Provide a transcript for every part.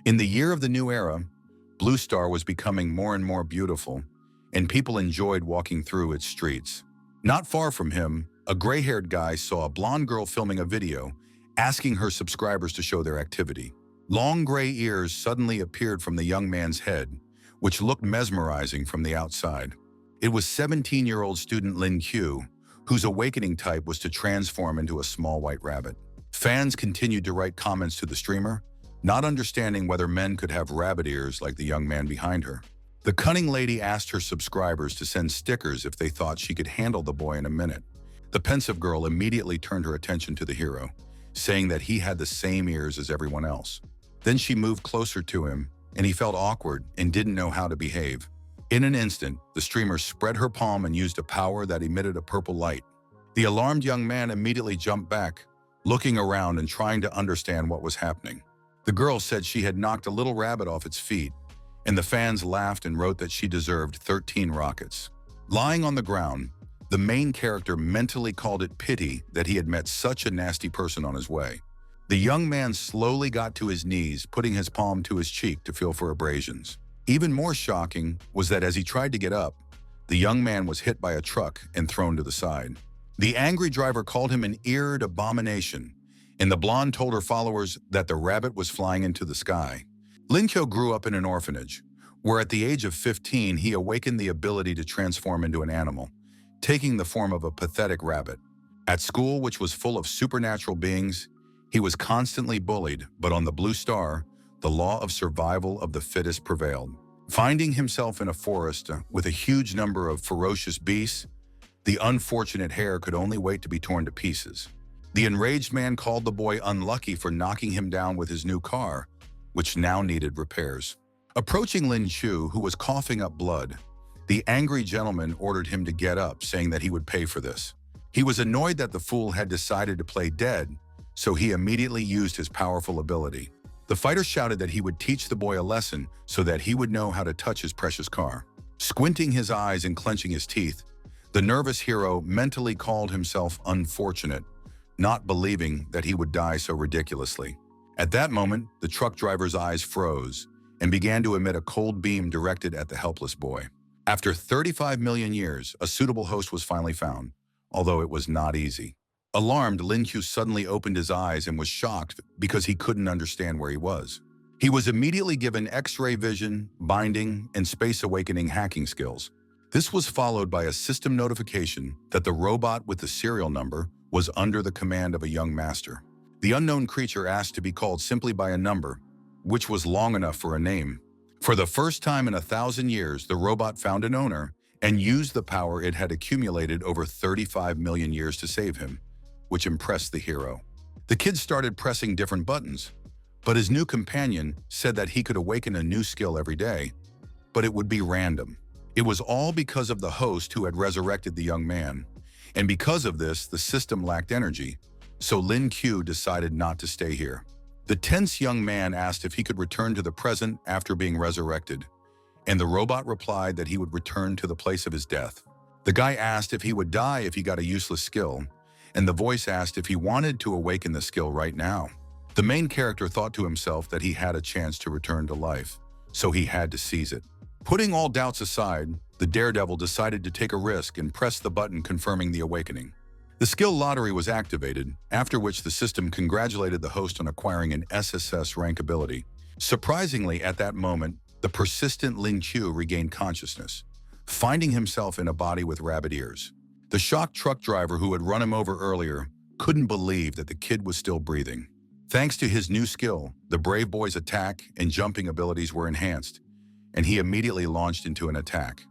In the year of the new era, Blue Star was becoming more and more beautiful, and people enjoyed walking through its streets. Not far from him, a gray-haired guy saw a blonde girl filming a video, asking her subscribers to show their activity. Long gray ears suddenly appeared from the young man's head, which looked mesmerizing from the outside. It was 17-year-old student Lin Q, whose awakening type was to transform into a small white rabbit. Fans continued to write comments to the streamer, not understanding whether men could have rabbit ears like the young man behind her. The cunning lady asked her subscribers to send stickers if they thought she could handle the boy in a minute. The pensive girl immediately turned her attention to the hero, saying that he had the same ears as everyone else. Then she moved closer to him, and he felt awkward and didn't know how to behave. In an instant, the streamer spread her palm and used a power that emitted a purple light. The alarmed young man immediately jumped back, looking around and trying to understand what was happening. The girl said she had knocked a little rabbit off its feet, and the fans laughed and wrote that she deserved 13 rockets. Lying on the ground, the main character mentally called it pity that he had met such a nasty person on his way. The young man slowly got to his knees, putting his palm to his cheek to feel for abrasions. Even more shocking was that as he tried to get up, the young man was hit by a truck and thrown to the side. The angry driver called him an eared abomination, and the blonde told her followers that the rabbit was flying into the sky. Lin Kyo grew up in an orphanage, where at the age of 15 he awakened the ability to transform into an animal, taking the form of a pathetic rabbit. At school, which was full of supernatural beings, he was constantly bullied, but on the Blue Star, the law of survival of the fittest prevailed. Finding himself in a forest with a huge number of ferocious beasts, the unfortunate hare could only wait to be torn to pieces. The enraged man called the boy unlucky for knocking him down with his new car, which now needed repairs. Approaching Lin Chu, who was coughing up blood, the angry gentleman ordered him to get up, saying that he would pay for this. He was annoyed that the fool had decided to play dead, so he immediately used his powerful ability. The fighter shouted that he would teach the boy a lesson so that he would know how to touch his precious car. Squinting his eyes and clenching his teeth, the nervous hero mentally called himself unfortunate, not believing that he would die so ridiculously. At that moment, the truck driver's eyes froze and began to emit a cold beam directed at the helpless boy. After 35 million years, a suitable host was finally found, although it was not easy. Alarmed, Lin Q suddenly opened his eyes and was shocked because he couldn't understand where he was. He was immediately given X-ray vision, binding, and space awakening hacking skills. This was followed by a system notification that the robot with the serial number was under the command of a young master. The unknown creature asked to be called simply by a number, which was long enough for a name. For the first time in 1,000 years, the robot found an owner and used the power it had accumulated over 35 million years to save him, which impressed the hero. The kid started pressing different buttons, but his new companion said that he could awaken a new skill every day, but it would be random. It was all because of the host who had resurrected the young man, and because of this, the system lacked energy, so Lin Q decided not to stay here. The tense young man asked if he could return to the present after being resurrected, and the robot replied that he would return to the place of his death. The guy asked if he would die if he got a useless skill, and the voice asked if he wanted to awaken the skill right now. The main character thought to himself that he had a chance to return to life, so he had to seize it. Putting all doubts aside, the daredevil decided to take a risk and pressed the button confirming the awakening. The skill lottery was activated, after which the system congratulated the host on acquiring an SSS rank ability. Surprisingly, at that moment, the persistent Lin Qiu regained consciousness, finding himself in a body with rabbit ears. The shocked truck driver who had run him over earlier couldn't believe that the kid was still breathing. Thanks to his new skill, the brave boy's attack and jumping abilities were enhanced, and he immediately launched into an attack.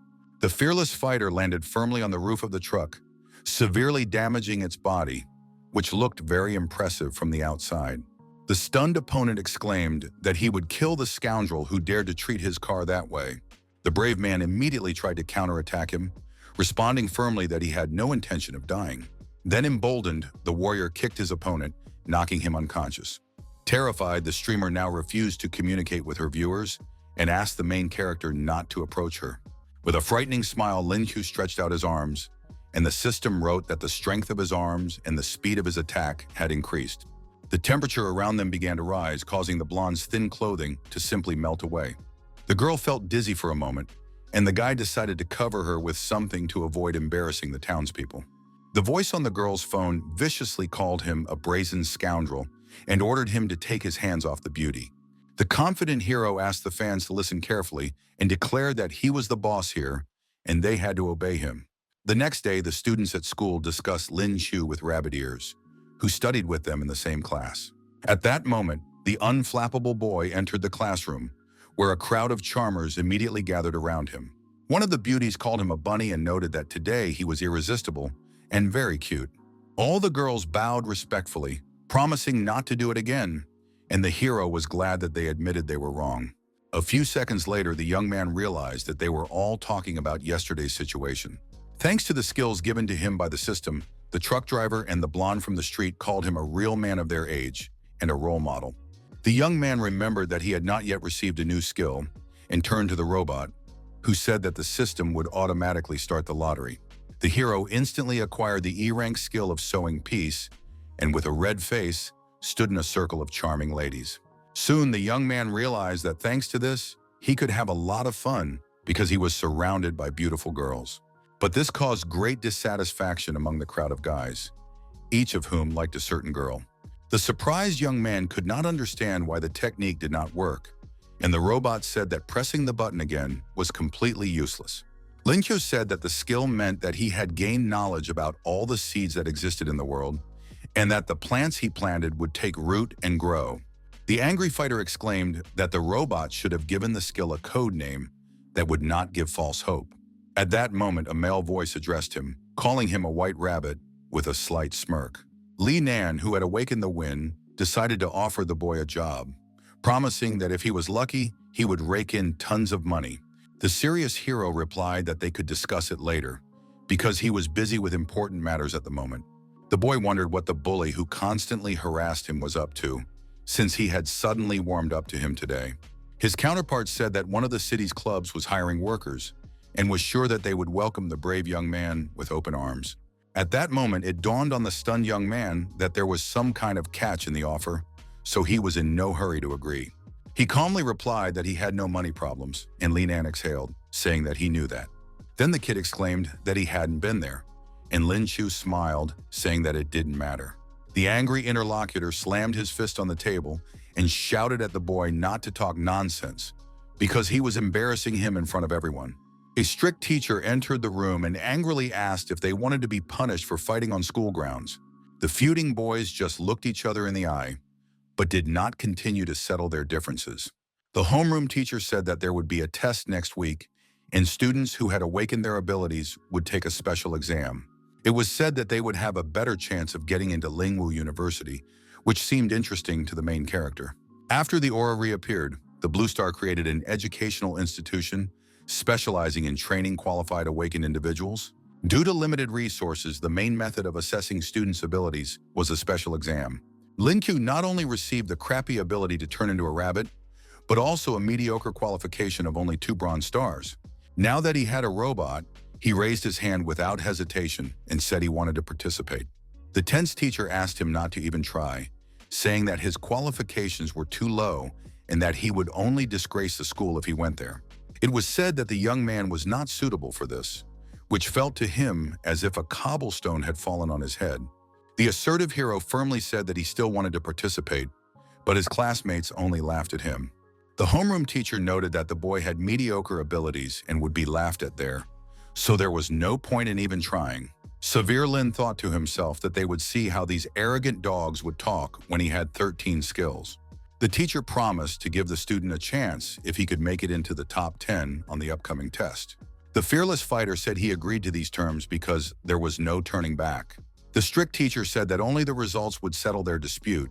The fearless fighter landed firmly on the roof of the truck, severely damaging its body, which looked very impressive from the outside. The stunned opponent exclaimed that he would kill the scoundrel who dared to treat his car that way. The brave man immediately tried to counterattack him, responding firmly that he had no intention of dying. Then emboldened, the warrior kicked his opponent, knocking him unconscious. Terrified, the streamer now refused to communicate with her viewers and asked the main character not to approach her. With a frightening smile, Lin Qiu stretched out his arms, and the system wrote that the strength of his arms and the speed of his attack had increased. The temperature around them began to rise, causing the blonde's thin clothing to simply melt away. The girl felt dizzy for a moment, and the guy decided to cover her with something to avoid embarrassing the townspeople. The voice on the girl's phone viciously called him a brazen scoundrel and ordered him to take his hands off the beauty. The confident hero asked the fans to listen carefully and declared that he was the boss here, and they had to obey him. The next day, the students at school discussed Lin Chu with rabbit ears, who studied with them in the same class. At that moment, the unflappable boy entered the classroom, where a crowd of charmers immediately gathered around him. One of the beauties called him a bunny and noted that today he was irresistible and very cute. All the girls bowed respectfully, promising not to do it again, and the hero was glad that they admitted they were wrong. A few seconds later, the young man realized that they were all talking about yesterday's situation. Thanks to the skills given to him by the system, the truck driver and the blonde from the street called him a real man of their age and a role model. The young man remembered that he had not yet received a new skill and turned to the robot, who said that the system would automatically start the lottery. The hero instantly acquired the E-rank skill of sowing peace, and with a red face, stood in a circle of charming ladies. Soon, the young man realized that thanks to this, he could have a lot of fun because he was surrounded by beautiful girls. But this caused great dissatisfaction among the crowd of guys, each of whom liked a certain girl. The surprised young man could not understand why the technique did not work, and the robot said that pressing the button again was completely useless. Lin Kyo said that the skill meant that he had gained knowledge about all the seeds that existed in the world, and that the plants he planted would take root and grow. The angry fighter exclaimed that the robot should have given the skill a code name that would not give false hope. At that moment, a male voice addressed him, calling him a white rabbit with a slight smirk. Li Nan, who had awakened the wind, decided to offer the boy a job, promising that if he was lucky, he would rake in tons of money. The serious hero replied that they could discuss it later, because he was busy with important matters at the moment. The boy wondered what the bully who constantly harassed him was up to, since he had suddenly warmed up to him today. His counterpart said that one of the city's clubs was hiring workers, and was sure that they would welcome the brave young man with open arms. At that moment, it dawned on the stunned young man that there was some kind of catch in the offer, so he was in no hurry to agree. He calmly replied that he had no money problems, and Li Nan exhaled, saying that he knew that. Then the kid exclaimed that he hadn't been there, and Lin Chu smiled, saying that it didn't matter. The angry interlocutor slammed his fist on the table and shouted at the boy not to talk nonsense, because he was embarrassing him in front of everyone. A strict teacher entered the room and angrily asked if they wanted to be punished for fighting on school grounds. The feuding boys just looked each other in the eye, but did not continue to settle their differences. The homeroom teacher said that there would be a test next week, and students who had awakened their abilities would take a special exam. It was said that they would have a better chance of getting into Lingwu University, which seemed interesting to the main character. After the aura reappeared, the Blue Star created an educational institution specializing in training qualified awakened individuals. Due to limited resources, the main method of assessing students' abilities was a special exam. Lin Q not only received the crappy ability to turn into a rabbit, but also a mediocre qualification of only 2 bronze stars. Now that he had a robot, he raised his hand without hesitation and said he wanted to participate. The tense teacher asked him not to even try, saying that his qualifications were too low and that he would only disgrace the school if he went there. It was said that the young man was not suitable for this, which felt to him as if a cobblestone had fallen on his head. The assertive hero firmly said that he still wanted to participate, but his classmates only laughed at him. The homeroom teacher noted that the boy had mediocre abilities and would be laughed at there, so there was no point in even trying. Severe Lin thought to himself that they would see how these arrogant dogs would talk when he had 13 skills. The teacher promised to give the student a chance if he could make it into the top 10 on the upcoming test. The fearless fighter said he agreed to these terms because there was no turning back. The strict teacher said that only the results would settle their dispute,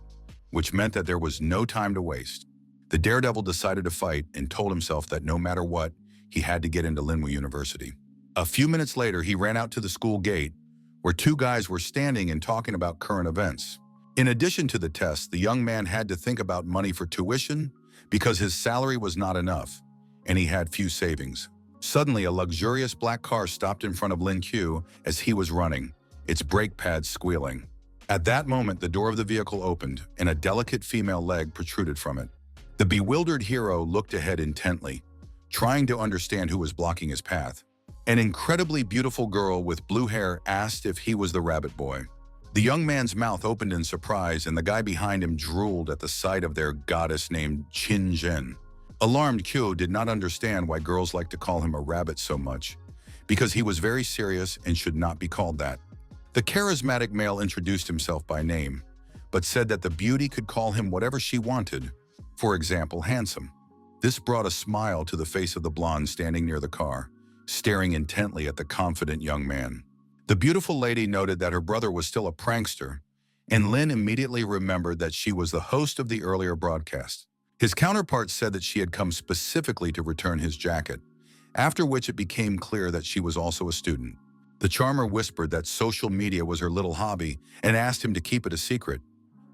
which meant that there was no time to waste. The daredevil decided to fight and told himself that no matter what, he had to get into Linwu University. A few minutes later, he ran out to the school gate, where 2 guys were standing and talking about current events. In addition to the test, the young man had to think about money for tuition because his salary was not enough, and he had few savings. Suddenly, a luxurious black car stopped in front of Lin Q as he was running, its brake pads squealing. At that moment, the door of the vehicle opened, and a delicate female leg protruded from it. The bewildered hero looked ahead intently, trying to understand who was blocking his path. An incredibly beautiful girl with blue hair asked if he was the rabbit boy. The young man's mouth opened in surprise, and the guy behind him drooled at the sight of their goddess named Qin Zhen. Alarmed Kyo did not understand why girls like to call him a rabbit so much, because he was very serious and should not be called that. The charismatic male introduced himself by name, but said that the beauty could call him whatever she wanted, for example, handsome. This brought a smile to the face of the blonde standing near the car, staring intently at the confident young man. The beautiful lady noted that her brother was still a prankster, and Lin immediately remembered that she was the host of the earlier broadcast. His counterpart said that she had come specifically to return his jacket, after which it became clear that she was also a student. The charmer whispered that social media was her little hobby and asked him to keep it a secret,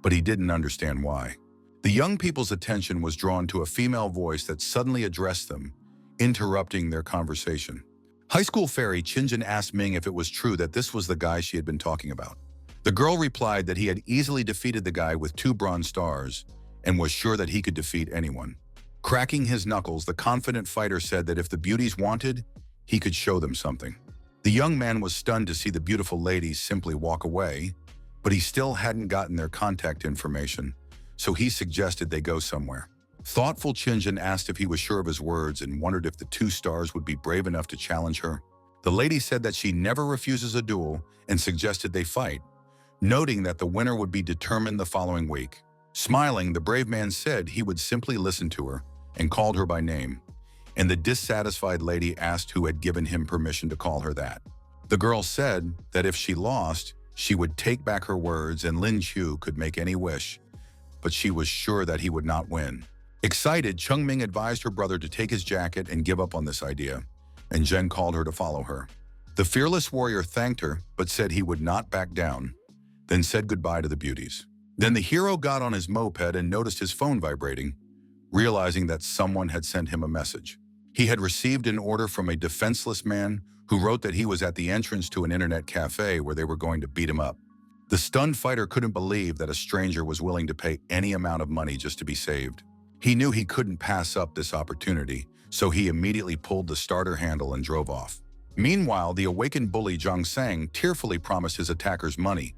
but he didn't understand why. The young people's attention was drawn to a female voice that suddenly addressed them, interrupting their conversation. High school fairy Qinjin asked Ming if it was true that this was the guy she had been talking about. The girl replied that he had easily defeated the guy with 2 bronze stars and was sure that he could defeat anyone. Cracking his knuckles, the confident fighter said that if the beauties wanted, he could show them something. The young man was stunned to see the beautiful ladies simply walk away, but he still hadn't gotten their contact information, so he suggested they go somewhere. Thoughtful Qinjin asked if he was sure of his words and wondered if the 2 stars would be brave enough to challenge her. The lady said that she never refuses a duel and suggested they fight, noting that the winner would be determined the following week. Smiling, the brave man said he would simply listen to her and called her by name, and the dissatisfied lady asked who had given him permission to call her that. The girl said that if she lost, she would take back her words and Lin Chu could make any wish, but she was sure that he would not win. Excited, Chung Ming advised her brother to take his jacket and give up on this idea, and Zhen called her to follow her. The fearless warrior thanked her, but said he would not back down, then said goodbye to the beauties. Then the hero got on his moped and noticed his phone vibrating, realizing that someone had sent him a message. He had received an order from a defenseless man who wrote that he was at the entrance to an internet cafe where they were going to beat him up. The stunned fighter couldn't believe that a stranger was willing to pay any amount of money just to be saved. He knew he couldn't pass up this opportunity, so he immediately pulled the starter handle and drove off. Meanwhile, the awakened bully Zhang Sang tearfully promised his attackers money,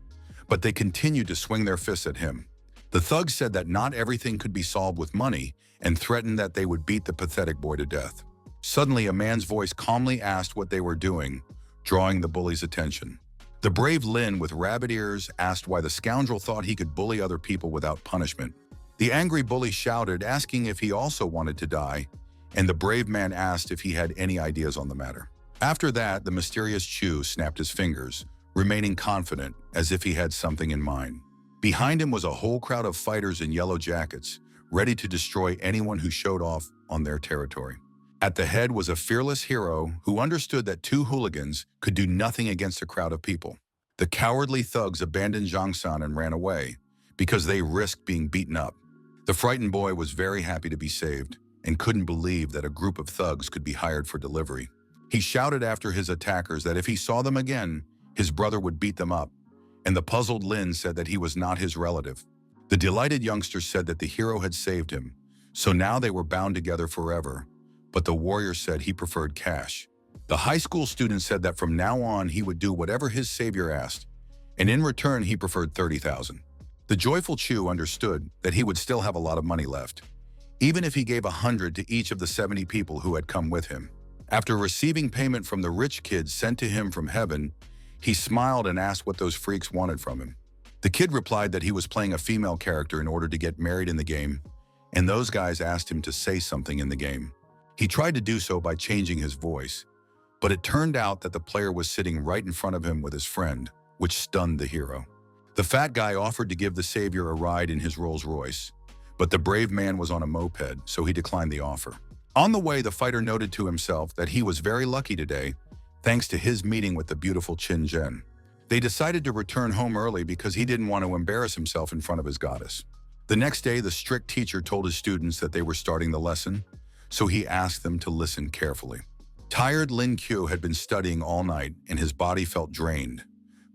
but they continued to swing their fists at him. The thugs said that not everything could be solved with money and threatened that they would beat the pathetic boy to death. Suddenly, a man's voice calmly asked what they were doing, drawing the bully's attention. The brave Lin with rabbit ears asked why the scoundrel thought he could bully other people without punishment. The angry bully shouted, asking if he also wanted to die, and the brave man asked if he had any ideas on the matter. After that, the mysterious Chu snapped his fingers, remaining confident as if he had something in mind. Behind him was a whole crowd of fighters in yellow jackets, ready to destroy anyone who showed off on their territory. At the head was a fearless hero who understood that 2 hooligans could do nothing against a crowd of people. The cowardly thugs abandoned Zhang San and ran away because they risked being beaten up. The frightened boy was very happy to be saved and couldn't believe that a group of thugs could be hired for delivery. He shouted after his attackers that if he saw them again, his brother would beat them up, and the puzzled Lin said that he was not his relative. The delighted youngster said that the hero had saved him, so now they were bound together forever, but the warrior said he preferred cash. The high school student said that from now on he would do whatever his savior asked, and in return he preferred 30,000. The joyful Chu understood that he would still have a lot of money left, even if he gave 100 to each of the 70 people who had come with him. After receiving payment from the rich kids sent to him from heaven, he smiled and asked what those freaks wanted from him. The kid replied that he was playing a female character in order to get married in the game, and those guys asked him to say something in the game. He tried to do so by changing his voice, but it turned out that the player was sitting right in front of him with his friend, which stunned the hero. The fat guy offered to give the savior a ride in his Rolls Royce, but the brave man was on a moped, so he declined the offer. On the way, the fighter noted to himself that he was very lucky today, thanks to his meeting with the beautiful Qin Zhen. They decided to return home early because he didn't want to embarrass himself in front of his goddess. The next day, the strict teacher told his students that they were starting the lesson, so he asked them to listen carefully. Tired Lin Qiu had been studying all night and his body felt drained,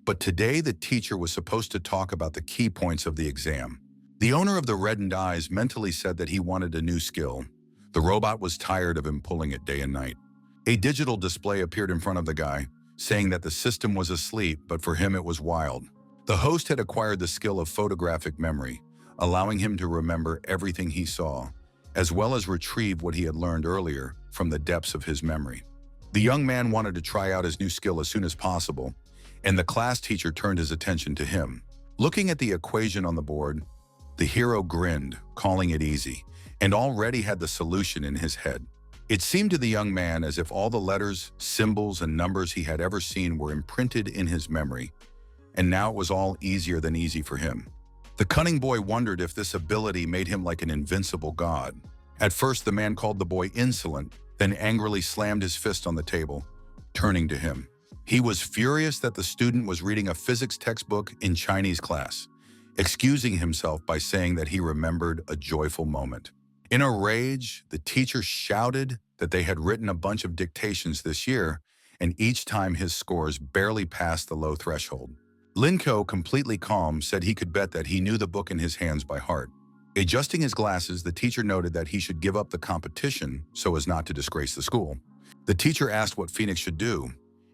But today the teacher was supposed to talk about the key points of the exam. The owner of the reddened eyes mentally said that he wanted a new skill. The robot was tired of him pulling it day and night. A digital display appeared in front of the guy, saying that the system was asleep, but for him it was wild. The host had acquired the skill of photographic memory, allowing him to remember everything he saw, as well as retrieve what he had learned earlier from the depths of his memory. The young man wanted to try out his new skill as soon as possible, and the class teacher turned his attention to him. Looking at the equation on the board, the hero grinned, calling it easy, and already had the solution in his head. It seemed to the young man as if all the letters, symbols, and numbers he had ever seen were imprinted in his memory, and now it was all easier than easy for him. The cunning boy wondered if this ability made him like an invincible god. At first, the man called the boy insolent, then angrily slammed his fist on the table, turning to him. He was furious that the student was reading a physics textbook in Chinese class, excusing himself by saying that he remembered a joyful moment. In a rage, the teacher shouted that they had written a bunch of dictations this year, and each time his scores barely passed the low threshold. Linko, completely calm, said he could bet that he knew the book in his hands by heart. Adjusting his glasses, the teacher noted that he should give up the competition so as not to disgrace the school. The teacher asked what Phoenix should do,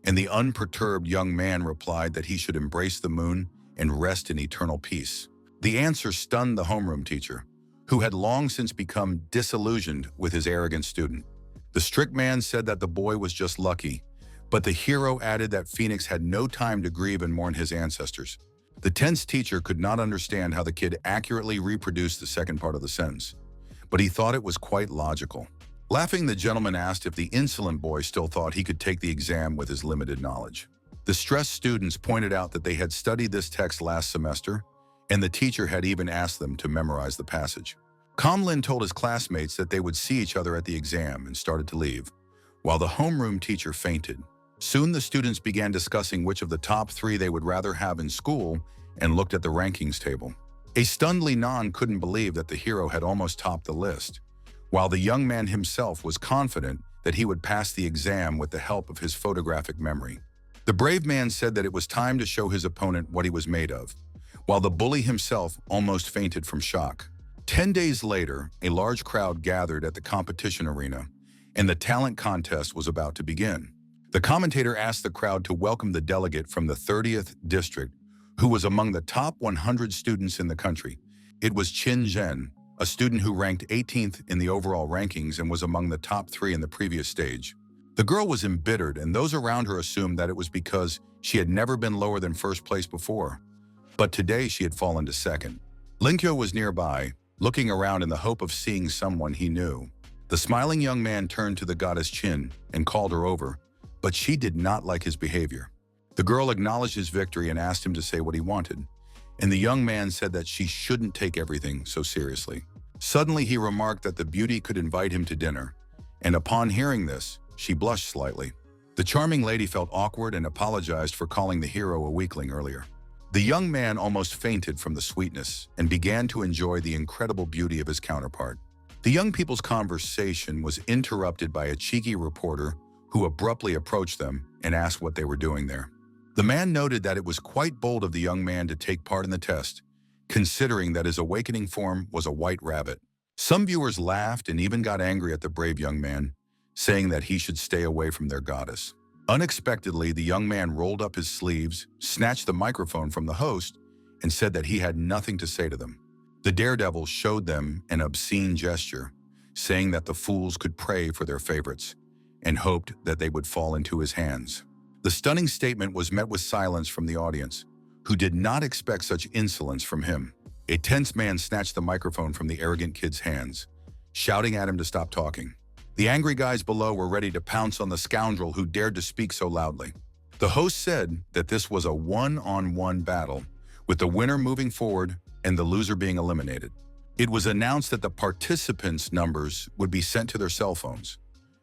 and the unperturbed young man replied that he should embrace the moon and rest in eternal peace. The answer stunned the homeroom teacher, who had long since become disillusioned with his arrogant student. The strict man said that the boy was just lucky, but the hero added that Phoenix had no time to grieve and mourn his ancestors. The tense teacher could not understand how the kid accurately reproduced the second part of the sentence, but he thought it was quite logical. Laughing, the gentleman asked if the insolent boy still thought he could take the exam with his limited knowledge. The stressed students pointed out that they had studied this text last semester, and the teacher had even asked them to memorize the passage. Comlin told his classmates that they would see each other at the exam and started to leave, while the homeroom teacher fainted. Soon the students began discussing which of the top 3 they would rather have in school and looked at the rankings table. A stunned Linan couldn't believe that the hero had almost topped the list, while the young man himself was confident that he would pass the exam with the help of his photographic memory. The brave man said that it was time to show his opponent what he was made of, while the bully himself almost fainted from shock. 10 days later, a large crowd gathered at the competition arena, and the talent contest was about to begin. The commentator asked the crowd to welcome the delegate from the 30th district, who was among the top 100 students in the country. It was Qin Zhen, a student who ranked 18th in the overall rankings and was among the top 3 in the previous stage. The girl was embittered, and those around her assumed that it was because she had never been lower than first place before. But today she had fallen to second. Linkyo was nearby, looking around in the hope of seeing someone he knew. The smiling young man turned to the goddess Qin and called her over, but she did not like his behavior. The girl acknowledged his victory and asked him to say what he wanted, and the young man said that she shouldn't take everything so seriously. Suddenly he remarked that the beauty could invite him to dinner, and upon hearing this, she blushed slightly. The charming lady felt awkward and apologized for calling the hero a weakling earlier. The young man almost fainted from the sweetness and began to enjoy the incredible beauty of his counterpart. The young people's conversation was interrupted by a cheeky reporter who abruptly approached them and asked what they were doing there. The man noted that it was quite bold of the young man to take part in the test, considering that his awakening form was a white rabbit. Some viewers laughed and even got angry at the brave young man, saying that he should stay away from their goddess. Unexpectedly, the young man rolled up his sleeves, snatched the microphone from the host, and said that he had nothing to say to them. The daredevil showed them an obscene gesture, saying that the fools could pray for their favorites, and hoped that they would fall into his hands. The stunning statement was met with silence from the audience, who did not expect such insolence from him. A tense man snatched the microphone from the arrogant kid's hands, shouting at him to stop talking. The angry guys below were ready to pounce on the scoundrel who dared to speak so loudly. The host said that this was a one-on-one battle, with the winner moving forward and the loser being eliminated. It was announced that the participants' numbers would be sent to their cell phones,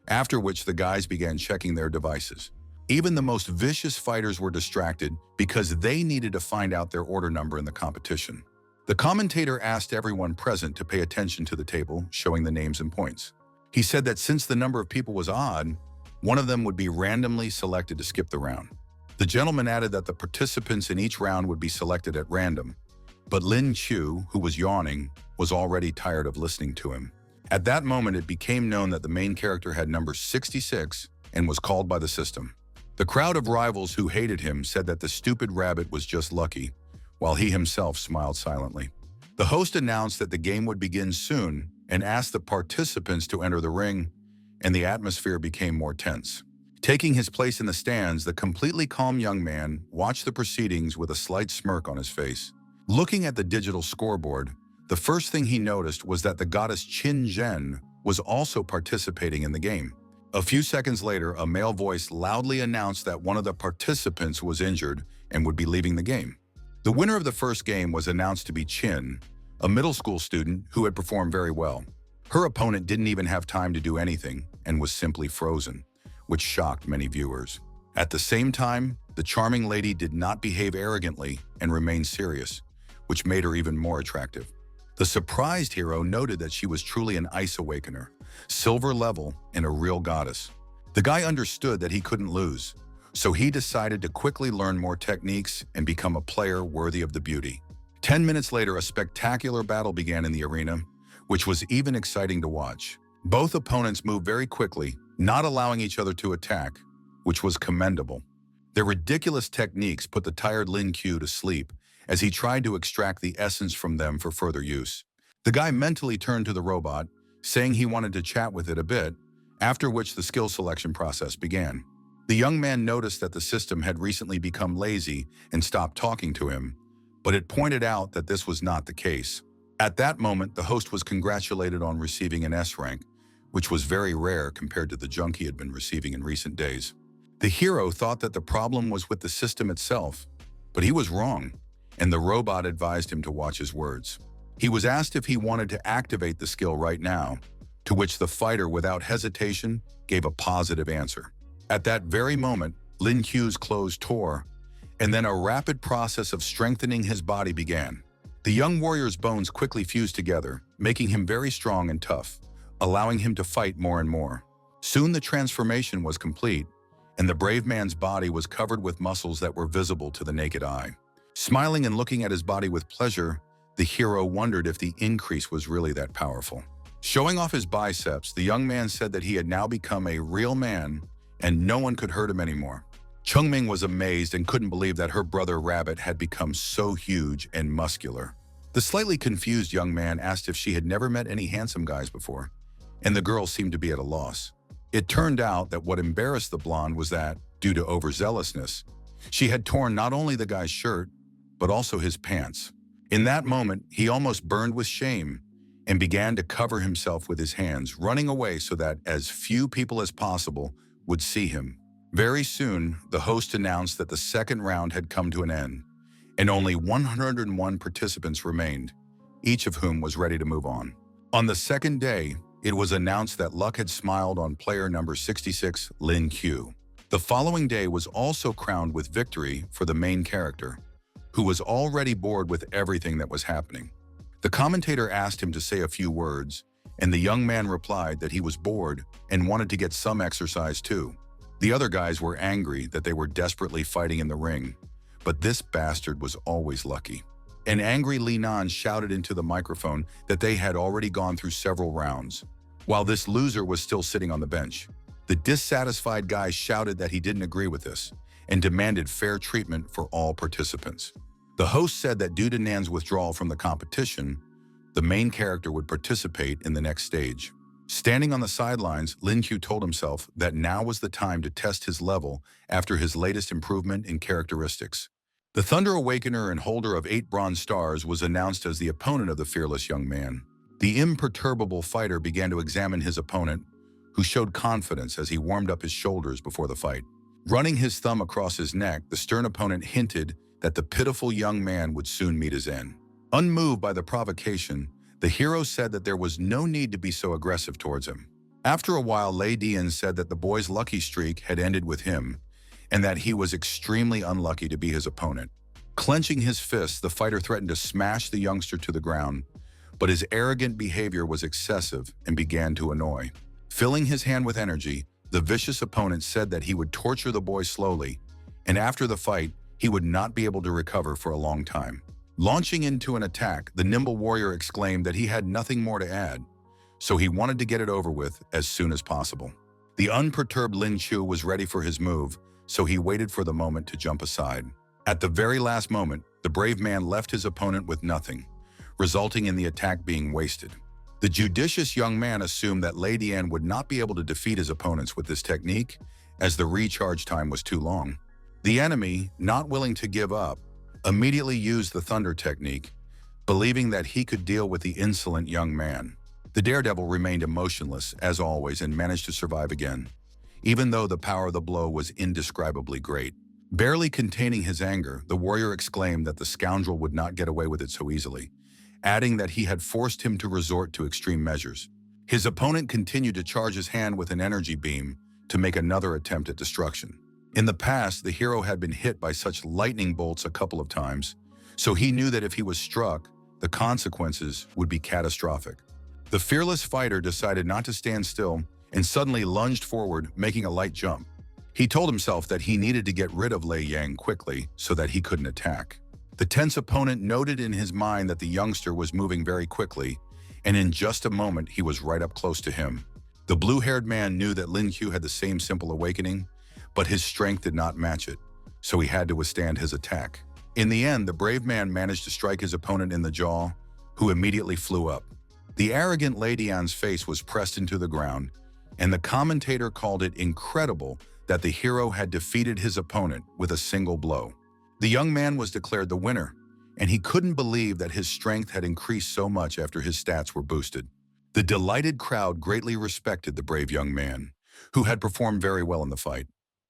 after which the guys began checking their devices. Even the most vicious fighters were distracted because they needed to find out their order number in the competition. The commentator asked everyone present to pay attention to the table showing the names and points. He said that since the number of people was odd, one of them would be randomly selected to skip the round. The gentleman added that the participants in each round would be selected at random, but Lin Qiu, who was yawning, was already tired of listening to him. At that moment, it became known that the main character had number 66 and was called by the system. The crowd of rivals who hated him said that the stupid rabbit was just lucky, while he himself smiled silently. The host announced that the game would begin soon and asked the participants to enter the ring, and the atmosphere became more tense. Taking his place in the stands, the completely calm young man watched the proceedings with a slight smirk on his face. Looking at the digital scoreboard, the first thing he noticed was that the goddess Qin Zhen was also participating in the game. A few seconds later, a male voice loudly announced that one of the participants was injured and would be leaving the game. The winner of the first game was announced to be Qin, a middle school student who had performed very well. Her opponent didn't even have time to do anything and was simply frozen, which shocked many viewers. At the same time, the charming lady did not behave arrogantly and remained serious, which made her even more attractive. The surprised hero noted that she was truly an ice awakener, silver level, and a real goddess. The guy understood that he couldn't lose, so he decided to quickly learn more techniques and become a player worthy of the beauty. 10 minutes later, a spectacular battle began in the arena, which was even exciting to watch. Both opponents moved very quickly, not allowing each other to attack, which was commendable. Their ridiculous techniques put the tired Lin Qiu to sleep as he tried to extract the essence from them for further use. The guy mentally turned to the robot, saying he wanted to chat with it a bit, after which the skill selection process began. The young man noticed that the system had recently become lazy and stopped talking to him, but it pointed out that this was not the case. At that moment, the host was congratulated on receiving an S rank, which was very rare compared to the junk he had been receiving in recent days. The hero thought that the problem was with the system itself, but he was wrong, and the robot advised him to watch his words. He was asked if he wanted to activate the skill right now, to which the fighter, without hesitation, gave a positive answer. At that very moment, Lin Qiu's clothes tore, and then a rapid process of strengthening his body began. The young warrior's bones quickly fused together, making him very strong and tough, allowing him to fight more and more. Soon the transformation was complete, and the brave man's body was covered with muscles that were visible to the naked eye. Smiling and looking at his body with pleasure, the hero wondered if the increase was really that powerful. Showing off his biceps, the young man said that he had now become a real man and no one could hurt him anymore. Chungming was amazed and couldn't believe that her brother Rabbit had become so huge and muscular. The slightly confused young man asked if she had never met any handsome guys before, and the girl seemed to be at a loss. It turned out that what embarrassed the blonde was that, due to overzealousness, she had torn not only the guy's shirt, but also his pants. In that moment, he almost burned with shame and began to cover himself with his hands, running away so that as few people as possible would see him. Very soon, the host announced that the second round had come to an end, and only 101 participants remained, each of whom was ready to move on. On the second day, it was announced that luck had smiled on player number 66, Lin Qiu. The following day was also crowned with victory for the main character, who was already bored with everything that was happening. The commentator asked him to say a few words, and the young man replied that he was bored and wanted to get some exercise too. The other guys were angry that they were desperately fighting in the ring, but this bastard was always lucky. An angry Li Nan shouted into the microphone that they had already gone through several rounds, while this loser was still sitting on the bench. The dissatisfied guy shouted that he didn't agree with this and demanded fair treatment for all participants. The host said that due to Nan's withdrawal from the competition, the main character would participate in the next stage. Standing on the sidelines, Lin Qiu told himself that now was the time to test his level after his latest improvement in characteristics. The Thunder Awakener and holder of 8 bronze stars was announced as the opponent of the fearless young man. The imperturbable fighter began to examine his opponent, who showed confidence as he warmed up his shoulders before the fight. Running his thumb across his neck, the stern opponent hinted that the pitiful young man would soon meet his end. Unmoved by the provocation, the hero said that there was no need to be so aggressive towards him. After a while, Lei Dian said that the boy's lucky streak had ended with him, and that he was extremely unlucky to be his opponent. Clenching his fists, the fighter threatened to smash the youngster to the ground, but his arrogant behavior was excessive and began to annoy. Filling his hand with energy, the vicious opponent said that he would torture the boy slowly, and after the fight, he would not be able to recover for a long time. Launching into an attack, the nimble warrior exclaimed that he had nothing more to add, so he wanted to get it over with as soon as possible. The unperturbed Lin Chu was ready for his move, so he waited for the moment to jump aside. At the very last moment, the brave man left his opponent with nothing, resulting in the attack being wasted. The judicious young man assumed that Lei Dian would not be able to defeat his opponents with this technique, as the recharge time was too long. The enemy, not willing to give up, immediately used the thunder technique, believing that he could deal with the insolent young man. The daredevil remained emotionless, as always, and managed to survive again, even though the power of the blow was indescribably great. Barely containing his anger, the warrior exclaimed that the scoundrel would not get away with it so easily, adding that he had forced him to resort to extreme measures. His opponent continued to charge his hand with an energy beam to make another attempt at destruction. In the past, the hero had been hit by such lightning bolts a couple of times, so he knew that if he was struck, the consequences would be catastrophic. The fearless fighter decided not to stand still and suddenly lunged forward, making a light jump. He told himself that he needed to get rid of Lei Yang quickly so that he couldn't attack. The tense opponent noted in his mind that the youngster was moving very quickly, and in just a moment he was right up close to him. The blue-haired man knew that Lin Qiu had the same simple awakening, but his strength did not match it, so he had to withstand his attack. In the end, the brave man managed to strike his opponent in the jaw, who immediately flew up. The arrogant Lei Dian's face was pressed into the ground, and the commentator called it incredible that the hero had defeated his opponent with a single blow. The young man was declared the winner, and he couldn't believe that his strength had increased so much after his stats were boosted. The delighted crowd greatly respected the brave young man, who had performed very well in the fight.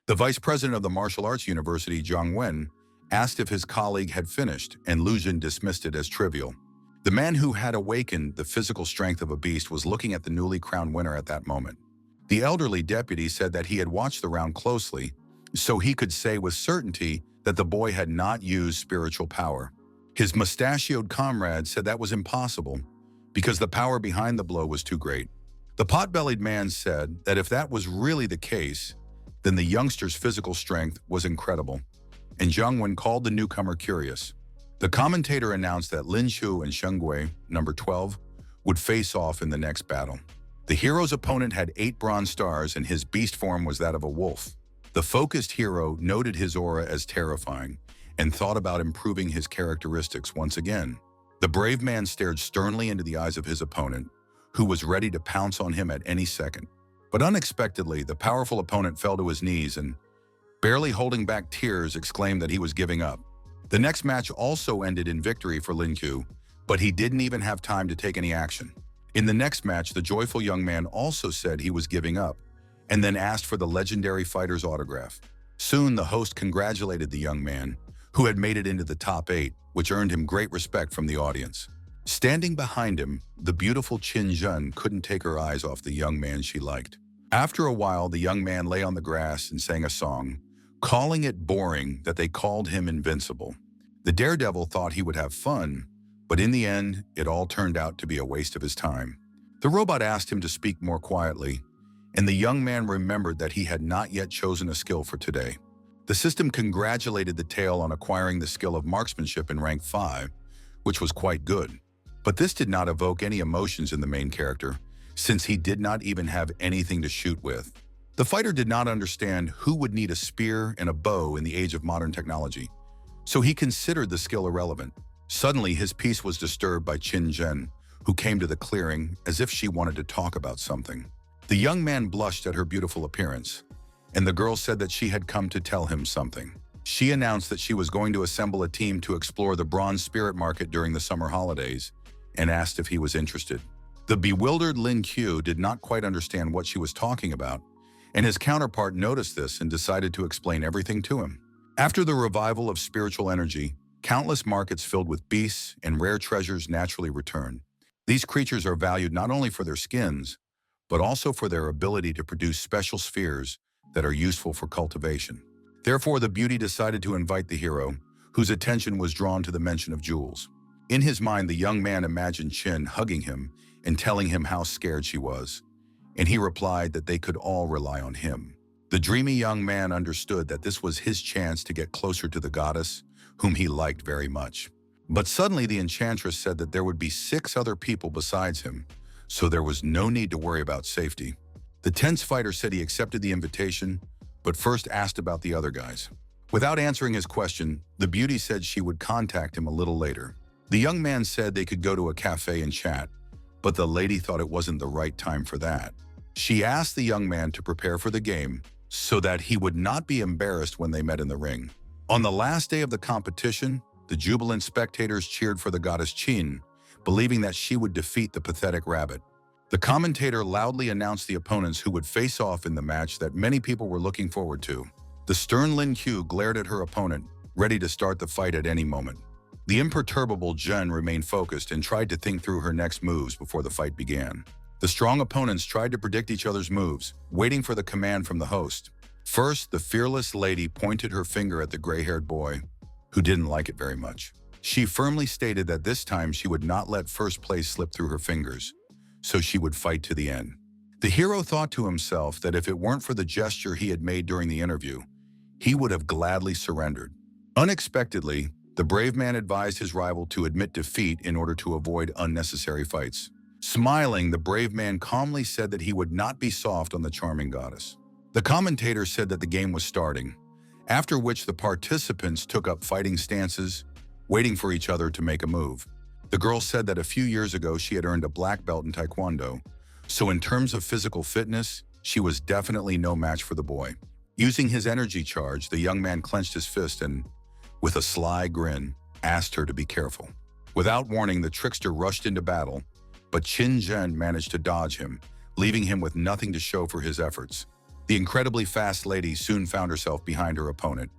The vice president of the martial arts university, Zhang Wen, asked if his colleague had finished, and Lu Jin dismissed it as trivial. The man who had awakened the physical strength of a beast was looking at the newly crowned winner at that moment. The elderly deputy said that he had watched the round closely, so he could say with certainty that the boy had not used spiritual power. His mustachioed comrade said that was impossible, because the power behind the blow was too great. The pot-bellied man said that if that was really the case, then the youngster's physical strength was incredible, and Zhang Wen called the newcomer curious. The commentator announced that Lin Qiu and Sheng Gui, number 12, would face off in the next battle. The hero's opponent had 8 bronze stars, and his beast form was that of a wolf. The focused hero noted his aura as terrifying and thought about improving his characteristics once again. The brave man stared sternly into the eyes of his opponent, who was ready to pounce on him at any second. But unexpectedly, the powerful opponent fell to his knees and, barely holding back tears, exclaimed that he was giving up. The next match also ended in victory for Lin Qiu, but he didn't even have time to take any action. In the next match, the joyful young man also said he was giving up, and then asked for the legendary fighter's autograph. Soon, the host congratulated the young man, who had made it into the top 8, which earned him great respect from the audience. Standing behind him, the beautiful Qin Zhen couldn't take her eyes off the young man she liked. After a while, the young man lay on the grass and sang a song, calling it boring that they called him invincible. The daredevil thought he would have fun, but in the end, it all turned out to be a waste of his time. The robot asked him to speak more quietly, and the young man remembered that he had not yet chosen a skill for today. The system congratulated the tail on acquiring the skill of marksmanship in rank 5, which was quite good. But this did not evoke any emotions in the main character, since he did not even have anything to shoot with. The fighter did not understand who would need a spear and a bow in the age of modern technology, so he considered the skill irrelevant. Suddenly, his peace was disturbed by Qin Zhen, who came to the clearing as if she wanted to talk about something. The young man blushed at her beautiful appearance, and the girl said that she had come to tell him something. She announced that she was going to assemble a team to explore the bronze spirit market during the summer holidays, and asked if he was interested. The bewildered Lin Qiu did not quite understand what she was talking about, and his counterpart noticed this and decided to explain everything to him. After the revival of spiritual energy, countless markets filled with beasts and rare treasures naturally returned. These creatures are valued not only for their skins, but also for their ability to produce special spheres that are useful for cultivation. Therefore, the beauty decided to invite the hero, whose attention was drawn to the mention of jewels. In his mind, the young man imagined Qin hugging him and telling him how scared she was, and he replied that they could all rely on him. The dreamy young man understood that this was his chance to get closer to the goddess, whom he liked very much. But suddenly the enchantress said that there would be 6 other people besides him, so there was no need to worry about safety. The tense fighter said he accepted the invitation, but first asked about the other guys. Without answering his question, the beauty said she would contact him a little later. The young man said they could go to a cafe and chat, but the lady thought it wasn't the right time for that. She asked the young man to prepare for the game so that he would not be embarrassed when they met in the ring. On the last day of the competition, the jubilant spectators cheered for the goddess Qin, believing that she would defeat the pathetic rabbit. The commentator loudly announced the opponents who would face off in the match that many people were looking forward to. The stern Lin Q glared at her opponent, ready to start the fight at any moment. The imperturbable Jen remained focused and tried to think through her next moves before the fight began. The strong opponents tried to predict each other's moves, waiting for the command from the host. First, the fearless lady pointed her finger at the gray-haired boy, who didn't like it very much. She firmly stated that this time she would not let first place slip through her fingers, so she would fight to the end. The hero thought to himself that if it weren't for the gesture he had made during the interview, he would have gladly surrendered. Unexpectedly, the brave man advised his rival to admit defeat in order to avoid unnecessary fights. Smiling, the brave man calmly said that he would not be soft on the charming goddess. The commentator said that the game was starting, after which the participants took up fighting stances, waiting for each other to make a move. The girl said that a few years ago she had earned a black belt in Taekwondo, so in terms of physical fitness, she was definitely no match for the boy. Using his energy charge, the young man clenched his fist and, with a sly grin, asked her to be careful. Without warning, the trickster rushed into battle, but Qin Zhen managed to dodge him, leaving him with nothing to show for his efforts. The incredibly fast lady soon found herself behind her opponent,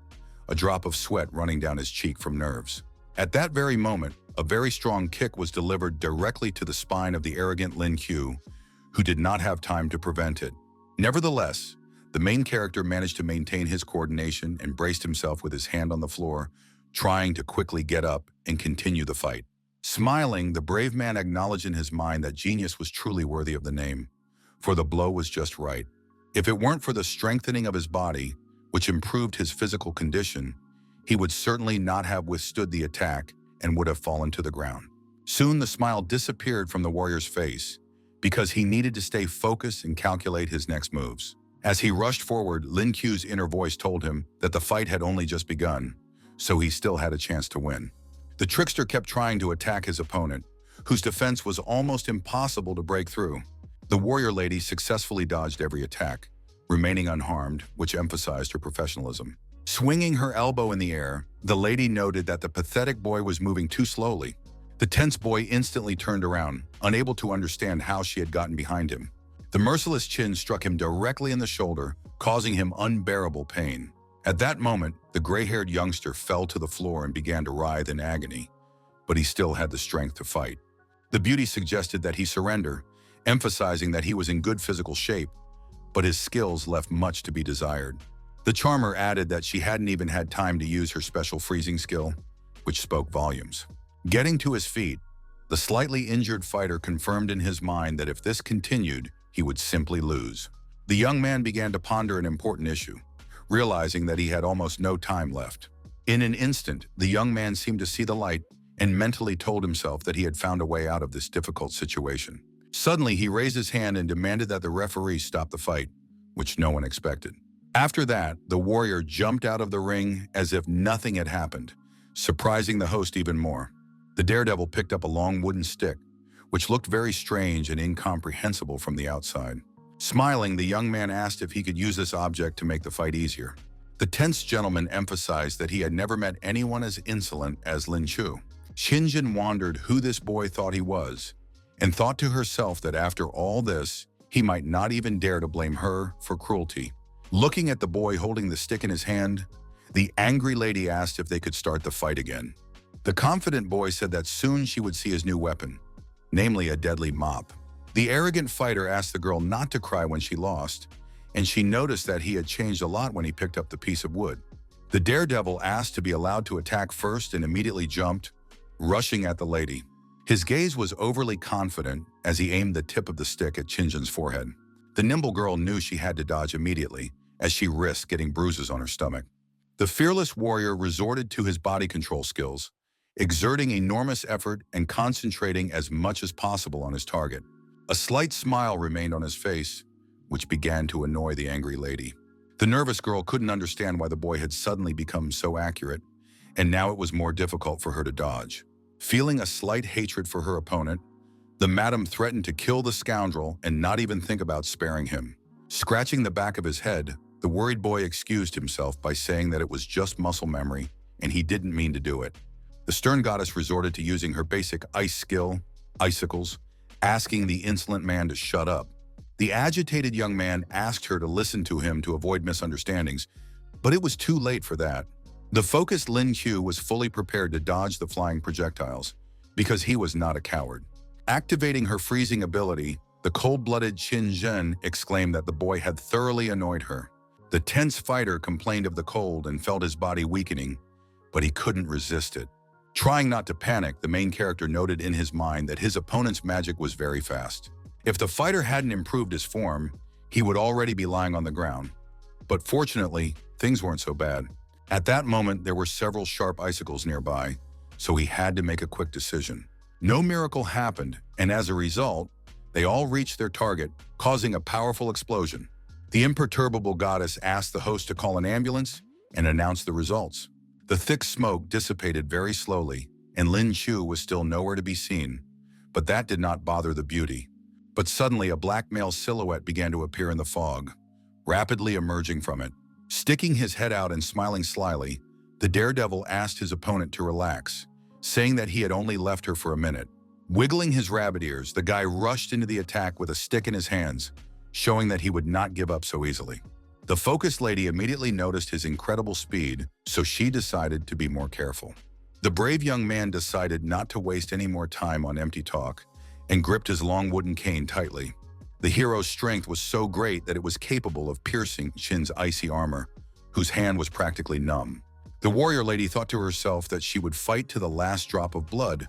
a drop of sweat running down his cheek from nerves. At that very moment, a very strong kick was delivered directly to the spine of the arrogant Lin Q, who did not have time to prevent it. Nevertheless, the main character managed to maintain his coordination and braced himself with his hand on the floor, trying to quickly get up and continue the fight. Smiling, the brave man acknowledged in his mind that genius was truly worthy of the name, for the blow was just right. If it weren't for the strengthening of his body, which improved his physical condition, he would certainly not have withstood the attack and would have fallen to the ground. Soon the smile disappeared from the warrior's face because he needed to stay focused and calculate his next moves. As he rushed forward, Lin Q's inner voice told him that the fight had only just begun, so he still had a chance to win. The trickster kept trying to attack his opponent, whose defense was almost impossible to break through. The warrior lady successfully dodged every attack, remaining unharmed, which emphasized her professionalism. Swinging her elbow in the air, the lady noted that the pathetic boy was moving too slowly. The tense boy instantly turned around, unable to understand how she had gotten behind him. The merciless Qin struck him directly in the shoulder, causing him unbearable pain. At that moment, the gray-haired youngster fell to the floor and began to writhe in agony, but he still had the strength to fight. The beauty suggested that he surrender, emphasizing that he was in good physical shape, but his skills left much to be desired. The charmer added that she hadn't even had time to use her special freezing skill, which spoke volumes. Getting to his feet, the slightly injured fighter confirmed in his mind that if this continued, he would simply lose. The young man began to ponder an important issue, realizing that he had almost no time left. In an instant, the young man seemed to see the light and mentally told himself that he had found a way out of this difficult situation. Suddenly, he raised his hand and demanded that the referee stop the fight, which no one expected. After that, the warrior jumped out of the ring as if nothing had happened, surprising the host even more. The daredevil picked up a long wooden stick, which looked very strange and incomprehensible from the outside. Smiling, the young man asked if he could use this object to make the fight easier. The tense gentleman emphasized that he had never met anyone as insolent as Lin Chu. Xinjin wondered who this boy thought he was, and thought to herself that after all this, he might not even dare to blame her for cruelty. Looking at the boy holding the stick in his hand, the angry lady asked if they could start the fight again. The confident boy said that soon she would see his new weapon, namely a deadly mop. The arrogant fighter asked the girl not to cry when she lost, and she noticed that he had changed a lot when he picked up the piece of wood. The daredevil asked to be allowed to attack first and immediately jumped, rushing at the lady. His gaze was overly confident as he aimed the tip of the stick at Qinjin's forehead. The nimble girl knew she had to dodge immediately, as she risked getting bruises on her stomach. The fearless warrior resorted to his body control skills, exerting enormous effort and concentrating as much as possible on his target. A slight smile remained on his face, which began to annoy the angry lady. The nervous girl couldn't understand why the boy had suddenly become so accurate, and now it was more difficult for her to dodge. Feeling a slight hatred for her opponent, the madam threatened to kill the scoundrel and not even think about sparing him. Scratching the back of his head, the worried boy excused himself by saying that it was just muscle memory and he didn't mean to do it. The stern goddess resorted to using her basic ice skill, icicles, asking the insolent man to shut up. The agitated young man asked her to listen to him to avoid misunderstandings, but it was too late for that. The focused Lin Qiu was fully prepared to dodge the flying projectiles because he was not a coward. Activating her freezing ability, the cold-blooded Qin Zhen exclaimed that the boy had thoroughly annoyed her. The tense fighter complained of the cold and felt his body weakening, but he couldn't resist it. Trying not to panic, the main character noted in his mind that his opponent's magic was very fast. If the fighter hadn't improved his form, he would already be lying on the ground. But fortunately, things weren't so bad. At that moment, there were several sharp icicles nearby, so he had to make a quick decision. No miracle happened, and as a result, they all reached their target, causing a powerful explosion. The imperturbable goddess asked the host to call an ambulance and announce the results. The thick smoke dissipated very slowly, and Lin Qiu was still nowhere to be seen, but that did not bother the beauty. But suddenly a black male silhouette began to appear in the fog, rapidly emerging from it. Sticking his head out and smiling slyly, the daredevil asked his opponent to relax, saying that he had only left her for a minute. Wiggling his rabbit ears, the guy rushed into the attack with a stick in his hands, showing that he would not give up so easily. The focused lady immediately noticed his incredible speed, so she decided to be more careful. The brave young man decided not to waste any more time on empty talk and gripped his long wooden cane tightly. The hero's strength was so great that it was capable of piercing Qin's icy armor, whose hand was practically numb. The warrior lady thought to herself that she would fight to the last drop of blood,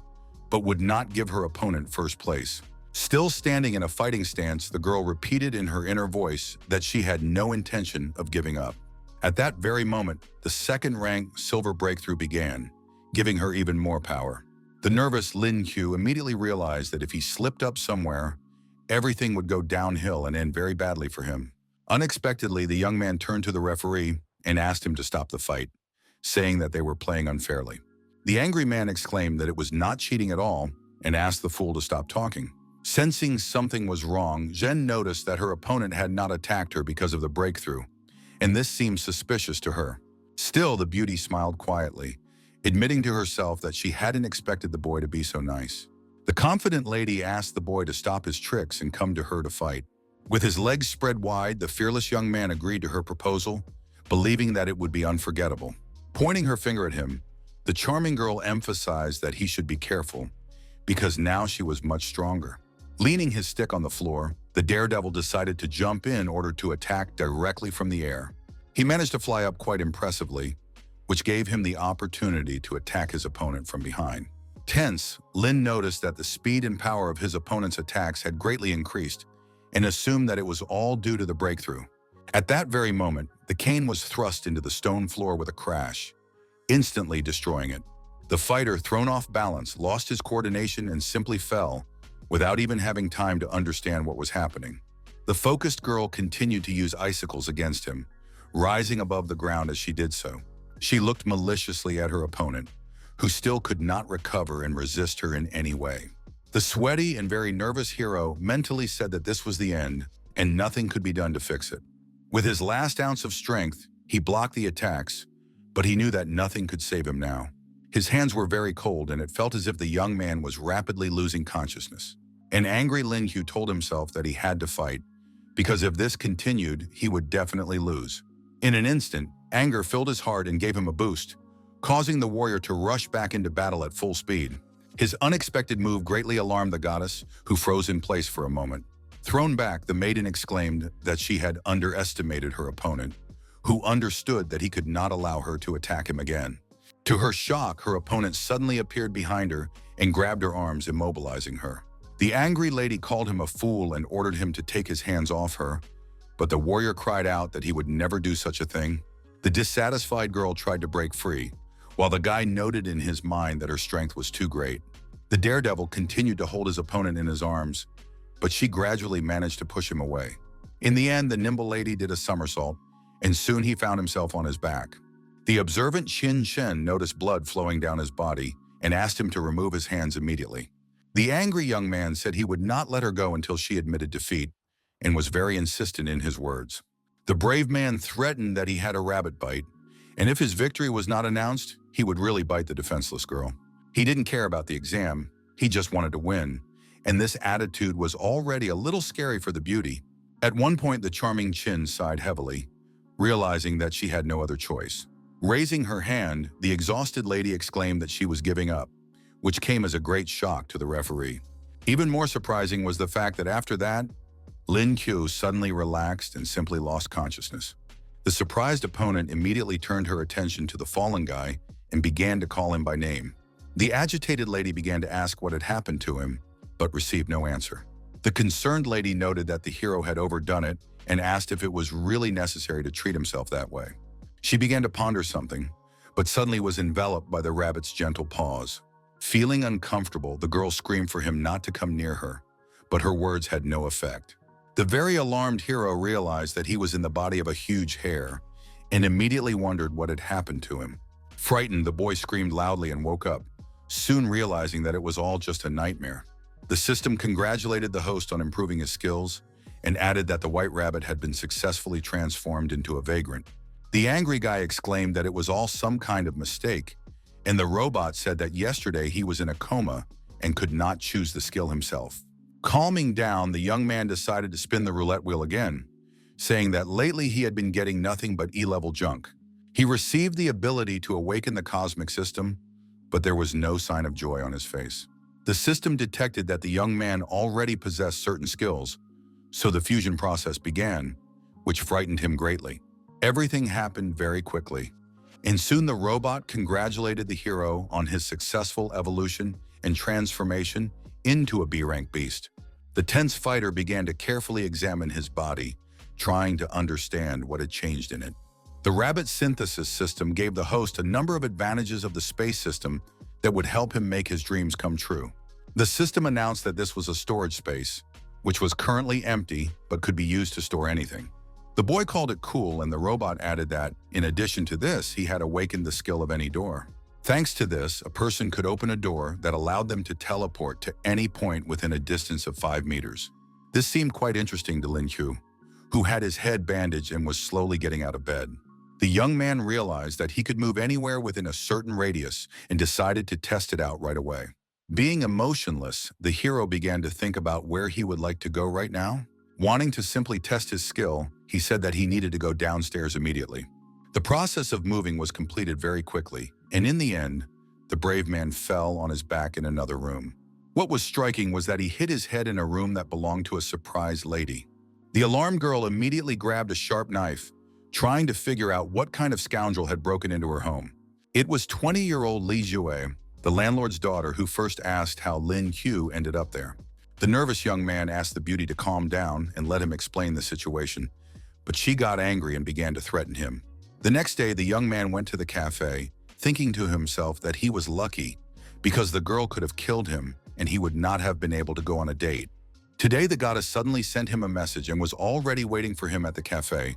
but would not give her opponent first place. Still standing in a fighting stance, the girl repeated in her inner voice that she had no intention of giving up. At that very moment, the second-rank silver breakthrough began, giving her even more power. The nervous Lin Qiu immediately realized that if he slipped up somewhere, everything would go downhill and end very badly for him. Unexpectedly, the young man turned to the referee and asked him to stop the fight, saying that they were playing unfairly. The angry man exclaimed that it was not cheating at all and asked the fool to stop talking. Sensing something was wrong, Zhen noticed that her opponent had not attacked her because of the breakthrough, and this seemed suspicious to her. Still, the beauty smiled quietly, admitting to herself that she hadn't expected the boy to be so nice. The confident lady asked the boy to stop his tricks and come to her to fight. With his legs spread wide, the fearless young man agreed to her proposal, believing that it would be unforgettable. Pointing her finger at him, the charming girl emphasized that he should be careful, because now she was much stronger. Leaning his stick on the floor, the daredevil decided to jump in order to attack directly from the air. He managed to fly up quite impressively, which gave him the opportunity to attack his opponent from behind. Tense, Lin noticed that the speed and power of his opponent's attacks had greatly increased and assumed that it was all due to the breakthrough. At that very moment, the cane was thrust into the stone floor with a crash, instantly destroying it. The fighter, thrown off balance, lost his coordination and simply fell, without even having time to understand what was happening. The focused girl continued to use icicles against him, rising above the ground as she did so. She looked maliciously at her opponent, who still could not recover and resist her in any way. The sweaty and very nervous hero mentally said that this was the end, and nothing could be done to fix it. With his last ounce of strength, he blocked the attacks, but he knew that nothing could save him now. His hands were very cold, and it felt as if the young man was rapidly losing consciousness. An angry Lin Qiu told himself that he had to fight, because if this continued, he would definitely lose. In an instant, anger filled his heart and gave him a boost, causing the warrior to rush back into battle at full speed. His unexpected move greatly alarmed the goddess, who froze in place for a moment. Thrown back, the maiden exclaimed that she had underestimated her opponent, who understood that he could not allow her to attack him again. To her shock, her opponent suddenly appeared behind her and grabbed her arms, immobilizing her. The angry lady called him a fool and ordered him to take his hands off her, but the warrior cried out that he would never do such a thing. The dissatisfied girl tried to break free, while the guy noted in his mind that her strength was too great. The daredevil continued to hold his opponent in his arms, but she gradually managed to push him away. In the end, the nimble lady did a somersault, and soon he found himself on his back. The observant Qin Shen noticed blood flowing down his body and asked him to remove his hands immediately. The angry young man said he would not let her go until she admitted defeat, and was very insistent in his words. The brave man threatened that he had a rabbit bite, and if his victory was not announced, he would really bite the defenseless girl. He didn't care about the exam, he just wanted to win, and this attitude was already a little scary for the beauty. At one point, the charming Qin sighed heavily, realizing that she had no other choice. Raising her hand, the exhausted lady exclaimed that she was giving up, which came as a great shock to the referee. Even more surprising was the fact that after that, Lin Qiu suddenly relaxed and simply lost consciousness. The surprised opponent immediately turned her attention to the fallen guy and began to call him by name. The agitated lady began to ask what had happened to him, but received no answer. The concerned lady noted that the hero had overdone it and asked if it was really necessary to treat himself that way. She began to ponder something, but suddenly was enveloped by the rabbit's gentle paws. Feeling uncomfortable, the girl screamed for him not to come near her, but her words had no effect. The very alarmed hero realized that he was in the body of a huge hare and immediately wondered what had happened to him. Frightened, the boy screamed loudly and woke up, soon realizing that it was all just a nightmare. The system congratulated the host on improving his skills and added that the white rabbit had been successfully transformed into a vagrant. The angry guy exclaimed that it was all some kind of mistake, and the robot said that yesterday he was in a coma and could not choose the skill himself. Calming down, the young man decided to spin the roulette wheel again, saying that lately he had been getting nothing but E-level junk. He received the ability to awaken the cosmic system, but there was no sign of joy on his face. The system detected that the young man already possessed certain skills, so the fusion process began, which frightened him greatly. Everything happened very quickly, and soon the robot congratulated the hero on his successful evolution and transformation into a B-rank beast. The tense fighter began to carefully examine his body, trying to understand what had changed in it. The rabbit synthesis system gave the host a number of advantages of the space system that would help him make his dreams come true. The system announced that this was a storage space, which was currently empty but could be used to store anything. The boy called it cool, and the robot added that, in addition to this, he had awakened the skill of any door. Thanks to this, a person could open a door that allowed them to teleport to any point within a distance of 5 meters. This seemed quite interesting to Lin Qiu, who had his head bandaged and was slowly getting out of bed. The young man realized that he could move anywhere within a certain radius and decided to test it out right away. Being emotionless, the hero began to think about where he would like to go right now. Wanting to simply test his skill, he said that he needed to go downstairs immediately. The process of moving was completed very quickly, and in the end, the brave man fell on his back in another room. What was striking was that he hit his head in a room that belonged to a surprised lady. The alarmed girl immediately grabbed a sharp knife, trying to figure out what kind of scoundrel had broken into her home. It was 20-year-old Li Jue, the landlord's daughter, who first asked how Lin Qiu ended up there. The nervous young man asked the beauty to calm down and let him explain the situation, but she got angry and began to threaten him. The next day, the young man went to the cafe, thinking to himself that he was lucky because the girl could have killed him and he would not have been able to go on a date. Today, the goddess suddenly sent him a message and was already waiting for him at the cafe,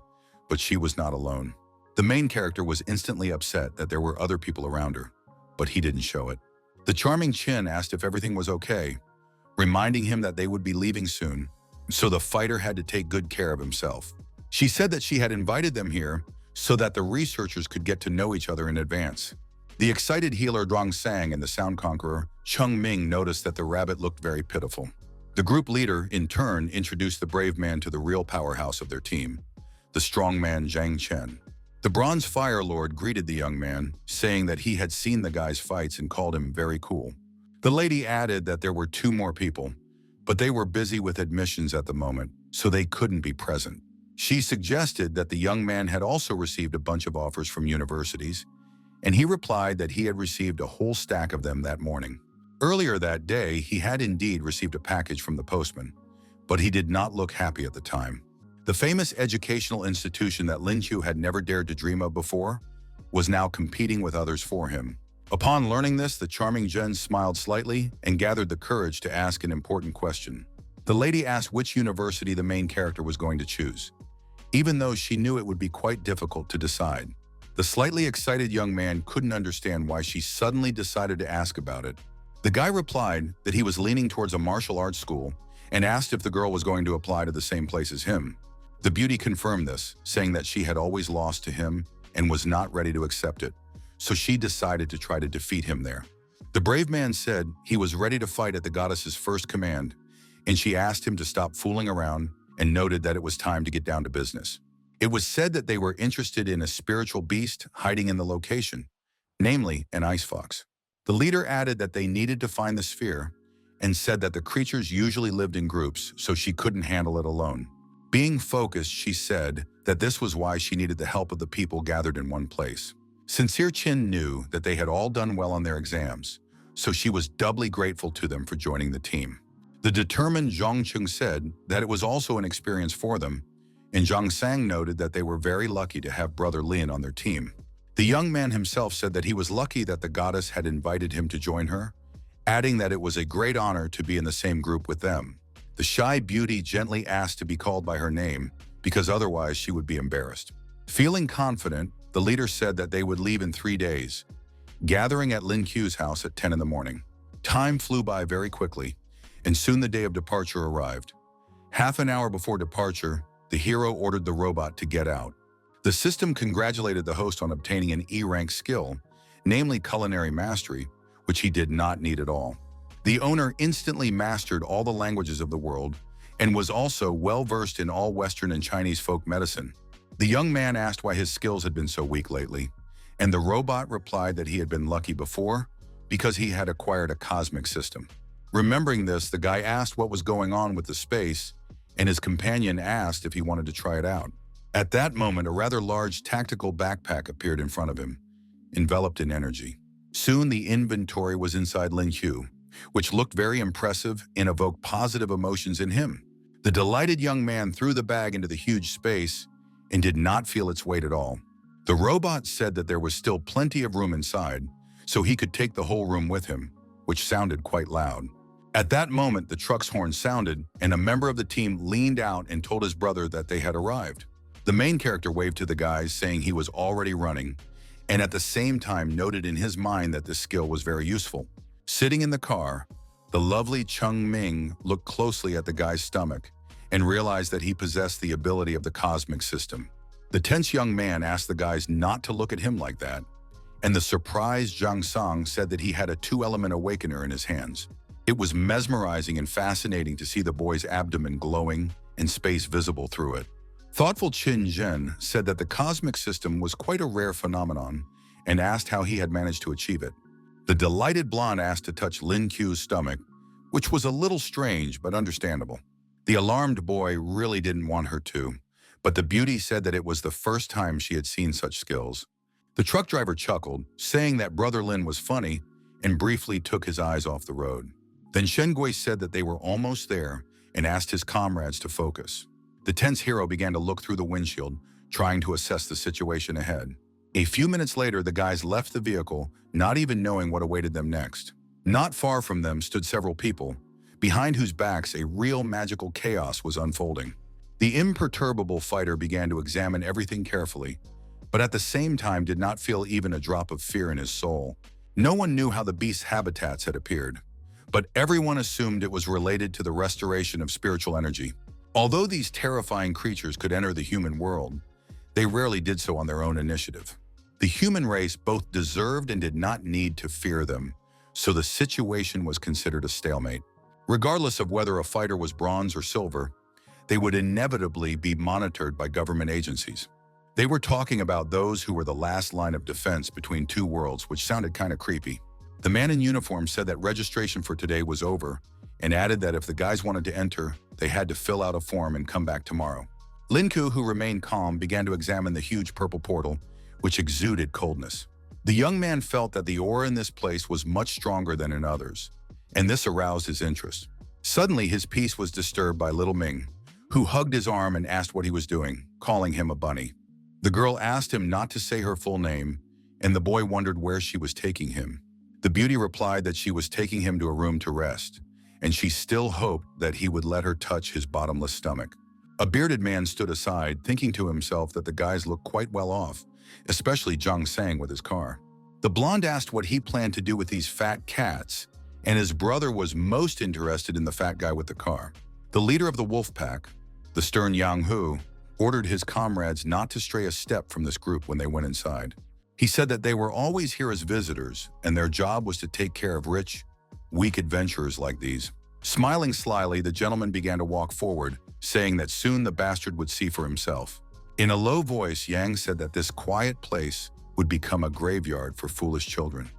but she was not alone. The main character was instantly upset that there were other people around her, but he didn't show it. The charming Qin asked if everything was okay, reminding him that they would be leaving soon, so the fighter had to take good care of himself. She said that she had invited them here so that the researchers could get to know each other in advance. The excited healer Zhuang Sang and the sound conqueror Cheng Ming noticed that the rabbit looked very pitiful. The group leader, in turn, introduced the brave man to the real powerhouse of their team, the strong man Zhang Chen. The Bronze Fire Lord greeted the young man, saying that he had seen the guy's fights and called him very cool. The lady added that there were 2 more people, but they were busy with admissions at the moment, so they couldn't be present. She suggested that the young man had also received a bunch of offers from universities, and he replied that he had received a whole stack of them that morning. Earlier that day, he had indeed received a package from the postman, but he did not look happy at the time. The famous educational institution that Lin Qiu had never dared to dream of before was now competing with others for him. Upon learning this, the charming Jen smiled slightly and gathered the courage to ask an important question. The lady asked which university the main character was going to choose, even though she knew it would be quite difficult to decide. The slightly excited young man couldn't understand why she suddenly decided to ask about it. The guy replied that he was leaning towards a martial arts school and asked if the girl was going to apply to the same place as him. The beauty confirmed this, saying that she had always lost to him and was not ready to accept it, so she decided to try to defeat him there. The brave man said he was ready to fight at the goddess's first command, and she asked him to stop fooling around and noted that it was time to get down to business. It was said that they were interested in a spiritual beast hiding in the location, namely an ice fox. The leader added that they needed to find the sphere and said that the creatures usually lived in groups, so she couldn't handle it alone. Being focused, she said that this was why she needed the help of the people gathered in one place. Sincere Chin knew that they had all done well on their exams, so she was doubly grateful to them for joining the team. The determined Zhang Chung said that it was also an experience for them, and Zhang Sang noted that they were very lucky to have brother Lin on their team. The young man himself said that he was lucky that the goddess had invited him to join her, adding that it was a great honor to be in the same group with them. The shy beauty gently asked to be called by her name because otherwise she would be embarrassed. Feeling confident, the leader said that they would leave in 3 days, gathering at Lin Qiu's house at 10 in the morning. Time flew by very quickly, and soon the day of departure arrived. Half an hour before departure, the hero ordered the robot to get out. The system congratulated the host on obtaining an E-rank skill, namely culinary mastery, which he did not need at all. The owner instantly mastered all the languages of the world and was also well-versed in all Western and Chinese folk medicine. The young man asked why his skills had been so weak lately, and the robot replied that he had been lucky before because he had acquired a cosmic system. Remembering this, the guy asked what was going on with the space, and his companion asked if he wanted to try it out. At that moment, a rather large tactical backpack appeared in front of him, enveloped in energy. Soon the inventory was inside Lin Qiu, which looked very impressive and evoked positive emotions in him. The delighted young man threw the bag into the huge space and did not feel its weight at all. The robot said that there was still plenty of room inside, so he could take the whole room with him, which sounded quite loud. At that moment, the truck's horn sounded, and a member of the team leaned out and told his brother that they had arrived. The main character waved to the guys, saying he was already running, and at the same time noted in his mind that this skill was very useful. Sitting in the car, the lovely Chung Ming looked closely at the guy's stomach and realized that he possessed the ability of the cosmic system. The tense young man asked the guys not to look at him like that, and the surprised Zhang Sang said that he had a 2-element awakener in his hands. It was mesmerizing and fascinating to see the boy's abdomen glowing and space visible through it. Thoughtful Qin Zhen said that the cosmic system was quite a rare phenomenon and asked how he had managed to achieve it. The delighted blonde asked to touch Lin Qiu's stomach, which was a little strange but understandable. The alarmed boy really didn't want her to, but the beauty said that it was the first time she had seen such skills. The truck driver chuckled, saying that Brother Lin was funny, and briefly took his eyes off the road. Then Shen Gui said that they were almost there and asked his comrades to focus. The tense hero began to look through the windshield, trying to assess the situation ahead. A few minutes later, the guys left the vehicle, not even knowing what awaited them next. Not far from them stood several people, behind whose backs a real magical chaos was unfolding. The imperturbable fighter began to examine everything carefully, but at the same time did not feel even a drop of fear in his soul. No one knew how the beast's habitats had appeared, but everyone assumed it was related to the restoration of spiritual energy. Although these terrifying creatures could enter the human world, they rarely did so on their own initiative. The human race both deserved and did not need to fear them, so the situation was considered a stalemate. Regardless of whether a fighter was bronze or silver, they would inevitably be monitored by government agencies. They were talking about those who were the last line of defense between two worlds, which sounded kind of creepy. The man in uniform said that registration for today was over and added that if the guys wanted to enter, they had to fill out a form and come back tomorrow. Lin Ku, who remained calm, began to examine the huge purple portal, which exuded coldness. The young man felt that the aura in this place was much stronger than in others, and this aroused his interest. Suddenly, his peace was disturbed by little Ming, who hugged his arm and asked what he was doing, calling him a bunny. The girl asked him not to say her full name, and the boy wondered where she was taking him. The beauty replied that she was taking him to a room to rest, and she still hoped that he would let her touch his bottomless stomach. A bearded man stood aside, thinking to himself that the guys looked quite well off, especially Jung Sang with his car. The blonde asked what he planned to do with these fat cats, and his brother was most interested in the fat guy with the car. The leader of the wolf pack, the stern Yang Hu, ordered his comrades not to stray a step from this group when they went inside. He said that they were always here as visitors, and their job was to take care of rich, weak adventurers like these. Smiling slyly, the gentleman began to walk forward, saying that soon the bastard would see for himself. In a low voice, Yang said that this quiet place would become a graveyard for foolish children.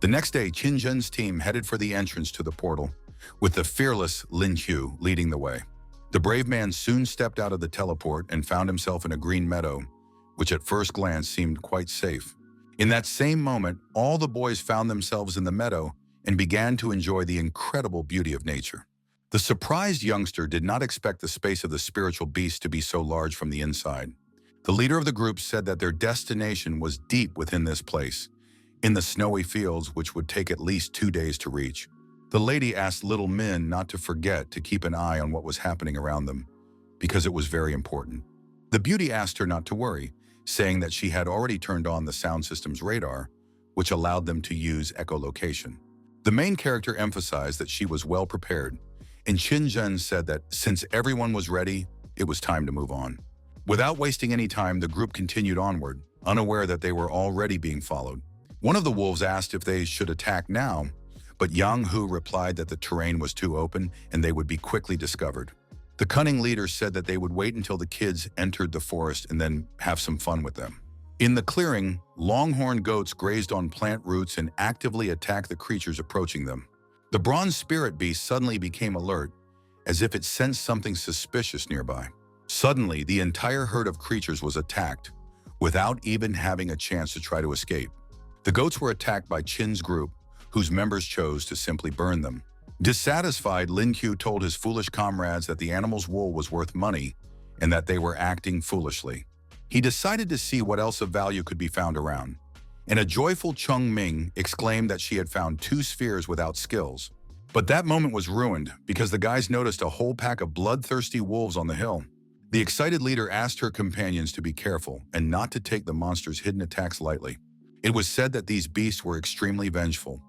The next day, Qin Zhen's team headed for the entrance to the portal, with the fearless Lin Hu leading the way. The brave man soon stepped out of the teleport and found himself in a green meadow, which at first glance seemed quite safe. In that same moment, all the boys found themselves in the meadow and began to enjoy the incredible beauty of nature. The surprised youngster did not expect the space of the spiritual beast to be so large from the inside. The leader of the group said that their destination was deep within this place, in the snowy fields which would take at least 2 days to reach. The lady asked little Min not to forget to keep an eye on what was happening around them, because it was very important. The beauty asked her not to worry, saying that she had already turned on the sound system's radar, which allowed them to use echolocation. The main character emphasized that she was well prepared, and Qin Zhen said that since everyone was ready, it was time to move on. Without wasting any time, the group continued onward, unaware that they were already being followed. One of the wolves asked if they should attack now, but Yang Hu replied that the terrain was too open and they would be quickly discovered. The cunning leader said that they would wait until the kids entered the forest and then have some fun with them. In the clearing, longhorn goats grazed on plant roots and actively attacked the creatures approaching them. The bronze spirit beast suddenly became alert, as if it sensed something suspicious nearby. Suddenly, the entire herd of creatures was attacked, without even having a chance to try to escape. The goats were attacked by Qin's group, whose members chose to simply burn them. Dissatisfied, Lin Qiu told his foolish comrades that the animal's wool was worth money and that they were acting foolishly. He decided to see what else of value could be found around, and a joyful Cheng Ming exclaimed that she had found 2 spheres without skills. But that moment was ruined because the guys noticed a whole pack of bloodthirsty wolves on the hill. The excited leader asked her companions to be careful and not to take the monster's hidden attacks lightly. It was said that these beasts were extremely vengeful,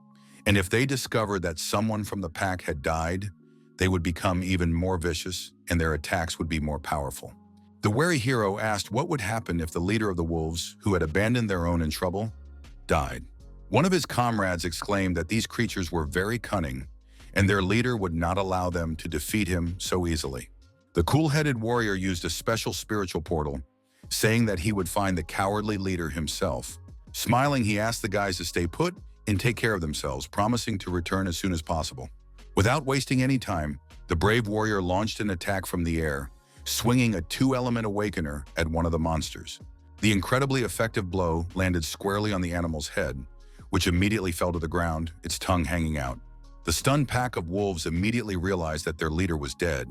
and if they discovered that someone from the pack had died, they would become even more vicious and their attacks would be more powerful. The wary hero asked what would happen if the leader of the wolves, who had abandoned their own in trouble, died. One of his comrades exclaimed that these creatures were very cunning and their leader would not allow them to defeat him so easily. The cool-headed warrior used a special spiritual portal, saying that he would find the cowardly leader himself. Smiling, he asked the guys to stay put and take care of themselves, promising to return as soon as possible. Without wasting any time, the brave warrior launched an attack from the air, swinging a 2-element awakener at one of the monsters. The incredibly effective blow landed squarely on the animal's head, which immediately fell to the ground, its tongue hanging out. The stunned pack of wolves immediately realized that their leader was dead,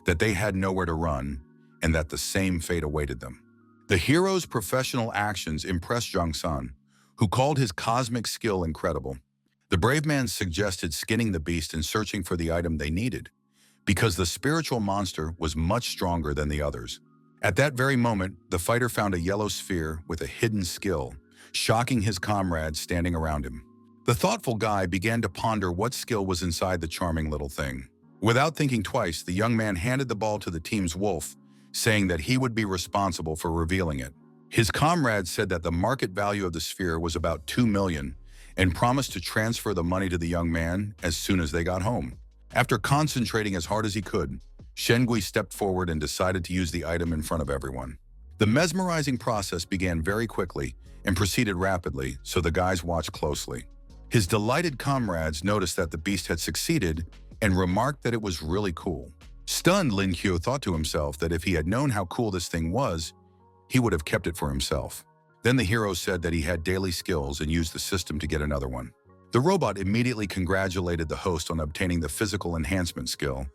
that they had nowhere to run, and that the same fate awaited them. The hero's professional actions impressed Zhang San, who called his cosmic skill incredible. The brave man suggested skinning the beast and searching for the item they needed, because the spiritual monster was much stronger than the others. At that very moment, the fighter found a yellow sphere with a hidden skill, shocking his comrades standing around him. The thoughtful guy began to ponder what skill was inside the charming little thing. Without thinking twice, the young man handed the ball to the team's wolf, saying that he would be responsible for revealing it. His comrades said that the market value of the sphere was about 2 million and promised to transfer the money to the young man as soon as they got home. After concentrating as hard as he could, Shengui stepped forward and decided to use the item in front of everyone. The mesmerizing process began very quickly and proceeded rapidly, so the guys watched closely. His delighted comrades noticed that the beast had succeeded and remarked that it was really cool. Stunned, Lin Qiu thought to himself that if he had known how cool this thing was, he would have kept it for himself. Then the hero said that he had daily skills and used the system to get another one. The robot immediately congratulated the host on obtaining the physical enhancement skill,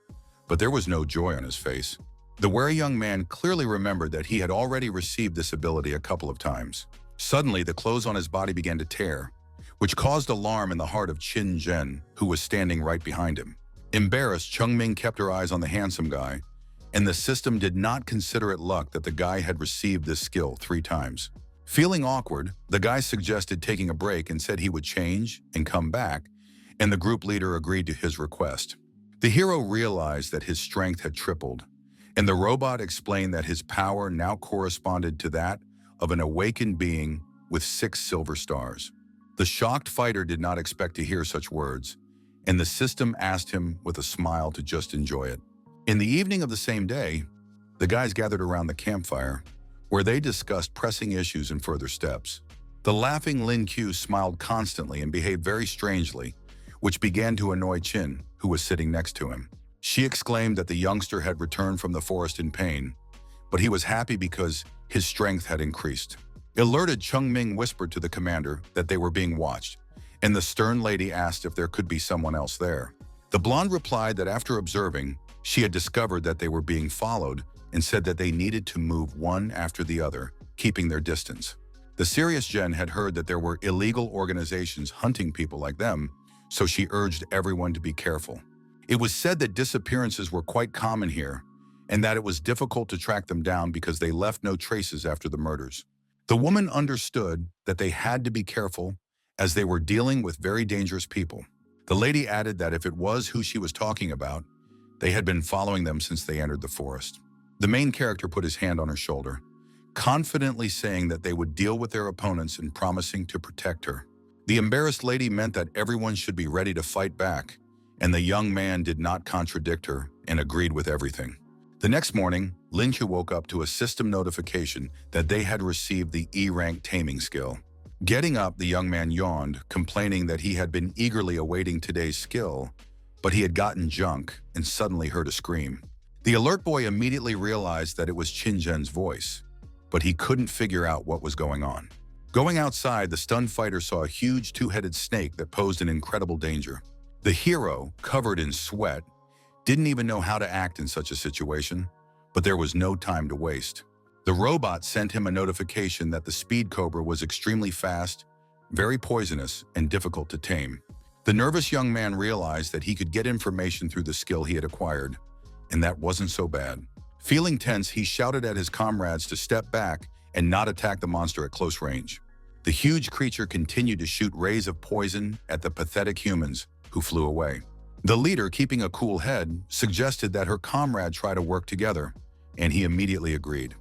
but there was no joy on his face. The wary young man clearly remembered that he had already received this ability a couple of times. Suddenly, the clothes on his body began to tear, which caused alarm in the heart of Qin Zhen, who was standing right behind him. Embarrassed, Chungming kept her eyes on the handsome guy, and the system did not consider it luck that the guy had received this skill 3 times. Feeling awkward, the guy suggested taking a break and said he would change and come back, and the group leader agreed to his request. The hero realized that his strength had tripled, and the robot explained that his power now corresponded to that of an awakened being with 6 silver stars. The shocked fighter did not expect to hear such words, and the system asked him with a smile to just enjoy it. In the evening of the same day, the guys gathered around the campfire, where they discussed pressing issues and further steps. The laughing Lin Q smiled constantly and behaved very strangely, which began to annoy Qin, who was sitting next to him. She exclaimed that the youngster had returned from the forest in pain, but he was happy because his strength had increased. Alerted, Chungming whispered to the commander that they were being watched, and the stern lady asked if there could be someone else there. The blonde replied that after observing, she had discovered that they were being followed and said that they needed to move one after the other, keeping their distance. The serious Jen had heard that there were illegal organizations hunting people like them, so she urged everyone to be careful. It was said that disappearances were quite common here, and that it was difficult to track them down because they left no traces after the murders. The woman understood that they had to be careful as they were dealing with very dangerous people. The lady added that if it was who she was talking about, they had been following them since they entered the forest. The main character put his hand on her shoulder, confidently saying that they would deal with their opponents and promising to protect her. The embarrassed lady meant that everyone should be ready to fight back, and the young man did not contradict her and agreed with everything. The next morning, Lin Chu woke up to a system notification that they had received the E-rank taming skill. Getting up, the young man yawned, complaining that he had been eagerly awaiting today's skill, but he had gotten junk and suddenly heard a scream. The alert boy immediately realized that it was Qin Zhen's voice, but he couldn't figure out what was going on. Going outside, the stunned fighter saw a huge 2-headed snake that posed an incredible danger. The hero, covered in sweat, didn't even know how to act in such a situation, but there was no time to waste. The robot sent him a notification that the speed cobra was extremely fast, very poisonous, and difficult to tame. The nervous young man realized that he could get information through the skill he had acquired, and that wasn't so bad. Feeling tense, he shouted at his comrades to step back and not attack the monster at close range. The huge creature continued to shoot rays of poison at the pathetic humans, who flew away. The leader, keeping a cool head, suggested that her comrade try to work together, and he immediately agreed.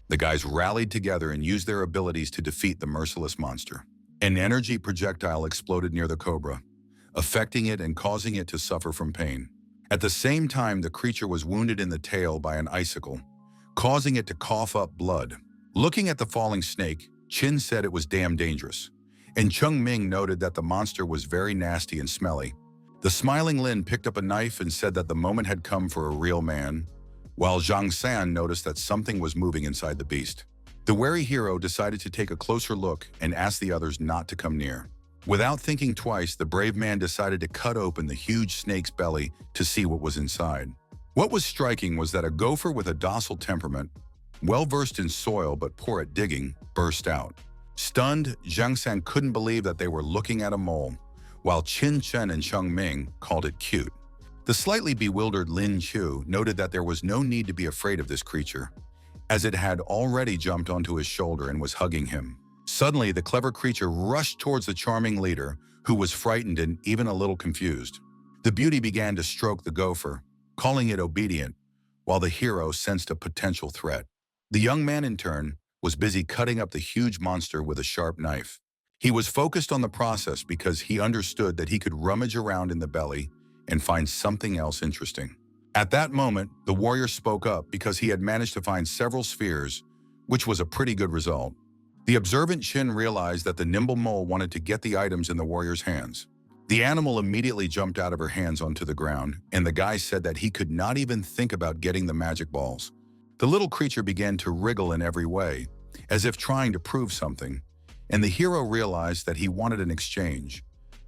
The guys rallied together and used their abilities to defeat the merciless monster. An energy projectile exploded near the cobra, affecting it and causing it to suffer from pain. At the same time, the creature was wounded in the tail by an icicle, causing it to cough up blood. Looking at the falling snake, Qin said it was damn dangerous, and Chung Ming noted that the monster was very nasty and smelly. The smiling Lin picked up a knife and said that the moment had come for a real man, while Zhang San noticed that something was moving inside the beast. The wary hero decided to take a closer look and asked the others not to come near. Without thinking twice, the brave man decided to cut open the huge snake's belly to see what was inside. What was striking was that a gopher with a docile temperament, well-versed in soil but poor at digging, burst out. Stunned, Zhang San couldn't believe that they were looking at a mole, while Qin Chen and Cheng Ming called it cute. The slightly bewildered Lin Chu noted that there was no need to be afraid of this creature, as it had already jumped onto his shoulder and was hugging him. Suddenly, the clever creature rushed towards the charming leader, who was frightened and even a little confused. The beauty began to stroke the gopher, calling it obedient, while the hero sensed a potential threat. The young man, in turn, was busy cutting up the huge monster with a sharp knife. He was focused on the process because he understood that he could rummage around in the belly and find something else interesting. At that moment, the warrior spoke up because he had managed to find several spheres, which was a pretty good result. The observant Qin realized that the nimble mole wanted to get the items in the warrior's hands. The animal immediately jumped out of her hands onto the ground, and the guy said that he could not even think about getting the magic balls. The little creature began to wriggle in every way, as if trying to prove something, and the hero realized that he wanted an exchange,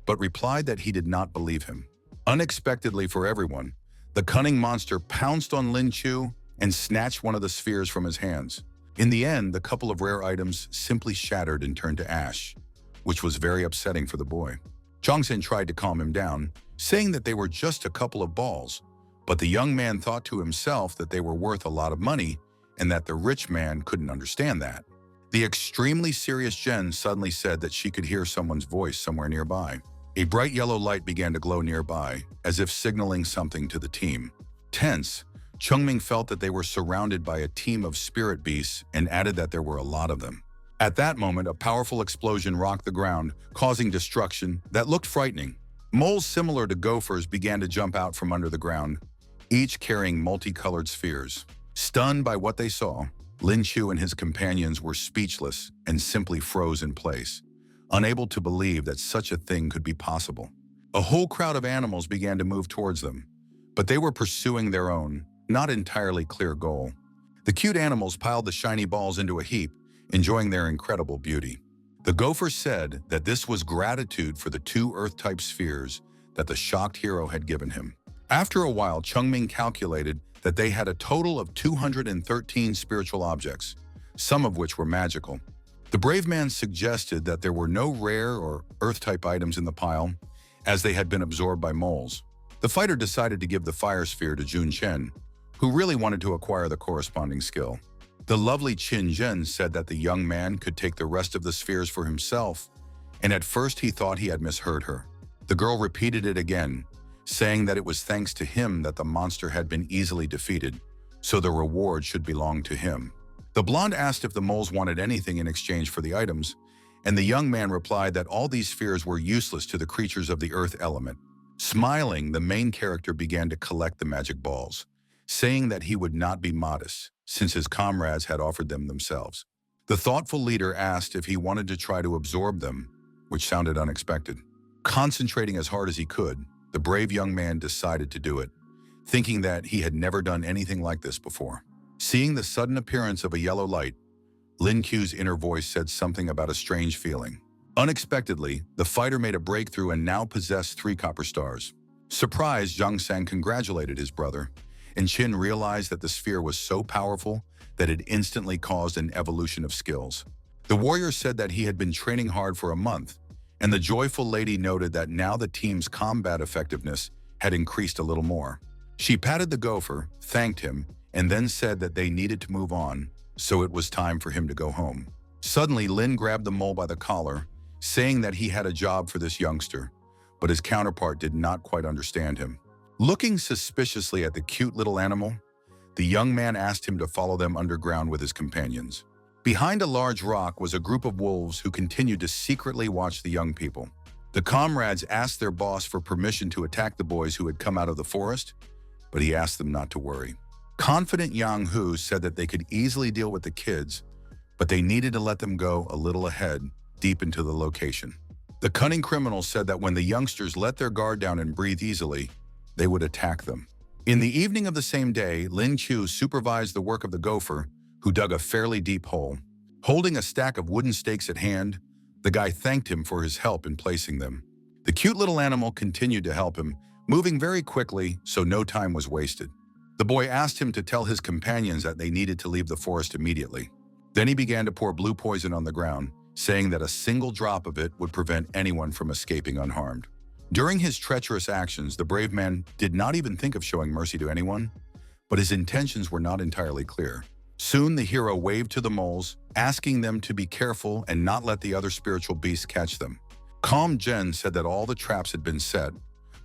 but replied that he did not believe him. Unexpectedly for everyone, the cunning monster pounced on Lin Chu and snatched one of the spheres from his hands. In the end, the couple of rare items simply shattered and turned to ash, which was very upsetting for the boy. Jongsin tried to calm him down, saying that they were just a couple of balls, but the young man thought to himself that they were worth a lot of money and that the rich man couldn't understand that. The extremely serious Jen suddenly said that she could hear someone's voice somewhere nearby. A bright yellow light began to glow nearby, as if signaling something to the team. Tense, Chungming felt that they were surrounded by a team of spirit beasts and added that there were a lot of them. At that moment, a powerful explosion rocked the ground, causing destruction that looked frightening. Moles similar to gophers began to jump out from under the ground, each carrying multicolored spheres. Stunned by what they saw, Lin Chu and his companions were speechless and simply froze in place, unable to believe that such a thing could be possible. A whole crowd of animals began to move towards them, but they were pursuing their own, not entirely clear goal. The cute animals piled the shiny balls into a heap, enjoying their incredible beauty. The gopher said that this was gratitude for the 2 Earth-type spheres that the shocked hero had given him. After a while, Chungming calculated that they had a total of 213 spiritual objects, some of which were magical. The brave man suggested that there were no rare or Earth-type items in the pile, as they had been absorbed by moles. The fighter decided to give the fire sphere to Jun Chen, who really wanted to acquire the corresponding skill. The lovely Qin Zhen said that the young man could take the rest of the spheres for himself, and at first he thought he had misheard her. The girl repeated it again, saying that it was thanks to him that the monster had been easily defeated, so the reward should belong to him. The blonde asked if the moles wanted anything in exchange for the items, and the young man replied that all these spheres were useless to the creatures of the earth element. Smiling, the main character began to collect the magic balls, saying that he would not be modest, since his comrades had offered them themselves. The thoughtful leader asked if he wanted to try to absorb them, which sounded unexpected. Concentrating as hard as he could, the brave young man decided to do it, thinking that he had never done anything like this before. Seeing the sudden appearance of a yellow light, Lin Q's inner voice said something about a strange feeling. Unexpectedly, the fighter made a breakthrough and now possessed 3 copper stars. Surprised, Zhang Sang congratulated his brother, and Qin realized that the sphere was so powerful that it instantly caused an evolution of skills. The warrior said that he had been training hard for a month, and the joyful lady noted that now the team's combat effectiveness had increased a little more. She patted the gopher, thanked him, and then said that they needed to move on, so it was time for him to go home. Suddenly, Lin grabbed the mole by the collar, saying that he had a job for this youngster, but his counterpart did not quite understand him. Looking suspiciously at the cute little animal, the young man asked him to follow them underground with his companions. Behind a large rock was a group of wolves who continued to secretly watch the young people. The comrades asked their boss for permission to attack the boys who had come out of the forest, but he asked them not to worry. Confident Yang Hu said that they could easily deal with the kids, but they needed to let them go a little ahead, deep into the location. The cunning criminal said that when the youngsters let their guard down and breathe easily, they would attack them. In the evening of the same day, Lin Chu supervised the work of the gopher, who dug a fairly deep hole. Holding a stack of wooden stakes at hand, the guy thanked him for his help in placing them. The cute little animal continued to help him, moving very quickly so no time was wasted. The boy asked him to tell his companions that they needed to leave the forest immediately. Then he began to pour blue poison on the ground, saying that a single drop of it would prevent anyone from escaping unharmed. During his treacherous actions, the brave man did not even think of showing mercy to anyone, but his intentions were not entirely clear. Soon the hero waved to the moles, asking them to be careful and not let the other spiritual beasts catch them. Calm Jen said that all the traps had been set,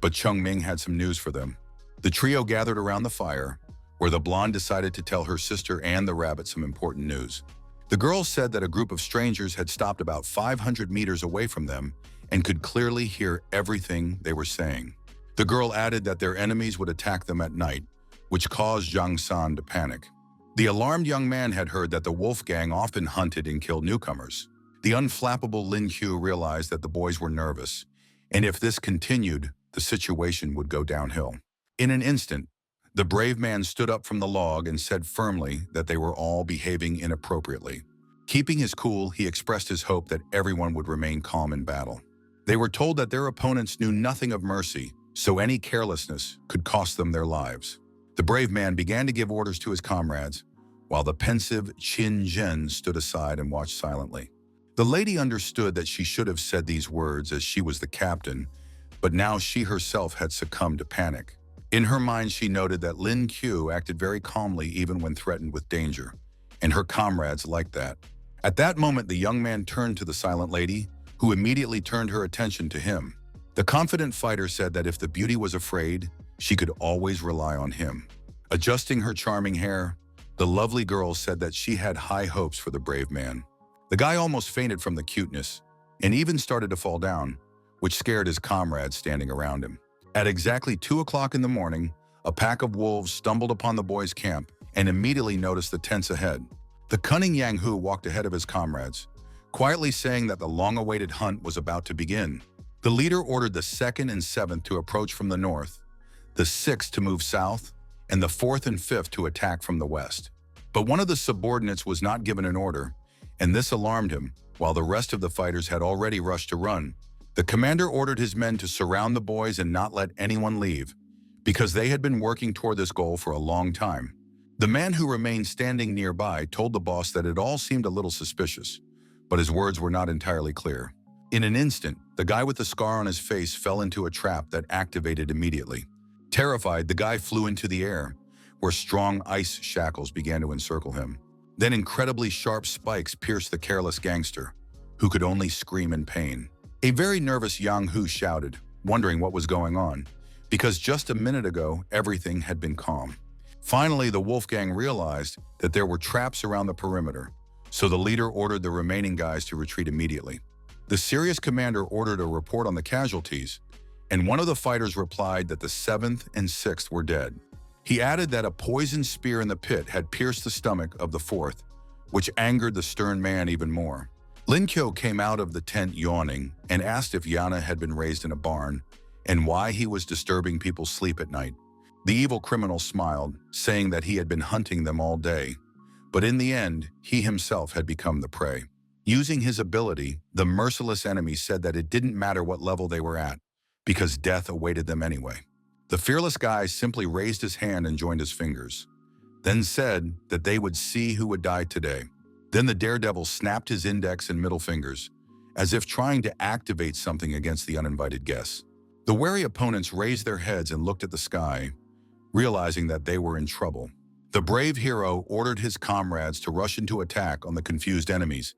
but Chung Ming had some news for them. The trio gathered around the fire, where the blonde decided to tell her sister and the rabbit some important news. The girl said that a group of strangers had stopped about 500 meters away from them and could clearly hear everything they were saying. The girl added that their enemies would attack them at night, which caused Zhang San to panic. The alarmed young man had heard that the wolf gang often hunted and killed newcomers. The unflappable Lin Hu realized that the boys were nervous, and if this continued, the situation would go downhill. In an instant, the brave man stood up from the log and said firmly that they were all behaving inappropriately. Keeping his cool, he expressed his hope that everyone would remain calm in battle. They were told that their opponents knew nothing of mercy, so any carelessness could cost them their lives. The brave man began to give orders to his comrades, while the pensive Qin Zhen stood aside and watched silently. The lady understood that she should have said these words as she was the captain, but now she herself had succumbed to panic. In her mind, she noted that Lin Qiu acted very calmly even when threatened with danger, and her comrades liked that. At that moment, the young man turned to the silent lady, who immediately turned her attention to him. The confident fighter said that if the beauty was afraid, she could always rely on him. Adjusting her charming hair, the lovely girl said that she had high hopes for the brave man. The guy almost fainted from the cuteness, and even started to fall down, which scared his comrades standing around him. At exactly 2 o'clock in the morning, a pack of wolves stumbled upon the boys' camp and immediately noticed the tents ahead. The cunning Yang Hu walked ahead of his comrades, quietly saying that the long-awaited hunt was about to begin. The leader ordered the 2nd and 7th to approach from the north, the 6th to move south, and the 4th and 5th to attack from the west. But one of the subordinates was not given an order, and this alarmed him, while the rest of the fighters had already rushed to run. The commander ordered his men to surround the boys and not let anyone leave, because they had been working toward this goal for a long time. The man who remained standing nearby told the boss that it all seemed a little suspicious, but his words were not entirely clear. In an instant, the guy with the scar on his face fell into a trap that activated immediately. Terrified, the guy flew into the air, where strong ice shackles began to encircle him. Then incredibly sharp spikes pierced the careless gangster, who could only scream in pain. A very nervous Yang Hu shouted, wondering what was going on, because just a minute ago, everything had been calm. Finally, the Wolfgang realized that there were traps around the perimeter, so the leader ordered the remaining guys to retreat immediately. The serious commander ordered a report on the casualties, and one of the fighters replied that the 7th and 6th were dead. He added that a poisoned spear in the pit had pierced the stomach of the 4th, which angered the stern man even more. Lin Qiu came out of the tent yawning and asked if Yana had been raised in a barn and why he was disturbing people's sleep at night. The evil criminal smiled, saying that he had been hunting them all day, but in the end, he himself had become the prey. Using his ability, the merciless enemy said that it didn't matter what level they were at, because death awaited them anyway. The fearless guy simply raised his hand and joined his fingers, then said that they would see who would die today. Then the daredevil snapped his index and middle fingers, as if trying to activate something against the uninvited guests. The wary opponents raised their heads and looked at the sky, realizing that they were in trouble. The brave hero ordered his comrades to rush into attack on the confused enemies,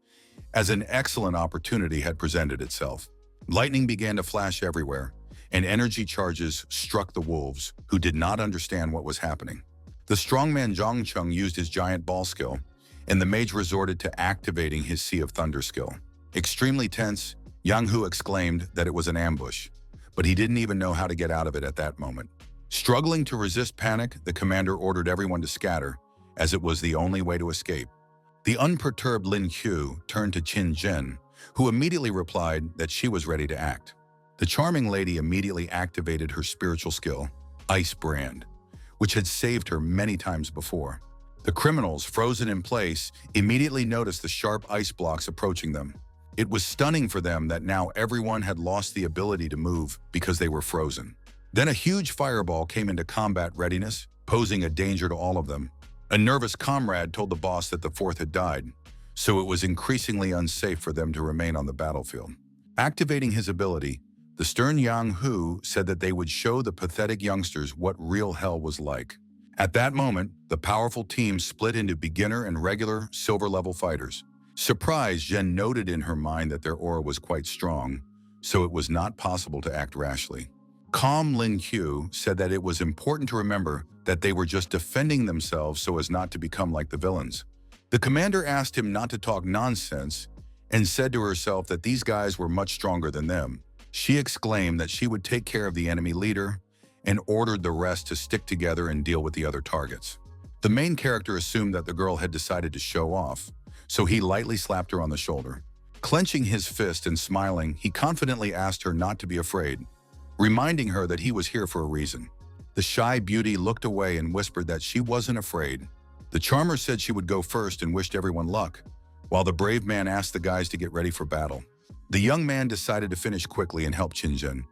as an excellent opportunity had presented itself. Lightning began to flash everywhere, and energy charges struck the wolves, who did not understand what was happening. The strongman Zhongcheng used his giant ball skill, and the mage resorted to activating his Sea of Thunder skill. Extremely tense, Yang Hu exclaimed that it was an ambush, but he didn't even know how to get out of it at that moment. Struggling to resist panic, the commander ordered everyone to scatter, as it was the only way to escape. The unperturbed Lin Qiu turned to Qin Zhen, who immediately replied that she was ready to act. The charming lady immediately activated her spiritual skill, Ice Brand, which had saved her many times before. The criminals, frozen in place, immediately noticed the sharp ice blocks approaching them. It was stunning for them that now everyone had lost the ability to move because they were frozen. Then a huge fireball came into combat readiness, posing a danger to all of them. A nervous comrade told the boss that the 4th had died, so it was increasingly unsafe for them to remain on the battlefield. Activating his ability, the stern Yang Hu said that they would show the pathetic youngsters what real hell was like. At that moment, the powerful team split into beginner and regular silver-level fighters. Surprised, Zhen noted in her mind that their aura was quite strong, so it was not possible to act rashly. Calm Lin Qiu said that it was important to remember that they were just defending themselves so as not to become like the villains. The commander asked him not to talk nonsense and said to herself that these guys were much stronger than them. She exclaimed that she would take care of the enemy leader and ordered the rest to stick together and deal with the other targets. The main character assumed that the girl had decided to show off, so he lightly slapped her on the shoulder. Clenching his fist and smiling, he confidently asked her not to be afraid, reminding her that he was here for a reason. The shy beauty looked away and whispered that she wasn't afraid. The charmer said she would go first and wished everyone luck, while the brave man asked the guys to get ready for battle. The young man decided to finish quickly and help Qinzhen,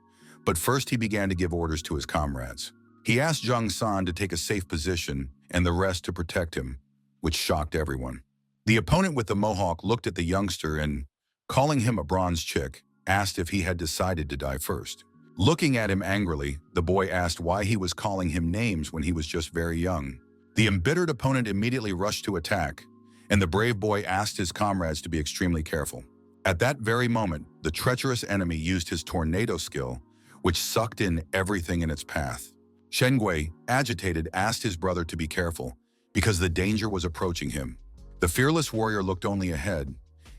but first he began to give orders to his comrades. He asked Jung San to take a safe position and the rest to protect him, which shocked everyone. The opponent with the mohawk looked at the youngster and, calling him a bronze chick, asked if he had decided to die first. Looking at him angrily, the boy asked why he was calling him names when he was just very young. The embittered opponent immediately rushed to attack, and the brave boy asked his comrades to be extremely careful. At that very moment, the treacherous enemy used his tornado skill, which sucked in everything in its path. Shengui, agitated, asked his brother to be careful because the danger was approaching him. The fearless warrior looked only ahead,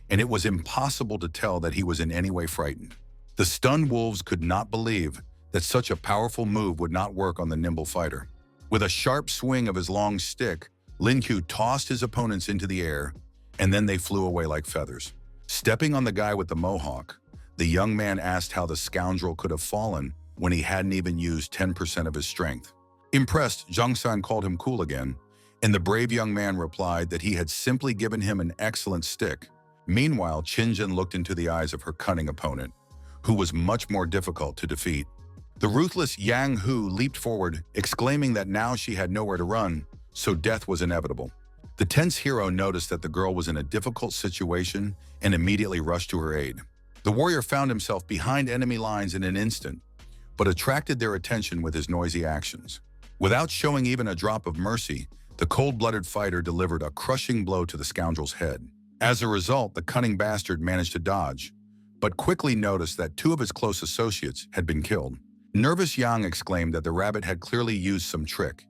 and it was impossible to tell that he was in any way frightened. The stunned wolves could not believe that such a powerful move would not work on the nimble fighter. With a sharp swing of his long stick, Lin Q tossed his opponents into the air, and then they flew away like feathers. Stepping on the guy with the mohawk, the young man asked how the scoundrel could have fallen when he hadn't even used 10% of his strength. Impressed, Jung San called him cool again, and the brave young man replied that he had simply given him an excellent stick. Meanwhile, Qinjin looked into the eyes of her cunning opponent, who was much more difficult to defeat. The ruthless Yang Hu leaped forward, exclaiming that now she had nowhere to run, so death was inevitable. The tense hero noticed that the girl was in a difficult situation and immediately rushed to her aid. The warrior found himself behind enemy lines in an instant, but attracted their attention with his noisy actions. Without showing even a drop of mercy, the cold-blooded fighter delivered a crushing blow to the scoundrel's head. As a result, the cunning bastard managed to dodge, but quickly noticed that two of his close associates had been killed. Nervous Yang exclaimed that the rabbit had clearly used some trick,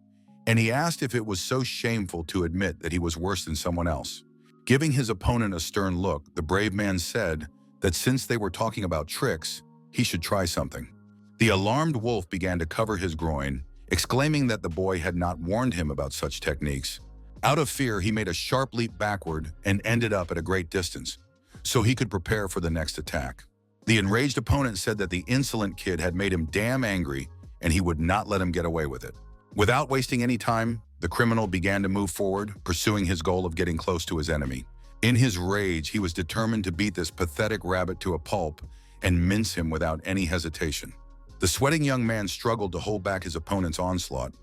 and he asked if it was so shameful to admit that he was worse than someone else. Giving his opponent a stern look, the brave man said that since they were talking about tricks, he should try something. The alarmed wolf began to cover his groin, exclaiming that the boy had not warned him about such techniques. Out of fear, he made a sharp leap backward and ended up at a great distance, so he could prepare for the next attack. The enraged opponent said that the insolent kid had made him damn angry and he would not let him get away with it. Without wasting any time, the criminal began to move forward, pursuing his goal of getting close to his enemy. In his rage, he was determined to beat this pathetic rabbit to a pulp and mince him without any hesitation. The sweating young man struggled to hold back his opponent's onslaught,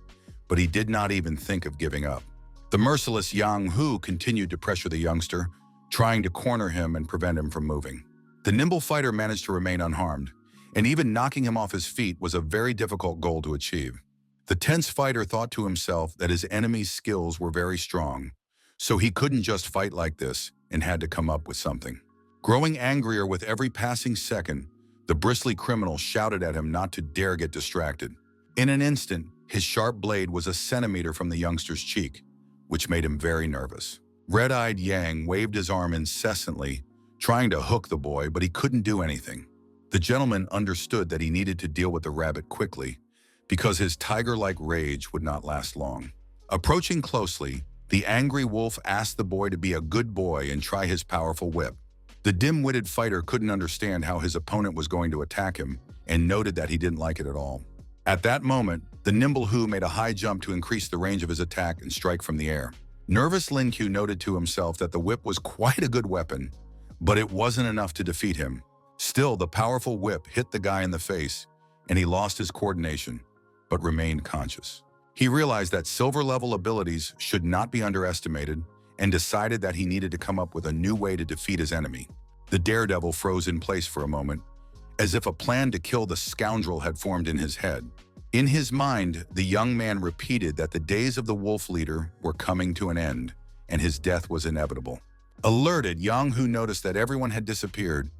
but he did not even think of giving up. The merciless Yang Hu continued to pressure the youngster, trying to corner him and prevent him from moving. The nimble fighter managed to remain unharmed, and even knocking him off his feet was a very difficult goal to achieve. The tense fighter thought to himself that his enemy's skills were very strong, so he couldn't just fight like this and had to come up with something. Growing angrier with every passing second, the bristly criminal shouted at him not to dare get distracted. In an instant, his sharp blade was a centimeter from the youngster's cheek, which made him very nervous. Red-eyed Yang waved his arm incessantly, trying to hook the boy, but he couldn't do anything. The gentleman understood that he needed to deal with the rabbit quickly, because his tiger-like rage would not last long. Approaching closely, the angry wolf asked the boy to be a good boy and try his powerful whip. The dim-witted fighter couldn't understand how his opponent was going to attack him and noted that he didn't like it at all. At that moment, the nimble Hu made a high jump to increase the range of his attack and strike from the air. Nervous Lin Q noted to himself that the whip was quite a good weapon, but it wasn't enough to defeat him. Still, the powerful whip hit the guy in the face, and he lost his coordination, but remained conscious. He realized that silver-level abilities should not be underestimated and decided that he needed to come up with a new way to defeat his enemy. The daredevil froze in place for a moment, as if a plan to kill the scoundrel had formed in his head. In his mind, the young man repeated that the days of the wolf leader were coming to an end, and his death was inevitable. Alerted, Yang Hu noticed that everyone had disappeared,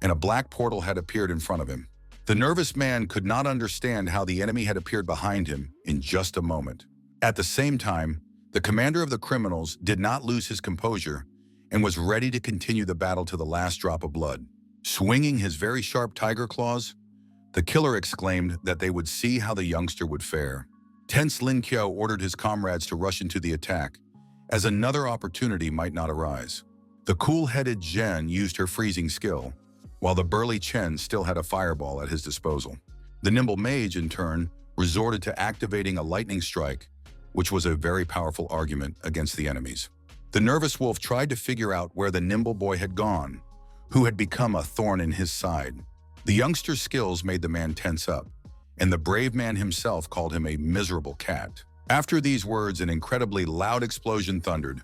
and a black portal had appeared in front of him. The nervous man could not understand how the enemy had appeared behind him in just a moment. At the same time, the commander of the criminals did not lose his composure and was ready to continue the battle to the last drop of blood. Swinging his very sharp tiger claws, the killer exclaimed that they would see how the youngster would fare. Tense Lin Qiao ordered his comrades to rush into the attack, as another opportunity might not arise. The cool-headed Zhen used her freezing skill, while the burly Chen still had a fireball at his disposal. The nimble mage, in turn, resorted to activating a lightning strike, which was a very powerful argument against the enemies. The nervous wolf tried to figure out where the nimble boy had gone, who had become a thorn in his side. The youngster's skills made the man tense up, and the brave man himself called him a miserable cat. After these words, an incredibly loud explosion thundered,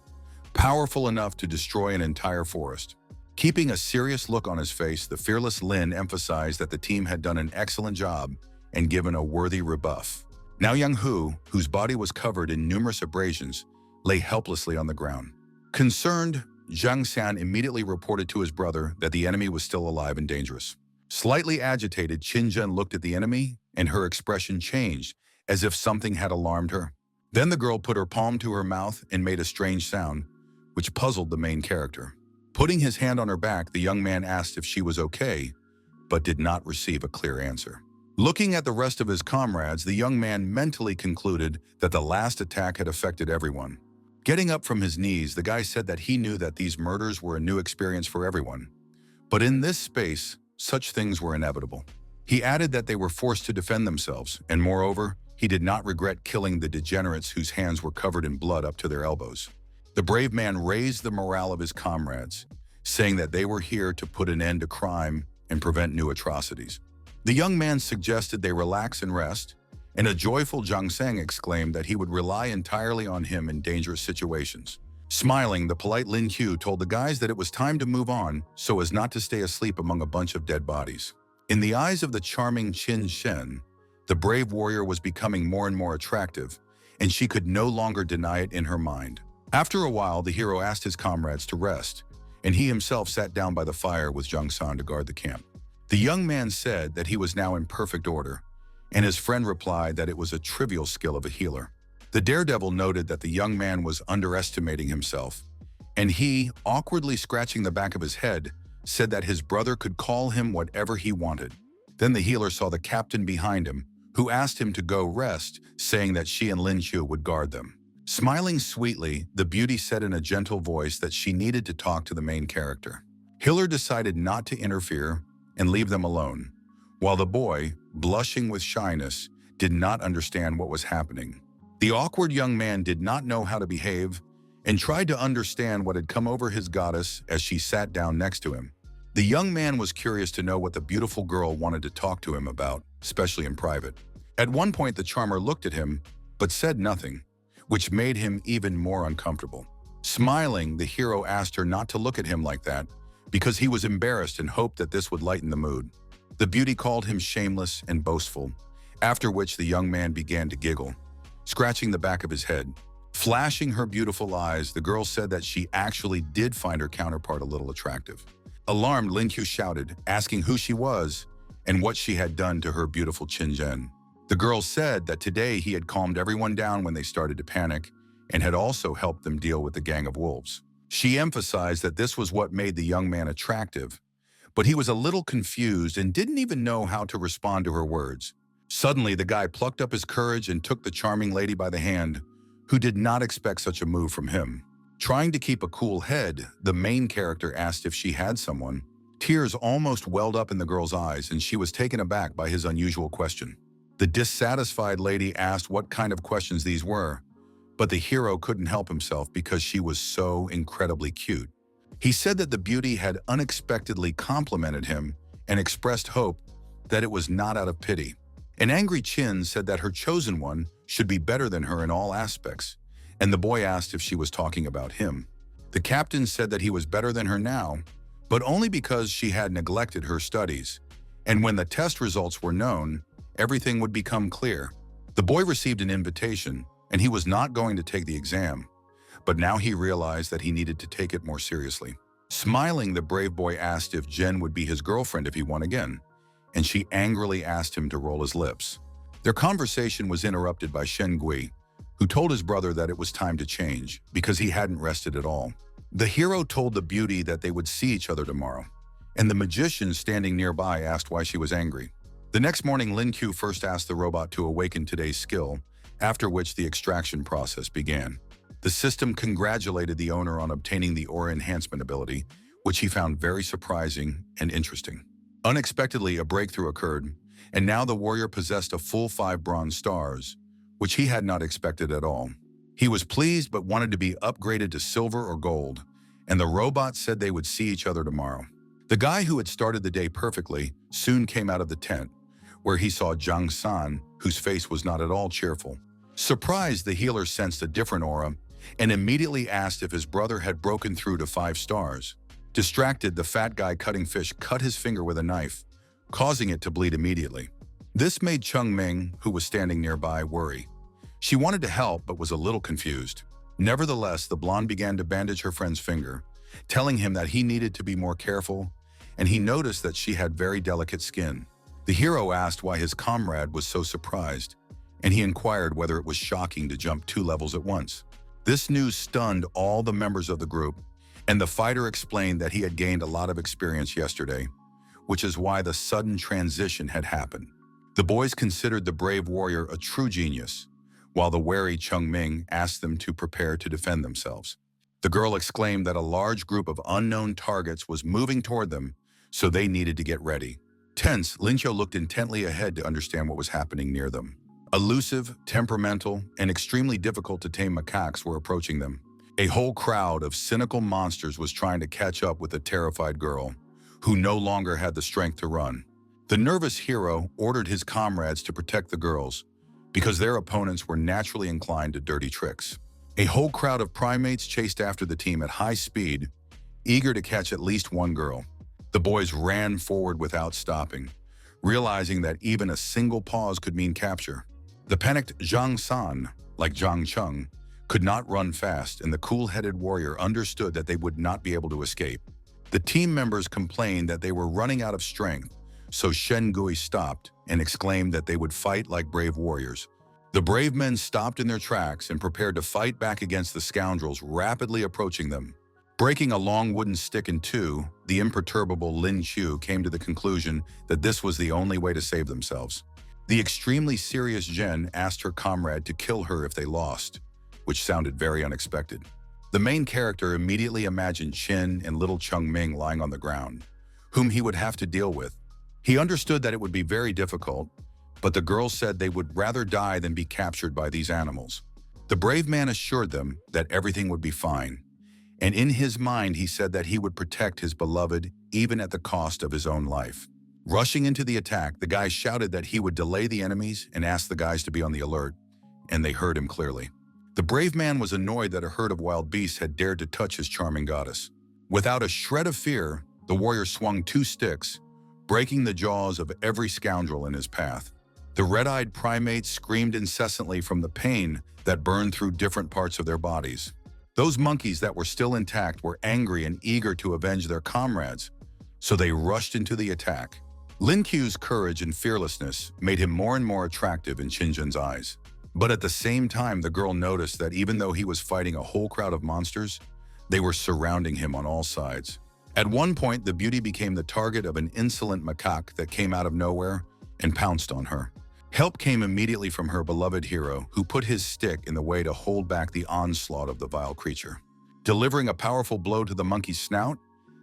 powerful enough to destroy an entire forest. Keeping a serious look on his face, the fearless Lin emphasized that the team had done an excellent job and given a worthy rebuff. Now Young Hu, whose body was covered in numerous abrasions, lay helplessly on the ground. Concerned, Zhang San immediately reported to his brother that the enemy was still alive and dangerous. Slightly agitated, Qin Zhen looked at the enemy, and her expression changed, as if something had alarmed her. Then the girl put her palm to her mouth and made a strange sound, which puzzled the main character. Putting his hand on her back, the young man asked if she was okay, but did not receive a clear answer. Looking at the rest of his comrades, the young man mentally concluded that the last attack had affected everyone. Getting up from his knees, the guy said that he knew that these murders were a new experience for everyone. But in this space, such things were inevitable. He added that they were forced to defend themselves, and moreover, he did not regret killing the degenerates whose hands were covered in blood up to their elbows. The brave man raised the morale of his comrades, saying that they were here to put an end to crime and prevent new atrocities. The young man suggested they relax and rest, and a joyful Zhang Sang exclaimed that he would rely entirely on him in dangerous situations. Smiling, the polite Lin Qiu told the guys that it was time to move on so as not to stay asleep among a bunch of dead bodies. In the eyes of the charming Qin Shen, the brave warrior was becoming more and more attractive, and she could no longer deny it in her mind. After a while, the hero asked his comrades to rest, and he himself sat down by the fire with Zhang San to guard the camp. The young man said that he was now in perfect order, and his friend replied that it was a trivial skill of a healer. The daredevil noted that the young man was underestimating himself, and he, awkwardly scratching the back of his head, said that his brother could call him whatever he wanted. Then the healer saw the captain behind him, who asked him to go rest, saying that she and Lin Qiu would guard them. Smiling sweetly, the beauty said in a gentle voice that she needed to talk to the main character. Hiller decided not to interfere and leave them alone, while the boy, blushing with shyness, did not understand what was happening. The awkward young man did not know how to behave and tried to understand what had come over his goddess as she sat down next to him. The young man was curious to know what the beautiful girl wanted to talk to him about, especially in private. At one point, the charmer looked at him, but said nothing, which made him even more uncomfortable. Smiling, the hero asked her not to look at him like that, because he was embarrassed and hoped that this would lighten the mood. The beauty called him shameless and boastful, after which the young man began to giggle, scratching the back of his head. Flashing her beautiful eyes, the girl said that she actually did find her counterpart a little attractive. Alarmed, Lin Qiu shouted, asking who she was and what she had done to her beautiful Qin Zhen. The girl said that today he had calmed everyone down when they started to panic and had also helped them deal with the gang of wolves. She emphasized that this was what made the young man attractive, but he was a little confused and didn't even know how to respond to her words. Suddenly, the guy plucked up his courage and took the charming lady by the hand, who did not expect such a move from him. Trying to keep a cool head, the main character asked if she had someone. Tears almost welled up in the girl's eyes, and she was taken aback by his unusual question. The dissatisfied lady asked what kind of questions these were, but the hero couldn't help himself because she was so incredibly cute. He said that the beauty had unexpectedly complimented him and expressed hope that it was not out of pity. An angry Qin said that her chosen one should be better than her in all aspects, and the boy asked if she was talking about him. The captain said that he was better than her now, but only because she had neglected her studies, and when the test results were known, everything would become clear. The boy received an invitation, and he was not going to take the exam, but now he realized that he needed to take it more seriously. Smiling, the brave boy asked if Jen would be his girlfriend if he won again, and she angrily asked him to roll his lips. Their conversation was interrupted by Shen Gui, who told his brother that it was time to change because he hadn't rested at all. The hero told the beauty that they would see each other tomorrow, and the magician standing nearby asked why she was angry. The next morning, Lin Qiu first asked the robot to awaken today's skill, after which the extraction process began. The system congratulated the owner on obtaining the aura enhancement ability, which he found very surprising and interesting. Unexpectedly, a breakthrough occurred, and now the warrior possessed a full 5 bronze stars, which he had not expected at all. He was pleased but wanted to be upgraded to silver or gold, and the robot said they would see each other tomorrow. The guy who had started the day perfectly soon came out of the tent, where he saw Zhang San, whose face was not at all cheerful. Surprised, the healer sensed a different aura and immediately asked if his brother had broken through to 5 stars. Distracted, the fat guy cutting fish cut his finger with a knife, causing it to bleed immediately. This made Chung Ming, who was standing nearby, worry. She wanted to help but was a little confused. Nevertheless, the blonde began to bandage her friend's finger, telling him that he needed to be more careful, and he noticed that she had very delicate skin. The hero asked why his comrade was so surprised, and he inquired whether it was shocking to jump 2 levels at once. This news stunned all the members of the group, and the fighter explained that he had gained a lot of experience yesterday, which is why the sudden transition had happened. The boys considered the brave warrior a true genius, while the wary Chung Ming asked them to prepare to defend themselves. The girl exclaimed that a large group of unknown targets was moving toward them, so they needed to get ready. Tense, Lin Qiu looked intently ahead to understand what was happening near them. Elusive, temperamental, and extremely difficult to tame macaques were approaching them. A whole crowd of cynical monsters was trying to catch up with the terrified girl, who no longer had the strength to run. The nervous hero ordered his comrades to protect the girls, because their opponents were naturally inclined to dirty tricks. A whole crowd of primates chased after the team at high speed, eager to catch at least one girl. The boys ran forward without stopping, realizing that even a single pause could mean capture. The panicked Zhang San, like Zhang Cheng, could not run fast, and the cool-headed warrior understood that they would not be able to escape. The team members complained that they were running out of strength, so Shen Gui stopped and exclaimed that they would fight like brave warriors. The brave men stopped in their tracks and prepared to fight back against the scoundrels rapidly approaching them. Breaking a long wooden stick in 2, the imperturbable Lin Qiu came to the conclusion that this was the only way to save themselves. The extremely serious Zhen asked her comrade to kill her if they lost, which sounded very unexpected. The main character immediately imagined Qin and little Chung Ming lying on the ground, whom he would have to deal with. He understood that it would be very difficult, but the girls said they would rather die than be captured by these animals. The brave man assured them that everything would be fine, and in his mind he said that he would protect his beloved even at the cost of his own life. Rushing into the attack, the guy shouted that he would delay the enemies and asked the guys to be on the alert, and they heard him clearly. The brave man was annoyed that a herd of wild beasts had dared to touch his charming goddess. Without a shred of fear, the warrior swung 2 sticks, breaking the jaws of every scoundrel in his path. The red-eyed primates screamed incessantly from the pain that burned through different parts of their bodies. Those monkeys that were still intact were angry and eager to avenge their comrades, so they rushed into the attack. Lin Qiu's courage and fearlessness made him more and more attractive in Qinzhen's eyes. But at the same time, the girl noticed that even though he was fighting a whole crowd of monsters, they were surrounding him on all sides. At one point, the beauty became the target of an insolent macaque that came out of nowhere and pounced on her. Help came immediately from her beloved hero, who put his stick in the way to hold back the onslaught of the vile creature. Delivering a powerful blow to the monkey's snout,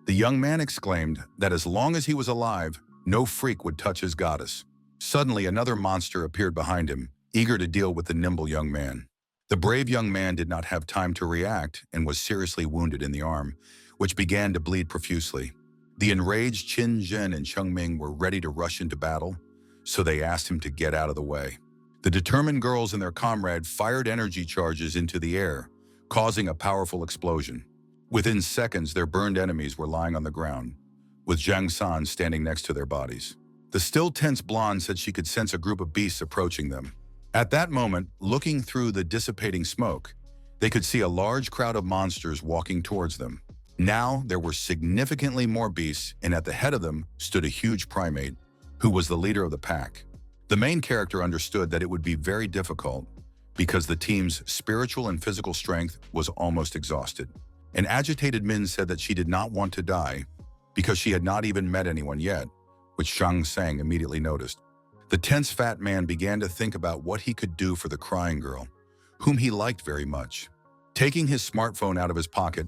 the young man exclaimed that as long as he was alive, no freak would touch his goddess. Suddenly, another monster appeared behind him, eager to deal with the nimble young man. The brave young man did not have time to react and was seriously wounded in the arm, which began to bleed profusely. The enraged Qin Zhen and Chung Ming were ready to rush into battle, so they asked him to get out of the way. The determined girls and their comrade fired energy charges into the air, causing a powerful explosion. Within seconds, their burned enemies were lying on the ground, with Zhang San standing next to their bodies. The still tense blonde said she could sense a group of beasts approaching them. At that moment, looking through the dissipating smoke, they could see a large crowd of monsters walking towards them. Now, there were significantly more beasts, and at the head of them stood a huge primate, who was the leader of the pack. The main character understood that it would be very difficult because the team's spiritual and physical strength was almost exhausted. An agitated Min said that she did not want to die because she had not even met anyone yet, which Zhang Sang immediately noticed. The tense fat man began to think about what he could do for the crying girl, whom he liked very much. Taking his smartphone out of his pocket,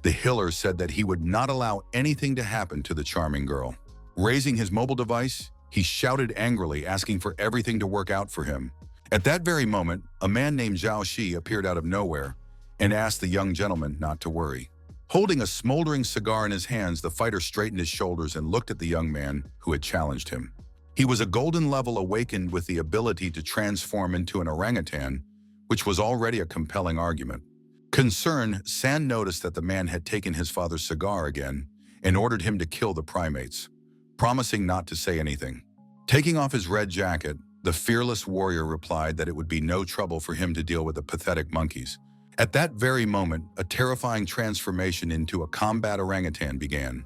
the healer said that he would not allow anything to happen to the charming girl. Raising his mobile device, he shouted angrily, asking for everything to work out for him. At that very moment, a man named Zhao Shi appeared out of nowhere and asked the young gentleman not to worry. Holding a smoldering cigar in his hands, the fighter straightened his shoulders and looked at the young man who had challenged him. He was a golden level awakened with the ability to transform into an orangutan, which was already a compelling argument. Concerned, San noticed that the man had taken his father's cigar again and ordered him to kill the primates, promising not to say anything. Taking off his red jacket, the fearless warrior replied that it would be no trouble for him to deal with the pathetic monkeys. At that very moment, a terrifying transformation into a combat orangutan began,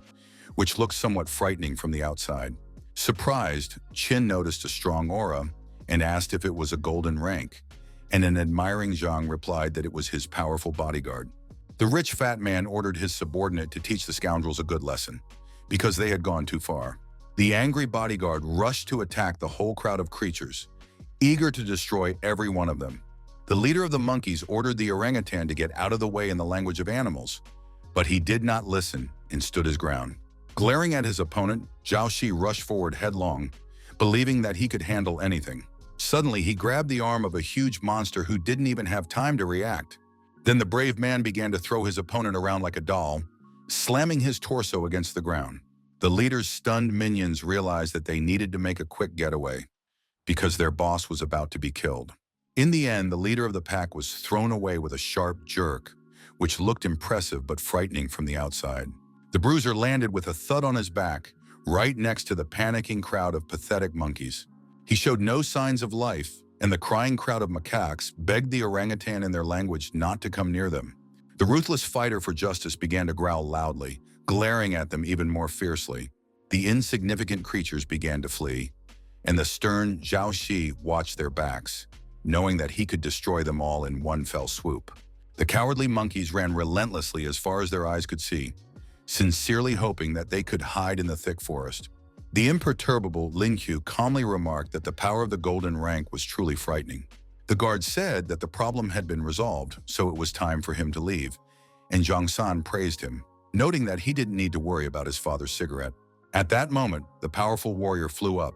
which looked somewhat frightening from the outside. Surprised, Chin noticed a strong aura and asked if it was a golden rank, and an admiring Zhang replied that it was his powerful bodyguard. The rich fat man ordered his subordinate to teach the scoundrels a good lesson, because they had gone too far. The angry bodyguard rushed to attack the whole crowd of creatures, eager to destroy every one of them. The leader of the monkeys ordered the orangutan to get out of the way in the language of animals, but he did not listen and stood his ground. Glaring at his opponent, Zhao Shi rushed forward headlong, believing that he could handle anything. Suddenly, he grabbed the arm of a huge monster who didn't even have time to react. Then the brave man began to throw his opponent around like a doll, slamming his torso against the ground. The leader's stunned minions realized that they needed to make a quick getaway, because their boss was about to be killed. In the end, the leader of the pack was thrown away with a sharp jerk, which looked impressive but frightening from the outside. The bruiser landed with a thud on his back, right next to the panicking crowd of pathetic monkeys. He showed no signs of life, and the crying crowd of macaques begged the orangutan in their language not to come near them. The ruthless fighter for justice began to growl loudly, glaring at them even more fiercely. The insignificant creatures began to flee, and the stern Zhao Shi watched their backs, knowing that he could destroy them all in one fell swoop. The cowardly monkeys ran relentlessly as far as their eyes could see, sincerely hoping that they could hide in the thick forest. The imperturbable Lin Qiu calmly remarked that the power of the golden rank was truly frightening. The guard said that the problem had been resolved, so it was time for him to leave, and Zhang San praised him, noting that he didn't need to worry about his father's cigarette. At that moment, the powerful warrior flew up,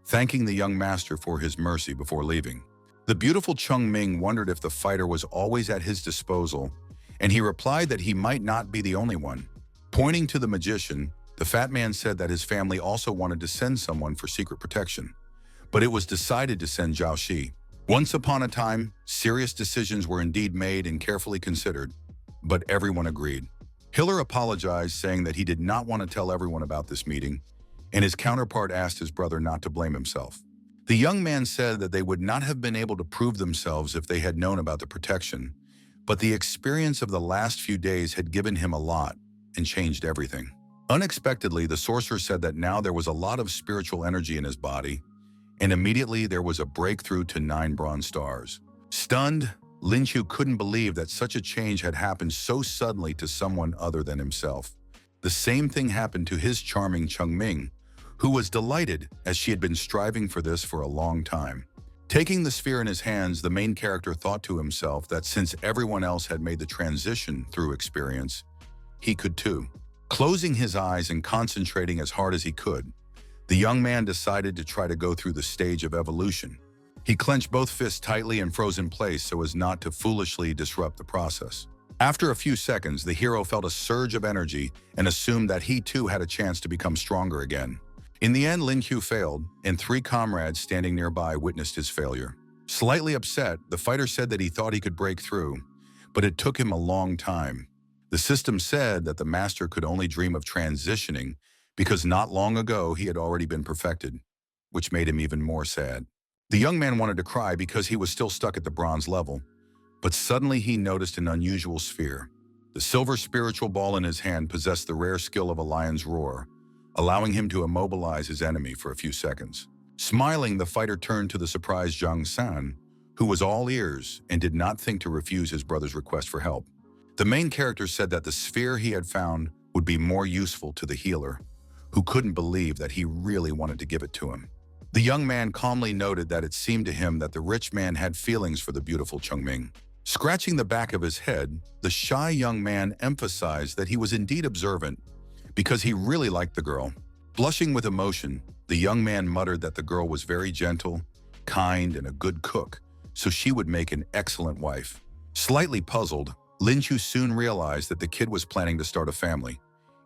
thanking the young master for his mercy before leaving. The beautiful Cheng Ming wondered if the fighter was always at his disposal, and he replied that he might not be the only one. Pointing to the magician, the fat man said that his family also wanted to send someone for secret protection, but it was decided to send Zhao Shi. Once upon a time, serious decisions were indeed made and carefully considered, but everyone agreed. Hiller apologized, saying that he did not want to tell everyone about this meeting, and his counterpart asked his brother not to blame himself. The young man said that they would not have been able to prove themselves if they had known about the protection, but the experience of the last few days had given him a lot and changed everything. Unexpectedly, the sorcerer said that now there was a lot of spiritual energy in his body, and immediately there was a breakthrough to 9 bronze stars. Stunned, Lin Qiu couldn't believe that such a change had happened so suddenly to someone other than himself. The same thing happened to his charming Cheng Ming, who was delighted as she had been striving for this for a long time. Taking the sphere in his hands, the main character thought to himself that since everyone else had made the transition through experience, he could too. Closing his eyes and concentrating as hard as he could, the young man decided to try to go through the stage of evolution. He clenched both fists tightly and froze in place so as not to foolishly disrupt the process. After a few seconds, the hero felt a surge of energy and assumed that he too had a chance to become stronger again. In the end, Lin Qiu failed, and 3 comrades standing nearby witnessed his failure. Slightly upset, the fighter said that he thought he could break through, but it took him a long time. The system said that the master could only dream of transitioning because not long ago he had already been perfected, which made him even more sad. The young man wanted to cry because he was still stuck at the bronze level, but suddenly he noticed an unusual sphere. The silver spiritual ball in his hand possessed the rare skill of a lion's roar, allowing him to immobilize his enemy for a few seconds. Smiling, the fighter turned to the surprised Zhang San, who was all ears and did not think to refuse his brother's request for help. The main character said that the sphere he had found would be more useful to the healer, who couldn't believe that he really wanted to give it to him. The young man calmly noted that it seemed to him that the rich man had feelings for the beautiful Cheng Ming. Scratching the back of his head, the shy young man emphasized that he was indeed observant because he really liked the girl. Blushing with emotion, the young man muttered that the girl was very gentle, kind, and a good cook, so she would make an excellent wife. Slightly puzzled, Lin Qiu soon realized that the kid was planning to start a family,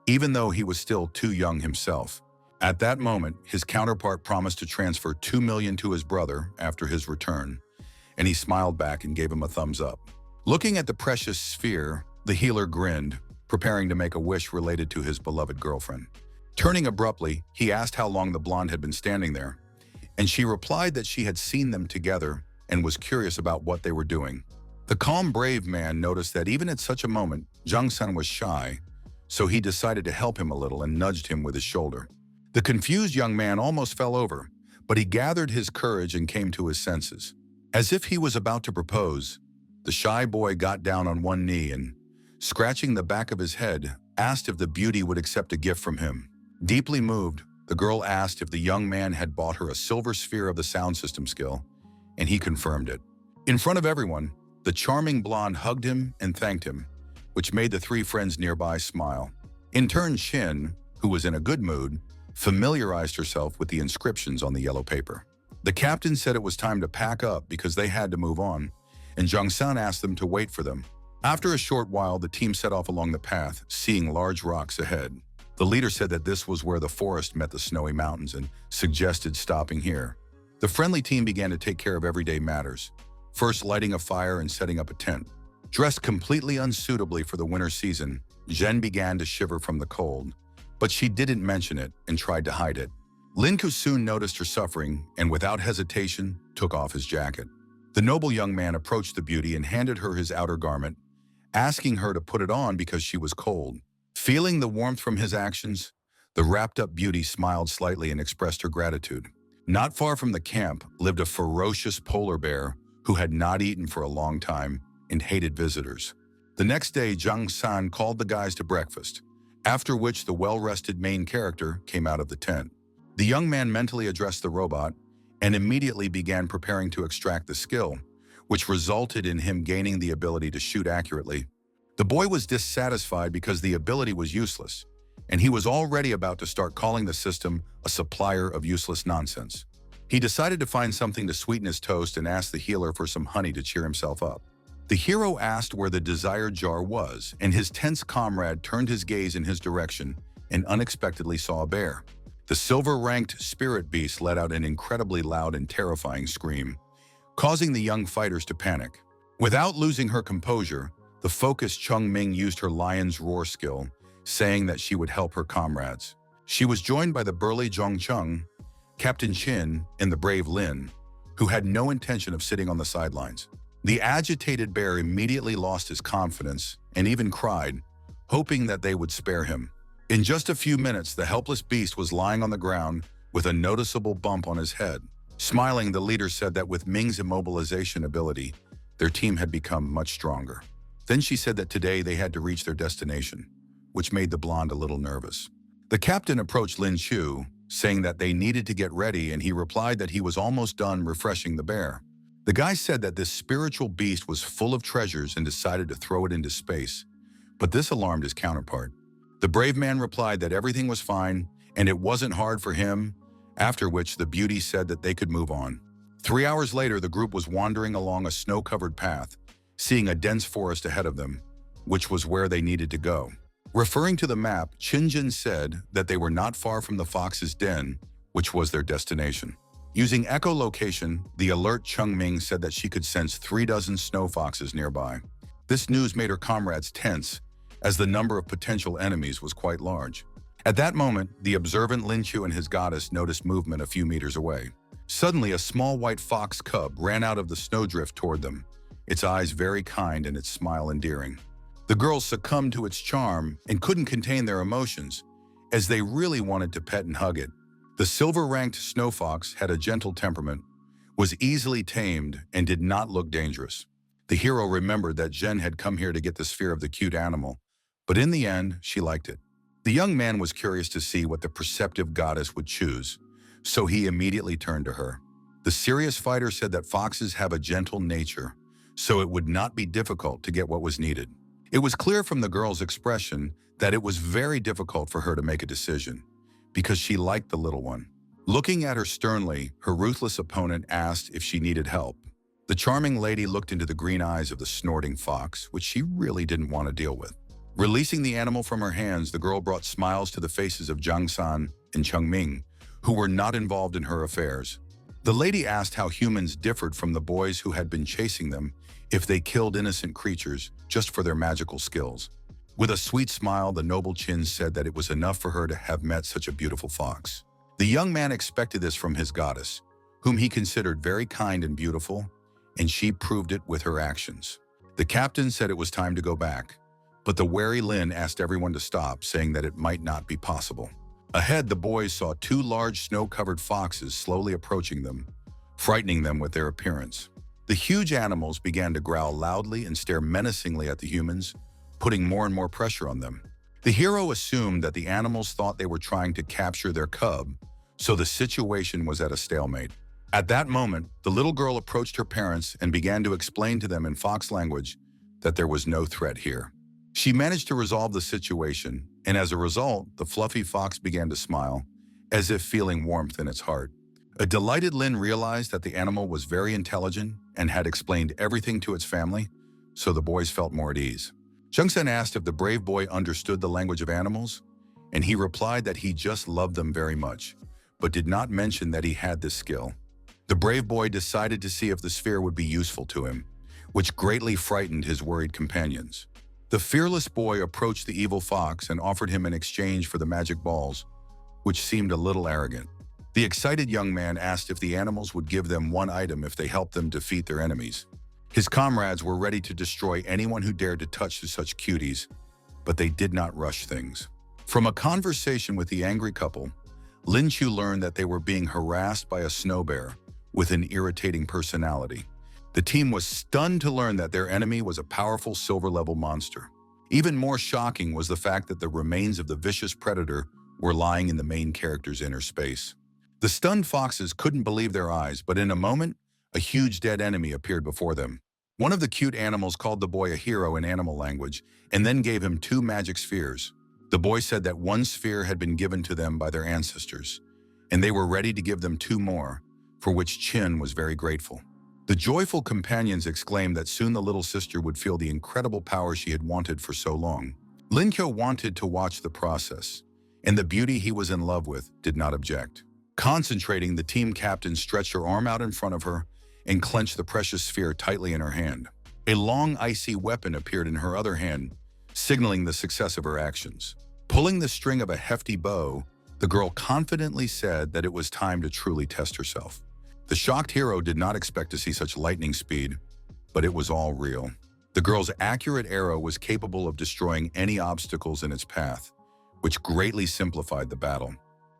even though he was still too young himself. At that moment, his counterpart promised to transfer 2 million to his brother after his return, and he smiled back and gave him a thumbs up. Looking at the precious sphere, the healer grinned, preparing to make a wish related to his beloved girlfriend. Turning abruptly, he asked how long the blonde had been standing there, and she replied that she had seen them together and was curious about what they were doing. The calm, brave man noticed that even at such a moment, Jung-sun was shy, so he decided to help him a little and nudged him with his shoulder. The confused young man almost fell over, but he gathered his courage and came to his senses. As if he was about to propose, the shy boy got down on one knee and, scratching the back of his head, asked if the beauty would accept a gift from him. Deeply moved, the girl asked if the young man had bought her a silver sphere of the sound system skill, and he confirmed it. In front of everyone, the charming blonde hugged him and thanked him, which made the three friends nearby smile. In turn, Shin, who was in a good mood, familiarized herself with the inscriptions on the yellow paper. The captain said it was time to pack up because they had to move on, and Jung-sun asked them to wait for them. After a short while, the team set off along the path, seeing large rocks ahead. The leader said that this was where the forest met the snowy mountains and suggested stopping here. The friendly team began to take care of everyday matters, first lighting a fire and setting up a tent. Dressed completely unsuitably for the winter season, Zhen began to shiver from the cold, but she didn't mention it and tried to hide it. Lin-Ku soon noticed her suffering and without hesitation took off his jacket. The noble young man approached the beauty and handed her his outer garment, asking her to put it on because she was cold. Feeling the warmth from his actions, the wrapped-up beauty smiled slightly and expressed her gratitude. Not far from the camp lived a ferocious polar bear who had not eaten for a long time and hated visitors. The next day, Jung-san called the guys to breakfast, after which the well-rested main character came out of the tent. The young man mentally addressed the robot and immediately began preparing to extract the skill, which resulted in him gaining the ability to shoot accurately. The boy was dissatisfied because the ability was useless, and he was already about to start calling the system a supplier of useless nonsense. He decided to find something to sweeten his toast and asked the healer for some honey to cheer himself up. The hero asked where the desired jar was, and his tense comrade turned his gaze in his direction and unexpectedly saw a bear. The silver-ranked spirit beast let out an incredibly loud and terrifying scream, causing the young fighters to panic. Without losing her composure, the focused Chung Ming used her lion's roar skill, saying that she would help her comrades. She was joined by the burly Zhong Chung, Captain Chin, and the brave Lin, who had no intention of sitting on the sidelines. The agitated bear immediately lost his confidence and even cried, hoping that they would spare him. In just a few minutes, the helpless beast was lying on the ground with a noticeable bump on his head. Smiling, the leader said that with Ming's immobilization ability, their team had become much stronger. Then she said that today they had to reach their destination, which made the blonde a little nervous. The captain approached Lin Chu, saying that they needed to get ready, and he replied that he was almost done refreshing the bear. The guy said that this spiritual beast was full of treasures and decided to throw it into space, but this alarmed his counterpart. The brave man replied that everything was fine and it wasn't hard for him, after which the beauty said that they could move on. 3 hours later, the group was wandering along a snow-covered path, seeing a dense forest ahead of them, which was where they needed to go. Referring to the map, Qinjin said that they were not far from the fox's den, which was their destination. Using echolocation, the alert Chung Ming said that she could sense 36 snow foxes nearby. This news made her comrades tense, as the number of potential enemies was quite large. At that moment, the observant Lin Chu and his goddess noticed movement a few meters away. Suddenly, a small white fox cub ran out of the snowdrift toward them, its eyes very kind and its smile endearing. The girls succumbed to its charm and couldn't contain their emotions, as they really wanted to pet and hug it. The silver-ranked snow fox had a gentle temperament, was easily tamed, and did not look dangerous. The hero remembered that Zhen had come here to get the sphere of the cute animal, but in the end, she liked it. The young man was curious to see what the perceptive goddess would choose, so he immediately turned to her. The serious fighter said that foxes have a gentle nature, so it would not be difficult to get what was needed. It was clear from the girl's expression that it was very difficult for her to make a decision, because she liked the little one. Looking at her sternly, her ruthless opponent asked if she needed help. The charming lady looked into the green eyes of the snorting fox, which she really didn't want to deal with. Releasing the animal from her hands, the girl brought smiles to the faces of Jung-san and Chungming, who were not involved in her affairs. The lady asked how humans differed from the boys who had been chasing them if they killed innocent creatures just for their magical skills. With a sweet smile, the noble Chin said that it was enough for her to have met such a beautiful fox. The young man expected this from his goddess, whom he considered very kind and beautiful, and she proved it with her actions. The captain said it was time to go back, but the wary Lin asked everyone to stop, saying that it might not be possible. Ahead, the boys saw two large snow-covered foxes slowly approaching them, frightening them with their appearance. The huge animals began to growl loudly and stare menacingly at the humans, putting more and more pressure on them. The hero assumed that the animals thought they were trying to capture their cub, so the situation was at a stalemate. At that moment, the little girl approached her parents and began to explain to them in fox language that there was no threat here. She managed to resolve the situation, and as a result, the fluffy fox began to smile, as if feeling warmth in its heart. A delighted Lin realized that the animal was very intelligent and had explained everything to its family, so the boys felt more at ease. Jungsen asked if the brave boy understood the language of animals, and he replied that he just loved them very much, but did not mention that he had this skill. The brave boy decided to see if the sphere would be useful to him, which greatly frightened his worried companions. The fearless boy approached the evil fox and offered him an exchange for the magic balls, which seemed a little arrogant. The excited young man asked if the animals would give them one item if they helped them defeat their enemies. His comrades were ready to destroy anyone who dared to touch such cuties, but they did not rush things. From a conversation with the angry couple, Lin Chu learned that they were being harassed by a snow bear with an irritating personality. The team was stunned to learn that their enemy was a powerful silver-level monster. Even more shocking was the fact that the remains of the vicious predator were lying in the main character's inner space. The stunned foxes couldn't believe their eyes, but in a moment, a huge dead enemy appeared before them. One of the cute animals called the boy a hero in animal language and then gave him two magic spheres. The boy said that one sphere had been given to them by their ancestors, and they were ready to give them two more, for which Chin was very grateful. The joyful companions exclaimed that soon the little sister would feel the incredible power she had wanted for so long. Lin Kyo wanted to watch the process, and the beauty he was in love with did not object. Concentrating, the team captain stretched her arm out in front of her and clenched the precious sphere tightly in her hand. A long, icy weapon appeared in her other hand, signaling the success of her actions. Pulling the string of a hefty bow, the girl confidently said that it was time to truly test herself. The shocked hero did not expect to see such lightning speed, but it was all real. The girl's accurate arrow was capable of destroying any obstacles in its path, which greatly simplified the battle.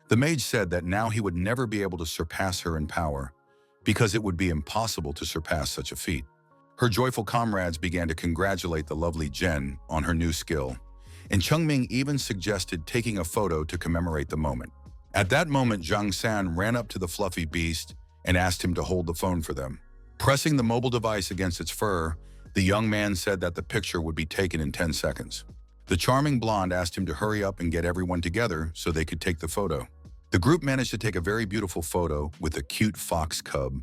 The mage said that now he would never be able to surpass her in power, because it would be impossible to surpass such a feat. Her joyful comrades began to congratulate the lovely Jen on her new skill, and Chungming even suggested taking a photo to commemorate the moment. At that moment, Zhang San ran up to the fluffy beast and asked him to hold the phone for them. Pressing the mobile device against its fur, the young man said that the picture would be taken in 10 seconds. The charming blonde asked him to hurry up and get everyone together so they could take the photo. The group managed to take a very beautiful photo with a cute fox cub,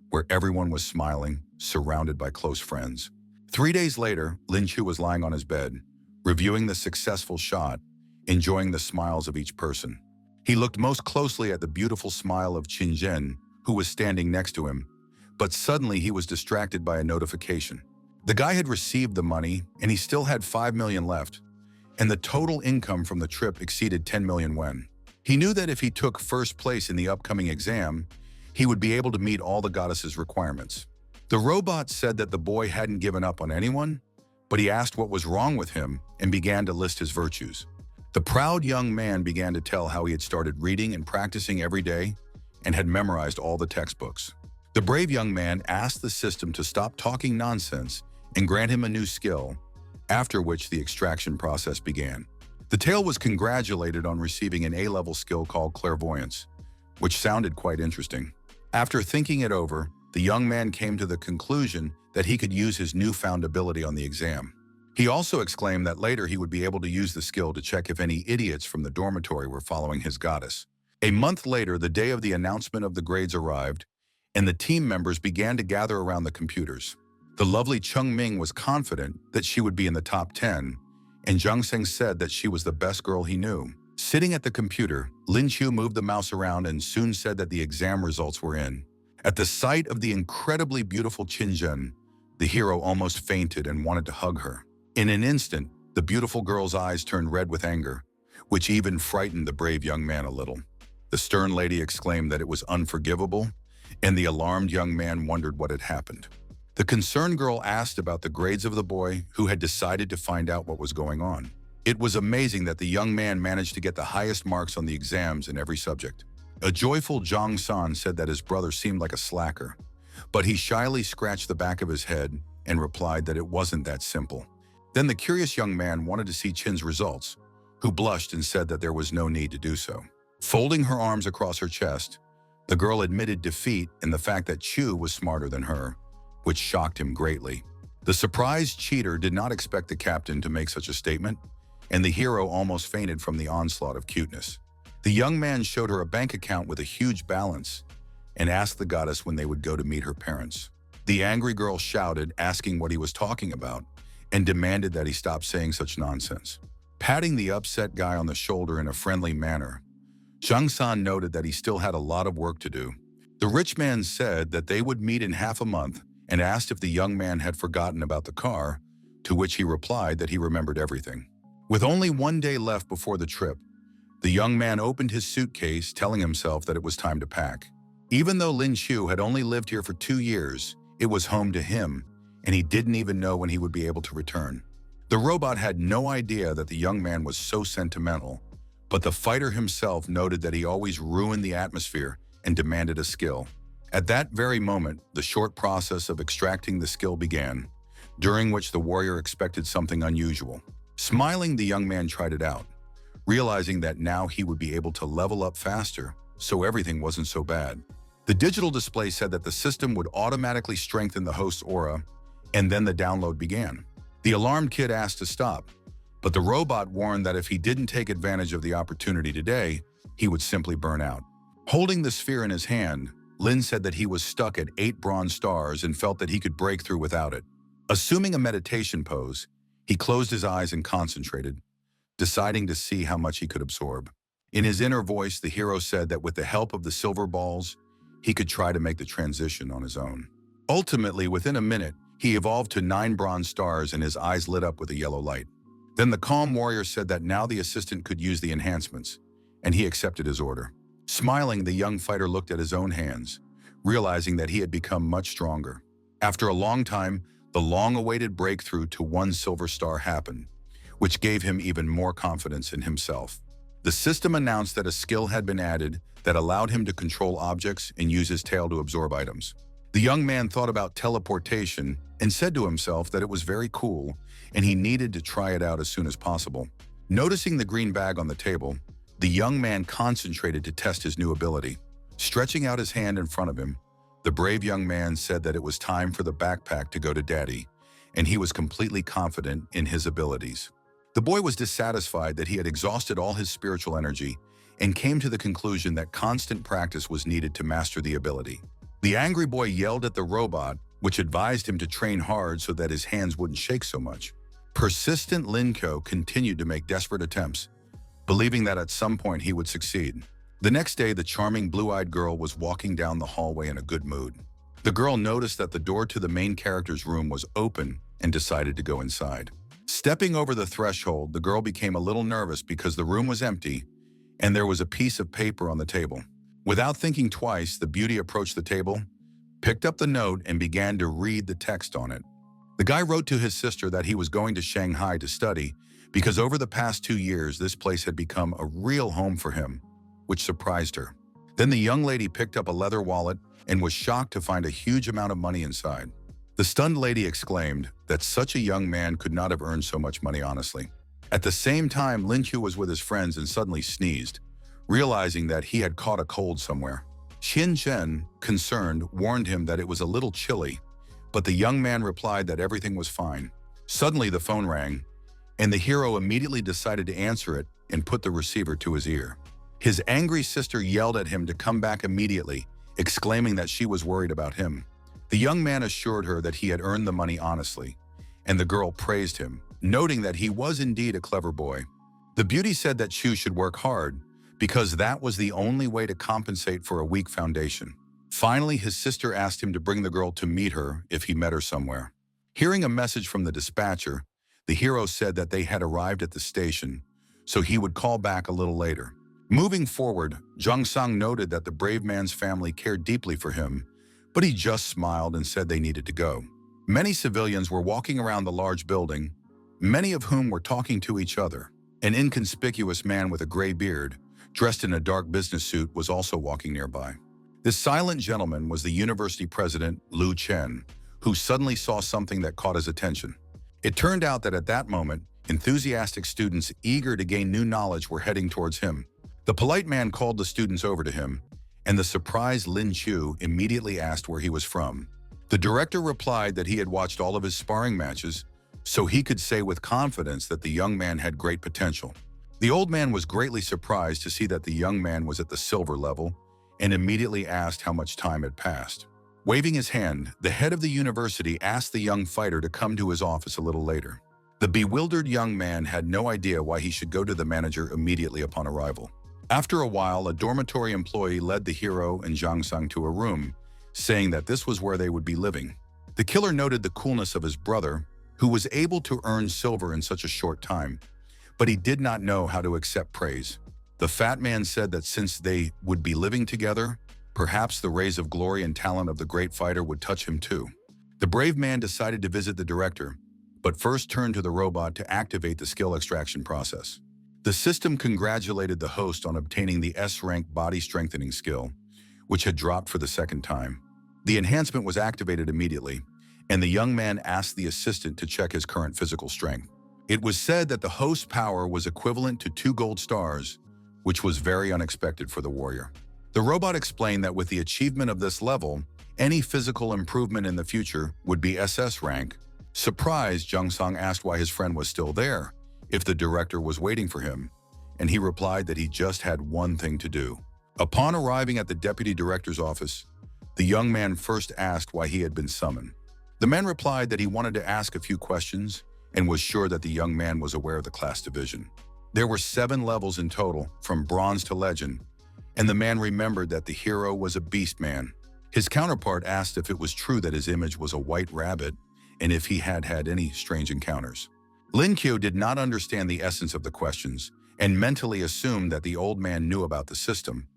where everyone was smiling, surrounded by close friends. 3 days later, Lin Chu was lying on his bed, reviewing the successful shot, enjoying the smiles of each person. He looked most closely at the beautiful smile of Qin Zhen, who was standing next to him, but suddenly he was distracted by a notification. The guy had received the money, and he still had 5 million left, and the total income from the trip exceeded 10 million yuan. He knew that if he took first place in the upcoming exam, he would be able to meet all the goddess's requirements. The robot said that the boy hadn't given up on anyone, but he asked what was wrong with him and began to list his virtues. The proud young man began to tell how he had started reading and practicing every day and had memorized all the textbooks. The brave young man asked the system to stop talking nonsense and grant him a new skill, after which the extraction process began. The tale was congratulated on receiving an A-level skill called clairvoyance, which sounded quite interesting. After thinking it over, the young man came to the conclusion that he could use his newfound ability on the exam. He also exclaimed that later he would be able to use the skill to check if any idiots from the dormitory were following his goddess. A month later, the day of the announcement of the grades arrived, and the team members began to gather around the computers. The lovely Chung Ming was confident that she would be in the top 10, and Zhang Seng said that she was the best girl he knew. Sitting at the computer, Lin Chu moved the mouse around and soon said that the exam results were in. At the sight of the incredibly beautiful Qin Zhen, the hero almost fainted and wanted to hug her. In an instant, the beautiful girl's eyes turned red with anger, which even frightened the brave young man a little. The stern lady exclaimed that it was unforgivable, and the alarmed young man wondered what had happened. The concerned girl asked about the grades of the boy, who had decided to find out what was going on. It was amazing that the young man managed to get the highest marks on the exams in every subject. A joyful Zhang San said that his brother seemed like a slacker, but he shyly scratched the back of his head and replied that it wasn't that simple. Then the curious young man wanted to see Qin's results, who blushed and said that there was no need to do so. Folding her arms across her chest, the girl admitted defeat in the fact that Chu was smarter than her, which shocked him greatly. The surprised cheater did not expect the captain to make such a statement, and the hero almost fainted from the onslaught of cuteness. The young man showed her a bank account with a huge balance and asked the goddess when they would go to meet her parents. The angry girl shouted, asking what he was talking about, and demanded that he stop saying such nonsense. Patting the upset guy on the shoulder in a friendly manner, Zhang San noted that he still had a lot of work to do. The rich man said that they would meet in half a month and asked if the young man had forgotten about the car, to which he replied that he remembered everything. With only 1 day left before the trip, the young man opened his suitcase, telling himself that it was time to pack. Even though Lin Chu had only lived here for 2 years, it was home to him, and he didn't even know when he would be able to return. The robot had no idea that the young man was so sentimental, but the fighter himself noted that he always ruined the atmosphere and demanded a skill. At that very moment, the short process of extracting the skill began, during which the warrior expected something unusual. Smiling, the young man tried it out, realizing that now he would be able to level up faster, so everything wasn't so bad. The digital display said that the system would automatically strengthen the host's aura, and then the download began. The alarmed kid asked to stop, but the robot warned that if he didn't take advantage of the opportunity today, he would simply burn out. Holding the sphere in his hand, Lin said that he was stuck at 8 bronze stars and felt that he could break through without it. Assuming a meditation pose, he closed his eyes and concentrated, deciding to see how much he could absorb. In his inner voice, the hero said that with the help of the silver balls, he could try to make the transition on his own. Ultimately, within a minute, he evolved to 9 bronze stars and his eyes lit up with a yellow light. Then the calm warrior said that now the assistant could use the enhancements, and he accepted his order. Smiling, the young fighter looked at his own hands, realizing that he had become much stronger. After a long time, the long-awaited breakthrough to 1 silver star happened, which gave him even more confidence in himself. The system announced that a skill had been added that allowed him to control objects and use his tail to absorb items. The young man thought about teleportation and said to himself that it was very cool and he needed to try it out as soon as possible. Noticing the green bag on the table, the young man concentrated to test his new ability. Stretching out his hand in front of him, the brave young man said that it was time for the backpack to go to daddy, and he was completely confident in his abilities. The boy was dissatisfied that he had exhausted all his spiritual energy and came to the conclusion that constant practice was needed to master the ability. The angry boy yelled at the robot, which advised him to train hard so that his hands wouldn't shake so much. Persistent Linko continued to make desperate attempts, believing that at some point he would succeed. The next day, the charming blue-eyed girl was walking down the hallway in a good mood. The girl noticed that the door to the main character's room was open and decided to go inside. Stepping over the threshold, the girl became a little nervous because the room was empty and there was a piece of paper on the table. Without thinking twice, the beauty approached the table, picked up the note, and began to read the text on it. The guy wrote to his sister that he was going to Shanghai to study because over the past 2 years, this place had become a real home for him, which surprised her. Then the young lady picked up a leather wallet and was shocked to find a huge amount of money inside. The stunned lady exclaimed that such a young man could not have earned so much money honestly. At the same time, Lin Chu was with his friends and suddenly sneezed, realizing that he had caught a cold somewhere. Qin Zhen, concerned, warned him that it was a little chilly, but the young man replied that everything was fine. Suddenly the phone rang, and the hero immediately decided to answer it and put the receiver to his ear. His angry sister yelled at him to come back immediately, exclaiming that she was worried about him. The young man assured her that he had earned the money honestly, and the girl praised him, noting that he was indeed a clever boy. The beauty said that Chu should work hard because that was the only way to compensate for a weak foundation. Finally, his sister asked him to bring the girl to meet her if he met her somewhere. Hearing a message from the dispatcher, the hero said that they had arrived at the station, so he would call back a little later. Moving forward, Jung Sang noted that the brave man's family cared deeply for him, but he just smiled and said they needed to go. Many civilians were walking around the large building, many of whom were talking to each other. An inconspicuous man with a gray beard, dressed in a dark business suit, was also walking nearby. This silent gentleman was the university president, Lu Chen, who suddenly saw something that caught his attention. It turned out that at that moment, enthusiastic students eager to gain new knowledge were heading towards him. The polite man called the students over to him, and the surprised Lin Chu immediately asked where he was from. The director replied that he had watched all of his sparring matches, so he could say with confidence that the young man had great potential. The old man was greatly surprised to see that the young man was at the silver level and immediately asked how much time had passed. Waving his hand, the head of the university asked the young fighter to come to his office a little later. The bewildered young man had no idea why he should go to the manager immediately upon arrival. After a while, a dormitory employee led the hero and Zhang Sang to a room, saying that this was where they would be living. The killer noted the coolness of his brother, who was able to earn silver in such a short time, but he did not know how to accept praise. The fat man said that since they would be living together, perhaps the rays of glory and talent of the great fighter would touch him too. The brave man decided to visit the director, but first turned to the robot to activate the skill extraction process. The system congratulated the host on obtaining the S-rank body strengthening skill, which had dropped for the second time. The enhancement was activated immediately, and the young man asked the assistant to check his current physical strength. It was said that the host's power was equivalent to 2 gold stars, which was very unexpected for the warrior. The robot explained that with the achievement of this level, any physical improvement in the future would be SS rank. Surprised, Jung Sang asked why his friend was still there, if the director was waiting for him, and he replied that he just had one thing to do. Upon arriving at the deputy director's office, the young man first asked why he had been summoned. The man replied that he wanted to ask a few questions and was sure that the young man was aware of the class division. There were 7 levels in total, from bronze to legend, and the man remembered that the hero was a beast man. His counterpart asked if it was true that his image was a white rabbit and if he had had any strange encounters. Lin Qiu did not understand the essence of the questions and mentally assumed that the old man knew about the system,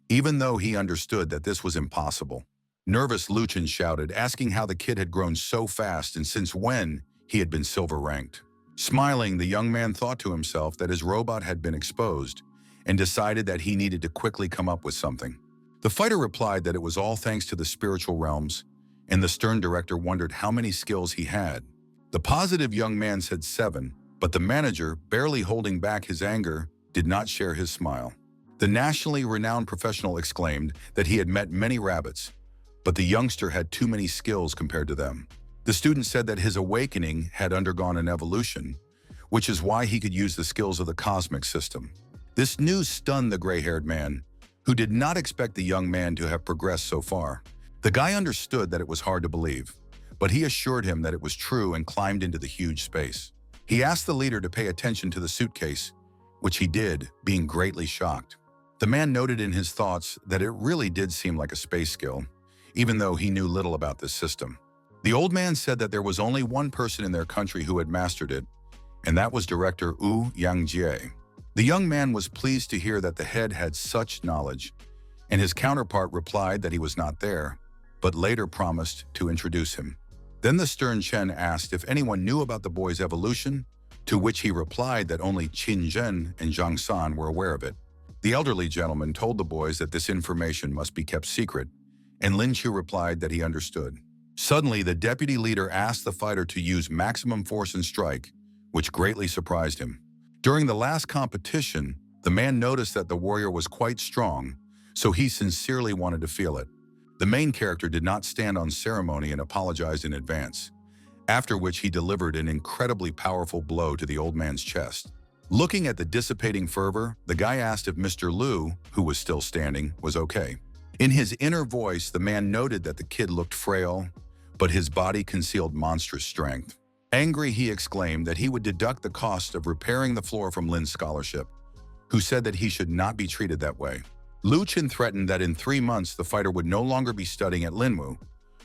even though he understood that this was impossible. Nervous, Lu Chen shouted, asking how the kid had grown so fast and since when he had been silver ranked. Smiling, the young man thought to himself that his robot had been exposed and decided that he needed to quickly come up with something. The fighter replied that it was all thanks to the spiritual realms, and the stern director wondered how many skills he had. The positive young man said 7, but the manager, barely holding back his anger, did not share his smile. The nationally renowned professional exclaimed that he had met many rabbits, but the youngster had too many skills compared to them. The student said that his awakening had undergone an evolution, which is why he could use the skills of the cosmic system. This news stunned the gray-haired man, who did not expect the young man to have progressed so far. The guy understood that it was hard to believe, but he assured him that it was true and climbed into the huge space. He asked the leader to pay attention to the suitcase, which he did, being greatly shocked. The man noted in his thoughts that it really did seem like a space skill, even though he knew little about this system. The old man said that there was only one person in their country who had mastered it, and that was director Wu Yangjie. The young man was pleased to hear that the head had such knowledge, and his counterpart replied that he was not there, but later promised to introduce him. Then the stern Chen asked if anyone knew about the boy's evolution, to which he replied that only Qin Zhen and Zhang San were aware of it. The elderly gentleman told the boys that this information must be kept secret, and Lin Qiu replied that he understood. Suddenly, the deputy leader asked the fighter to use maximum force and strike, which greatly surprised him. During the last competition, the man noticed that the warrior was quite strong, so he sincerely wanted to feel it. The main character did not stand on ceremony and apologized in advance, after which he delivered an incredibly powerful blow to the old man's chest. Looking at the dissipating fervor, the guy asked if Mr. Liu, who was still standing, was okay. In his inner voice, the man noted that the kid looked frail, but his body concealed monstrous strength. Angry, he exclaimed that he would deduct the cost of repairing the floor from Lin's scholarship, who said that he should not be treated that way. Lu Chen threatened that in 3 months the fighter would no longer be studying at Linwu,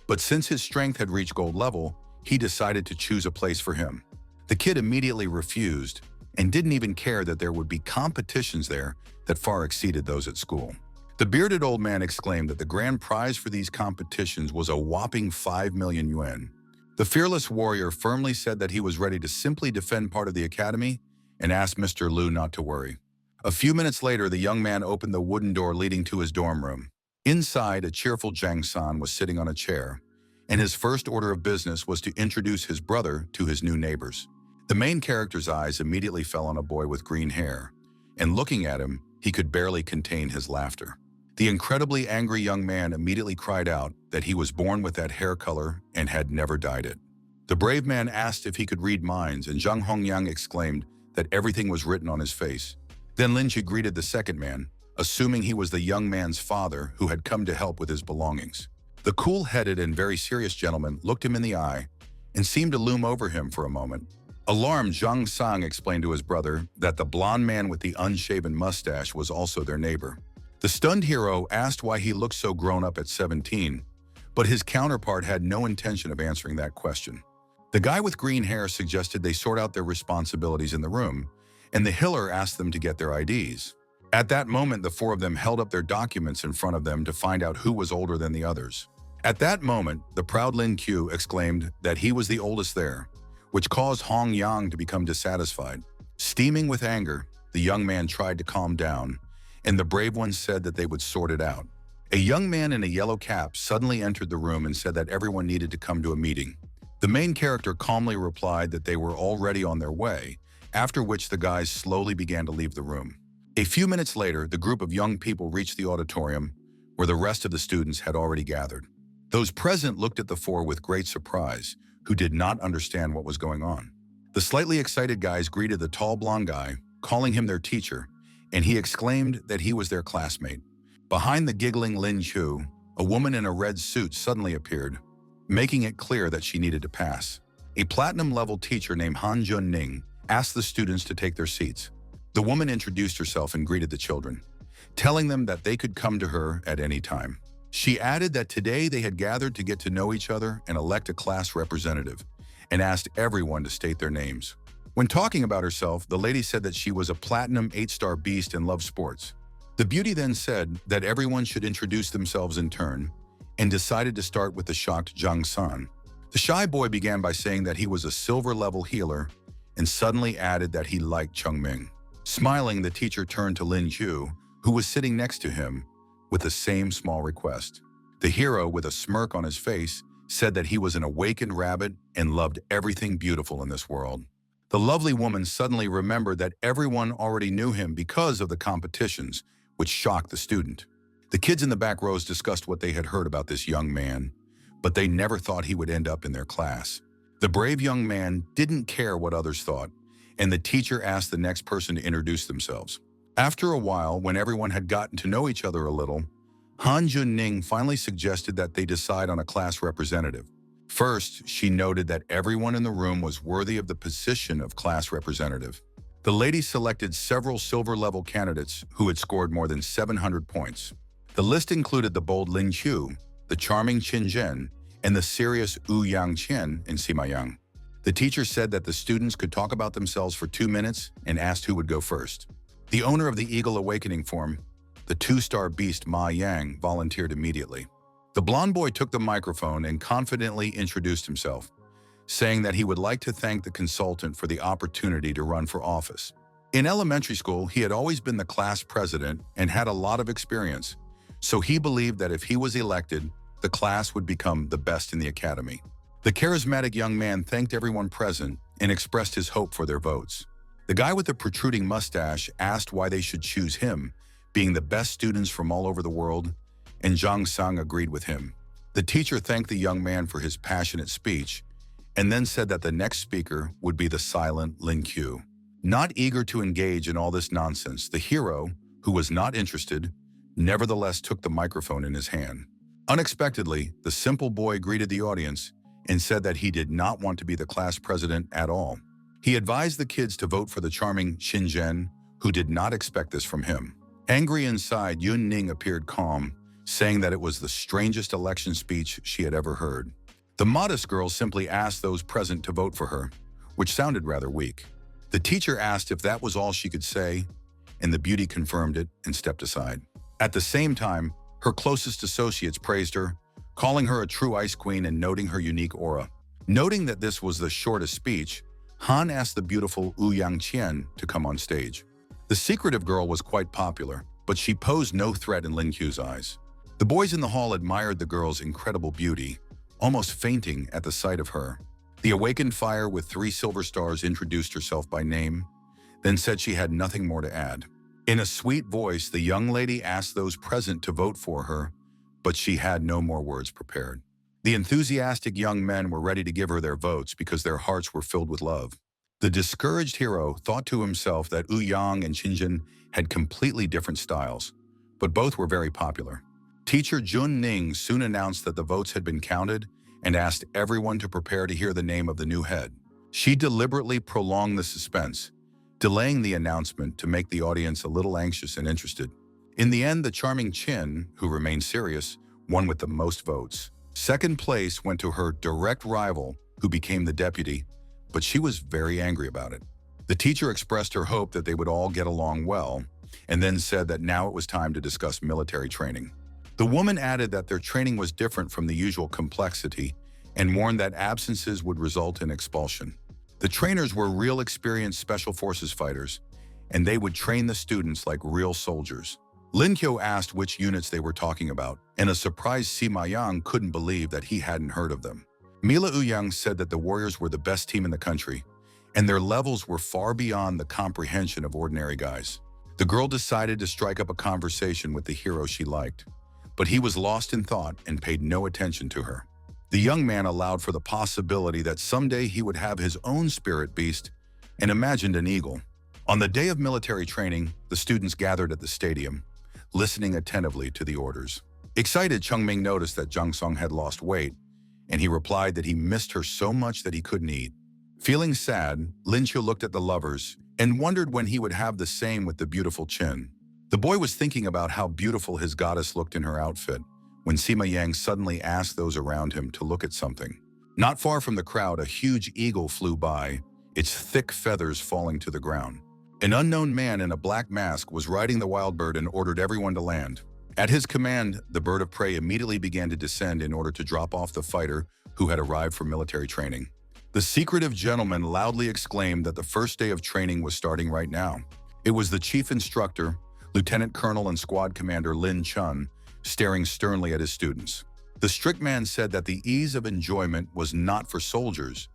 but since his strength had reached gold level, he decided to choose a place for him. The kid immediately refused and didn't even care that there would be competitions there that far exceeded those at school. The bearded old man exclaimed that the grand prize for these competitions was a whopping 5 million yuan. The fearless warrior firmly said that he was ready to simply defend part of the academy and asked Mr. Lu not to worry. A few minutes later, the young man opened the wooden door leading to his dorm room. Inside, a cheerful Zhang San was sitting on a chair, and his first order of business was to introduce his brother to his new neighbors. The main character's eyes immediately fell on a boy with green hair, and looking at him, he could barely contain his laughter. The incredibly angry young man immediately cried out that he was born with that hair color and had never dyed it. The brave man asked if he could read minds, and Zhang Hongyang exclaimed that everything was written on his face. Then Lin Chu greeted the second man, assuming he was the young man's father who had come to help with his belongings. The cool-headed and very serious gentleman looked him in the eye and seemed to loom over him for a moment. Alarmed, Zhang Sang explained to his brother that the blond man with the unshaven mustache was also their neighbor. The stunned hero asked why he looked so grown up at 17, but his counterpart had no intention of answering that question. The guy with green hair suggested they sort out their responsibilities in the room, and the healer asked them to get their IDs. At that moment, the four of them held up their documents in front of them to find out who was older than the others. At that moment, the proud Lin Q exclaimed that he was the oldest there, which caused Hong Yang to become dissatisfied. Steaming with anger, the young man tried to calm down, and the brave ones said that they would sort it out. A young man in a yellow cap suddenly entered the room and said that everyone needed to come to a meeting. The main character calmly replied that they were already on their way, after which the guys slowly began to leave the room. A few minutes later, the group of young people reached the auditorium, where the rest of the students had already gathered. Those present looked at the four with great surprise, who did not understand what was going on. The slightly excited guys greeted the tall blonde guy, calling him their teacher, and he exclaimed that he was their classmate. Behind the giggling Lin Chu, a woman in a red suit suddenly appeared, making it clear that she needed to pass. A platinum-level teacher named Han Jun Ning asked the students to take their seats. The woman introduced herself and greeted the children, telling them that they could come to her at any time. She added that today they had gathered to get to know each other and elect a class representative, and asked everyone to state their names. When talking about herself, the lady said that she was a platinum 8-star beast and loved sports. The beauty then said that everyone should introduce themselves in turn, and decided to start with the shocked Zhang San. The shy boy began by saying that he was a silver-level healer, and suddenly added that he liked Cheng Ming. Smiling, the teacher turned to Lin Chu, who was sitting next to him, with the same small request. The hero, with a smirk on his face, said that he was an awakened rabbit and loved everything beautiful in this world. The lovely woman suddenly remembered that everyone already knew him because of the competitions, which shocked the student. The kids in the back rows discussed what they had heard about this young man, but they never thought he would end up in their class. The brave young man didn't care what others thought, and the teacher asked the next person to introduce themselves. After a while, when everyone had gotten to know each other a little, Han Jun Ning finally suggested that they decide on a class representative. First, she noted that everyone in the room was worthy of the position of class representative. The lady selected several silver-level candidates who had scored more than 700 points. The list included the bold Lin Chu, the charming Qin Zhen, and the serious Wu Yang Qian in Sima Yang. The teacher said that the students could talk about themselves for 2 minutes and asked who would go first. The owner of the Eagle Awakening form, the 2-star beast Ma Yang, volunteered immediately. The blond boy took the microphone and confidently introduced himself, saying that he would like to thank the consultant for the opportunity to run for office. In elementary school, he had always been the class president and had a lot of experience, so he believed that if he was elected, the class would become the best in the academy. The charismatic young man thanked everyone present and expressed his hope for their votes. The guy with the protruding mustache asked why they should choose him, being the best students from all over the world, and Zhang Sang agreed with him. The teacher thanked the young man for his passionate speech, and then said that the next speaker would be the silent Lin Q. Not eager to engage in all this nonsense, the hero, who was not interested, nevertheless took the microphone in his hand. Unexpectedly, the simple boy greeted the audience and said that he did not want to be the class president at all. He advised the kids to vote for the charming Xinzhen, who did not expect this from him. Angry inside, Yun Ning appeared calm, saying that it was the strangest election speech she had ever heard. The modest girl simply asked those present to vote for her, which sounded rather weak. The teacher asked if that was all she could say, and the beauty confirmed it and stepped aside. At the same time, her closest associates praised her, calling her a true ice queen and noting her unique aura. Noting that this was the shortest speech, Han asked the beautiful Wu Yangqian to come on stage. The secretive girl was quite popular, but she posed no threat in Lin Qiu's eyes. The boys in the hall admired the girl's incredible beauty, almost fainting at the sight of her. The awakened fire with 3 silver stars introduced herself by name, then said she had nothing more to add. In a sweet voice, the young lady asked those present to vote for her, but she had no more words prepared. The enthusiastic young men were ready to give her their votes because their hearts were filled with love. The discouraged hero thought to himself that Wu Yang and Xinjin had completely different styles, but both were very popular. Teacher Jun Ning soon announced that the votes had been counted and asked everyone to prepare to hear the name of the new head. She deliberately prolonged the suspense, delaying the announcement to make the audience a little anxious and interested. In the end, the charming Qin, who remained serious, won with the most votes. Second place went to her direct rival, who became the deputy, but she was very angry about it. The teacher expressed her hope that they would all get along well, and then said that now it was time to discuss military training. The woman added that their training was different from the usual complexity and warned that absences would result in expulsion. The trainers were real experienced special forces fighters, and they would train the students like real soldiers. Lin Qiu asked which units they were talking about, and a surprised Sima Yang couldn't believe that he hadn't heard of them. Mila Ouyang said that the warriors were the best team in the country, and their levels were far beyond the comprehension of ordinary guys. The girl decided to strike up a conversation with the hero she liked, but he was lost in thought and paid no attention to her. The young man allowed for the possibility that someday he would have his own spirit beast and imagined an eagle. On the day of military training, the students gathered at the stadium, listening attentively to the orders. Excited, Chengming noticed that Zhang Song had lost weight, and he replied that he missed her so much that he couldn't eat. Feeling sad, Lin Qiu looked at the lovers and wondered when he would have the same with the beautiful Qin. The boy was thinking about how beautiful his goddess looked in her outfit when Sima Yang suddenly asked those around him to look at something. Not far from the crowd, a huge eagle flew by, its thick feathers falling to the ground. An unknown man in a black mask was riding the wild bird and ordered everyone to land. At his command, the bird of prey immediately began to descend in order to drop off the fighter who had arrived for military training. The secretive gentleman loudly exclaimed that the first day of training was starting right now. It was the chief instructor, Lieutenant Colonel and Squad Commander Lin Chun, staring sternly at his students. The strict man said that the ease of enjoyment was not for soldiers,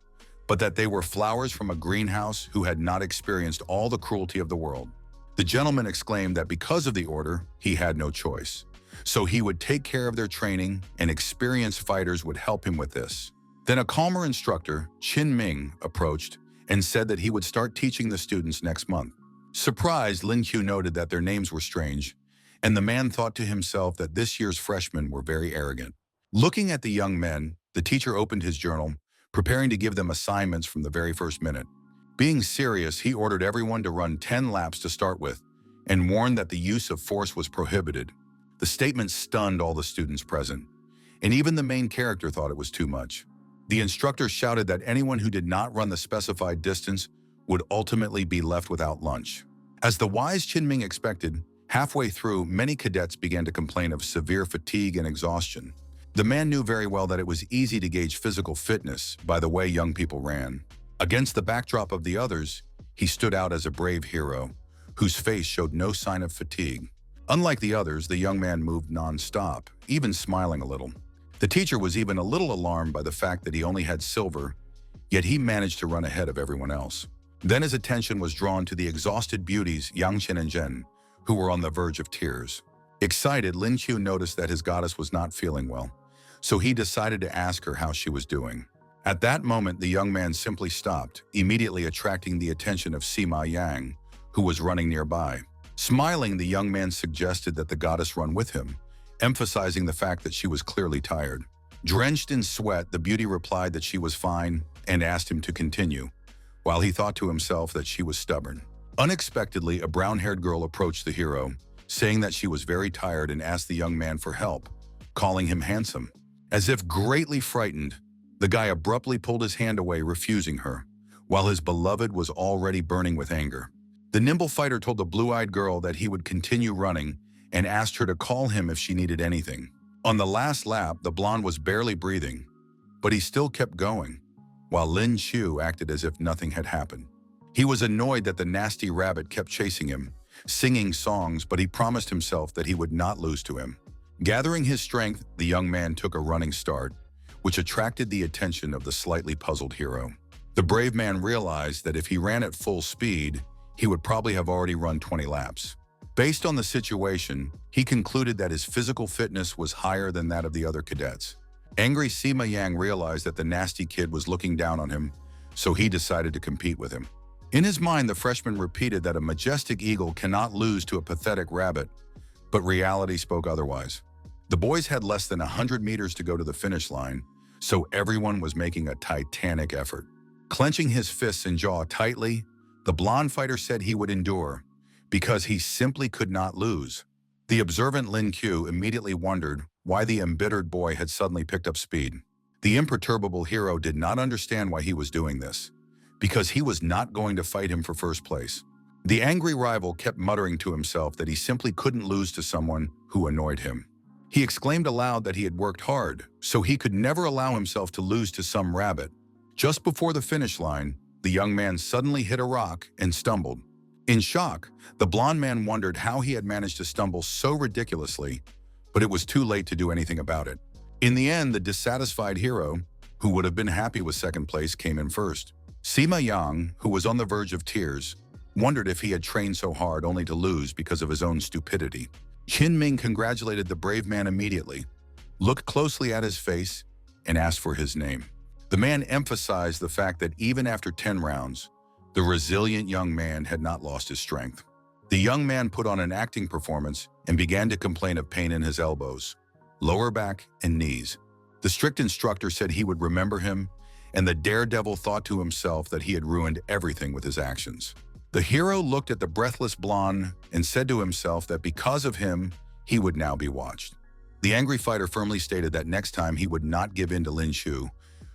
but that they were flowers from a greenhouse who had not experienced all the cruelty of the world. The gentleman exclaimed that because of the order, he had no choice. So he would take care of their training, and experienced fighters would help him with this. Then a calmer instructor, Qin Ming, approached and said that he would start teaching the students next month. Surprised, Lin Qiu noted that their names were strange, and the man thought to himself that this year's freshmen were very arrogant. Looking at the young men, the teacher opened his journal, preparing to give them assignments from the very first minute. Being serious, he ordered everyone to run 10 laps to start with, and warned that the use of force was prohibited. The statement stunned all the students present, and even the main character thought it was too much. The instructor shouted that anyone who did not run the specified distance would ultimately be left without lunch. As the wise Qinming expected, halfway through, many cadets began to complain of severe fatigue and exhaustion. The man knew very well that it was easy to gauge physical fitness by the way young people ran. Against the backdrop of the others, he stood out as a brave hero, whose face showed no sign of fatigue. Unlike the others, the young man moved non-stop, even smiling a little. The teacher was even a little alarmed by the fact that he only had silver, yet he managed to run ahead of everyone else. Then his attention was drawn to the exhausted beauties Yang Chen and Zhen, who were on the verge of tears. Excited, Lin Qiu noticed that his goddess was not feeling well, so he decided to ask her how she was doing. At that moment, the young man simply stopped, immediately attracting the attention of Sima Yang, who was running nearby. Smiling, the young man suggested that the goddess run with him, emphasizing the fact that she was clearly tired. Drenched in sweat, the beauty replied that she was fine and asked him to continue, while he thought to himself that she was stubborn. Unexpectedly, a brown-haired girl approached the hero, saying that she was very tired and asked the young man for help, calling him handsome. As if greatly frightened, the guy abruptly pulled his hand away, refusing her, while his beloved was already burning with anger. The nimble fighter told the blue-eyed girl that he would continue running and asked her to call him if she needed anything. On the last lap, the blonde was barely breathing, but he still kept going, while Lin Chu acted as if nothing had happened. He was annoyed that the nasty rabbit kept chasing him, singing songs, but he promised himself that he would not lose to him. Gathering his strength, the young man took a running start, which attracted the attention of the slightly puzzled hero. The brave man realized that if he ran at full speed, he would probably have already run 20 laps. Based on the situation, he concluded that his physical fitness was higher than that of the other cadets. Angry Sima Yang realized that the nasty kid was looking down on him, so he decided to compete with him. In his mind, the freshman repeated that a majestic eagle cannot lose to a pathetic rabbit, but reality spoke otherwise. The boys had less than 100 meters to go to the finish line, so everyone was making a titanic effort. Clenching his fists and jaw tightly, the blonde fighter said he would endure, because he simply could not lose. The observant Lin Q immediately wondered why the embittered boy had suddenly picked up speed. The imperturbable hero did not understand why he was doing this, because he was not going to fight him for first place. The angry rival kept muttering to himself that he simply couldn't lose to someone who annoyed him. He exclaimed aloud that he had worked hard, so he could never allow himself to lose to some rabbit. Just before the finish line, the young man suddenly hit a rock and stumbled. In shock, the blonde man wondered how he had managed to stumble so ridiculously, but it was too late to do anything about it. In the end, the dissatisfied hero, who would have been happy with second place, came in first. Sima Yang, who was on the verge of tears, wondered if he had trained so hard only to lose because of his own stupidity. Qin Ming congratulated the brave man immediately, looked closely at his face, and asked for his name. The man emphasized the fact that even after 10 rounds, the resilient young man had not lost his strength. The young man put on an acting performance and began to complain of pain in his elbows, lower back, and knees. The strict instructor said he would remember him, and the daredevil thought to himself that he had ruined everything with his actions. The hero looked at the breathless blonde and said to himself that because of him, he would now be watched. The angry fighter firmly stated that next time he would not give in to Lin Chu,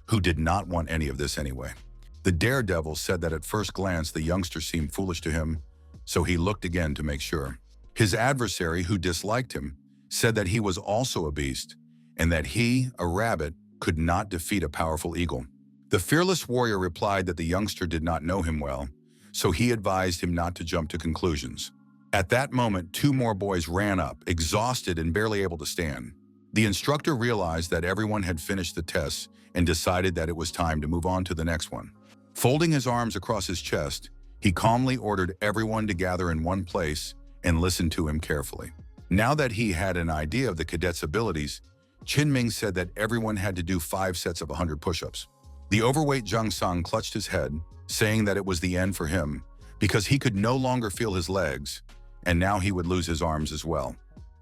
who did not want any of this anyway. The daredevil said that at first glance the youngster seemed foolish to him, so he looked again to make sure. His adversary, who disliked him, said that he was also a beast, and that he, a rabbit, could not defeat a powerful eagle. The fearless warrior replied that the youngster did not know him well, so he advised him not to jump to conclusions. At that moment, 2 more boys ran up, exhausted and barely able to stand. The instructor realized that everyone had finished the tests and decided that it was time to move on to the next one. Folding his arms across his chest, he calmly ordered everyone to gather in one place and listen to him carefully. Now that he had an idea of the cadets' abilities, Qin Ming said that everyone had to do 5 sets of 100 push-ups. The overweight Zhang Sang clutched his head, saying that it was the end for him because he could no longer feel his legs, and now he would lose his arms as well.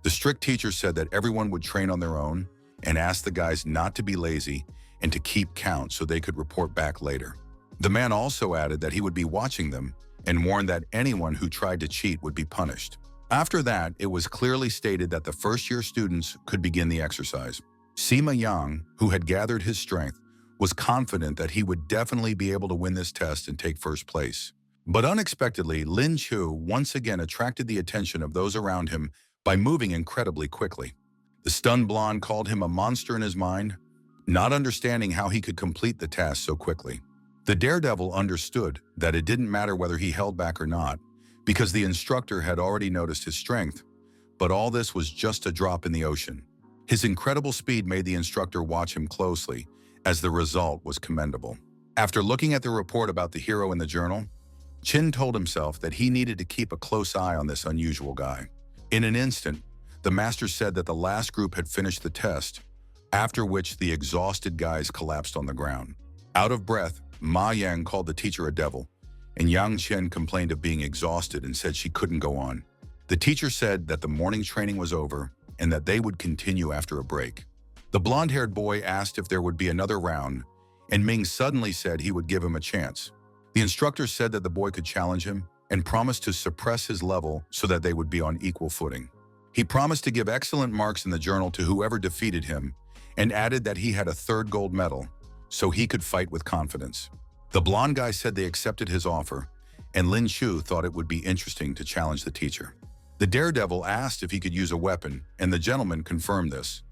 The strict teacher said that everyone would train on their own and asked the guys not to be lazy and to keep count so they could report back later. The man also added that he would be watching them and warned that anyone who tried to cheat would be punished. After that, it was clearly stated that the first-year students could begin the exercise. Sima Yang, who had gathered his strength, was confident that he would definitely be able to win this test and take first place. But unexpectedly, Lin Chu once again attracted the attention of those around him by moving incredibly quickly. The stunned blonde called him a monster in his mind, not understanding how he could complete the task so quickly. The daredevil understood that it didn't matter whether he held back or not, because the instructor had already noticed his strength, but all this was just a drop in the ocean. His incredible speed made the instructor watch him closely, as the result was commendable. After looking at the report about the hero in the journal, Qin told himself that he needed to keep a close eye on this unusual guy. In an instant, the master said that the last group had finished the test, after which the exhausted guys collapsed on the ground. Out of breath, Ma Yang called the teacher a devil, and Yang Chen complained of being exhausted and said she couldn't go on. The teacher said that the morning training was over and that they would continue after a break. The blonde-haired boy asked if there would be another round, and Ming suddenly said he would give him a chance. The instructor said that the boy could challenge him and promised to suppress his level so that they would be on equal footing. He promised to give excellent marks in the journal to whoever defeated him and added that he had a third gold medal, so he could fight with confidence. The blonde guy said they accepted his offer, and Lin Chu thought it would be interesting to challenge the teacher. The daredevil asked if he could use a weapon, and the gentleman confirmed this,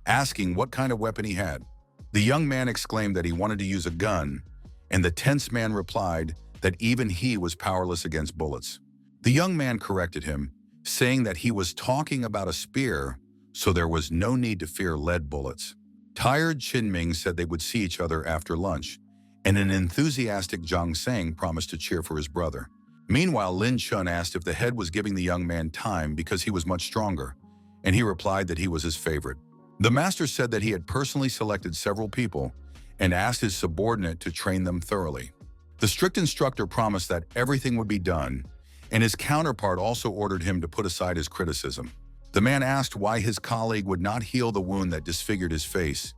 asking what kind of weapon he had. The young man exclaimed that he wanted to use a gun, and the tense man replied that even he was powerless against bullets. The young man corrected him, saying that he was talking about a spear, so there was no need to fear lead bullets. Tired Qin Ming said they would see each other after lunch, and an enthusiastic Zhang Sang promised to cheer for his brother. Meanwhile, Lin Chun asked if the head was giving the young man time because he was much stronger, and he replied that he was his favorite. The master said that he had personally selected several people and asked his subordinate to train them thoroughly. The strict instructor promised that everything would be done, and his counterpart also ordered him to put aside his criticism. The man asked why his colleague would not heal the wound that disfigured his face,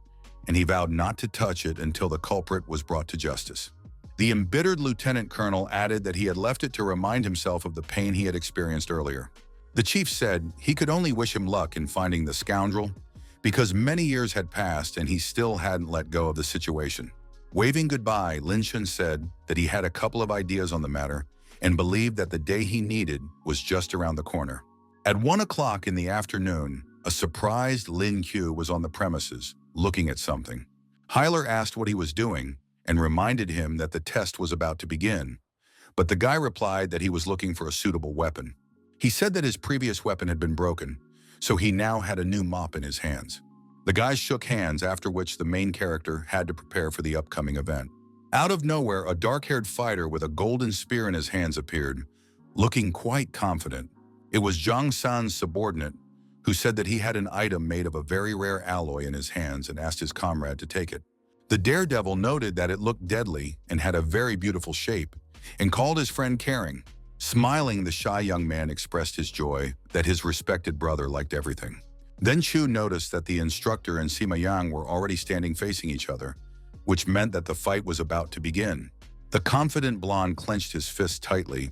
and he vowed not to touch it until the culprit was brought to justice. The embittered lieutenant colonel added that he had left it to remind himself of the pain he had experienced earlier. The chief said he could only wish him luck in finding the scoundrel, because many years had passed and he still hadn't let go of the situation. Waving goodbye, Lin Chun said that he had a couple of ideas on the matter and believed that the day he needed was just around the corner. At 1 o'clock in the afternoon, a surprised Lin Q was on the premises, looking at something. Hyler asked what he was doing and reminded him that the test was about to begin, but the guy replied that he was looking for a suitable weapon. He said that his previous weapon had been broken, so he now had a new mop in his hands. The guys shook hands, after which the main character had to prepare for the upcoming event. Out of nowhere, a dark-haired fighter with a golden spear in his hands appeared, looking quite confident. It was Zhang San's subordinate, who said that he had an item made of a very rare alloy in his hands and asked his comrade to take it. The daredevil noted that it looked deadly and had a very beautiful shape, and called his friend caring. Smiling, the shy young man expressed his joy that his respected brother liked everything. Then Chu noticed that the instructor and Sima Yang were already standing facing each other, which meant that the fight was about to begin. The confident blonde clenched his fist tightly,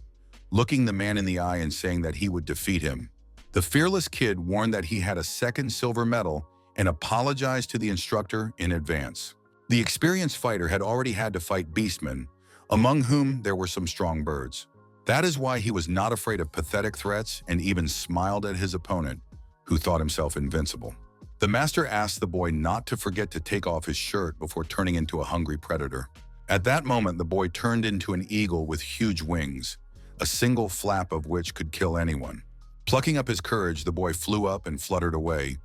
looking the man in the eye and saying that he would defeat him. The fearless kid warned that he had a second silver medal and apologized to the instructor in advance. The experienced fighter had already had to fight beastmen, among whom there were some strong birds. That is why he was not afraid of pathetic threats and even smiled at his opponent, who thought himself invincible. The master asked the boy not to forget to take off his shirt before turning into a hungry predator. At that moment, the boy turned into an eagle with huge wings, a single flap of which could kill anyone. Plucking up his courage, the boy flew up and fluttered away,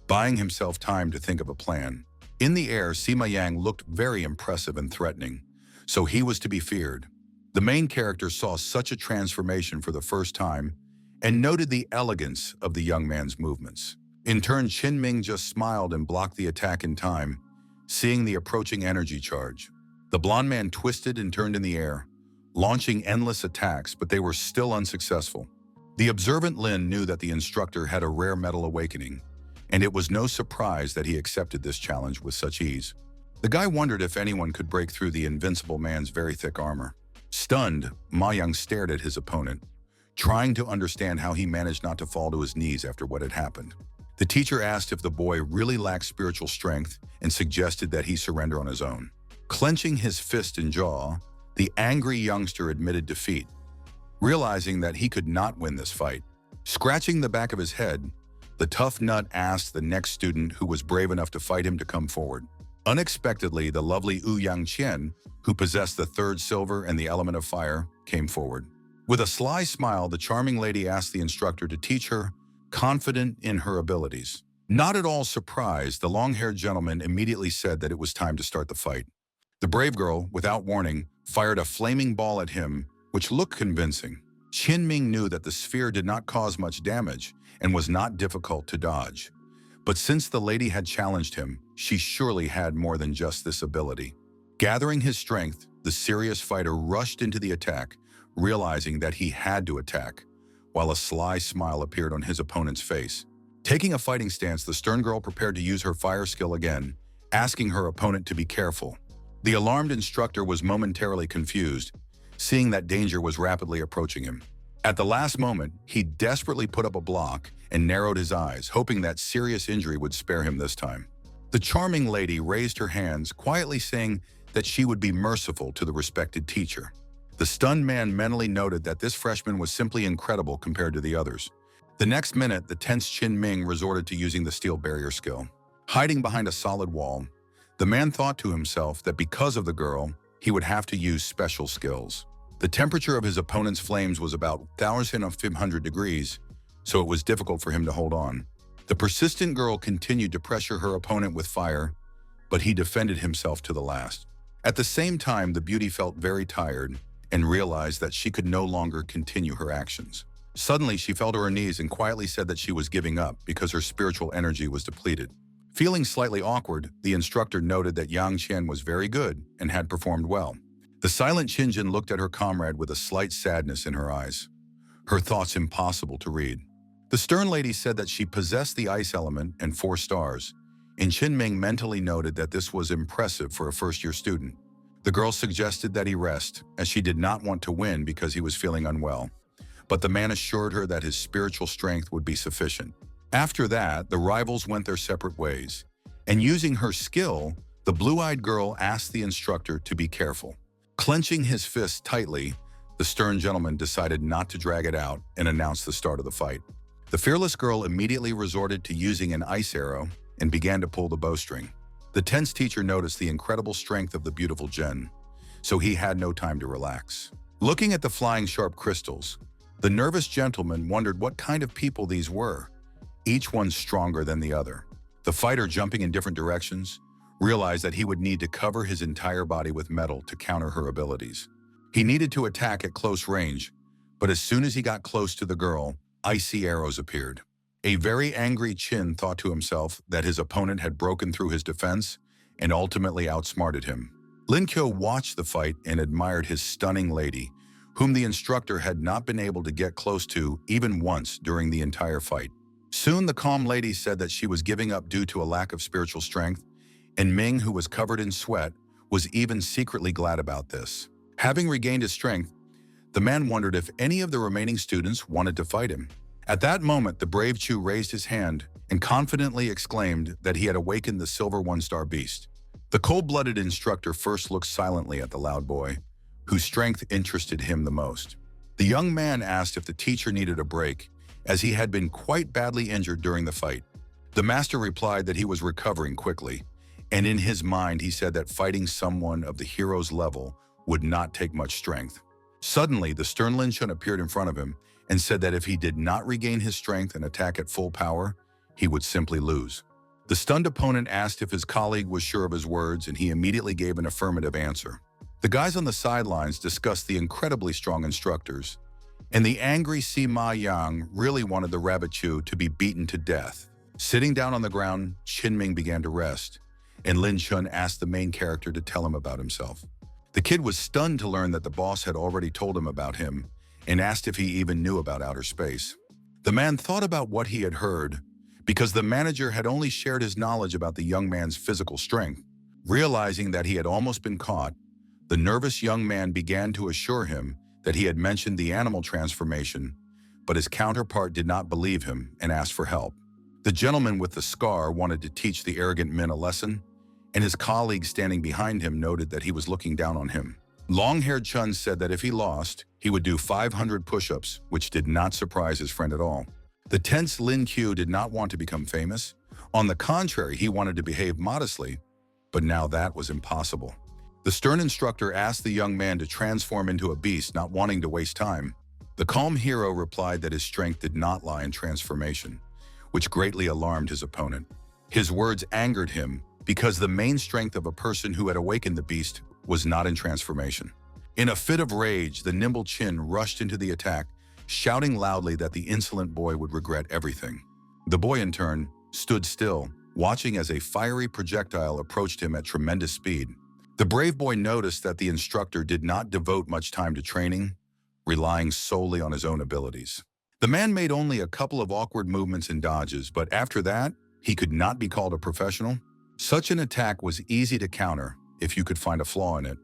buying himself time to think of a plan. In the air, Sima Yang looked very impressive and threatening, so he was to be feared. The main character saw such a transformation for the first time and noted the elegance of the young man's movements. In turn, Qin Ming just smiled and blocked the attack in time, seeing the approaching energy charge. The blonde man twisted and turned in the air, launching endless attacks, but they were still unsuccessful. The observant Lin knew that the instructor had a rare metal awakening, and it was no surprise that he accepted this challenge with such ease. The guy wondered if anyone could break through the invincible man's very thick armor. Stunned, Ma Yang stared at his opponent, trying to understand how he managed not to fall to his knees after what had happened. The teacher asked if the boy really lacked spiritual strength and suggested that he surrender on his own. Clenching his fist and jaw, the angry youngster admitted defeat, realizing that he could not win this fight. Scratching the back of his head, the tough nut asked the next student who was brave enough to fight him to come forward. Unexpectedly, the lovely Yu Yang Qian, who possessed the third silver and the element of fire, came forward. With a sly smile, the charming lady asked the instructor to teach her, confident in her abilities. Not at all surprised, the long-haired gentleman immediately said that it was time to start the fight. The brave girl, without warning, fired a flaming ball at him, which looked convincing. Qin Ming knew that the sphere did not cause much damage and was not difficult to dodge. But since the lady had challenged him, she surely had more than just this ability. Gathering his strength, the serious fighter rushed into the attack, realizing that he had to attack, while a sly smile appeared on his opponent's face. Taking a fighting stance, the stern girl prepared to use her fire skill again, asking her opponent to be careful. The alarmed instructor was momentarily confused, seeing that danger was rapidly approaching him. At the last moment, he desperately put up a block and narrowed his eyes, hoping that serious injury would spare him this time. The charming lady raised her hands, quietly saying that she would be merciful to the respected teacher. The stunned man mentally noted that this freshman was simply incredible compared to the others. The next minute, the tense Chin Ming resorted to using the steel barrier skill. Hiding behind a solid wall, the man thought to himself that because of the girl, he would have to use special skills. The temperature of his opponent's flames was about 1,500 degrees, so it was difficult for him to hold on. The persistent girl continued to pressure her opponent with fire, but he defended himself to the last. At the same time, the beauty felt very tired and realized that she could no longer continue her actions. Suddenly, she fell to her knees and quietly said that she was giving up because her spiritual energy was depleted. Feeling slightly awkward, the instructor noted that Yang Qian was very good and had performed well. The silent Qinjin looked at her comrade with a slight sadness in her eyes, her thoughts impossible to read. The stern lady said that she possessed the ice element and 4 stars, and Qin Ming mentally noted that this was impressive for a first-year student. The girl suggested that he rest, as she did not want to win because he was feeling unwell, but the man assured her that his spiritual strength would be sufficient. After that, the rivals went their separate ways, and using her skill, the blue-eyed girl asked the instructor to be careful. Clenching his fists tightly, the stern gentleman decided not to drag it out and announced the start of the fight. The fearless girl immediately resorted to using an ice arrow and began to pull the bowstring. The tense teacher noticed the incredible strength of the beautiful Jen, so he had no time to relax. Looking at the flying sharp crystals, the nervous gentleman wondered what kind of people these were, each one stronger than the other. The fighter, jumping in different directions, realized that he would need to cover his entire body with metal to counter her abilities. He needed to attack at close range, but as soon as he got close to the girl, icy arrows appeared. A very angry Qin thought to himself that his opponent had broken through his defense and ultimately outsmarted him. Lin Kyo watched the fight and admired his stunning lady, whom the instructor had not been able to get close to even once during the entire fight. Soon the calm lady said that she was giving up due to a lack of spiritual strength, and Ming, who was covered in sweat, was even secretly glad about this. Having regained his strength, the man wondered if any of the remaining students wanted to fight him. At that moment, the brave Chu raised his hand and confidently exclaimed that he had awakened the silver 1-star beast. The cold-blooded instructor first looked silently at the loud boy, whose strength interested him the most. The young man asked if the teacher needed a break, as he had been quite badly injured during the fight. The master replied that he was recovering quickly, and in his mind he said that fighting someone of the hero's level would not take much strength. Suddenly, the stern Lin Chun appeared in front of him and said that if he did not regain his strength and attack at full power, he would simply lose. The stunned opponent asked if his colleague was sure of his words, and he immediately gave an affirmative answer. The guys on the sidelines discussed the incredibly strong instructors, and the angry Sima Yang really wanted the rabbit Chu to be beaten to death. Sitting down on the ground, Qin Ming began to rest, and Lin Chun asked the main character to tell him about himself. The kid was stunned to learn that the boss had already told him about him and asked if he even knew about outer space. The man thought about what he had heard, because the manager had only shared his knowledge about the young man's physical strength. Realizing that he had almost been caught, the nervous young man began to assure him that he had mentioned the animal transformation, but his counterpart did not believe him and asked for help. The gentleman with the scar wanted to teach the arrogant men a lesson, and his colleague standing behind him noted that he was looking down on him. Long-haired Chun said that if he lost, he would do 500 push-ups, which did not surprise his friend at all. The tense Lin Q did not want to become famous. On the contrary, he wanted to behave modestly, but now that was impossible. The stern instructor asked the young man to transform into a beast, not wanting to waste time. The calm hero replied that his strength did not lie in transformation, which greatly alarmed his opponent. His words angered him because the main strength of a person who had awakened the beast was not in transformation. In a fit of rage, the nimble Qin rushed into the attack, shouting loudly that the insolent boy would regret everything. The boy, in turn, stood still, watching as a fiery projectile approached him at tremendous speed. The brave boy noticed that the instructor did not devote much time to training, relying solely on his own abilities. The man made only a couple of awkward movements and dodges, but after that, he could not be called a professional. Such an attack was easy to counter if you could find a flaw in it,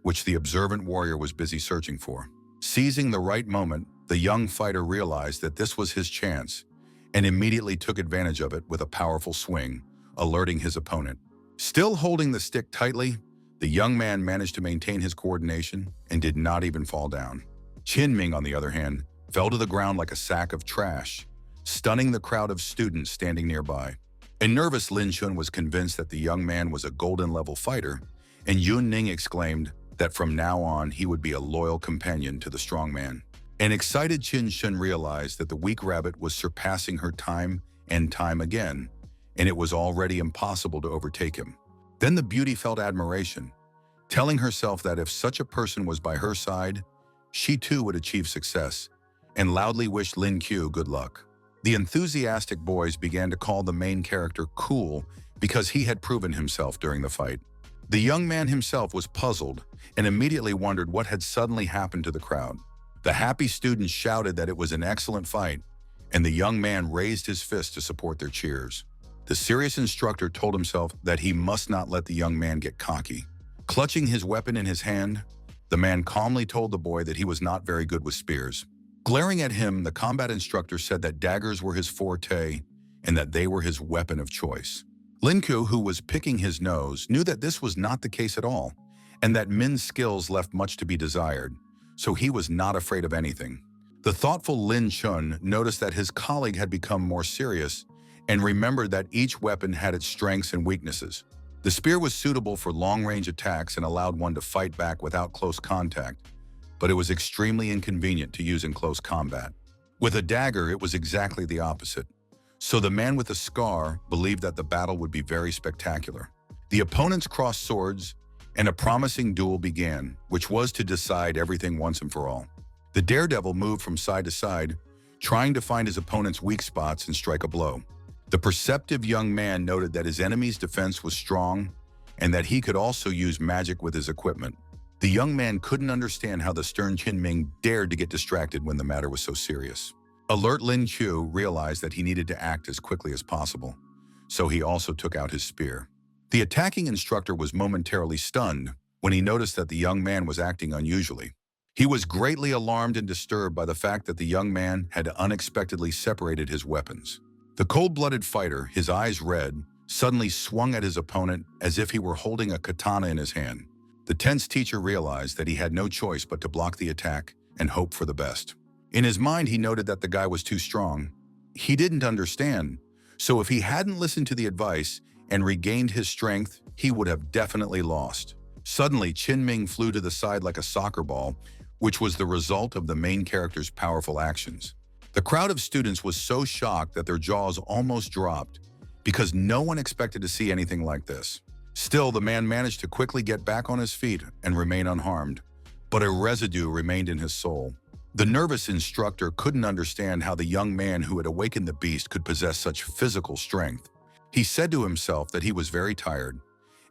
which the observant warrior was busy searching for. Seizing the right moment, the young fighter realized that this was his chance and immediately took advantage of it with a powerful swing, alerting his opponent. Still holding the stick tightly, the young man managed to maintain his coordination and did not even fall down. Qin Ming, on the other hand, fell to the ground like a sack of trash, stunning the crowd of students standing nearby. A nervous Lin Chun was convinced that the young man was a golden-level fighter, and Yun Ning exclaimed that from now on he would be a loyal companion to the strong man. An excited Qin Shun realized that the weak rabbit was surpassing her time and time again, and it was already impossible to overtake him. Then the beauty felt admiration, telling herself that if such a person was by her side, she too would achieve success, and loudly wished Lin Qiu good luck. The enthusiastic boys began to call the main character cool because he had proven himself during the fight. The young man himself was puzzled and immediately wondered what had suddenly happened to the crowd. The happy students shouted that it was an excellent fight, and the young man raised his fist to support their cheers. The serious instructor told himself that he must not let the young man get cocky. Clutching his weapon in his hand, the man calmly told the boy that he was not very good with spears. Glaring at him, the combat instructor said that daggers were his forte and that they were his weapon of choice. Lin Qiu, who was picking his nose, knew that this was not the case at all, and that Min's skills left much to be desired, so he was not afraid of anything. The thoughtful Lin Chun noticed that his colleague had become more serious and remembered that each weapon had its strengths and weaknesses. The spear was suitable for long-range attacks and allowed one to fight back without close contact, but it was extremely inconvenient to use in close combat. With a dagger, it was exactly the opposite. So the man with the scar believed that the battle would be very spectacular. The opponents crossed swords, and a promising duel began, which was to decide everything once and for all. The daredevil moved from side to side, trying to find his opponent's weak spots and strike a blow. The perceptive young man noted that his enemy's defense was strong and that he could also use magic with his equipment. The young man couldn't understand how the stern Qin Ming dared to get distracted when the matter was so serious. Alert Lin Qiu realized that he needed to act as quickly as possible, so he also took out his spear. The attacking instructor was momentarily stunned when he noticed that the young man was acting unusually. He was greatly alarmed and disturbed by the fact that the young man had unexpectedly separated his weapons. The cold-blooded fighter, his eyes red, suddenly swung at his opponent as if he were holding a katana in his hand. The tense teacher realized that he had no choice but to block the attack and hope for the best. In his mind, he noted that the guy was too strong. He didn't understand, so if he hadn't listened to the advice and regained his strength, he would have definitely lost. Suddenly, Qin Ming flew to the side like a soccer ball, which was the result of the main character's powerful actions. The crowd of students was so shocked that their jaws almost dropped because no one expected to see anything like this. Still, the man managed to quickly get back on his feet and remain unharmed, but a residue remained in his soul. The nervous instructor couldn't understand how the young man who had awakened the beast could possess such physical strength. He said to himself that he was very tired,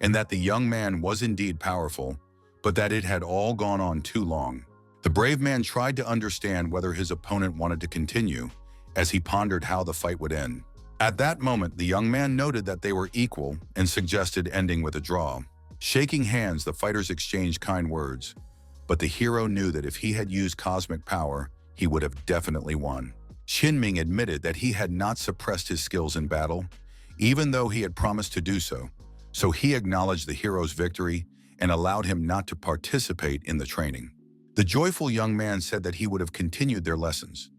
and that the young man was indeed powerful, but that it had all gone on too long. The brave man tried to understand whether his opponent wanted to continue, as he pondered how the fight would end. At that moment, the young man noted that they were equal and suggested ending with a draw. Shaking hands, the fighters exchanged kind words, but the hero knew that if he had used cosmic power, he would have definitely won. Qin Ming admitted that he had not suppressed his skills in battle, even though he had promised to do so, so he acknowledged the hero's victory and allowed him not to participate in the training. The joyful young man said that he would have continued their lessons,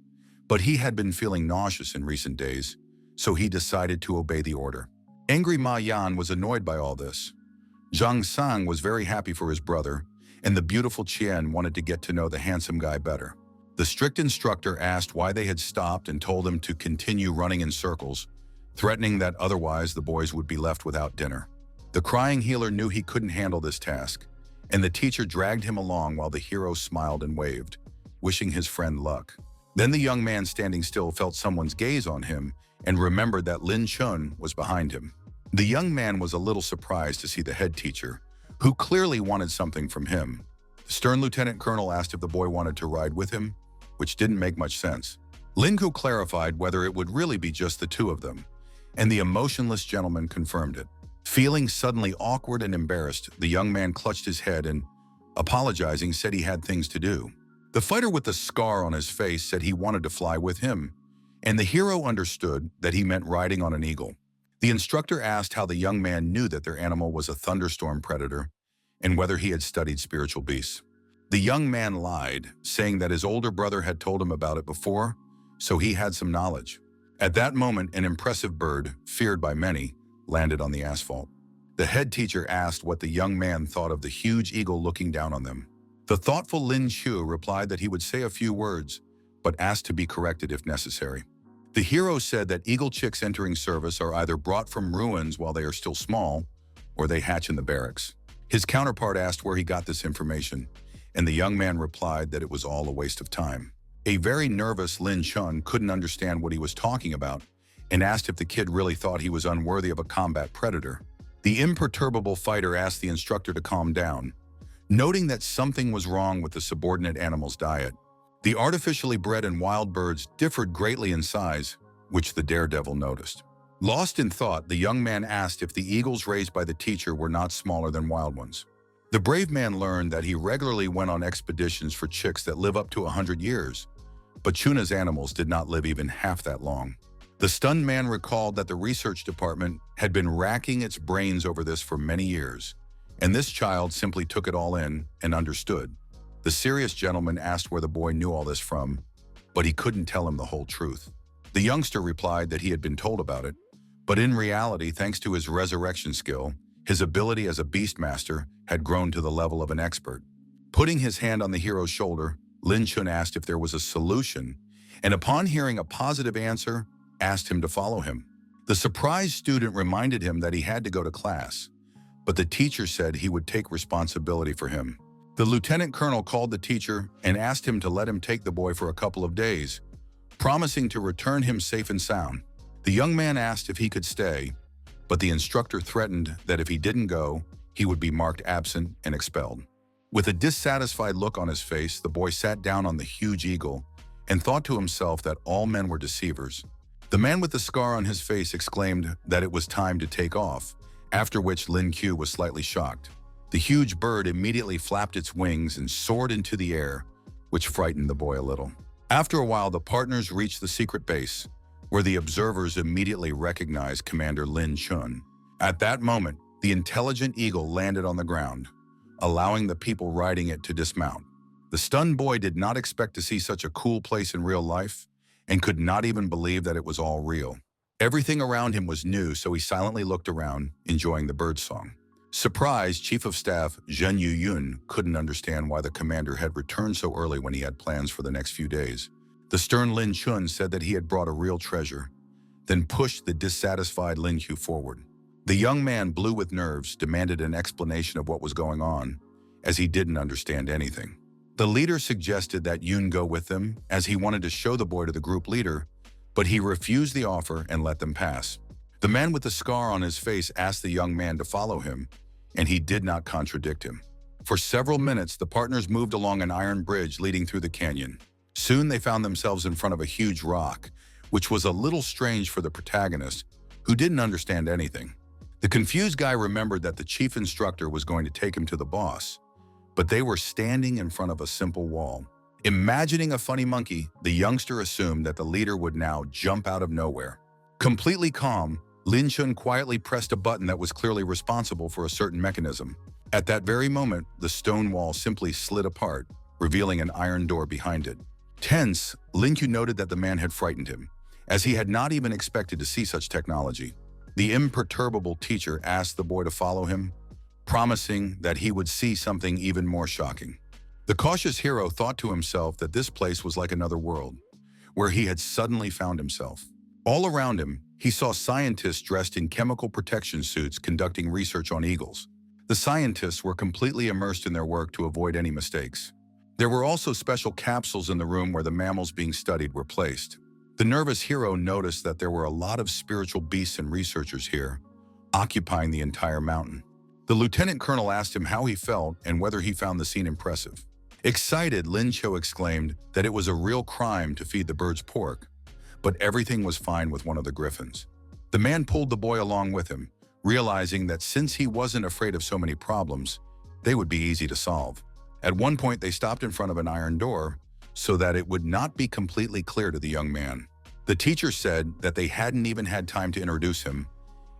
but he had been feeling nauseous in recent days, so he decided to obey the order. Angry Ma Yan was annoyed by all this. Zhang Sang was very happy for his brother, and the beautiful Qian wanted to get to know the handsome guy better. The strict instructor asked why they had stopped and told them to continue running in circles, threatening that otherwise the boys would be left without dinner. The crying healer knew he couldn't handle this task, and the teacher dragged him along while the hero smiled and waved, wishing his friend luck. Then the young man standing still felt someone's gaze on him and remembered that Lin Chun was behind him. The young man was a little surprised to see the head teacher, who clearly wanted something from him. The stern lieutenant colonel asked if the boy wanted to ride with him, which didn't make much sense. Linku clarified whether it would really be just the two of them, and the emotionless gentleman confirmed it. Feeling suddenly awkward and embarrassed, the young man clutched his head and, apologizing, said he had things to do. The fighter with the scar on his face said he wanted to fly with him, and the hero understood that he meant riding on an eagle. The instructor asked how the young man knew that their animal was a thunderstorm predator and whether he had studied spiritual beasts. The young man lied, saying that his older brother had told him about it before, so he had some knowledge. At that moment, an impressive bird, feared by many, landed on the asphalt. The head teacher asked what the young man thought of the huge eagle looking down on them. The thoughtful Lin Chu replied that he would say a few words, but asked to be corrected if necessary. The hero said that eagle chicks entering service are either brought from ruins while they are still small, or they hatch in the barracks. His counterpart asked where he got this information, and the young man replied that it was all a waste of time. A very nervous Lin Chun couldn't understand what he was talking about and asked if the kid really thought he was unworthy of a combat predator. The imperturbable fighter asked the instructor to calm down, noting that something was wrong with the subordinate animal's diet. The artificially bred and wild birds differed greatly in size, which the daredevil noticed. Lost in thought, the young man asked if the eagles raised by the teacher were not smaller than wild ones. The brave man learned that he regularly went on expeditions for chicks that live up to 100 years, but Chuna's animals did not live even half that long. The stunned man recalled that the research department had been racking its brains over this for many years, and this child simply took it all in and understood. The serious gentleman asked where the boy knew all this from, but he couldn't tell him the whole truth. The youngster replied that he had been told about it, but in reality, thanks to his resurrection skill, his ability as a beastmaster had grown to the level of an expert. Putting his hand on the hero's shoulder, Lin Chun asked if there was a solution, and upon hearing a positive answer, asked him to follow him. The surprised student reminded him that he had to go to class, but the teacher said he would take responsibility for him. The lieutenant colonel called the teacher and asked him to let him take the boy for a couple of days, promising to return him safe and sound. The young man asked if he could stay, but the instructor threatened that if he didn't go, he would be marked absent and expelled. With a dissatisfied look on his face, the boy sat down on the huge eagle and thought to himself that all men were deceivers. The man with the scar on his face exclaimed that it was time to take off, after which Lin Q was slightly shocked. The huge bird immediately flapped its wings and soared into the air, which frightened the boy a little. After a while, the partners reached the secret base, where the observers immediately recognized Commander Lin Chun. At that moment, the intelligent eagle landed on the ground, allowing the people riding it to dismount. The stunned boy did not expect to see such a cool place in real life and could not even believe that it was all real. Everything around him was new, so he silently looked around, enjoying the bird song. Surprised, Chief of Staff Zhen Yuyun couldn't understand why the commander had returned so early when he had plans for the next few days. The stern Lin Chun said that he had brought a real treasure, then pushed the dissatisfied Lin Q forward. The young man, blue with nerves, demanded an explanation of what was going on, as he didn't understand anything. The leader suggested that Yun go with them, as he wanted to show the boy to the group leader, but he refused the offer and let them pass. The man with the scar on his face asked the young man to follow him, and he did not contradict him. For several minutes, the partners moved along an iron bridge leading through the canyon. Soon they found themselves in front of a huge rock, which was a little strange for the protagonist, who didn't understand anything. The confused guy remembered that the chief instructor was going to take him to the boss, but they were standing in front of a simple wall. Imagining a funny monkey, the youngster assumed that the leader would now jump out of nowhere. Completely calm, Lin Chun quietly pressed a button that was clearly responsible for a certain mechanism. At that very moment, the stone wall simply slid apart, revealing an iron door behind it. Tense, Lin Q noted that the man had frightened him, as he had not even expected to see such technology. The imperturbable teacher asked the boy to follow him, promising that he would see something even more shocking. The cautious hero thought to himself that this place was like another world, where he had suddenly found himself. All around him, he saw scientists dressed in chemical protection suits conducting research on eagles. The scientists were completely immersed in their work to avoid any mistakes. There were also special capsules in the room where the mammals being studied were placed. The nervous hero noticed that there were a lot of spiritual beasts and researchers here, occupying the entire mountain. The lieutenant colonel asked him how he felt and whether he found the scene impressive. Excited, Lin Cho exclaimed that it was a real crime to feed the birds pork, but everything was fine with one of the griffins. The man pulled the boy along with him, realizing that since he wasn't afraid of so many problems, they would be easy to solve. At one point, they stopped in front of an iron door so that it would not be completely clear to the young man. The teacher said that they hadn't even had time to introduce him,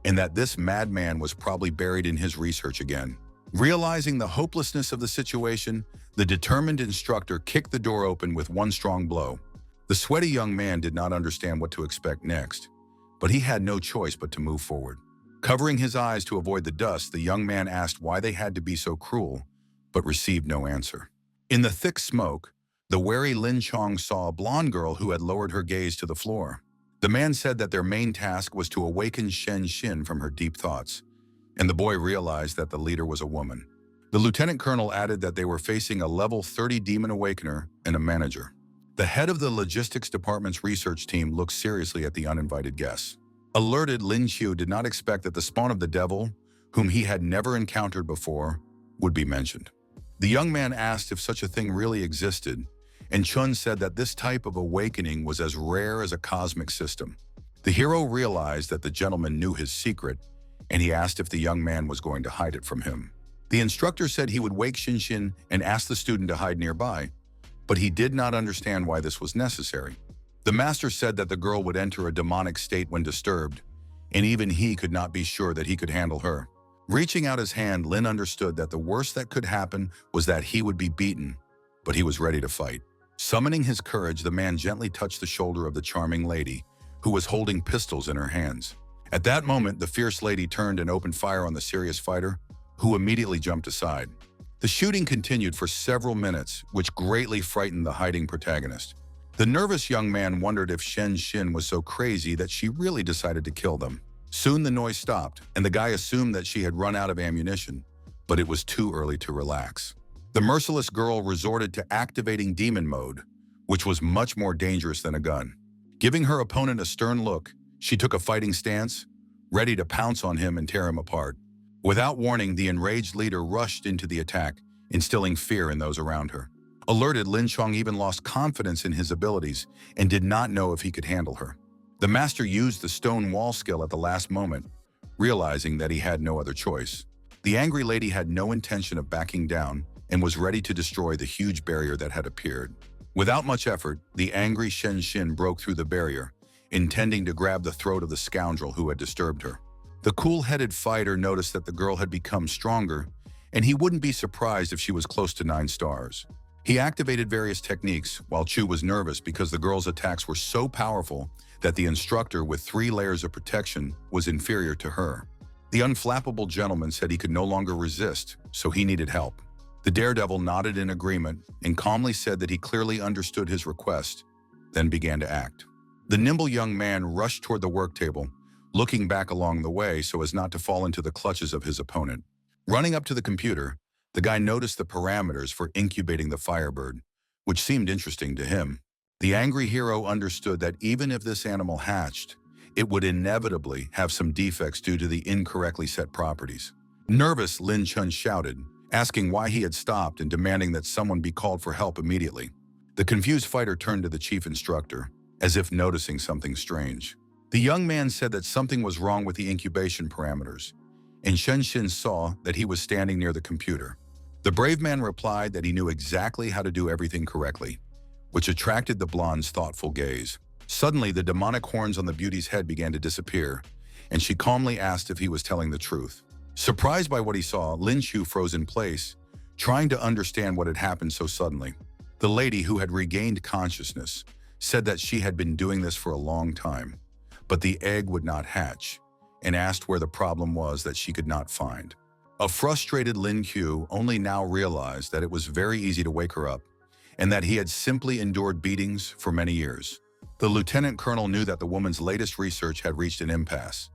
and that this madman was probably buried in his research again. Realizing the hopelessness of the situation, the determined instructor kicked the door open with one strong blow. The sweaty young man did not understand what to expect next, but he had no choice but to move forward. Covering his eyes to avoid the dust, the young man asked why they had to be so cruel, but received no answer. In the thick smoke, the wary Lin Chong saw a blonde girl who had lowered her gaze to the floor. The man said that their main task was to awaken Shen Xin from her deep thoughts, and the boy realized that the leader was a woman. The lieutenant colonel added that they were facing a level 30 demon awakener and a manager. The head of the logistics department's research team looked seriously at the uninvited guests. Alerted, Lin Qiu did not expect that the spawn of the devil, whom he had never encountered before, would be mentioned. The young man asked if such a thing really existed, and Chun said that this type of awakening was as rare as a cosmic system. The hero realized that the gentleman knew his secret, and he asked if the young man was going to hide it from him. The instructor said he would wake Xin and ask the student to hide nearby, but he did not understand why this was necessary. The master said that the girl would enter a demonic state when disturbed, and even he could not be sure that he could handle her. Reaching out his hand, Lin understood that the worst that could happen was that he would be beaten, but he was ready to fight. Summoning his courage, the man gently touched the shoulder of the charming lady, who was holding pistols in her hands. At that moment, the fierce lady turned and opened fire on the serious fighter, who immediately jumped aside. The shooting continued for several minutes, which greatly frightened the hiding protagonist. The nervous young man wondered if Shen Xin was so crazy that she really decided to kill them. Soon the noise stopped, and the guy assumed that she had run out of ammunition, but it was too early to relax. The merciless girl resorted to activating demon mode, which was much more dangerous than a gun. Giving her opponent a stern look, she took a fighting stance, ready to pounce on him and tear him apart. Without warning, the enraged leader rushed into the attack, instilling fear in those around her. Alerted, Lin Chong even lost confidence in his abilities and did not know if he could handle her. The master used the stone wall skill at the last moment, realizing that he had no other choice. The angry lady had no intention of backing down and was ready to destroy the huge barrier that had appeared. Without much effort, the angry Shen Xin broke through the barrier, intending to grab the throat of the scoundrel who had disturbed her. The cool-headed fighter noticed that the girl had become stronger, and he wouldn't be surprised if she was close to 9 stars. He activated various techniques, while Chu was nervous because the girl's attacks were so powerful that the instructor with 3 layers of protection was inferior to her. The unflappable gentleman said he could no longer resist, so he needed help. The daredevil nodded in agreement and calmly said that he clearly understood his request, then began to act. The nimble young man rushed toward the work table, looking back along the way so as not to fall into the clutches of his opponent. Running up to the computer, the guy noticed the parameters for incubating the Firebird, which seemed interesting to him. The angry hero understood that even if this animal hatched, it would inevitably have some defects due to the incorrectly set properties. Nervous, Lin Chun shouted, asking why he had stopped and demanding that someone be called for help immediately. The confused fighter turned to the chief instructor, as if noticing something strange. The young man said that something was wrong with the incubation parameters, and Shen Xin saw that he was standing near the computer. The brave man replied that he knew exactly how to do everything correctly, which attracted the blonde's thoughtful gaze. Suddenly, the demonic horns on the beauty's head began to disappear, and she calmly asked if he was telling the truth. Surprised by what he saw, Lin Qiu froze in place, trying to understand what had happened so suddenly. The lady, who had regained consciousness, said that she had been doing this for a long time, but the egg would not hatch, and asked where the problem was that she could not find. A frustrated Lin Qiu only now realized that it was very easy to wake her up, and that he had simply endured beatings for many years. The lieutenant colonel knew that the woman's latest research had reached an impasse,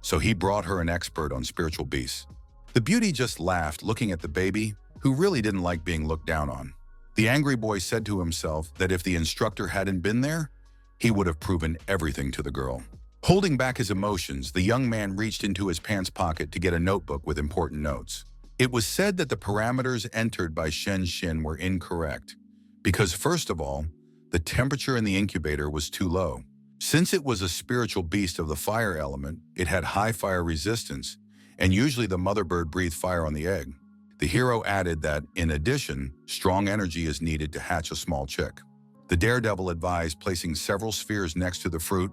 so he brought her an expert on spiritual beasts. The beauty just laughed, looking at the baby, who really didn't like being looked down on. The angry boy said to himself that if the instructor hadn't been there, he would have proven everything to the girl. Holding back his emotions, the young man reached into his pants pocket to get a notebook with important notes. It was said that the parameters entered by Shen Xin were incorrect, because first of all, the temperature in the incubator was too low. Since it was a spiritual beast of the fire element, it had high fire resistance, and usually the mother bird breathed fire on the egg. The hero added that, in addition, strong energy is needed to hatch a small chick. The daredevil advised placing several spheres next to the fruit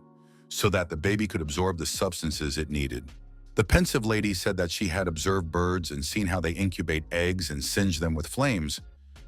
so that the baby could absorb the substances it needed. The pensive lady said that she had observed birds and seen how they incubate eggs and singe them with flames,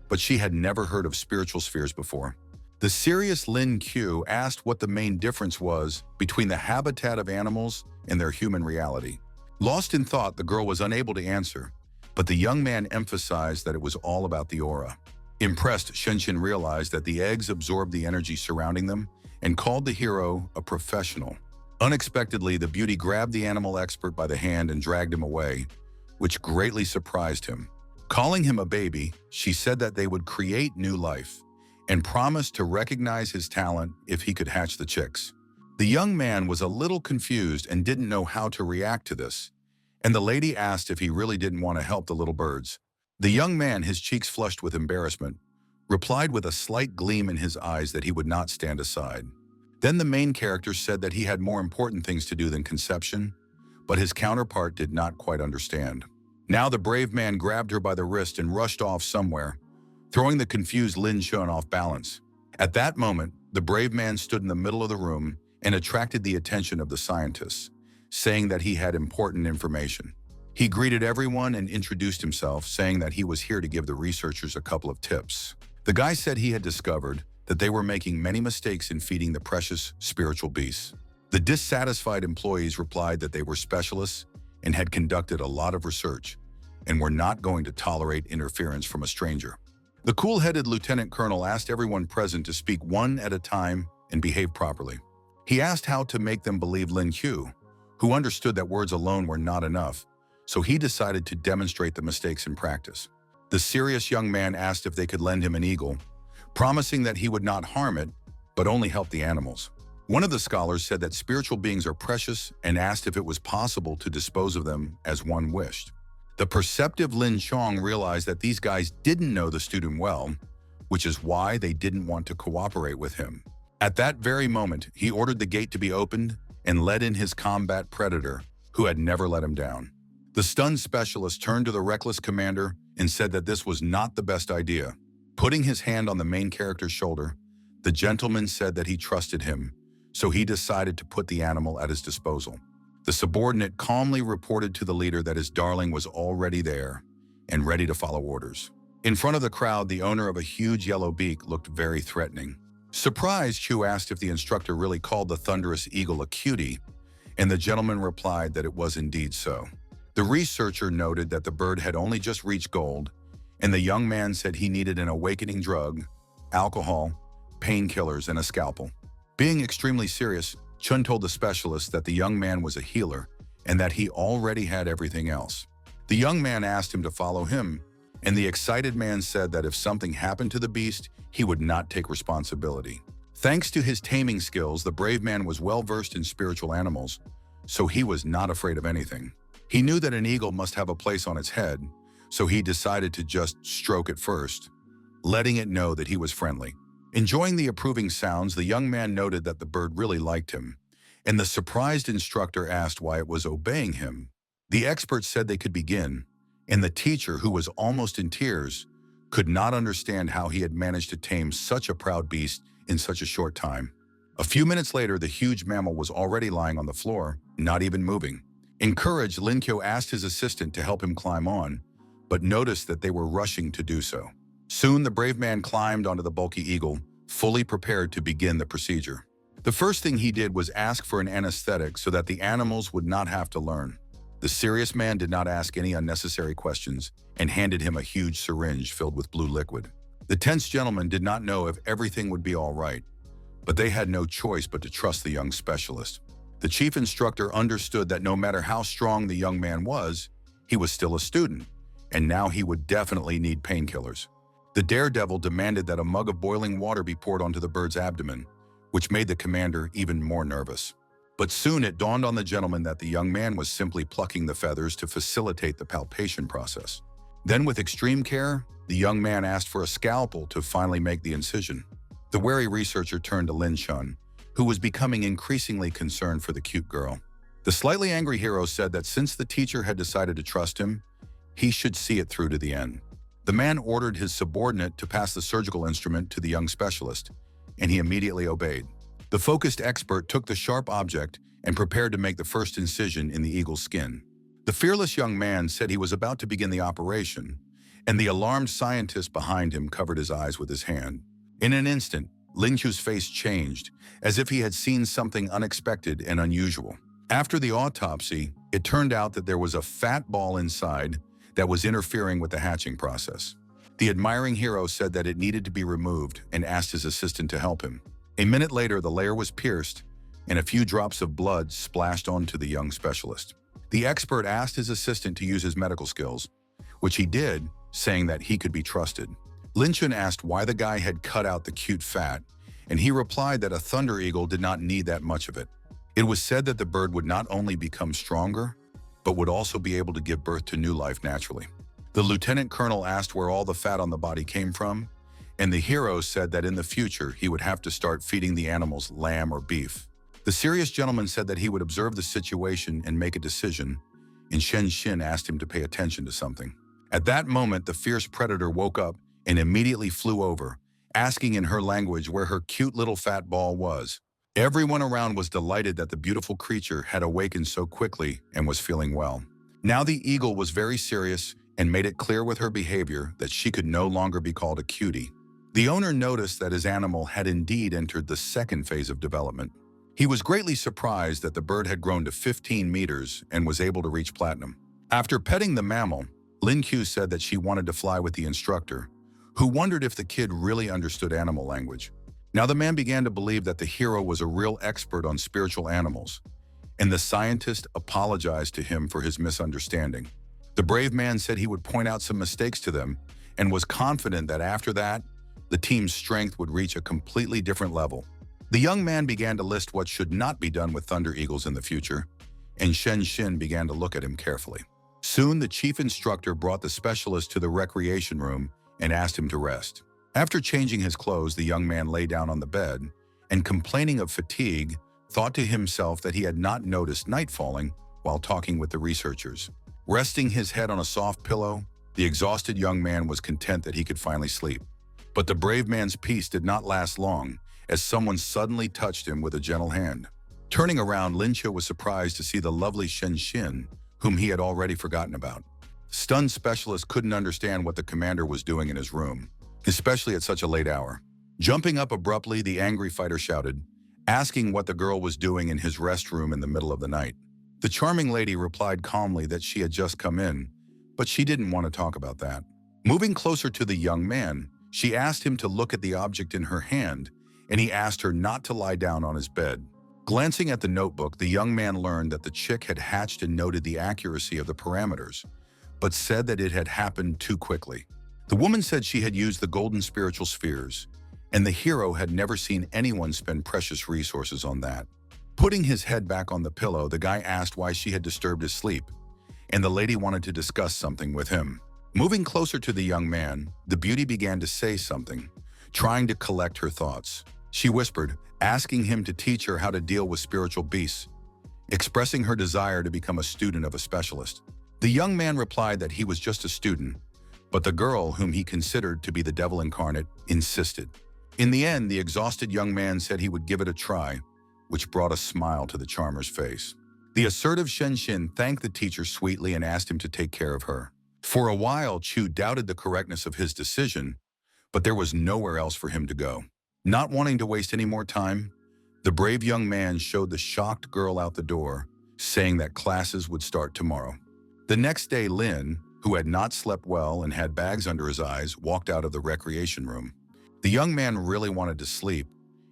but she had never heard of spiritual spheres before. The serious Lin Q asked what the main difference was between the habitat of animals and their human reality. Lost in thought, the girl was unable to answer, but the young man emphasized that it was all about the aura. Impressed, Shenshin realized that the eggs absorbed the energy surrounding them and called the hero a professional. Unexpectedly, the beauty grabbed the animal expert by the hand and dragged him away, which greatly surprised him. Calling him a baby, she said that they would create new life and promised to recognize his talent if he could hatch the chicks. The young man was a little confused and didn't know how to react to this, and the lady asked if he really didn't want to help the little birds. The young man, his cheeks flushed with embarrassment, replied with a slight gleam in his eyes that he would not stand aside. Then the main character said that he had more important things to do than conception, but his counterpart did not quite understand. Now the brave man grabbed her by the wrist and rushed off somewhere, throwing the confused Lin Chun off balance. At that moment, the brave man stood in the middle of the room and attracted the attention of the scientists, saying that he had important information. He greeted everyone and introduced himself, saying that he was here to give the researchers a couple of tips. The guy said he had discovered that they were making many mistakes in feeding the precious spiritual beasts. The dissatisfied employees replied that they were specialists and had conducted a lot of research and were not going to tolerate interference from a stranger. The cool-headed lieutenant colonel asked everyone present to speak one at a time and behave properly. He asked how to make them believe Lin Q, who understood that words alone were not enough, so he decided to demonstrate the mistakes in practice. The serious young man asked if they could lend him an eagle, promising that he would not harm it, but only help the animals. One of the scholars said that spiritual beings are precious and asked if it was possible to dispose of them as one wished. The perceptive Lin Chong realized that these guys didn't know the student well, which is why they didn't want to cooperate with him. At that very moment, he ordered the gate to be opened and let in his combat predator, who had never let him down. The stunned specialist turned to the reckless commander and said that this was not the best idea. Putting his hand on the main character's shoulder, the gentleman said that he trusted him, so he decided to put the animal at his disposal. The subordinate calmly reported to the leader that his darling was already there and ready to follow orders. In front of the crowd, the owner of a huge yellow beak looked very threatening. Surprised, Chu asked if the instructor really called the thunderous eagle a cutie, and the gentleman replied that it was indeed so. The researcher noted that the bird had only just reached gold, and the young man said he needed an awakening drug, alcohol, painkillers, and a scalpel. Being extremely serious, Chun told the specialist that the young man was a healer and that he already had everything else. The young man asked him to follow him, and the excited man said that if something happened to the beast, he would not take responsibility. Thanks to his taming skills, the brave man was well versed in spiritual animals, so he was not afraid of anything. He knew that an eagle must have a place on its head, so he decided to just stroke it first, letting it know that he was friendly. Enjoying the approving sounds, the young man noted that the bird really liked him, and the surprised instructor asked why it was obeying him. The expert said they could begin, and the teacher, who was almost in tears, could not understand how he had managed to tame such a proud beast in such a short time. A few minutes later, the huge mammal was already lying on the floor, not even moving. Encouraged, Lin Kyo asked his assistant to help him climb on, but noticed that they were rushing to do so. Soon, the brave man climbed onto the bulky eagle, fully prepared to begin the procedure. The first thing he did was ask for an anesthetic so that the animals would not have to learn. The serious man did not ask any unnecessary questions and handed him a huge syringe filled with blue liquid. The tense gentleman did not know if everything would be all right, but they had no choice but to trust the young specialist. The chief instructor understood that no matter how strong the young man was, he was still a student, and now he would definitely need painkillers. The daredevil demanded that a mug of boiling water be poured onto the bird's abdomen, which made the commander even more nervous. But soon it dawned on the gentleman that the young man was simply plucking the feathers to facilitate the palpation process. Then with extreme care, the young man asked for a scalpel to finally make the incision. The wary researcher turned to Lin Chun, who was becoming increasingly concerned for the cute girl. The slightly angry hero said that since the teacher had decided to trust him, he should see it through to the end. The man ordered his subordinate to pass the surgical instrument to the young specialist, and he immediately obeyed. The focused expert took the sharp object and prepared to make the first incision in the eagle's skin. The fearless young man said he was about to begin the operation, and the alarmed scientist behind him covered his eyes with his hand. In an instant, Ling Chu's face changed, as if he had seen something unexpected and unusual. After the autopsy, it turned out that there was a fat ball inside that was interfering with the hatching process. The admiring hero said that it needed to be removed and asked his assistant to help him. A minute later, the layer was pierced, and a few drops of blood splashed onto the young specialist. The expert asked his assistant to use his medical skills, which he did, saying that he could be trusted. Lin Chun asked why the guy had cut out the cute fat, and he replied that a thunder eagle did not need that much of it. It was said that the bird would not only become stronger, but would also be able to give birth to new life naturally. The lieutenant colonel asked where all the fat on the body came from, and the hero said that in the future he would have to start feeding the animals lamb or beef. The serious gentleman said that he would observe the situation and make a decision, and Shen Xin asked him to pay attention to something. At that moment, the fierce predator woke up and immediately flew over, asking in her language where her cute little fat ball was. Everyone around was delighted that the beautiful creature had awakened so quickly and was feeling well. Now the eagle was very serious and made it clear with her behavior that she could no longer be called a cutie. The owner noticed that his animal had indeed entered the second phase of development. He was greatly surprised that the bird had grown to 15 meters and was able to reach platinum. After petting the mammal, Lin Q said that she wanted to fly with the instructor, who wondered if the kid really understood animal language. Now the man began to believe that the hero was a real expert on spiritual animals, and the scientist apologized to him for his misunderstanding. The brave man said he would point out some mistakes to them and was confident that after that, the team's strength would reach a completely different level. The young man began to list what should not be done with thunder eagles in the future, and Shen Xin began to look at him carefully. Soon, the chief instructor brought the specialist to the recreation room and asked him to rest. After changing his clothes, the young man lay down on the bed and, complaining of fatigue, thought to himself that he had not noticed night falling while talking with the researchers. Resting his head on a soft pillow, the exhausted young man was content that he could finally sleep. But the brave man's peace did not last long, as someone suddenly touched him with a gentle hand. Turning around, Lin Chu was surprised to see the lovely Shen Xin, whom he had already forgotten about. Stunned specialist couldn't understand what the commander was doing in his room, especially at such a late hour. Jumping up abruptly, the angry fighter shouted, asking what the girl was doing in his restroom in the middle of the night. The charming lady replied calmly that she had just come in, but she didn't want to talk about that. Moving closer to the young man, she asked him to look at the object in her hand, and he asked her not to lie down on his bed. Glancing at the notebook, the young man learned that the chick had hatched and noted the accuracy of the parameters, but said that it had happened too quickly. The woman said she had used the golden spiritual spheres, and the hero had never seen anyone spend precious resources on that. Putting his head back on the pillow, the guy asked why she had disturbed his sleep, and the lady wanted to discuss something with him. Moving closer to the young man, the beauty began to say something, trying to collect her thoughts. She whispered, asking him to teach her how to deal with spiritual beasts, expressing her desire to become a student of a specialist. The young man replied that he was just a student, but the girl, whom he considered to be the devil incarnate, insisted. In the end, the exhausted young man said he would give it a try, which brought a smile to the charmer's face. The assertive Shen Xin thanked the teacher sweetly and asked him to take care of her. For a while, Chu doubted the correctness of his decision, but there was nowhere else for him to go. Not wanting to waste any more time, the brave young man showed the shocked girl out the door, saying that classes would start tomorrow. The next day, Lin, who had not slept well and had bags under his eyes, walked out of the recreation room. The young man really wanted to sleep,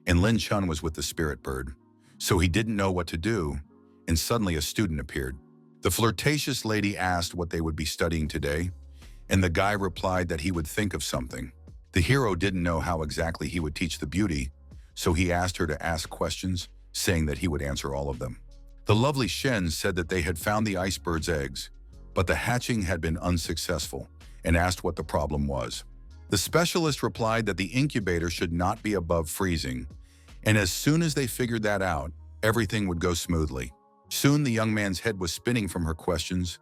and Lin Chun was with the spirit bird, so he didn't know what to do, and suddenly a student appeared. The flirtatious lady asked what they would be studying today, and the guy replied that he would think of something. The hero didn't know how exactly he would teach the beauty, so he asked her to ask questions saying that he would answer all of them. The lovely Shen said that they had found the icebird's eggs, but the hatching had been unsuccessful, and asked what the problem was. The specialist replied that the incubator should not be above freezing, and as soon as they figured that out, everything would go smoothly. Soon the young man's head was spinning from her questions,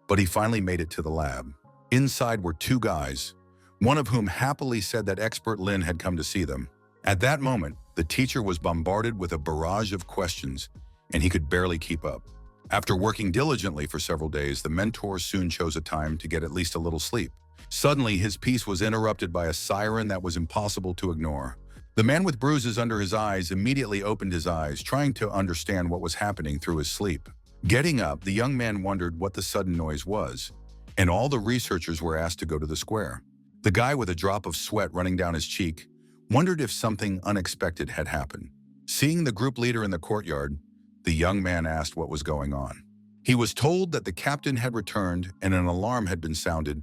but he finally made it to the lab. Inside were two guys, one of whom happily said that expert Lin had come to see them. At that moment, the teacher was bombarded with a barrage of questions, and he could barely keep up. After working diligently for several days, the mentor soon chose a time to get at least a little sleep. Suddenly, his peace was interrupted by a siren that was impossible to ignore. The man with bruises under his eyes immediately opened his eyes, trying to understand what was happening through his sleep. Getting up, the young man wondered what the sudden noise was, and all the researchers were asked to go to the square. The guy with a drop of sweat running down his cheek wondered if something unexpected had happened. Seeing the group leader in the courtyard, the young man asked what was going on. He was told that the captain had returned and an alarm had been sounded,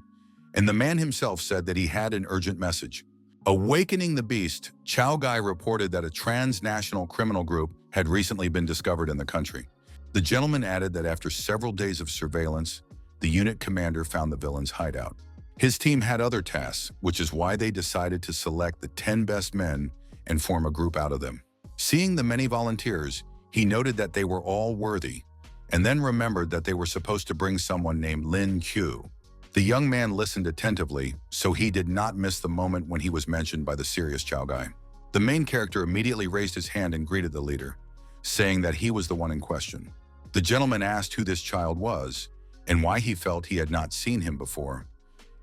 and the man himself said that he had an urgent message. Awakening the beast, Chow Gai reported that a transnational criminal group had recently been discovered in the country. The gentleman added that after several days of surveillance, the unit commander found the villain's hideout. His team had other tasks, which is why they decided to select the 10 best men and form a group out of them. Seeing the many volunteers, he noted that they were all worthy, and then remembered that they were supposed to bring someone named Lin Q. The young man listened attentively, so he did not miss the moment when he was mentioned by the serious Chow Gai. The main character immediately raised his hand and greeted the leader, saying that he was the one in question. The gentleman asked who this child was and why he felt he had not seen him before,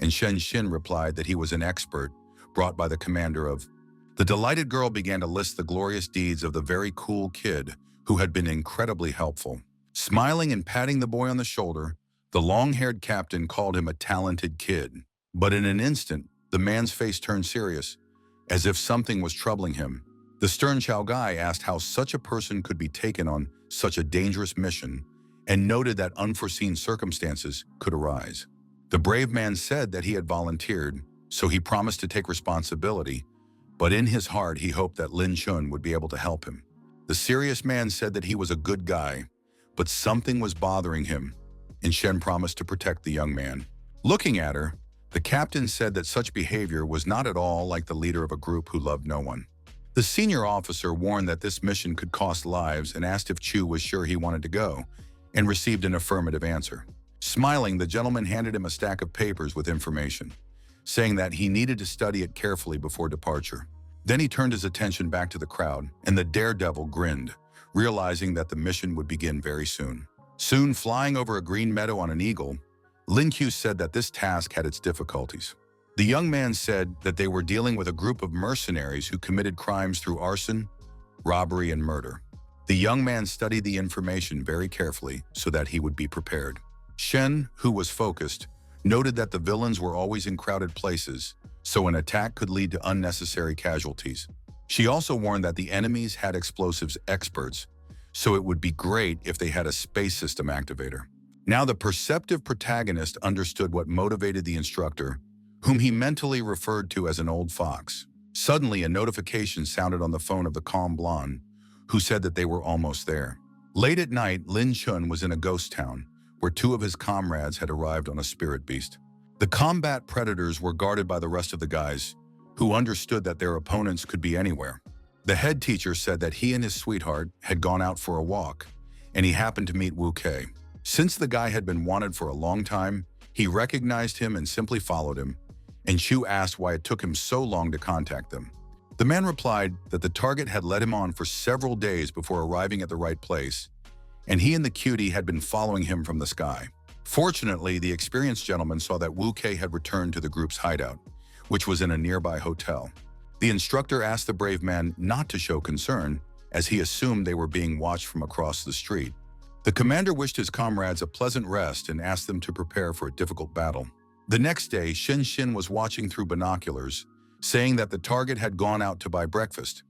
and Shen Xin replied that he was an expert brought by the commander of. The delighted girl began to list the glorious deeds of the very cool kid who had been incredibly helpful. Smiling and patting the boy on the shoulder, the long-haired captain called him a talented kid. But in an instant, the man's face turned serious, as if something was troubling him. The stern Chow Gai asked how such a person could be taken on such a dangerous mission, and noted that unforeseen circumstances could arise. The brave man said that he had volunteered, so he promised to take responsibility, but in his heart he hoped that Lin Chun would be able to help him. The serious man said that he was a good guy, but something was bothering him, and Shen promised to protect the young man. Looking at her, the captain said that such behavior was not at all like the leader of a group who loved no one. The senior officer warned that this mission could cost lives and asked if Chu was sure he wanted to go, and received an affirmative answer. Smiling, the gentleman handed him a stack of papers with information, saying that he needed to study it carefully before departure. Then he turned his attention back to the crowd, and the daredevil grinned, realizing that the mission would begin very soon. Soon, flying over a green meadow on an eagle, Lin Q said that this task had its difficulties. The young man said that they were dealing with a group of mercenaries who committed crimes through arson, robbery, and murder. The young man studied the information very carefully so that he would be prepared. Shen, who was focused, noted that the villains were always in crowded places, so an attack could lead to unnecessary casualties. She also warned that the enemies had explosives experts, so it would be great if they had a space system activator. Now the perceptive protagonist understood what motivated the instructor, whom he mentally referred to as an old fox. Suddenly, a notification sounded on the phone of the calm blonde, who said that they were almost there. Late at night, Lin Chun was in a ghost town, where two of his comrades had arrived on a spirit beast. The combat predators were guarded by the rest of the guys, who understood that their opponents could be anywhere. The head teacher said that he and his sweetheart had gone out for a walk, and he happened to meet Wu Kei. Since the guy had been wanted for a long time, he recognized him and simply followed him, and Chu asked why it took him so long to contact them. The man replied that the target had led him on for several days before arriving at the right place, and he and the cutie had been following him from the sky. Fortunately, the experienced gentleman saw that Wu Kei had returned to the group's hideout, which was in a nearby hotel. The instructor asked the brave man not to show concern, as he assumed they were being watched from across the street. The commander wished his comrades a pleasant rest and asked them to prepare for a difficult battle. The next day, Shen Xin was watching through binoculars, saying that the target had gone out to buy breakfast,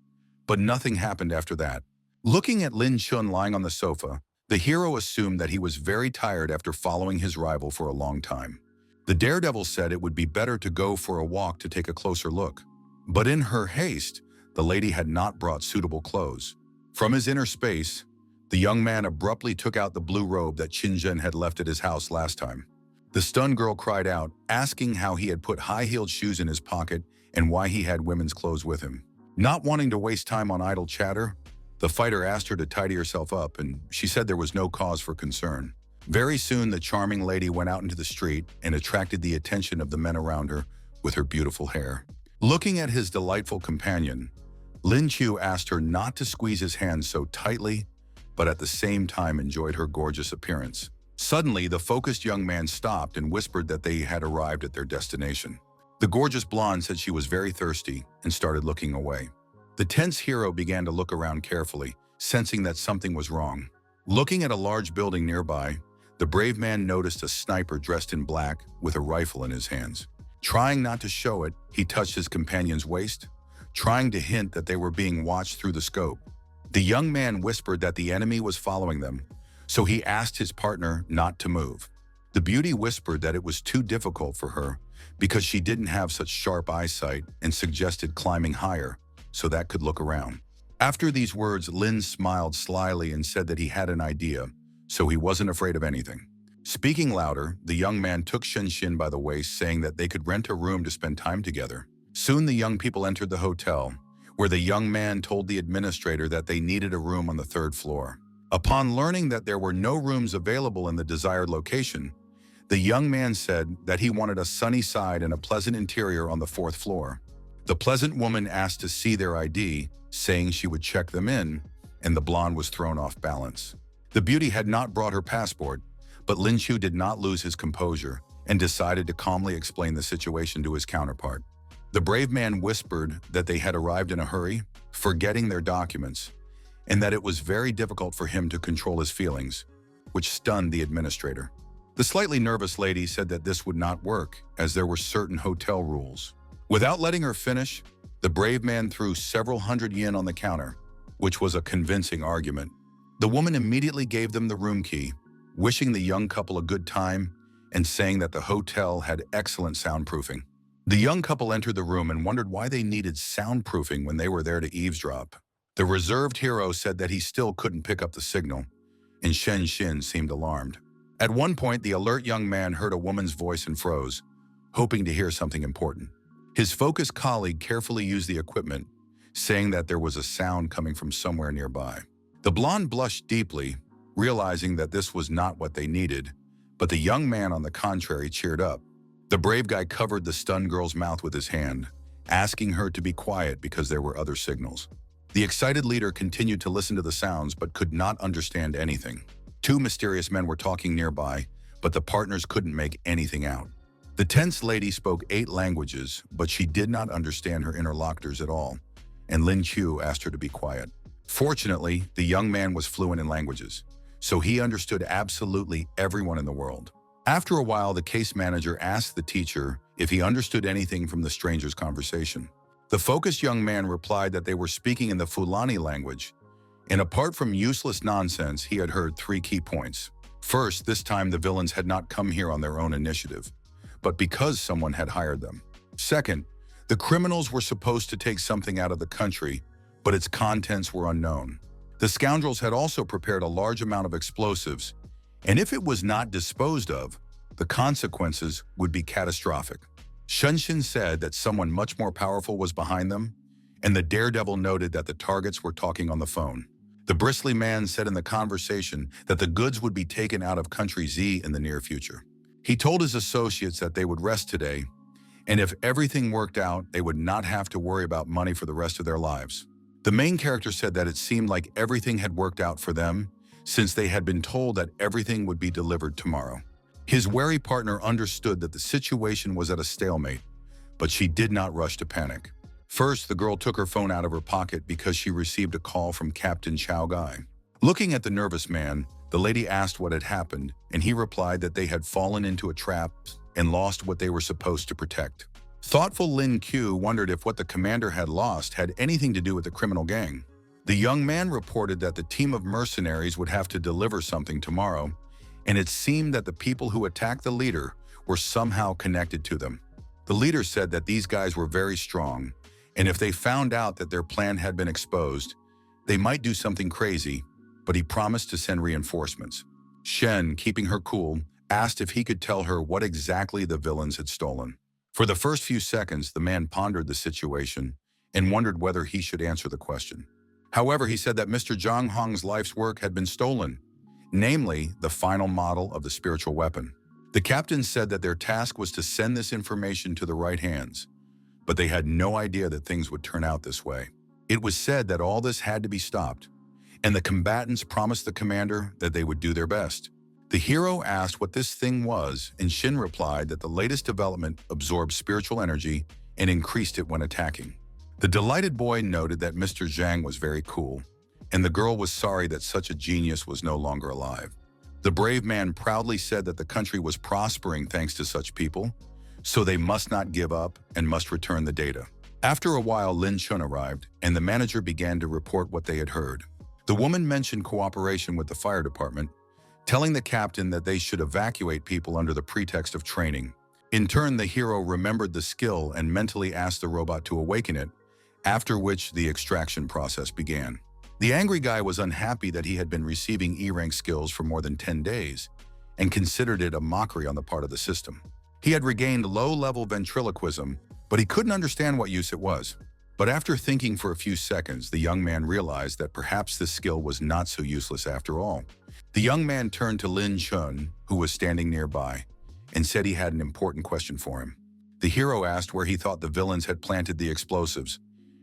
but nothing happened after that. Looking at Lin Chun lying on the sofa, the hero assumed that he was very tired after following his rival for a long time. The daredevil said it would be better to go for a walk to take a closer look. But in her haste, the lady had not brought suitable clothes. From his inner space, the young man abruptly took out the blue robe that Qinzhen had left at his house last time. The stunned girl cried out, asking how he had put high-heeled shoes in his pocket and why he had women's clothes with him. Not wanting to waste time on idle chatter, the fighter asked her to tidy herself up, and she said there was no cause for concern. Very soon, the charming lady went out into the street and attracted the attention of the men around her with her beautiful hair. Looking at his delightful companion, Lin Qiu asked her not to squeeze his hand so tightly, but at the same time enjoyed her gorgeous appearance. Suddenly, the focused young man stopped and whispered that they had arrived at their destination. The gorgeous blonde said she was very thirsty and started looking away. The tense hero began to look around carefully, sensing that something was wrong. Looking at a large building nearby, the brave man noticed a sniper dressed in black with a rifle in his hands. Trying not to show it, he touched his companion's waist, trying to hint that they were being watched through the scope. The young man whispered that the enemy was following them, so he asked his partner not to move. The beauty whispered that it was too difficult for her because she didn't have such sharp eyesight and suggested climbing higher so that could look around. After these words, Lin smiled slyly and said that he had an idea, so he wasn't afraid of anything. Speaking louder, the young man took Shenshin by the waist, saying that they could rent a room to spend time together. Soon the young people entered the hotel, where the young man told the administrator that they needed a room on the 3rd floor. Upon learning that there were no rooms available in the desired location, the young man said that he wanted a sunny side and a pleasant interior on the 4th floor. The pleasant woman asked to see their ID, saying she would check them in, and the blonde was thrown off balance. The beauty had not brought her passport, but Lin Qiu did not lose his composure and decided to calmly explain the situation to his counterpart. The brave man whispered that they had arrived in a hurry, forgetting their documents, and that it was very difficult for him to control his feelings, which stunned the administrator. The slightly nervous lady said that this would not work, as there were certain hotel rules. Without letting her finish, the brave man threw several hundred yen on the counter, which was a convincing argument. The woman immediately gave them the room key, wishing the young couple a good time and saying that the hotel had excellent soundproofing. The young couple entered the room and wondered why they needed soundproofing when they were there to eavesdrop. The reserved hero said that he still couldn't pick up the signal, and Shen Xin seemed alarmed. At one point, the alert young man heard a woman's voice and froze, hoping to hear something important. His focused colleague carefully used the equipment, saying that there was a sound coming from somewhere nearby. The blonde blushed deeply, realizing that this was not what they needed, but the young man, on the contrary, cheered up. The brave guy covered the stunned girl's mouth with his hand, asking her to be quiet because there were other signals. The excited leader continued to listen to the sounds but could not understand anything. 2 mysterious men were talking nearby, but the partners couldn't make anything out. The tense lady spoke 8 languages, but she did not understand her interlocutors at all, and Lin Qiu asked her to be quiet. Fortunately, the young man was fluent in languages, so he understood absolutely everyone in the world. After a while, the case manager asked the teacher if he understood anything from the stranger's conversation. The focused young man replied that they were speaking in the Fulani language, and apart from useless nonsense, he had heard 3 key points. First, this time the villains had not come here on their own initiative, but because someone had hired them. Second, the criminals were supposed to take something out of the country, but its contents were unknown. The scoundrels had also prepared a large amount of explosives, and if it was not disposed of, the consequences would be catastrophic. Shunshin said that someone much more powerful was behind them, and the daredevil noted that the targets were talking on the phone. The bristly man said in the conversation that the goods would be taken out of country Z in the near future. He told his associates that they would rest today, and if everything worked out, they would not have to worry about money for the rest of their lives. The main character said that it seemed like everything had worked out for them, since they had been told that everything would be delivered tomorrow. His wary partner understood that the situation was at a stalemate, but she did not rush to panic. First, the girl took her phone out of her pocket because she received a call from Captain Chao Gai. Looking at the nervous man, the lady asked what had happened, and he replied that they had fallen into a trap and lost what they were supposed to protect. Thoughtful Lin Qiu wondered if what the commander had lost had anything to do with the criminal gang. The young man reported that the team of mercenaries would have to deliver something tomorrow, and it seemed that the people who attacked the leader were somehow connected to them. The leader said that these guys were very strong, and if they found out that their plan had been exposed, They might do something crazy, but he promised to send reinforcements. Shen, keeping her cool, asked if he could tell her what exactly the villains had stolen. For the first few seconds, the man pondered the situation and wondered whether he should answer the question. However, he said that Mr. Zhang Hong's life's work had been stolen, namely the final model of the spiritual weapon. The captain said that their task was to send this information to the right hands, but they had no idea that things would turn out this way. It was said that all this had to be stopped, and the combatants promised the commander that they would do their best. The hero asked what this thing was, and Shin replied that the latest development absorbed spiritual energy and increased it when attacking. The delighted boy noted that Mr. Zhang was very cool, and the girl was sorry that such a genius was no longer alive. The brave man proudly said that the country was prospering thanks to such people, so they must not give up and must return the data. After a while, Lin Chun arrived, and the manager began to report what they had heard. The woman mentioned cooperation with the fire department, telling the captain that they should evacuate people under the pretext of training. In turn, the hero remembered the skill and mentally asked the robot to awaken it, after which the extraction process began. The angry guy was unhappy that he had been receiving E-rank skills for more than 10 days and considered it a mockery on the part of the system. He had regained low-level ventriloquism, but he couldn't understand what use it was. But after thinking for a few seconds, the young man realized that perhaps this skill was not so useless after all. The young man turned to Lin Chun, who was standing nearby, and said he had an important question for him. The hero asked where he thought the villains had planted the explosives,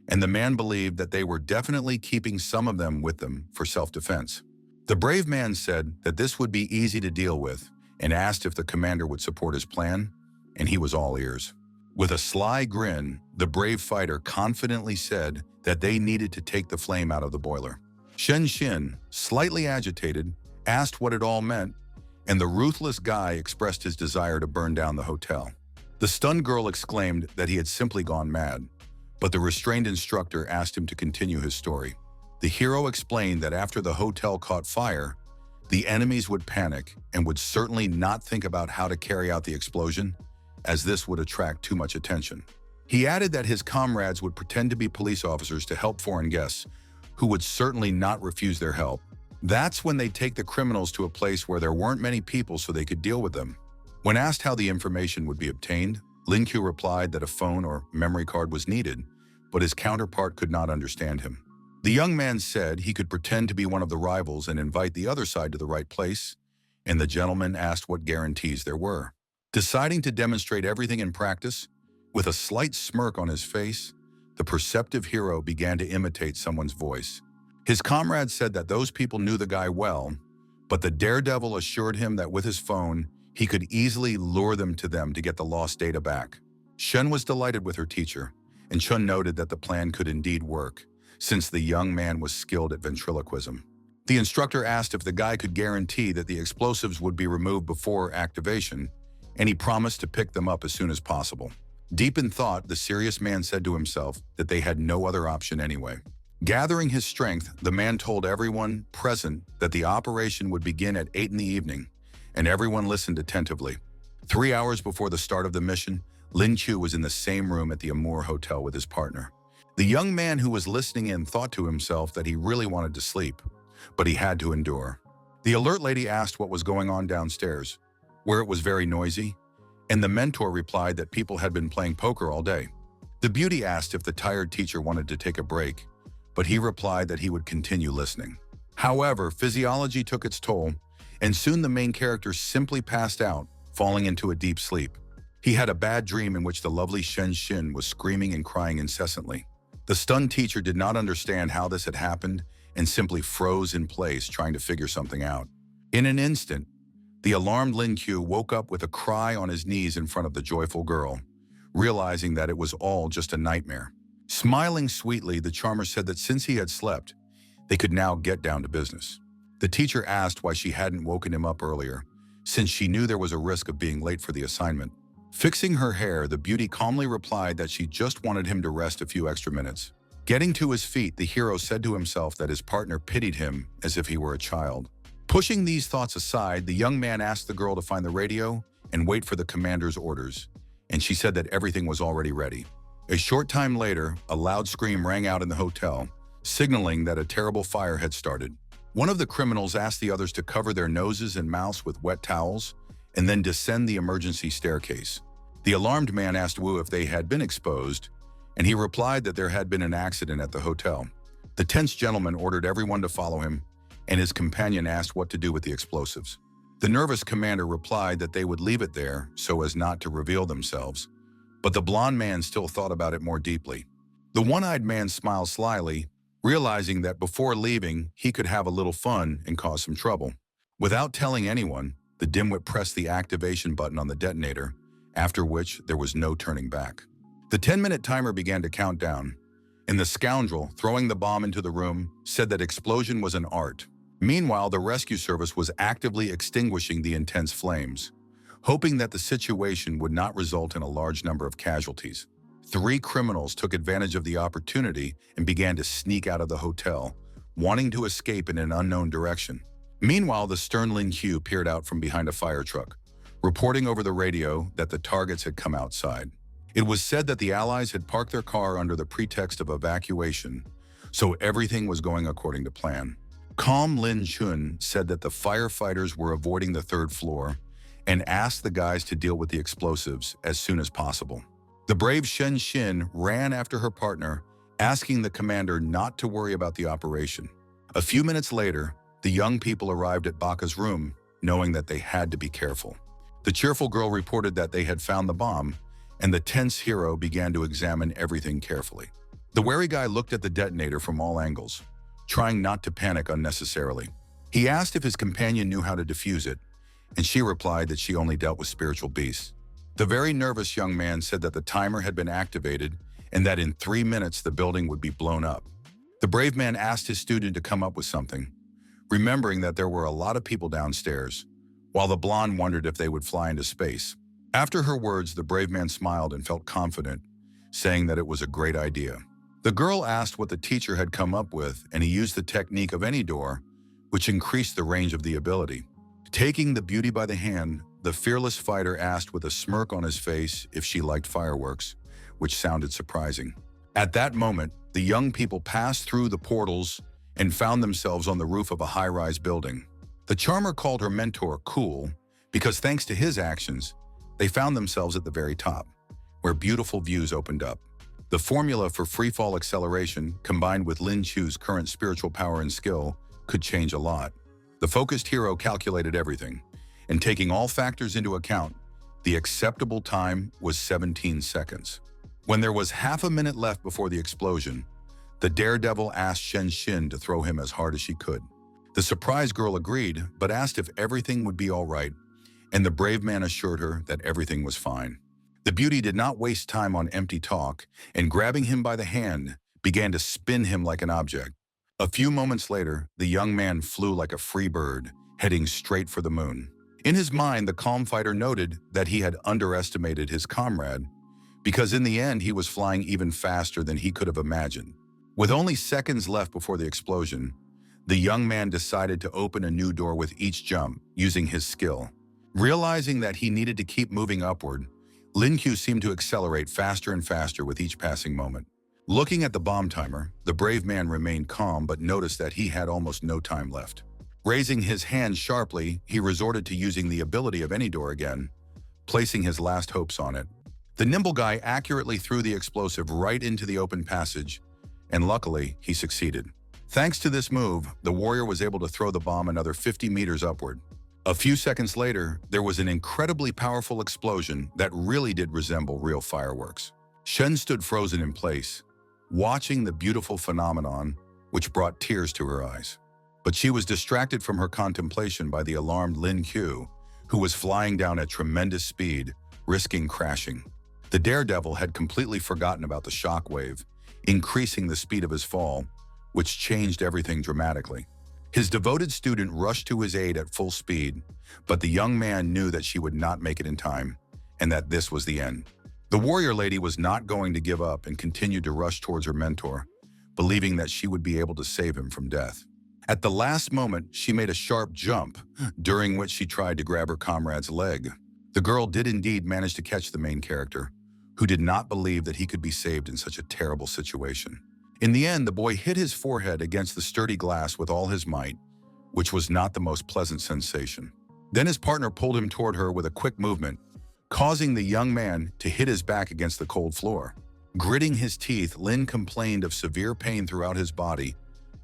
and the man believed that they were definitely keeping some of them with them for self-defense. The brave man said that this would be easy to deal with and asked if the commander would support his plan, and he was all ears. With a sly grin, the brave fighter confidently said that they needed to take the flame out of the boiler. Shen Xin, slightly agitated, asked what it all meant, and the ruthless guy expressed his desire to burn down the hotel. The stunned girl exclaimed that he had simply gone mad, but the restrained instructor asked him to continue his story. The hero explained that after the hotel caught fire, the enemies would panic and would certainly not think about how to carry out the explosion, as this would attract too much attention. He added that his comrades would pretend to be police officers to help foreign guests, who would certainly not refuse their help. That's when they take the criminals to a place where there weren't many people so they could deal with them. When asked how the information would be obtained, Lin Q replied that a phone or memory card was needed, but his counterpart could not understand him. The young man said he could pretend to be one of the rivals and invite the other side to the right place, and the gentleman asked what guarantees there were. Deciding to demonstrate everything in practice, with a slight smirk on his face, the perceptive hero began to imitate someone's voice. His comrades said that those people knew the guy well, but the daredevil assured him that with his phone, he could easily lure them to get the lost data back. Shen was delighted with her teacher, and Chun noted that the plan could indeed work, since the young man was skilled at ventriloquism. The instructor asked if the guy could guarantee that the explosives would be removed before activation, and he promised to pick them up as soon as possible. Deep in thought, the serious man said to himself that they had no other option anyway. Gathering his strength, the man told everyone present that the operation would begin at 8 in the evening, and everyone listened attentively. 3 hours before the start of the mission, Lin Chu was in the same room at the Amour Hotel with his partner. The young man who was listening in thought to himself that he really wanted to sleep, but he had to endure. The alert lady asked what was going on downstairs, where it was very noisy, and the mentor replied that people had been playing poker all day. The beauty asked if the tired teacher wanted to take a break, but he replied that he would continue listening. However, physiology took its toll, and soon the main character simply passed out, falling into a deep sleep. He had a bad dream in which the lovely Shen Xin was screaming and crying incessantly. The stunned teacher did not understand how this had happened and simply froze in place trying to figure something out. In an instant, the alarmed Lin Q woke up with a cry on his knees in front of the joyful girl, realizing that it was all just a nightmare. Smiling sweetly, the charmer said that since he had slept, they could now get down to business. The teacher asked why she hadn't woken him up earlier, since she knew there was a risk of being late for the assignment. Fixing her hair, the beauty calmly replied that she just wanted him to rest a few extra minutes. Getting to his feet, the hero said to himself that his partner pitied him as if he were a child. Pushing these thoughts aside, the young man asked the girl to find the radio and wait for the commander's orders, and she said that everything was already ready. A short time later, a loud scream rang out in the hotel, signaling that a terrible fire had started. One of the criminals asked the others to cover their noses and mouths with wet towels and then descend the emergency staircase. The alarmed man asked Wu if they had been exposed, and he replied that there had been an accident at the hotel. The tense gentleman ordered everyone to follow him, and his companion asked what to do with the explosives. The nervous commander replied that they would leave it there so as not to reveal themselves, but the blond man still thought about it more deeply. The one-eyed man smiled slyly, realizing that before leaving, he could have a little fun and cause some trouble. Without telling anyone, the dimwit pressed the activation button on the detonator, after which there was no turning back. The 10-minute timer began to count down, and the scoundrel, throwing the bomb into the room, said that explosion was an art. Meanwhile, the rescue service was actively extinguishing the intense flames, hoping that the situation would not result in a large number of casualties. 3 criminals took advantage of the opportunity and began to sneak out of the hotel, wanting to escape in an unknown direction. Meanwhile, the stern Lin Q peered out from behind a fire truck, reporting over the radio that the targets had come outside. It was said that the Allies had parked their car under the pretext of evacuation, so everything was going according to plan. Calm Lin Chun said that the firefighters were avoiding the 3rd floor and asked the guys to deal with the explosives as soon as possible. The brave Shen Xin ran after her partner, asking the commander not to worry about the operation. A few minutes later, the young people arrived at Baka's room, knowing that they had to be careful. The cheerful girl reported that they had found the bomb, and the tense hero began to examine everything carefully. The wary guy looked at the detonator from all angles, trying not to panic unnecessarily. He asked if his companion knew how to defuse it, and she replied that she only dealt with spiritual beasts. The very nervous young man said that the timer had been activated and that in 3 minutes the building would be blown up. The brave man asked his student to come up with something, remembering that there were a lot of people downstairs, while the blonde wondered if they would fly into space. After her words, the brave man smiled and felt confident, saying that it was a great idea. The girl asked what the teacher had come up with, and he used the technique of any door, which increased the range of the ability. Taking the beauty by the hand, the fearless fighter asked with a smirk on his face if she liked fireworks, which sounded surprising. At that moment, the young people passed through the portals and found themselves on the roof of a high-rise building. The charmer called her mentor cool because thanks to his actions, they found themselves at the very top, where beautiful views opened up. The formula for freefall acceleration, combined with Lin Chu's current spiritual power and skill, could change a lot. The focused hero calculated everything, and taking all factors into account, the acceptable time was 17 seconds. When there was half a minute left before the explosion, the daredevil asked Shen Xin to throw him as hard as she could. The surprised girl agreed, but asked if everything would be all right, and the brave man assured her that everything was fine. The beauty did not waste time on empty talk, and grabbing him by the hand, began to spin him like an object. A few moments later, the young man flew like a free bird, heading straight for the moon. In his mind, the calm fighter noted that he had underestimated his comrade, because in the end he was flying even faster than he could have imagined. With only seconds left before the explosion, the young man decided to open a new door with each jump, using his skill. Realizing that he needed to keep moving upward, Lin Q seemed to accelerate faster and faster with each passing moment. Looking at the bomb timer, the brave man remained calm but noticed that he had almost no time left. Raising his hand sharply, he resorted to using the ability of any door again, placing his last hopes on it. The nimble guy accurately threw the explosive right into the open passage, and luckily, he succeeded. Thanks to this move, the warrior was able to throw the bomb another 50 meters upward. A few seconds later, there was an incredibly powerful explosion that really did resemble real fireworks. Shen stood frozen in place, watching the beautiful phenomenon, which brought tears to her eyes. But she was distracted from her contemplation by the alarmed Lin Q, who was flying down at tremendous speed, risking crashing. The daredevil had completely forgotten about the shock wave, increasing the speed of his fall, which changed everything dramatically. His devoted student rushed to his aid at full speed, but the young man knew that she would not make it in time, and that this was the end. The warrior lady was not going to give up and continued to rush towards her mentor, believing that she would be able to save him from death. At the last moment, she made a sharp jump, during which she tried to grab her comrade's leg. The girl did indeed manage to catch the main character, who did not believe that he could be saved in such a terrible situation. In the end, the boy hit his forehead against the sturdy glass with all his might, which was not the most pleasant sensation. Then his partner pulled him toward her with a quick movement, causing the young man to hit his back against the cold floor. Gritting his teeth, Lin complained of severe pain throughout his body,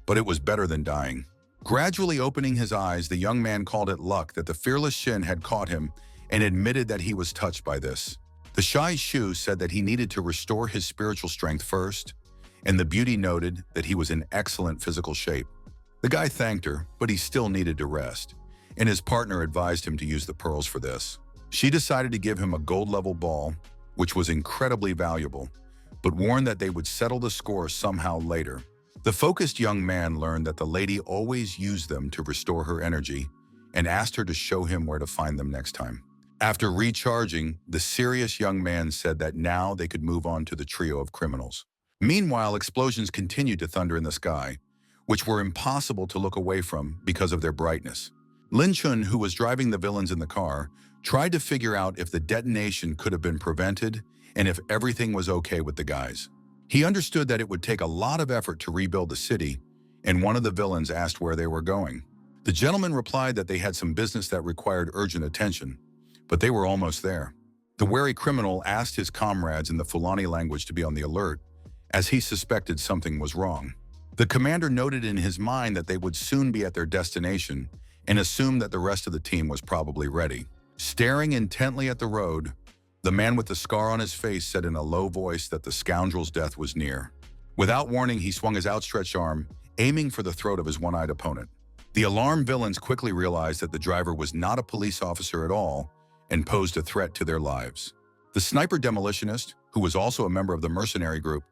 but it was better than dying. Gradually opening his eyes, the young man called it luck that the fearless Shin had caught him and admitted that he was touched by this. The shy Shu said that he needed to restore his spiritual strength first, and the beauty noted that he was in excellent physical shape. The guy thanked her, but he still needed to rest, and his partner advised him to use the pearls for this. She decided to give him a gold-level ball, which was incredibly valuable, but warned that they would settle the score somehow later. The focused young man learned that the lady always used them to restore her energy and asked her to show him where to find them next time. After recharging, the serious young man said that now they could move on to the trio of criminals. Meanwhile, explosions continued to thunder in the sky, which were impossible to look away from because of their brightness. Lin Chun, who was driving the villains in the car, tried to figure out if the detonation could have been prevented and if everything was okay with the guys. He understood that it would take a lot of effort to rebuild the city, and one of the villains asked where they were going. The gentleman replied that they had some business that required urgent attention, but they were almost there. The wary criminal asked his comrades in the Fulani language to be on the alert, as he suspected something was wrong. The commander noted in his mind that they would soon be at their destination and assumed that the rest of the team was probably ready. Staring intently at the road, the man with the scar on his face said in a low voice that the scoundrel's death was near. Without warning, he swung his outstretched arm, aiming for the throat of his one-eyed opponent. The alarmed villains quickly realized that the driver was not a police officer at all and posed a threat to their lives. The sniper demolitionist, who was also a member of the mercenary group,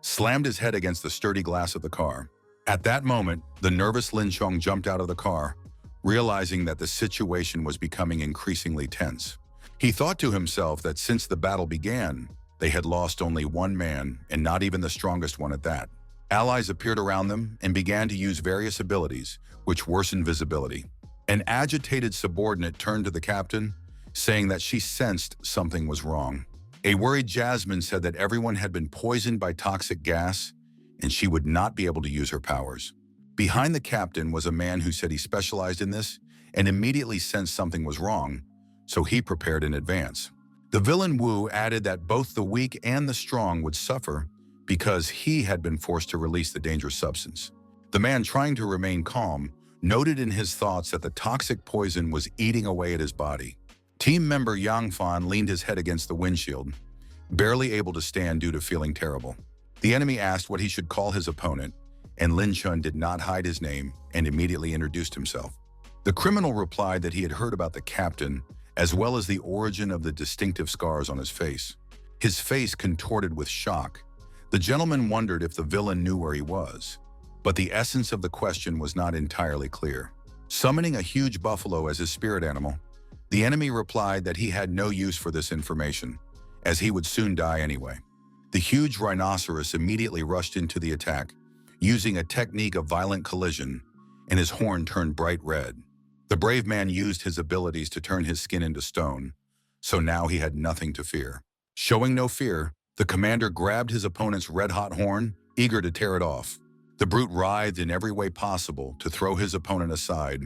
slammed his head against the sturdy glass of the car. At that moment, the nervous Lin Chong jumped out of the car, realizing that the situation was becoming increasingly tense. He thought to himself that since the battle began, they had lost only one man, and not even the strongest one at that. Allies appeared around them and began to use various abilities, which worsened visibility. An agitated subordinate turned to the captain, saying that she sensed something was wrong. A worried Jasmine said that everyone had been poisoned by toxic gas, and she would not be able to use her powers. Behind the captain was a man who said he specialized in this and immediately sensed something was wrong, so he prepared in advance. The villain Wu added that both the weak and the strong would suffer because he had been forced to release the dangerous substance. The man, trying to remain calm, noted in his thoughts that the toxic poison was eating away at his body. Team member Yang Fan leaned his head against the windshield, barely able to stand due to feeling terrible. The enemy asked what he should call his opponent, and Lin Chun did not hide his name and immediately introduced himself. The criminal replied that he had heard about the captain, as well as the origin of the distinctive scars on his face. His face contorted with shock. The gentleman wondered if the villain knew where he was, but the essence of the question was not entirely clear. Summoning a huge buffalo as his spirit animal, the enemy replied that he had no use for this information, as he would soon die anyway. The huge rhinoceros immediately rushed into the attack, using a technique of violent collision, and his horn turned bright red. The brave man used his abilities to turn his skin into stone, so now he had nothing to fear. Showing no fear, the commander grabbed his opponent's red-hot horn, eager to tear it off. The brute writhed in every way possible to throw his opponent aside,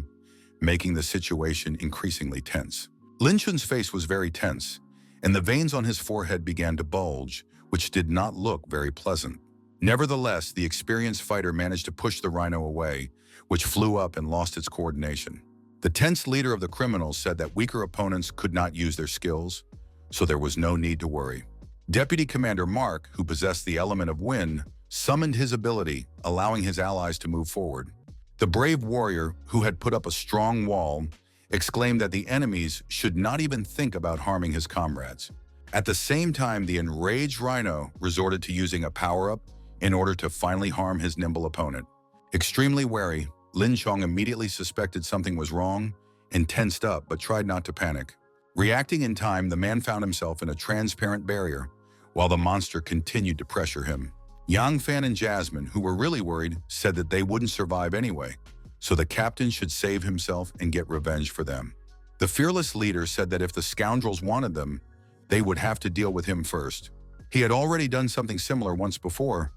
making the situation increasingly tense. Lin Chun's face was very tense, and the veins on his forehead began to bulge, which did not look very pleasant. Nevertheless, the experienced fighter managed to push the rhino away, which flew up and lost its coordination. The tense leader of the criminals said that weaker opponents could not use their skills, so there was no need to worry. Deputy Commander Mark, who possessed the element of wind, summoned his ability, allowing his allies to move forward. The brave warrior, who had put up a strong wall, exclaimed that the enemies should not even think about harming his comrades. At the same time, the enraged rhino resorted to using a power-up in order to finally harm his nimble opponent. Extremely wary, Lin Chong immediately suspected something was wrong and tensed up but tried not to panic. Reacting in time, the man found himself in a transparent barrier while the monster continued to pressure him. Yang Fan and Jasmine, who were really worried, said that they wouldn't survive anyway, so the captain should save himself and get revenge for them. The fearless leader said that if the scoundrels wanted them, they would have to deal with him first. He had already done something similar once before,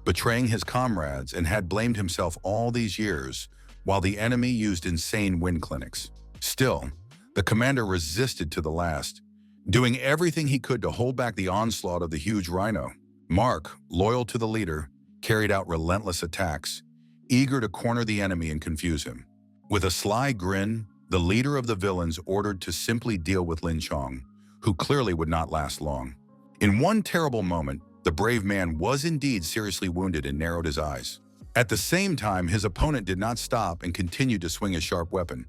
betraying his comrades, and had blamed himself all these years while the enemy used insane wind clinics. Still, the commander resisted to the last, doing everything he could to hold back the onslaught of the huge rhino. Mark, loyal to the leader, carried out relentless attacks, eager to corner the enemy and confuse him. With a sly grin, the leader of the villains ordered to simply deal with Lin Chong, who clearly would not last long. In one terrible moment, the brave man was indeed seriously wounded and narrowed his eyes. At the same time, his opponent did not stop and continued to swing his sharp weapon,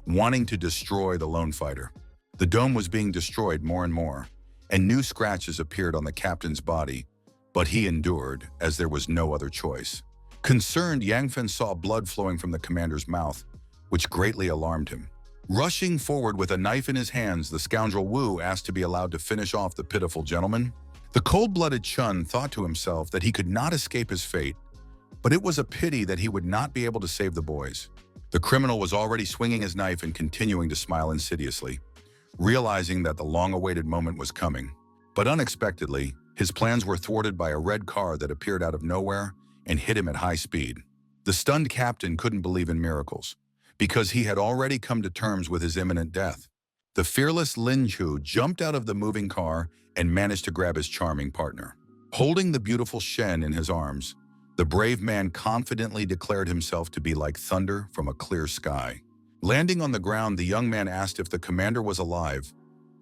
wanting to destroy the lone fighter. The dome was being destroyed more and more, and new scratches appeared on the captain's body, but he endured, as there was no other choice. Concerned, Yang Fen saw blood flowing from the commander's mouth, which greatly alarmed him. Rushing forward with a knife in his hands, the scoundrel Wu asked to be allowed to finish off the pitiful gentleman. The cold-blooded Chun thought to himself that he could not escape his fate, but it was a pity that he would not be able to save the boys. The criminal was already swinging his knife and continuing to smile insidiously, realizing that the long-awaited moment was coming. But unexpectedly, his plans were thwarted by a red car that appeared out of nowhere and hit him at high speed. The stunned captain couldn't believe in miracles, because he had already come to terms with his imminent death. The fearless Lin Chu jumped out of the moving car and managed to grab his charming partner. Holding the beautiful Shen in his arms, the brave man confidently declared himself to be like thunder from a clear sky. Landing on the ground, the young man asked if the commander was alive,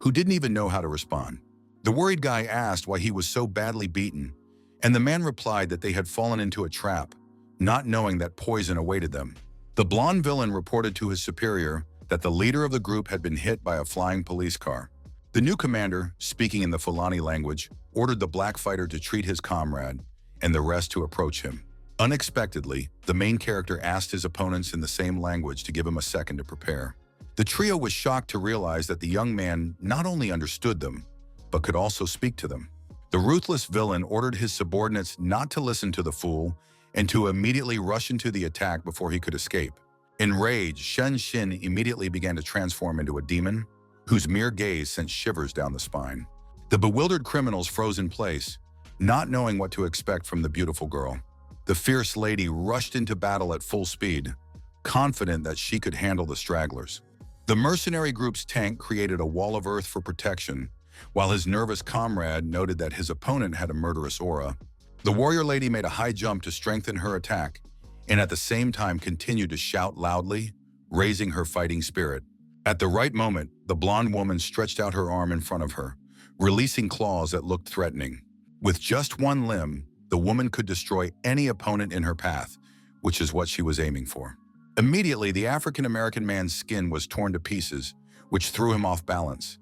who didn't even know how to respond. The worried guy asked why he was so badly beaten, and the man replied that they had fallen into a trap, not knowing that poison awaited them. The blonde villain reported to his superior that the leader of the group had been hit by a flying police car. The new commander, speaking in the Fulani language, ordered the black fighter to treat his comrade and the rest to approach him. Unexpectedly, the main character asked his opponents in the same language to give him a second to prepare. The trio was shocked to realize that the young man not only understood them, but could also speak to them. The ruthless villain ordered his subordinates not to listen to the fool and to immediately rush into the attack before he could escape. Enraged, Shen Xin immediately began to transform into a demon, whose mere gaze sent shivers down the spine. The bewildered criminals froze in place, not knowing what to expect from the beautiful girl. The fierce lady rushed into battle at full speed, confident that she could handle the stragglers. The mercenary group's tank created a wall of earth for protection, while his nervous comrade noted that his opponent had a murderous aura. The warrior lady made a high jump to strengthen her attack, and at the same time continued to shout loudly, raising her fighting spirit. At the right moment, the blonde woman stretched out her arm in front of her, releasing claws that looked threatening. With just one limb, the woman could destroy any opponent in her path, which is what she was aiming for. Immediately, the African-American man's skin was torn to pieces, which threw him off balance,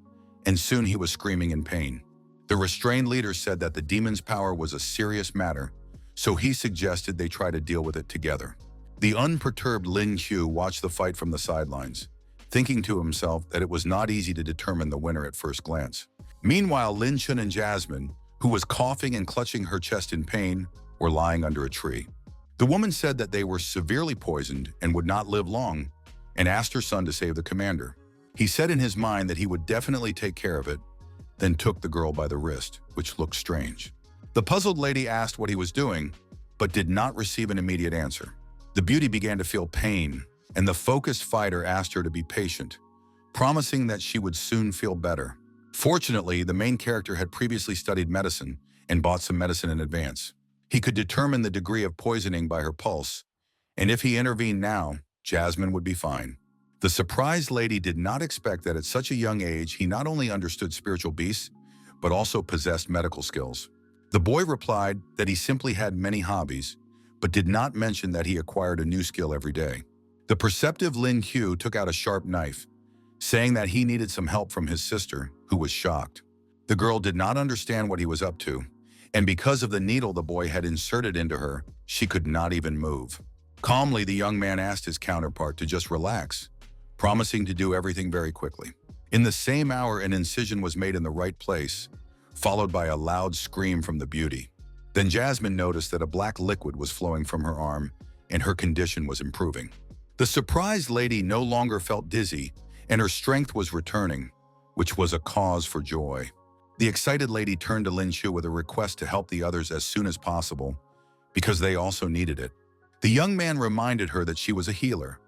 and soon he was screaming in pain. The restrained leader said that the demon's power was a serious matter, so he suggested they try to deal with it together. The unperturbed Lin Qiu watched the fight from the sidelines, thinking to himself that it was not easy to determine the winner at first glance. Meanwhile, Lin Chun and Jasmine, who was coughing and clutching her chest in pain, were lying under a tree. The woman said that they were severely poisoned and would not live long, and asked her son to save the commander. He said in his mind that he would definitely take care of it, then took the girl by the wrist, which looked strange. The puzzled lady asked what he was doing, but did not receive an immediate answer. The beauty began to feel pain, and the focused fighter asked her to be patient, promising that she would soon feel better. Fortunately, the main character had previously studied medicine and bought some medicine in advance. He could determine the degree of poisoning by her pulse, and if he intervened now, Jasmine would be fine. The surprised lady did not expect that at such a young age he not only understood spiritual beasts, but also possessed medical skills. The boy replied that he simply had many hobbies, but did not mention that he acquired a new skill every day. The perceptive Lin Qiu took out a sharp knife, saying that he needed some help from his sister, who was shocked. The girl did not understand what he was up to, and because of the needle the boy had inserted into her, she could not even move. Calmly, the young man asked his counterpart to just relax, promising to do everything very quickly. In the same hour, an incision was made in the right place, followed by a loud scream from the beauty. Then Jasmine noticed that a black liquid was flowing from her arm, and her condition was improving. The surprised lady no longer felt dizzy, and her strength was returning, which was a cause for joy. The excited lady turned to Lin Shu with a request to help the others as soon as possible, because they also needed it. The young man reminded her that she was a healer,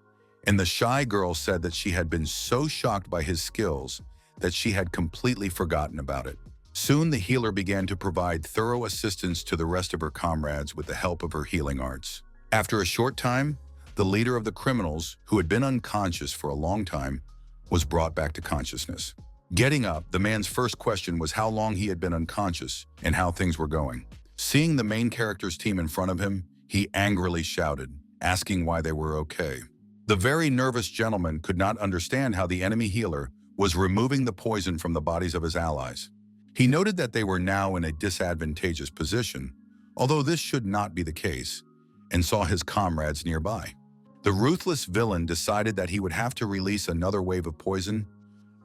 and the shy girl said that she had been so shocked by his skills that she had completely forgotten about it. Soon, the healer began to provide thorough assistance to the rest of her comrades with the help of her healing arts. After a short time, the leader of the criminals, who had been unconscious for a long time, was brought back to consciousness. Getting up, the man's first question was how long he had been unconscious and how things were going. Seeing the main character's team in front of him, he angrily shouted, asking why they were okay. The very nervous gentleman could not understand how the enemy healer was removing the poison from the bodies of his allies. He noted that they were now in a disadvantageous position, although this should not be the case, and saw his comrades nearby. The ruthless villain decided that he would have to release another wave of poison,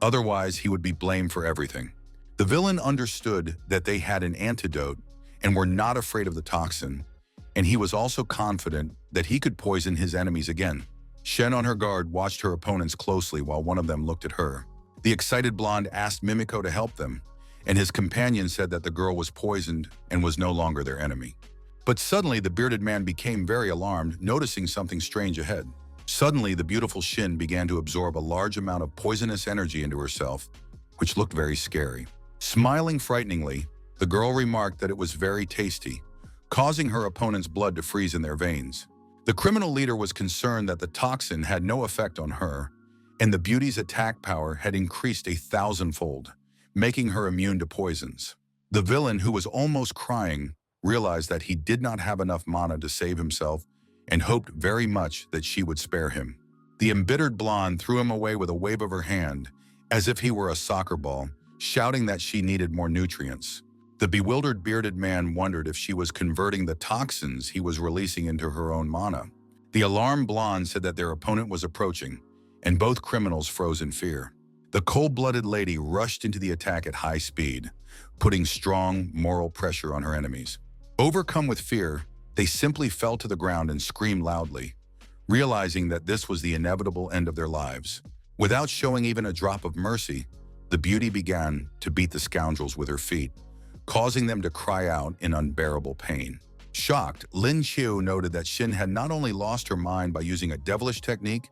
otherwise he would be blamed for everything. The villain understood that they had an antidote and were not afraid of the toxin, and he was also confident that he could poison his enemies again. Shen, on her guard, watched her opponents closely while one of them looked at her. The excited blonde asked Mimiko to help them, and his companion said that the girl was poisoned and was no longer their enemy. But suddenly, the bearded man became very alarmed, noticing something strange ahead. Suddenly, the beautiful Shin began to absorb a large amount of poisonous energy into herself, which looked very scary. Smiling frighteningly, the girl remarked that it was very tasty, causing her opponent's blood to freeze in their veins. The criminal leader was concerned that the toxin had no effect on her, and the beauty's attack power had increased 1,000-fold, making her immune to poisons. The villain, who was almost crying, realized that he did not have enough mana to save himself and hoped very much that she would spare him. The embittered blonde threw him away with a wave of her hand, as if he were a soccer ball, shouting that she needed more nutrients. The bewildered bearded man wondered if she was converting the toxins he was releasing into her own mana. The alarmed blonde said that their opponent was approaching, and both criminals froze in fear. The cold-blooded lady rushed into the attack at high speed, putting strong moral pressure on her enemies. Overcome with fear, they simply fell to the ground and screamed loudly, realizing that this was the inevitable end of their lives. Without showing even a drop of mercy, the beauty began to beat the scoundrels with her feet, causing them to cry out in unbearable pain. Shocked, Lin Qiu noted that Shin had not only lost her mind by using a devilish technique,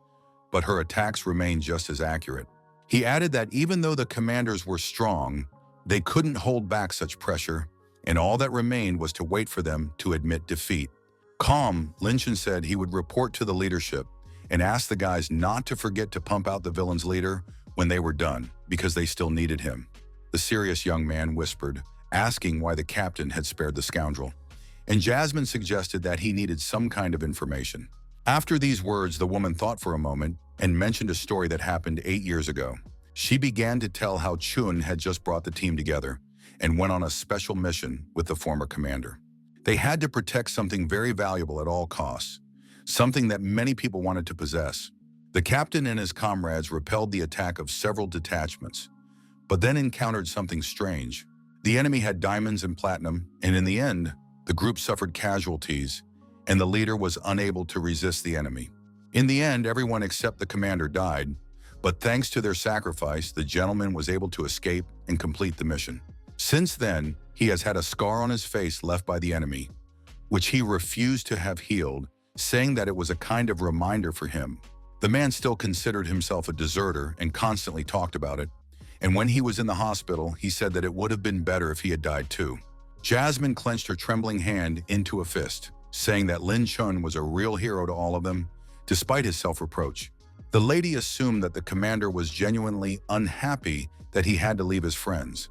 but her attacks remained just as accurate. He added that even though the commanders were strong, they couldn't hold back such pressure, and all that remained was to wait for them to admit defeat. Calm, Lin Qiu said he would report to the leadership and ask the guys not to forget to pump out the villain's leader when they were done, because they still needed him. The serious young man whispered, asking why the captain had spared the scoundrel, and Jasmine suggested that he needed some kind of information. After these words, the woman thought for a moment and mentioned a story that happened 8 years ago. She began to tell how Chun had just brought the team together and went on a special mission with the former commander. They had to protect something very valuable at all costs, something that many people wanted to possess. The captain and his comrades repelled the attack of several detachments, but then encountered something strange. The enemy had diamonds and platinum, and in the end, the group suffered casualties, and the leader was unable to resist the enemy. In the end, everyone except the commander died, but thanks to their sacrifice, the gentleman was able to escape and complete the mission. Since then, he has had a scar on his face left by the enemy, which he refused to have healed, saying that it was a kind of reminder for him. The man still considered himself a deserter and constantly talked about it, and when he was in the hospital, he said that it would have been better if he had died too. Jasmine clenched her trembling hand into a fist, saying that Lin Chun was a real hero to all of them, despite his self-reproach. The lady assumed that the commander was genuinely unhappy that he had to leave his friends,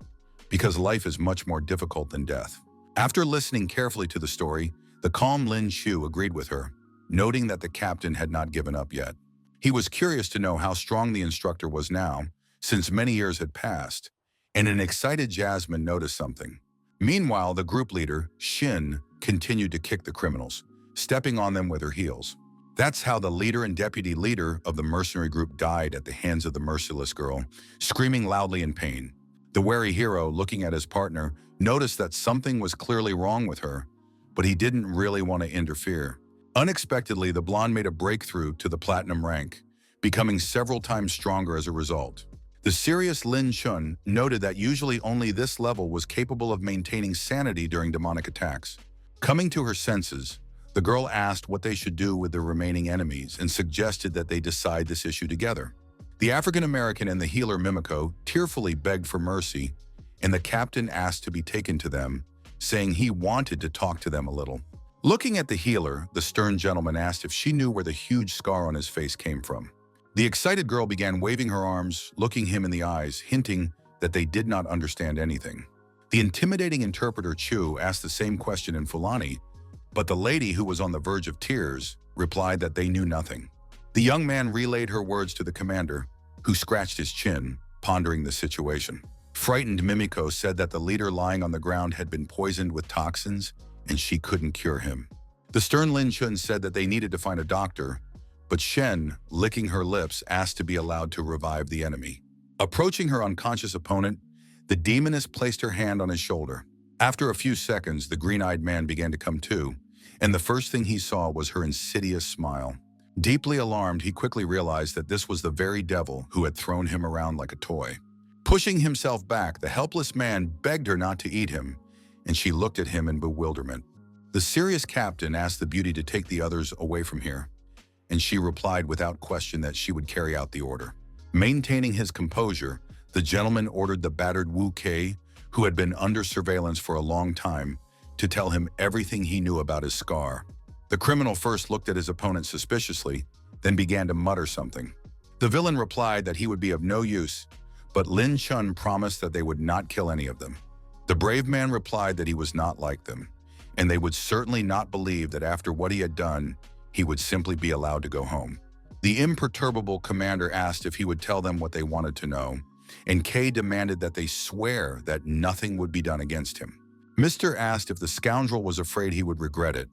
because life is much more difficult than death. After listening carefully to the story, the calm Lin Qiu agreed with her, noting that the captain had not given up yet. He was curious to know how strong the instructor was now, since many years had passed, and an excited Jasmine noticed something. Meanwhile, the group leader, Shin, continued to kick the criminals, stepping on them with her heels. That's how the leader and deputy leader of the mercenary group died at the hands of the merciless girl, screaming loudly in pain. The wary hero, looking at his partner, noticed that something was clearly wrong with her, but he didn't really want to interfere. Unexpectedly, the blonde made a breakthrough to the platinum rank, becoming several times stronger as a result. The serious Lin Chun noted that usually only this level was capable of maintaining sanity during demonic attacks. Coming to her senses, the girl asked what they should do with the remaining enemies and suggested that they decide this issue together. The African-American and the healer Mimiko tearfully begged for mercy, and the captain asked to be taken to them, saying he wanted to talk to them a little. Looking at the healer, the stern gentleman asked if she knew where the huge scar on his face came from. The excited girl began waving her arms, looking him in the eyes, hinting that they did not understand anything. The intimidating interpreter Chu asked the same question in Fulani, but the lady, who was on the verge of tears, replied that they knew nothing. The young man relayed her words to the commander, who scratched his chin, pondering the situation. Frightened Mimiko said that the leader lying on the ground had been poisoned with toxins and she couldn't cure him. The stern Lin Chun said that they needed to find a doctor, but Shen, licking her lips, asked to be allowed to revive the enemy. Approaching her unconscious opponent, the demoness placed her hand on his shoulder. After a few seconds, the green-eyed man began to come to, and the first thing he saw was her insidious smile. Deeply alarmed, he quickly realized that this was the very devil who had thrown him around like a toy. Pushing himself back, the helpless man begged her not to eat him, and she looked at him in bewilderment. The serious captain asked the beauty to take the others away from here, and she replied without question that she would carry out the order. Maintaining his composure, the gentleman ordered the battered Wu Kei, who had been under surveillance for a long time, to tell him everything he knew about his scar. The criminal first looked at his opponent suspiciously, then began to mutter something. The villain replied that he would be of no use, but Lin Chun promised that they would not kill any of them. The brave man replied that he was not like them, and they would certainly not believe that after what he had done, he would simply be allowed to go home. The imperturbable commander asked if he would tell them what they wanted to know, and Kay demanded that they swear that nothing would be done against him. Mr. asked if the scoundrel was afraid he would regret it,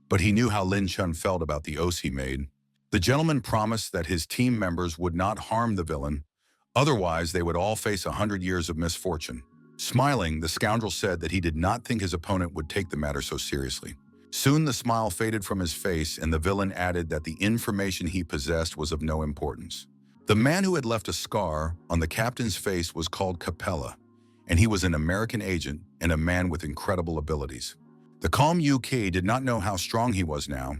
but he knew how Lin Chun felt about the oath he made. The gentleman promised that his team members would not harm the villain, otherwise they would all face 100 years of misfortune. Smiling, the scoundrel said that he did not think his opponent would take the matter so seriously. Soon the smile faded from his face, and the villain added that the information he possessed was of no importance. The man who had left a scar on the captain's face was called Capella, and he was an American agent and a man with incredible abilities. The calm UK did not know how strong he was now,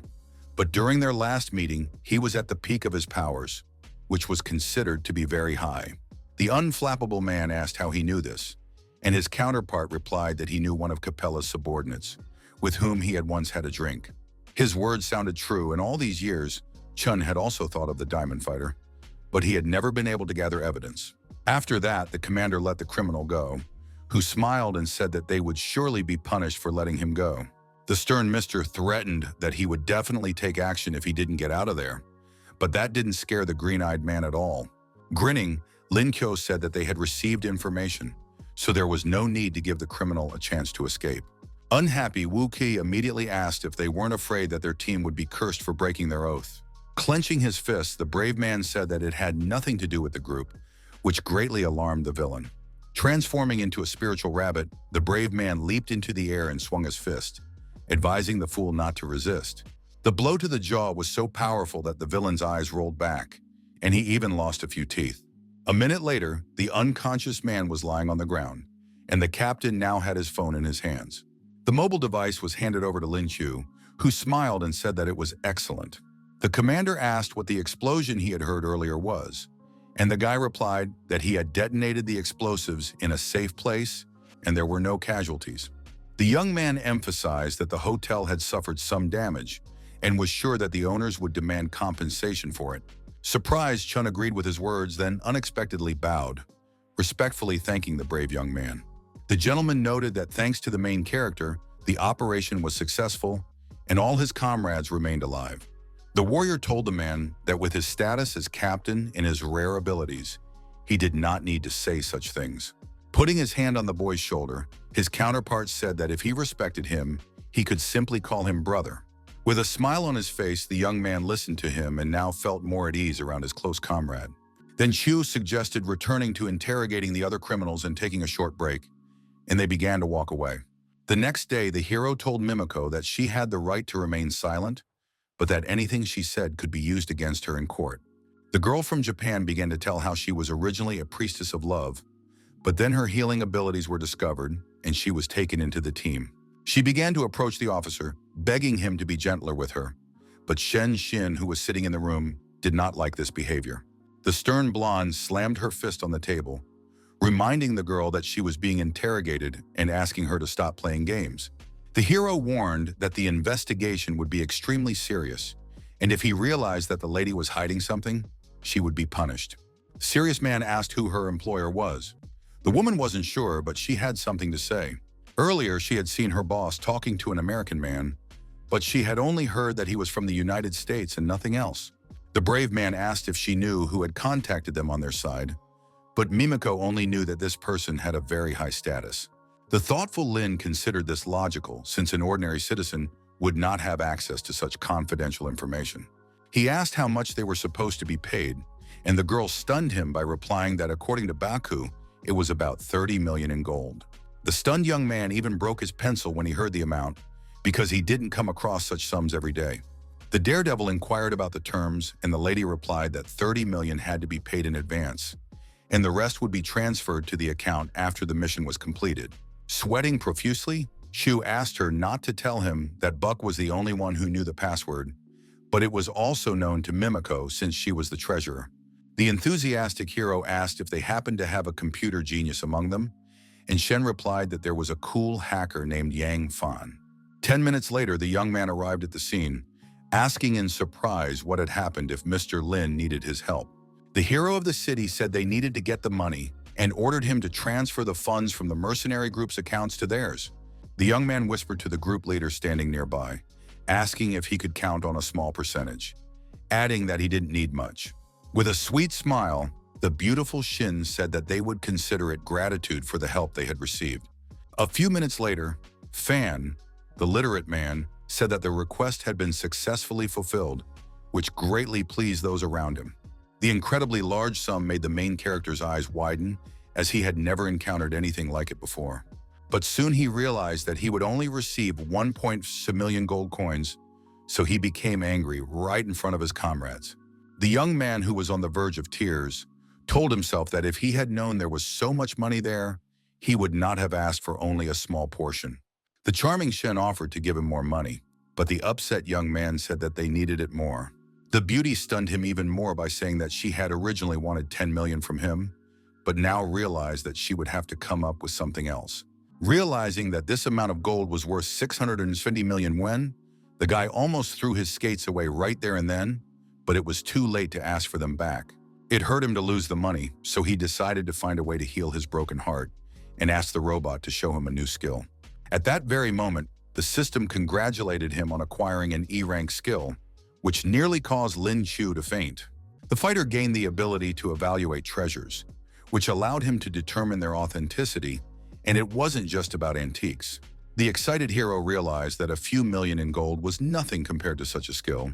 but during their last meeting, he was at the peak of his powers, which was considered to be very high. The unflappable man asked how he knew this, and his counterpart replied that he knew one of Capella's subordinates, with whom he had once had a drink. His words sounded true, and all these years, Chun had also thought of the diamond fighter, but he had never been able to gather evidence. After that, the commander let the criminal go, who smiled and said that they would surely be punished for letting him go. The stern Mr. threatened that he would definitely take action if he didn't get out of there, but that didn't scare the green-eyed man at all. Grinning, Lin Kyo said that they had received information, so there was no need to give the criminal a chance to escape. Unhappy, Wu Qi immediately asked if they weren't afraid that their team would be cursed for breaking their oath. Clenching his fists, the brave man said that it had nothing to do with the group, which greatly alarmed the villain. Transforming into a spiritual rabbit, the brave man leaped into the air and swung his fist, advising the fool not to resist. The blow to the jaw was so powerful that the villain's eyes rolled back, and he even lost a few teeth. A minute later, the unconscious man was lying on the ground, and the captain now had his phone in his hands. The mobile device was handed over to Lin Chu, who smiled and said that it was excellent. The commander asked what the explosion he had heard earlier was, and the guy replied that he had detonated the explosives in a safe place and there were no casualties. The young man emphasized that the hotel had suffered some damage and was sure that the owners would demand compensation for it. Surprised, Chun agreed with his words, then unexpectedly bowed, respectfully thanking the brave young man. The gentleman noted that thanks to the main character, the operation was successful and all his comrades remained alive. The warrior told the man that with his status as captain and his rare abilities, he did not need to say such things. Putting his hand on the boy's shoulder, his counterpart said that if he respected him, he could simply call him brother. With a smile on his face, the young man listened to him and now felt more at ease around his close comrade. Then Chu suggested returning to interrogating the other criminals and taking a short break, and they began to walk away. The next day, the hero told Mimiko that she had the right to remain silent, but that anything she said could be used against her in court. The girl from Japan began to tell how she was originally a priestess of love, but then her healing abilities were discovered and she was taken into the team. She began to approach the officer, begging him to be gentler with her. But Shen Xin, who was sitting in the room, did not like this behavior. The stern blonde slammed her fist on the table, reminding the girl that she was being interrogated and asking her to stop playing games. The hero warned that the investigation would be extremely serious, and if he realized that the lady was hiding something, she would be punished. The serious man asked who her employer was. The woman wasn't sure, but she had something to say. Earlier, she had seen her boss talking to an American man, but she had only heard that he was from the United States and nothing else. The brave man asked if she knew who had contacted them on their side, but Mimiko only knew that this person had a very high status. The thoughtful Lin considered this logical, since an ordinary citizen would not have access to such confidential information. He asked how much they were supposed to be paid, and the girl stunned him by replying that according to Baku, it was about 30 million in gold. The stunned young man even broke his pencil when he heard the amount, because he didn't come across such sums every day. The daredevil inquired about the terms, and the lady replied that 30 million had to be paid in advance, and the rest would be transferred to the account after the mission was completed. Sweating profusely, Shu asked her not to tell him that Buck was the only one who knew the password, but it was also known to Mimiko since she was the treasurer. The enthusiastic hero asked if they happened to have a computer genius among them, and Shen replied that there was a cool hacker named Yang Fan. 10 minutes later, the young man arrived at the scene, asking in surprise what had happened if Mr. Lin needed his help. The hero of the city said they needed to get the money and ordered him to transfer the funds from the mercenary group's accounts to theirs. The young man whispered to the group leader standing nearby, asking if he could count on a small percentage, adding that he didn't need much. With a sweet smile, the beautiful Shin said that they would consider it gratitude for the help they had received. A few minutes later, Fan, the literate man, said that the request had been successfully fulfilled, which greatly pleased those around him. The incredibly large sum made the main character's eyes widen, as he had never encountered anything like it before. But soon he realized that he would only receive 1.6 million gold coins, so he became angry right in front of his comrades. The young man, who was on the verge of tears, told himself that if he had known there was so much money there, he would not have asked for only a small portion. The charming Shen offered to give him more money, but the upset young man said that they needed it more. The beauty stunned him even more by saying that she had originally wanted 10 million from him, but now realized that she would have to come up with something else. Realizing that this amount of gold was worth 650 million yen, the guy almost threw his skates away right there and then, but it was too late to ask for them back. It hurt him to lose the money, so he decided to find a way to heal his broken heart and asked the robot to show him a new skill. At that very moment, the system congratulated him on acquiring an E-rank skill, which nearly caused Lin Chu to faint. The fighter gained the ability to evaluate treasures, which allowed him to determine their authenticity, and it wasn't just about antiques. The excited hero realized that a few million in gold was nothing compared to such a skill,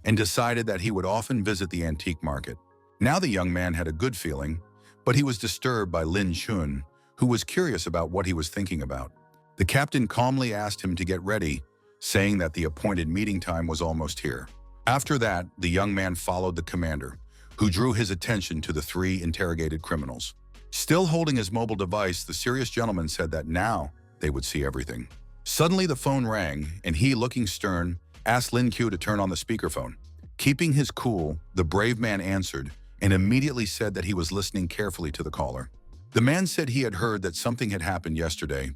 and decided that he would often visit the antique market. Now the young man had a good feeling, but he was disturbed by Lin Chun, who was curious about what he was thinking about. The captain calmly asked him to get ready, saying that the appointed meeting time was almost here. After that, the young man followed the commander, who drew his attention to the 3 interrogated criminals. Still holding his mobile device, the serious gentleman said that now they would see everything. Suddenly the phone rang, and he, looking stern, asked Lin Q to turn on the speakerphone. Keeping his cool, the brave man answered and immediately said that he was listening carefully to the caller. The man said he had heard that something had happened yesterday,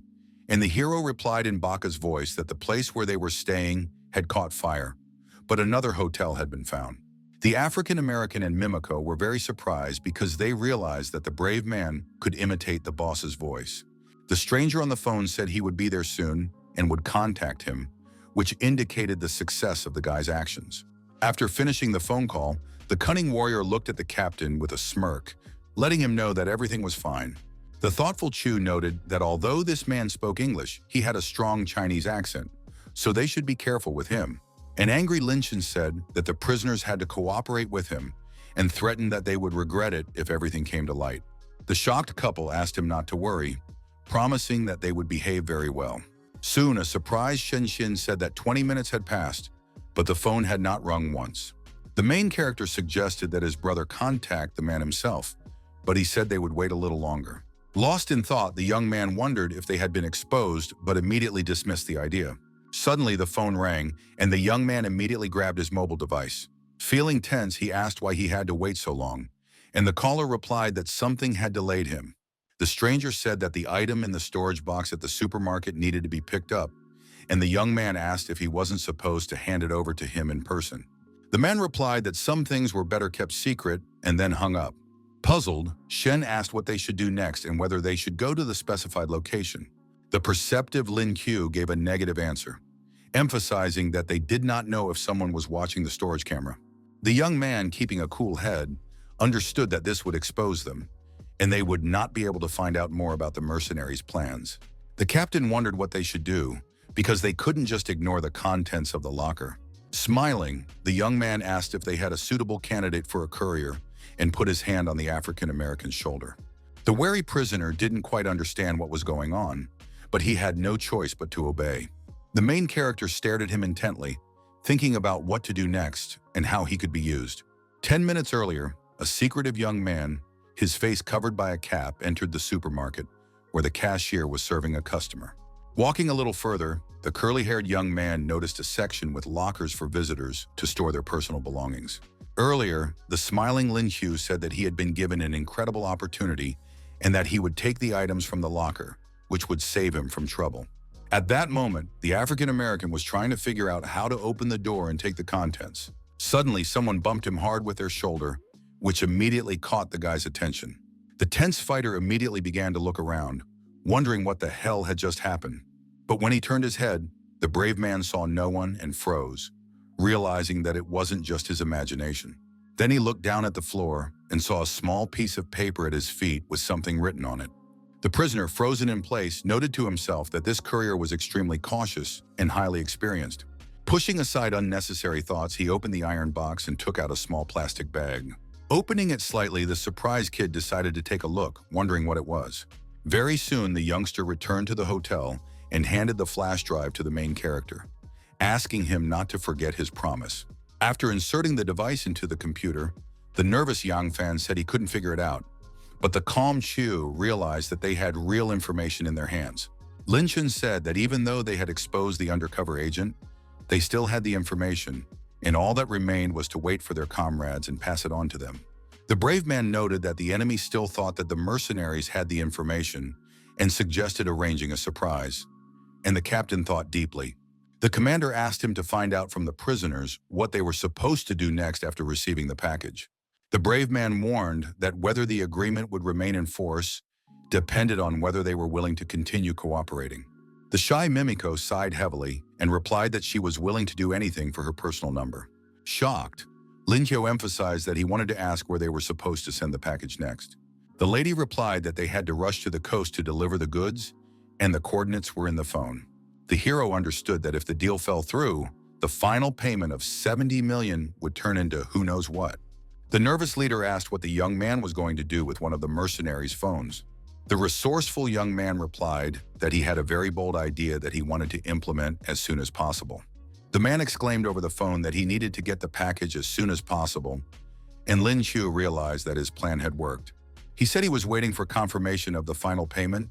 and the hero replied in Baka's voice that the place where they were staying had caught fire, but another hotel had been found. The African-American and Mimiko were very surprised because they realized that the brave man could imitate the boss's voice. The stranger on the phone said he would be there soon and would contact him, which indicated the success of the guy's actions. After finishing the phone call, the cunning warrior looked at the captain with a smirk, letting him know that everything was fine. The thoughtful Chu noted that although this man spoke English, he had a strong Chinese accent, so they should be careful with him. An angry Lynchen said that the prisoners had to cooperate with him and threatened that they would regret it if everything came to light. The shocked couple asked him not to worry, promising that they would behave very well. Soon, a surprised Shen said that 20 minutes had passed, but the phone had not rung once. The main character suggested that his brother contact the man himself, but he said they would wait a little longer. Lost in thought, the young man wondered if they had been exposed, but immediately dismissed the idea. Suddenly, the phone rang, and the young man immediately grabbed his mobile device. Feeling tense, he asked why he had to wait so long, and the caller replied that something had delayed him. The stranger said that the item in the storage box at the supermarket needed to be picked up, and the young man asked if he wasn't supposed to hand it over to him in person. The man replied that some things were better kept secret and then hung up. Puzzled, Shen asked what they should do next and whether they should go to the specified location. The perceptive Lin Q gave a negative answer, emphasizing that they did not know if someone was watching the storage camera. The young man, keeping a cool head, understood that this would expose them, and they would not be able to find out more about the mercenaries' plans. The captain wondered what they should do, because they couldn't just ignore the contents of the locker. Smiling, the young man asked if they had a suitable candidate for a courier and put his hand on the African-American's shoulder. The wary prisoner didn't quite understand what was going on, but he had no choice but to obey. The main character stared at him intently, thinking about what to do next and how he could be used. 10 minutes earlier, a secretive young man, his face covered by a cap, entered the supermarket where the cashier was serving a customer. Walking a little further, the curly-haired young man noticed a section with lockers for visitors to store their personal belongings. Earlier, the smiling Lin Hu said that he had been given an incredible opportunity and that he would take the items from the locker, which would save him from trouble. At that moment, the African-American was trying to figure out how to open the door and take the contents. Suddenly, someone bumped him hard with their shoulder, which immediately caught the guy's attention. The tense fighter immediately began to look around, wondering what the hell had just happened. But when he turned his head, the brave man saw no one and froze, realizing that it wasn't just his imagination. Then he looked down at the floor and saw a small piece of paper at his feet with something written on it. The prisoner, frozen in place, noted to himself that this courier was extremely cautious and highly experienced. Pushing aside unnecessary thoughts, he opened the iron box and took out a small plastic bag. Opening it slightly, the surprised kid decided to take a look, wondering what it was. Very soon, the youngster returned to the hotel and handed the flash drive to the main character, asking him not to forget his promise. After inserting the device into the computer, the nervous Yang Fan said he couldn't figure it out, but the calm Chu realized that they had real information in their hands. Lin Chun said that even though they had exposed the undercover agent, they still had the information, and all that remained was to wait for their comrades and pass it on to them. The brave man noted that the enemy still thought that the mercenaries had the information and suggested arranging a surprise, and the captain thought deeply. The commander asked him to find out from the prisoners what they were supposed to do next after receiving the package. The brave man warned that whether the agreement would remain in force depended on whether they were willing to continue cooperating. The shy Mimiko sighed heavily and replied that she was willing to do anything for her personal number. Shocked, Lin Hyo emphasized that he wanted to ask where they were supposed to send the package next. The lady replied that they had to rush to the coast to deliver the goods, and the coordinates were in the phone. The hero understood that if the deal fell through, the final payment of 70 million would turn into who knows what. The nervous leader asked what the young man was going to do with one of the mercenaries' phones. The resourceful young man replied that he had a very bold idea that he wanted to implement as soon as possible. The man exclaimed over the phone that he needed to get the package as soon as possible, and Lin Qiu realized that his plan had worked. He said he was waiting for confirmation of the final payment,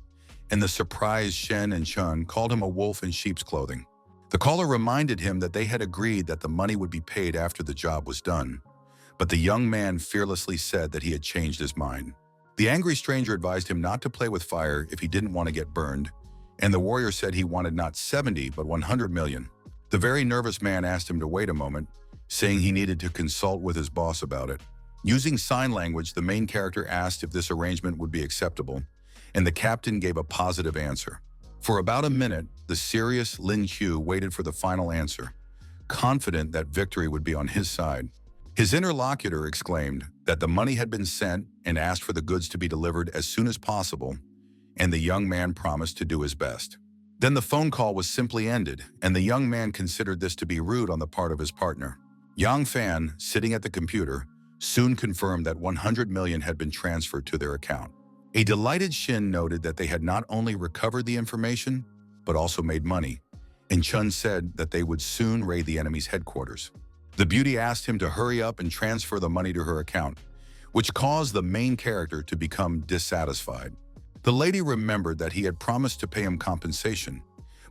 and the surprised Shen and Chun called him a wolf in sheep's clothing. The caller reminded him that they had agreed that the money would be paid after the job was done, but the young man fearlessly said that he had changed his mind. The angry stranger advised him not to play with fire if he didn't want to get burned, and the warrior said he wanted not 70 but 100 million. The very nervous man asked him to wait a moment, saying he needed to consult with his boss about it. Using sign language, the main character asked if this arrangement would be acceptable, and the captain gave a positive answer. For about a minute, the serious Lin Qiu waited for the final answer, confident that victory would be on his side. His interlocutor exclaimed that the money had been sent and asked for the goods to be delivered as soon as possible, and the young man promised to do his best. Then the phone call was simply ended, and the young man considered this to be rude on the part of his partner. Yang Fan, sitting at the computer, soon confirmed that 100 million had been transferred to their account. A delighted Shin noted that they had not only recovered the information, but also made money, and Chun said that they would soon raid the enemy's headquarters. The beauty asked him to hurry up and transfer the money to her account, which caused the main character to become dissatisfied. The lady remembered that he had promised to pay him compensation,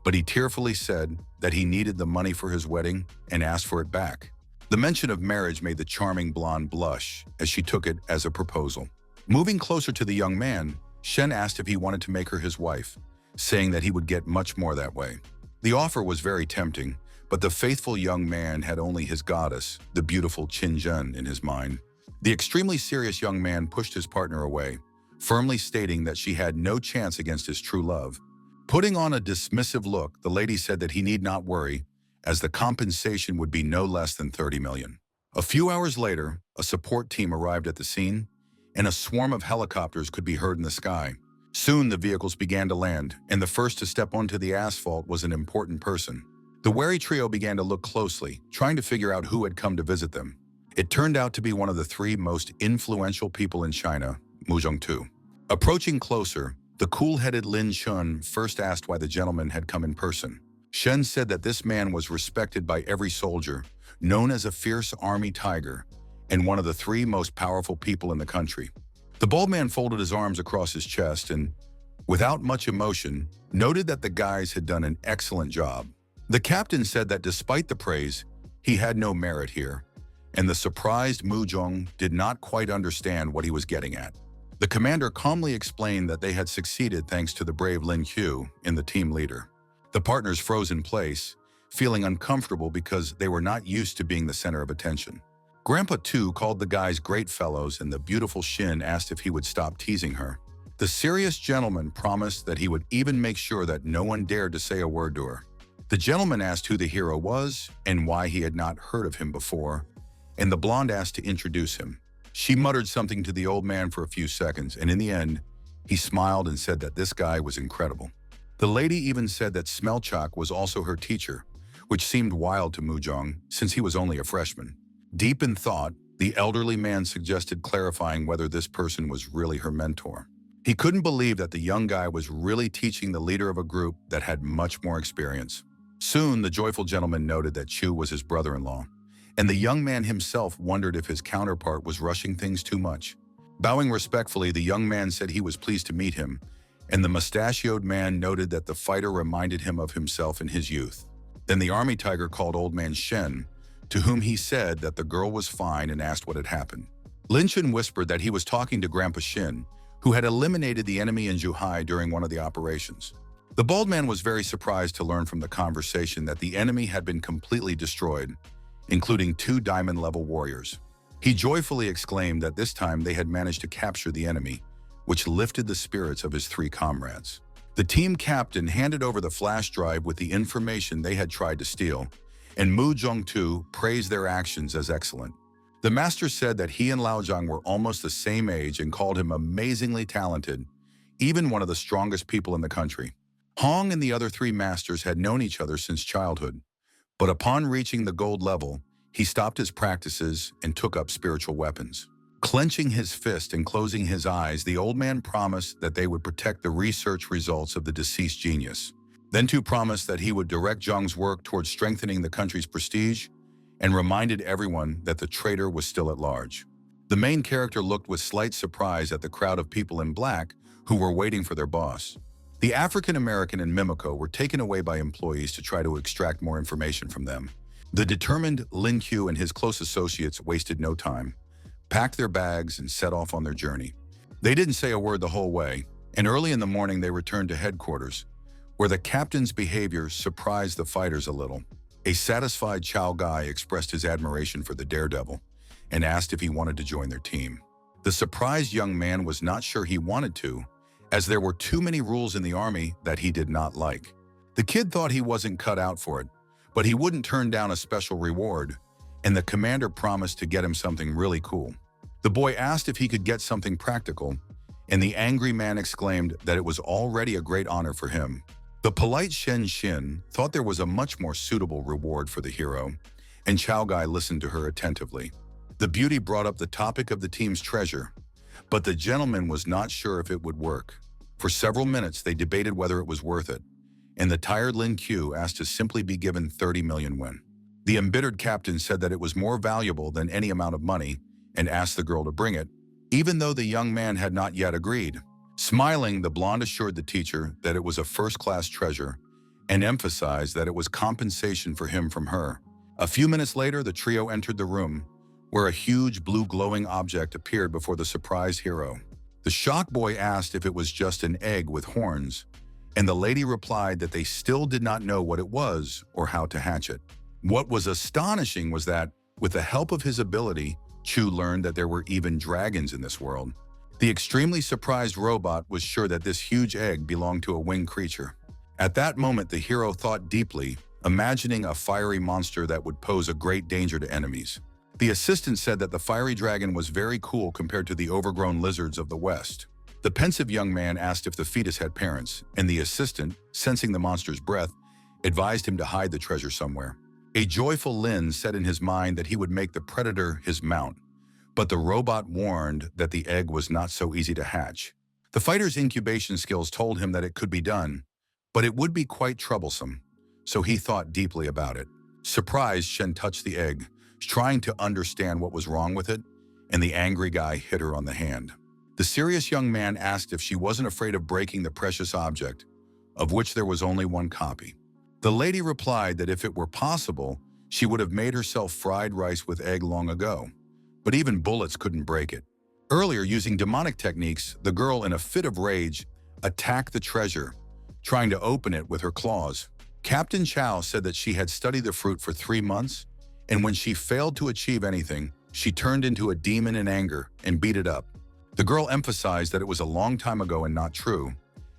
but he tearfully said that he needed the money for his wedding and asked for it back. The mention of marriage made the charming blonde blush as she took it as a proposal. Moving closer to the young man, Shen asked if he wanted to make her his wife, saying that he would get much more that way. The offer was very tempting, but the faithful young man had only his goddess, the beautiful Qin Zhen, in his mind. The extremely serious young man pushed his partner away, firmly stating that she had no chance against his true love. Putting on a dismissive look, the lady said that he need not worry, as the compensation would be no less than 30 million. A few hours later, a support team arrived at the scene, and a swarm of helicopters could be heard in the sky. Soon the vehicles began to land, and the first to step onto the asphalt was an important person. The wary trio began to look closely, trying to figure out who had come to visit them. It turned out to be one of the three most influential people in China, Mu Zhongtu. Approaching closer, the cool-headed Lin Chun first asked why the gentleman had come in person. Shen said that this man was respected by every soldier, known as a fierce army tiger, and one of the three most powerful people in the country. The bald man folded his arms across his chest and, without much emotion, noted that the guys had done an excellent job. The captain said that despite the praise, he had no merit here, and the surprised Mu Zhong did not quite understand what he was getting at. The commander calmly explained that they had succeeded thanks to the brave Lin Qiu in the team leader. The partners froze in place, feeling uncomfortable because they were not used to being the center of attention. Grandpa Tu called the guys great fellows, and the beautiful Shin asked if he would stop teasing her. The serious gentleman promised that he would even make sure that no one dared to say a word to her. The gentleman asked who the hero was and why he had not heard of him before, and the blonde asked to introduce him. She muttered something to the old man for a few seconds, and in the end, he smiled and said that this guy was incredible. The lady even said that Smelchak was also her teacher, which seemed wild to Mu Zhong since he was only a freshman. Deep in thought, the elderly man suggested clarifying whether this person was really her mentor. He couldn't believe that the young guy was really teaching the leader of a group that had much more experience. Soon, the joyful gentleman noted that Chu was his brother-in-law, and the young man himself wondered if his counterpart was rushing things too much. Bowing respectfully, the young man said he was pleased to meet him, and the mustachioed man noted that the fighter reminded him of himself in his youth. Then the army tiger called old man Shen, to whom he said that the girl was fine and asked what had happened. Lin Chen whispered that he was talking to Grandpa Shin, who had eliminated the enemy in Zhuhai during one of the operations. The bald man was very surprised to learn from the conversation that the enemy had been completely destroyed, including 2 diamond-level warriors. He joyfully exclaimed that this time they had managed to capture the enemy, which lifted the spirits of his 3 comrades. The team captain handed over the flash drive with the information they had tried to steal, and Mu Zhongtu praised their actions as excellent. The master said that he and Lao Zhang were almost the same age and called him amazingly talented, even one of the strongest people in the country. Hong and the other 3 masters had known each other since childhood, but upon reaching the gold level, he stopped his practices and took up spiritual weapons. Clenching his fist and closing his eyes, the old man promised that they would protect the research results of the deceased genius. Then Tu promised that he would direct Zhang's work towards strengthening the country's prestige and reminded everyone that the traitor was still at large. The main character looked with slight surprise at the crowd of people in black who were waiting for their boss. The African-American and Mimiko were taken away by employees to try to extract more information from them. The determined Lin Qiu and his close associates wasted no time, packed their bags, and set off on their journey. They didn't say a word the whole way, and early in the morning they returned to headquarters, where the captain's behavior surprised the fighters a little. A satisfied Chao Gai expressed his admiration for the daredevil and asked if he wanted to join their team. The surprised young man was not sure he wanted to, as there were too many rules in the army that he did not like. The kid thought he wasn't cut out for it, but he wouldn't turn down a special reward, and the commander promised to get him something really cool. The boy asked if he could get something practical, and the angry man exclaimed that it was already a great honor for him. The polite Shen Xin thought there was a much more suitable reward for the hero, and Chao Gai listened to her attentively. The beauty brought up the topic of the team's treasure, but the gentleman was not sure if it would work. For several minutes, they debated whether it was worth it, and the tired Lin Qiu asked to simply be given 30 million wen. The embittered captain said that it was more valuable than any amount of money and asked the girl to bring it, even though the young man had not yet agreed. Smiling, the blonde assured the teacher that it was a first-class treasure and emphasized that it was compensation for him from her. A few minutes later, the trio entered the room, where a huge blue glowing object appeared before the surprised hero. The shock boy asked if it was just an egg with horns, and the lady replied that they still did not know what it was or how to hatch it. What was astonishing was that, with the help of his ability, Chu learned that there were even dragons in this world. The extremely surprised robot was sure that this huge egg belonged to a winged creature. At that moment, the hero thought deeply, imagining a fiery monster that would pose a great danger to enemies. The assistant said that the fiery dragon was very cool compared to the overgrown lizards of the West. The pensive young man asked if the fetus had parents, and the assistant, sensing the monster's breath, advised him to hide the treasure somewhere. A joyful Lin said in his mind that he would make the predator his mount, but the robot warned that the egg was not so easy to hatch. The fighter's incubation skills told him that it could be done, but it would be quite troublesome, so he thought deeply about it. Surprised, Shen touched the egg, trying to understand what was wrong with it, and the angry guy hit her on the hand. The serious young man asked if she wasn't afraid of breaking the precious object, of which there was only one copy. The lady replied that if it were possible, she would have made herself fried rice with egg long ago, but even bullets couldn't break it. Earlier, using demonic techniques, the girl, in a fit of rage, attacked the treasure, trying to open it with her claws. Captain Chow said that she had studied the fruit for 3 months, and when she failed to achieve anything, she turned into a demon in anger and beat it up. The girl emphasized that it was a long time ago and not true,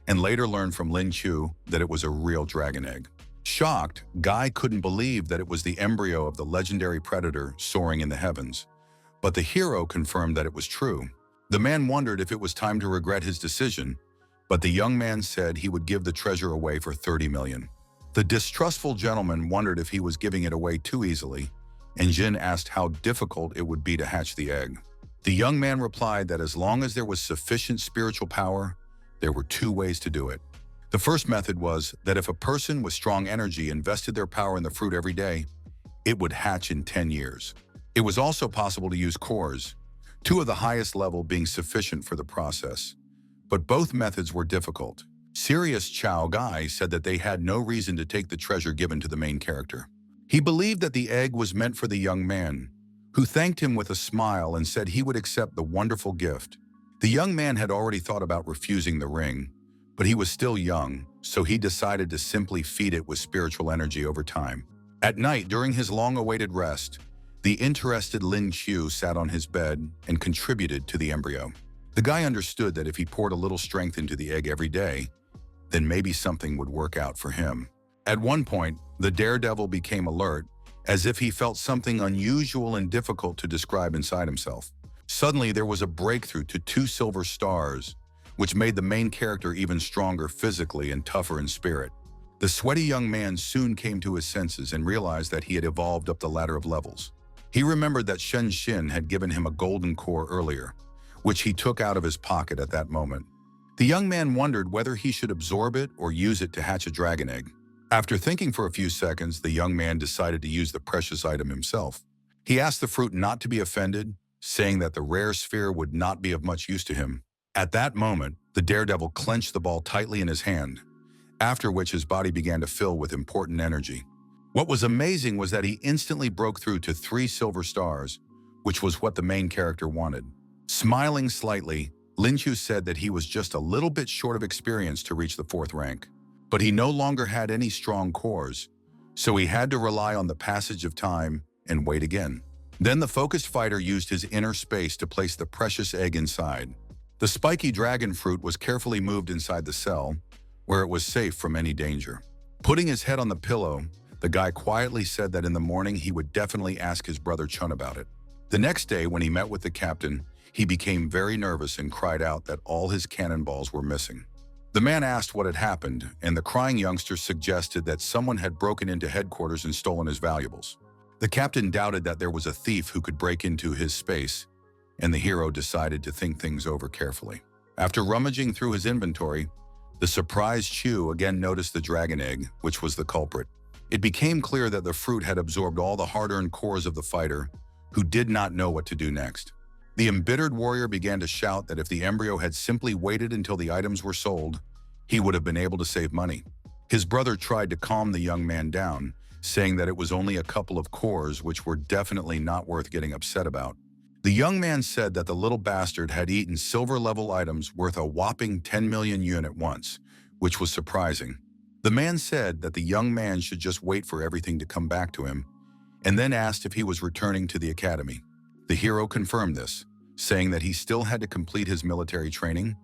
and later learned from Lin Chu that it was a real dragon egg. Shocked, Guy couldn't believe that it was the embryo of the legendary predator soaring in the heavens, but the hero confirmed that it was true. The man wondered if it was time to regret his decision, but the young man said he would give the treasure away for 30 million. The distrustful gentleman wondered if he was giving it away too easily, and Jin asked how difficult it would be to hatch the egg. The young man replied that as long as there was sufficient spiritual power, there were 2 ways to do it. The first method was that if a person with strong energy invested their power in the fruit every day, it would hatch in 10 years. It was also possible to use cores, 2 of the highest level being sufficient for the process. But both methods were difficult. Serious Chao Guy said that they had no reason to take the treasure given to the main character. He believed that the egg was meant for the young man, who thanked him with a smile and said he would accept the wonderful gift. The young man had already thought about refusing the ring, but he was still young, so he decided to simply feed it with spiritual energy over time. At night, during his long-awaited rest, the interested Lin Qiu sat on his bed and contributed to the embryo. The guy understood that if he poured a little strength into the egg every day, then maybe something would work out for him. At one point, the daredevil became alert, as if he felt something unusual and difficult to describe inside himself. Suddenly, there was a breakthrough to 2 silver stars, which made the main character even stronger physically and tougher in spirit. The sweaty young man soon came to his senses and realized that he had evolved up the ladder of levels. He remembered that Shen Xin had given him a golden core earlier, which he took out of his pocket at that moment. The young man wondered whether he should absorb it or use it to hatch a dragon egg. After thinking for a few seconds, the young man decided to use the precious item himself. He asked the fruit not to be offended, saying that the rare sphere would not be of much use to him. At that moment, the daredevil clenched the ball tightly in his hand, after which his body began to fill with important energy. What was amazing was that he instantly broke through to 3 silver stars, which was what the main character wanted. Smiling slightly, Lin Chu said that he was just a little bit short of experience to reach the 4th rank. But he no longer had any strong cores, so he had to rely on the passage of time and wait again. Then the focused fighter used his inner space to place the precious egg inside. The spiky dragon fruit was carefully moved inside the cell, where it was safe from any danger. Putting his head on the pillow, the guy quietly said that in the morning he would definitely ask his brother Chun about it. The next day, when he met with the captain, he became very nervous and cried out that all his cannonballs were missing. The man asked what had happened, and the crying youngster suggested that someone had broken into headquarters and stolen his valuables. The captain doubted that there was a thief who could break into his space, and the hero decided to think things over carefully. After rummaging through his inventory, the surprised Chu again noticed the dragon egg, which was the culprit. It became clear that the fruit had absorbed all the hard-earned cores of the fighter, who did not know what to do next. The embittered warrior began to shout that if the embryo had simply waited until the items were sold, he would have been able to save money. His brother tried to calm the young man down, saying that it was only a couple of cores which were definitely not worth getting upset about. The young man said that the little bastard had eaten silver-level items worth a whopping 10 million yuan at once, which was surprising. The man said that the young man should just wait for everything to come back to him, and then asked if he was returning to the academy. The hero confirmed this, saying that he still had to complete his military training,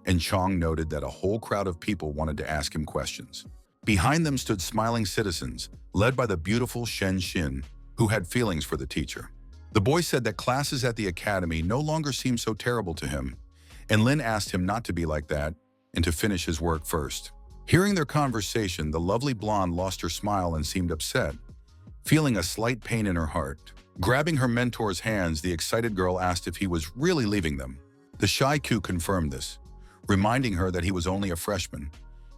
and Chong noted that a whole crowd of people wanted to ask him questions. Behind them stood smiling citizens, led by the beautiful Shen Xin, who had feelings for the teacher. The boy said that classes at the academy no longer seemed so terrible to him, and Lin asked him not to be like that and to finish his work first. Hearing their conversation, the lovely blonde lost her smile and seemed upset, feeling a slight pain in her heart. Grabbing her mentor's hands, the excited girl asked if he was really leaving them. The shy Q confirmed this, reminding her that he was only a freshman,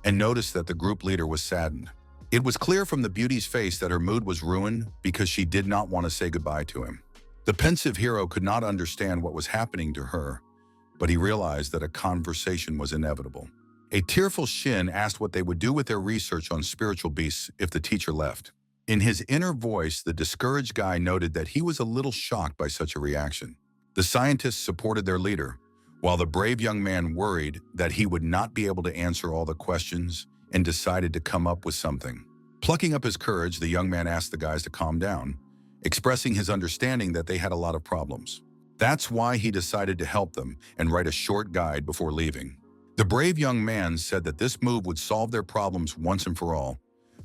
and noticed that the group leader was saddened. It was clear from the beauty's face that her mood was ruined because she did not want to say goodbye to him. The pensive hero could not understand what was happening to her, but he realized that a conversation was inevitable. A tearful Shin asked what they would do with their research on spiritual beasts if the teacher left. In his inner voice, the discouraged guy noted that he was a little shocked by such a reaction. The scientists supported their leader, while the brave young man worried that he would not be able to answer all the questions and decided to come up with something. Plucking up his courage, the young man asked the guys to calm down, expressing his understanding that they had a lot of problems. That's why he decided to help them and write a short guide before leaving. The brave young man said that this move would solve their problems once and for all,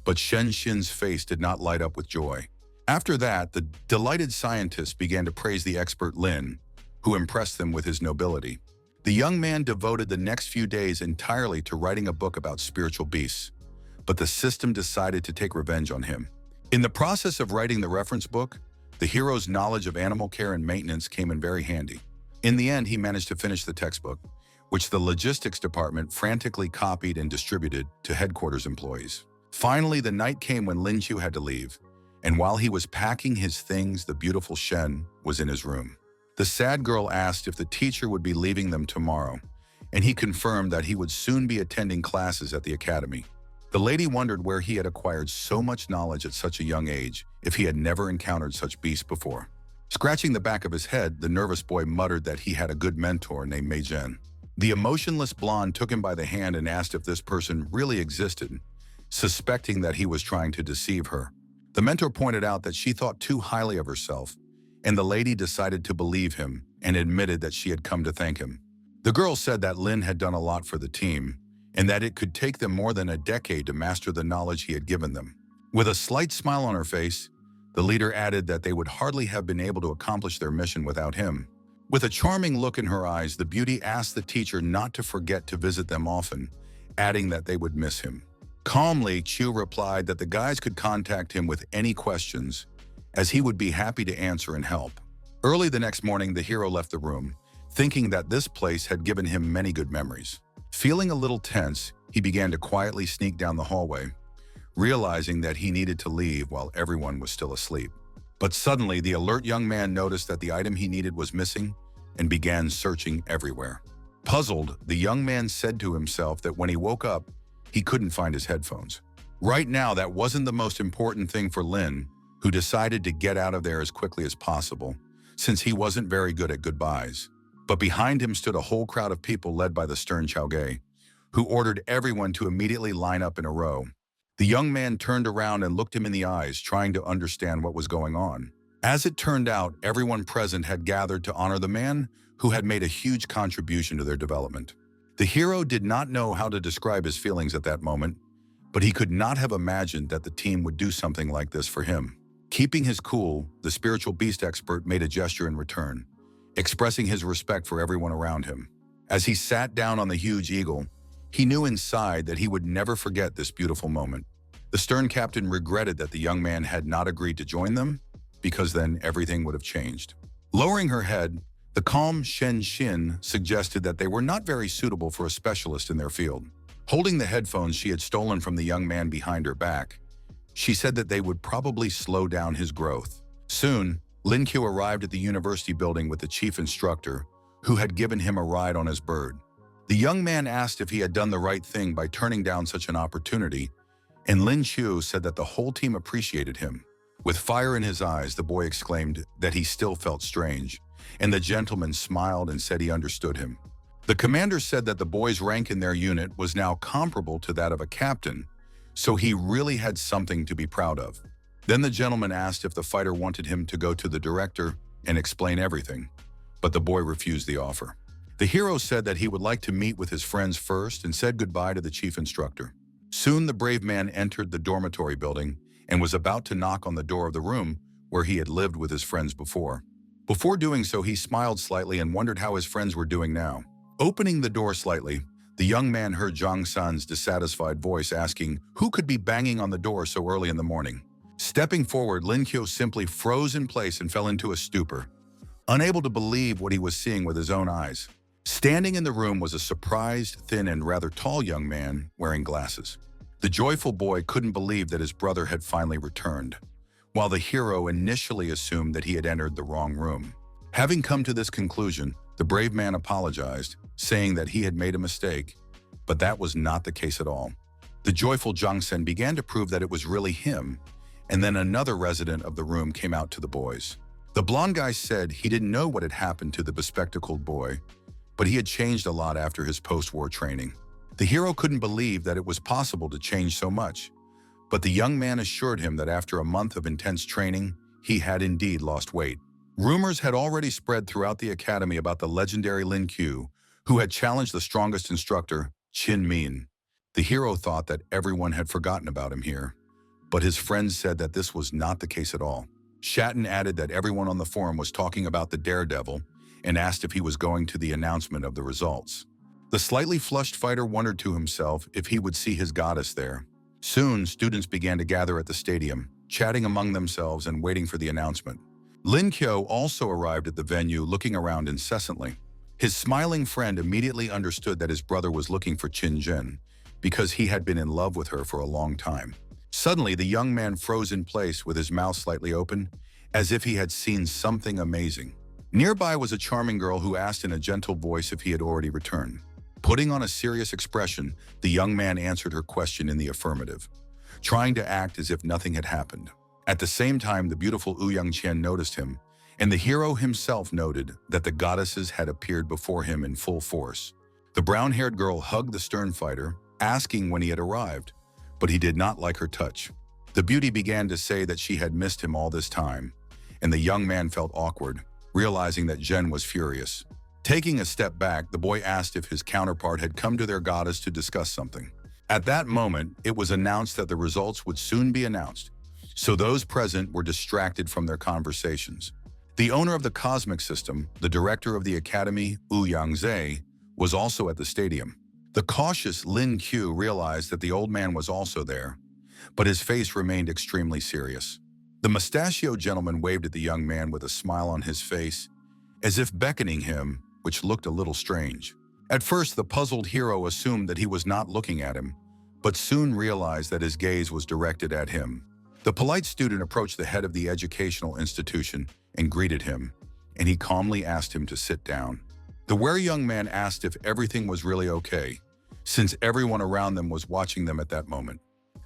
but Shen Xin's face did not light up with joy. After that, the delighted scientist began to praise the expert Lin, who impressed them with his nobility. The young man devoted the next few days entirely to writing a book about spiritual beasts, but the system decided to take revenge on him. In the process of writing the reference book, the hero's knowledge of animal care and maintenance came in very handy. In the end, he managed to finish the textbook, which the logistics department frantically copied and distributed to headquarters employees. Finally, the night came when Lin Qiu had to leave, and while he was packing his things, the beautiful Shen was in his room. The sad girl asked if the teacher would be leaving them tomorrow, and he confirmed that he would soon be attending classes at the academy. The lady wondered where he had acquired so much knowledge at such a young age if he had never encountered such beasts before. Scratching the back of his head, the nervous boy muttered that he had a good mentor named Mei Zhen. The emotionless blonde took him by the hand and asked if this person really existed, suspecting that he was trying to deceive her. The mentor pointed out that she thought too highly of herself, and the lady decided to believe him and admitted that she had come to thank him. The girl said that Lin had done a lot for the team, and that it could take them more than a decade to master the knowledge he had given them. With a slight smile on her face, the leader added that they would hardly have been able to accomplish their mission without him. With a charming look in her eyes, the beauty asked the teacher not to forget to visit them often, adding that they would miss him. Calmly, Chu replied that the guys could contact him with any questions, as he would be happy to answer and help. Early the next morning, the hero left the room, thinking that this place had given him many good memories. Feeling a little tense, he began to quietly sneak down the hallway, realizing that he needed to leave while everyone was still asleep. But suddenly, the alert young man noticed that the item he needed was missing and began searching everywhere. Puzzled, the young man said to himself that when he woke up, he couldn't find his headphones. Right now, that wasn't the most important thing for Lin, who decided to get out of there as quickly as possible, since he wasn't very good at goodbyes. But behind him stood a whole crowd of people led by the stern Chaogay, who ordered everyone to immediately line up in a row. The young man turned around and looked him in the eyes, trying to understand what was going on. As it turned out, everyone present had gathered to honor the man who had made a huge contribution to their development. The hero did not know how to describe his feelings at that moment, but he could not have imagined that the team would do something like this for him. Keeping his cool, the spiritual beast expert made a gesture in return, expressing his respect for everyone around him. As he sat down on the huge eagle, he knew inside that he would never forget this beautiful moment. The stern captain regretted that the young man had not agreed to join them, because then everything would have changed. Lowering her head, the calm Shen Xin suggested that they were not very suitable for a specialist in their field. Holding the headphones she had stolen from the young man behind her back, she said that they would probably slow down his growth. Soon, Lin Q arrived at the university building with the chief instructor, who had given him a ride on his bird. The young man asked if he had done the right thing by turning down such an opportunity, and Lin Qiu said that the whole team appreciated him. With fire in his eyes, the boy exclaimed that he still felt strange, and the gentleman smiled and said he understood him. The commander said that the boy's rank in their unit was now comparable to that of a captain, so he really had something to be proud of. Then the gentleman asked if the fighter wanted him to go to the director and explain everything, but the boy refused the offer. The hero said that he would like to meet with his friends first and said goodbye to the chief instructor. Soon the brave man entered the dormitory building and was about to knock on the door of the room where he had lived with his friends before. Before doing so, he smiled slightly and wondered how his friends were doing now. Opening the door slightly, the young man heard Zhang San's dissatisfied voice asking who could be banging on the door so early in the morning. Stepping forward, Lin Qiu simply froze in place and fell into a stupor, unable to believe what he was seeing with his own eyes. Standing in the room was a surprised, thin, and rather tall young man wearing glasses. The joyful boy couldn't believe that his brother had finally returned, while the hero initially assumed that he had entered the wrong room. Having come to this conclusion, the brave man apologized, saying that he had made a mistake, but that was not the case at all. The joyful Zhang Sen began to prove that it was really him, and then another resident of the room came out to the boys. The blonde guy said he didn't know what had happened to the bespectacled boy, but he had changed a lot after his post-war training. The hero couldn't believe that it was possible to change so much, but the young man assured him that after a month of intense training, he had indeed lost weight. Rumors had already spread throughout the academy about the legendary Lin Qiu, who had challenged the strongest instructor, Qin Min. The hero thought that everyone had forgotten about him here, but his friends said that this was not the case at all. Shatton added that everyone on the forum was talking about the daredevil and asked if he was going to the announcement of the results. The slightly flushed fighter wondered to himself if he would see his goddess there. Soon, students began to gather at the stadium, chatting among themselves and waiting for the announcement. Lin Qiu also arrived at the venue, looking around incessantly. His smiling friend immediately understood that his brother was looking for Qin Jin, because he had been in love with her for a long time. Suddenly, the young man froze in place with his mouth slightly open, as if he had seen something amazing. Nearby was a charming girl who asked in a gentle voice if he had already returned. Putting on a serious expression, the young man answered her question in the affirmative, trying to act as if nothing had happened. At the same time, the beautiful Ouyang Qian noticed him, and the hero himself noted that the goddesses had appeared before him in full force. The brown-haired girl hugged the stern fighter, asking when he had arrived, but he did not like her touch. The beauty began to say that she had missed him all this time, and the young man felt awkward, realizing that Zhen was furious. Taking a step back, the boy asked if his counterpart had come to their goddess to discuss something. At that moment, it was announced that the results would soon be announced, so those present were distracted from their conversations. The owner of the cosmic system, the director of the academy, Ouyang Zhe, was also at the stadium. The cautious Lin Qiu realized that the old man was also there, but his face remained extremely serious. The mustachioed gentleman waved at the young man with a smile on his face, as if beckoning him, which looked a little strange. At first, the puzzled hero assumed that he was not looking at him, but soon realized that his gaze was directed at him. The polite student approached the head of the educational institution and greeted him, and he calmly asked him to sit down. The wary young man asked if everything was really okay, since everyone around them was watching them at that moment.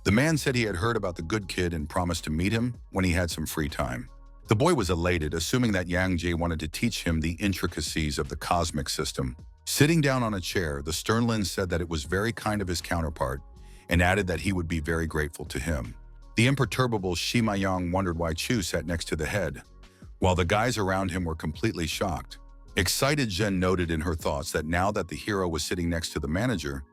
The man said he had heard about the good kid and promised to meet him when he had some free time. The boy was elated, assuming that Yang Jie wanted to teach him the intricacies of the cosmic system. Sitting down on a chair, the stern Lin said that it was very kind of his counterpart and added that he would be very grateful to him. The imperturbable Shi Mayang wondered why Chu sat next to the head, while the guys around him were completely shocked. Excited Zhen noted in her thoughts that now that the hero was sitting next to the manager,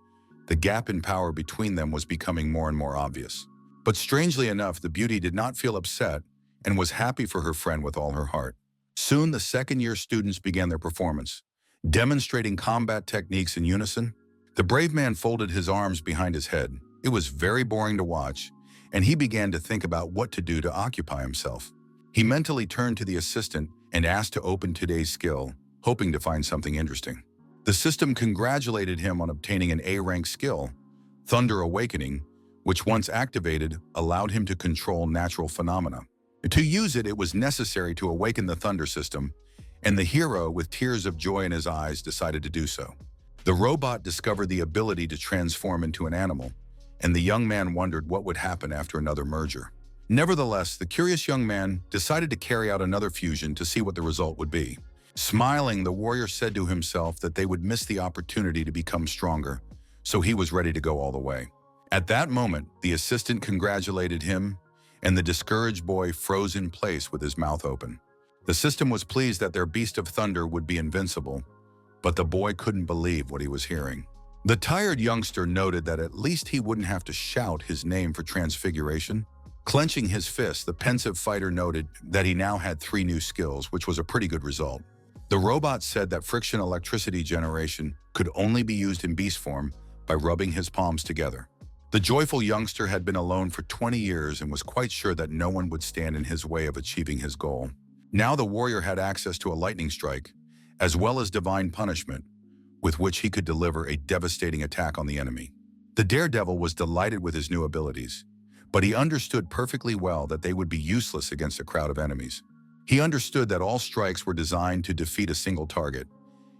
the gap in power between them was becoming more and more obvious. But strangely enough, the beauty did not feel upset and was happy for her friend with all her heart. Soon, the second-year students began their performance, demonstrating combat techniques in unison. The brave man folded his arms behind his head. It was very boring to watch, and he began to think about what to do to occupy himself. He mentally turned to the assistant and asked to open today's skill, hoping to find something interesting. The system congratulated him on obtaining an A-rank skill, Thunder Awakening, which once activated allowed him to control natural phenomena. To use it, it was necessary to awaken the thunder system, and the hero, with tears of joy in his eyes, decided to do so. The robot discovered the ability to transform into an animal, and the young man wondered what would happen after another merger. Nevertheless, the curious young man decided to carry out another fusion to see what the result would be. Smiling, the warrior said to himself that they would miss the opportunity to become stronger, so he was ready to go all the way. At that moment, the assistant congratulated him, and the discouraged boy froze in place with his mouth open. The system was pleased that their beast of thunder would be invincible, but the boy couldn't believe what he was hearing. The tired youngster noted that at least he wouldn't have to shout his name for transfiguration. Clenching his fist, the pensive fighter noted that he now had 3 new skills, which was a pretty good result. The robot said that friction electricity generation could only be used in beast form by rubbing his palms together. The joyful youngster had been alone for 20 years and was quite sure that no one would stand in his way of achieving his goal. Now the warrior had access to a lightning strike, as well as divine punishment, with which he could deliver a devastating attack on the enemy. The daredevil was delighted with his new abilities, but he understood perfectly well that they would be useless against a crowd of enemies. He understood that all strikes were designed to defeat a single target,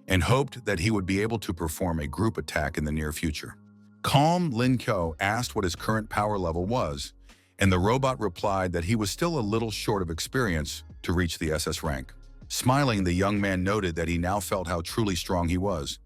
and hoped that he would be able to perform a group attack in the near future. Calm Lin Kyo asked what his current power level was, and the robot replied that he was still a little short of experience to reach the SS rank. Smiling, the young man noted that he now felt how truly strong he was,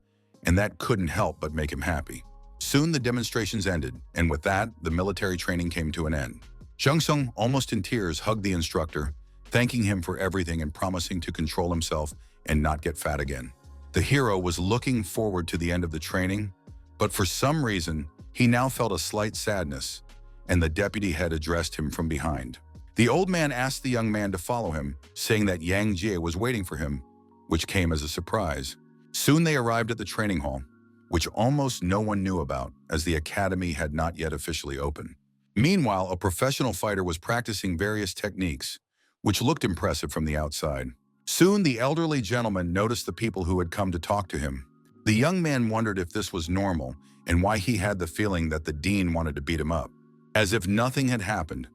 and that couldn't help but make him happy. Soon the demonstrations ended, and with that, the military training came to an end. Jung Sung, almost in tears, hugged the instructor, thanking him for everything and promising to control himself and not get fat again. The hero was looking forward to the end of the training, but for some reason, he now felt a slight sadness, and the deputy head addressed him from behind. The old man asked the young man to follow him, saying that Yang Jie was waiting for him, which came as a surprise. Soon they arrived at the training hall, which almost no one knew about, as the academy had not yet officially opened. Meanwhile, a professional fighter was practicing various techniques, which looked impressive from the outside. Soon, the elderly gentleman noticed the people who had come to talk to him. The young man wondered if this was normal and why he had the feeling that the dean wanted to beat him up. As if nothing had happened,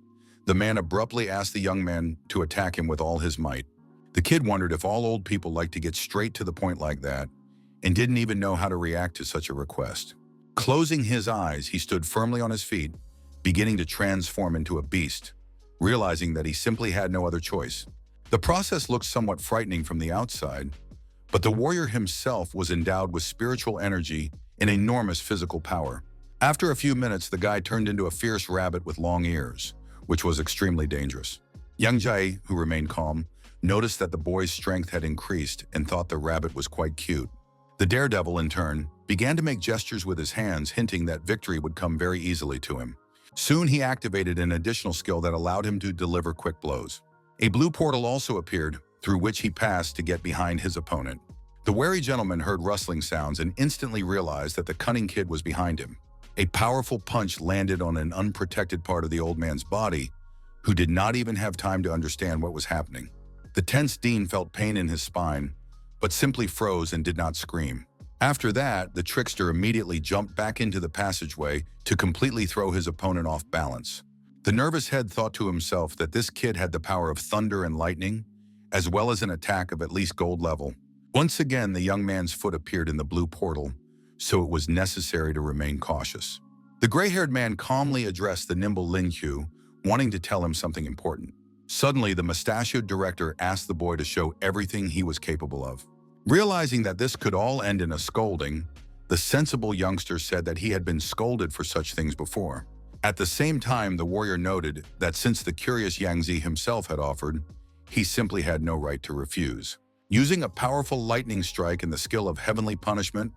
the man abruptly asked the young man to attack him with all his might. The kid wondered if all old people like to get straight to the point like that, and didn't even know how to react to such a request. Closing his eyes, he stood firmly on his feet, beginning to transform into a beast, realizing that he simply had no other choice. The process looked somewhat frightening from the outside, but the warrior himself was endowed with spiritual energy and enormous physical power. After a few minutes, the guy turned into a fierce rabbit with long ears, which was extremely dangerous. Yang Jie, who remained calm, noticed that the boy's strength had increased and thought the rabbit was quite cute. The daredevil, in turn, began to make gestures with his hands, hinting that victory would come very easily to him. Soon he activated an additional skill that allowed him to deliver quick blows. A blue portal also appeared, through which he passed to get behind his opponent. The wary gentleman heard rustling sounds and instantly realized that the cunning kid was behind him. A powerful punch landed on an unprotected part of the old man's body, who did not even have time to understand what was happening. The tense dean felt pain in his spine, but simply froze and did not scream. After that, the trickster immediately jumped back into the passageway to completely throw his opponent off balance. The nervous head thought to himself that this kid had the power of thunder and lightning, as well as an attack of at least gold level. Once again, the young man's foot appeared in the blue portal, so it was necessary to remain cautious. The gray-haired man calmly addressed the nimble Lin Qiu, wanting to tell him something important. Suddenly, the mustachioed director asked the boy to show everything he was capable of. Realizing that this could all end in a scolding, the sensible youngster said that he had been scolded for such things before. At the same time, the warrior noted that since the curious Yang Zi himself had offered, he simply had no right to refuse. Using a powerful lightning strike and the skill of heavenly punishment,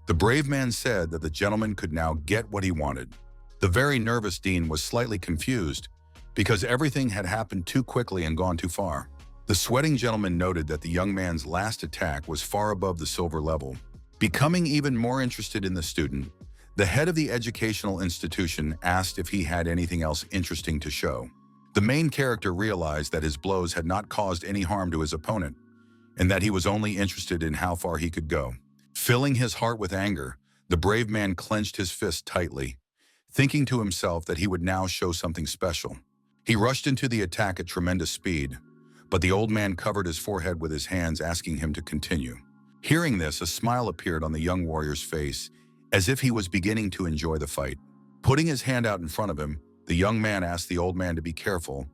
the brave man said that the gentleman could now get what he wanted. The very nervous dean was slightly confused because everything had happened too quickly and gone too far. The sweating gentleman noted that the young man's last attack was far above the silver level. Becoming even more interested in the student, the head of the educational institution asked if he had anything else interesting to show. The main character realized that his blows had not caused any harm to his opponent, and that he was only interested in how far he could go. Filling his heart with anger, the brave man clenched his fist tightly, thinking to himself that he would now show something special. He rushed into the attack at tremendous speed, but the old man covered his forehead with his hands, asking him to continue. Hearing this, a smile appeared on the young warrior's face, as if he was beginning to enjoy the fight. Putting his hand out in front of him, the young man asked the old man to be careful,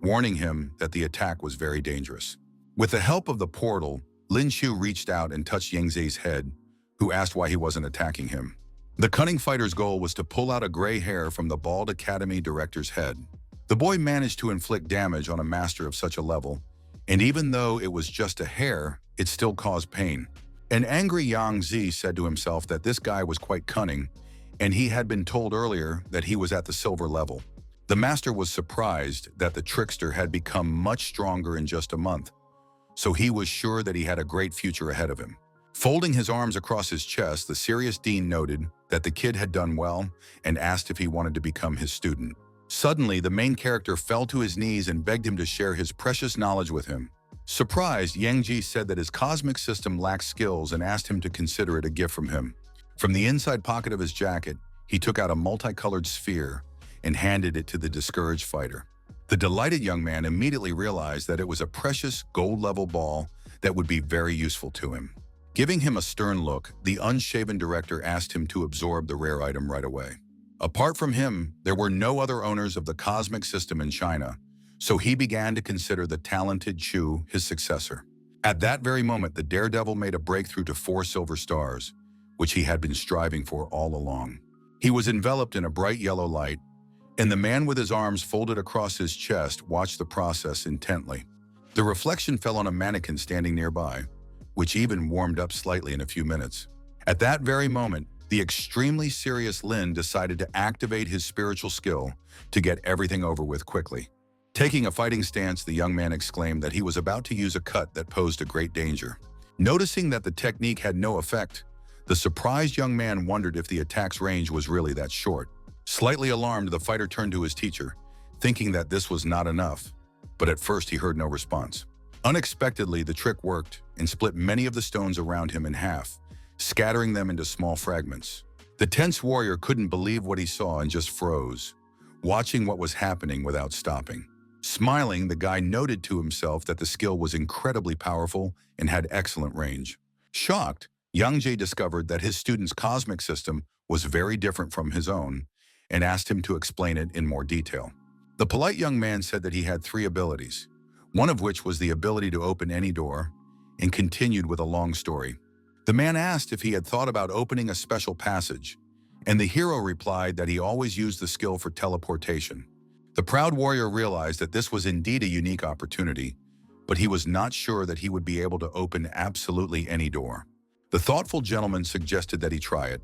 warning him that the attack was very dangerous. With the help of the portal, Lin Qiu reached out and touched Yang Zi's head, who asked why he wasn't attacking him. The cunning fighter's goal was to pull out a gray hair from the bald academy director's head. The boy managed to inflict damage on a master of such a level, and even though it was just a hair, it still caused pain. An angry Yang Zi said to himself that this guy was quite cunning, and he had been told earlier that he was at the silver level. The master was surprised that the trickster had become much stronger in just a month, so he was sure that he had a great future ahead of him. Folding his arms across his chest, the serious dean noted that the kid had done well and asked if he wanted to become his student. Suddenly, the main character fell to his knees and begged him to share his precious knowledge with him. Surprised, Yang Ji said that his cosmic system lacked skills and asked him to consider it a gift from him. From the inside pocket of his jacket, he took out a multicolored sphere and handed it to the discouraged fighter. The delighted young man immediately realized that it was a precious gold-level ball that would be very useful to him. Giving him a stern look, the unshaven director asked him to absorb the rare item right away. Apart from him, there were no other owners of the cosmic system in China, so he began to consider the talented Chu his successor. At that very moment, the daredevil made a breakthrough to 4 silver stars, which he had been striving for all along. He was enveloped in a bright yellow light, and the man with his arms folded across his chest watched the process intently. The reflection fell on a mannequin standing nearby, which even warmed up slightly in a few minutes. At that very moment, the extremely serious Lin decided to activate his spiritual skill to get everything over with quickly. Taking a fighting stance, the young man exclaimed that he was about to use a cut that posed a great danger. Noticing that the technique had no effect, the surprised young man wondered if the attack's range was really that short. Slightly alarmed, the fighter turned to his teacher, thinking that this was not enough, but at first he heard no response. Unexpectedly, the trick worked and split many of the stones around him in half, scattering them into small fragments. The tense warrior couldn't believe what he saw and just froze, watching what was happening without stopping. Smiling, the guy noted to himself that the skill was incredibly powerful and had excellent range. Shocked, Yang Jie discovered that his student's cosmic system was very different from his own and asked him to explain it in more detail. The polite young man said that he had 3 abilities, one of which was the ability to open any door, and continued with a long story. The man asked if he had thought about opening a special passage, and the hero replied that he always used the skill for teleportation. The proud warrior realized that this was indeed a unique opportunity, but he was not sure that he would be able to open absolutely any door. The thoughtful gentleman suggested that he try it,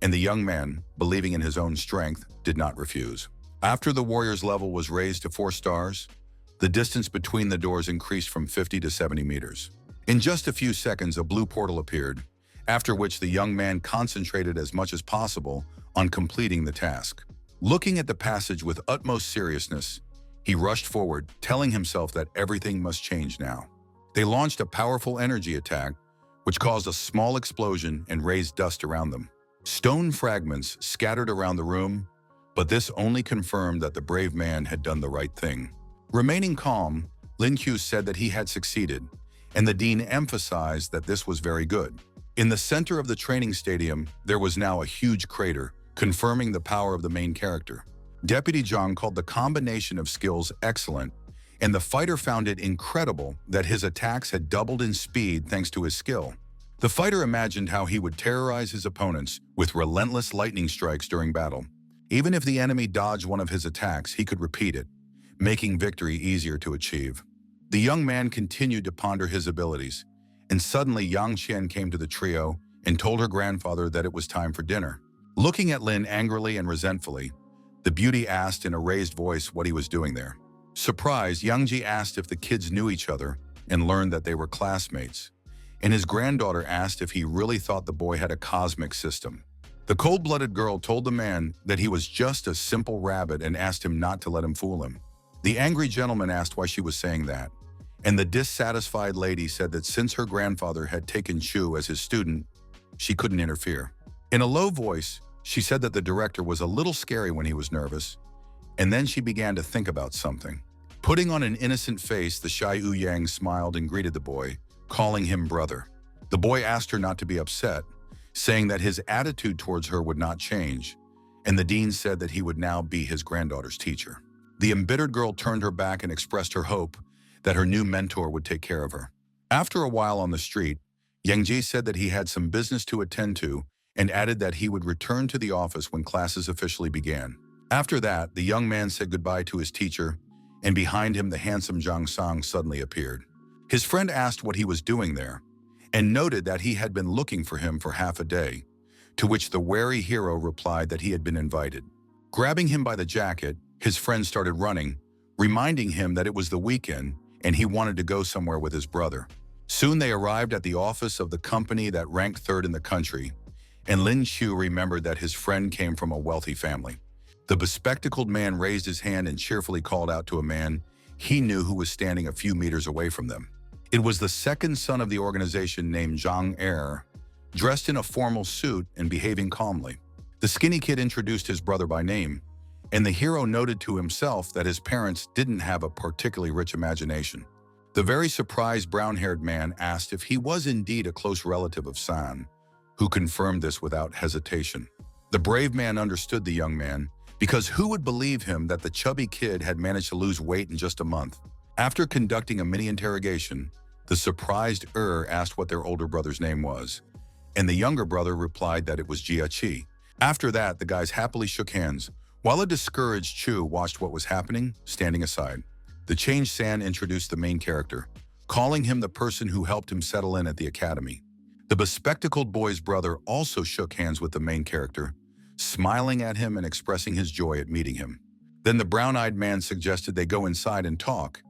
and the young man, believing in his own strength, did not refuse. After the warrior's level was raised to 4 stars, the distance between the doors increased from 50 to 70 meters. In just a few seconds, a blue portal appeared, after which the young man concentrated as much as possible on completing the task. Looking at the passage with utmost seriousness, he rushed forward, telling himself that everything must change now. They launched a powerful energy attack, which caused a small explosion and raised dust around them. Stone fragments scattered around the room, but this only confirmed that the brave man had done the right thing. Remaining calm, Lin Qiu said that he had succeeded, and the dean emphasized that this was very good. In the center of the training stadium, there was now a huge crater, confirming the power of the main character. Deputy Zhang called the combination of skills excellent, and the fighter found it incredible that his attacks had doubled in speed thanks to his skill. The fighter imagined how he would terrorize his opponents with relentless lightning strikes during battle. Even if the enemy dodged one of his attacks, he could repeat it, making victory easier to achieve. The young man continued to ponder his abilities, and suddenly Yang Qian came to the trio and told her grandfather that it was time for dinner. Looking at Lin angrily and resentfully, the beauty asked in a raised voice what he was doing there. Surprised, Yang Ji asked if the kids knew each other and learned that they were classmates, and his granddaughter asked if he really thought the boy had a cosmic system. The cold-blooded girl told the man that he was just a simple rabbit and asked him not to let him fool him. The angry gentleman asked why she was saying that, and the dissatisfied lady said that since her grandfather had taken Chu as his student, she couldn't interfere. In a low voice, she said that the director was a little scary when he was nervous, And then she began to think about something. Putting on an innocent face, the shy Yu Yang smiled and greeted the boy, calling him brother. The boy asked her not to be upset, saying that his attitude towards her would not change, and the dean said that he would now be his granddaughter's teacher. The embittered girl turned her back and expressed her hope that her new mentor would take care of her. After a while on the street, Yang Ji said that he had some business to attend to and added that he would return to the office when classes officially began. After that, the young man said goodbye to his teacher, and behind him the handsome Zhang Sang suddenly appeared. His friend asked what he was doing there, and noted that he had been looking for him for half a day, to which the wary hero replied that he had been invited. Grabbing him by the jacket, his friend started running, reminding him that it was the weekend and he wanted to go somewhere with his brother. Soon they arrived at the office of the company that ranked third in the country, and Lin Qiu remembered that his friend came from a wealthy family. The bespectacled man raised his hand and cheerfully called out to a man he knew who was standing a few meters away from them. It was the second son of the organization named Zhang Er, dressed in a formal suit and behaving calmly. The skinny kid introduced his brother by name, and the hero noted to himself that his parents didn't have a particularly rich imagination. The very surprised brown-haired man asked if he was indeed a close relative of San, who confirmed this without hesitation. The brave man understood the young man, because who would believe him that the chubby kid had managed to lose weight in just a month? After conducting a mini-interrogation, the surprised asked what their older brother's name was, and the younger brother replied that it was Jia Qi. After that, the guys happily shook hands, while a discouraged Chu watched what was happening, standing aside. The changed San introduced the main character, calling him the person who helped him settle in at the academy. The bespectacled boy's brother also shook hands with the main character, smiling at him and expressing his joy at meeting him. Then the brown-eyed man suggested they go inside and talk,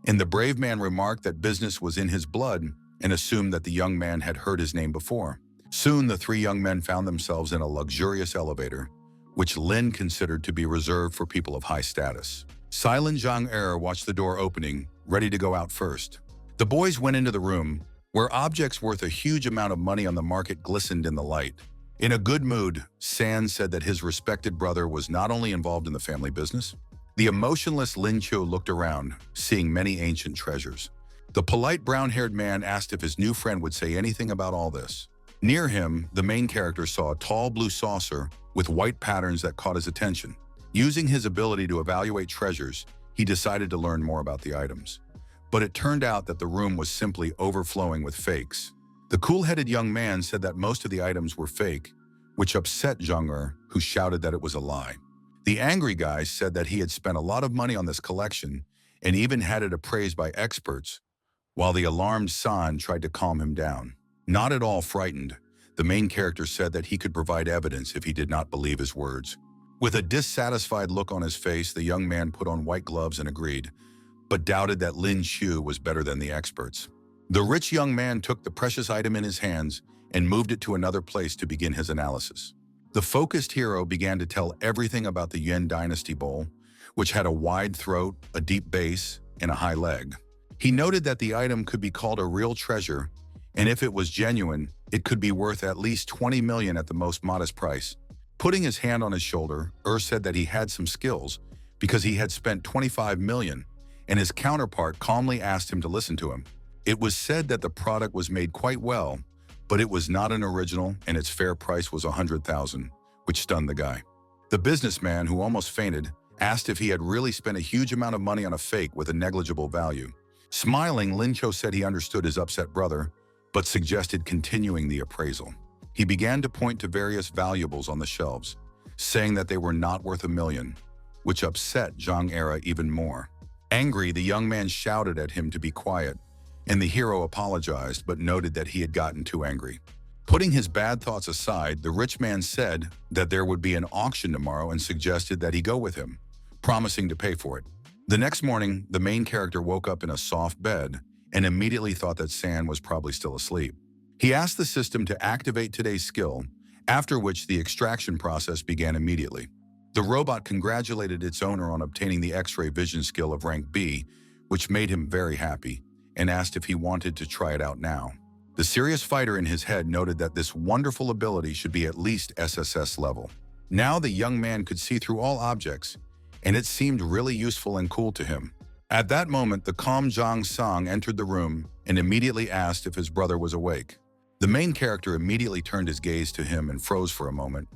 and the brave man remarked that business was in his blood and assumed that the young man had heard his name before. Soon the three young men found themselves in a luxurious elevator, which Lin considered to be reserved for people of high status. Silent Zhang Er watched the door opening, ready to go out first. The boys went into the room, where objects worth a huge amount of money on the market glistened in the light. In a good mood, San said that his respected brother was not only involved in the family business. The emotionless Lin Qiu looked around, seeing many ancient treasures. The polite brown-haired man asked if his new friend would say anything about all this. Near him, the main character saw a tall blue saucer with white patterns that caught his attention. Using his ability to evaluate treasures, he decided to learn more about the items. But it turned out that the room was simply overflowing with fakes. The cool-headed young man said that most of the items were fake, which upset Zhang Er, who shouted that it was a lie. The angry guy said that he had spent a lot of money on this collection and even had it appraised by experts, while the alarmed San tried to calm him down. Not at all frightened, the main character said that he could provide evidence if he did not believe his words. With a dissatisfied look on his face, the young man put on white gloves and agreed, but doubted that Lin Qiu was better than the experts. The rich young man took the precious item in his hands and moved it to another place to begin his analysis. The focused hero began to tell everything about the Yuan dynasty bowl, which had a wide throat, a deep base, and a high leg. He noted that the item could be called a real treasure, and if it was genuine, it could be worth at least 20 million at the most modest price. Putting his hand on his shoulder, said that he had some skills because he had spent 25 million, and his counterpart calmly asked him to listen to him. It was said that the product was made quite well, but it was not an original and its fair price was 100,000, which stunned the guy. The businessman, who almost fainted, asked if he had really spent a huge amount of money on a fake with a negligible value. Smiling, Lin Qiu said he understood his upset brother, but suggested continuing the appraisal. He began to point to various valuables on the shelves, saying that they were not worth $1 million, which upset Zhang Er even more. Angry, the young man shouted at him to be quiet, and the hero apologized but noted that he had gotten too angry. Putting his bad thoughts aside, the rich man said that there would be an auction tomorrow and suggested that he go with him, promising to pay for it. The next morning, the main character woke up in a soft bed and immediately thought that San was probably still asleep. He asked the system to activate today's skill, after which the extraction process began immediately. The robot congratulated its owner on obtaining the X-ray vision skill of rank B, which made him very happy, and asked if he wanted to try it out now. The serious fighter in his head noted that this wonderful ability should be at least SSS level. Now the young man could see through all objects, and it seemed really useful and cool to him. At that moment, the calm Jang Sang entered the room and immediately asked if his brother was awake. The main character immediately turned his gaze to him and froze for a moment,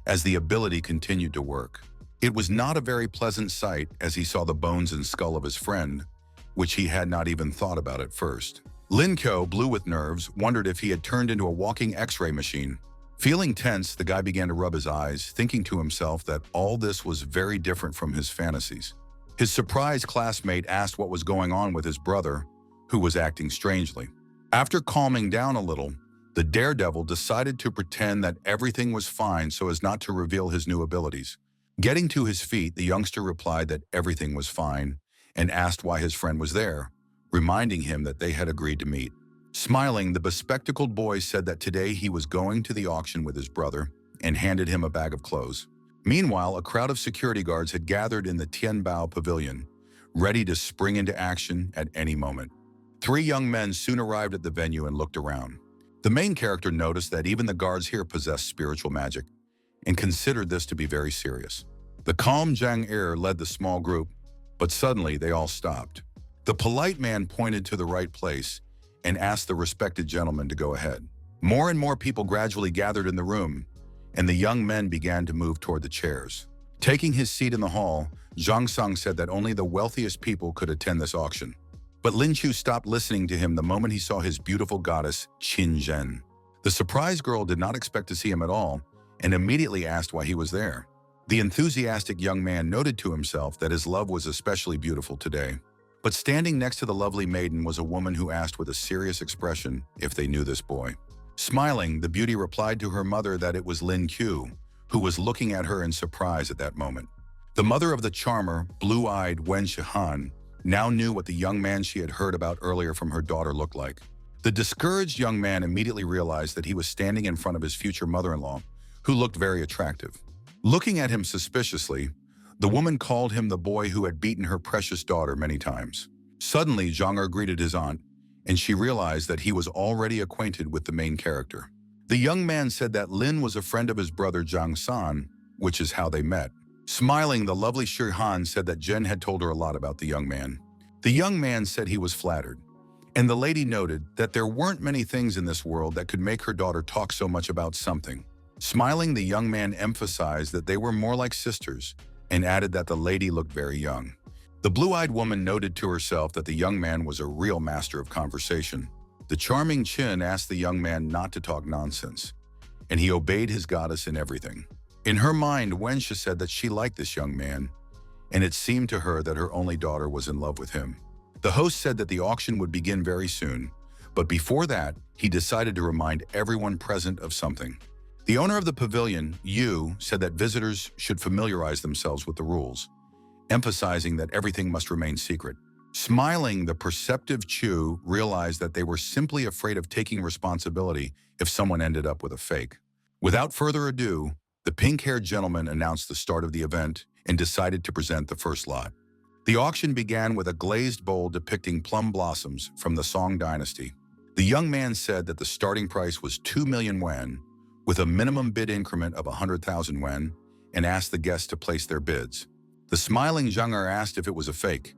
as the ability continued to work. It was not a very pleasant sight as he saw the bones and skull of his friend, which he had not even thought about at first. Lin Kyo, blue with nerves, wondered if he had turned into a walking X-ray machine. Feeling tense, the guy began to rub his eyes, thinking to himself that all this was very different from his fantasies. His surprised classmate asked what was going on with his brother, who was acting strangely. After calming down a little, the daredevil decided to pretend that everything was fine so as not to reveal his new abilities. Getting to his feet, the youngster replied that everything was fine and asked why his friend was there, reminding him that they had agreed to meet. Smiling, the bespectacled boy said that today he was going to the auction with his brother and handed him a bag of clothes. Meanwhile, a crowd of security guards had gathered in the Tianbao pavilion, ready to spring into action at any moment. 3 young men soon arrived at the venue and looked around. The main character noticed that even the guards here possessed spiritual magic and considered this to be very serious. The calm Zhang Er led the small group, but suddenly they all stopped. The polite man pointed to the right place and asked the respected gentleman to go ahead. More and more people gradually gathered in the room, and the young men began to move toward the chairs. Taking his seat in the hall, Zhang Sang said that only the wealthiest people could attend this auction. But Lin Chu stopped listening to him the moment he saw his beautiful goddess, Qin Zhen. The surprised girl did not expect to see him at all and immediately asked why he was there. The enthusiastic young man noted to himself that his love was especially beautiful today. But standing next to the lovely maiden was a woman who asked with a serious expression if they knew this boy. Smiling, the beauty replied to her mother that it was Lin Q, who was looking at her in surprise at that moment. The mother of the charmer, blue-eyed Wen Shihan, now knew what the young man she had heard about earlier from her daughter looked like. The discouraged young man immediately realized that he was standing in front of his future mother-in-law, who looked very attractive. Looking at him suspiciously, the woman called him the boy who had beaten her precious daughter many times. Suddenly, Zhang Er greeted his aunt, and she realized that he was already acquainted with the main character. The young man said that Lin was a friend of his brother Zhang San, which is how they met. Smiling, the lovely Shi Han said that Jen had told her a lot about the young man. The young man said he was flattered, and the lady noted that there weren't many things in this world that could make her daughter talk so much about something. Smiling, the young man emphasized that they were more like sisters and added that the lady looked very young. The blue-eyed woman noted to herself that the young man was a real master of conversation. The charming Qin asked the young man not to talk nonsense, and he obeyed his goddess in everything. In her mind, Wenxia said that she liked this young man, and it seemed to her that her only daughter was in love with him. The host said that the auction would begin very soon, but before that, he decided to remind everyone present of something. The owner of the pavilion, Yu, said that visitors should familiarize themselves with the rules, emphasizing that everything must remain secret. Smiling, the perceptive Chu realized that they were simply afraid of taking responsibility if someone ended up with a fake. Without further ado, the pink-haired gentleman announced the start of the event and decided to present the first lot. The auction began with a glazed bowl depicting plum blossoms from the Song dynasty. The young man said that the starting price was 2 million yuan, with a minimum bid increment of 100,000 yuan, and asked the guests to place their bids. The smiling Zhang Er asked if it was a fake,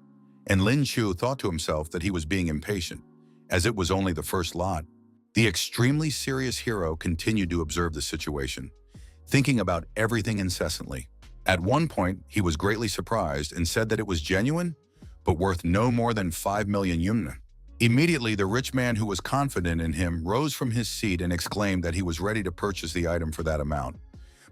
and Lin Chu thought to himself that he was being impatient, as it was only the first lot. The extremely serious hero continued to observe the situation, thinking about everything incessantly. At one point, he was greatly surprised and said that it was genuine, but worth no more than 5 million yuan. Immediately, the rich man who was confident in him rose from his seat and exclaimed that he was ready to purchase the item for that amount,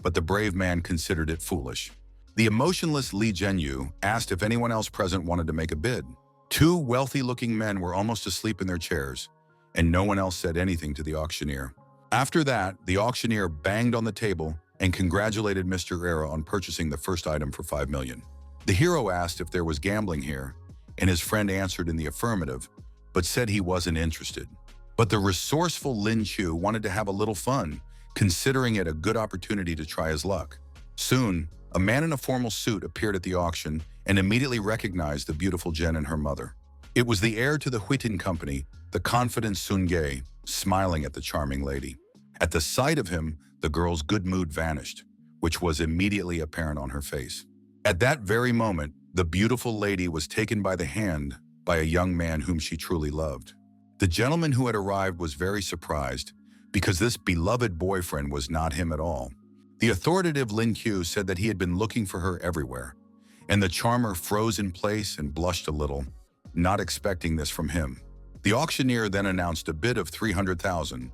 but the brave man considered it foolish. The emotionless Li Zhenyu asked if anyone else present wanted to make a bid. 2 wealthy-looking men were almost asleep in their chairs, and no one else said anything to the auctioneer. After that, the auctioneer banged on the table and congratulated Mr. Era on purchasing the first item for 5 million. The hero asked if there was gambling here, and his friend answered in the affirmative, but said he wasn't interested. But the resourceful Lin Chu wanted to have a little fun, considering it a good opportunity to try his luck. Soon, a man in a formal suit appeared at the auction and immediately recognized the beautiful Jen and her mother. It was the heir to the Huitin company, the confident Sun Ge, smiling at the charming lady. At the sight of him, the girl's good mood vanished, which was immediately apparent on her face. At that very moment, the beautiful lady was taken by the hand by a young man whom she truly loved. The gentleman who had arrived was very surprised because this beloved boyfriend was not him at all. The authoritative Lin Q said that he had been looking for her everywhere, and the charmer froze in place and blushed a little, not expecting this from him. The auctioneer then announced a bid of 300,000,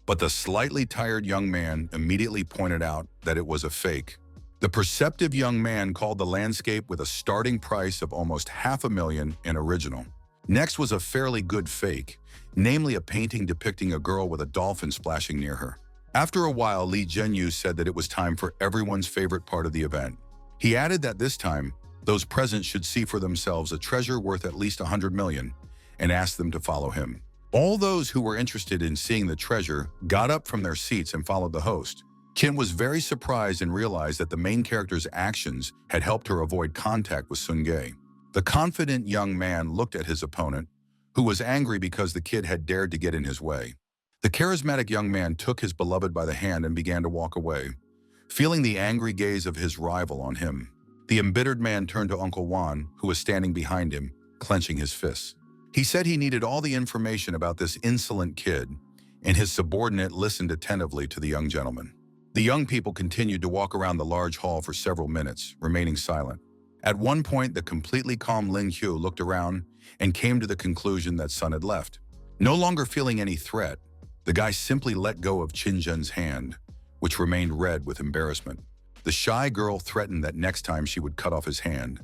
but the slightly tired young man immediately pointed out that it was a fake. The perceptive young man called the landscape with a starting price of almost $500,000 in original. Next was a fairly good fake, namely a painting depicting a girl with a dolphin splashing near her. After a while, Li Zhenyu said that it was time for everyone's favorite part of the event. He added that this time, those present should see for themselves a treasure worth at least 100 million and asked them to follow him. All those who were interested in seeing the treasure got up from their seats and followed the host. Qin was very surprised and realized that the main character's actions had helped her avoid contact with Sun Ge. The confident young man looked at his opponent, who was angry because the kid had dared to get in his way. The charismatic young man took his beloved by the hand and began to walk away, feeling the angry gaze of his rival on him. The embittered man turned to Uncle Wan, who was standing behind him, clenching his fists. He said he needed all the information about this insolent kid, and his subordinate listened attentively to the young gentleman. The young people continued to walk around the large hall for several minutes, remaining silent. At one point, the completely calm Lin Hu looked around and came to the conclusion that Sun had left. No longer feeling any threat, the guy simply let go of Qin Zhen's hand, which remained red with embarrassment. The shy girl threatened that next time she would cut off his hand,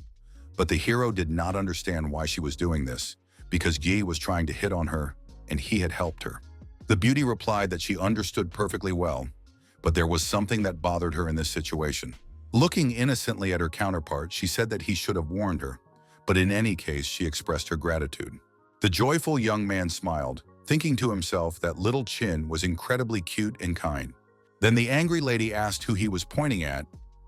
but the hero did not understand why she was doing this, because Yi was trying to hit on her, and he had helped her. The beauty replied that she understood perfectly well, but there was something that bothered her in this situation. Looking innocently at her counterpart, she said that he should have warned her, but in any case, she expressed her gratitude. The joyful young man smiled, thinking to himself that little Qin was incredibly cute and kind. Then the angry lady asked who he was pointing at,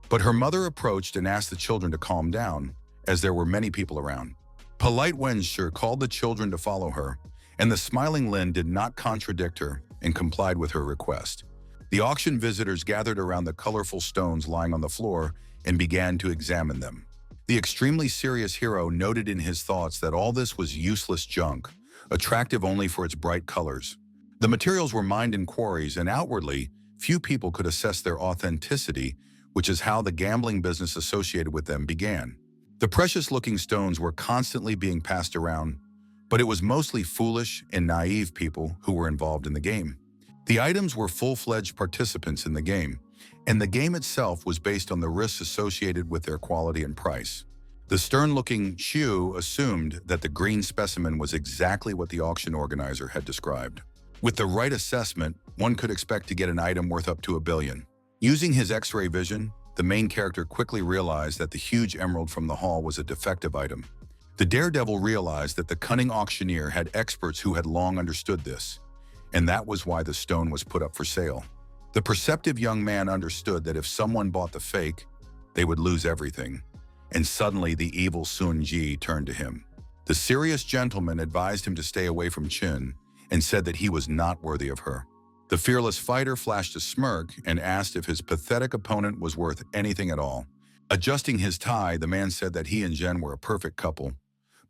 but her mother approached and asked the children to calm down, as there were many people around. Polite Wenshi called the children to follow her, and the smiling Lin did not contradict her and complied with her request. The auction visitors gathered around the colorful stones lying on the floor and began to examine them. The extremely serious hero noted in his thoughts that all this was useless junk, attractive only for its bright colors. The materials were mined in quarries, and outwardly, few people could assess their authenticity, which is how the gambling business associated with them began. The precious-looking stones were constantly being passed around, but it was mostly foolish and naive people who were involved in the game. The items were full-fledged participants in the game, and the game itself was based on the risks associated with their quality and price. The stern-looking Xiu assumed that the green specimen was exactly what the auction organizer had described. With the right assessment, one could expect to get an item worth up to $1 billion. Using his X-ray vision, the main character quickly realized that the huge emerald from the hall was a defective item. The daredevil realized that the cunning auctioneer had experts who had long understood this, and that was why the stone was put up for sale. The perceptive young man understood that if someone bought the fake, they would lose everything, and suddenly the evil Sun Ji turned to him. The serious gentleman advised him to stay away from Qin and said that he was not worthy of her. The fearless fighter flashed a smirk and asked if his pathetic opponent was worth anything at all. Adjusting his tie, the man said that he and Zhen were a perfect couple,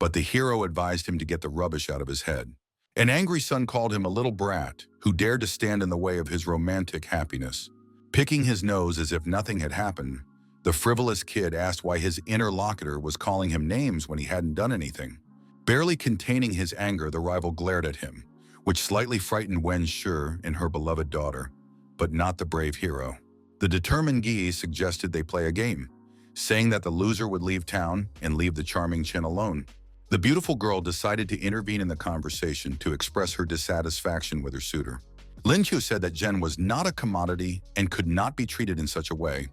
but the hero advised him to get the rubbish out of his head. An angry son called him a little brat who dared to stand in the way of his romantic happiness. Picking his nose as if nothing had happened, the frivolous kid asked why his interlocutor was calling him names when he hadn't done anything. Barely containing his anger, the rival glared at him, which slightly frightened Wenshi and her beloved daughter, but not the brave hero. The determined Gi suggested they play a game, saying that the loser would leave town and leave the charming Qin alone. The beautiful girl decided to intervene in the conversation to express her dissatisfaction with her suitor. Lin Qiu said that Zhen was not a commodity and could not be treated in such a way,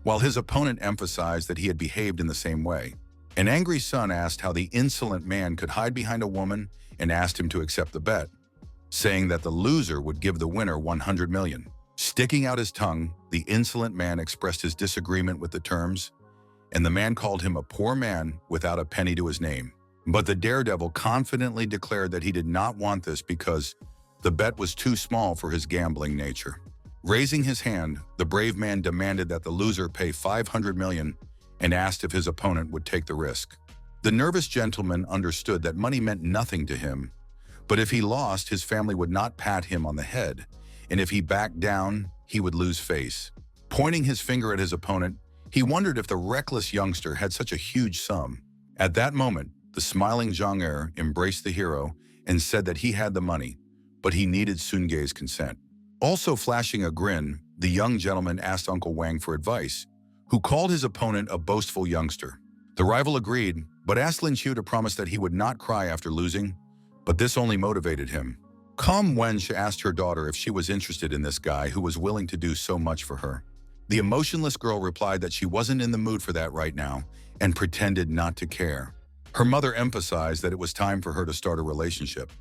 while his opponent emphasized that he had behaved in the same way. An angry son asked how the insolent man could hide behind a woman and asked him to accept the bet, saying that the loser would give the winner 100 million. Sticking out his tongue, the insolent man expressed his disagreement with the terms, and the man called him a poor man without a penny to his name. But the daredevil confidently declared that he did not want this because the bet was too small for his gambling nature. Raising his hand, the brave man demanded that the loser pay 500 million and asked if his opponent would take the risk. The nervous gentleman understood that money meant nothing to him, but if he lost, his family would not pat him on the head, and if he backed down, he would lose face. Pointing his finger at his opponent, he wondered if the reckless youngster had such a huge sum. At that moment, the smiling Zhang embraced the hero and said that he had the money, but he needed Sungei's consent. Also flashing a grin, the young gentleman asked Uncle Wang for advice, who called his opponent a boastful youngster. The rival agreed, but asked Lin Qiu to promise that he would not cry after losing, but this only motivated him. Calm Wenxia asked her daughter if she was interested in this guy who was willing to do so much for her. The emotionless girl replied that she wasn't in the mood for that right now and pretended not to care. Her mother emphasized that it was time for her to start a relationship,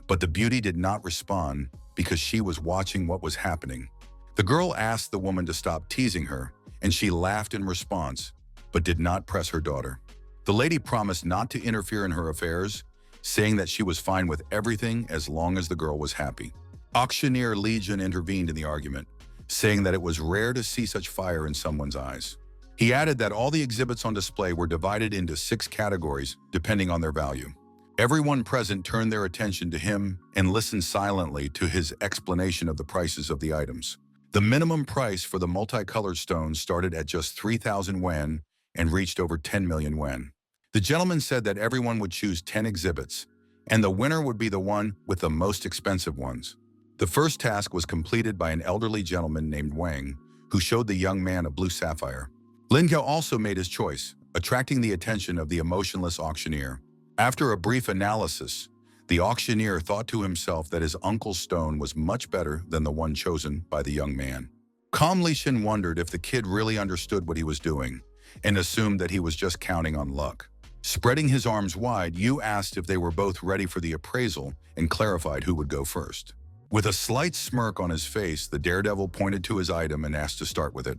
but the beauty did not respond because she was watching what was happening. The girl asked the woman to stop teasing her, and she laughed in response, but did not press her daughter. The lady promised not to interfere in her affairs, saying that she was fine with everything as long as the girl was happy. Auctioneer Li Jun intervened in the argument, saying that it was rare to see such fire in someone's eyes. He added that all the exhibits on display were divided into 6 categories, depending on their value. Everyone present turned their attention to him and listened silently to his explanation of the prices of the items. The minimum price for the multicolored stones started at just 3,000 yuan and reached over 10 million yuan. The gentleman said that everyone would choose 10 exhibits, and the winner would be the one with the most expensive ones. The first task was completed by an elderly gentleman named Wang, who showed the young man a blue sapphire. Lin Qiu also made his choice, attracting the attention of the emotionless auctioneer. After a brief analysis, the auctioneer thought to himself that his uncle's stone was much better than the one chosen by the young man. Calm Li Xin wondered if the kid really understood what he was doing and assumed that he was just counting on luck. Spreading his arms wide, Yu asked if they were both ready for the appraisal and clarified who would go first. With a slight smirk on his face, the daredevil pointed to his item and asked to start with it.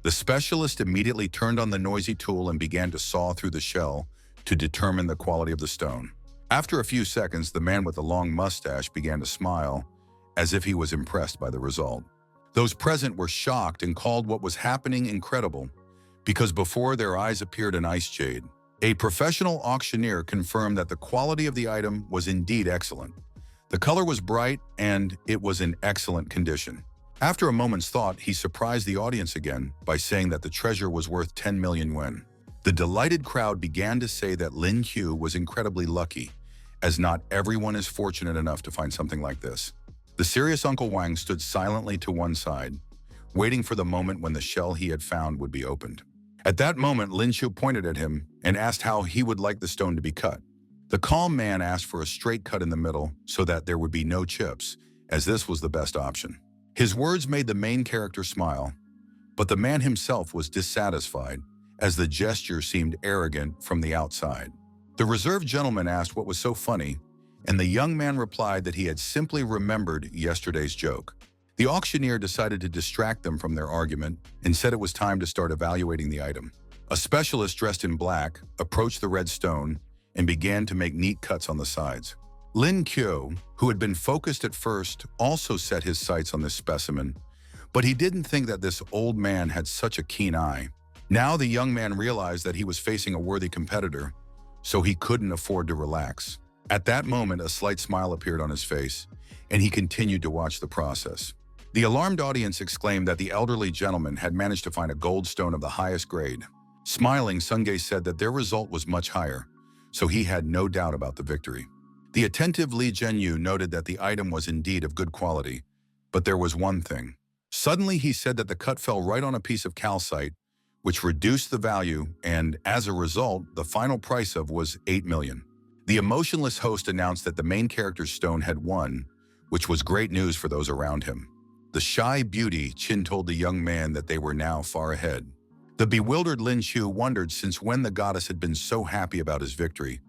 The specialist immediately turned on the noisy tool and began to saw through the shell to determine the quality of the stone. After a few seconds, the man with the long mustache began to smile, as if he was impressed by the result. Those present were shocked and called what was happening incredible, because before their eyes appeared an ice jade. A professional auctioneer confirmed that the quality of the item was indeed excellent. The color was bright and it was in excellent condition. After a moment's thought, he surprised the audience again by saying that the treasure was worth 10 million yuan. The delighted crowd began to say that Lin Qiu was incredibly lucky, as not everyone is fortunate enough to find something like this. The serious Uncle Wang stood silently to one side, waiting for the moment when the shell he had found would be opened. At that moment, Lin Qiu pointed at him and asked how he would like the stone to be cut. The calm man asked for a straight cut in the middle so that there would be no chips, as this was the best option. His words made the main character smile, but the man himself was dissatisfied, as the gesture seemed arrogant from the outside. The reserved gentleman asked what was so funny, and the young man replied that he had simply remembered yesterday's joke. The auctioneer decided to distract them from their argument and said it was time to start evaluating the item. A specialist dressed in black approached the red stone and began to make neat cuts on the sides. Lin Qiu, who had been focused at first, also set his sights on this specimen, but he didn't think that this old man had such a keen eye. Now the young man realized that he was facing a worthy competitor, so he couldn't afford to relax. At that moment, a slight smile appeared on his face, and he continued to watch the process. The alarmed audience exclaimed that the elderly gentleman had managed to find a gold stone of the highest grade. Smiling, Sungei said that their result was much higher, so he had no doubt about the victory. The attentive Li Zhenyu noted that the item was indeed of good quality, but there was one thing. Suddenly, he said that the cut fell right on a piece of calcite, which reduced the value, and as a result, the final price of was 8 million. The emotionless host announced that the main character's stone had won, which was great news for those around him. The shy beauty Qin told the young man that they were now far ahead. The bewildered Lin Qiu wondered since when the goddess had been so happy about his victory,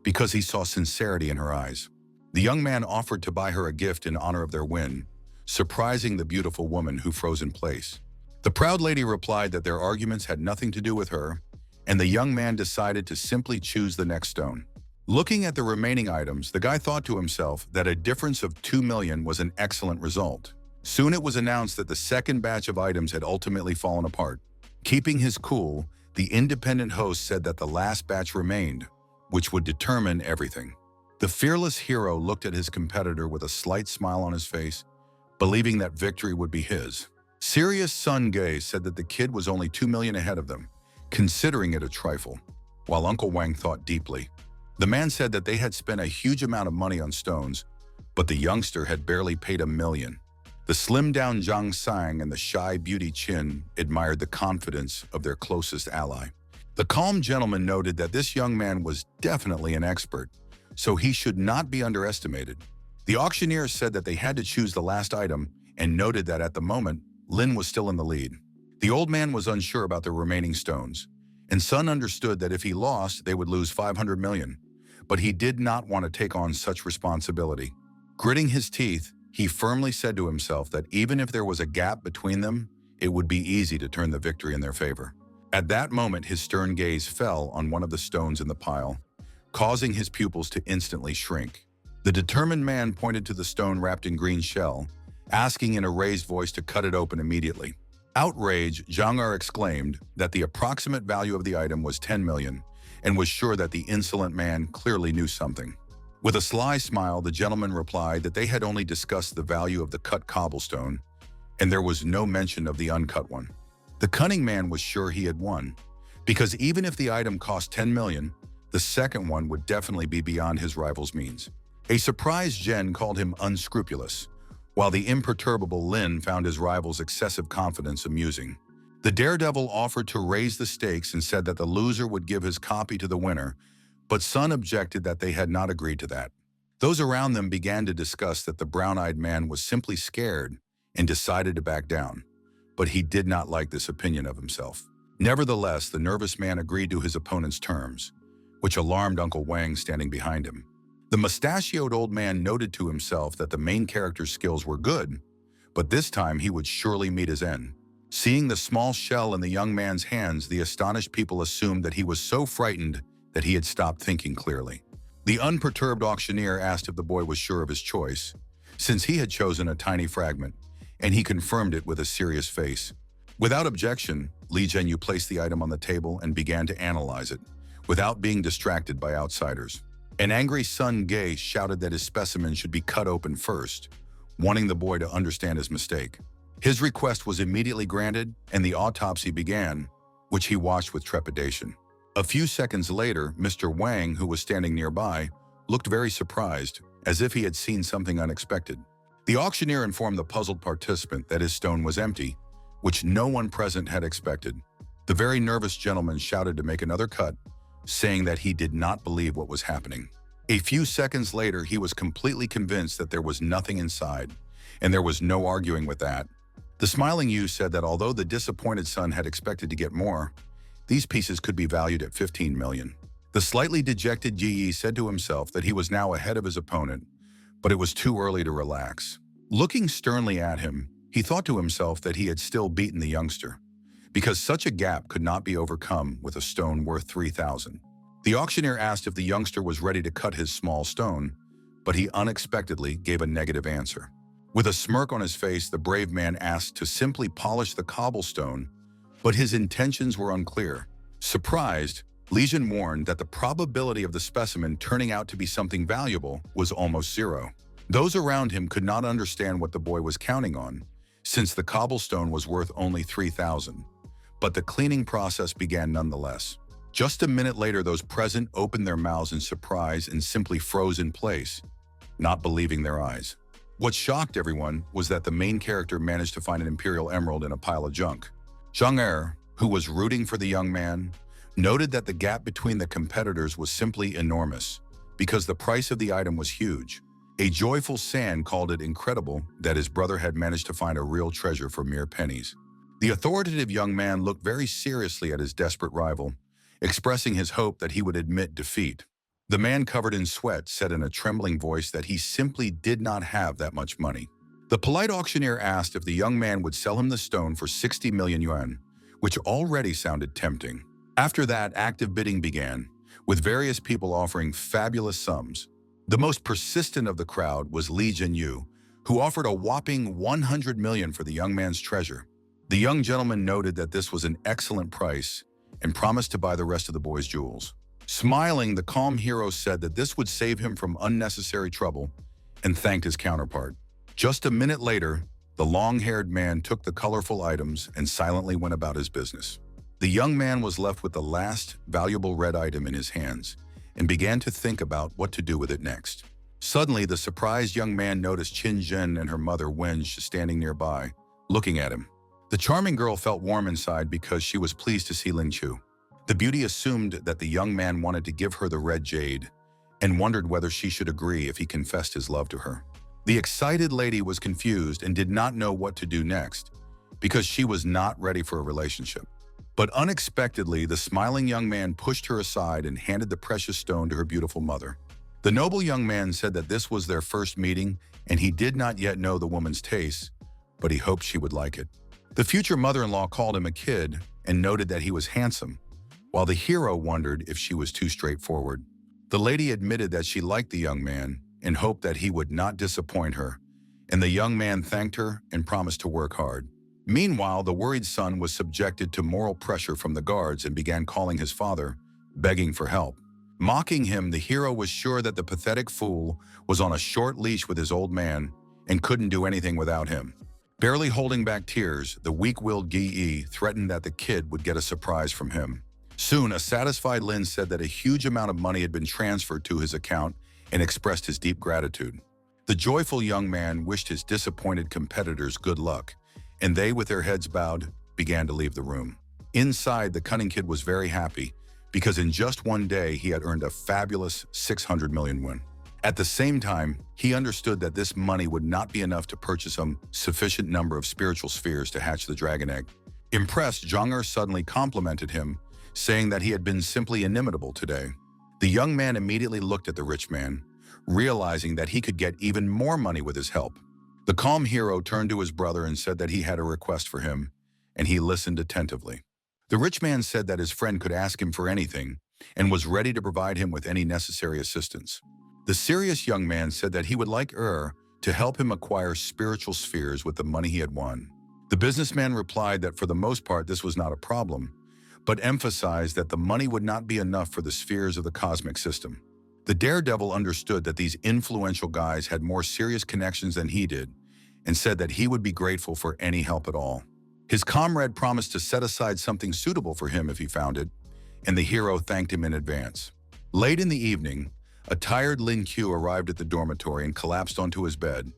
because he saw sincerity in her eyes. The young man offered to buy her a gift in honor of their win, surprising the beautiful woman who froze in place. The proud lady replied that their arguments had nothing to do with her, and the young man decided to simply choose the next stone. Looking at the remaining items, the guy thought to himself that a difference of 2 million was an excellent result. Soon it was announced that the second batch of items had ultimately fallen apart. Keeping his cool, The independent host said that the last batch remained, which would determine everything. The fearless hero looked at his competitor with a slight smile on his face, believing that victory would be his. Serious Sun Gay said that the kid was only 2 million ahead of them, considering it a trifle, while Uncle Wang thought deeply. The man said that they had spent a huge amount of money on stones, but the youngster had barely paid $1 million. The slimmed-down Zhang Sang and the shy beauty Qin admired the confidence of their closest ally. The calm gentleman noted that this young man was definitely an expert, so he should not be underestimated. The auctioneer said that they had to choose the last item and noted that at the moment, Lin was still in the lead. The old man was unsure about the remaining stones, and Sun understood that if he lost, they would lose 500 million, but he did not want to take on such responsibility. Gritting his teeth, he firmly said to himself that even if there was a gap between them, it would be easy to turn the victory in their favor. At that moment, his stern gaze fell on one of the stones in the pile, causing his pupils to instantly shrink. The determined man pointed to the stone wrapped in green shell, asking in a raised voice to cut it open immediately. Outraged, Zhang Er exclaimed that the approximate value of the item was 10 million and was sure that the insolent man clearly knew something. With a sly smile, the gentleman replied that they had only discussed the value of the cut cobblestone, and there was no mention of the uncut one. The cunning man was sure he had won, because even if the item cost 10 million, the second one would definitely be beyond his rival's means. A surprised Jen called him unscrupulous, while the imperturbable Lin found his rival's excessive confidence amusing. The daredevil offered to raise the stakes and said that the loser would give his copy to the winner, but Sun objected that they had not agreed to that. Those around them began to discuss that the brown-eyed man was simply scared and decided to back down, but he did not like this opinion of himself. Nevertheless, the nervous man agreed to his opponent's terms, which alarmed Uncle Wang standing behind him. The mustachioed old man noted to himself that the main character's skills were good, but this time he would surely meet his end. Seeing the small shell in the young man's hands, the astonished people assumed that he was so frightened that he had stopped thinking clearly. The unperturbed auctioneer asked if the boy was sure of his choice, since he had chosen a tiny fragment, and he confirmed it with a serious face. Without objection, Li Zhenyu placed the item on the table and began to analyze it, without being distracted by outsiders. An angry Sun Gay shouted that his specimen should be cut open first, wanting the boy to understand his mistake. His request was immediately granted, and the autopsy began, which he watched with trepidation. A few seconds later, Mr. Wang, who was standing nearby, looked very surprised, as if he had seen something unexpected. The auctioneer informed the puzzled participant that his stone was empty, which no one present had expected. The very nervous gentleman shouted to make another cut, saying that he did not believe what was happening. A few seconds later, he was completely convinced that there was nothing inside, and there was no arguing with that. The smiling youth said that although the disappointed son had expected to get more, these pieces could be valued at 15 million. The slightly dejected Ji Yi said to himself that he was now ahead of his opponent, but it was too early to relax. Looking sternly at him, he thought to himself that he had still beaten the youngster, because such a gap could not be overcome with a stone worth 3,000. The auctioneer asked if the youngster was ready to cut his small stone, but he unexpectedly gave a negative answer. With a smirk on his face, the brave man asked to simply polish the cobblestone, but his intentions were unclear. Surprised, Li Zhen warned that the probability of the specimen turning out to be something valuable was almost zero. Those around him could not understand what the boy was counting on, since the cobblestone was worth only 3,000. But the cleaning process began nonetheless. Just a minute later, those present opened their mouths in surprise and simply froze in place, not believing their eyes. What shocked everyone was that the main character managed to find an imperial emerald in a pile of junk. Zhang Er, who was rooting for the young man, noted that the gap between the competitors was simply enormous, because the price of the item was huge. A joyful San called it incredible that his brother had managed to find a real treasure for mere pennies. The authoritative young man looked very seriously at his desperate rival, expressing his hope that he would admit defeat. The man covered in sweat said in a trembling voice that he simply did not have that much money. The polite auctioneer asked if the young man would sell him the stone for 60 million yuan, which already sounded tempting. After that, active bidding began, with various people offering fabulous sums. The most persistent of the crowd was Li Zhenyu, who offered a whopping 100 million for the young man's treasure. The young gentleman noted that this was an excellent price and promised to buy the rest of the boy's jewels. Smiling, the calm hero said that this would save him from unnecessary trouble and thanked his counterpart. Just a minute later, the long-haired man took the colorful items and silently went about his business. The young man was left with the last valuable red item in his hands and began to think about what to do with it next. Suddenly, the surprised young man noticed Qin Zhen and her mother Wen standing nearby, looking at him. The charming girl felt warm inside because she was pleased to see Ling Chu. The beauty assumed that the young man wanted to give her the red jade and wondered whether she should agree if he confessed his love to her. The excited lady was confused and did not know what to do next because she was not ready for a relationship. But unexpectedly, the smiling young man pushed her aside and handed the precious stone to her beautiful mother. The noble young man said that this was their first meeting and he did not yet know the woman's taste, but he hoped she would like it. The future mother-in-law called him a kid and noted that he was handsome, while the hero wondered if she was too straightforward. The lady admitted that she liked the young man and hoped that he would not disappoint her, and the young man thanked her and promised to work hard. Meanwhile, the worried son was subjected to moral pressure from the guards and began calling his father, begging for help. Mocking him, the hero was sure that the pathetic fool was on a short leash with his old man and couldn't do anything without him. Barely holding back tears, the weak-willed Gi threatened that the kid would get a surprise from him. Soon, a satisfied Lin said that a huge amount of money had been transferred to his account and expressed his deep gratitude. The joyful young man wished his disappointed competitors good luck, and they, with their heads bowed, began to leave the room. Inside, the cunning kid was very happy because in just one day he had earned a fabulous 600 million won. At the same time, he understood that this money would not be enough to purchase a sufficient number of spiritual spheres to hatch the dragon egg. Impressed, Zhang suddenly complimented him, saying that he had been simply inimitable today. The young man immediately looked at the rich man, realizing that he could get even more money with his help. The calm hero turned to his brother and said that he had a request for him, and he listened attentively. The rich man said that his friend could ask him for anything and was ready to provide him with any necessary assistance. The serious young man said that he would like to help him acquire spiritual spheres with the money he had won. The businessman replied that for the most part this was not a problem, but emphasized that the money would not be enough for the spheres of the cosmic system. The daredevil understood that these influential guys had more serious connections than he did and said that he would be grateful for any help at all. His comrade promised to set aside something suitable for him if he found it, and the hero thanked him in advance. Late in the evening, a tired Lin Q arrived at the dormitory and collapsed onto his bed,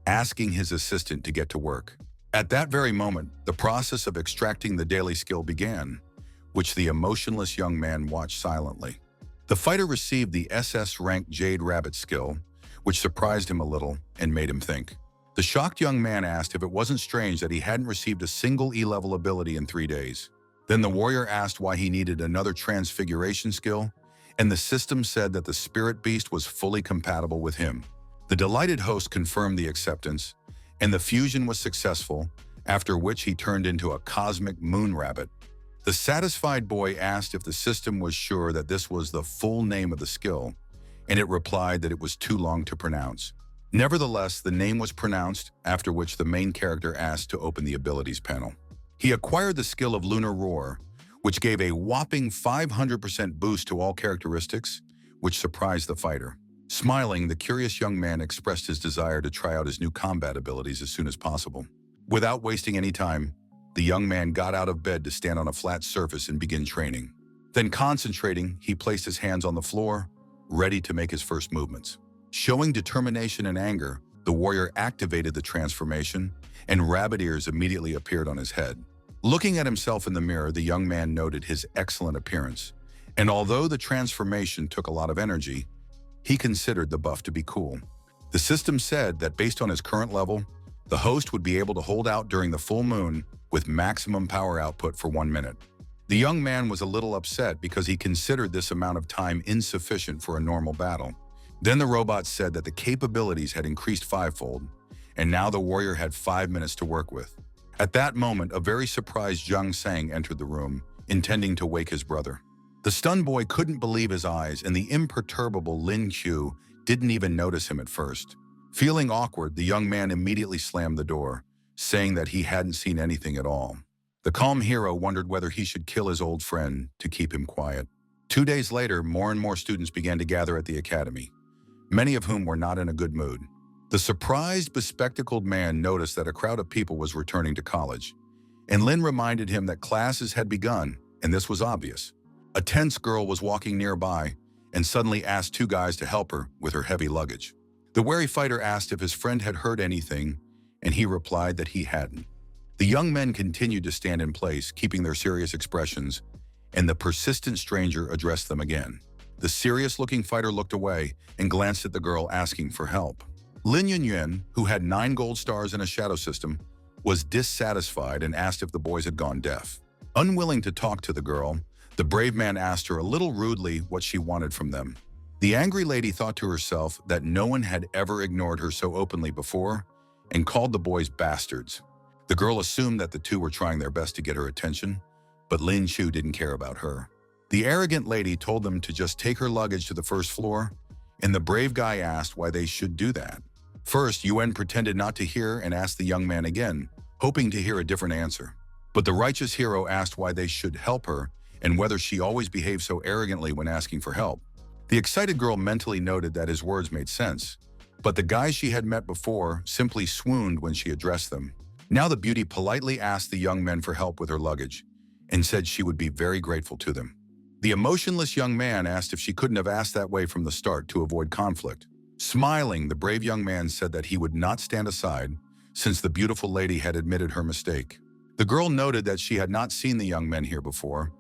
asking his assistant to get to work. At that very moment, the process of extracting the daily skill began, which the emotionless young man watched silently. The fighter received the SS-rank Jade Rabbit skill, which surprised him a little and made him think. The shocked young man asked if it wasn't strange that he hadn't received a single E-level ability in 3 days. Then the warrior asked why he needed another transfiguration skill, and the system said that the spirit beast was fully compatible with him. The delighted host confirmed the acceptance, and the fusion was successful, after which he turned into a cosmic moon rabbit. The satisfied boy asked if the system was sure that this was the full name of the skill, and it replied that it was too long to pronounce. Nevertheless, the name was pronounced, after which the main character asked to open the abilities panel. He acquired the skill of Lunar Roar, which gave a whopping 500% boost to all characteristics, which surprised the fighter. Smiling, the curious young man expressed his desire to try out his new combat abilities as soon as possible. Without wasting any time, the young man got out of bed to stand on a flat surface and begin training. Then concentrating, he placed his hands on the floor, ready to make his first movements. Showing determination and anger, the warrior activated the transformation, and rabbit ears immediately appeared on his head. Looking at himself in the mirror, the young man noted his excellent appearance, and although the transformation took a lot of energy, he considered the buff to be cool. The system said that based on his current level, the host would be able to hold out during the full moon with maximum power output for 1 minute. The young man was a little upset because he considered this amount of time insufficient for a normal battle. Then the robot said that the capabilities had increased 5-fold, and now the warrior had 5 minutes to work with. At that moment, a very surprised Zhang Sang entered the room, intending to wake his brother. The stunned boy couldn't believe his eyes, and the imperturbable Lin Qiu didn't even notice him at first. Feeling awkward, the young man immediately slammed the door, saying that he hadn't seen anything at all. The calm hero wondered whether he should kill his old friend to keep him quiet. 2 days later, more and more students began to gather at the academy, many of whom were not in a good mood. The surprised, bespectacled man noticed that a crowd of people was returning to college, and Lin reminded him that classes had begun, and this was obvious. A tense girl was walking nearby and suddenly asked two guys to help her with her heavy luggage. The wary fighter asked if his friend had heard anything, and he replied that he hadn't. The young men continued to stand in place, keeping their serious expressions, and the persistent stranger addressed them again. The serious-looking fighter looked away and glanced at the girl asking for help. Lin Yunyuan, who had 9 gold stars in a shadow system, was dissatisfied and asked if the boys had gone deaf. Unwilling to talk to the girl, the brave man asked her a little rudely what she wanted from them. The angry lady thought to herself that no one had ever ignored her so openly before and called the boys bastards. The girl assumed that the two were trying their best to get her attention, but Lin Chu didn't care about her. The arrogant lady told them to just take her luggage to the first floor, and the brave guy asked why they should do that. First, Yuan pretended not to hear and asked the young man again, hoping to hear a different answer. But the righteous hero asked why they should help her and whether she always behaved so arrogantly when asking for help. The excited girl mentally noted that his words made sense, but the guys she had met before simply swooned when she addressed them. Now the beauty politely asked the young men for help with her luggage and said she would be very grateful to them. The emotionless young man asked if she couldn't have asked that way from the start to avoid conflict. Smiling, the brave young man said that he would not stand aside since the beautiful lady had admitted her mistake. The girl noted that she had not seen the young men here before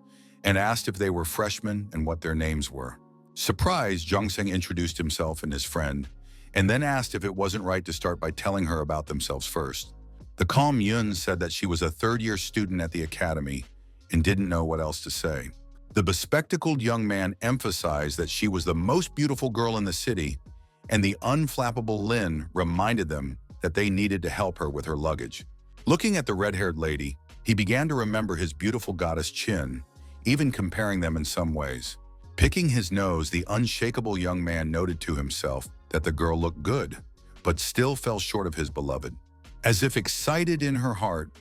and asked if they were freshmen and what their names were. Surprised, Zhongseng introduced himself and his friend and then asked if it wasn't right to start by telling her about themselves first. The calm Yun said that she was a third-year student at the academy and didn't know what else to say. The bespectacled young man emphasized that she was the most beautiful girl in the city, and the unflappable Lin reminded them that they needed to help her with her luggage. Looking at the red-haired lady, he began to remember his beautiful goddess Qin, even comparing them in some ways. Picking his nose, the unshakable young man noted to himself that the girl looked good, but still fell short of his beloved. As if excited in her heart,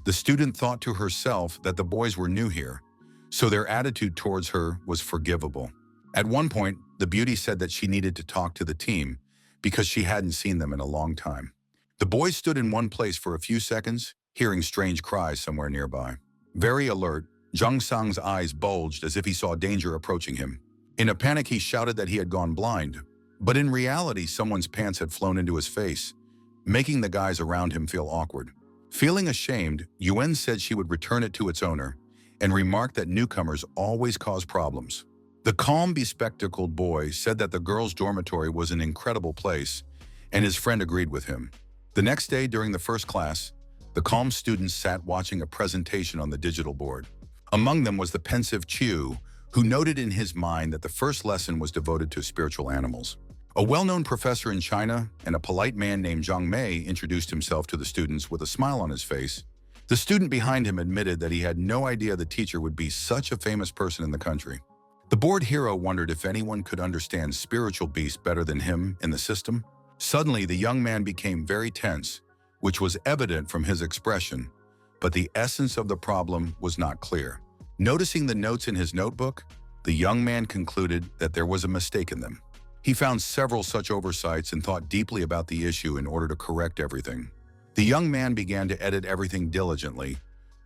the student thought to herself that the boys were new here, so their attitude towards her was forgivable. At one point, the beauty said that she needed to talk to the team because she hadn't seen them in a long time. The boys stood in one place for a few seconds, hearing strange cries somewhere nearby. Very alert, Zhang Sang's eyes bulged as if he saw danger approaching him. In a panic, he shouted that he had gone blind, but in reality, someone's pants had flown into his face, making the guys around him feel awkward. Feeling ashamed, Yuan said she would return it to its owner and remarked that newcomers always cause problems. The calm, bespectacled boy said that the girls' dormitory was an incredible place, and his friend agreed with him. The next day, during the first class, the calm students sat watching a presentation on the digital board. Among them was the pensive Qiu, who noted in his mind that the first lesson was devoted to spiritual animals. A well-known professor in China and a polite man named Zhang Mei introduced himself to the students with a smile on his face. The student behind him admitted that he had no idea the teacher would be such a famous person in the country. The bored hero wondered if anyone could understand spiritual beasts better than him in the system. Suddenly, the young man became very tense, which was evident from his expression, but the essence of the problem was not clear. Noticing the notes in his notebook, the young man concluded that there was a mistake in them. He found several such oversights and thought deeply about the issue in order to correct everything. The young man began to edit everything diligently,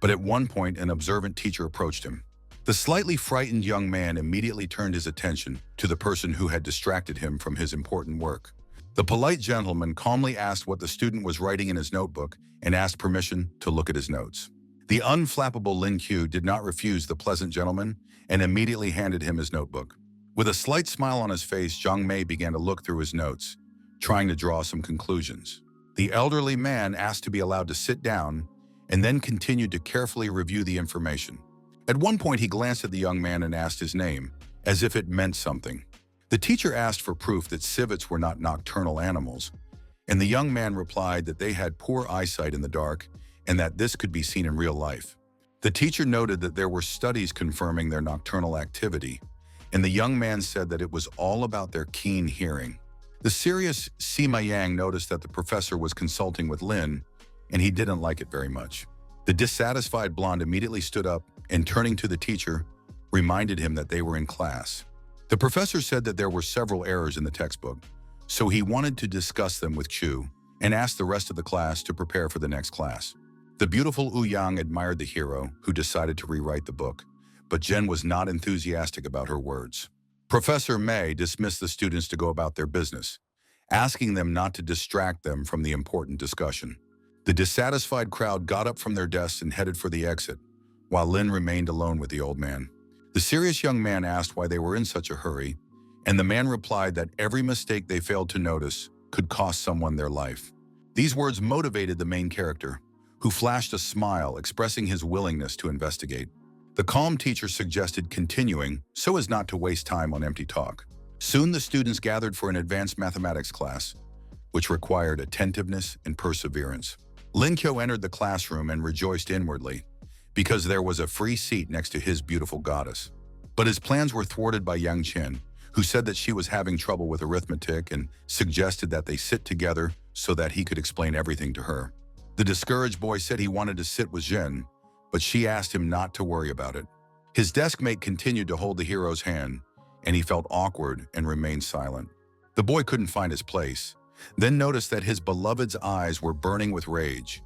but at one point an observant teacher approached him. The slightly frightened young man immediately turned his attention to the person who had distracted him from his important work. The polite gentleman calmly asked what the student was writing in his notebook and asked permission to look at his notes. The unflappable Lin Qiu did not refuse the pleasant gentleman and immediately handed him his notebook. With a slight smile on his face, Zhang Mei began to look through his notes, trying to draw some conclusions. The elderly man asked to be allowed to sit down and then continued to carefully review the information. At one point, he glanced at the young man and asked his name, as if it meant something. The teacher asked for proof that civets were not nocturnal animals, and the young man replied that they had poor eyesight in the dark and that this could be seen in real life. The teacher noted that there were studies confirming their nocturnal activity, and the young man said that it was all about their keen hearing. The serious Sima Yang noticed that the professor was consulting with Lin, and he didn't like it very much. The dissatisfied blonde immediately stood up and, turning to the teacher, reminded him that they were in class. The professor said that there were several errors in the textbook, so he wanted to discuss them with Chu and asked the rest of the class to prepare for the next class. The beautiful Yang admired the hero, who decided to rewrite the book, but Jen was not enthusiastic about her words. Professor Mei dismissed the students to go about their business, asking them not to distract them from the important discussion. The dissatisfied crowd got up from their desks and headed for the exit, while Lin remained alone with the old man. The serious young man asked why they were in such a hurry, and the man replied that every mistake they failed to notice could cost someone their life. These words motivated the main character, who flashed a smile, expressing his willingness to investigate. The calm teacher suggested continuing so as not to waste time on empty talk. Soon the students gathered for an advanced mathematics class, which required attentiveness and perseverance. Lin Kyo entered the classroom and rejoiced inwardly, because there was a free seat next to his beautiful goddess. But his plans were thwarted by Yang Chen, who said that she was having trouble with arithmetic and suggested that they sit together so that he could explain everything to her. The discouraged boy said he wanted to sit with Zhen, but she asked him not to worry about it. His desk mate continued to hold the hero's hand, and he felt awkward and remained silent. The boy couldn't find his place, then noticed that his beloved's eyes were burning with rage,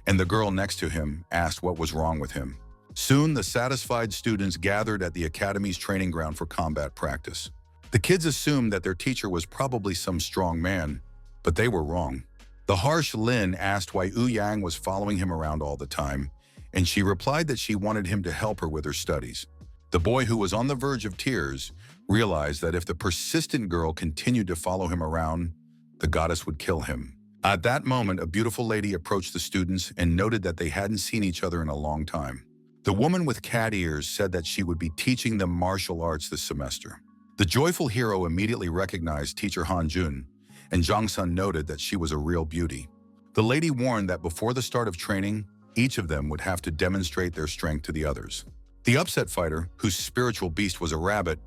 and the girl next to him asked what was wrong with him. Soon, the satisfied students gathered at the academy's training ground for combat practice. The kids assumed that their teacher was probably some strong man, but they were wrong. The harsh Lin asked why Yang was following him around all the time, and she replied that she wanted him to help her with her studies. The boy, who was on the verge of tears, realized that if the persistent girl continued to follow him around, the goddess would kill him. At that moment, a beautiful lady approached the students and noted that they hadn't seen each other in a long time. The woman with cat ears said that she would be teaching them martial arts this semester. The joyful hero immediately recognized teacher Han Jun, and Zhang Sun noted that she was a real beauty. The lady warned that before the start of training, each of them would have to demonstrate their strength to the others. The upset fighter, whose spiritual beast was a rabbit,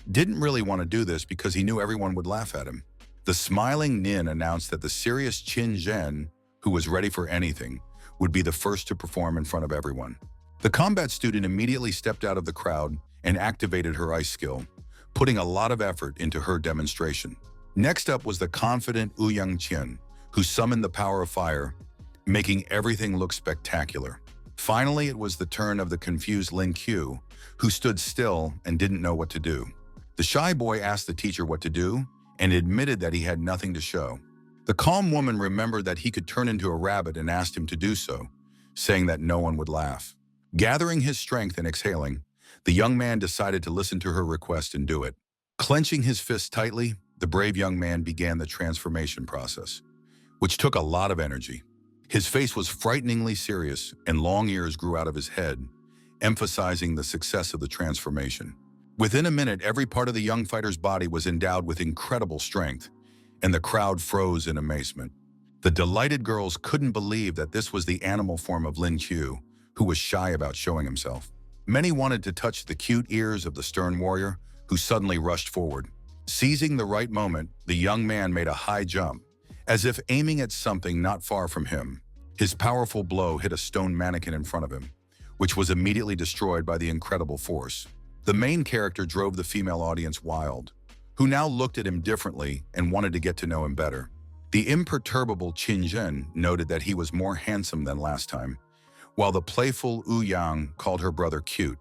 didn't really want to do this because he knew everyone would laugh at him. The smiling Nin announced that the serious Qin Zhen, who was ready for anything, would be the first to perform in front of everyone. The combat student immediately stepped out of the crowd and activated her ice skill, putting a lot of effort into her demonstration. Next up was the confident Yang Qian, who summoned the power of fire, making everything look spectacular. Finally, it was the turn of the confused Lin Q, who stood still and didn't know what to do. The shy boy asked the teacher what to do and admitted that he had nothing to show. The calm woman remembered that he could turn into a rabbit and asked him to do so, saying that no one would laugh. Gathering his strength and exhaling, the young man decided to listen to her request and do it. Clenching his fists tightly, the brave young man began the transformation process, which took a lot of energy. His face was frighteningly serious, and long ears grew out of his head, emphasizing the success of the transformation. Within a minute, every part of the young fighter's body was endowed with incredible strength, and the crowd froze in amazement. The delighted girls couldn't believe that this was the animal form of Lin Qiu, who was shy about showing himself. Many wanted to touch the cute ears of the stern warrior, who suddenly rushed forward. Seizing the right moment, the young man made a high jump, as if aiming at something not far from him. His powerful blow hit a stone mannequin in front of him, which was immediately destroyed by the incredible force. The main character drove the female audience wild, who now looked at him differently and wanted to get to know him better. The imperturbable Qin Zhen noted that he was more handsome than last time, while the playful Yang called her brother cute.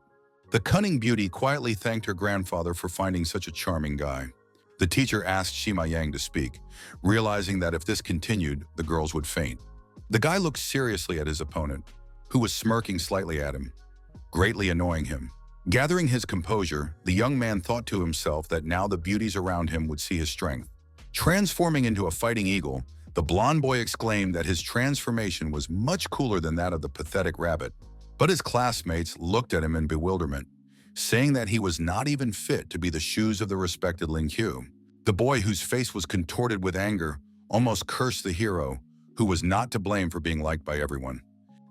The cunning beauty quietly thanked her grandfather for finding such a charming guy. The teacher asked Shima Yang to speak, realizing that if this continued, the girls would faint. The guy looked seriously at his opponent, who was smirking slightly at him, greatly annoying him. Gathering his composure, the young man thought to himself that now the beauties around him would see his strength. Transforming into a fighting eagle, the blonde boy exclaimed that his transformation was much cooler than that of the pathetic rabbit. But his classmates looked at him in bewilderment, saying that he was not even fit to be the shoes of the respected Lin Qiu. The boy, whose face was contorted with anger, almost cursed the hero, who was not to blame for being liked by everyone.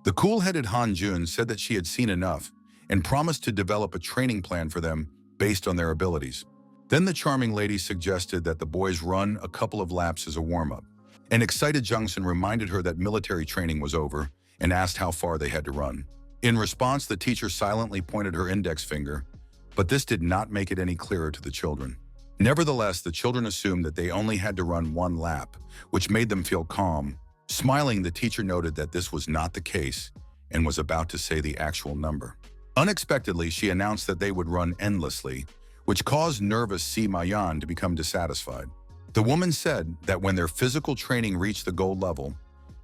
The cool-headed Han Jun said that she had seen enough and promised to develop a training plan for them based on their abilities. Then the charming lady suggested that the boys run a couple of laps as a warm-up. An excited Jungsun reminded her that military training was over and asked how far they had to run. In response, the teacher silently pointed her index finger, but this did not make it any clearer to the children. Nevertheless, the children assumed that they only had to run one lap, which made them feel calm. Smiling, the teacher noted that this was not the case and was about to say the actual number. Unexpectedly, she announced that they would run endlessly, which caused nervous Si Mayan to become dissatisfied. The woman said that when their physical training reached the gold level,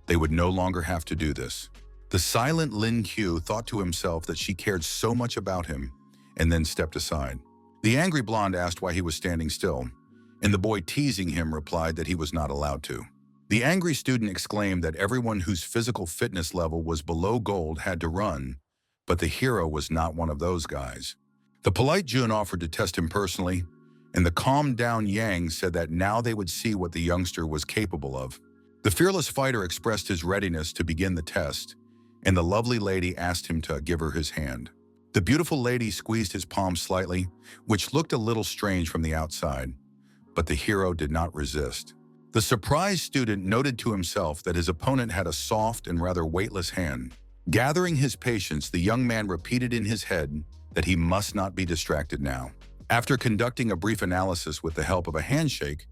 they would no longer have to do this. The silent Lin Q thought to himself that she cared so much about him, and then stepped aside. The angry blonde asked why he was standing still, and the boy teasing him replied that he was not allowed to. The angry student exclaimed that everyone whose physical fitness level was below gold had to run, but the hero was not one of those guys. The polite Jun offered to test him personally, and the calmed-down Yang said that now they would see what the youngster was capable of. The fearless fighter expressed his readiness to begin the test, and the lovely lady asked him to give her his hand. The beautiful lady squeezed his palm slightly, which looked a little strange from the outside, but the hero did not resist. The surprised student noted to himself that his opponent had a soft and rather weightless hand. Gathering his patience, the young man repeated in his head that he must not be distracted now. After conducting a brief analysis with the help of a handshake,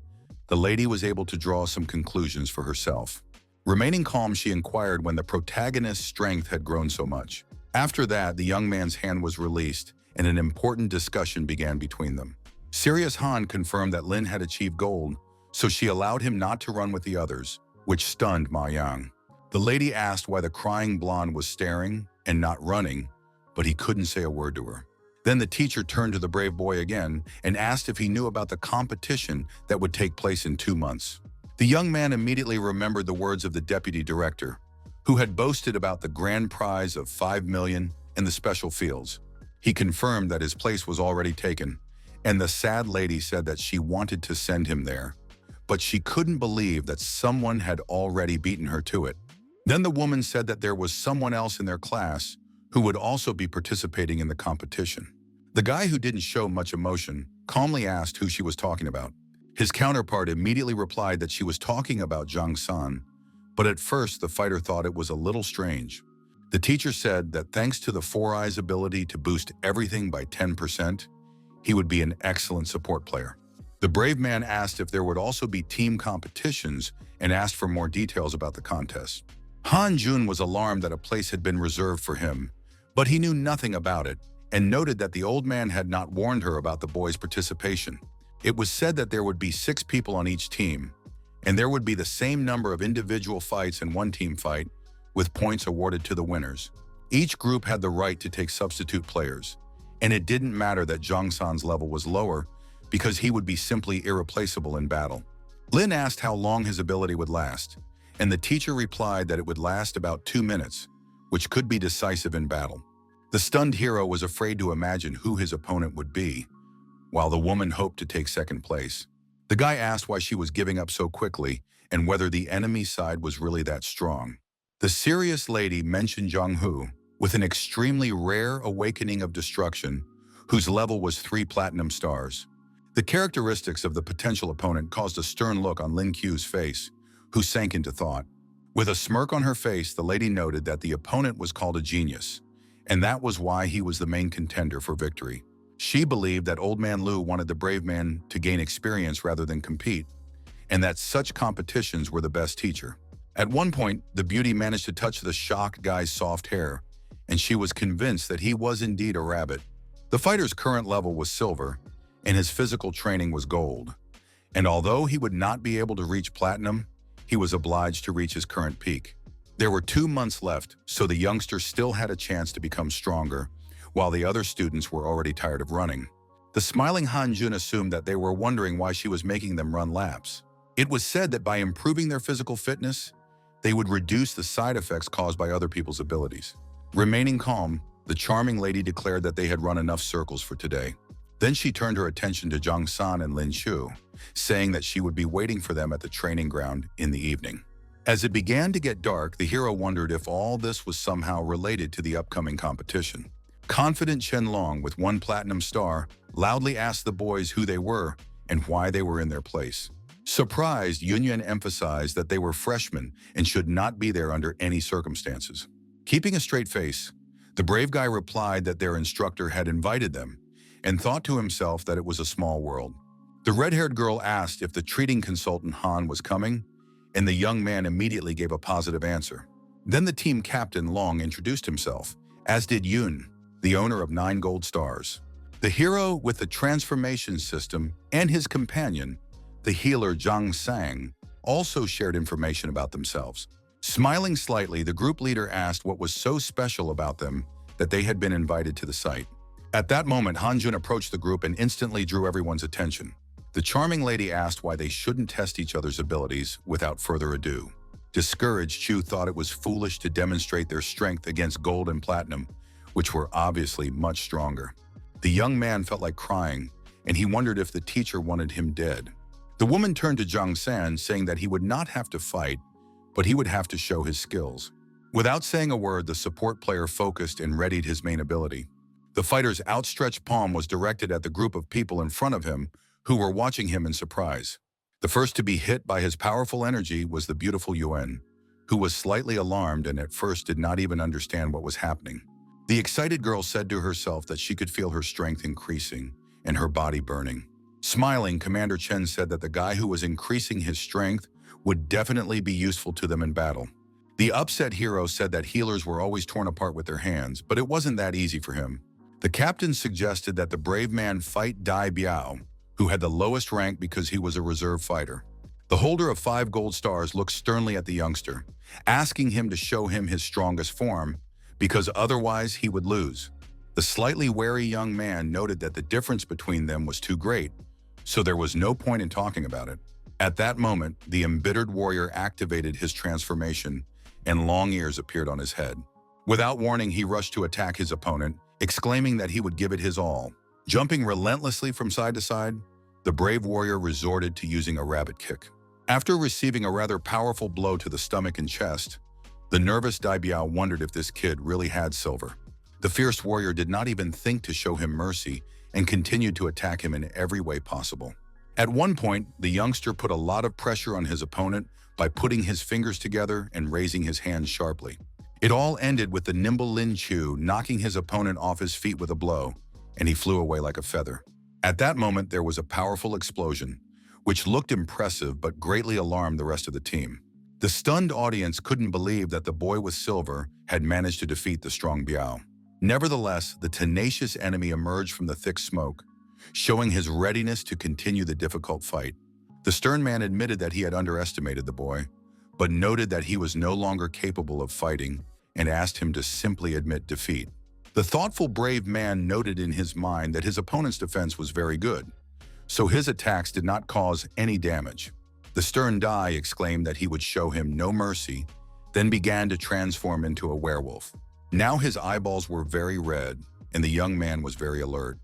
the lady was able to draw some conclusions for herself. Remaining calm, she inquired when the protagonist's strength had grown so much. After that, the young man's hand was released, and an important discussion began between them. Serious Han confirmed that Lin had achieved gold, so she allowed him not to run with the others, which stunned Ma Yang. The lady asked why the crying blonde was staring and not running, but he couldn't say a word to her. Then the teacher turned to the brave boy again and asked if he knew about the competition that would take place in 2 months. The young man immediately remembered the words of the deputy director, who had boasted about the grand prize of 5 million in the special fields. He confirmed that his place was already taken, and the sad lady said that she wanted to send him there, but she couldn't believe that someone had already beaten her to it. Then the woman said that there was someone else in their class who would also be participating in the competition. The guy, who didn't show much emotion, calmly asked who she was talking about. His counterpart immediately replied that she was talking about Zhang San, but at first the fighter thought it was a little strange. The teacher said that thanks to the Four Eyes' ability to boost everything by 10%, he would be an excellent support player. The brave man asked if there would also be team competitions and asked for more details about the contest. Han Jun was alarmed that a place had been reserved for him, but he knew nothing about it and noted that the old man had not warned her about the boys' participation. It was said that there would be 6 people on each team, and there would be the same number of individual fights in one team fight, with points awarded to the winners. Each group had the right to take substitute players, and it didn't matter that Zhang San's level was lower because he would be simply irreplaceable in battle. Lin asked how long his ability would last, and the teacher replied that it would last about 2 minutes, which could be decisive in battle. The stunned hero was afraid to imagine who his opponent would be, while the woman hoped to take second place. The guy asked why she was giving up so quickly and whether the enemy side was really that strong. The serious lady mentioned Zhang Hu, with an extremely rare awakening of destruction, whose level was 3 platinum stars. The characteristics of the potential opponent caused a stern look on Lin Q's face, who sank into thought. With a smirk on her face, the lady noted that the opponent was called a genius, and that was why he was the main contender for victory. She believed that Old Man Lu wanted the brave man to gain experience rather than compete, and that such competitions were the best teacher. At one point, the beauty managed to touch the shocked guy's soft hair, and she was convinced that he was indeed a rabbit. The fighter's current level was silver, and his physical training was gold. And although he would not be able to reach platinum, he was obliged to reach his current peak. There were 2 months left, so the youngster still had a chance to become stronger, while the other students were already tired of running. The smiling Han Jun assumed that they were wondering why she was making them run laps. It was said that by improving their physical fitness, they would reduce the side effects caused by other people's abilities. Remaining calm, the charming lady declared that they had run enough circles for today. Then she turned her attention to Zhang San and Lin Shu, saying that she would be waiting for them at the training ground in the evening. As it began to get dark, the hero wondered if all this was somehow related to the upcoming competition. Confident Shenlong, with 1 platinum star, loudly asked the boys who they were and why they were in their place. Surprised, Yunyan emphasized that they were freshmen and should not be there under any circumstances. Keeping a straight face, the brave guy replied that their instructor had invited them and thought to himself that it was a small world. The red-haired girl asked if the treating consultant Han was coming, and the young man immediately gave a positive answer. Then the team captain Long introduced himself, as did Yun, the owner of 9 gold stars. The hero with the transformation system and his companion, the healer Zhang Sang, also shared information about themselves. Smiling slightly, the group leader asked what was so special about them that they had been invited to the site. At that moment, Hanjun approached the group and instantly drew everyone's attention. The charming lady asked why they shouldn't test each other's abilities without further ado. Discouraged, Chu thought it was foolish to demonstrate their strength against gold and platinum, which were obviously much stronger. The young man felt like crying, and he wondered if the teacher wanted him dead. The woman turned to Zhang San, saying that he would not have to fight, but he would have to show his skills. Without saying a word, the support player focused and readied his main ability. The fighter's outstretched palm was directed at the group of people in front of him who were watching him in surprise. The first to be hit by his powerful energy was the beautiful Yuan, who was slightly alarmed and at first did not even understand what was happening. The excited girl said to herself that she could feel her strength increasing and her body burning. Smiling, Commander Chen said that the guy who was increasing his strength would definitely be useful to them in battle. The upset hero said that healers were always torn apart with their hands, but it wasn't that easy for him. The captain suggested that the brave man fight Dai Biao, who had the lowest rank because he was a reserve fighter. The holder of 5 gold stars looked sternly at the youngster, asking him to show him his strongest form, because otherwise he would lose. The slightly wary young man noted that the difference between them was too great, so there was no point in talking about it. At that moment, the embittered warrior activated his transformation, and long ears appeared on his head. Without warning, he rushed to attack his opponent, exclaiming that he would give it his all. Jumping relentlessly from side to side, the brave warrior resorted to using a rabbit kick. After receiving a rather powerful blow to the stomach and chest, the nervous Dai Biao wondered if this kid really had silver. The fierce warrior did not even think to show him mercy and continued to attack him in every way possible. At one point, the youngster put a lot of pressure on his opponent by putting his fingers together and raising his hands sharply. It all ended with the nimble Lin Chu knocking his opponent off his feet with a blow, and he flew away like a feather. At that moment, there was a powerful explosion, which looked impressive but greatly alarmed the rest of the team. The stunned audience couldn't believe that the boy with silver had managed to defeat the strong Biao. Nevertheless, the tenacious enemy emerged from the thick smoke, showing his readiness to continue the difficult fight. The stern man admitted that he had underestimated the boy, but noted that he was no longer capable of fighting and asked him to simply admit defeat. The thoughtful, brave man noted in his mind that his opponent's defense was very good, so his attacks did not cause any damage. The stern Dai exclaimed that he would show him no mercy, then began to transform into a werewolf. Now his eyeballs were very red, and the young man was very alert,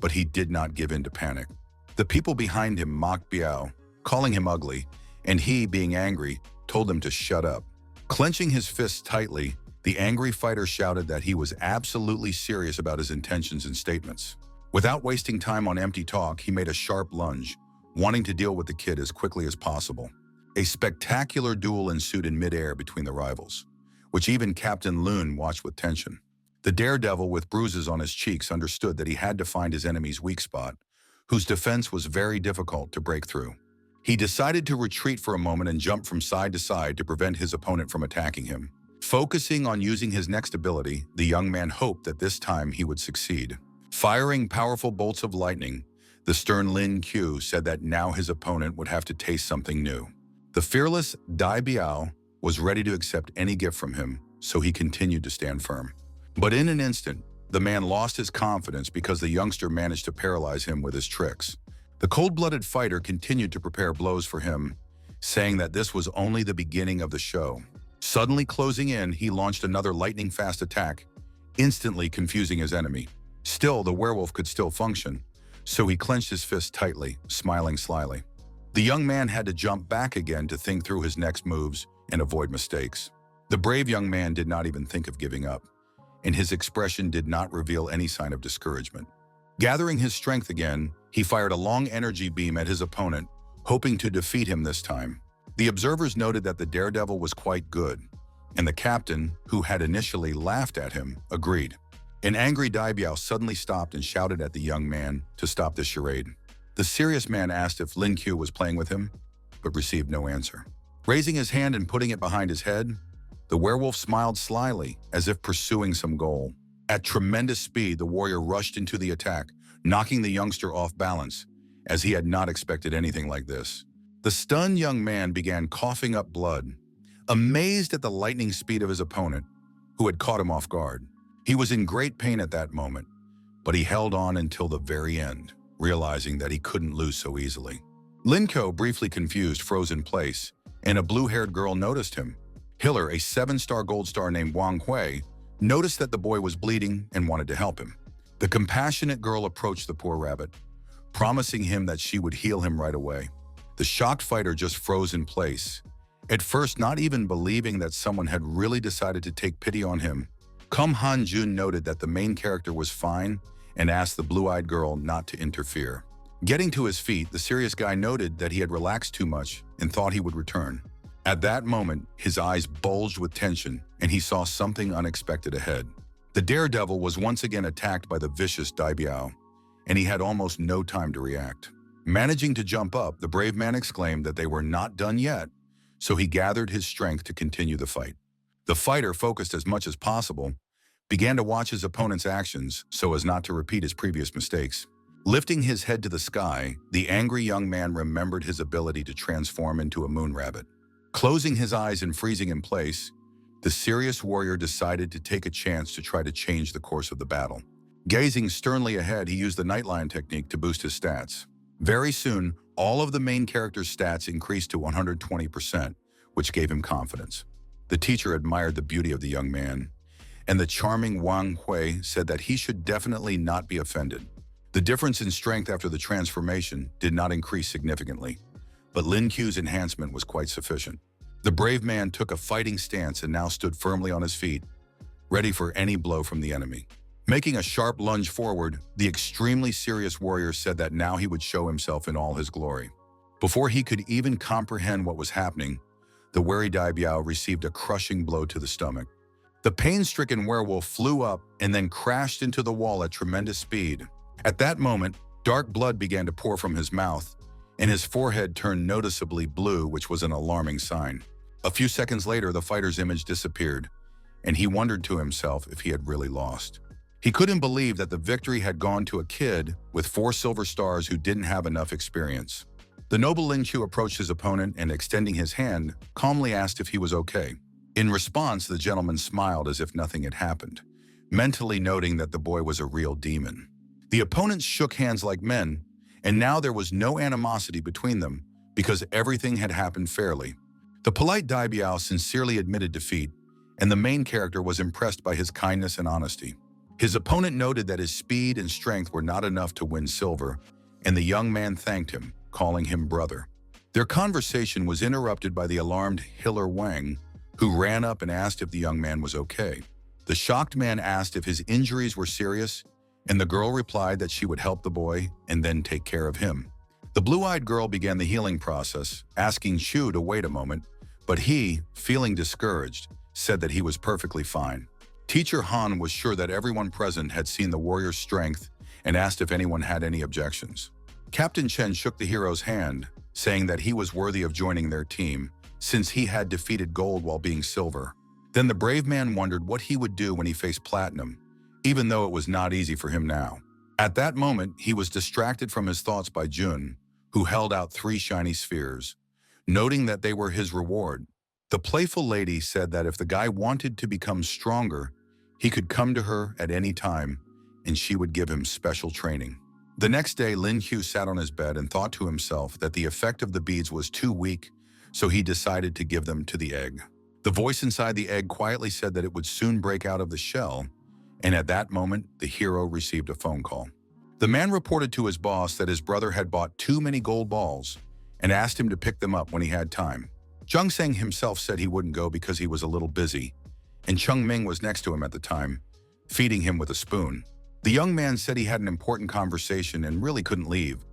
but he did not give in to panic. The people behind him mocked Biao, calling him ugly, and he, being angry, told him to shut up. Clenching his fists tightly, the angry fighter shouted that he was absolutely serious about his intentions and statements. Without wasting time on empty talk, he made a sharp lunge, wanting to deal with the kid as quickly as possible. A spectacular duel ensued in midair between the rivals, which even Captain Lun watched with tension. The daredevil with bruises on his cheeks understood that he had to find his enemy's weak spot, whose defense was very difficult to break through. He decided to retreat for a moment and jump from side to side to prevent his opponent from attacking him. Focusing on using his next ability, the young man hoped that this time he would succeed. Firing powerful bolts of lightning, the stern Lin Q said that now his opponent would have to taste something new. The fearless Dai Biao was ready to accept any gift from him, so he continued to stand firm. But in an instant, the man lost his confidence because the youngster managed to paralyze him with his tricks. The cold-blooded fighter continued to prepare blows for him, saying that this was only the beginning of the show. Suddenly closing in, he launched another lightning-fast attack, instantly confusing his enemy. Still, the werewolf could still function, so he clenched his fist tightly, smiling slyly. The young man had to jump back again to think through his next moves and avoid mistakes. The brave young man did not even think of giving up, and his expression did not reveal any sign of discouragement. Gathering his strength again, he fired a long energy beam at his opponent, hoping to defeat him this time. The observers noted that the daredevil was quite good, and the captain, who had initially laughed at him, agreed. An angry Daibiao suddenly stopped and shouted at the young man to stop this charade. The serious man asked if Lin Q was playing with him, but received no answer. Raising his hand and putting it behind his head, the werewolf smiled slyly, as if pursuing some goal. At tremendous speed, the warrior rushed into the attack, knocking the youngster off balance, as he had not expected anything like this. The stunned young man began coughing up blood, amazed at the lightning speed of his opponent, who had caught him off guard. He was in great pain at that moment, but he held on until the very end, realizing that he couldn't lose so easily. Linko, briefly confused, froze in place, and a blue-haired girl noticed him. Hiller, a 7-star gold star named Wang Hui, noticed that the boy was bleeding and wanted to help him. The compassionate girl approached the poor rabbit, promising him that she would heal him right away. The shocked fighter just froze in place, at first not even believing that someone had really decided to take pity on him. Kum Han Jun noted that the main character was fine and asked the blue-eyed girl not to interfere. Getting to his feet, the serious guy noted that he had relaxed too much and thought he would return. At that moment, his eyes bulged with tension, and he saw something unexpected ahead. The daredevil was once again attacked by the vicious Daibiao, and he had almost no time to react. Managing to jump up, the brave man exclaimed that they were not done yet, so he gathered his strength to continue the fight. The fighter, focused as much as possible, began to watch his opponent's actions so as not to repeat his previous mistakes. Lifting his head to the sky, the angry young man remembered his ability to transform into a moon rabbit. Closing his eyes and freezing in place, the serious warrior decided to take a chance to try to change the course of the battle. Gazing sternly ahead, he used the Nightline technique to boost his stats. Very soon, all of the main character's stats increased to 120%, which gave him confidence. The teacher admired the beauty of the young man, and the charming Wang Hui said that he should definitely not be offended. The difference in strength after the transformation did not increase significantly, but Lin Q's enhancement was quite sufficient. The brave man took a fighting stance and now stood firmly on his feet, ready for any blow from the enemy. Making a sharp lunge forward, the extremely serious warrior said that now he would show himself in all his glory. Before he could even comprehend what was happening, the wary Daibiao received a crushing blow to the stomach. The pain-stricken werewolf flew up and then crashed into the wall at tremendous speed. At that moment, dark blood began to pour from his mouth, and his forehead turned noticeably blue, which was an alarming sign. A few seconds later, the fighter's image disappeared, and he wondered to himself if he had really lost. He couldn't believe that the victory had gone to a kid with 4 silver stars who didn't have enough experience. The noble Lin Qiu approached his opponent and, extending his hand, calmly asked if he was okay. In response, the gentleman smiled as if nothing had happened, mentally noting that the boy was a real demon. The opponents shook hands like men, and now there was no animosity between them because everything had happened fairly. The polite Daibiao sincerely admitted defeat, and the main character was impressed by his kindness and honesty. His opponent noted that his speed and strength were not enough to win silver, and the young man thanked him, calling him brother. Their conversation was interrupted by the alarmed Hiller Wang, who ran up and asked if the young man was okay. The shocked man asked if his injuries were serious, and the girl replied that she would help the boy and then take care of him. The blue-eyed girl began the healing process, asking Shu to wait a moment, but he, feeling discouraged, said that he was perfectly fine. Teacher Han was sure that everyone present had seen the warrior's strength and asked if anyone had any objections. Captain Chen shook the hero's hand, saying that he was worthy of joining their team, since he had defeated gold while being silver. Then the brave man wondered what he would do when he faced platinum, even though it was not easy for him now. At that moment, he was distracted from his thoughts by Jun, who held out 3 shiny spheres, noting that they were his reward. The playful lady said that if the guy wanted to become stronger, he could come to her at any time, and she would give him special training. The next day, Lin Qiu sat on his bed and thought to himself that the effect of the beads was too weak, so he decided to give them to the egg. The voice inside the egg quietly said that it would soon break out of the shell, and at that moment, the hero received a phone call. The man reported to his boss that his brother had bought too many gold balls and asked him to pick them up when he had time. Zhang Seng himself said he wouldn't go because he was a little busy, and Cheng Ming was next to him at the time, feeding him with a spoon. The young man said he had an important conversation and really couldn't leave,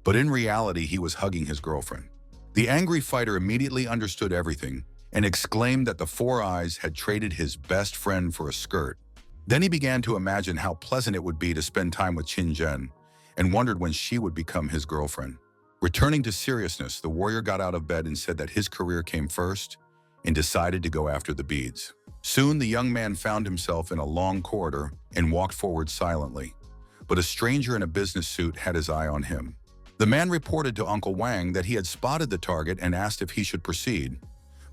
but in reality he was hugging his girlfriend. The angry fighter immediately understood everything and exclaimed that the Four Eyes had traded his best friend for a skirt. Then he began to imagine how pleasant it would be to spend time with Qin Zhen and wondered when she would become his girlfriend. Returning to seriousness, the warrior got out of bed and said that his career came first and decided to go after the beads. Soon the young man found himself in a long corridor and walked forward silently, but a stranger in a business suit had his eye on him. The man reported to Uncle Wang that he had spotted the target and asked if he should proceed,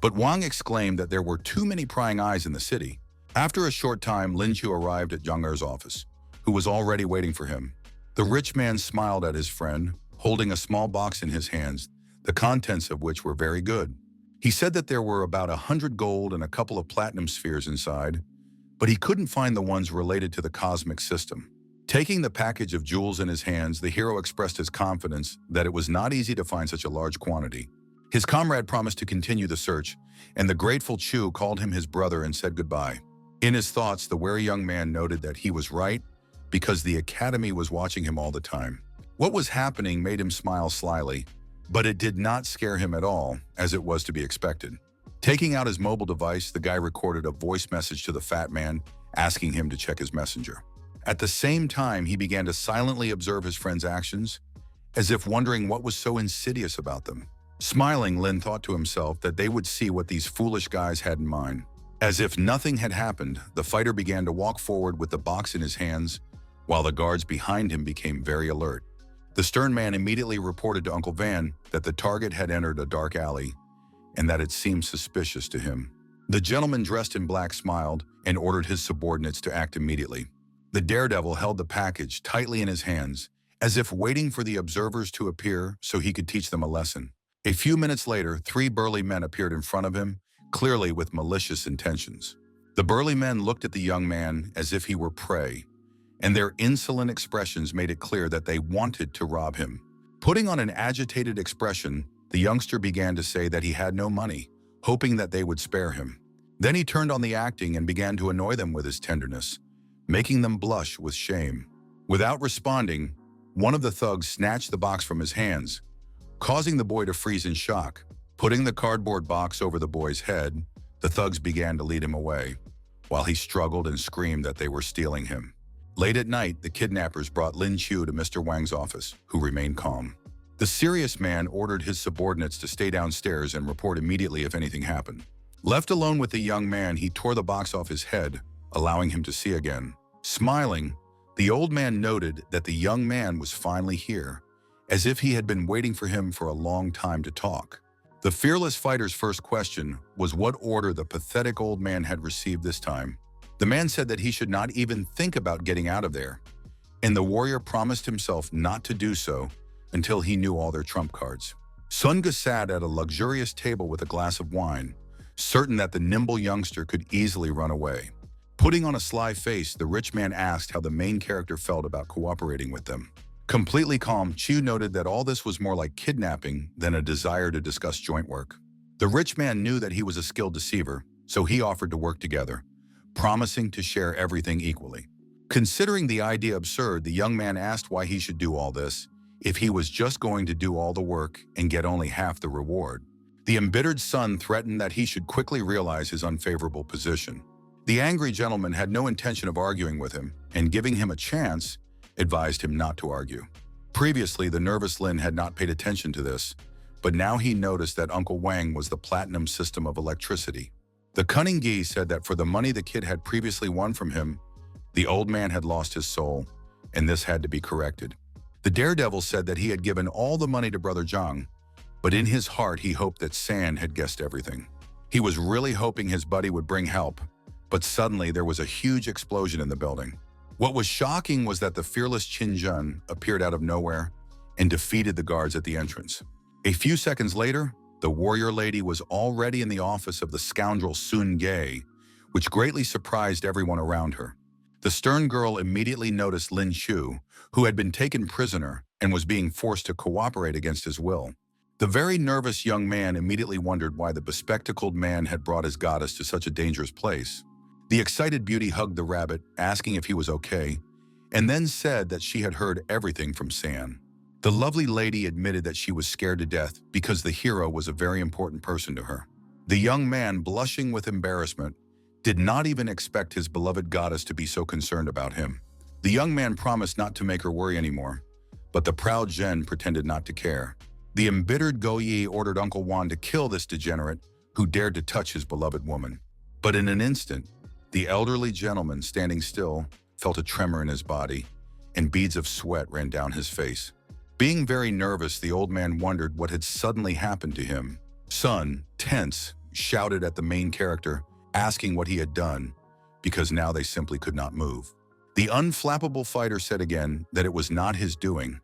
but Wang exclaimed that there were too many prying eyes in the city. After a short time, Lin Chu arrived at Zhang Er's office, who was already waiting for him. The rich man smiled at his friend, holding a small box in his hands, the contents of which were very good. He said that there were about 100 gold and a couple of platinum spheres inside, but he couldn't find the ones related to the cosmic system. Taking the package of jewels in his hands, the hero expressed his confidence that it was not easy to find such a large quantity. His comrade promised to continue the search, and the grateful Chu called him his brother and said goodbye. In his thoughts, the wary young man noted that he was right because the academy was watching him all the time. What was happening made him smile slyly, but it did not scare him at all, as it was to be expected. Taking out his mobile device, the guy recorded a voice message to the fat man, asking him to check his messenger. At the same time, he began to silently observe his friend's actions, as if wondering what was so insidious about them. Smiling, Lin thought to himself that they would see what these foolish guys had in mind. As if nothing had happened, the fighter began to walk forward with the box in his hands, while the guards behind him became very alert. The stern man immediately reported to Uncle Van that the target had entered a dark alley and that it seemed suspicious to him. The gentleman dressed in black smiled and ordered his subordinates to act immediately. The daredevil held the package tightly in his hands, as if waiting for the observers to appear so he could teach them a lesson. A few minutes later, 3 burly men appeared in front of him, clearly with malicious intentions. The burly men looked at the young man as if he were prey, and their insolent expressions made it clear that they wanted to rob him. Putting on an agitated expression, the youngster began to say that he had no money, hoping that they would spare him. Then he turned on the acting and began to annoy them with his tenderness, making them blush with shame. Without responding, one of the thugs snatched the box from his hands, causing the boy to freeze in shock. Putting the cardboard box over the boy's head, the thugs began to lead him away, while he struggled and screamed that they were stealing him. Late at night, the kidnappers brought Lin Chu to Mr. Wang's office, who remained calm. The serious man ordered his subordinates to stay downstairs and report immediately if anything happened. Left alone with the young man, he tore the box off his head, allowing him to see again. Smiling, the old man noted that the young man was finally here, as if he had been waiting for him for a long time to talk. The fearless fighter's first question was what order the pathetic old man had received this time. The man said that he should not even think about getting out of there, and the warrior promised himself not to do so until he knew all their trump cards. Sun Ge sat at a luxurious table with a glass of wine, certain that the nimble youngster could easily run away. Putting on a sly face, the rich man asked how the main character felt about cooperating with them. Completely calm, Chu noted that all this was more like kidnapping than a desire to discuss joint work. The rich man knew that he was a skilled deceiver, so he offered to work together, promising to share everything equally. Considering the idea absurd, the young man asked why he should do all this, if he was just going to do all the work and get only half the reward. The embittered son threatened that he should quickly realize his unfavorable position. The angry gentleman had no intention of arguing with him, and giving him a chance, advised him not to argue. Previously, the nervous Lin had not paid attention to this, but now he noticed that Uncle Wang was the platinum system of electricity. The cunning Guy said that for the money the kid had previously won from him, the old man had lost his soul, and this had to be corrected. The daredevil said that he had given all the money to Brother Zhang, but in his heart he hoped that San had guessed everything. He was really hoping his buddy would bring help, but suddenly there was a huge explosion in the building. What was shocking was that the fearless Qin Zhen appeared out of nowhere and defeated the guards at the entrance. A few seconds later, the warrior lady was already in the office of the scoundrel Sun Ge, which greatly surprised everyone around her. The stern girl immediately noticed Lin Chu, who had been taken prisoner and was being forced to cooperate against his will. The very nervous young man immediately wondered why the bespectacled man had brought his goddess to such a dangerous place. The excited beauty hugged the rabbit, asking if he was okay, and then said that she had heard everything from San. The lovely lady admitted that she was scared to death because the hero was a very important person to her. The young man, blushing with embarrassment, did not even expect his beloved goddess to be so concerned about him. The young man promised not to make her worry anymore, but the proud Zhen pretended not to care. The embittered Go Yi ordered Uncle Wan to kill this degenerate who dared to touch his beloved woman. But in an instant, the elderly gentleman, standing still, felt a tremor in his body, and beads of sweat ran down his face. Being very nervous, the old man wondered what had suddenly happened to him. Sun, tense, shouted at the main character, asking what he had done, because now they simply could not move. The unflappable fighter said again that it was not his doing,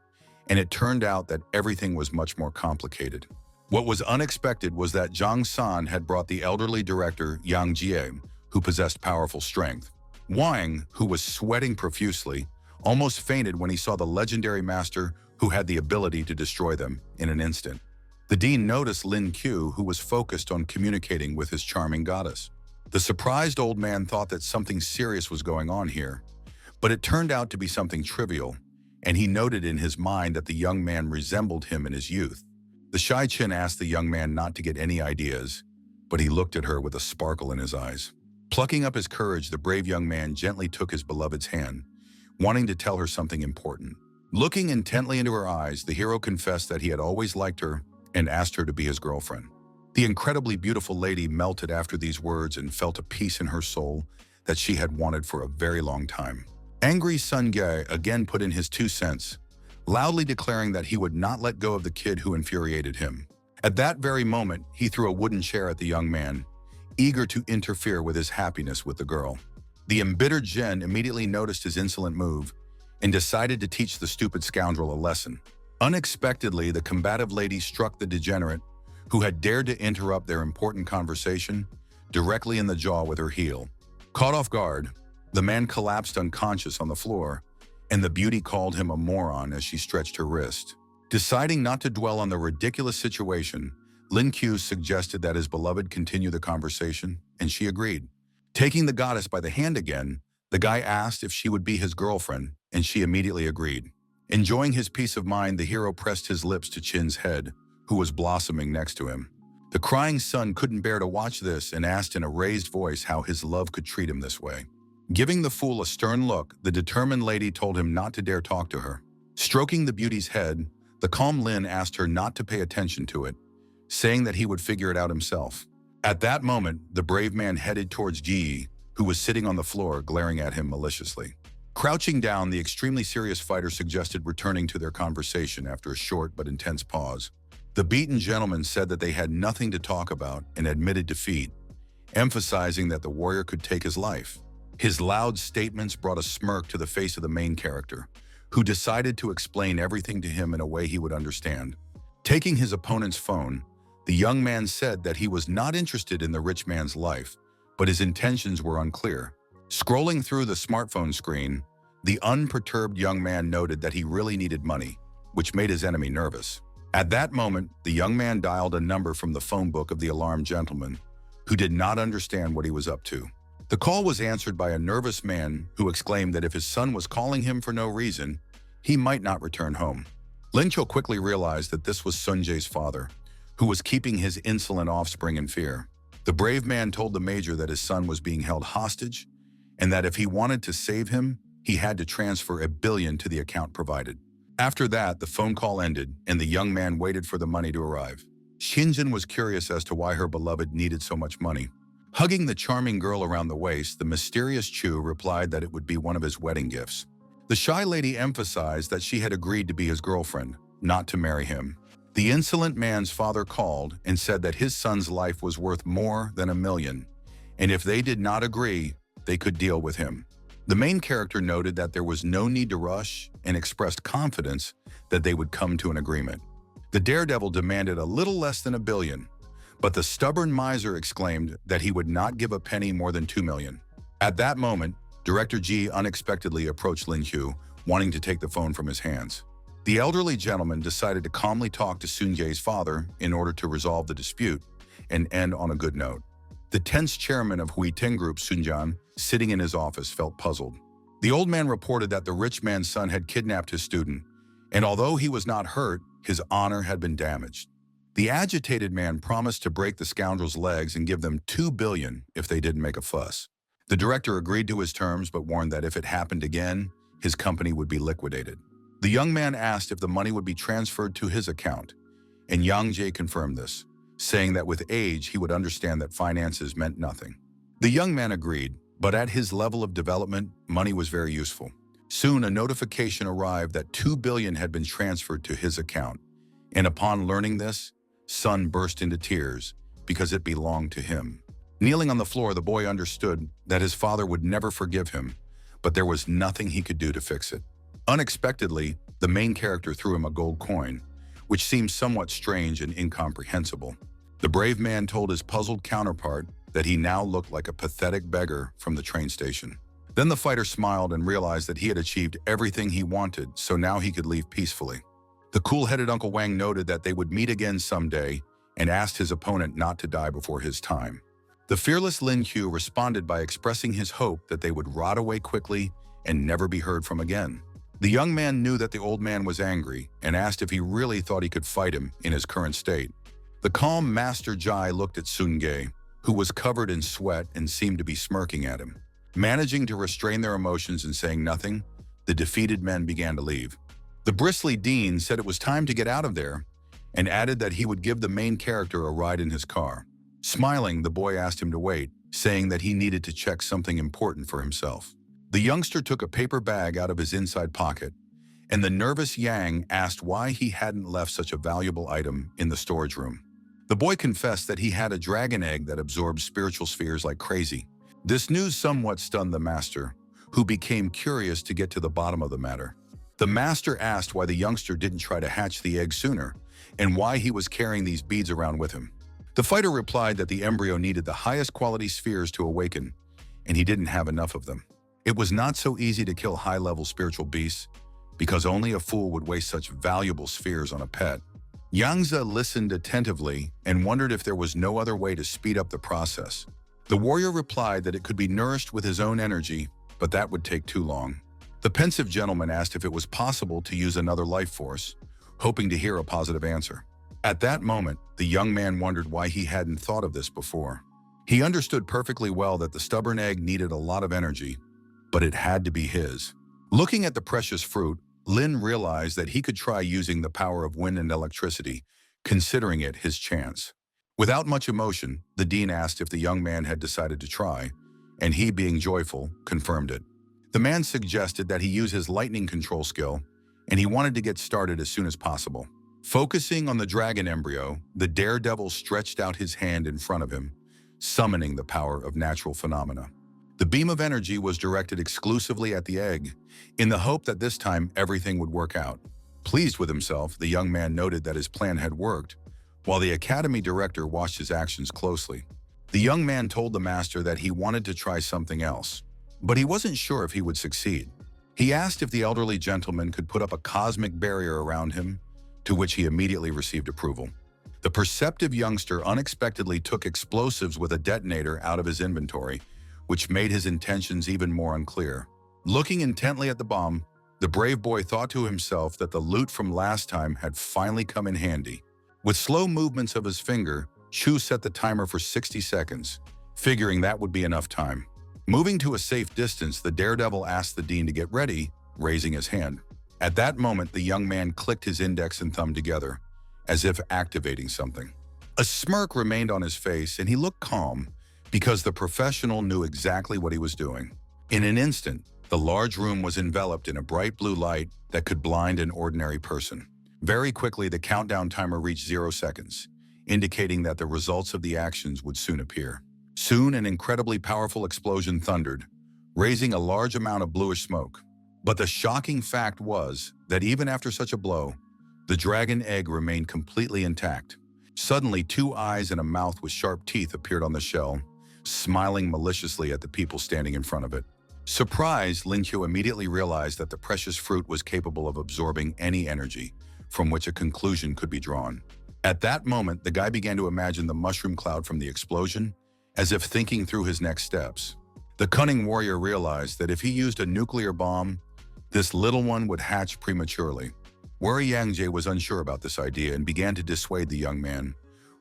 and it turned out that everything was much more complicated. What was unexpected was that Zhang San had brought the elderly director Yang Jie, who possessed powerful strength. Wang, who was sweating profusely, almost fainted when he saw the legendary master who had the ability to destroy them in an instant. The dean noticed Lin Qiu, who was focused on communicating with his charming goddess. The surprised old man thought that something serious was going on here, but it turned out to be something trivial, and he noted in his mind that the young man resembled him in his youth. The shy Chin asked the young man not to get any ideas, but he looked at her with a sparkle in his eyes. Plucking up his courage, the brave young man gently took his beloved's hand, wanting to tell her something important. Looking intently into her eyes, the hero confessed that he had always liked her and asked her to be his girlfriend. The incredibly beautiful lady melted after these words and felt a peace in her soul that she had wanted for a very long time. Angry Sun Ge again put in his 2 cents, loudly declaring that he would not let go of the kid who infuriated him. At that very moment, he threw a wooden chair at the young man, eager to interfere with his happiness with the girl. The embittered Zhen immediately noticed his insolent move and decided to teach the stupid scoundrel a lesson. Unexpectedly, the combative lady struck the degenerate, who had dared to interrupt their important conversation, directly in the jaw with her heel. Caught off guard, the man collapsed unconscious on the floor, and the beauty called him a moron as she stretched her wrist. Deciding not to dwell on the ridiculous situation, Lin Qiu suggested that his beloved continue the conversation, and she agreed. Taking the goddess by the hand again, the guy asked if she would be his girlfriend, and she immediately agreed. Enjoying his peace of mind, the hero pressed his lips to Qin's head, who was blossoming next to him. The crying son couldn't bear to watch this and asked in a raised voice how his love could treat him this way. Giving the fool a stern look, the determined lady told him not to dare talk to her. Stroking the beauty's head, the calm Lin asked her not to pay attention to it, saying that he would figure it out himself. At that moment, the brave man headed towards Ji, who was sitting on the floor glaring at him maliciously. Crouching down, the extremely serious fighter suggested returning to their conversation after a short but intense pause. The beaten gentleman said that they had nothing to talk about and admitted defeat, emphasizing that the warrior could take his life. His loud statements brought a smirk to the face of the main character, who decided to explain everything to him in a way he would understand. Taking his opponent's phone, the young man said that he was not interested in the rich man's life, but his intentions were unclear. Scrolling through the smartphone screen, the unperturbed young man noted that he really needed money, which made his enemy nervous. At that moment, the young man dialed a number from the phone book of the alarmed gentleman, who did not understand what he was up to. The call was answered by a nervous man who exclaimed that if his son was calling him for no reason, he might not return home. Lin Qiu quickly realized that this was Sun Jae's father, who was keeping his insolent offspring in fear. The brave man told the major that his son was being held hostage, and that if he wanted to save him, he had to transfer $1 billion to the account provided. After that, the phone call ended, and the young man waited for the money to arrive. Xinjin was curious as to why her beloved needed so much money. Hugging the charming girl around the waist, the mysterious Chu replied that it would be one of his wedding gifts. The shy lady emphasized that she had agreed to be his girlfriend, not to marry him. The insolent man's father called and said that his son's life was worth more than $1 million, and if they did not agree, they could deal with him. The main character noted that there was no need to rush and expressed confidence that they would come to an agreement. The daredevil demanded a little less than $1 billion, but the stubborn miser exclaimed that he would not give a penny more than $2 million. At that moment, Director Ji unexpectedly approached Lin Qiu, wanting to take the phone from his hands. The elderly gentleman decided to calmly talk to Sun Jae's father in order to resolve the dispute and end on a good note. The tense chairman of Hui Ting Group, Sun Jian, sitting in his office, felt puzzled. The old man reported that the rich man's son had kidnapped his student And although he was not hurt, his honor had been damaged. The agitated man promised to break the scoundrels' legs and give them $2 billion if they didn't make a fuss. The director agreed to his terms but warned that if it happened again, his company would be liquidated. The young man asked if the money would be transferred to his account, and Yang Jae confirmed this, saying that with age he would understand that finances meant nothing. The young man agreed, but at his level of development, money was very useful. Soon a notification arrived that $2 billion had been transferred to his account, and upon learning this, Sun burst into tears because it belonged to him. Kneeling on the floor, the boy understood that his father would never forgive him, but there was nothing he could do to fix it. Unexpectedly, the main character threw him a gold coin, which seemed somewhat strange and incomprehensible. The brave man told his puzzled counterpart that he now looked like a pathetic beggar from the train station. Then the fighter smiled and realized that he had achieved everything he wanted, so now he could leave peacefully. The cool-headed Uncle Wang noted that they would meet again someday and asked his opponent not to die before his time. The fearless Lin Q responded by expressing his hope that they would rot away quickly and never be heard from again. The young man knew that the old man was angry and asked if he really thought he could fight him in his current state. The calm Master Jai looked at Sungae, who was covered in sweat and seemed to be smirking at him. Managing to restrain their emotions and saying nothing, the defeated men began to leave. The bristly Dean said it was time to get out of there and added that he would give the main character a ride in his car. Smiling, the boy asked him to wait, saying that he needed to check something important for himself. The youngster took a paper bag out of his inside pocket, and the nervous Yang asked why he hadn't left such a valuable item in the storage room. The boy confessed that he had a dragon egg that absorbed spiritual spheres like crazy. This news somewhat stunned the master, who became curious to get to the bottom of the matter. The master asked why the youngster didn't try to hatch the egg sooner, and why he was carrying these beads around with him. The fighter replied that the embryo needed the highest quality spheres to awaken, and he didn't have enough of them. It was not so easy to kill high-level spiritual beasts, because only a fool would waste such valuable spheres on a pet. Yangza listened attentively and wondered if there was no other way to speed up the process. The warrior replied that it could be nourished with his own energy, but that would take too long. The pensive gentleman asked if it was possible to use another life force, hoping to hear a positive answer. At that moment, the young man wondered why he hadn't thought of this before. He understood perfectly well that the stubborn egg needed a lot of energy, but it had to be his. Looking at the precious fruit, Lin realized that he could try using the power of wind and electricity, considering it his chance. Without much emotion, the dean asked if the young man had decided to try, and he, being joyful, confirmed it. The man suggested that he use his lightning control skill, and he wanted to get started as soon as possible. Focusing on the dragon embryo, the daredevil stretched out his hand in front of him, summoning the power of natural phenomena. The beam of energy was directed exclusively at the egg, in the hope that this time everything would work out. Pleased with himself, the young man noted that his plan had worked, while the academy director watched his actions closely. The young man told the master that he wanted to try something else, but he wasn't sure if he would succeed. He asked if the elderly gentleman could put up a cosmic barrier around him, to which he immediately received approval. The perceptive youngster unexpectedly took explosives with a detonator out of his inventory, which made his intentions even more unclear. Looking intently at the bomb, the brave boy thought to himself that the loot from last time had finally come in handy. With slow movements of his finger, Chu set the timer for 60 seconds, figuring that would be enough time. Moving to a safe distance, the daredevil asked the dean to get ready, raising his hand. At that moment, the young man clicked his index and thumb together, as if activating something. A smirk remained on his face, and he looked calm, because the professional knew exactly what he was doing. In an instant, the large room was enveloped in a bright blue light that could blind an ordinary person. Very quickly, the countdown timer reached 0 seconds, indicating that the results of the actions would soon appear. Soon, an incredibly powerful explosion thundered, raising a large amount of bluish smoke. But the shocking fact was that even after such a blow, the dragon egg remained completely intact. Suddenly, 2 eyes and a mouth with sharp teeth appeared on the shell, smiling maliciously at the people standing in front of it. Surprised, Lin Qiu immediately realized that the precious fruit was capable of absorbing any energy, from which a conclusion could be drawn. At that moment, the guy began to imagine the mushroom cloud from the explosion, as if thinking through his next steps. The cunning warrior realized that if he used a nuclear bomb, this little one would hatch prematurely. Wei Yangjae was unsure about this idea and began to dissuade the young man,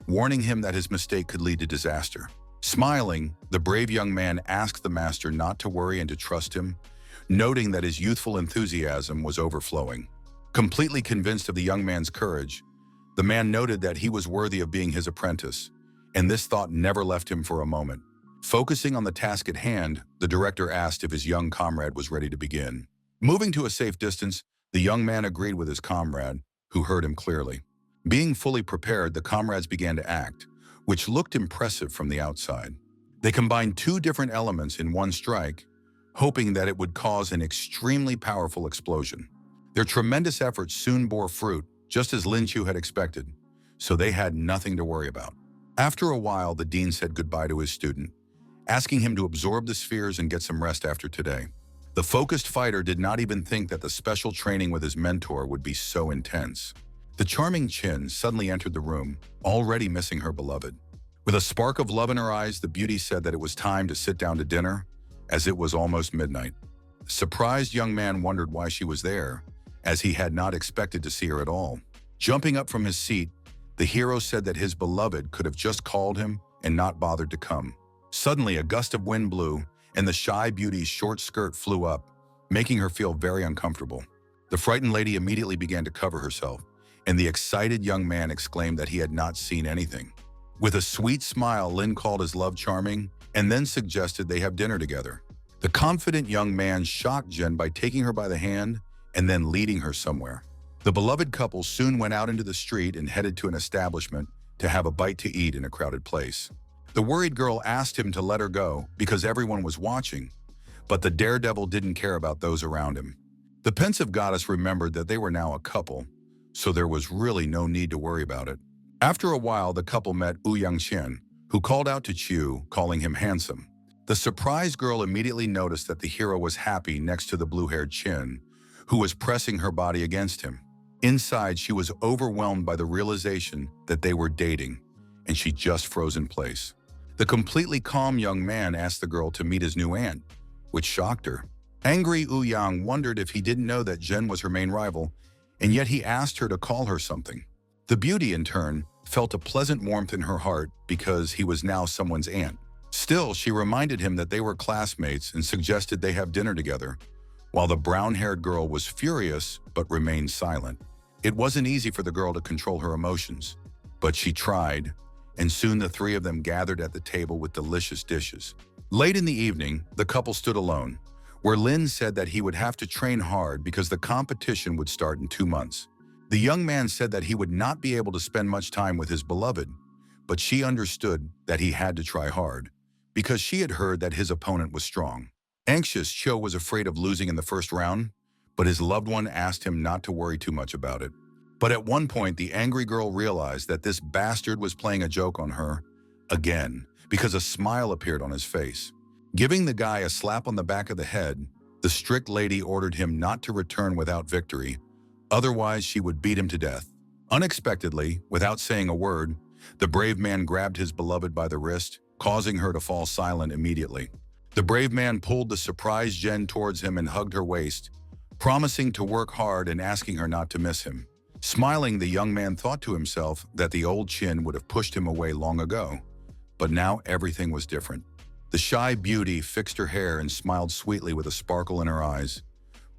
warning him that his mistake could lead to disaster. Smiling, the brave young man asked the master not to worry and to trust him, noting that his youthful enthusiasm was overflowing. Completely convinced of the young man's courage, the man noted that he was worthy of being his apprentice, and this thought never left him for a moment. Focusing on the task at hand, the director asked if his young comrade was ready to begin. Moving to a safe distance, the young man agreed with his comrade, who heard him clearly. Being fully prepared, the comrades began to act, which looked impressive from the outside. They combined two different elements in one strike, hoping that it would cause an extremely powerful explosion. Their tremendous efforts soon bore fruit, just as Lin Chu had expected, so they had nothing to worry about. After a while, the dean said goodbye to his student, asking him to absorb the spheres and get some rest after today. The focused fighter did not even think that the special training with his mentor would be so intense. The charming Qin suddenly entered the room, already missing her beloved. With a spark of love in her eyes, the beauty said that it was time to sit down to dinner, as it was almost midnight. The surprised young man wondered why she was there, as he had not expected to see her at all. Jumping up from his seat, the hero said that his beloved could have just called him and not bothered to come. Suddenly, a gust of wind blew, and the shy beauty's short skirt flew up, making her feel very uncomfortable. The frightened lady immediately began to cover herself, and the excited young man exclaimed that he had not seen anything. With a sweet smile, Lin called his love charming and then suggested they have dinner together. The confident young man shocked Jen by taking her by the hand and then leading her somewhere. The beloved couple soon went out into the street and headed to an establishment to have a bite to eat in a crowded place. The worried girl asked him to let her go because everyone was watching, but the daredevil didn't care about those around him. The pensive goddess remembered that they were now a couple, so there was really no need to worry about it. After a while, the couple met Wu Yangqian, who called out to Chu, calling him handsome. The surprised girl immediately noticed that the hero was happy next to the blue-haired Qin, who was pressing her body against him. Inside, she was overwhelmed by the realization that they were dating, and she just froze in place. The completely calm young man asked the girl to meet his new aunt, which shocked her. Angry Wu Yang wondered if he didn't know that Jen was her main rival, and yet he asked her to call her something. The beauty, in turn, felt a pleasant warmth in her heart because he was now someone's aunt. Still, she reminded him that they were classmates and suggested they have dinner together, while the brown-haired girl was furious but remained silent. It wasn't easy for the girl to control her emotions, but she tried, and soon the three of them gathered at the table with delicious dishes. Late in the evening, the couple stood alone, where Lin said that he would have to train hard because the competition would start in 2 months. The young man said that he would not be able to spend much time with his beloved, but she understood that he had to try hard, because she had heard that his opponent was strong. Anxious, Cho was afraid of losing in the first round, but his loved one asked him not to worry too much about it. But at one point, the angry girl realized that this bastard was playing a joke on her again, because a smile appeared on his face. Giving the guy a slap on the back of the head, the strict lady ordered him not to return without victory, otherwise she would beat him to death. Unexpectedly, without saying a word, the brave man grabbed his beloved by the wrist, causing her to fall silent immediately. The brave man pulled the surprised Jen towards him and hugged her waist, promising to work hard and asking her not to miss him. Smiling, the young man thought to himself that the old Qin would have pushed him away long ago, but now everything was different. The shy beauty fixed her hair and smiled sweetly with a sparkle in her eyes,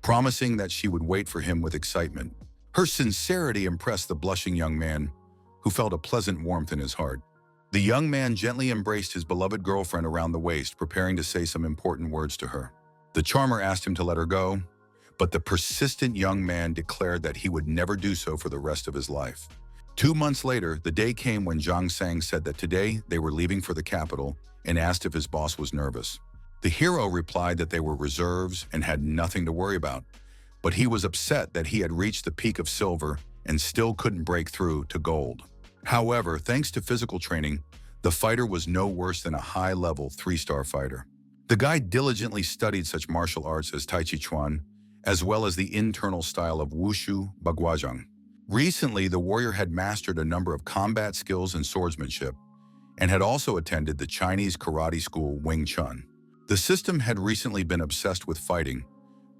promising that she would wait for him with excitement. Her sincerity impressed the blushing young man, who felt a pleasant warmth in his heart. The young man gently embraced his beloved girlfriend around the waist, preparing to say some important words to her. The charmer asked him to let her go, but the persistent young man declared that he would never do so for the rest of his life. 2 months later, the day came when Zhang Sang said that today they were leaving for the capital and asked if his boss was nervous. The hero replied that they were reserves and had nothing to worry about, but he was upset that he had reached the peak of silver and still couldn't break through to gold. However, thanks to physical training, the fighter was no worse than a high-level 3-star fighter. The guy diligently studied such martial arts as Tai Chi Chuan, as well as the internal style of Wushu Baguazhang. Recently, the warrior had mastered a number of combat skills and swordsmanship, and had also attended the Chinese karate school Wing Chun. The system had recently been obsessed with fighting,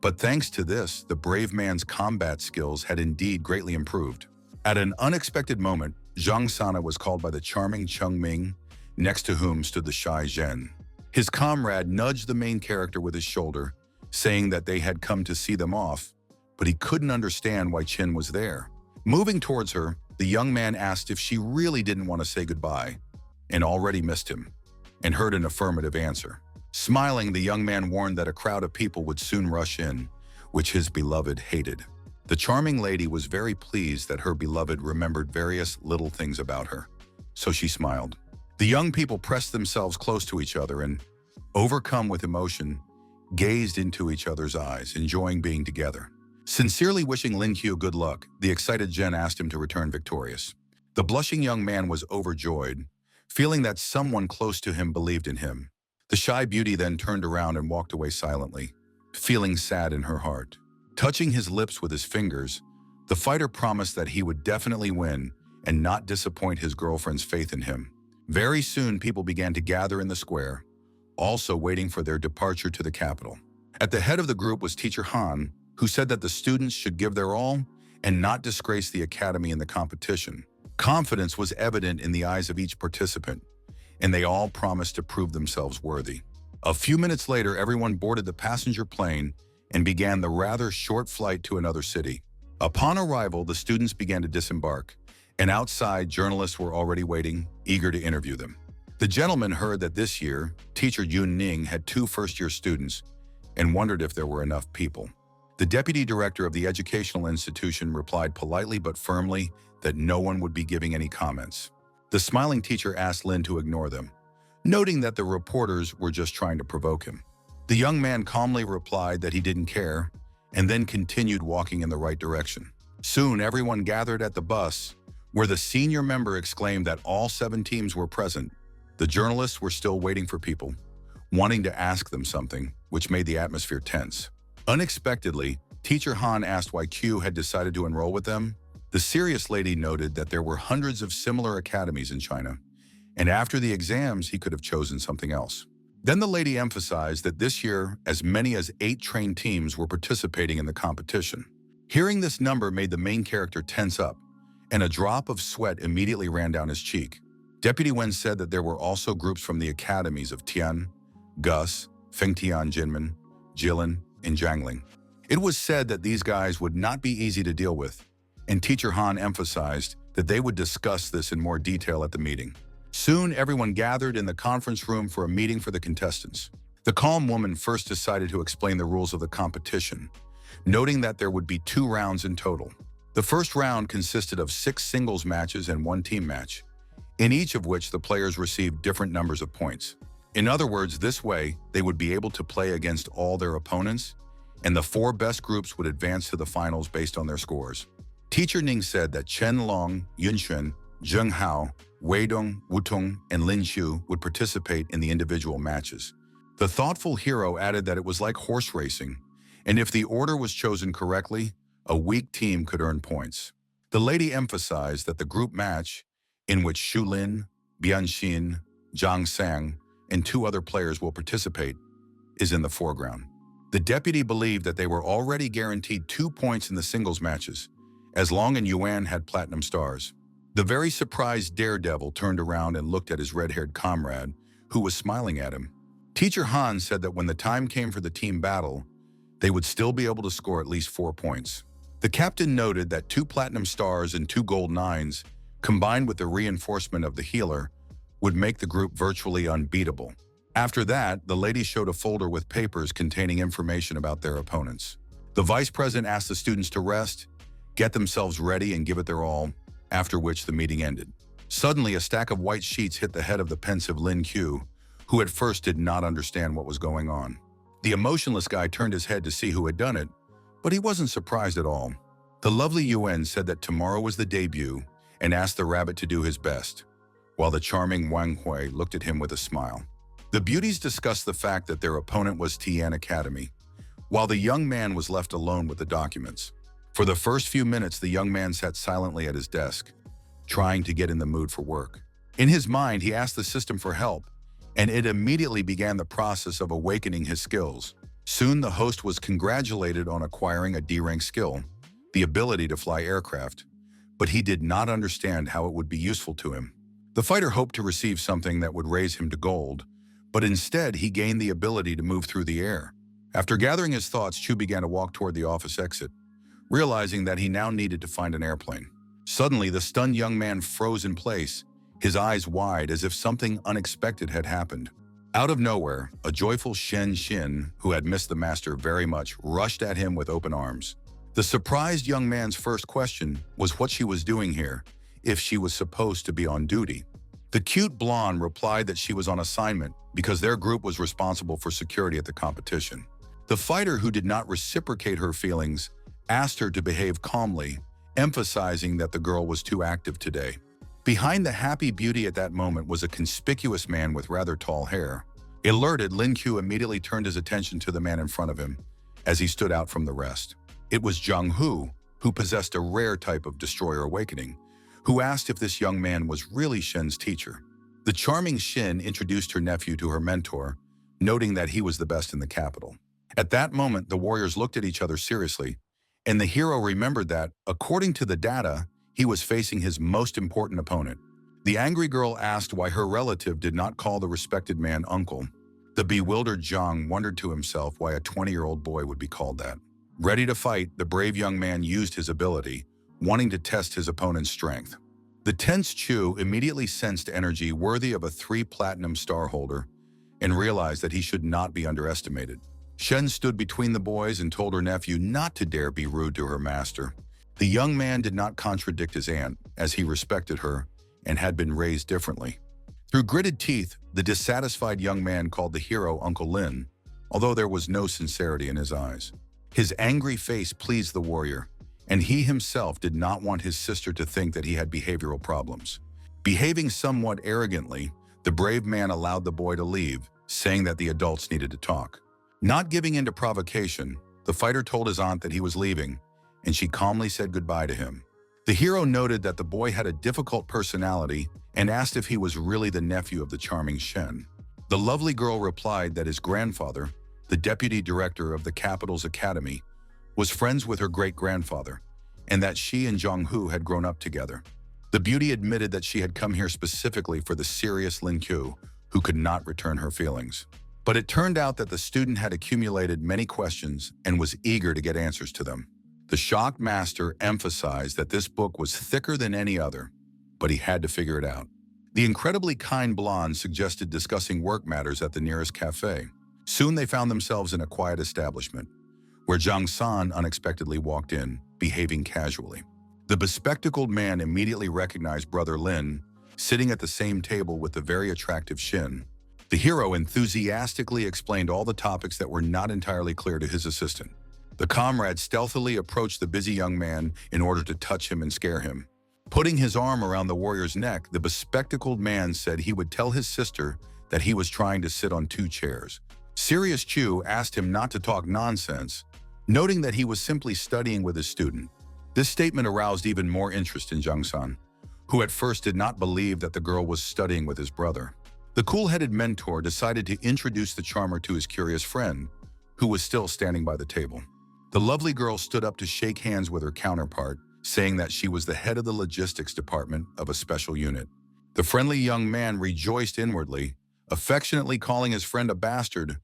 But thanks to this, the brave man's combat skills had indeed greatly improved. At an unexpected moment, Zhang Sana was called by the charming Cheng Ming, next to whom stood the shy Zhen. His comrade nudged the main character with his shoulder, saying that they had come to see them off, but he couldn't understand why Chen was there. Moving towards her, the young man asked if she really didn't want to say goodbye, and already missed him, and heard an affirmative answer. Smiling, the young man warned that a crowd of people would soon rush in, which his beloved hated. The charming lady was very pleased that her beloved remembered various little things about her, so she smiled. The young people pressed themselves close to each other and, overcome with emotion, gazed into each other's eyes, enjoying being together. Sincerely wishing Lin Qiu good luck, the excited Zhen asked him to return victorious. The blushing young man was overjoyed, feeling that someone close to him believed in him. The shy beauty then turned around and walked away silently, feeling sad in her heart. Touching his lips with his fingers, the fighter promised that he would definitely win and not disappoint his girlfriend's faith in him. Very soon, people began to gather in the square, also waiting for their departure to the capital. At the head of the group was Teacher Han, who said that the students should give their all and not disgrace the academy in the competition. Confidence was evident in the eyes of each participant, and they all promised to prove themselves worthy. A few minutes later, everyone boarded the passenger plane and began the rather short flight to another city. Upon arrival, the students began to disembark, and outside, journalists were already waiting, eager to interview them. The gentleman heard that this year, teacher Yun Ning had 2 first-year students and wondered if there were enough people. The deputy director of the educational institution replied politely but firmly that no one would be giving any comments. The smiling teacher asked Lin to ignore them, noting that the reporters were just trying to provoke him. The young man calmly replied that he didn't care, and then continued walking in the right direction. Soon, everyone gathered at the bus, where the senior member exclaimed that all 7 teams were present. The journalists were still waiting for people, wanting to ask them something, which made the atmosphere tense. Unexpectedly, Teacher Han asked why Q had decided to enroll with them. The serious lady noted that there were hundreds of similar academies in China, and after the exams, he could have chosen something else. Then the lady emphasized that this year, as many as 8 trained teams were participating in the competition. Hearing this number made the main character tense up, and a drop of sweat immediately ran down his cheek. Deputy Wen said that there were also groups from the academies of Tian, Gus, Fengtian Jinmen, Jilin, and Jiangling. It was said that these guys would not be easy to deal with, and Teacher Han emphasized that they would discuss this in more detail at the meeting. Soon, everyone gathered in the conference room for a meeting for the contestants. The calm woman first decided to explain the rules of the competition, noting that there would be 2 rounds in total. The first round consisted of 6 singles matches and 1 team match, in each of which the players received different numbers of points. In other words, this way, they would be able to play against all their opponents, and the 4 best groups would advance to the finals based on their scores. Teacher Ning said that Chen Long, Yun Xuan, Zheng Hao, Wei Dong, Wu Tong, and Lin Xiu would participate in the individual matches. The thoughtful hero added that it was like horse racing, and if the order was chosen correctly, a weak team could earn points. The lady emphasized that the group match, in which Xu Lin, Bian Xin, Zhang Sang, and 2 other players will participate, is in the foreground. The deputy believed that they were already guaranteed 2 points in the singles matches, as Long and Yuan had platinum stars. The very surprised daredevil turned around and looked at his red-haired comrade, who was smiling at him. Teacher Han said that when the time came for the team battle, they would still be able to score at least 4 points. The captain noted that 2 platinum stars and 2 gold 9s, combined with the reinforcement of the healer, would make the group virtually unbeatable. After that, the lady showed a folder with papers containing information about their opponents. The vice president asked the students to rest, get themselves ready, and give it their all, after which the meeting ended. Suddenly, a stack of white sheets hit the head of the pensive Lin Qiu, who at first did not understand what was going on. The emotionless guy turned his head to see who had done it, but he wasn't surprised at all. The lovely Yuan said that tomorrow was the debut and asked the rabbit to do his best, while the charming Wang Hui looked at him with a smile. The beauties discussed the fact that their opponent was Tian Academy, while the young man was left alone with the documents. For the first few minutes, the young man sat silently at his desk, trying to get in the mood for work. In his mind, he asked the system for help, and it immediately began the process of awakening his skills. Soon the host was congratulated on acquiring a D-rank skill, the ability to fly aircraft, but he did not understand how it would be useful to him. The fighter hoped to receive something that would raise him to gold, but instead he gained the ability to move through the air. After gathering his thoughts, Chu began to walk toward the office exit, realizing that he now needed to find an airplane. Suddenly, the stunned young man froze in place, his eyes wide as if something unexpected had happened. Out of nowhere, a joyful Xin, who had missed the master very much, rushed at him with open arms. The surprised young man's first question was what she was doing here, if she was supposed to be on duty. The cute blonde replied that she was on assignment because their group was responsible for security at the competition. The fighter, who did not reciprocate her feelings, asked her to behave calmly, emphasizing that the girl was too active today. Behind the happy beauty at that moment was a conspicuous man with rather tall hair. Alerted, Lin Q immediately turned his attention to the man in front of him as he stood out from the rest. It was Zhang Hu, who possessed a rare type of destroyer awakening, who asked if this young man was really Shen's teacher. The charming Xin introduced her nephew to her mentor, noting that he was the best in the capital. At that moment, the warriors looked at each other seriously, and the hero remembered that, according to the data, he was facing his most important opponent. The angry girl asked why her relative did not call the respected man uncle. The bewildered Zhang wondered to himself why a 20-year-old boy would be called that. Ready to fight, the brave young man used his ability, wanting to test his opponent's strength. The tense Chu immediately sensed energy worthy of a 3 platinum star holder and realized that he should not be underestimated. Shen stood between the boys and told her nephew not to dare be rude to her master. The young man did not contradict his aunt, as he respected her and had been raised differently. Through gritted teeth, the dissatisfied young man called the hero Uncle Lin, although there was no sincerity in his eyes. His angry face pleased the warrior, and he himself did not want his sister to think that he had behavioral problems. Behaving somewhat arrogantly, the brave man allowed the boy to leave, saying that the adults needed to talk. Not giving in to provocation, the fighter told his aunt that he was leaving, and she calmly said goodbye to him. The hero noted that the boy had a difficult personality and asked if he was really the nephew of the charming Shen. The lovely girl replied that his grandfather, the deputy director of the capital's academy, was friends with her great-grandfather, and that she and Zhang Hu had grown up together. The beauty admitted that she had come here specifically for the serious Lin Q, who could not return her feelings. But it turned out that the student had accumulated many questions and was eager to get answers to them. The shocked master emphasized that this book was thicker than any other, but he had to figure it out. The incredibly kind blonde suggested discussing work matters at the nearest cafe. Soon they found themselves in a quiet establishment, where Zhang San unexpectedly walked in, behaving casually. The bespectacled man immediately recognized Brother Lin, sitting at the same table with the very attractive Xin. The hero enthusiastically explained all the topics that were not entirely clear to his assistant. The comrade stealthily approached the busy young man in order to touch him and scare him. Putting his arm around the warrior's neck, the bespectacled man said he would tell his sister that he was trying to sit on 2 chairs. Serious Chu asked him not to talk nonsense, noting that he was simply studying with his student. This statement aroused even more interest in Zhang San, who at first did not believe that the girl was studying with his brother. The cool-headed mentor decided to introduce the charmer to his curious friend, who was still standing by the table. The lovely girl stood up to shake hands with her counterpart, saying that she was the head of the logistics department of a special unit. The friendly young man rejoiced inwardly, affectionately calling his friend a bastard,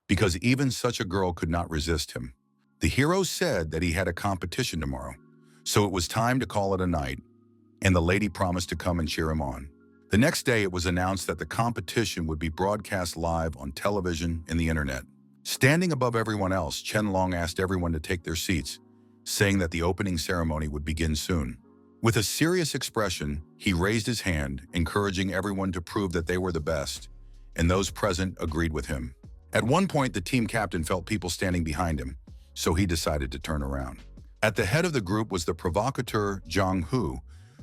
because even such a girl could not resist him. The hero said that he had a competition tomorrow, so it was time to call it a night, and the lady promised to come and cheer him on. The next day, it was announced that the competition would be broadcast live on television and the internet. Standing above everyone else, Chen Long asked everyone to take their seats, saying that the opening ceremony would begin soon. With a serious expression, he raised his hand, encouraging everyone to prove that they were the best, and those present agreed with him. At one point, the team captain felt people standing behind him, so he decided to turn around. At the head of the group was the provocateur Zhang Hu,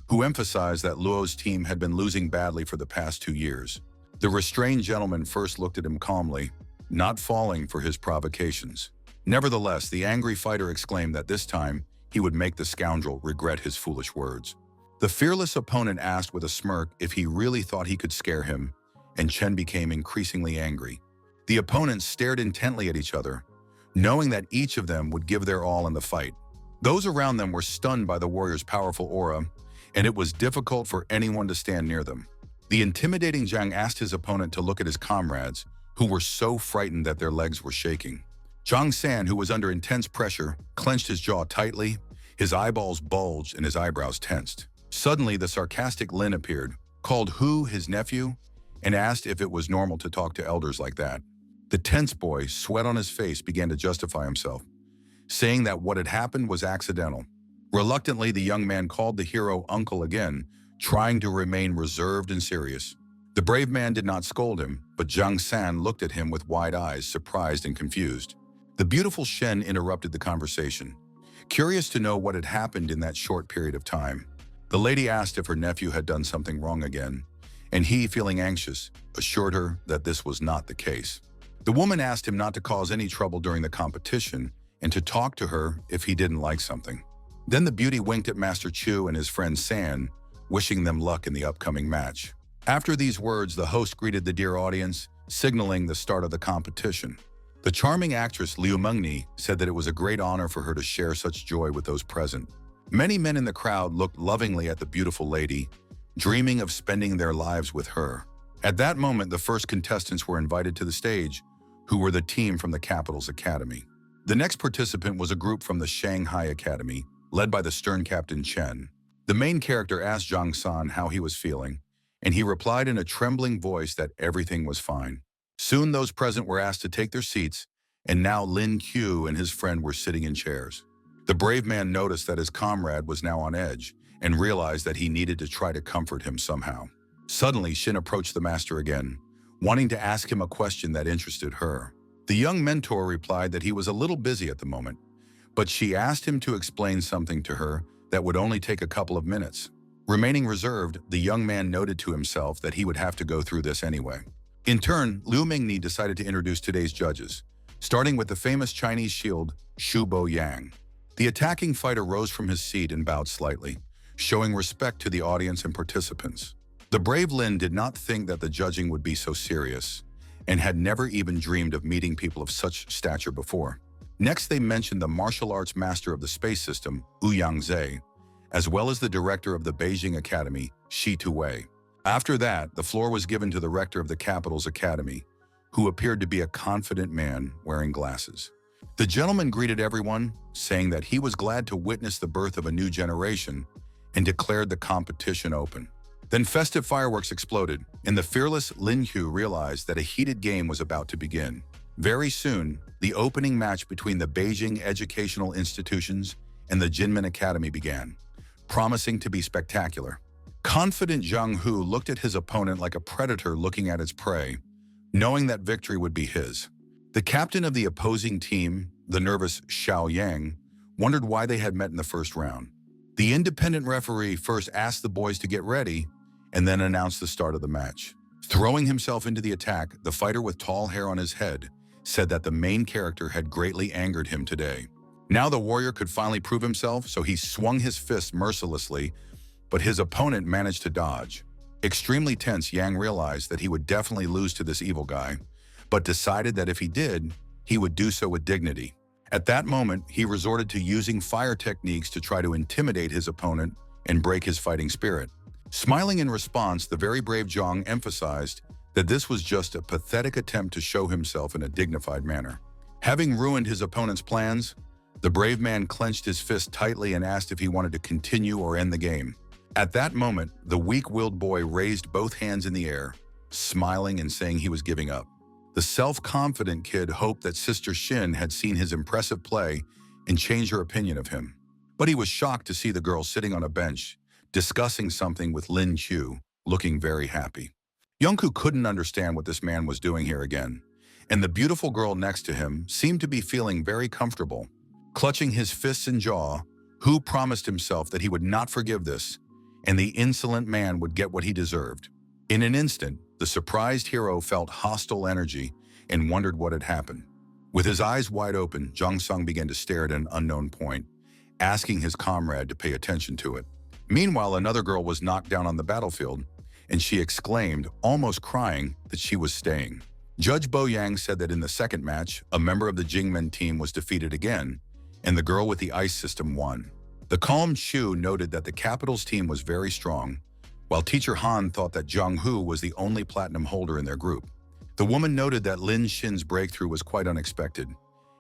who emphasized that Luo's team had been losing badly for the past 2 years. The restrained gentleman first looked at him calmly, not falling for his provocations. Nevertheless, the angry fighter exclaimed that this time he would make the scoundrel regret his foolish words. The fearless opponent asked with a smirk if he really thought he could scare him, and Chen became increasingly angry. The opponents stared intently at each other, knowing that each of them would give their all in the fight. Those around them were stunned by the warrior's powerful aura, and it was difficult for anyone to stand near them. The intimidating Zhang asked his opponent to look at his comrades, who were so frightened that their legs were shaking. Zhang San, who was under intense pressure, clenched his jaw tightly, his eyeballs bulged and his eyebrows tensed. Suddenly, the sarcastic Lin appeared, called Hu his nephew, and asked if it was normal to talk to elders like that. The tense boy, sweat on his face, began to justify himself, saying that what had happened was accidental. Reluctantly, the young man called the hero uncle again, trying to remain reserved and serious. The brave man did not scold him, but Zhang San looked at him with wide eyes, surprised and confused. The beautiful Shen interrupted the conversation, curious to know what had happened in that short period of time. The lady asked if her nephew had done something wrong again, and he, feeling anxious, assured her that this was not the case. The woman asked him not to cause any trouble during the competition and to talk to her if he didn't like something. Then the beauty winked at Master Chu and his friend San, wishing them luck in the upcoming match. After these words, the host greeted the dear audience, signaling the start of the competition. The charming actress Liu Mengni said that it was a great honor for her to share such joy with those present. Many men in the crowd looked lovingly at the beautiful lady, dreaming of spending their lives with her. At that moment, the first contestants were invited to the stage, who were the team from the capital's academy. The next participant was a group from the Shanghai Academy, led by the stern Captain Chen. The main character asked Zhang San how he was feeling, and he replied in a trembling voice that everything was fine. Soon those present were asked to take their seats, and now Lin Q and his friend were sitting in chairs. The brave man noticed that his comrade was now on edge and realized that he needed to try to comfort him somehow. Suddenly, Shin approached the master again, wanting to ask him a question that interested her. The young mentor replied that he was a little busy at the moment, but she asked him to explain something to her that would only take a couple of minutes. Remaining reserved, the young man noted to himself that he would have to go through this anyway. In turn, Liu Mingni decided to introduce today's judges, starting with the famous Chinese shield, Shu Bo Yang. The attacking fighter rose from his seat and bowed slightly, showing respect to the audience and participants. The brave Lin did not think that the judging would be so serious, and had never even dreamed of meeting people of such stature before. Next, they mentioned the martial arts master of the space system, Wu Yangzhe, as well as the director of the Beijing Academy, Shi Tuwei. After that, the floor was given to the rector of the capital's academy, who appeared to be a confident man wearing glasses. The gentleman greeted everyone, saying that he was glad to witness the birth of a new generation, and declared the competition open. Then festive fireworks exploded, and the fearless Lin Hu realized that a heated game was about to begin. Very soon, the opening match between the Beijing educational institutions and the Jinmen Academy began, promising to be spectacular. Confident Zhang Hu looked at his opponent like a predator looking at its prey, knowing that victory would be his. The captain of the opposing team, the nervous Xiao Yang, wondered why they had met in the first round. The independent referee first asked the boys to get ready and then announced the start of the match. Throwing himself into the attack, the fighter with tall hair on his head said that the main character had greatly angered him today. Now the warrior could finally prove himself, so he swung his fist mercilessly, but his opponent managed to dodge. Extremely tense, Yang realized that he would definitely lose to this evil guy, but decided that if he did, he would do so with dignity. At that moment, he resorted to using fire techniques to try to intimidate his opponent and break his fighting spirit. Smiling in response, the very brave Zhang emphasized that this was just a pathetic attempt to show himself in a dignified manner. Having ruined his opponent's plans, the brave man clenched his fist tightly and asked if he wanted to continue or end the game. At that moment, the weak-willed boy raised both hands in the air, smiling and saying he was giving up. The self-confident kid hoped that Sister Shin had seen his impressive play and changed her opinion of him. But he was shocked to see the girl sitting on a bench, discussing something with Lin Chu, looking very happy. Yongku couldn't understand what this man was doing here again, and the beautiful girl next to him seemed to be feeling very comfortable. Clutching his fists and jaw, Hu promised himself that he would not forgive this, and the insolent man would get what he deserved. In an instant, the surprised hero felt hostile energy and wondered what had happened. With his eyes wide open, Zhang Song began to stare at an unknown point, asking his comrade to pay attention to it. Meanwhile, another girl was knocked down on the battlefield, and she exclaimed, almost crying, that she was staying. Judge Bo Yang said that in the second match, a member of the Jingmen team was defeated again, and the girl with the ice system won. The calm Shu noted that the Capital's team was very strong, while Teacher Han thought that Zhang Hu was the only platinum holder in their group. The woman noted that Lin Xin's breakthrough was quite unexpected,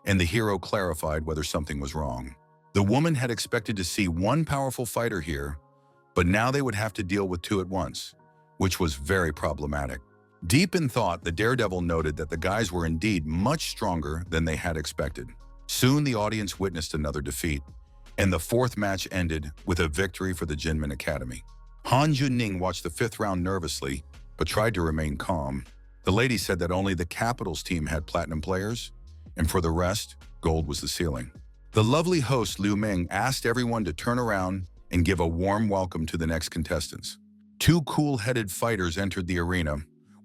and the hero clarified whether something was wrong. The woman had expected to see one powerful fighter here, but now they would have to deal with two at once, which was very problematic. Deep in thought, the daredevil noted that the guys were indeed much stronger than they had expected. Soon the audience witnessed another defeat, and the fourth match ended with a victory for the Jinmen Academy. Han Junning watched the fifth round nervously, but tried to remain calm. The lady said that only the Capital's team had platinum players, and for the rest, gold was the ceiling. The lovely host Liu Ming asked everyone to turn around and give a warm welcome to the next contestants. Two cool-headed fighters entered the arena,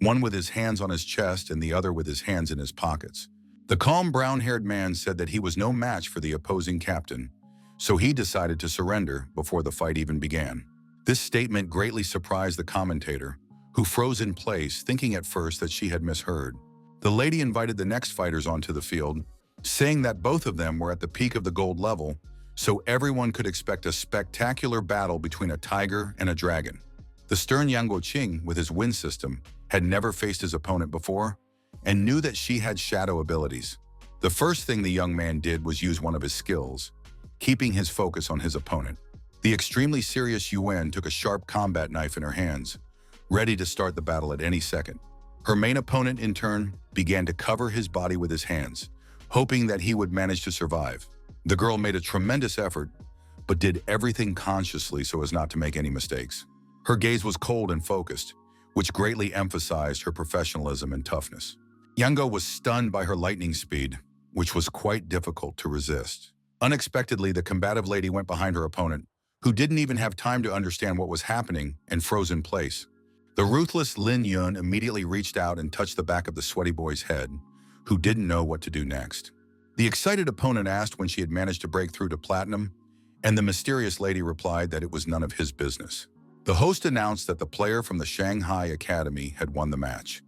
one with his hands on his chest and the other with his hands in his pockets. The calm brown-haired man said that he was no match for the opposing captain, so he decided to surrender before the fight even began. This statement greatly surprised the commentator, who froze in place, thinking at first that she had misheard. The lady invited the next fighters onto the field, saying that both of them were at the peak of the gold level, so everyone could expect a spectacular battle between a tiger and a dragon. The stern Yang Guoqing, with his wind system, had never faced his opponent before and knew that she had shadow abilities. The first thing the young man did was use one of his skills, keeping his focus on his opponent. The extremely serious Yuan took a sharp combat knife in her hands, ready to start the battle at any second. Her main opponent, in turn, began to cover his body with his hands, hoping that he would manage to survive. The girl made a tremendous effort, but did everything consciously so as not to make any mistakes. Her gaze was cold and focused, which greatly emphasized her professionalism and toughness. Yango was stunned by her lightning speed, which was quite difficult to resist. Unexpectedly, the combative lady went behind her opponent, who didn't even have time to understand what was happening, and froze in place. The ruthless Lin Yun immediately reached out and touched the back of the sweaty boy's head, who didn't know what to do next. The excited opponent asked when she had managed to break through to platinum, and the mysterious lady replied that it was none of his business. The host announced that the player from the Shanghai Academy had won the match,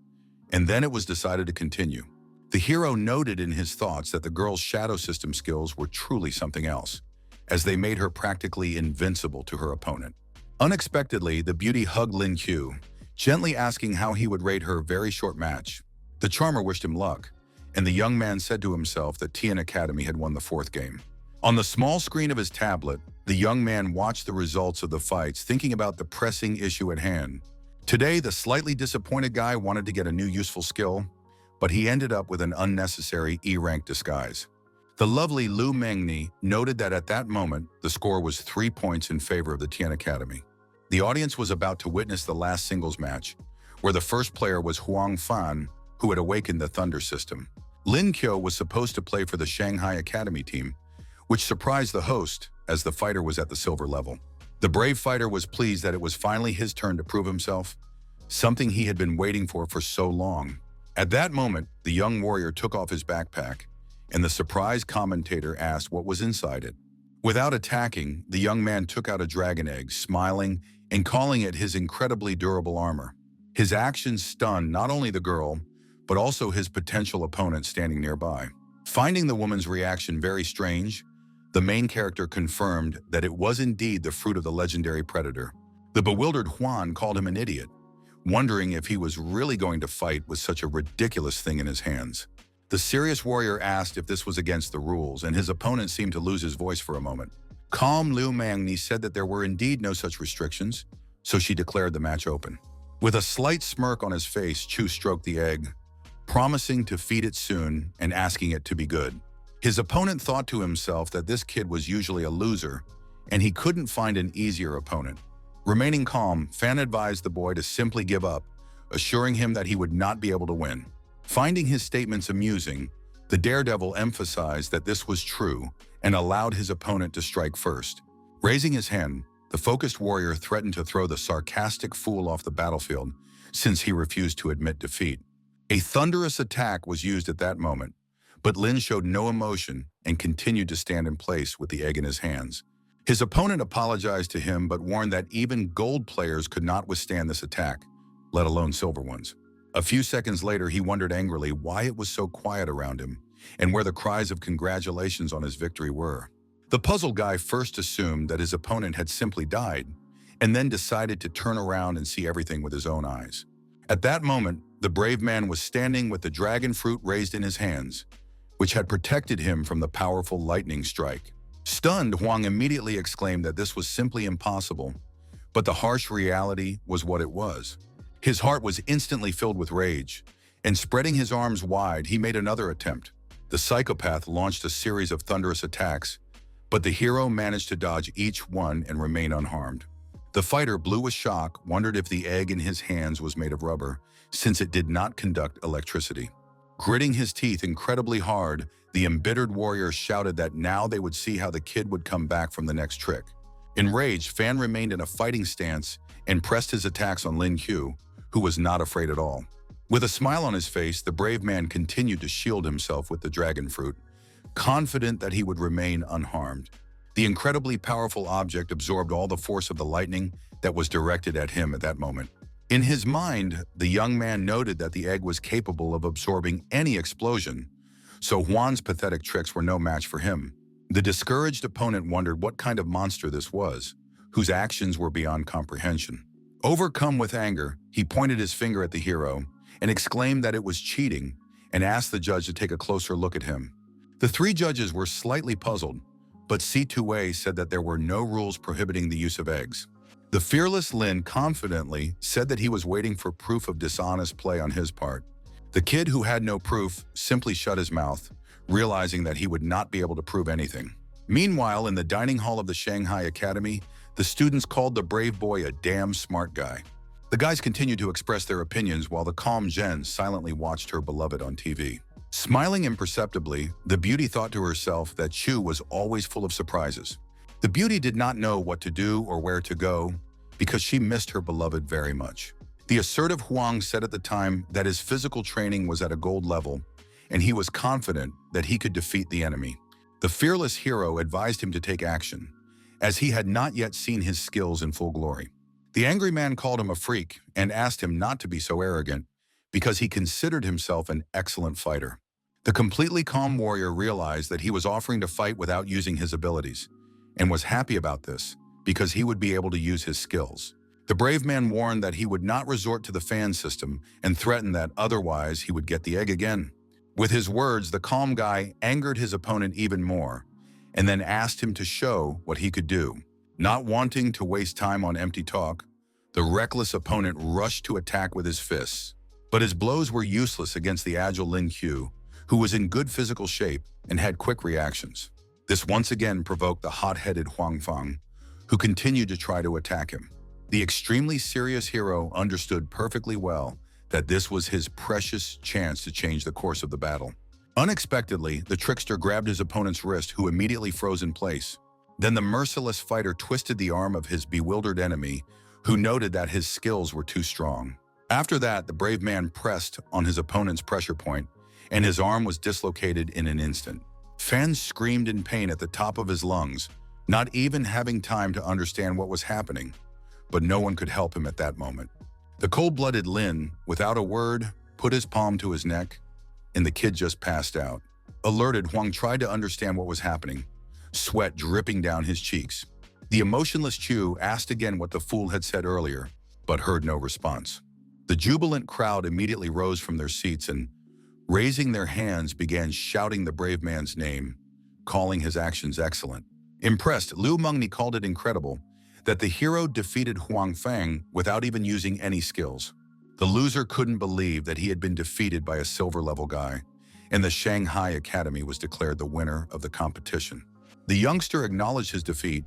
and then it was decided to continue. The hero noted in his thoughts that the girl's shadow system skills were truly something else, as they made her practically invincible to her opponent. Unexpectedly, the beauty hugged Lin Q, gently asking how he would rate her very short match. The charmer wished him luck, and the young man said to himself that Tian Academy had won the fourth game. On the small screen of his tablet, the young man watched the results of the fights, thinking about the pressing issue at hand. Today, the slightly disappointed guy wanted to get a new useful skill, but he ended up with an unnecessary E-rank disguise. The lovely Lu Mengni noted that at that moment, the score was 3 points in favor of the Tian Academy. The audience was about to witness the last singles match, where the first player was Huang Fan, who had awakened the Thunder system. Lin Qiu was supposed to play for the Shanghai Academy team, which surprised the host as the fighter was at the silver level. The brave fighter was pleased that it was finally his turn to prove himself, something he had been waiting for so long. At that moment, the young warrior took off his backpack, and the surprised commentator asked what was inside it. Without attacking, the young man took out a dragon egg, smiling and calling it his incredibly durable armor. His actions stunned not only the girl, but also his potential opponent standing nearby. Finding the woman's reaction very strange, the main character confirmed that it was indeed the fruit of the legendary predator. The bewildered Huan called him an idiot, wondering if he was really going to fight with such a ridiculous thing in his hands. The serious warrior asked if this was against the rules, and his opponent seemed to lose his voice for a moment. Calm Liu Mangni said that there were indeed no such restrictions, so she declared the match open. With a slight smirk on his face, Chu stroked the egg, promising to feed it soon and asking it to be good. His opponent thought to himself that this kid was usually a loser, and he couldn't find an easier opponent. Remaining calm, Fan advised the boy to simply give up, assuring him that he would not be able to win. Finding his statements amusing, the daredevil emphasized that this was true and allowed his opponent to strike first. Raising his hand, the focused warrior threatened to throw the sarcastic fool off the battlefield since he refused to admit defeat. A thunderous attack was used at that moment, but Lin showed no emotion and continued to stand in place with the egg in his hands. His opponent apologized to him but warned that even gold players could not withstand this attack, let alone silver ones. A few seconds later, he wondered angrily why it was so quiet around him and where the cries of congratulations on his victory were. The puzzled guy first assumed that his opponent had simply died, and then decided to turn around and see everything with his own eyes. At that moment, the brave man was standing with the dragon fruit raised in his hands, which had protected him from the powerful lightning strike. Stunned, Huang immediately exclaimed that this was simply impossible, but the harsh reality was what it was. His heart was instantly filled with rage, and spreading his arms wide, he made another attempt. The psychopath launched a series of thunderous attacks, but the hero managed to dodge each one and remain unharmed. The fighter, blue with shock, wondered if the egg in his hands was made of rubber, since it did not conduct electricity. Gritting his teeth incredibly hard, the embittered warrior shouted that now they would see how the kid would come back from the next trick. Enraged, Fan remained in a fighting stance and pressed his attacks on Lin Q, who was not afraid at all. With a smile on his face, the brave man continued to shield himself with the dragon fruit, confident that he would remain unharmed. The incredibly powerful object absorbed all the force of the lightning that was directed at him at that moment. In his mind, the young man noted that the egg was capable of absorbing any explosion, so Juan's pathetic tricks were no match for him. The discouraged opponent wondered what kind of monster this was, whose actions were beyond comprehension. Overcome with anger, he pointed his finger at the hero and exclaimed that it was cheating and asked the judge to take a closer look at him. The three judges were slightly puzzled, but C2A said that there were no rules prohibiting the use of eggs. The fearless Lin confidently said that he was waiting for proof of dishonest play on his part. The kid, who had no proof, simply shut his mouth, realizing that he would not be able to prove anything. Meanwhile, in the dining hall of the Shanghai Academy, the students called the brave boy a damn smart guy. The guys continued to express their opinions while the calm Jen silently watched her beloved on TV. Smiling imperceptibly, the beauty thought to herself that Chu was always full of surprises. The beauty did not know what to do or where to go because she missed her beloved very much. The assertive Huang said at the time that his physical training was at a gold level and he was confident that he could defeat the enemy. The fearless hero advised him to take action, as he had not yet seen his skills in full glory. The angry man called him a freak and asked him not to be so arrogant because he considered himself an excellent fighter. The completely calm warrior realized that he was offering to fight without using his abilities, and was happy about this because he would be able to use his skills. The brave man warned that he would not resort to the fan system and threatened that otherwise he would get the egg again. With his words, the calm guy angered his opponent even more, and then asked him to show what he could do. Not wanting to waste time on empty talk, the reckless opponent rushed to attack with his fists. But his blows were useless against the agile Lin Q, who was in good physical shape and had quick reactions. This once again provoked the hot-headed Huang Fang, who continued to try to attack him. The extremely serious hero understood perfectly well that this was his precious chance to change the course of the battle. Unexpectedly, the trickster grabbed his opponent's wrist, who immediately froze in place. Then the merciless fighter twisted the arm of his bewildered enemy, who noted that his skills were too strong. After that, the brave man pressed on his opponent's pressure point, and his arm was dislocated in an instant. Fan screamed in pain at the top of his lungs, not even having time to understand what was happening, but no one could help him at that moment. The cold-blooded Lin, without a word, put his palm to his neck, and the kid just passed out. Alerted, Huang tried to understand what was happening, sweat dripping down his cheeks. The emotionless Chu asked again what the fool had said earlier, but heard no response. The jubilant crowd immediately rose from their seats and, raising their hands, began shouting the brave man's name, calling his actions excellent. Impressed, Liu Mengni called it incredible that the hero defeated Huang Fang without even using any skills. The loser couldn't believe that he had been defeated by a silver-level guy, and the Shanghai Academy was declared the winner of the competition. The youngster acknowledged his defeat,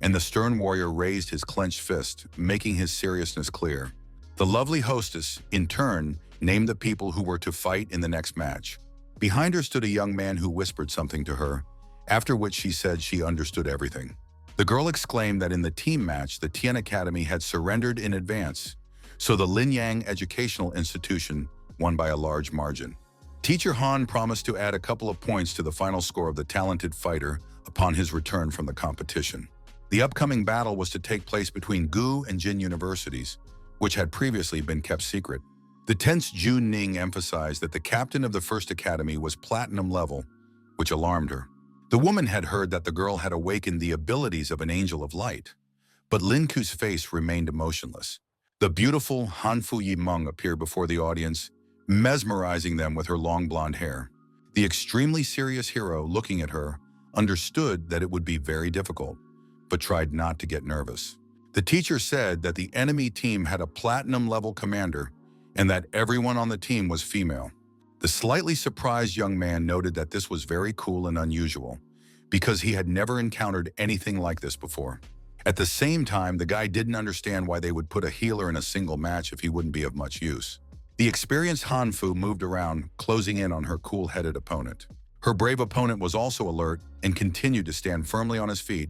and the stern warrior raised his clenched fist, making his seriousness clear. The lovely hostess, in turn, named the people who were to fight in the next match. Behind her stood a young man who whispered something to her, after which she said she understood everything. The girl exclaimed that in the team match, the Tian Academy had surrendered in advance, so the Linyang Educational Institution won by a large margin. Teacher Han promised to add a couple of points to the final score of the talented fighter upon his return from the competition. The upcoming battle was to take place between Gu and Jin universities, which had previously been kept secret. The tense Jun Ning emphasized that the captain of the first academy was platinum level, which alarmed her. The woman had heard that the girl had awakened the abilities of an angel of light, but Lin Ku's face remained emotionless. The beautiful Han Fu Yimeng appeared before the audience, mesmerizing them with her long blonde hair. The extremely serious hero, looking at her, understood that it would be very difficult, but tried not to get nervous. The teacher said that the enemy team had a platinum-level commander and that everyone on the team was female. The slightly surprised young man noted that this was very cool and unusual, because he had never encountered anything like this before. At the same time, the guy didn't understand why they would put a healer in a single match if he wouldn't be of much use. The experienced Han Fu moved around, closing in on her cool-headed opponent. Her brave opponent was also alert and continued to stand firmly on his feet,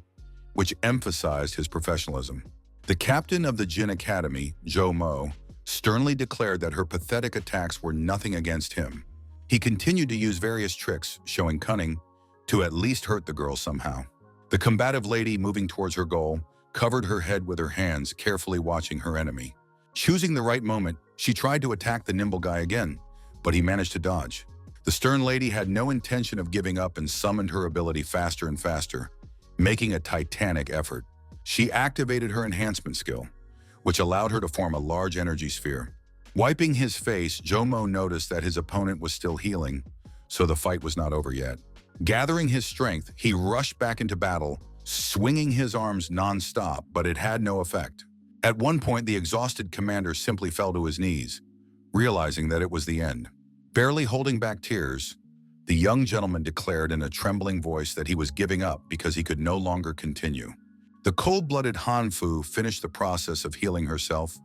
which emphasized his professionalism. The captain of the Jin Academy, Zhou Mo, sternly declared that her pathetic attacks were nothing against him. He continued to use various tricks, showing cunning, to at least hurt the girl somehow. The combative lady, moving towards her goal, covered her head with her hands, carefully watching her enemy. Choosing the right moment, she tried to attack the nimble guy again, but he managed to dodge. The stern lady had no intention of giving up and summoned her ability faster and faster, making a titanic effort. She activated her enhancement skill, which allowed her to form a large energy sphere. Wiping his face, Jomo noticed that his opponent was still healing, so the fight was not over yet. Gathering his strength, he rushed back into battle, swinging his arms non-stop, but it had no effect. At one point, the exhausted commander simply fell to his knees, realizing that it was the end. Barely holding back tears, the young gentleman declared in a trembling voice that he was giving up because he could no longer continue. The cold-blooded Han Fu finished the process of healing herself,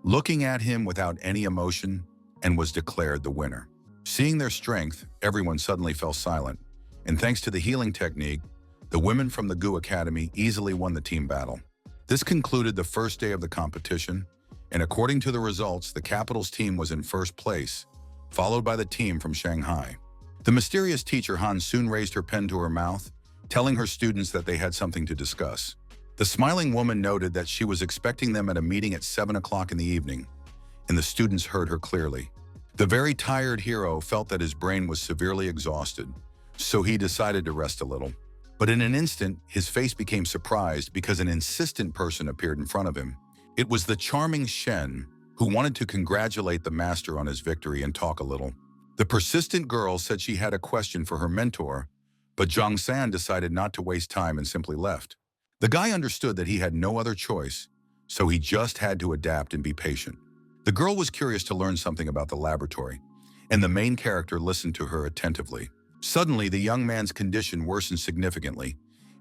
looking at him without any emotion, and was declared the winner. Seeing their strength, everyone suddenly fell silent, and thanks to the healing technique, the women from the Gu Academy easily won the team battle. This concluded the first day of the competition, and according to the results, the Capital's team was in first place, followed by the team from Shanghai. The mysterious teacher Han soon raised her pen to her mouth, telling her students that they had something to discuss. The smiling woman noted that she was expecting them at a meeting at 7 o'clock in the evening, and the students heard her clearly. The very tired hero felt that his brain was severely exhausted, so he decided to rest a little. But in an instant, his face became surprised because an insistent person appeared in front of him. It was the charming Shen, who wanted to congratulate the master on his victory and talk a little. The persistent girl said she had a question for her mentor, but Zhang San decided not to waste time and simply left. The guy understood that he had no other choice, so he just had to adapt and be patient. The girl was curious to learn something about the laboratory, and the main character listened to her attentively. Suddenly, the young man's condition worsened significantly,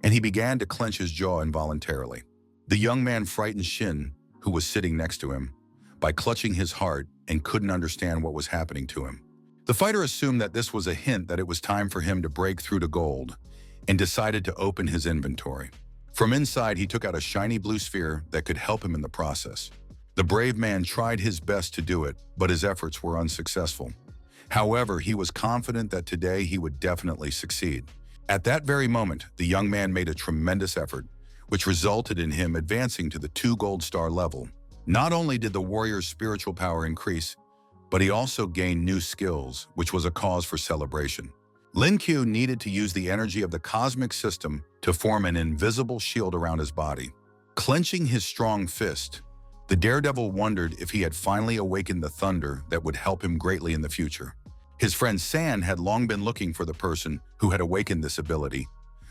and he began to clench his jaw involuntarily. The young man frightened Shin, who was sitting next to him, by clutching his heart and couldn't understand what was happening to him. The fighter assumed that this was a hint that it was time for him to break through to gold, and decided to open his inventory. From inside, he took out a shiny blue sphere that could help him in the process. The brave man tried his best to do it, but his efforts were unsuccessful. However, he was confident that today he would definitely succeed. At that very moment, the young man made a tremendous effort, which resulted in him advancing to the 2 gold star level. Not only did the warrior's spiritual power increase, but he also gained new skills, which was a cause for celebration. Lin Q needed to use the energy of the cosmic system to form an invisible shield around his body. Clenching his strong fist, the daredevil wondered if he had finally awakened the thunder that would help him greatly in the future. His friend San had long been looking for the person who had awakened this ability,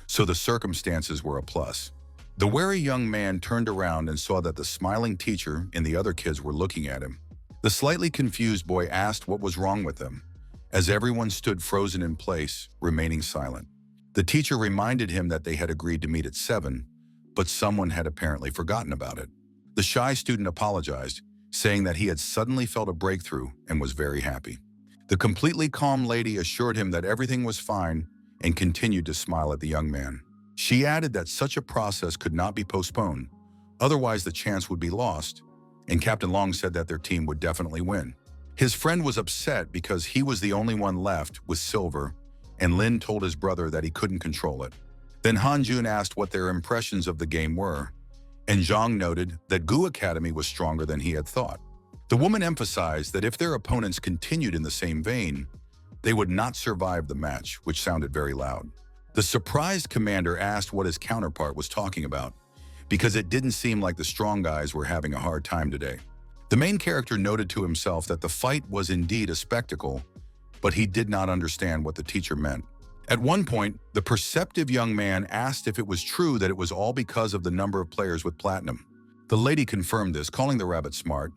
so the circumstances were a plus. The wary young man turned around and saw that the smiling teacher and the other kids were looking at him. The slightly confused boy asked what was wrong with them, as everyone stood frozen in place, remaining silent. The teacher reminded him that they had agreed to meet at 7, but someone had apparently forgotten about it. The shy student apologized, saying that he had suddenly felt a breakthrough and was very happy. The completely calm lady assured him that everything was fine and continued to smile at the young man. She added that such a process could not be postponed, otherwise the chance would be lost, and Captain Long said that their team would definitely win. His friend was upset because he was the only one left with silver, and Lin told his brother that he couldn't control it. Then Han Jun asked what their impressions of the game were, and Zhang noted that Gu Academy was stronger than he had thought. The woman emphasized that if their opponents continued in the same vein, they would not survive the match, which sounded very loud. The surprised commander asked what his counterpart was talking about, because it didn't seem like the strong guys were having a hard time today. The main character noted to himself that the fight was indeed a spectacle, but he did not understand what the teacher meant. At one point, the perceptive young man asked if it was true that it was all because of the number of players with platinum. The lady confirmed this, calling the rabbit smart,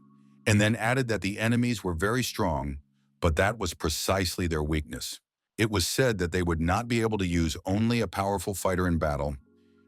and then added that the enemies were very strong, but that was precisely their weakness. It was said that they would not be able to use only a powerful fighter in battle,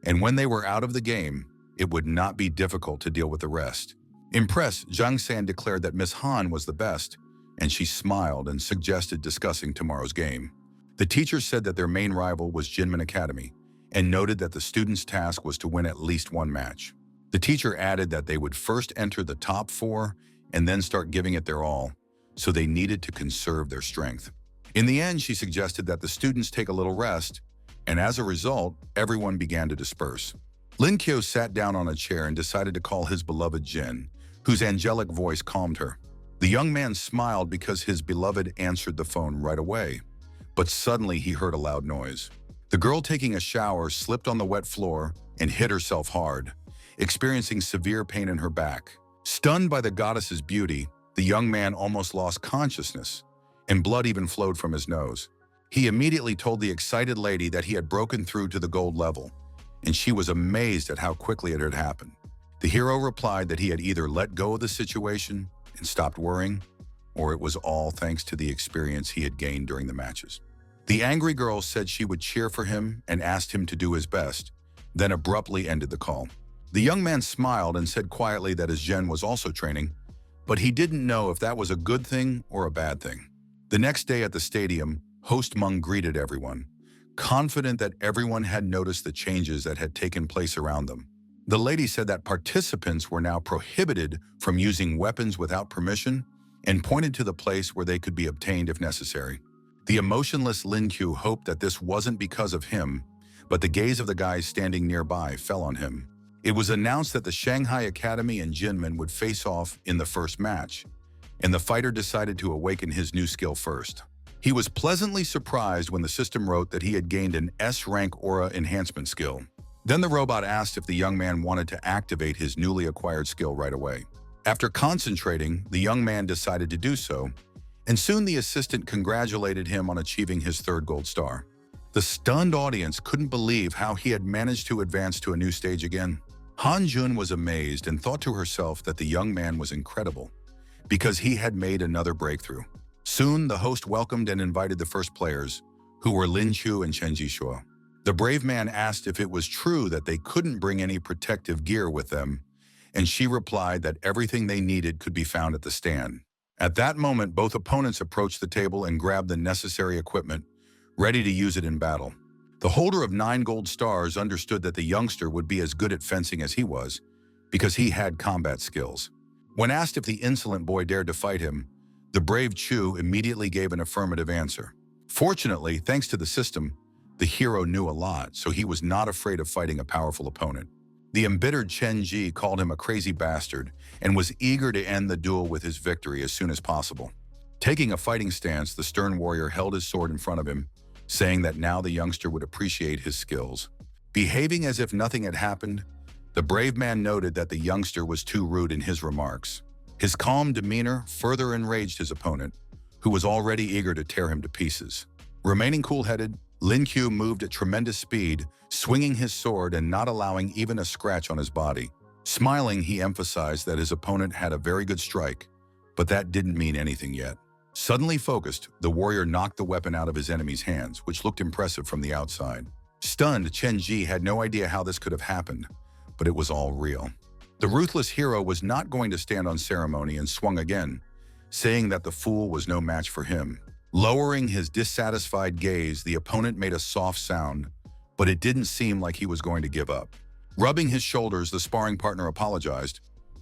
and when they were out of the game, it would not be difficult to deal with the rest. Impressed, Zhang San declared that Miss Han was the best, and she smiled and suggested discussing tomorrow's game. The teacher said that their main rival was Jinmin Academy, and noted that the students' task was to win at least one match. The teacher added that they would first enter the top 4 and then start giving it their all, so they needed to conserve their strength. In the end, she suggested that the students take a little rest, and as a result, everyone began to disperse. Lin Qiu sat down on a chair and decided to call his beloved Jin, whose angelic voice calmed her. The young man smiled because his beloved answered the phone right away, but suddenly he heard a loud noise. The girl taking a shower slipped on the wet floor and hit herself hard, experiencing severe pain in her back. Stunned by the goddess's beauty, the young man almost lost consciousness, and blood even flowed from his nose. He immediately told the excited lady that he had broken through to the gold level, and she was amazed at how quickly it had happened. The hero replied that he had either let go of the situation and stopped worrying, or it was all thanks to the experience he had gained during the matches. The angry girl said she would cheer for him and asked him to do his best, then abruptly ended the call. The young man smiled and said quietly that his Zhen was also training, but he didn't know if that was a good thing or a bad thing. The next day at the stadium, host Meng greeted everyone, confident that everyone had noticed the changes that had taken place around them. The lady said that participants were now prohibited from using weapons without permission and pointed to the place where they could be obtained if necessary. The emotionless Lin Qiu hoped that this wasn't because of him, but the gaze of the guys standing nearby fell on him. It was announced that the Shanghai Academy and Jinmin would face off in the first match, and the fighter decided to awaken his new skill first. He was pleasantly surprised when the system wrote that he had gained an S-rank aura enhancement skill. Then the robot asked if the young man wanted to activate his newly acquired skill right away. After concentrating, the young man decided to do so, and soon the assistant congratulated him on achieving his 3rd gold star. The stunned audience couldn't believe how he had managed to advance to a new stage again. Han Jun was amazed and thought to herself that the young man was incredible, because he had made another breakthrough. Soon, the host welcomed and invited the first players, who were Lin Qiu and Chen Jishuo. The brave man asked if it was true that they couldn't bring any protective gear with them, and she replied that everything they needed could be found at the stand. At that moment, both opponents approached the table and grabbed the necessary equipment, ready to use it in battle. The holder of 9 gold stars understood that the youngster would be as good at fencing as he was, because he had combat skills. When asked if the insolent boy dared to fight him, the brave Chu immediately gave an affirmative answer. Fortunately, thanks to the system, the hero knew a lot, so he was not afraid of fighting a powerful opponent. The embittered Chen Ji called him a crazy bastard and was eager to end the duel with his victory as soon as possible. Taking a fighting stance, the stern warrior held his sword in front of him, saying that now the youngster would appreciate his skills. Behaving as if nothing had happened, the brave man noted that the youngster was too rude in his remarks. His calm demeanor further enraged his opponent, who was already eager to tear him to pieces. Remaining cool-headed, Lin Qiu moved at tremendous speed, swinging his sword and not allowing even a scratch on his body. Smiling, he emphasized that his opponent had a very good strike, but that didn't mean anything yet. Suddenly focused, the warrior knocked the weapon out of his enemy's hands, which looked impressive from the outside. Stunned, Chen Ji had no idea how this could have happened, but it was all real. The ruthless hero was not going to stand on ceremony and swung again, saying that the fool was no match for him. Lowering his dissatisfied gaze, the opponent made a soft sound, but it didn't seem like he was going to give up. Rubbing his shoulders, the sparring partner apologized,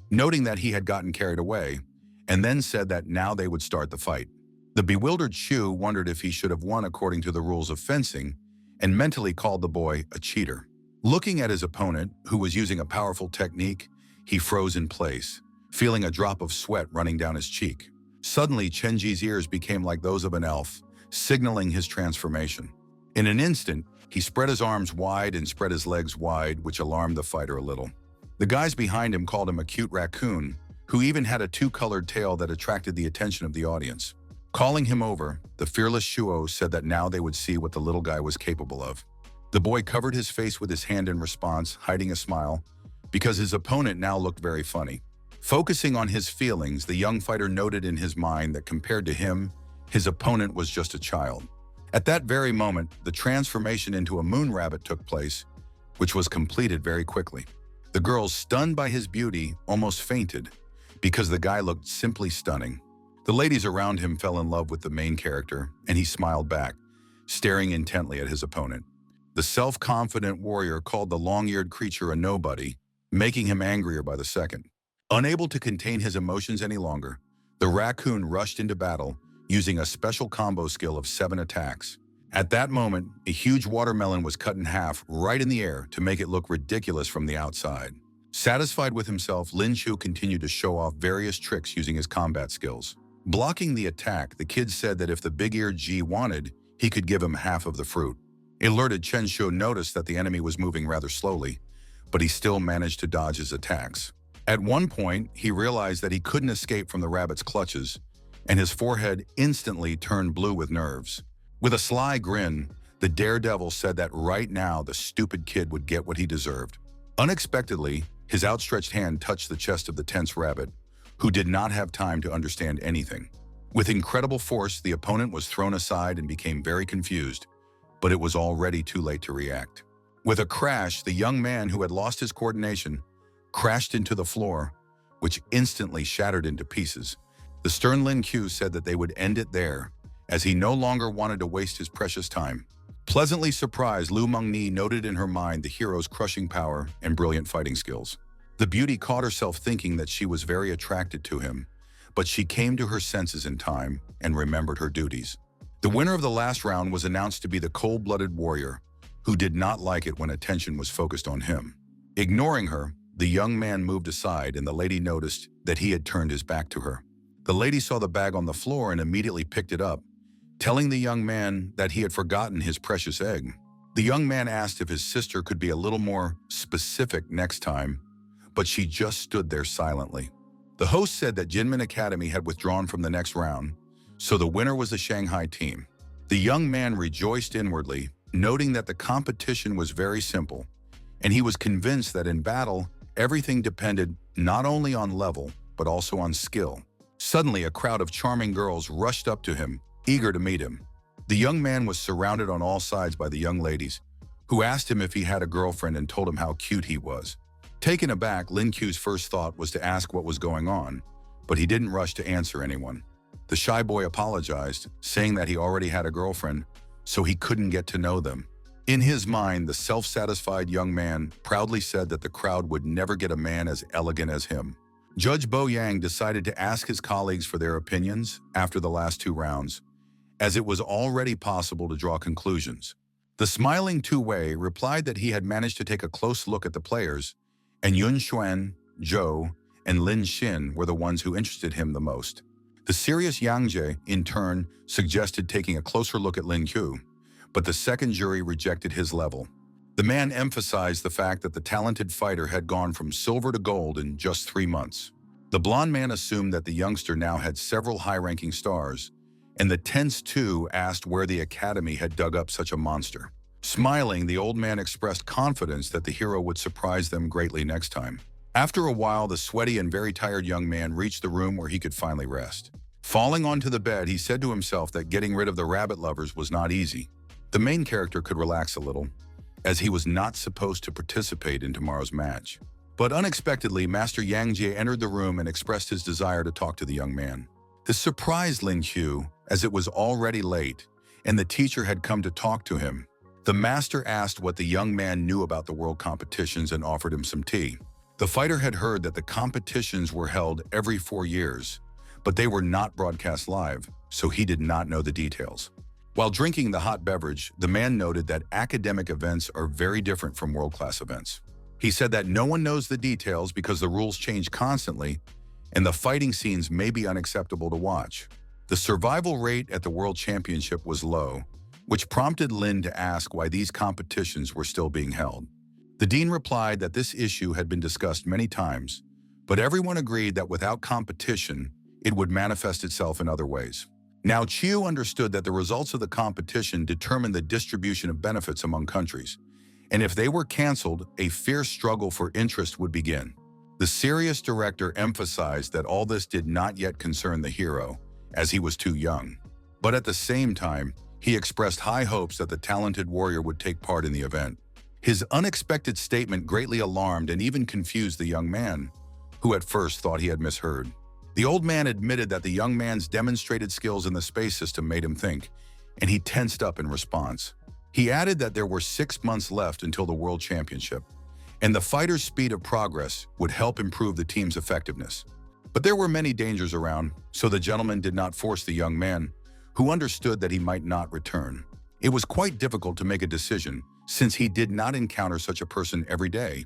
noting that he had gotten carried away, and then said that now they would start the fight. The bewildered Chu wondered if he should have won according to the rules of fencing, and mentally called the boy a cheater. Looking at his opponent, who was using a powerful technique, he froze in place, feeling a drop of sweat running down his cheek. Suddenly, Chenji's ears became like those of an elf, signaling his transformation. In an instant, he spread his arms wide and spread his legs wide, which alarmed the fighter a little. The guys behind him called him a cute raccoon, who even had a two-colored tail that attracted the attention of the audience. Calling him over, the fearless Shuo said that now they would see what the little guy was capable of. The boy covered his face with his hand in response, hiding a smile, because his opponent now looked very funny. Focusing on his feelings, the young fighter noted in his mind that compared to him, his opponent was just a child. At that very moment, the transformation into a moon rabbit took place, which was completed very quickly. The girls, stunned by his beauty, almost fainted, because the guy looked simply stunning. The ladies around him fell in love with the main character, and he smiled back, staring intently at his opponent. The self-confident warrior called the long-eared creature a nobody, making him angrier by the second. Unable to contain his emotions any longer, the raccoon rushed into battle, using a special combo skill of 7 attacks. At that moment, a huge watermelon was cut in half right in the air to make it look ridiculous from the outside. Satisfied with himself, Lin Chu continued to show off various tricks using his combat skills. Blocking the attack, the kid said that if the big-eared G wanted, he could give him half of the fruit. Alerted, Chen Shu noticed that the enemy was moving rather slowly, but he still managed to dodge his attacks. At one point, he realized that he couldn't escape from the rabbit's clutches, and his forehead instantly turned blue with nerves. With a sly grin, the daredevil said that right now the stupid kid would get what he deserved. Unexpectedly, his outstretched hand touched the chest of the tense rabbit, who did not have time to understand anything. With incredible force, the opponent was thrown aside and became very confused, but it was already too late to react. With a crash, the young man who had lost his coordination crashed into the floor, which instantly shattered into pieces. The stern Lin Q said that they would end it there, as he no longer wanted to waste his precious time. Pleasantly surprised, Lu Mengni noted in her mind the hero's crushing power and brilliant fighting skills. The beauty caught herself thinking that she was very attracted to him, but she came to her senses in time and remembered her duties. The winner of the last round was announced to be the cold-blooded warrior, who did not like it when attention was focused on him. Ignoring her, the young man moved aside, and the lady noticed that he had turned his back to her. The lady saw the bag on the floor and immediately picked it up, telling the young man that he had forgotten his precious egg. The young man asked if his sister could be a little more specific next time, but she just stood there silently. The host said that Jinmin Academy had withdrawn from the next round, so the winner was the Shanghai team. The young man rejoiced inwardly, noting that the competition was very simple, and he was convinced that in battle, everything depended not only on level, but also on skill. Suddenly, a crowd of charming girls rushed up to him, eager to meet him. The young man was surrounded on all sides by the young ladies, who asked him if he had a girlfriend and told him how cute he was. Taken aback, Lin Q's first thought was to ask what was going on, but he didn't rush to answer anyone. The shy boy apologized, saying that he already had a girlfriend, so he couldn't get to know them. In his mind, the self-satisfied young man proudly said that the crowd would never get a man as elegant as him. Judge Bo Yang decided to ask his colleagues for their opinions after the last 2 rounds, as it was already possible to draw conclusions. The smiling Tu Wei replied that he had managed to take a close look at the players, and Yun Xuan, Zhou, and Lin Xin were the ones who interested him the most. The serious Yang Jie, in turn, suggested taking a closer look at Lin Q, but the second jury rejected his level. The man emphasized the fact that the talented fighter had gone from silver to gold in just 3 months. The blonde man assumed that the youngster now had several high-ranking stars, and the tense two asked where the academy had dug up such a monster. Smiling, the old man expressed confidence that the hero would surprise them greatly next time. After a while, the sweaty and very tired young man reached the room where he could finally rest. Falling onto the bed, he said to himself that getting rid of the rabbit lovers was not easy. The main character could relax a little, as he was not supposed to participate in tomorrow's match. But unexpectedly, Master Yang Jie entered the room and expressed his desire to talk to the young man. This surprised Lin Qiu, as it was already late, and the teacher had come to talk to him. The master asked what the young man knew about the world competitions and offered him some tea. The fighter had heard that the competitions were held every 4 years, but they were not broadcast live, so he did not know the details. While drinking the hot beverage, the man noted that academic events are very different from world-class events. He said that no one knows the details because the rules change constantly, and the fighting scenes may be unacceptable to watch. The survival rate at the World Championship was low, which prompted Lin to ask why these competitions were still being held. The dean replied that this issue had been discussed many times, but everyone agreed that without competition, it would manifest itself in other ways. Now, Chiu understood that the results of the competition determined the distribution of benefits among countries, and if they were canceled, a fierce struggle for interest would begin. The serious director emphasized that all this did not yet concern the hero, as he was too young. But at the same time, he expressed high hopes that the talented warrior would take part in the event. His unexpected statement greatly alarmed and even confused the young man, who at first thought he had misheard. The old man admitted that the young man's demonstrated skills in the space system made him think, and he tensed up in response. He added that there were 6 months left until the World Championship, and the fighter's speed of progress would help improve the team's effectiveness. But there were many dangers around, so the gentleman did not force the young man, who understood that he might not return. It was quite difficult to make a decision, since he did not encounter such a person every day.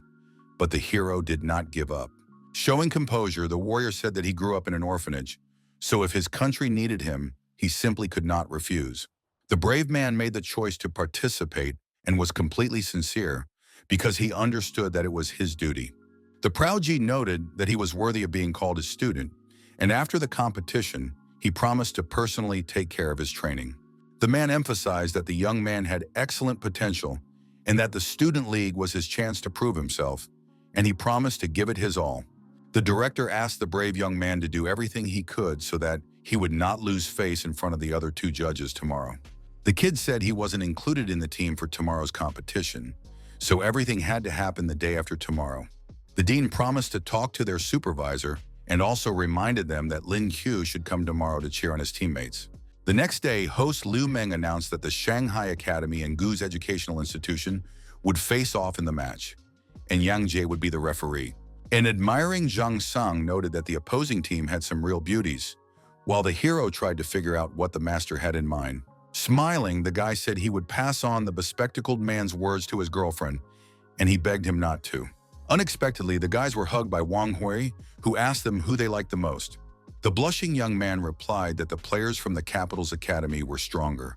But the hero did not give up. Showing composure, the warrior said that he grew up in an orphanage, so if his country needed him, he simply could not refuse. The brave man made the choice to participate and was completely sincere, because he understood that it was his duty. The proud G noted that he was worthy of being called his student, and after the competition, he promised to personally take care of his training. The man emphasized that the young man had excellent potential and that the student league was his chance to prove himself, and he promised to give it his all. The director asked the brave young man to do everything he could so that he would not lose face in front of the other 2 judges tomorrow. The kid said he wasn't included in the team for tomorrow's competition, so everything had to happen the day after tomorrow. The dean promised to talk to their supervisor and also reminded them that Lin Q should come tomorrow to cheer on his teammates. The next day, host Liu Meng announced that the Shanghai Academy and Gu's Educational Institution would face off in the match, and Yang Jie would be the referee. An admiring Zhang Sang noted that the opposing team had some real beauties, while the hero tried to figure out what the master had in mind. Smiling, the guy said he would pass on the bespectacled man's words to his girlfriend, and he begged him not to. Unexpectedly, the guys were hugged by Wang Hui, who asked them who they liked the most. The blushing young man replied that the players from the capital's academy were stronger,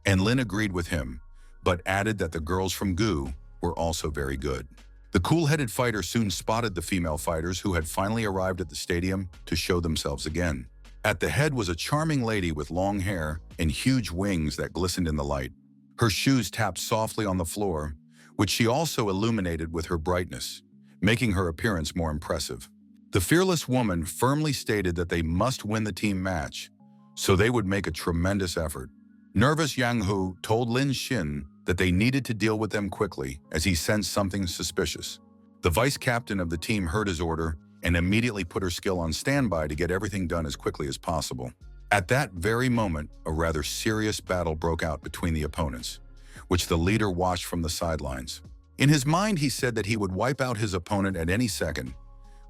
and Lin agreed with him, but added that the girls from Gu were also very good. The cool-headed fighter soon spotted the female fighters who had finally arrived at the stadium to show themselves again. At the head was a charming lady with long hair and huge wings that glistened in the light. Her shoes tapped softly on the floor, which she also illuminated with her brightness, making her appearance more impressive. The fearless woman firmly stated that they must win the team match, so they would make a tremendous effort. Nervous Yang Hu told Lin Xin that they needed to deal with them quickly as he sensed something suspicious. The vice captain of the team heard his order and immediately put her skill on standby to get everything done as quickly as possible. At that very moment, a rather serious battle broke out between the opponents, which the leader watched from the sidelines. In his mind, he said that he would wipe out his opponent at any second,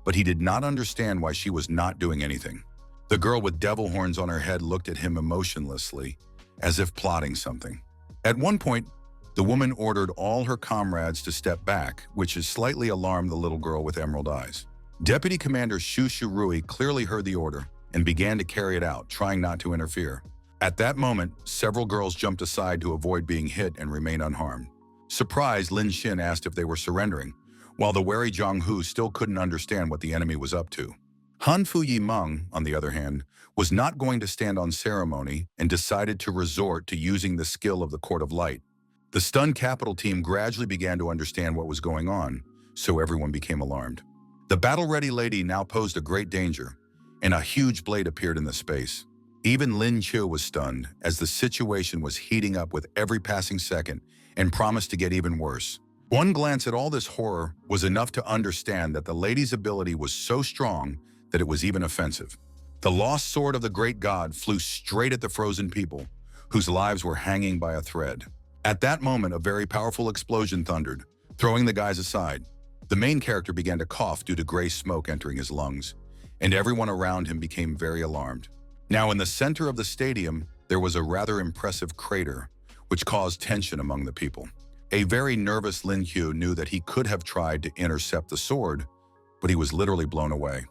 but he did not understand why she was not doing anything. The girl with devil horns on her head looked at him emotionlessly, as if plotting something. At one point, the woman ordered all her comrades to step back, which has slightly alarmed the little girl with emerald eyes. Deputy Commander Xu Shurui clearly heard the order and began to carry it out, trying not to interfere. At that moment, several girls jumped aside to avoid being hit and remain unharmed. Surprised, Lin Xin asked if they were surrendering, while the wary Zhang Hu still couldn't understand what the enemy was up to. Han Fu Yimeng, on the other hand, was not going to stand on ceremony and decided to resort to using the skill of the Court of Light. The stunned capital team gradually began to understand what was going on, so everyone became alarmed. The battle-ready lady now posed a great danger, and a huge blade appeared in the space. Even Lin Qiu was stunned, as the situation was heating up with every passing second and promised to get even worse. One glance at all this horror was enough to understand that the lady's ability was so strong that it was even offensive. The lost sword of the great god flew straight at the frozen people, whose lives were hanging by a thread. At that moment, a very powerful explosion thundered, throwing the guys aside. The main character began to cough due to gray smoke entering his lungs, and everyone around him became very alarmed. Now, in the center of the stadium, there was a rather impressive crater, which caused tension among the people. A very nervous Lin Hu knew that he could have tried to intercept the sword, but he was literally blown away.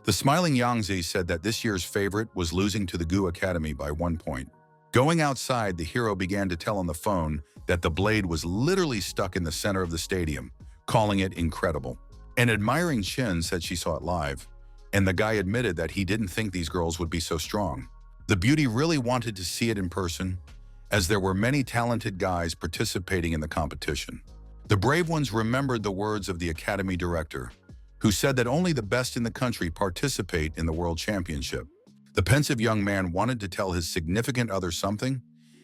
The smiling Yangzi said that this year's favorite was losing to the Gu Academy by 1 point. Going outside, the hero began to tell on the phone that the blade was literally stuck in the center of the stadium, calling it incredible. An admiring Chin said she saw it live, and the guy admitted that he didn't think these girls would be so strong. The beauty really wanted to see it in person, as there were many talented guys participating in the competition. The brave ones remembered the words of the Academy director, who said that only the best in the country participate in the World Championship. The pensive young man wanted to tell his significant other something,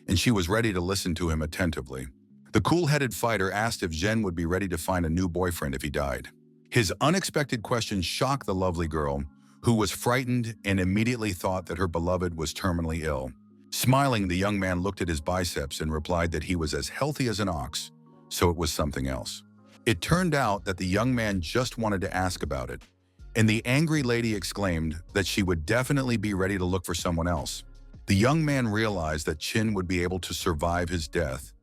and she was ready to listen to him attentively. The cool-headed fighter asked if Zhen would be ready to find a new boyfriend if he died. His unexpected question shocked the lovely girl, who was frightened and immediately thought that her beloved was terminally ill. Smiling, the young man looked at his biceps and replied that he was as healthy as an ox, so it was something else. It turned out that the young man just wanted to ask about it, and the angry lady exclaimed that she would definitely be ready to look for someone else. The young man realized that Chin would be able to survive his death,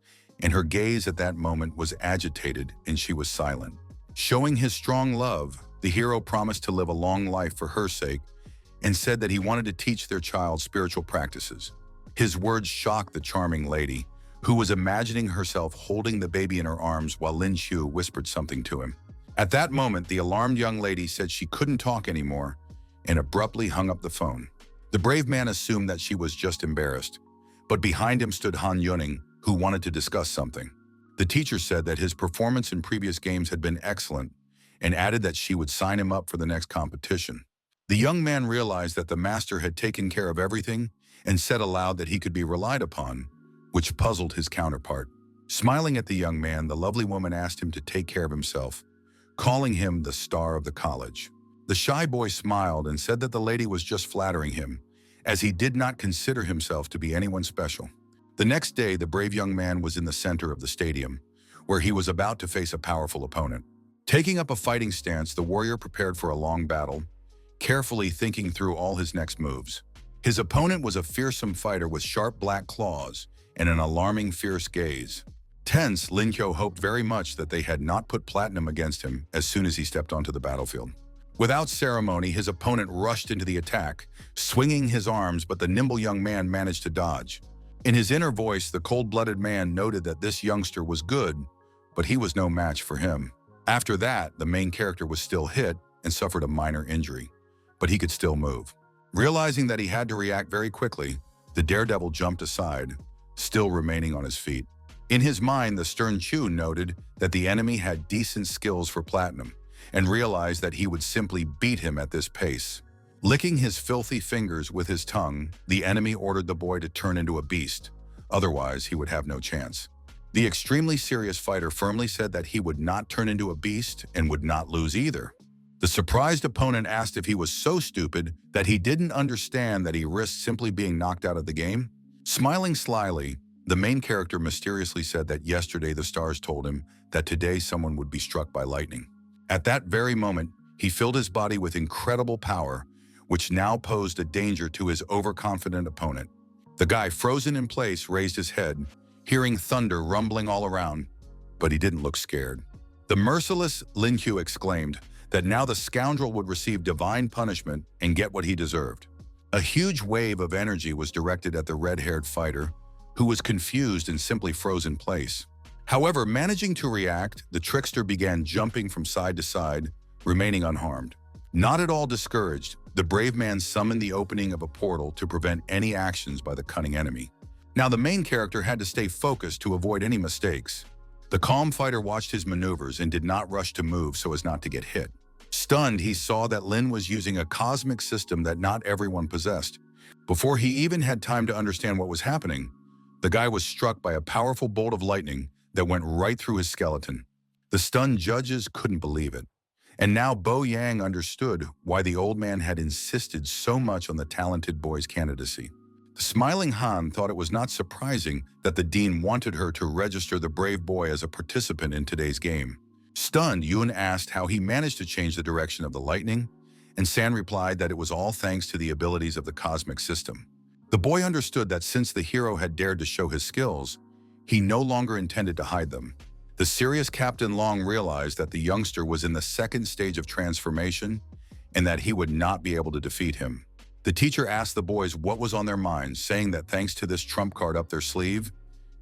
and her gaze at that moment was agitated and she was silent. Showing his strong love, the hero promised to live a long life for her sake and said that he wanted to teach their child spiritual practices. His words shocked the charming lady, who was imagining herself holding the baby in her arms while Lin Qiu whispered something to him. At that moment, the alarmed young lady said she couldn't talk anymore and abruptly hung up the phone. The brave man assumed that she was just embarrassed, but behind him stood Han Yuning, who wanted to discuss something. The teacher said that his performance in previous games had been excellent and added that she would sign him up for the next competition. The young man realized that the master had taken care of everything and said aloud that he could be relied upon, which puzzled his counterpart. Smiling at the young man, the lovely woman asked him to take care of himself, calling him the star of the college. The shy boy smiled and said that the lady was just flattering him, as he did not consider himself to be anyone special. The next day, the brave young man was in the center of the stadium, where he was about to face a powerful opponent. Taking up a fighting stance, the warrior prepared for a long battle, carefully thinking through all his next moves. His opponent was a fearsome fighter with sharp black claws and an alarming fierce gaze. Tense, Lin Qiu hoped very much that they had not put platinum against him as soon as he stepped onto the battlefield. Without ceremony, his opponent rushed into the attack, swinging his arms, but the nimble young man managed to dodge. In his inner voice, the cold-blooded man noted that this youngster was good, but he was no match for him. After that, the main character was still hit and suffered a minor injury, but he could still move. Realizing that he had to react very quickly, the daredevil jumped aside, still remaining on his feet. In his mind, the stern Chu noted that the enemy had decent skills for platinum and realized that he would simply beat him at this pace. Licking his filthy fingers with his tongue, the enemy ordered the boy to turn into a beast. Otherwise, he would have no chance. The extremely serious fighter firmly said that he would not turn into a beast and would not lose either. The surprised opponent asked if he was so stupid that he didn't understand that he risked simply being knocked out of the game. Smiling slyly, the main character mysteriously said that yesterday the stars told him that today someone would be struck by lightning. At that very moment, he filled his body with incredible power, which now posed a danger to his overconfident opponent. The guy, frozen in place, raised his head, hearing thunder rumbling all around, but he didn't look scared. The merciless Lin Qiu exclaimed that now the scoundrel would receive divine punishment and get what he deserved. A huge wave of energy was directed at the red-haired fighter, who was confused and simply froze in place. However, managing to react, the trickster began jumping from side to side, remaining unharmed. Not at all discouraged, the brave man summoned the opening of a portal to prevent any actions by the cunning enemy. Now the main character had to stay focused to avoid any mistakes. The calm fighter watched his maneuvers and did not rush to move so as not to get hit. Stunned, he saw that Lin was using a cosmic system that not everyone possessed. Before he even had time to understand what was happening, the guy was struck by a powerful bolt of lightning that went right through his skeleton. The stunned judges couldn't believe it. And now Bo Yang understood why the old man had insisted so much on the talented boy's candidacy. The smiling Han thought it was not surprising that the dean wanted her to register the brave boy as a participant in today's game. Stunned, Yun asked how he managed to change the direction of the lightning, and San replied that it was all thanks to the abilities of the cosmic system. The boy understood that since the hero had dared to show his skills, he no longer intended to hide them. The serious Captain Long realized that the youngster was in the second stage of transformation and that he would not be able to defeat him. The teacher asked the boys what was on their minds, saying that thanks to this trump card up their sleeve,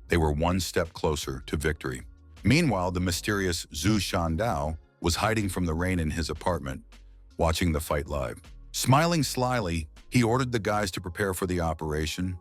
they were one step closer to victory. Meanwhile, the mysterious Zhu Shandao was hiding from the rain in his apartment, watching the fight live. Smiling slyly, he ordered the guys to prepare for the operation,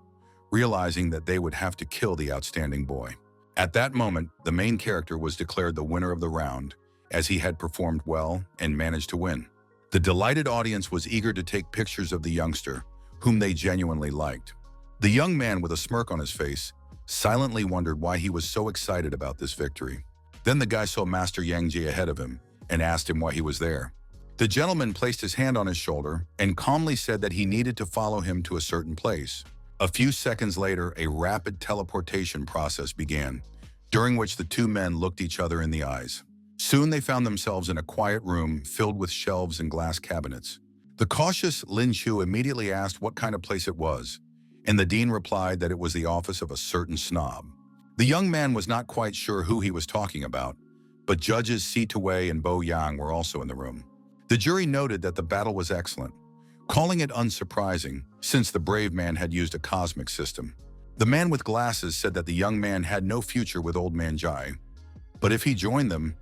realizing that they would have to kill the outstanding boy. At that moment, the main character was declared the winner of the round, as he had performed well and managed to win. The delighted audience was eager to take pictures of the youngster, whom they genuinely liked. The young man, with a smirk on his face, silently wondered why he was so excited about this victory. Then the guy saw Master Yang Ji ahead of him and asked him why he was there. The gentleman placed his hand on his shoulder and calmly said that he needed to follow him to a certain place. A few seconds later, a rapid teleportation process began, during which the two men looked each other in the eyes. Soon they found themselves in a quiet room filled with shelves and glass cabinets. The cautious Lin Chu immediately asked what kind of place it was, and the dean replied that it was the office of a certain snob. The young man was not quite sure who he was talking about, but judges Si Tuwei and Bo Yang were also in the room. The jury noted that the battle was excellent, calling it unsurprising since the brave man had used a cosmic system. The man with glasses said that the young man had no future with old man Jai, but if he joined them,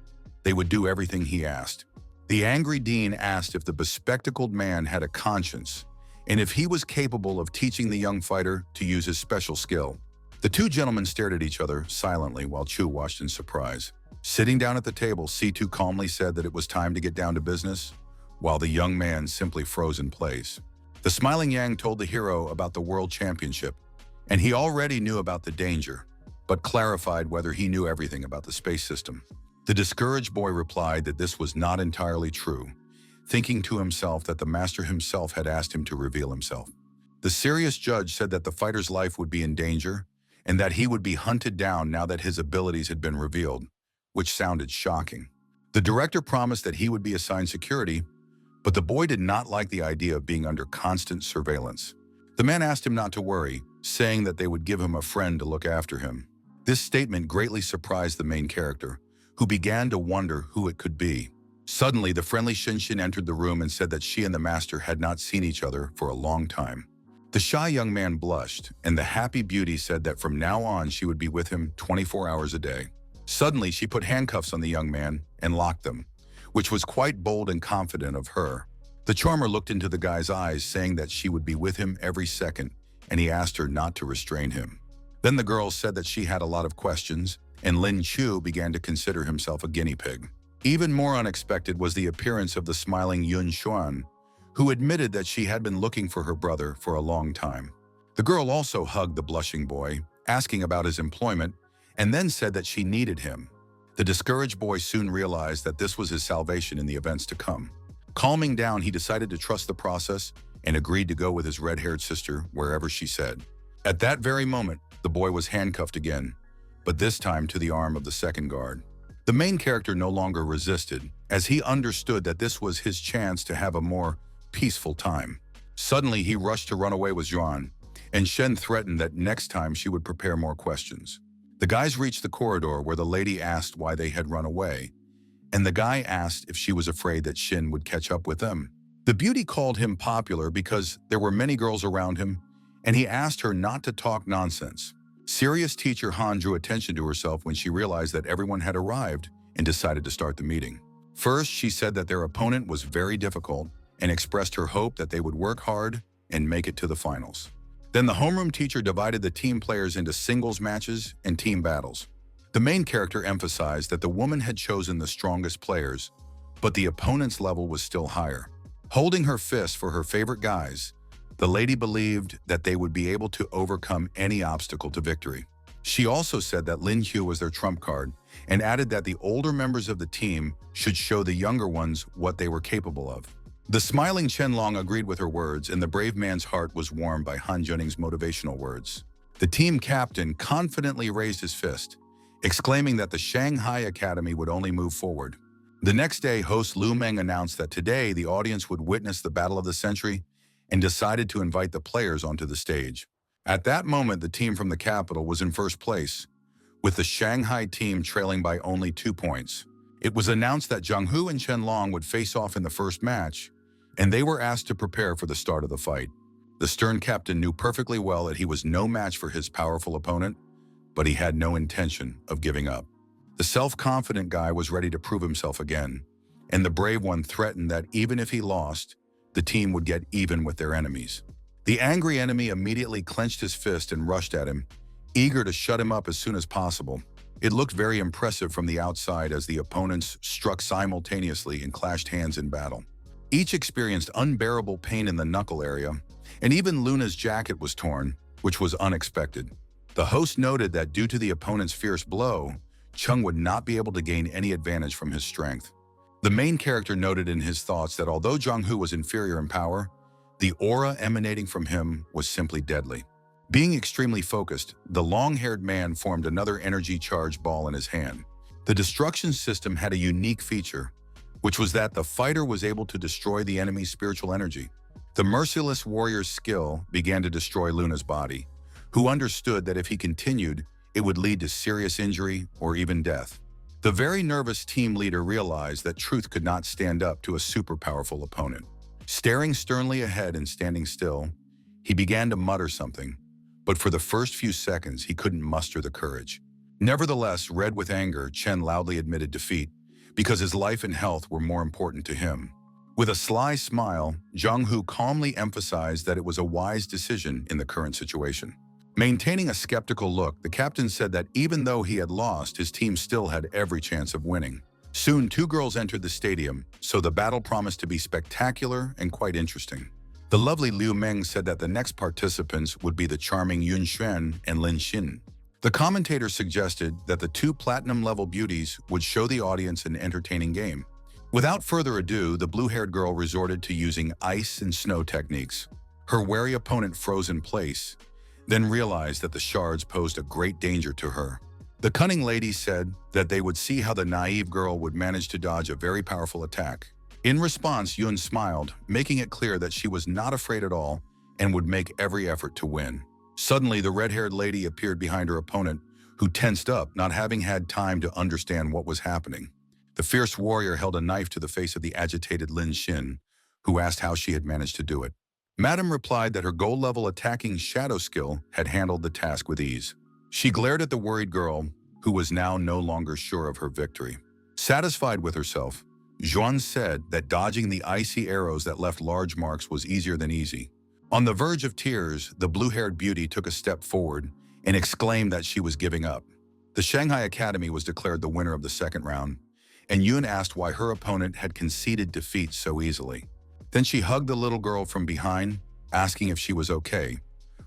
they would do everything he asked. The angry dean asked if the bespectacled man had a conscience and if he was capable of teaching the young fighter to use his special skill. The two gentlemen stared at each other silently while Chu watched in surprise. Sitting down at the table, C2 calmly said that it was time to get down to business, while the young man simply froze in place. The smiling Yang told the hero about the World Championship, and he already knew about the danger, but clarified whether he knew everything about the space system. The discouraged boy replied that this was not entirely true, thinking to himself that the master himself had asked him to reveal himself. The serious judge said that the fighter's life would be in danger and that he would be hunted down now that his abilities had been revealed, which sounded shocking. The director promised that he would be assigned security, but the boy did not like the idea of being under constant surveillance. The man asked him not to worry, saying that they would give him a friend to look after him. This statement greatly surprised the main character, who began to wonder who it could be. Suddenly, the friendly Shinshin entered the room and said that she and the master had not seen each other for a long time. The shy young man blushed, and the happy beauty said that from now on she would be with him 24 hours a day. Suddenly, she put handcuffs on the young man and locked them, which was quite bold and confident of her. The charmer looked into the guy's eyes, saying that she would be with him every second, and he asked her not to restrain him. Then the girl said that she had a lot of questions, and Lin Chu began to consider himself a guinea pig. Even more unexpected was the appearance of the smiling Yun Xuan, who admitted that she had been looking for her brother for a long time. The girl also hugged the blushing boy, asking about his employment, and then said that she needed him. The discouraged boy soon realized that this was his salvation in the events to come. Calming down, he decided to trust the process and agreed to go with his red-haired sister wherever she said. At that very moment, the boy was handcuffed again, but this time to the arm of the second guard. The main character no longer resisted, as he understood that this was his chance to have a more peaceful time. Suddenly, he rushed to run away with Zhuan, and Shen threatened that next time she would prepare more questions. The guys reached the corridor where the lady asked why they had run away, and the guy asked if she was afraid that Shin would catch up with them. The beauty called him popular because there were many girls around him, and he asked her not to talk nonsense. Serious teacher Han drew attention to herself when she realized that everyone had arrived and decided to start the meeting. First, she said that their opponent was very difficult and expressed her hope that they would work hard and make it to the finals. Then the homeroom teacher divided the team players into singles matches and team battles. The main character emphasized that the woman had chosen the strongest players, but the opponent's level was still higher. Holding her fist for her favorite guys, the lady believed that they would be able to overcome any obstacle to victory. She also said that Lin Hu was their trump card and added that the older members of the team should show the younger ones what they were capable of. The smiling Qianlong agreed with her words, and the brave man's heart was warmed by Han Juning's motivational words. The team captain confidently raised his fist, exclaiming that the Shanghai Academy would only move forward. The next day, host Lu Meng announced that today the audience would witness the battle of the century and decided to invite the players onto the stage. At that moment, the team from the capital was in first place, with the Shanghai team trailing by only 2 points. It was announced that Zhang Hu and Chen Long would face off in the first match, and they were asked to prepare for the start of the fight. The stern captain knew perfectly well that he was no match for his powerful opponent, but he had no intention of giving up. The self-confident guy was ready to prove himself again, and the brave one threatened that even if he lost, the team would get even with their enemies. The angry enemy immediately clenched his fist and rushed at him, eager to shut him up as soon as possible. It looked very impressive from the outside as the opponents struck simultaneously and clashed hands in battle. Each experienced unbearable pain in the knuckle area, and even Luna's jacket was torn, which was unexpected. The host noted that due to the opponent's fierce blow, Chung would not be able to gain any advantage from his strength. The main character noted in his thoughts that although Jong-hoo was inferior in power, the aura emanating from him was simply deadly. Being extremely focused, the long-haired man formed another energy-charged ball in his hand. The destruction system had a unique feature, which was that the fighter was able to destroy the enemy's spiritual energy. The merciless warrior's skill began to destroy Luna's body, who understood that if he continued, it would lead to serious injury or even death. The very nervous team leader realized that truth could not stand up to a super powerful opponent. Staring sternly ahead and standing still, he began to mutter something, but for the first few seconds he couldn't muster the courage. Nevertheless, red with anger, Chen loudly admitted defeat because his life and health were more important to him. With a sly smile, Jong-hoo calmly emphasized that it was a wise decision in the current situation. Maintaining a skeptical look, the captain said that even though he had lost, his team still had every chance of winning. Soon, two girls entered the stadium, so the battle promised to be spectacular and quite interesting. The lovely Liu Meng said that the next participants would be the charming Yun Xuan and Lin Xin. The commentator suggested that the two platinum-level beauties would show the audience an entertaining game. Without further ado, the blue-haired girl resorted to using ice and snow techniques. Her wary opponent froze in place, then realized that the shards posed a great danger to her. The cunning lady said that they would see how the naive girl would manage to dodge a very powerful attack. In response, Yun smiled, making it clear that she was not afraid at all and would make every effort to win. Suddenly, the red-haired lady appeared behind her opponent, who tensed up, not having had time to understand what was happening. The fierce warrior held a knife to the face of the agitated Lin Xin, who asked how she had managed to do it. Madame replied that her gold-level attacking shadow skill had handled the task with ease. She glared at the worried girl, who was now no longer sure of her victory. Satisfied with herself, Zhuan said that dodging the icy arrows that left large marks was easier than easy. On the verge of tears, the blue-haired beauty took a step forward and exclaimed that she was giving up. The Shanghai Academy was declared the winner of the second round, and Yun asked why her opponent had conceded defeat so easily. Then she hugged the little girl from behind, asking if she was okay,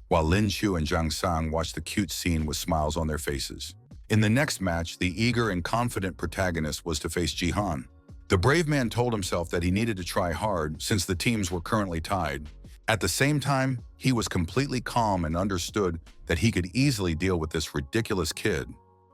while Lin Chu and Zhang Sang watched the cute scene with smiles on their faces. In the next match, the eager and confident protagonist was to face Jihan. The brave man told himself that he needed to try hard since the teams were currently tied. At the same time, he was completely calm and understood that he could easily deal with this ridiculous kid.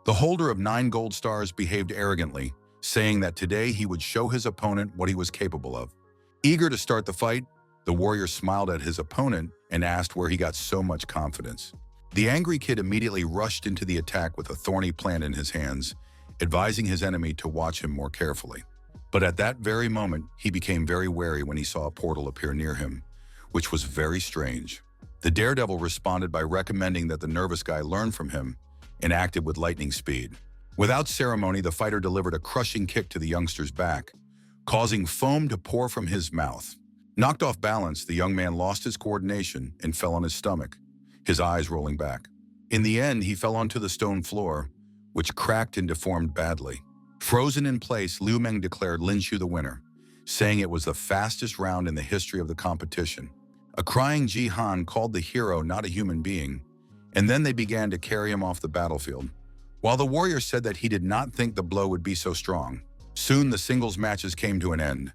The holder of 9 gold stars behaved arrogantly, saying that today he would show his opponent what he was capable of. Eager to start the fight, the warrior smiled at his opponent and asked where he got so much confidence. The angry kid immediately rushed into the attack with a thorny plant in his hands, advising his enemy to watch him more carefully. But at that very moment, he became very wary when he saw a portal appear near him, which was very strange. The daredevil responded by recommending that the nervous guy learn from him and acted with lightning speed. Without ceremony, the fighter delivered a crushing kick to the youngster's back, causing foam to pour from his mouth. Knocked off balance, the young man lost his coordination and fell on his stomach, his eyes rolling back. In the end, he fell onto the stone floor, which cracked and deformed badly. Frozen in place, Liu Meng declared Lin Chu the winner, saying it was the fastest round in the history of the competition. A crying Jihan called the hero not a human being, and then they began to carry him off the battlefield. While the warrior said that he did not think the blow would be so strong, soon the singles matches came to an end,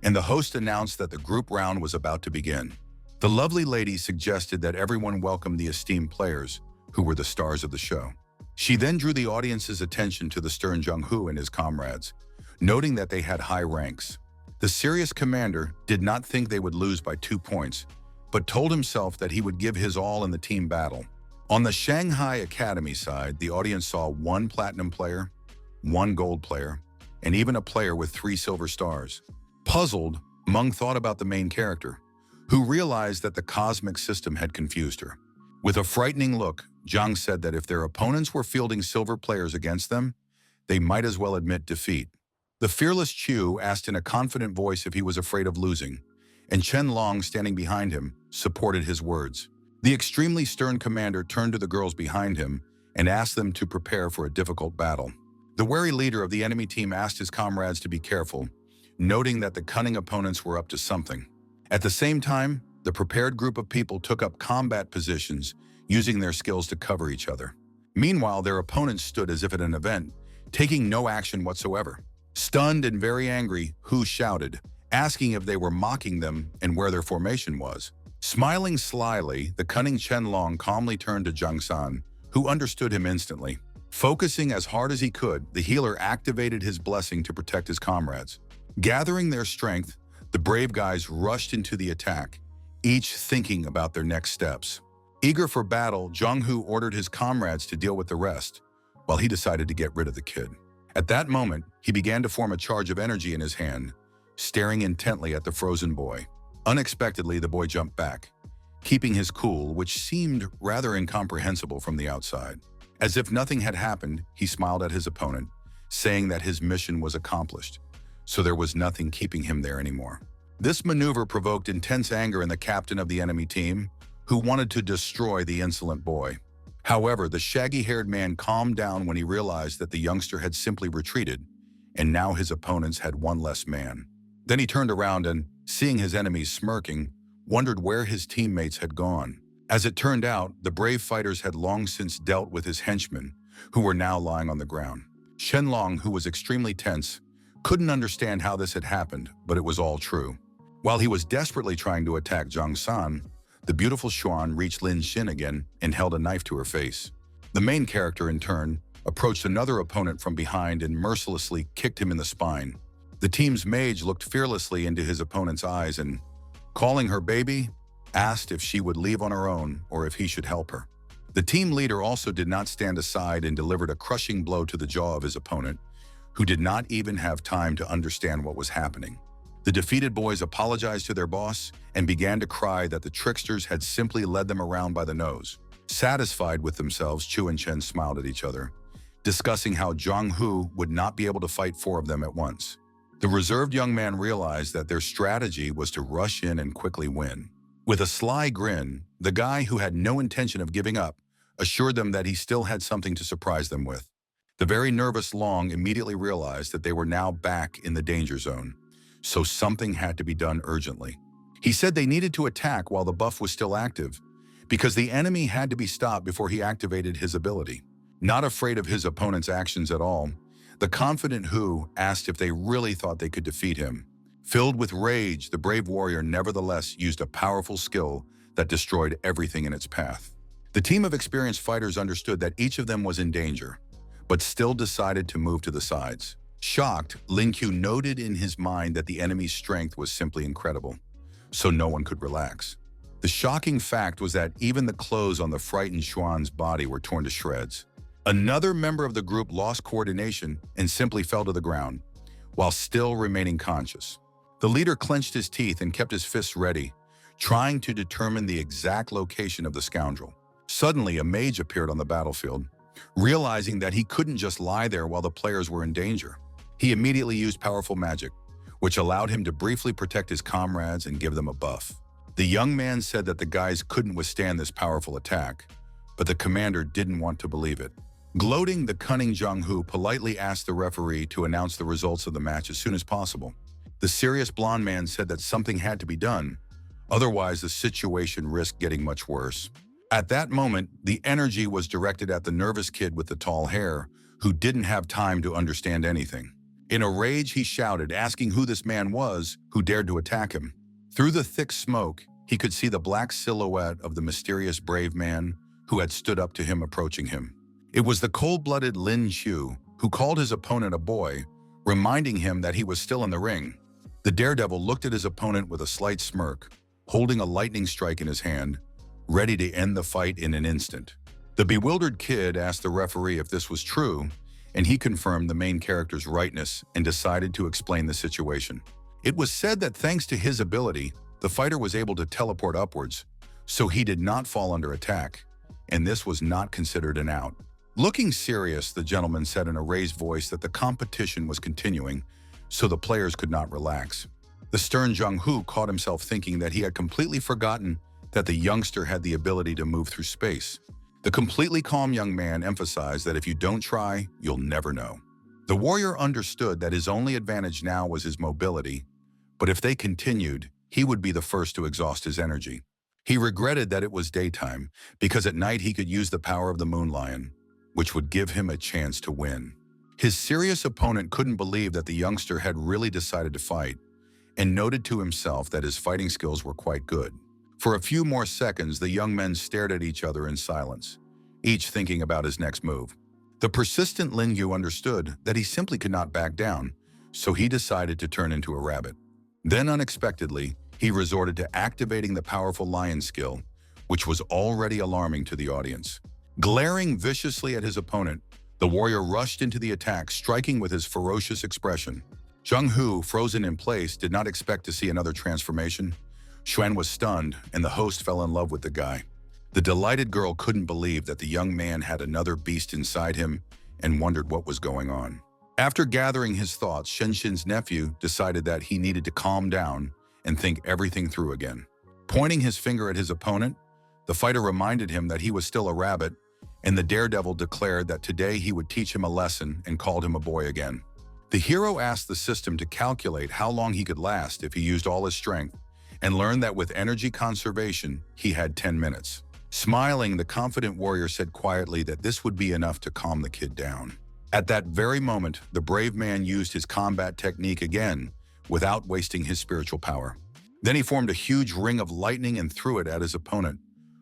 and the host announced that the group round was about to begin. The lovely lady suggested that everyone welcome the esteemed players, who were the stars of the show. She then drew the audience's attention to the stern Jong-hoo and his comrades, noting that they had high ranks. The serious commander did not think they would lose by 2 points, but told himself that he would give his all in the team battle. On the Shanghai Academy side, the audience saw 1 platinum player, 1 gold player, and even a player with 3 silver stars. Puzzled, Mung thought about the main character, who realized that the cosmic system had confused her. With a frightening look, Zhang said that if their opponents were fielding silver players against them, they might as well admit defeat. The fearless Chu asked in a confident voice if he was afraid of losing, and Chen Long, standing behind him, supported his words. The extremely stern commander turned to the girls behind him and asked them to prepare for a difficult battle. The wary leader of the enemy team asked his comrades to be careful, noting that the cunning opponents were up to something. At the same time, the prepared group of people took up combat positions, using their skills to cover each other. Meanwhile, their opponents stood as if at an event, taking no action whatsoever. Stunned and very angry, Hu shouted, asking if they were mocking them and where their formation was. Smiling slyly, the cunning Chen Long calmly turned to Zhang San, who understood him instantly. Focusing as hard as he could, the healer activated his blessing to protect his comrades. Gathering their strength, the brave guys rushed into the attack, each thinking about their next steps. Eager for battle, Zhang Hu ordered his comrades to deal with the rest, while he decided to get rid of the kid. At that moment, he began to form a charge of energy in his hand, staring intently at the frozen boy. Unexpectedly, the boy jumped back, keeping his cool, which seemed rather incomprehensible from the outside. As if nothing had happened, he smiled at his opponent, saying that his mission was accomplished, so there was nothing keeping him there anymore. This maneuver provoked intense anger in the captain of the enemy team, who wanted to destroy the insolent boy. However, the shaggy-haired man calmed down when he realized that the youngster had simply retreated, and now his opponents had one less man. Then he turned around and, seeing his enemies smirking, wondered where his teammates had gone. As it turned out, the brave fighters had long since dealt with his henchmen, who were now lying on the ground. Shen Long, who was extremely tense, couldn't understand how this had happened, but it was all true. While he was desperately trying to attack Zhang San, the beautiful Xuan reached Lin Xin again and held a knife to her face. The main character, in turn, approached another opponent from behind and mercilessly kicked him in the spine. The team's mage looked fearlessly into his opponent's eyes and, calling her baby, asked if she would leave on her own or if he should help her. The team leader also did not stand aside and delivered a crushing blow to the jaw of his opponent, who did not even have time to understand what was happening. The defeated boys apologized to their boss and began to cry that the tricksters had simply led them around by the nose. Satisfied with themselves, Chu and Chen smiled at each other, discussing how Zhang Hu would not be able to fight four of them at once. The reserved young man realized that their strategy was to rush in and quickly win. With a sly grin, the guy who had no intention of giving up assured them that he still had something to surprise them with. The very nervous Long immediately realized that they were now back in the danger zone, so something had to be done urgently. He said they needed to attack while the buff was still active, because the enemy had to be stopped before he activated his ability. Not afraid of his opponent's actions at all, the confident Hu asked if they really thought they could defeat him. Filled with rage, the brave warrior nevertheless used a powerful skill that destroyed everything in its path. The team of experienced fighters understood that each of them was in danger, but still decided to move to the sides. Shocked, Lin Qiu noted in his mind that the enemy's strength was simply incredible, so no one could relax. The shocking fact was that even the clothes on the frightened Xuan's body were torn to shreds. Another member of the group lost coordination and simply fell to the ground, while still remaining conscious. The leader clenched his teeth and kept his fists ready, trying to determine the exact location of the scoundrel. Suddenly, a mage appeared on the battlefield, realizing that he couldn't just lie there while the players were in danger. He immediately used powerful magic, which allowed him to briefly protect his comrades and give them a buff. The young man said that the guys couldn't withstand this powerful attack, but the commander didn't want to believe it. Gloating, the cunning Zhang Hu politely asked the referee to announce the results of the match as soon as possible. The serious blonde man said that something had to be done, otherwise the situation risked getting much worse. At that moment, the energy was directed at the nervous kid with the tall hair, who didn't have time to understand anything. In a rage, he shouted, asking who this man was who dared to attack him. Through the thick smoke, he could see the black silhouette of the mysterious brave man who had stood up to him approaching him. It was the cold-blooded Lin Qiu, who called his opponent a boy, reminding him that he was still in the ring. The daredevil looked at his opponent with a slight smirk, holding a lightning strike in his hand, ready to end the fight in an instant. The bewildered kid asked the referee if this was true, and he confirmed the main character's rightness and decided to explain the situation. It was said that thanks to his ability, the fighter was able to teleport upwards, so he did not fall under attack, and this was not considered an out. Looking serious, the gentleman said in a raised voice that the competition was continuing, so the players could not relax. The stern Jung-hoo caught himself thinking that he had completely forgotten that the youngster had the ability to move through space. The completely calm young man emphasized that if you don't try, you'll never know. The warrior understood that his only advantage now was his mobility, but if they continued, he would be the first to exhaust his energy. He regretted that it was daytime, because at night he could use the power of the moon lion, which would give him a chance to win. His serious opponent couldn't believe that the youngster had really decided to fight, and noted to himself that his fighting skills were quite good. For a few more seconds, the young men stared at each other in silence, each thinking about his next move. The persistent Lin Yu understood that he simply could not back down, so he decided to turn into a rabbit. Then unexpectedly, he resorted to activating the powerful lion skill, which was already alarming to the audience. Glaring viciously at his opponent, the warrior rushed into the attack, striking with his ferocious expression. Jung-hoo, frozen in place, did not expect to see another transformation. Xuan was stunned, and the host fell in love with the guy. The delighted girl couldn't believe that the young man had another beast inside him and wondered what was going on. After gathering his thoughts, Shenshin's nephew decided that he needed to calm down and think everything through again. Pointing his finger at his opponent, the fighter reminded him that he was still a rabbit, and the daredevil declared that today he would teach him a lesson and called him a boy again. The hero asked the system to calculate how long he could last if he used all his strength, and learned that with energy conservation, he had 10 minutes. Smiling, the confident warrior said quietly that this would be enough to calm the kid down. At that very moment, the brave man used his combat technique again, without wasting his spiritual power. Then he formed a huge ring of lightning and threw it at his opponent,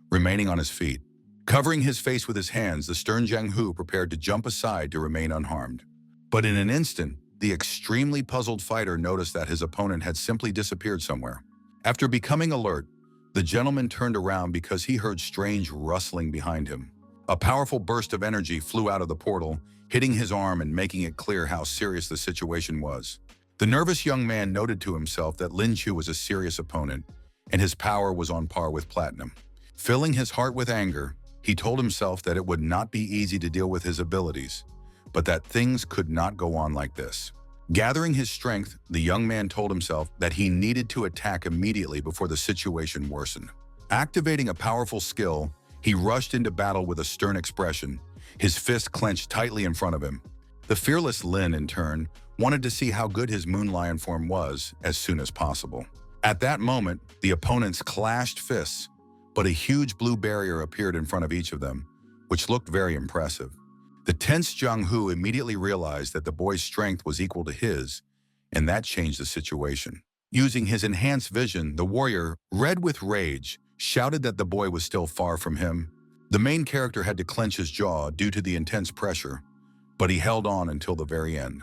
remaining on his feet. Covering his face with his hands, the stern Jung-hoo prepared to jump aside to remain unharmed. But in an instant, the extremely puzzled fighter noticed that his opponent had simply disappeared somewhere. After becoming alert, the gentleman turned around because he heard strange rustling behind him. A powerful burst of energy flew out of the portal, hitting his arm and making it clear how serious the situation was. The nervous young man noted to himself that Lin Chu was a serious opponent, and his power was on par with platinum. Filling his heart with anger, he told himself that it would not be easy to deal with his abilities, but that things could not go on like this. Gathering his strength, the young man told himself that he needed to attack immediately before the situation worsened. Activating a powerful skill, he rushed into battle with a stern expression, his fist clenched tightly in front of him. The fearless Lin, in turn, wanted to see how good his moon lion form was as soon as possible. At that moment, the opponents clashed fists, but a huge blue barrier appeared in front of each of them, which looked very impressive. The tense Jung-hoo immediately realized that the boy's strength was equal to his, and that changed the situation. Using his enhanced vision, the warrior, red with rage, shouted that the boy was still far from him. The main character had to clench his jaw due to the intense pressure, but he held on until the very end.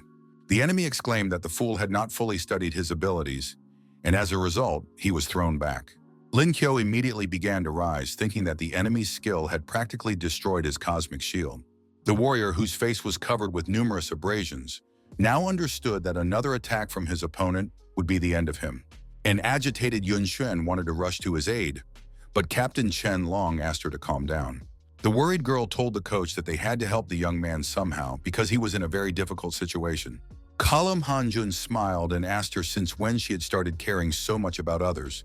The enemy exclaimed that the fool had not fully studied his abilities, and as a result, he was thrown back. Lin Kyo immediately began to rise, thinking that the enemy's skill had practically destroyed his cosmic shield. The warrior, whose face was covered with numerous abrasions, now understood that another attack from his opponent would be the end of him. An agitated Yun Xuan wanted to rush to his aid, but Captain Chen Long asked her to calm down. The worried girl told the coach that they had to help the young man somehow because he was in a very difficult situation. Kalum Hanjun smiled and asked her since when she had started caring so much about others,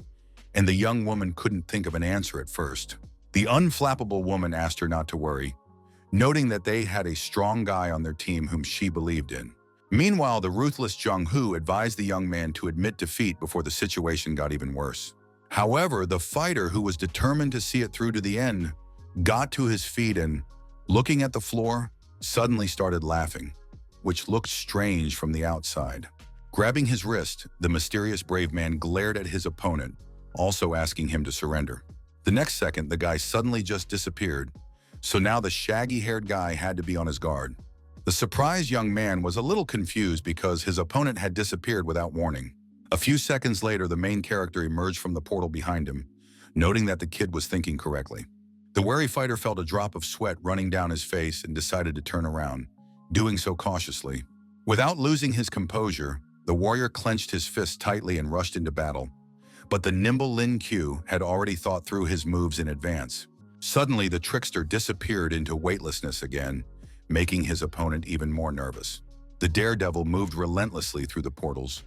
and the young woman couldn't think of an answer at first. The unflappable woman asked her not to worry, noting that they had a strong guy on their team whom she believed in. Meanwhile, the ruthless Jung-hoo advised the young man to admit defeat before the situation got even worse. However, the fighter, who was determined to see it through to the end, got to his feet and, looking at the floor, suddenly started laughing, which looked strange from the outside. Grabbing his wrist, the mysterious brave man glared at his opponent, also asking him to surrender. The next second, the guy suddenly just disappeared, so now the shaggy-haired guy had to be on his guard. The surprised young man was a little confused because his opponent had disappeared without warning. A few seconds later, the main character emerged from the portal behind him, noting that the kid was thinking correctly. The wary fighter felt a drop of sweat running down his face and decided to turn around, doing so cautiously. Without losing his composure, The warrior clenched his fist tightly and rushed into battle, but the nimble Lin Q had already thought through his moves in advance. Suddenly, the trickster disappeared into weightlessness again, making his opponent even more nervous. The daredevil moved relentlessly through the portals,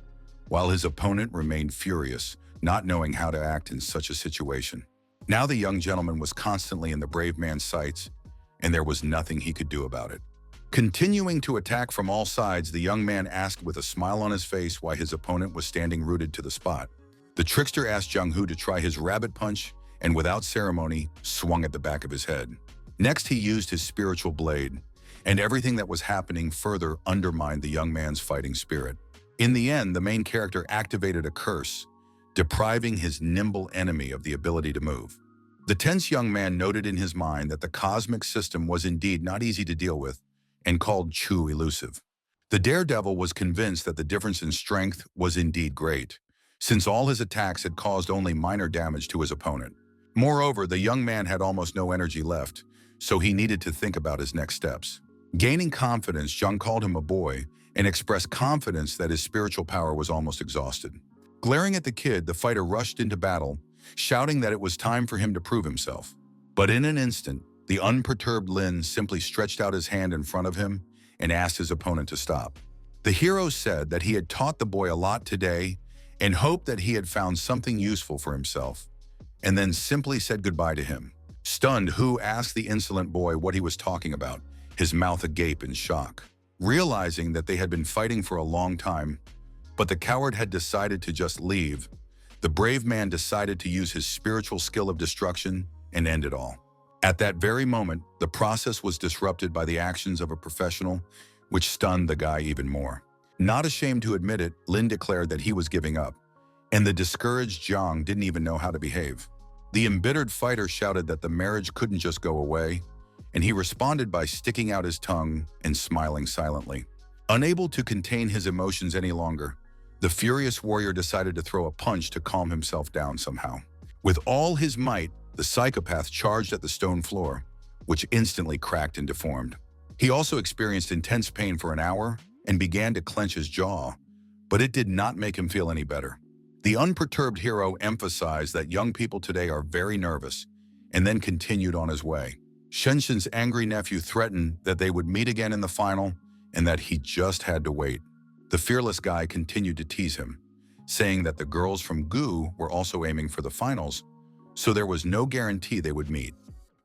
while his opponent remained furious, not knowing how to act in such a situation. Now the young gentleman was constantly in the brave man's sights, and there was nothing he could do about it. Continuing to attack from all sides, the young man asked with a smile on his face why his opponent was standing rooted to the spot. The trickster asked Jung-Hoo to try his rabbit punch, and without ceremony, swung at the back of his head. Next, he used his spiritual blade, and everything that was happening further undermined the young man's fighting spirit. In the end, the main character activated a curse, depriving his nimble enemy of the ability to move. The tense young man noted in his mind that the cosmic system was indeed not easy to deal with, and called Chu elusive. The daredevil was convinced that the difference in strength was indeed great, since all his attacks had caused only minor damage to his opponent. Moreover, the young man had almost no energy left, so he needed to think about his next steps. Gaining confidence, Jung called him a boy and expressed confidence that his spiritual power was almost exhausted. Glaring at the kid, the fighter rushed into battle, shouting that it was time for him to prove himself. But in an instant, the unperturbed Lin simply stretched out his hand in front of him and asked his opponent to stop. The hero said that he had taught the boy a lot today and hoped that he had found something useful for himself, and then simply said goodbye to him. Stunned, Hu asked the insolent boy what he was talking about, his mouth agape in shock. Realizing that they had been fighting for a long time, but the coward had decided to just leave, the brave man decided to use his spiritual skill of destruction and end it all. At that very moment, the process was disrupted by the actions of a professional, which stunned the guy even more. Not ashamed to admit it, Lin declared that he was giving up, and the discouraged Jiang didn't even know how to behave. The embittered fighter shouted that the marriage couldn't just go away, and he responded by sticking out his tongue and smiling silently. Unable to contain his emotions any longer, the furious warrior decided to throw a punch to calm himself down somehow. With all his might, the psychopath charged at the stone floor, which instantly cracked and deformed. He also experienced intense pain for an hour and began to clench his jaw, but it did not make him feel any better. The unperturbed hero emphasized that young people today are very nervous, and then continued on his way. Shenshin's angry nephew threatened that they would meet again in the final and that he just had to wait. The fearless guy continued to tease him, saying that the girls from Gu were also aiming for the finals, so there was no guarantee they would meet.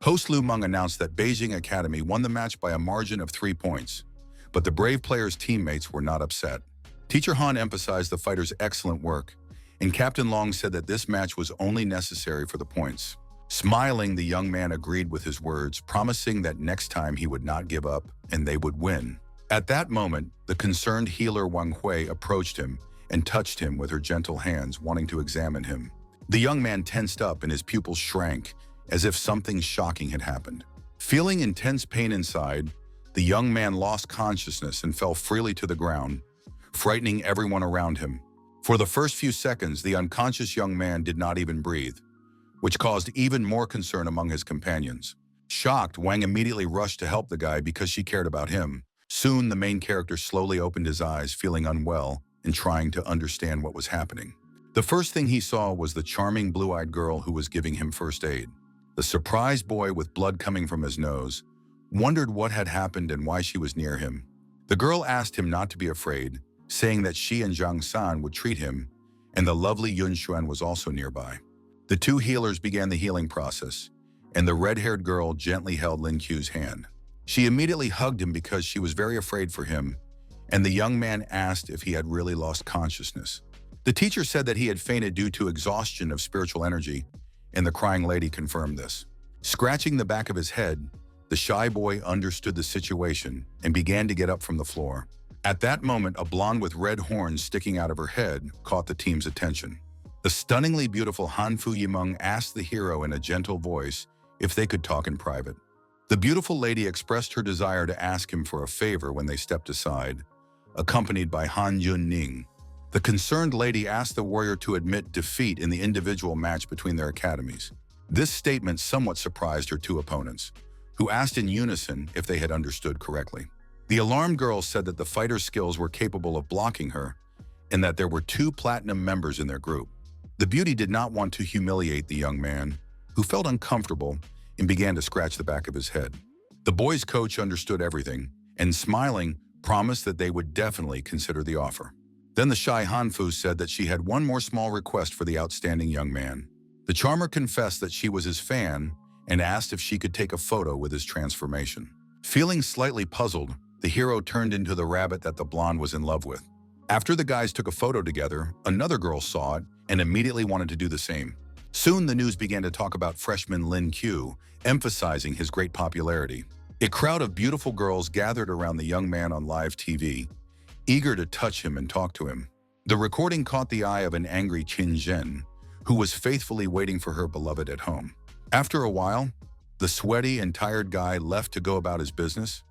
Host Lu Meng announced that Beijing Academy won the match by a margin of 3 points, but the brave players' teammates were not upset. Teacher Han emphasized the fighters' excellent work, and Captain Long said that this match was only necessary for the points. Smiling, the young man agreed with his words, promising that next time he would not give up and they would win. At that moment, the concerned healer Wang Hui approached him and touched him with her gentle hands, wanting to examine him. The young man tensed up and his pupils shrank, as if something shocking had happened. Feeling intense pain inside, the young man lost consciousness and fell freely to the ground, frightening everyone around him. For the first few seconds, the unconscious young man did not even breathe, which caused even more concern among his companions. Shocked, Wang immediately rushed to help the guy because she cared about him. Soon, the main character slowly opened his eyes, feeling unwell and trying to understand what was happening. The first thing he saw was the charming blue-eyed girl who was giving him first aid. The surprised boy, with blood coming from his nose, wondered what had happened and why she was near him. The girl asked him not to be afraid, saying that she and Zhang San would treat him, and the lovely Yun Xuan was also nearby. The two healers began the healing process, and the red-haired girl gently held Lin Q's hand. She immediately hugged him because she was very afraid for him, and the young man asked if he had really lost consciousness. The teacher said that he had fainted due to exhaustion of spiritual energy, and the crying lady confirmed this. Scratching the back of his head, the shy boy understood the situation and began to get up from the floor. At that moment, a blonde with red horns sticking out of her head caught the team's attention. The stunningly beautiful Han Fu Yimeng asked the hero in a gentle voice if they could talk in private. The beautiful lady expressed her desire to ask him for a favor when they stepped aside, accompanied by Han Yun Ning. The concerned lady asked the warrior to admit defeat in the individual match between their academies. This statement somewhat surprised her two opponents, who asked in unison if they had understood correctly. The alarmed girl said that the fighter's skills were capable of blocking her, and that there were 2 platinum members in their group. The beauty did not want to humiliate the young man, who felt uncomfortable and began to scratch the back of his head. The boys' coach understood everything, and smiling, promised that they would definitely consider the offer. Then the shy Hanfu said that she had one more small request for the outstanding young man. The charmer confessed that she was his fan and asked if she could take a photo with his transformation. Feeling slightly puzzled, the hero turned into the rabbit that the blonde was in love with. After the guys took a photo together, another girl saw it and immediately wanted to do the same. Soon the news began to talk about freshman Lin Q, emphasizing his great popularity. A crowd of beautiful girls gathered around the young man on live TV, eager to touch him and talk to him. The recording caught the eye of an angry Qin Zhen, who was faithfully waiting for her beloved at home. After a while, the sweaty and tired guy left to go about his business,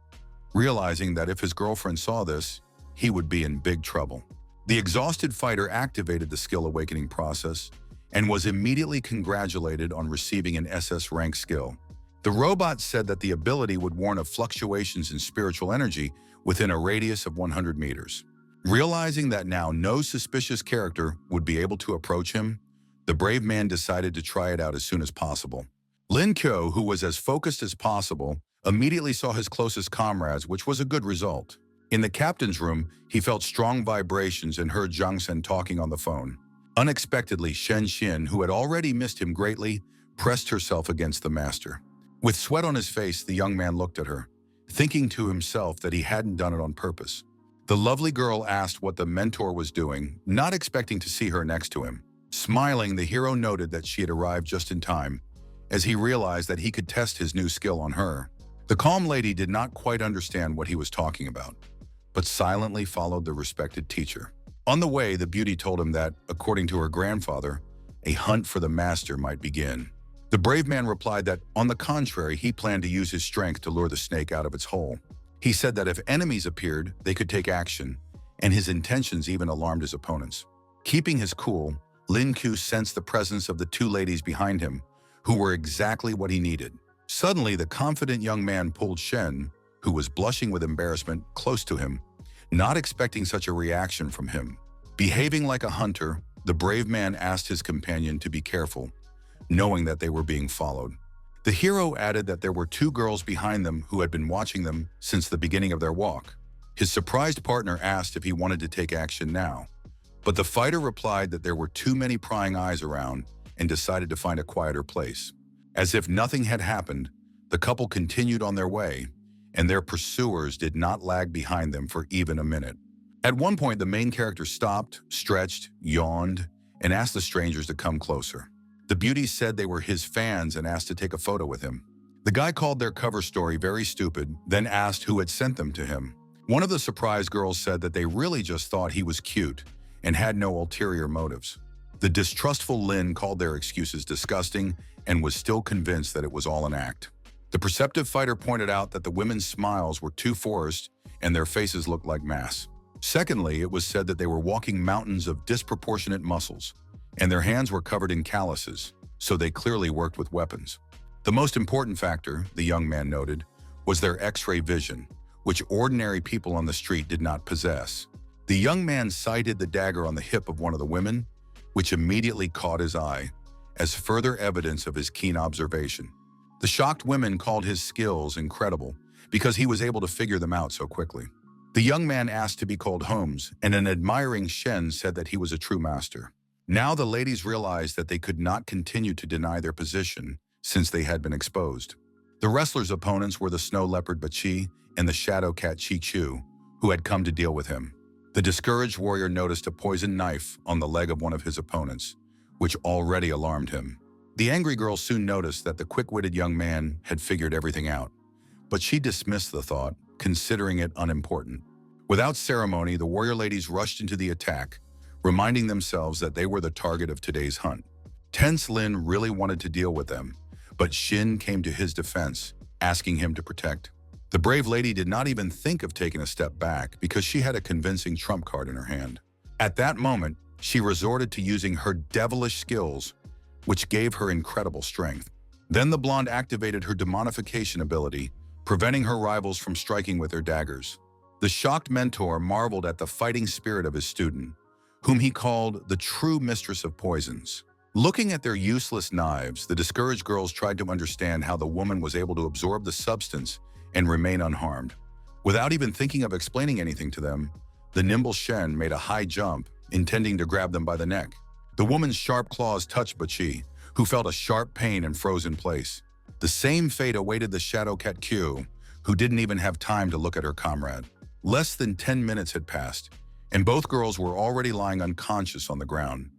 realizing that if his girlfriend saw this, he would be in big trouble. The exhausted fighter activated the skill awakening process and was immediately congratulated on receiving an SS rank skill. The robot said that the ability would warn of fluctuations in spiritual energy within a radius of 100 meters. Realizing that now no suspicious character would be able to approach him, the brave man decided to try it out as soon as possible. Lin Kyo, who was as focused as possible, immediately saw his closest comrades, which was a good result. In the captain's room, he felt strong vibrations and heard Zhang Sen talking on the phone. Unexpectedly, Shen Xin, who had already missed him greatly, pressed herself against the master. With sweat on his face, the young man looked at her, thinking to himself that he hadn't done it on purpose. The lovely girl asked what the mentor was doing, not expecting to see her next to him. Smiling, the hero noted that she had arrived just in time, as he realized that he could test his new skill on her. The calm lady did not quite understand what he was talking about, but silently followed the respected teacher. On the way, the beauty told him that, according to her grandfather, a hunt for the master might begin. The brave man replied that, on the contrary, he planned to use his strength to lure the snake out of its hole. He said that if enemies appeared, they could take action, and his intentions even alarmed his opponents. Keeping his cool, Lin Q sensed the presence of the 2 ladies behind him, who were exactly what he needed. Suddenly, the confident young man pulled Shen, who was blushing with embarrassment, close to him, not expecting such a reaction from him. Behaving like a hunter, the brave man asked his companion to be careful, knowing that they were being followed. The hero added that there were 2 girls behind them who had been watching them since the beginning of their walk. His surprised partner asked if he wanted to take action now, but the fighter replied that there were too many prying eyes around and decided to find a quieter place. As if nothing had happened, the couple continued on their way, and their pursuers did not lag behind them for even a minute. At one point, the main character stopped, stretched, yawned, and asked the strangers to come closer. The beauty said they were his fans and asked to take a photo with him. The guy called their cover story very stupid, then asked who had sent them to him. One of the surprised girls said that they really just thought he was cute and had no ulterior motives. The distrustful Lin called their excuses disgusting and was still convinced that it was all an act. The perceptive fighter pointed out that the women's smiles were too forced and their faces looked like masks. Secondly, it was said that they were walking mountains of disproportionate muscles, and their hands were covered in calluses, so they clearly worked with weapons. The most important factor, the young man noted, was their X-ray vision, which ordinary people on the street did not possess. The young man sighted the dagger on the hip of one of the women, which immediately caught his eye, as further evidence of his keen observation. The shocked women called his skills incredible because he was able to figure them out so quickly. The young man asked to be called Holmes, and an admiring Shen said that he was a true master. Now the ladies realized that they could not continue to deny their position since they had been exposed. The wrestler's opponents were the snow leopard Bachi and the shadow cat Chi Chu, who had come to deal with him. The discouraged warrior noticed a poisoned knife on the leg of one of his opponents, which already alarmed him. The angry girl soon noticed that the quick-witted young man had figured everything out, but she dismissed the thought, considering it unimportant. Without ceremony, the warrior ladies rushed into the attack, reminding themselves that they were the target of today's hunt. Tense Lin really wanted to deal with them, but Shin came to his defense, asking him to protect. The brave lady did not even think of taking a step back because she had a convincing trump card in her hand. At that moment, she resorted to using her devilish skills, which gave her incredible strength. Then the blonde activated her demonification ability, preventing her rivals from striking with their daggers. The shocked mentor marveled at the fighting spirit of his student, whom he called the true mistress of poisons. Looking at their useless knives, the discouraged girls tried to understand how the woman was able to absorb the substance and remain unharmed. Without even thinking of explaining anything to them, the nimble Shen made a high jump, intending to grab them by the neck. The woman's sharp claws touched Bachi, who felt a sharp pain and froze in place. The same fate awaited the shadow cat Q, who didn't even have time to look at her comrade. Less than 10 minutes had passed, and both girls were already lying unconscious on the ground,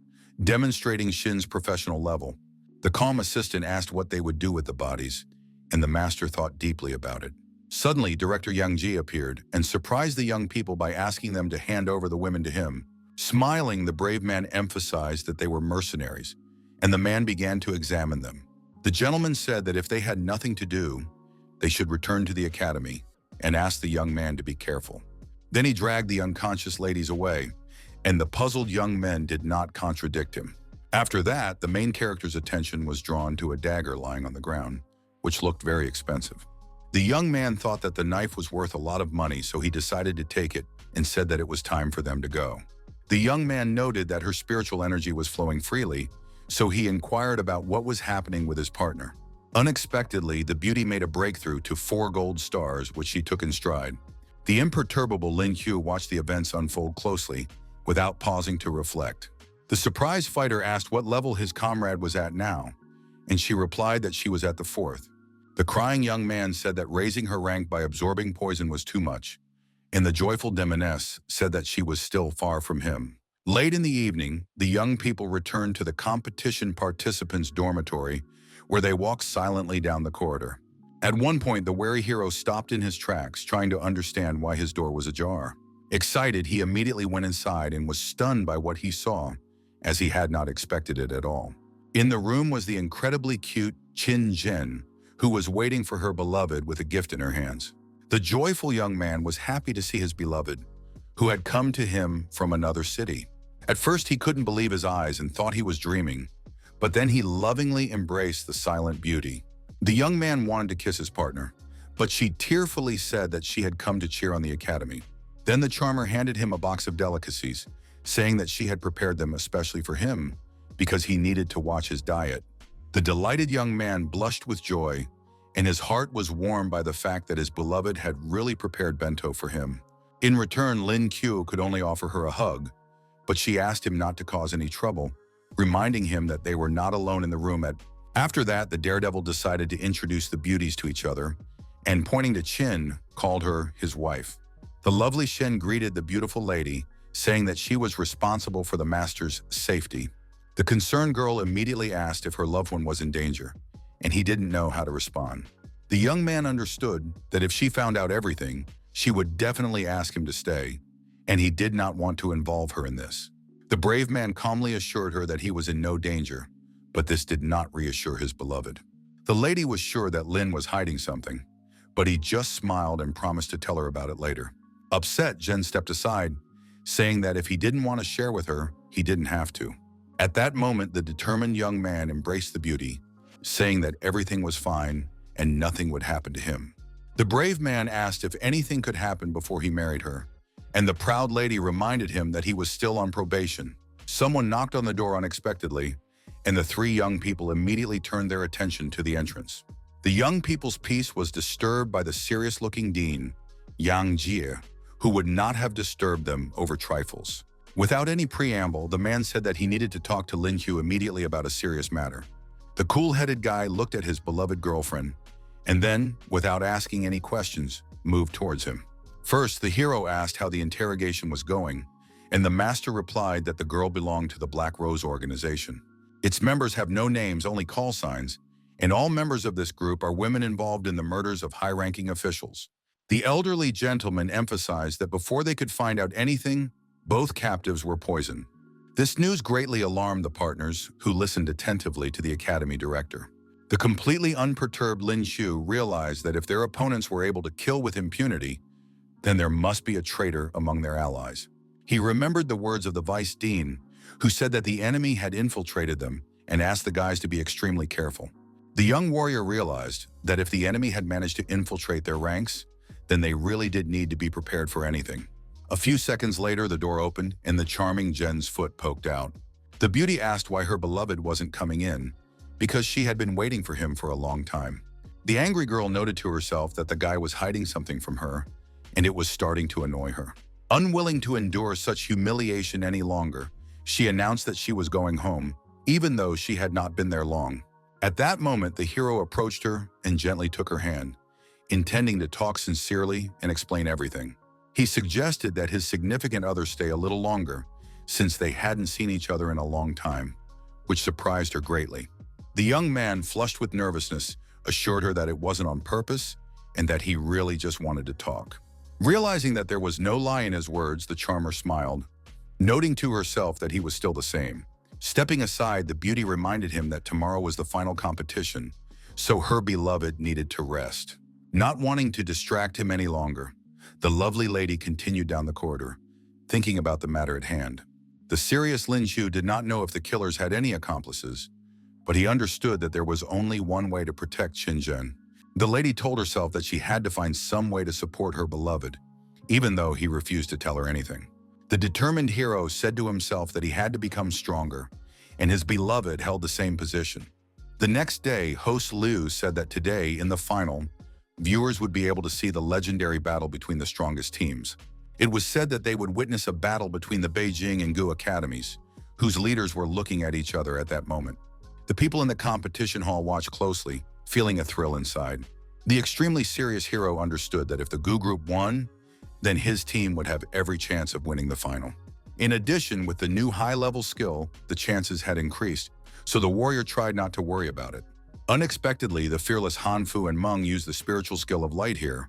demonstrating Shin's professional level. The calm assistant asked what they would do with the bodies, and the master thought deeply about it. Suddenly, Director Yang Ji appeared and surprised the young people by asking them to hand over the women to him. Smiling, the brave man emphasized that they were mercenaries, and the man began to examine them. The gentleman said that if they had nothing to do, they should return to the academy and asked the young man to be careful. Then he dragged the unconscious ladies away, and the puzzled young men did not contradict him. After that, the main character's attention was drawn to a dagger lying on the ground, which looked very expensive. The young man thought that the knife was worth a lot of money, so he decided to take it and said that it was time for them to go. The young man noted that her spiritual energy was flowing freely, so he inquired about what was happening with his partner. Unexpectedly, the beauty made a breakthrough to 4 gold stars, which she took in stride. The imperturbable Lin Qiu watched the events unfold closely, without pausing to reflect. The surprised fighter asked what level his comrade was at now, and she replied that she was at the 4th. The crying young man said that raising her rank by absorbing poison was too much, and the joyful demoness said that she was still far from him. Late in the evening, the young people returned to the competition participants' dormitory, where they walked silently down the corridor. At one point, the wary hero stopped in his tracks, trying to understand why his door was ajar. Excited, he immediately went inside and was stunned by what he saw, as he had not expected it at all. In the room was the incredibly cute Qin Jin, who was waiting for her beloved with a gift in her hands. The joyful young man was happy to see his beloved, who had come to him from another city. At first, he couldn't believe his eyes and thought he was dreaming, but then he lovingly embraced the silent beauty. The young man wanted to kiss his partner, but she tearfully said that she had come to cheer on the academy. Then the charmer handed him a box of delicacies, saying that she had prepared them especially for him because he needed to watch his diet. The delighted young man blushed with joy, and his heart was warmed by the fact that his beloved had really prepared bento for him. In return, Lin Qiu could only offer her a hug, but she asked him not to cause any trouble, reminding him that they were not alone in the room. After that, the daredevil decided to introduce the beauties to each other, and pointing to Qin, called her his wife. The lovely Shen greeted the beautiful lady, saying that she was responsible for the master's safety. The concerned girl immediately asked if her loved one was in danger, and he didn't know how to respond. The young man understood that if she found out everything, she would definitely ask him to stay, and he did not want to involve her in this. The brave man calmly assured her that he was in no danger, but this did not reassure his beloved. The lady was sure that Lin was hiding something, but he just smiled and promised to tell her about it later. Upset, Jen stepped aside, saying that if he didn't want to share with her, he didn't have to. At that moment, the determined young man embraced the beauty, saying that everything was fine and nothing would happen to him. The brave man asked if anything could happen before he married her, and the proud lady reminded him that he was still on probation. Someone knocked on the door unexpectedly, and the 3 young people immediately turned their attention to the entrance. The young people's peace was disturbed by the serious-looking dean, Yang Jie, who would not have disturbed them over trifles. Without any preamble, the man said that he needed to talk to Lin Qiu immediately about a serious matter. The cool-headed guy looked at his beloved girlfriend, and then, without asking any questions, moved towards him. First, the hero asked how the interrogation was going, and the master replied that the girl belonged to the Black Rose organization. Its members have no names, only call signs, and all members of this group are women involved in the murders of high-ranking officials. The elderly gentleman emphasized that before they could find out anything, both captives were poisoned. This news greatly alarmed the partners, who listened attentively to the academy director. The completely unperturbed Lin Qiu realized that if their opponents were able to kill with impunity, then there must be a traitor among their allies. He remembered the words of the vice dean, who said that the enemy had infiltrated them and asked the guys to be extremely careful. The young warrior realized that if the enemy had managed to infiltrate their ranks, then they really did need to be prepared for anything. A few seconds later, the door opened and the charming Jen's foot poked out. The beauty asked why her beloved wasn't coming in, because she had been waiting for him for a long time. The angry girl noted to herself that the guy was hiding something from her, and it was starting to annoy her. Unwilling to endure such humiliation any longer, she announced that she was going home, even though she had not been there long. At that moment, the hero approached her and gently took her hand, intending to talk sincerely and explain everything. He suggested that his significant other stay a little longer, since they hadn't seen each other in a long time, which surprised her greatly. The young man, flushed with nervousness, assured her that it wasn't on purpose and that he really just wanted to talk. Realizing that there was no lie in his words, the charmer smiled, noting to herself that he was still the same. Stepping aside, the beauty reminded him that tomorrow was the final competition, so her beloved needed to rest. Not wanting to distract him any longer, the lovely lady continued down the corridor, thinking about the matter at hand. The serious Lin Shu did not know if the killers had any accomplices, but he understood that there was only one way to protect Xinjiang. The lady told herself that she had to find some way to support her beloved, even though he refused to tell her anything. The determined hero said to himself that he had to become stronger, and his beloved held the same position. The next day, host Liu said that today, in the final, viewers would be able to see the legendary battle between the strongest teams. It was said that they would witness a battle between the Beijing and Gu academies, whose leaders were looking at each other at that moment. The people in the competition hall watched closely, feeling a thrill inside. The extremely serious hero understood that if the Gu group won, then his team would have every chance of winning the final. In addition, with the new high-level skill, the chances had increased, so the warrior tried not to worry about it. Unexpectedly, the fearless Hanfu and Meng used the spiritual skill of light here,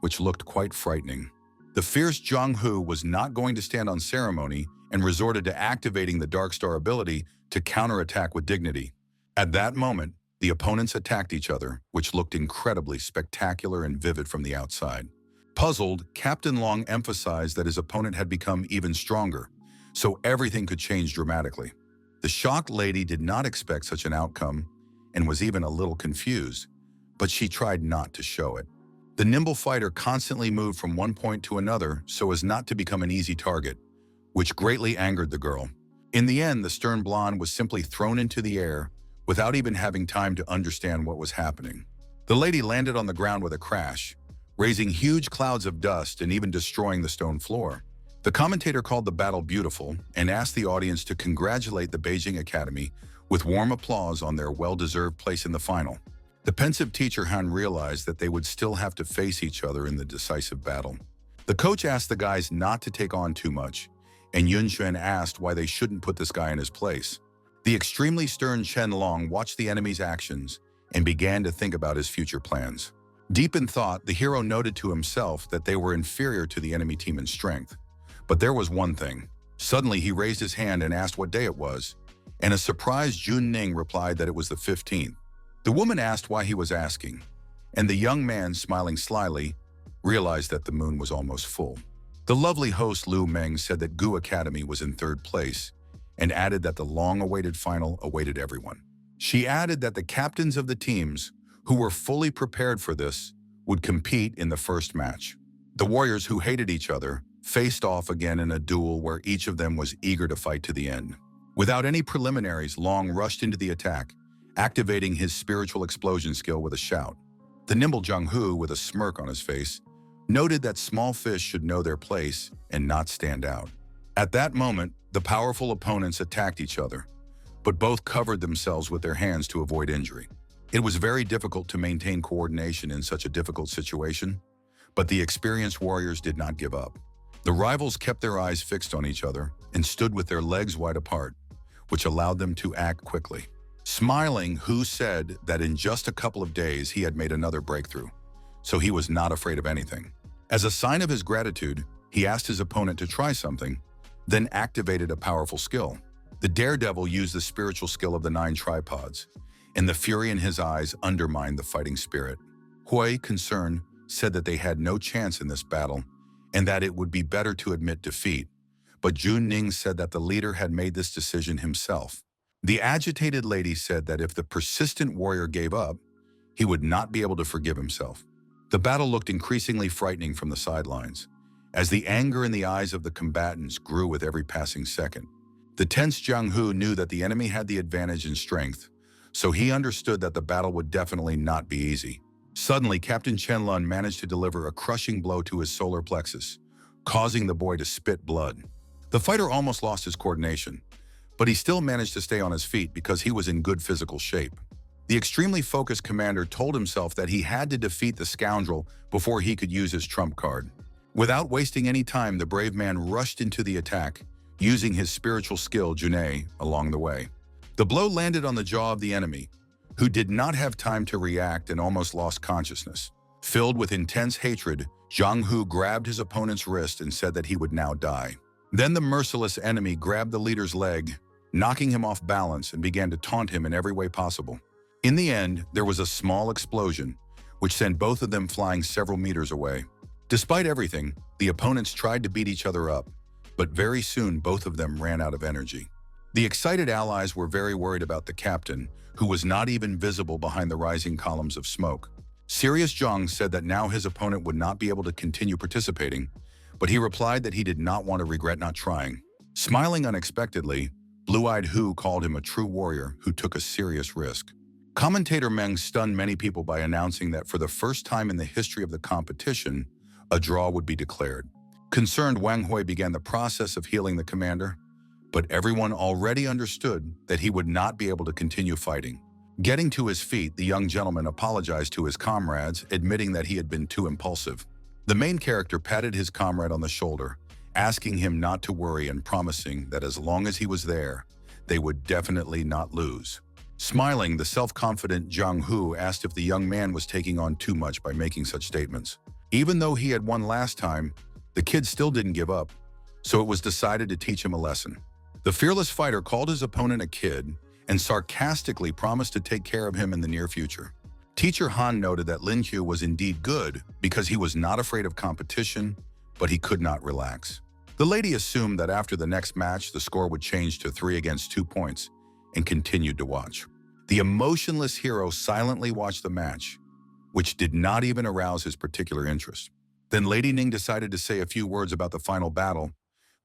which looked quite frightening. The fierce Zhang Hu was not going to stand on ceremony and resorted to activating the Dark Star ability to counterattack with dignity. At that moment, the opponents attacked each other, which looked incredibly spectacular and vivid from the outside. Puzzled, Captain Long emphasized that his opponent had become even stronger, so everything could change dramatically. The shocked lady did not expect such an outcome and was even a little confused, but she tried not to show it. The nimble fighter constantly moved from one point to another so as not to become an easy target, which greatly angered the girl. In the end, the stern blonde was simply thrown into the air without even having time to understand what was happening. The lady landed on the ground with a crash, raising huge clouds of dust and even destroying the stone floor. The commentator called the battle beautiful and asked the audience to congratulate the Beijing Academy with warm applause on their well-deserved place in the final. The pensive teacher Han realized that they would still have to face each other in the decisive battle. The coach asked the guys not to take on too much, and Yun Xuan asked why they shouldn't put this guy in his place. The extremely stern Chen Long watched the enemy's actions and began to think about his future plans. Deep in thought, the hero noted to himself that they were inferior to the enemy team in strength. But there was one thing. Suddenly, he raised his hand and asked what day it was, and a surprised Jun Ning replied that it was the 15th. The woman asked why he was asking, and the young man, smiling slyly, realized that the moon was almost full. The lovely host Lu Meng said that Gu Academy was in third place, and added that the long-awaited final awaited everyone. She added that the captains of the teams, who were fully prepared for this, would compete in the first match. The warriors, who hated each other, faced off again in a duel where each of them was eager to fight to the end. Without any preliminaries, Long rushed into the attack, activating his spiritual explosion skill with a shout. The nimble Zhang Hu, with a smirk on his face, noted that small fish should know their place and not stand out. At that moment, the powerful opponents attacked each other, but both covered themselves with their hands to avoid injury. It was very difficult to maintain coordination in such a difficult situation, but the experienced warriors did not give up. The rivals kept their eyes fixed on each other and stood with their legs wide apart, which allowed them to act quickly. Smiling, Hu said that in just a couple of days he had made another breakthrough, so he was not afraid of anything. As a sign of his gratitude, he asked his opponent to try something, then activated a powerful skill. The daredevil used the spiritual skill of the 9 tripods, and the fury in his eyes undermined the fighting spirit. Hui, concerned, said that they had no chance in this battle, and that it would be better to admit defeat, but Jun Ning said that the leader had made this decision himself. The agitated lady said that if the persistent warrior gave up, he would not be able to forgive himself. The battle looked increasingly frightening from the sidelines, as the anger in the eyes of the combatants grew with every passing second. The tense Jiang Hu knew that the enemy had the advantage in strength, so he understood that the battle would definitely not be easy. Suddenly, Captain Chen Lun managed to deliver a crushing blow to his solar plexus, causing the boy to spit blood. The fighter almost lost his coordination, but he still managed to stay on his feet because he was in good physical shape. The extremely focused commander told himself that he had to defeat the scoundrel before he could use his trump card. Without wasting any time, the brave man rushed into the attack, using his spiritual skill, Junei, along the way. The blow landed on the jaw of the enemy, who did not have time to react and almost lost consciousness. Filled with intense hatred, Jiang Hu grabbed his opponent's wrist and said that he would now die. Then the merciless enemy grabbed the leader's leg, knocking him off balance, and began to taunt him in every way possible. In the end, there was a small explosion, which sent both of them flying several meters away. Despite everything, the opponents tried to beat each other up, but very soon both of them ran out of energy. The excited allies were very worried about the captain, who was not even visible behind the rising columns of smoke. Serious Zhang said that now his opponent would not be able to continue participating, but he replied that he did not want to regret not trying. Smiling unexpectedly, Blue-Eyed Hu called him a true warrior who took a serious risk. Commentator Meng stunned many people by announcing that for the first time in the history of the competition, a draw would be declared. Concerned, Wang Hui began the process of healing the commander, but everyone already understood that he would not be able to continue fighting. Getting to his feet, the young gentleman apologized to his comrades, admitting that he had been too impulsive. The main character patted his comrade on the shoulder, asking him not to worry and promising that as long as he was there, they would definitely not lose. Smiling, the self-confident Jiang Hu asked if the young man was taking on too much by making such statements. Even though he had won last time, the kid still didn't give up, so it was decided to teach him a lesson. The fearless fighter called his opponent a kid and sarcastically promised to take care of him in the near future. Teacher Han noted that Lin Qiu was indeed good because he was not afraid of competition, but he could not relax. The lady assumed that after the next match, the score would change to 3 against 2 points and continued to watch. The emotionless hero silently watched the match, which did not even arouse his particular interest. Then Lady Ning decided to say a few words about the final battle,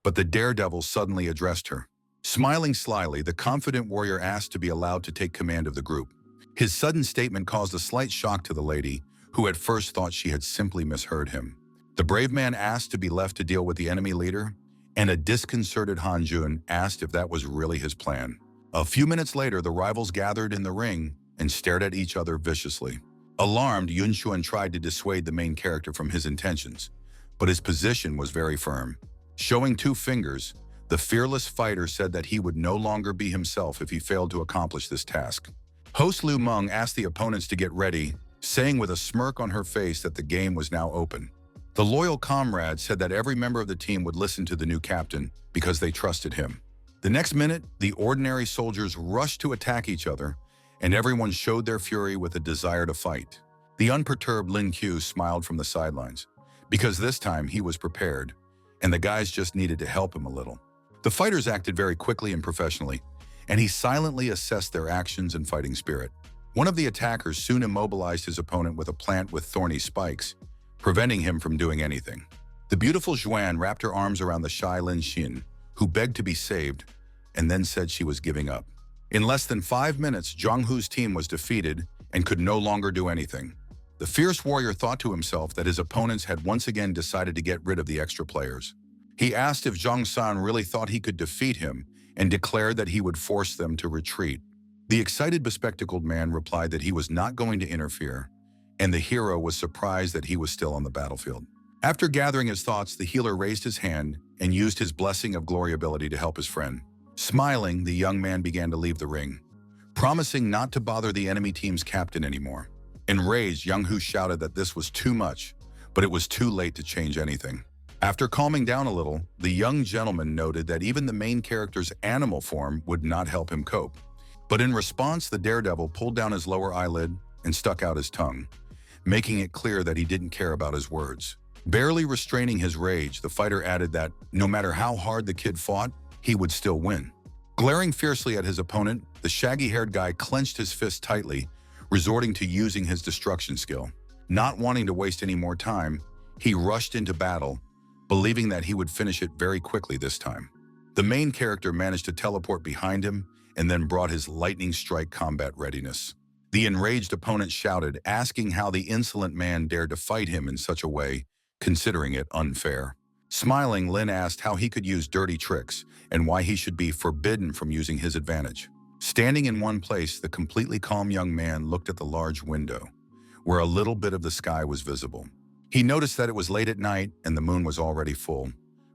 but the daredevil suddenly addressed her. Smiling slyly, the confident warrior asked to be allowed to take command of the group. His sudden statement caused a slight shock to the lady, who at first thought she had simply misheard him. The brave man asked to be left to deal with the enemy leader, and a disconcerted Han Jun asked if that was really his plan. A few minutes later, the rivals gathered in the ring and stared at each other viciously. Alarmed, Yun Xuan tried to dissuade the main character from his intentions, but his position was very firm. Showing 2 fingers, the fearless fighter said that he would no longer be himself if he failed to accomplish this task. Host Lu Meng asked the opponents to get ready, saying with a smirk on her face that the game was now open. The loyal comrade said that every member of the team would listen to the new captain because they trusted him. The next minute, the ordinary soldiers rushed to attack each other, and everyone showed their fury with a desire to fight. The unperturbed Lin Qiu smiled from the sidelines, because this time he was prepared, and the guys just needed to help him a little. The fighters acted very quickly and professionally, and he silently assessed their actions and fighting spirit. One of the attackers soon immobilized his opponent with a plant with thorny spikes, preventing him from doing anything. The beautiful Zhuan wrapped her arms around the shy Lin Xin, who begged to be saved, and then said she was giving up. In less than 5 minutes, Jiang Hu's team was defeated and could no longer do anything. The fierce warrior thought to himself that his opponents had once again decided to get rid of the extra players. He asked if Zhang San really thought he could defeat him and declared that he would force them to retreat. The excited, bespectacled man replied that he was not going to interfere, and the hero was surprised that he was still on the battlefield. After gathering his thoughts, the healer raised his hand and used his blessing of glory ability to help his friend. Smiling, the young man began to leave the ring, promising not to bother the enemy team's captain anymore. Enraged, Jiang Hu shouted that this was too much, but it was too late to change anything. After calming down a little, the young gentleman noted that even the main character's animal form would not help him cope. But in response, the daredevil pulled down his lower eyelid and stuck out his tongue, making it clear that he didn't care about his words. Barely restraining his rage, the fighter added that no matter how hard the kid fought, he would still win. Glaring fiercely at his opponent, the shaggy-haired guy clenched his fist tightly, resorting to using his destruction skill. Not wanting to waste any more time, he rushed into battle, believing that he would finish it very quickly this time. The main character managed to teleport behind him and then brought his lightning strike combat readiness. The enraged opponent shouted, asking how the insolent man dared to fight him in such a way, considering it unfair. Smiling, Lin asked how he could use dirty tricks and why he should be forbidden from using his advantage. Standing in one place, the completely calm young man looked at the large window, where a little bit of the sky was visible. He noticed that it was late at night and the moon was already full,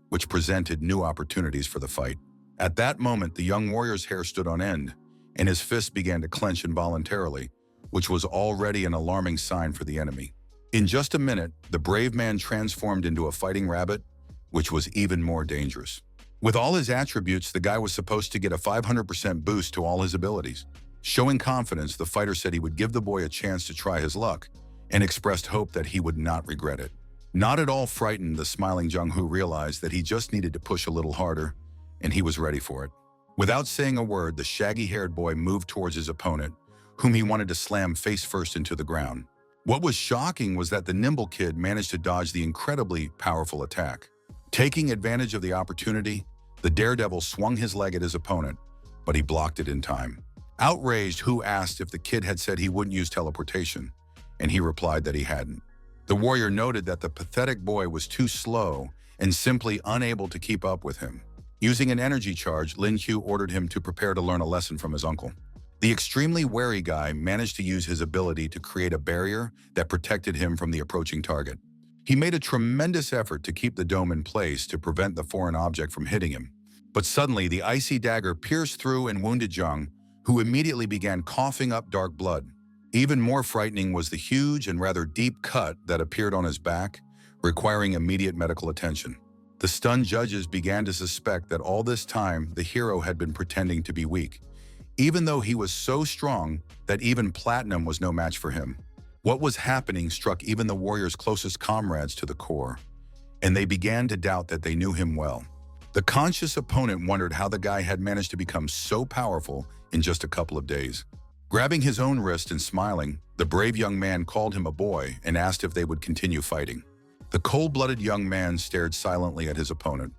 which presented new opportunities for the fight. At that moment, the young warrior's hair stood on end, and his fists began to clench involuntarily, which was already an alarming sign for the enemy. In just a minute, the brave man transformed into a fighting rabbit, which was even more dangerous. With all his attributes, the guy was supposed to get a 500% boost to all his abilities. Showing confidence, the fighter said he would give the boy a chance to try his luck, and expressed hope that he would not regret it. Not at all frightened, the smiling Jung-Hoo realized that he just needed to push a little harder, and he was ready for it. Without saying a word, the shaggy-haired boy moved towards his opponent, whom he wanted to slam face first into the ground. What was shocking was that the nimble kid managed to dodge the incredibly powerful attack. Taking advantage of the opportunity, the daredevil swung his leg at his opponent, but he blocked it in time. Outraged, Hu asked if the kid had said he wouldn't use teleportation, and he replied that he hadn't. The warrior noted that the pathetic boy was too slow and simply unable to keep up with him. Using an energy charge, Lin Hu ordered him to prepare to learn a lesson from his uncle. The extremely wary guy managed to use his ability to create a barrier that protected him from the approaching target. He made a tremendous effort to keep the dome in place to prevent the foreign object from hitting him. But suddenly, the icy dagger pierced through and wounded Zhang, who immediately began coughing up dark blood. Even more frightening was the huge and rather deep cut that appeared on his back, requiring immediate medical attention. The stunned judges began to suspect that all this time the hero had been pretending to be weak, even though he was so strong that even platinum was no match for him. What was happening struck even the warrior's closest comrades to the core, and they began to doubt that they knew him well. The conscious opponent wondered how the guy had managed to become so powerful in just a couple of days. Grabbing his own wrist and smiling, the brave young man called him a boy and asked if they would continue fighting. The cold-blooded young man stared silently at his opponent,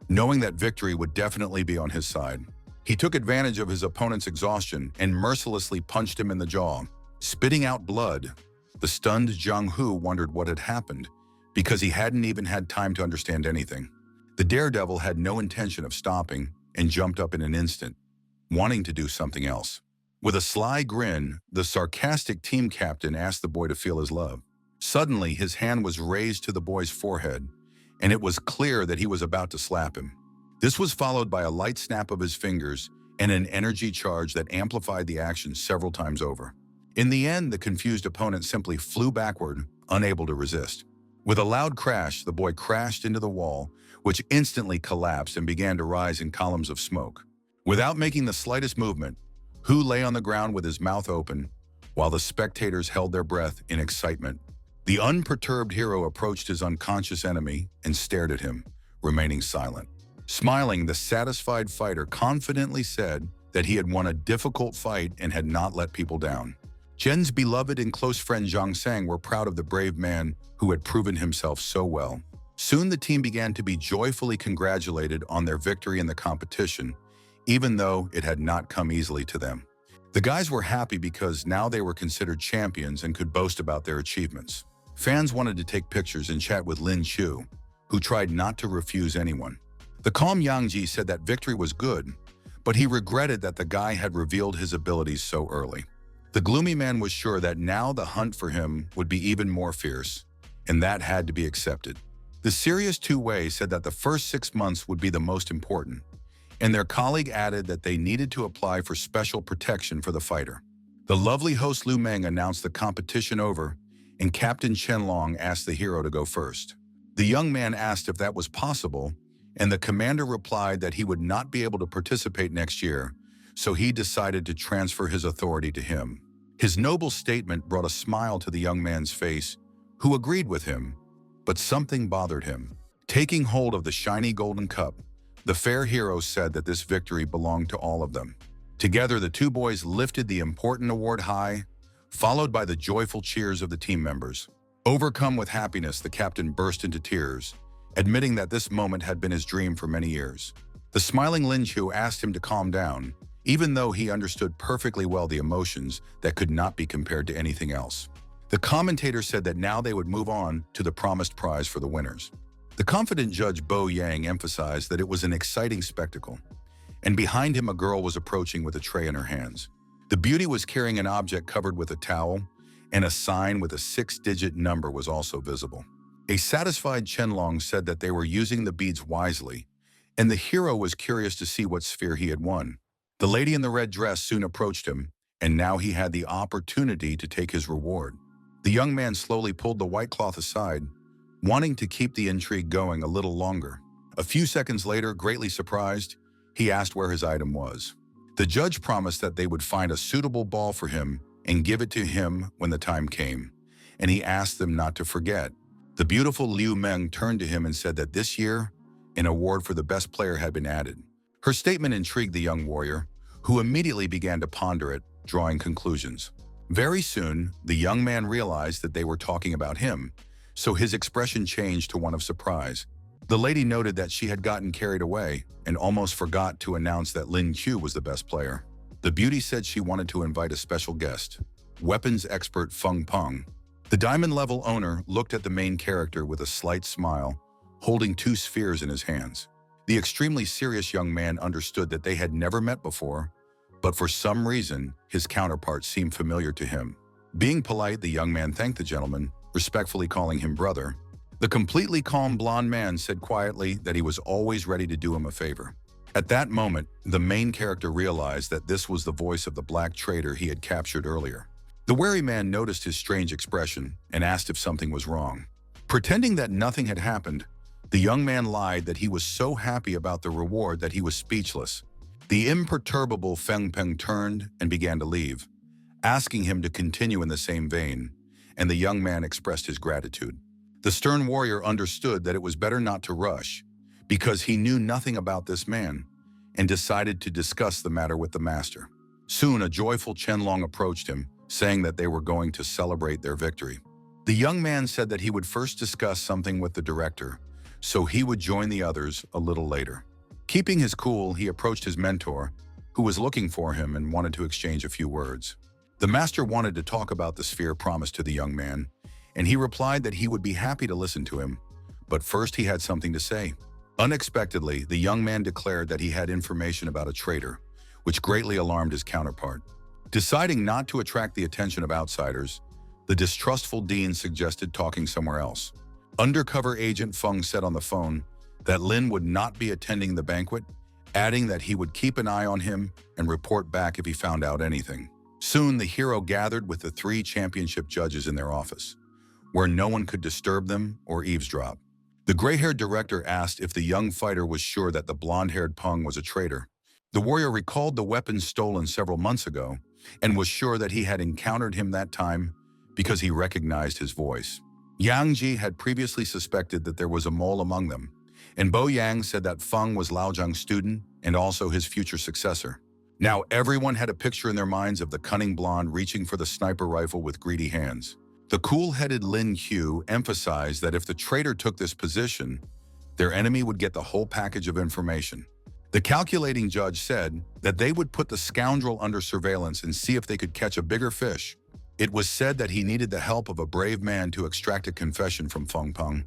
knowing that victory would definitely be on his side. He took advantage of his opponent's exhaustion and mercilessly punched him in the jaw. Spitting out blood, the stunned Jung-Hoo wondered what had happened, because he hadn't even had time to understand anything. The daredevil had no intention of stopping and jumped up in an instant, wanting to do something else. With a sly grin, the sarcastic team captain asked the boy to feel his love. Suddenly, his hand was raised to the boy's forehead, and it was clear that he was about to slap him. This was followed by a light snap of his fingers and an energy charge that amplified the action several times over. In the end, the confused opponent simply flew backward, unable to resist. With a loud crash, the boy crashed into the wall, which instantly collapsed and began to rise in columns of smoke. Without making the slightest movement, Hu lay on the ground with his mouth open, while the spectators held their breath in excitement. The unperturbed hero approached his unconscious enemy and stared at him, remaining silent. Smiling, the satisfied fighter confidently said that he had won a difficult fight and had not let people down. Jen's beloved and close friend Zhang Sang were proud of the brave man who had proven himself so well. Soon the team began to be joyfully congratulated on their victory in the competition, even though it had not come easily to them. The guys were happy because now they were considered champions and could boast about their achievements. Fans wanted to take pictures and chat with Lin Chu, who tried not to refuse anyone. The calm Yang Ji said that victory was good, but he regretted that the guy had revealed his abilities so early. The gloomy man was sure that now the hunt for him would be even more fierce, and that had to be accepted. The serious two-way said that the first 6 months would be the most important, and their colleague added that they needed to apply for special protection for the fighter. The lovely host Lu Meng announced the competition over, and Captain Chen Long asked the hero to go first. The young man asked if that was possible, and the commander replied that he would not be able to participate next year, so he decided to transfer his authority to him. His noble statement brought a smile to the young man's face, who agreed with him, but something bothered him. Taking hold of the shiny golden cup, the fair hero said that this victory belonged to all of them. Together, the two boys lifted the important award high, followed by the joyful cheers of the team members. Overcome with happiness, the captain burst into tears, admitting that this moment had been his dream for many years. The smiling Lin Chu asked him to calm down, even though he understood perfectly well the emotions that could not be compared to anything else. The commentator said that now they would move on to the promised prize for the winners. The confident judge Bo Yang emphasized that it was an exciting spectacle, and behind him a girl was approaching with a tray in her hands. The beauty was carrying an object covered with a towel, and a sign with a 6-digit number was also visible. A satisfied Qianlong said that they were using the beads wisely, and the hero was curious to see what sphere he had won. The lady in the red dress soon approached him, and now he had the opportunity to take his reward. The young man slowly pulled the white cloth aside, wanting to keep the intrigue going a little longer. A few seconds later, greatly surprised, he asked where his item was. The judge promised that they would find a suitable ball for him and give it to him when the time came, and he asked them not to forget. The beautiful Liu Meng turned to him and said that this year, an award for the best player had been added. Her statement intrigued the young warrior, who immediately began to ponder it, drawing conclusions. Very soon, the young man realized that they were talking about him, so his expression changed to one of surprise. The lady noted that she had gotten carried away and almost forgot to announce that Lin Qiu was the best player. The beauty said she wanted to invite a special guest, weapons expert Feng Peng. The diamond-level owner looked at the main character with a slight smile, holding 2 spheres in his hands. The extremely serious young man understood that they had never met before, but for some reason, his counterpart seemed familiar to him. Being polite, the young man thanked the gentleman, respectfully calling him brother. The completely calm blonde man said quietly that he was always ready to do him a favor. At that moment, the main character realized that this was the voice of the black traitor he had captured earlier. The wary man noticed his strange expression and asked if something was wrong. Pretending that nothing had happened, the young man lied that he was so happy about the reward that he was speechless. The imperturbable Feng Peng turned and began to leave, asking him to continue in the same vein, and the young man expressed his gratitude. The stern warrior understood that it was better not to rush, because he knew nothing about this man, and decided to discuss the matter with the master. Soon, a joyful Qianlong approached him, saying that they were going to celebrate their victory. The young man said that he would first discuss something with the director, so he would join the others a little later. Keeping his cool, he approached his mentor, who was looking for him and wanted to exchange a few words. The master wanted to talk about the sphere promised to the young man, and he replied that he would be happy to listen to him, but first he had something to say. Unexpectedly, the young man declared that he had information about a traitor, which greatly alarmed his counterpart. Deciding not to attract the attention of outsiders, the distrustful dean suggested talking somewhere else. Undercover agent Feng said on the phone that Lin would not be attending the banquet, adding that he would keep an eye on him and report back if he found out anything. Soon, the hero gathered with the 3 championship judges in their office, where no one could disturb them or eavesdrop. The gray-haired director asked if the young fighter was sure that the blonde-haired Peng was a traitor. The warrior recalled the weapons stolen several months ago and was sure that he had encountered him that time because he recognized his voice. Yang Ji had previously suspected that there was a mole among them, and Bo Yang said that Feng was Lao Zhang's student and also his future successor. Now everyone had a picture in their minds of the cunning blonde reaching for the sniper rifle with greedy hands. The cool-headed Lin Qiu emphasized that if the traitor took this position, their enemy would get the whole package of information. The calculating judge said that they would put the scoundrel under surveillance and see if they could catch a bigger fish. It was said that he needed the help of a brave man to extract a confession from Feng Peng,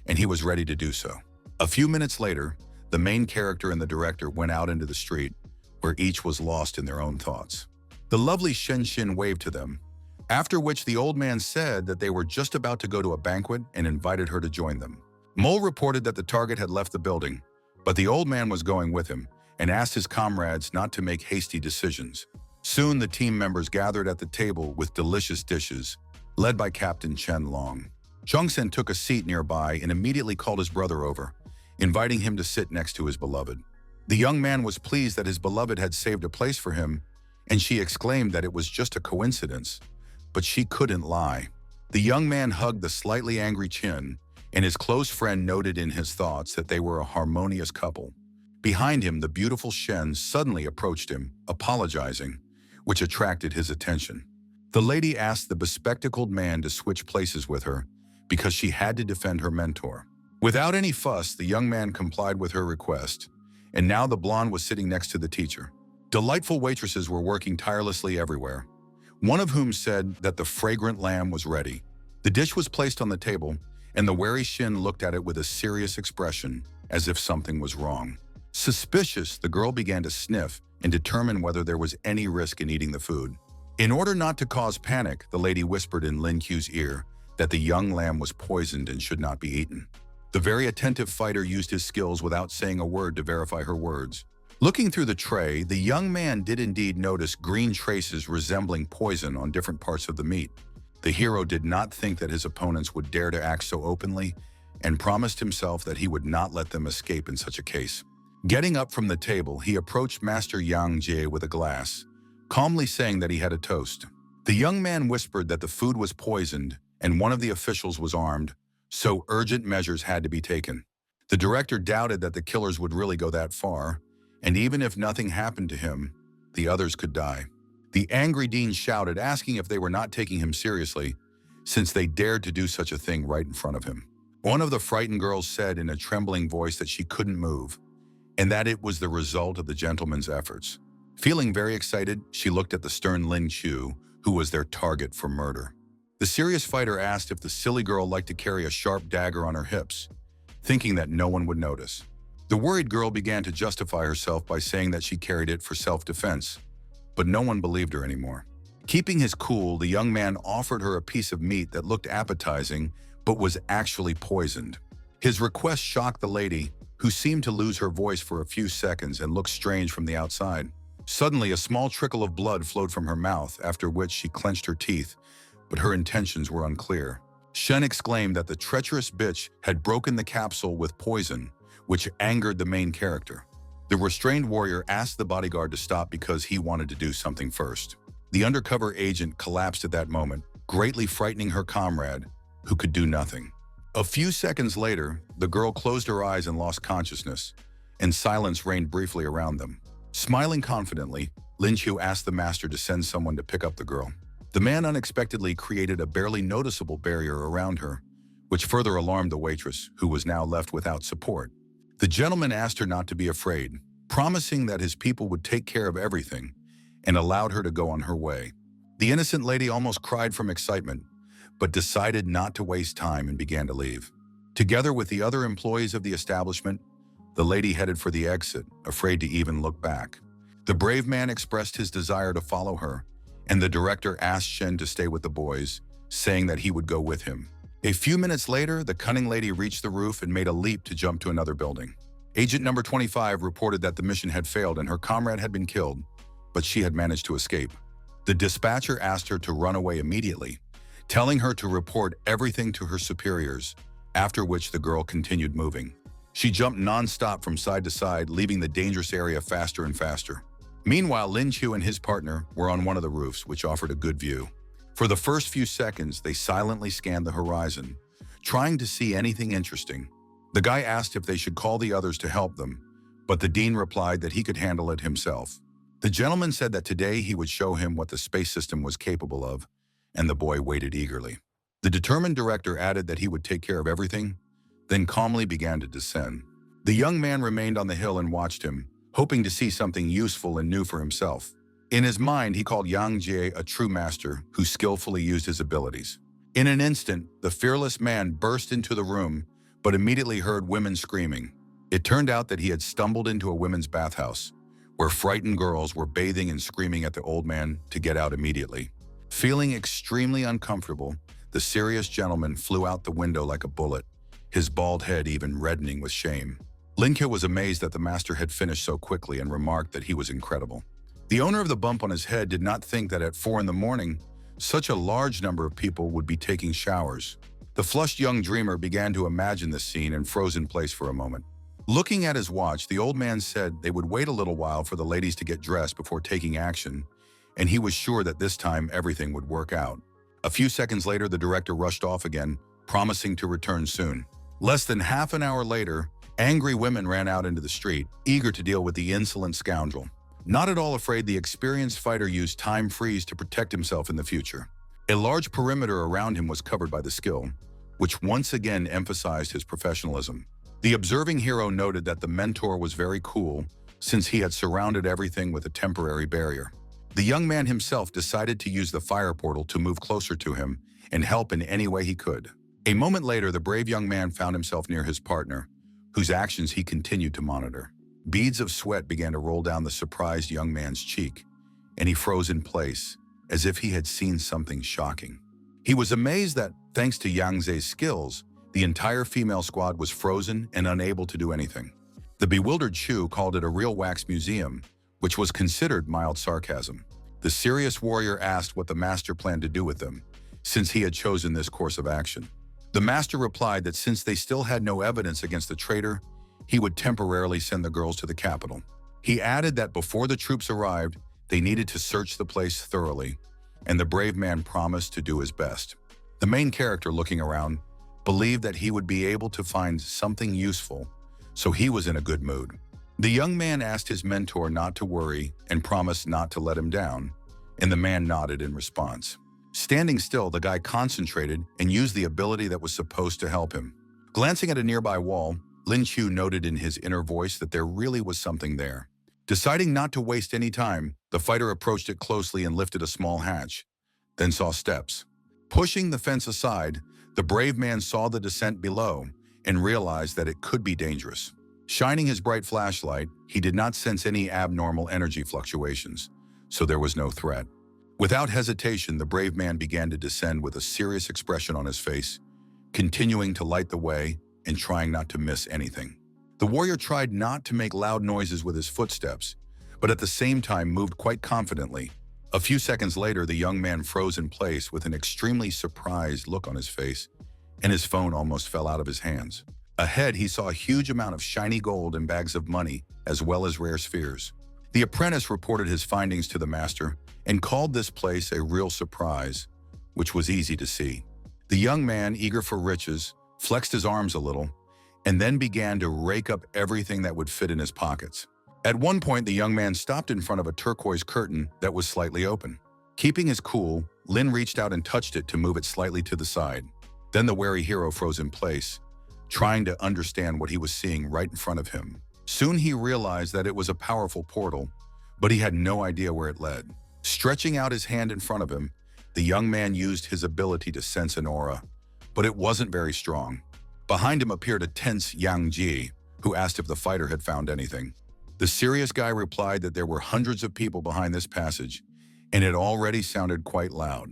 and he was ready to do so. A few minutes later, the main character and the director went out into the street, where each was lost in their own thoughts. The lovely Shen Xin waved to them, after which the old man said that they were just about to go to a banquet and invited her to join them. Mole reported that the target had left the building, but the old man was going with him and asked his comrades not to make hasty decisions. Soon the team members gathered at the table with delicious dishes, led by Captain Chen Long. Zhongsen took a seat nearby and immediately called his brother over, inviting him to sit next to his beloved. The young man was pleased that his beloved had saved a place for him, and she exclaimed that it was just a coincidence, but she couldn't lie. The young man hugged the slightly angry Chin, and his close friend noted in his thoughts that they were a harmonious couple. Behind him, the beautiful Shen suddenly approached him, apologizing, which attracted his attention. The lady asked the bespectacled man to switch places with her because she had to defend her mentor. Without any fuss, the young man complied with her request, and now the blonde was sitting next to the teacher. Delightful waitresses were working tirelessly everywhere, one of whom said that the fragrant lamb was ready. The dish was placed on the table, and the wary Shin looked at it with a serious expression, as if something was wrong. Suspicious, the girl began to sniff and determine whether there was any risk in eating the food. In order not to cause panic, the lady whispered in Lin Qiu's ear that the young lamb was poisoned and should not be eaten. The very attentive fighter used his skills without saying a word to verify her words. Looking through the tray, the young man did indeed notice green traces resembling poison on different parts of the meat. The hero did not think that his opponents would dare to act so openly and promised himself that he would not let them escape in such a case. Getting up from the table, he approached Master Yang Jie with a glass, calmly saying that he had a toast. The young man whispered that the food was poisoned and one of the officials was armed, so urgent measures had to be taken. The director doubted that the killers would really go that far, and even if nothing happened to him, the others could die. The angry dean shouted, asking if they were not taking him seriously, since they dared to do such a thing right in front of him. One of the frightened girls said in a trembling voice that she couldn't move, and that it was the result of the gentleman's efforts. Feeling very excited, she looked at the stern Lin Qiu, who was their target for murder. The serious fighter asked if the silly girl liked to carry a sharp dagger on her hips, thinking that no one would notice. The worried girl began to justify herself by saying that she carried it for self-defense, but no one believed her anymore. Keeping his cool, the young man offered her a piece of meat that looked appetizing, but was actually poisoned. His request shocked the lady, who seemed to lose her voice for a few seconds and looked strange from the outside. Suddenly, a small trickle of blood flowed from her mouth, after which she clenched her teeth, but her intentions were unclear. Shen exclaimed that the treacherous bitch had broken the capsule with poison, which angered the main character. The restrained warrior asked the bodyguard to stop because he wanted to do something first. The undercover agent collapsed at that moment, greatly frightening her comrade, who could do nothing. A few seconds later, the girl closed her eyes and lost consciousness, and silence reigned briefly around them. Smiling confidently, Lin Qiu asked the master to send someone to pick up the girl. The man unexpectedly created a barely noticeable barrier around her, which further alarmed the waitress, who was now left without support. The gentleman asked her not to be afraid, promising that his people would take care of everything, and allowed her to go on her way. The innocent lady almost cried from excitement, but decided not to waste time and began to leave. Together with the other employees of the establishment, the lady headed for the exit, afraid to even look back. The brave man expressed his desire to follow her, and the director asked Shen to stay with the boys, saying that he would go with him. A few minutes later, the cunning lady reached the roof and made a leap to jump to another building. Agent number 25 reported that the mission had failed and her comrade had been killed, but she had managed to escape. The dispatcher asked her to run away immediately, telling her to report everything to her superiors, after which the girl continued moving. She jumped non-stop from side to side, leaving the dangerous area faster and faster. Meanwhile, Lin Qiu and his partner were on one of the roofs, which offered a good view. For the first few seconds, they silently scanned the horizon, trying to see anything interesting. The guy asked if they should call the others to help them, but the dean replied that he could handle it himself. The gentleman said that today he would show him what the space system was capable of, and the boy waited eagerly. The determined director added that he would take care of everything, then calmly began to descend. The young man remained on the hill and watched him, hoping to see something useful and new for himself. In his mind, he called Yang Jie a true master who skillfully used his abilities. In an instant, the fearless man burst into the room, but immediately heard women screaming. It turned out that he had stumbled into a women's bathhouse, where frightened girls were bathing and screaming at the old man to get out immediately. Feeling extremely uncomfortable, the serious gentleman flew out the window like a bullet, his bald head even reddening with shame. Lin Qiu was amazed that the master had finished so quickly and remarked that he was incredible. The owner of the bump on his head did not think that at 4 in the morning, such a large number of people would be taking showers. The flushed young dreamer began to imagine this scene and froze in place for a moment. Looking at his watch, the old man said they would wait a little while for the ladies to get dressed before taking action, and he was sure that this time everything would work out. A few seconds later, the director rushed off again, promising to return soon. Less than half an hour later, angry women ran out into the street, eager to deal with the insolent scoundrel. Not at all afraid, the experienced fighter used time freeze to protect himself in the future. A large perimeter around him was covered by the skill, which once again emphasized his professionalism. The observing hero noted that the mentor was very cool since he had surrounded everything with a temporary barrier. The young man himself decided to use the fire portal to move closer to him and help in any way he could. A moment later, the brave young man found himself near his partner, whose actions he continued to monitor. Beads of sweat began to roll down the surprised young man's cheek, and he froze in place, as if he had seen something shocking. He was amazed that, thanks to Yang Ze's skills, the entire female squad was frozen and unable to do anything. The bewildered Chu called it a real wax museum, which was considered mild sarcasm. The serious warrior asked what the master planned to do with them, since he had chosen this course of action. The master replied that since they still had no evidence against the traitor, he would temporarily send the girls to the capital. He added that before the troops arrived, they needed to search the place thoroughly, and the brave man promised to do his best. The main character, looking around, believed that he would be able to find something useful, so he was in a good mood. The young man asked his mentor not to worry and promised not to let him down, and the man nodded in response. Standing still, the guy concentrated and used the ability that was supposed to help him. Glancing at a nearby wall, Lin Chu noted in his inner voice that there really was something there. Deciding not to waste any time, the fighter approached it closely and lifted a small hatch, then saw steps. Pushing the fence aside, the brave man saw the descent below and realized that it could be dangerous. Shining his bright flashlight, he did not sense any abnormal energy fluctuations, so there was no threat. Without hesitation, the brave man began to descend with a serious expression on his face, continuing to light the way and trying not to miss anything. The warrior tried not to make loud noises with his footsteps, but at the same time moved quite confidently. A few seconds later, the young man froze in place with an extremely surprised look on his face, and his phone almost fell out of his hands. Ahead, he saw a huge amount of shiny gold and bags of money, as well as rare spheres. The apprentice reported his findings to the master and called this place a real surprise, which was easy to see. The young man, eager for riches, flexed his arms a little, and then began to rake up everything that would fit in his pockets. At one point, the young man stopped in front of a turquoise curtain that was slightly open. Keeping his cool, Lin reached out and touched it to move it slightly to the side. Then the wary hero froze in place, trying to understand what he was seeing right in front of him. Soon he realized that it was a powerful portal, but he had no idea where it led. Stretching out his hand in front of him, the young man used his ability to sense an aura, but it wasn't very strong. Behind him appeared a tense Yang Ji, who asked if the fighter had found anything. The serious guy replied that there were hundreds of people behind this passage, and it already sounded quite loud.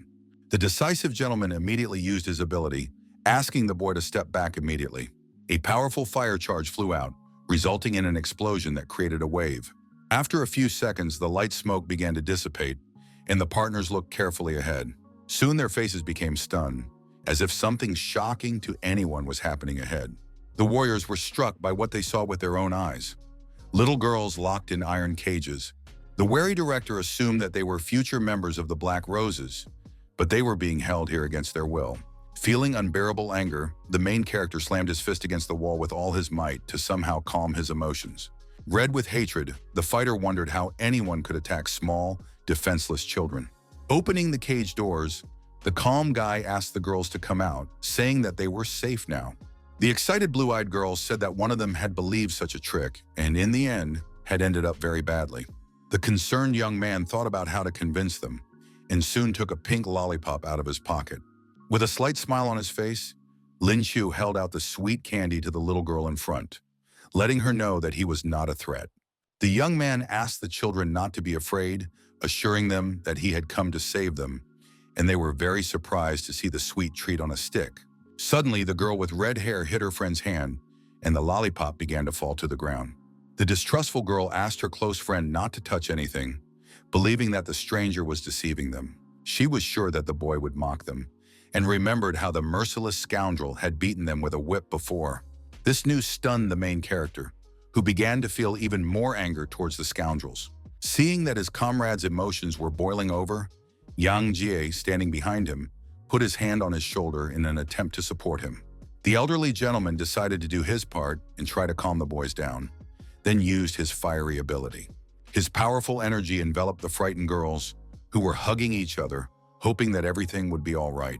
The decisive gentleman immediately used his ability, asking the boy to step back immediately. A powerful fire charge flew out, resulting in an explosion that created a wave. After a few seconds, the light smoke began to dissipate, and the partners looked carefully ahead. Soon their faces became stunned, as if something shocking to anyone was happening ahead. The warriors were struck by what they saw with their own eyes. Little girls locked in iron cages. The wary director assumed that they were future members of the Black Roses, but they were being held here against their will. Feeling unbearable anger, the main character slammed his fist against the wall with all his might to somehow calm his emotions. Red with hatred, the fighter wondered how anyone could attack small, defenseless children. Opening the cage doors, the calm guy asked the girls to come out, saying that they were safe now. The excited blue-eyed girls said that one of them had believed such a trick, and in the end, had ended up very badly. The concerned young man thought about how to convince them, and soon took a pink lollipop out of his pocket. With a slight smile on his face, Lin Chu held out the sweet candy to the little girl in front, letting her know that he was not a threat. The young man asked the children not to be afraid, assuring them that he had come to save them, and they were very surprised to see the sweet treat on a stick. Suddenly, the girl with red hair hit her friend's hand, and the lollipop began to fall to the ground. The distrustful girl asked her close friend not to touch anything, believing that the stranger was deceiving them. She was sure that the boy would mock them, and remembered how the merciless scoundrel had beaten them with a whip before. This news stunned the main character, who began to feel even more anger towards the scoundrels. Seeing that his comrades' emotions were boiling over, Yang Jie, standing behind him, put his hand on his shoulder in an attempt to support him. The elderly gentleman decided to do his part and try to calm the boys down, then used his fiery ability. His powerful energy enveloped the frightened girls, who were hugging each other, hoping that everything would be all right.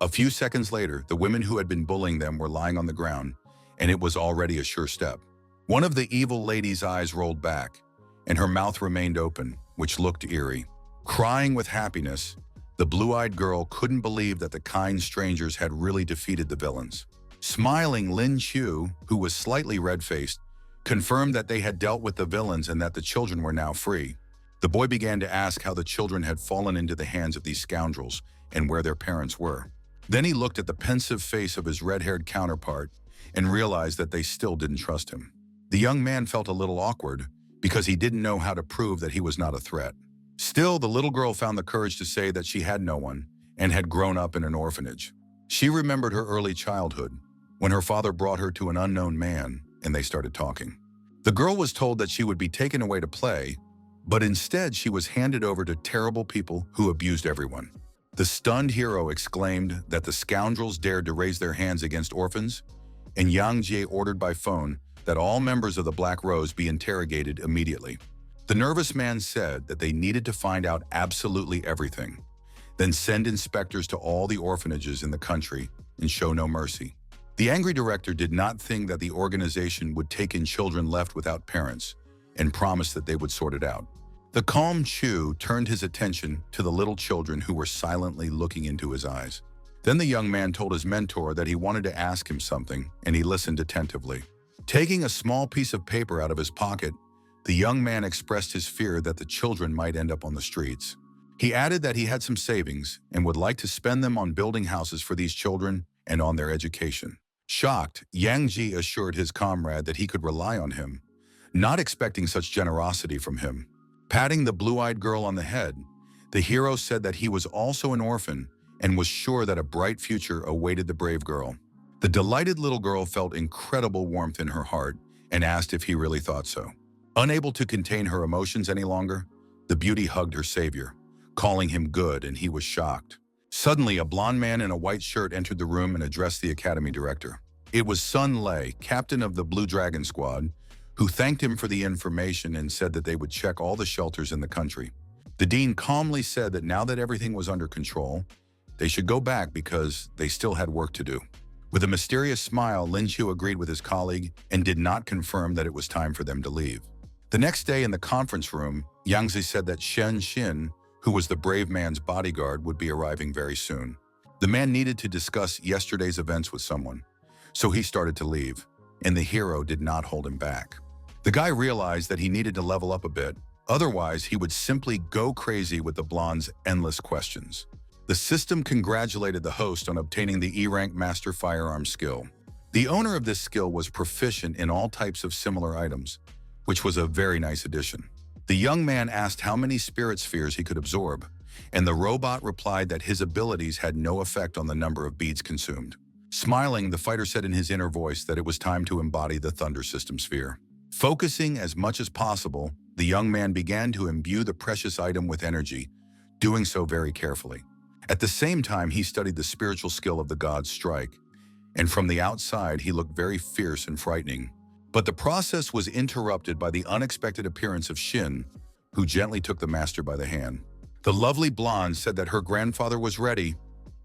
A few seconds later, the women who had been bullying them were lying on the ground, and it was already a sure step. One of the evil lady's eyes rolled back, and her mouth remained open, which looked eerie. Crying with happiness, the blue-eyed girl couldn't believe that the kind strangers had really defeated the villains. Smiling, Lin Chu, who was slightly red-faced, confirmed that they had dealt with the villains and that the children were now free. The boy began to ask how the children had fallen into the hands of these scoundrels and where their parents were. Then he looked at the pensive face of his red-haired counterpart and realized that they still didn't trust him. The young man felt a little awkward because he didn't know how to prove that he was not a threat. Still, the little girl found the courage to say that she had no one and had grown up in an orphanage. She remembered her early childhood when her father brought her to an unknown man and they started talking. The girl was told that she would be taken away to play, but instead she was handed over to terrible people who abused everyone. The stunned hero exclaimed that the scoundrels dared to raise their hands against orphans, and Yang Jie ordered by phone that all members of the Black Rose be interrogated immediately. The nervous man said that they needed to find out absolutely everything, then send inspectors to all the orphanages in the country and show no mercy. The angry director did not think that the organization would take in children left without parents and promised that they would sort it out. The calm Chu turned his attention to the little children who were silently looking into his eyes. Then the young man told his mentor that he wanted to ask him something, and he listened attentively. Taking a small piece of paper out of his pocket, the young man expressed his fear that the children might end up on the streets. He added that he had some savings and would like to spend them on building houses for these children and on their education. Shocked, Yang Ji assured his comrade that he could rely on him, not expecting such generosity from him. Patting the blue-eyed girl on the head, the hero said that he was also an orphan and was sure that a bright future awaited the brave girl. The delighted little girl felt incredible warmth in her heart and asked if he really thought so. Unable to contain her emotions any longer, the beauty hugged her savior, calling him good, and he was shocked. Suddenly, a blond man in a white shirt entered the room and addressed the academy director. It was Sun Lei, captain of the Blue Dragon Squad, who thanked him for the information and said that they would check all the shelters in the country. The dean calmly said that now that everything was under control, they should go back because they still had work to do. With a mysterious smile, Lin Chu agreed with his colleague and did not confirm that it was time for them to leave. The next day in the conference room, Yang Zi said that Shen Xin, who was the brave man's bodyguard, would be arriving very soon. The man needed to discuss yesterday's events with someone, so he started to leave, and the hero did not hold him back. The guy realized that he needed to level up a bit, otherwise he would simply go crazy with the blonde's endless questions. The system congratulated the host on obtaining the E-rank Master Firearms skill. The owner of this skill was proficient in all types of similar items, which was a very nice addition. The young man asked how many spirit spheres he could absorb, and the robot replied that his abilities had no effect on the number of beads consumed. Smiling, the fighter said in his inner voice that it was time to embody the Thunder System sphere. Focusing as much as possible, the young man began to imbue the precious item with energy, doing so very carefully. At the same time, he studied the spiritual skill of the god's strike, and from the outside, he looked very fierce and frightening. But the process was interrupted by the unexpected appearance of Shin, who gently took the master by the hand. The lovely blonde said that her grandfather was ready,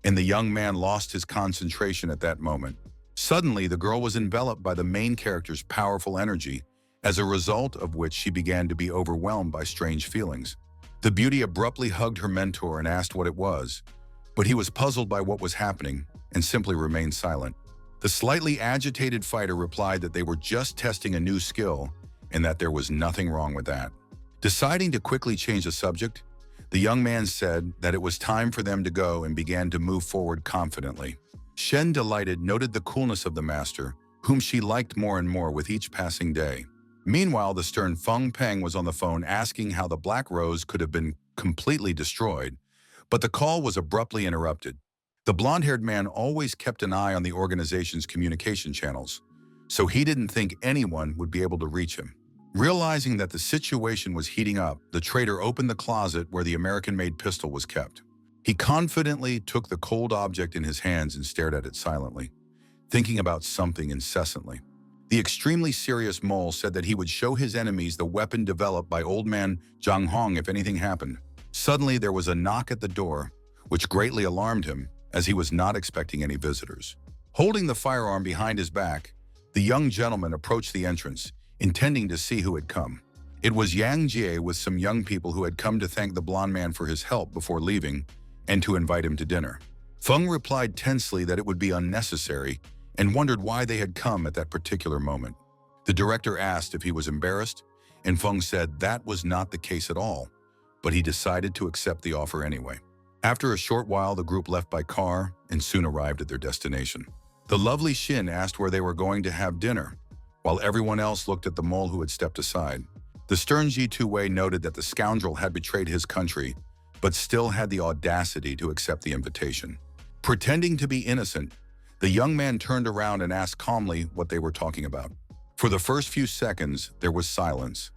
and the young man lost his concentration at that moment. Suddenly, the girl was enveloped by the main character's powerful energy, as a result of which she began to be overwhelmed by strange feelings. The beauty abruptly hugged her mentor and asked what it was, but he was puzzled by what was happening and simply remained silent. The slightly agitated fighter replied that they were just testing a new skill and that there was nothing wrong with that. Deciding to quickly change the subject, the young man said that it was time for them to go and began to move forward confidently. Shen, delighted, noted the coolness of the master, whom she liked more and more with each passing day. Meanwhile, the stern Feng Peng was on the phone asking how the Black Rose could have been completely destroyed, but the call was abruptly interrupted. The blonde-haired man always kept an eye on the organization's communication channels, so he didn't think anyone would be able to reach him. Realizing that the situation was heating up, the traitor opened the closet where the American-made pistol was kept. He confidently took the cold object in his hands and stared at it silently, thinking about something incessantly. The extremely serious mole said that he would show his enemies the weapon developed by old man Zhang Hong if anything happened. Suddenly, there was a knock at the door, which greatly alarmed him, as he was not expecting any visitors. Holding the firearm behind his back, the young gentleman approached the entrance, intending to see who had come. It was Yang Jie with some young people who had come to thank the blonde man for his help before leaving and to invite him to dinner. Feng replied tensely that it would be unnecessary and wondered why they had come at that particular moment. The director asked if he was embarrassed, and Feng said that was not the case at all, but he decided to accept the offer anyway. After a short while, the group left by car and soon arrived at their destination. The lovely Shin asked where they were going to have dinner, while everyone else looked at the mole who had stepped aside. The stern Ji Tu-wei noted that the scoundrel had betrayed his country, but still had the audacity to accept the invitation. Pretending to be innocent, the young man turned around and asked calmly what they were talking about. For the first few seconds, there was silence,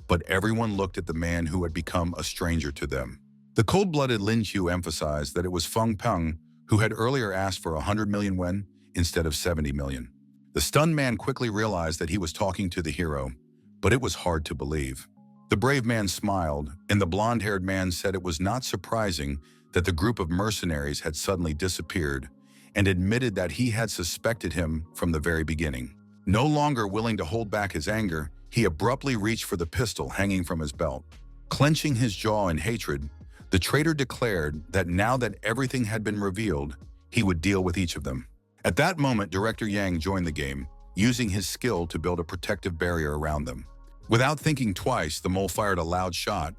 but everyone looked at the man who had become a stranger to them. The cold-blooded Lin Qiu emphasized that it was Feng Peng who had earlier asked for 100 million yuan instead of 70 million. The stunned man quickly realized that he was talking to the hero, but it was hard to believe. The brave man smiled, and the blonde-haired man said it was not surprising that the group of mercenaries had suddenly disappeared, and admitted that he had suspected him from the very beginning. No longer willing to hold back his anger, he abruptly reached for the pistol hanging from his belt. Clenching his jaw in hatred, the traitor declared that now that everything had been revealed, he would deal with each of them. At that moment, Director Yang joined the game, using his skill to build a protective barrier around them. Without thinking twice, the mole fired a loud shot,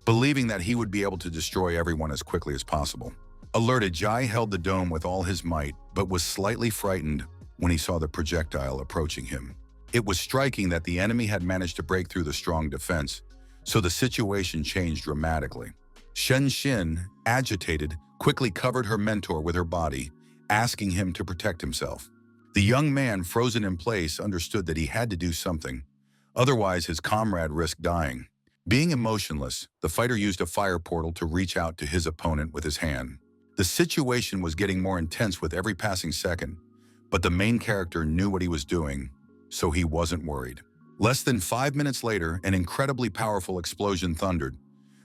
believing that he would be able to destroy everyone as quickly as possible. Alerted, Jai held the dome with all his might, but was slightly frightened when he saw the projectile approaching him. It was striking that the enemy had managed to break through the strong defense, so the situation changed dramatically. Shen Xin, agitated, quickly covered her mentor with her body, asking him to protect himself. The young man, frozen in place, understood that he had to do something. Otherwise, his comrade risked dying. Being emotionless, the fighter used a fire portal to reach out to his opponent with his hand. The situation was getting more intense with every passing second, but the main character knew what he was doing, so he wasn't worried. Less than 5 minutes later, an incredibly powerful explosion thundered,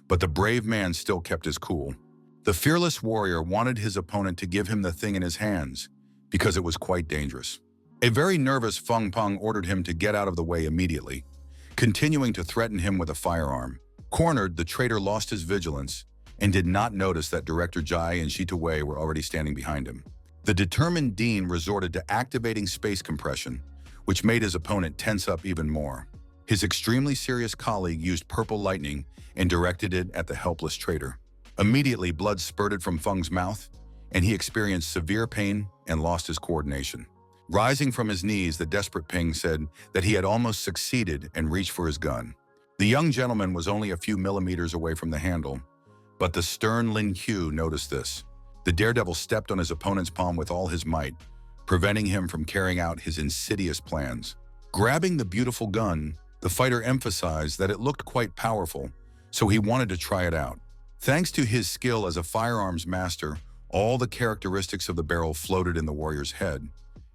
but the brave man still kept his cool. The fearless warrior wanted his opponent to give him the thing in his hands, because it was quite dangerous. A very nervous Feng Peng ordered him to get out of the way immediately, continuing to threaten him with a firearm. Cornered, the traitor lost his vigilance and did not notice that Director Jai and Shi Tu-wei were already standing behind him. The determined Dean resorted to activating space compression, which made his opponent tense up even more. His extremely serious colleague used purple lightning and directed it at the helpless traitor. Immediately, blood spurted from Feng's mouth, and he experienced severe pain and lost his coordination. Rising from his knees, the desperate Ping said that he had almost succeeded and reached for his gun. The young gentleman was only a few millimeters away from the handle, but the stern Lin Qiu noticed this. The daredevil stepped on his opponent's palm with all his might, preventing him from carrying out his insidious plans. Grabbing the beautiful gun, the fighter emphasized that it looked quite powerful, so he wanted to try it out. Thanks to his skill as a firearms master, all the characteristics of the barrel floated in the warrior's head,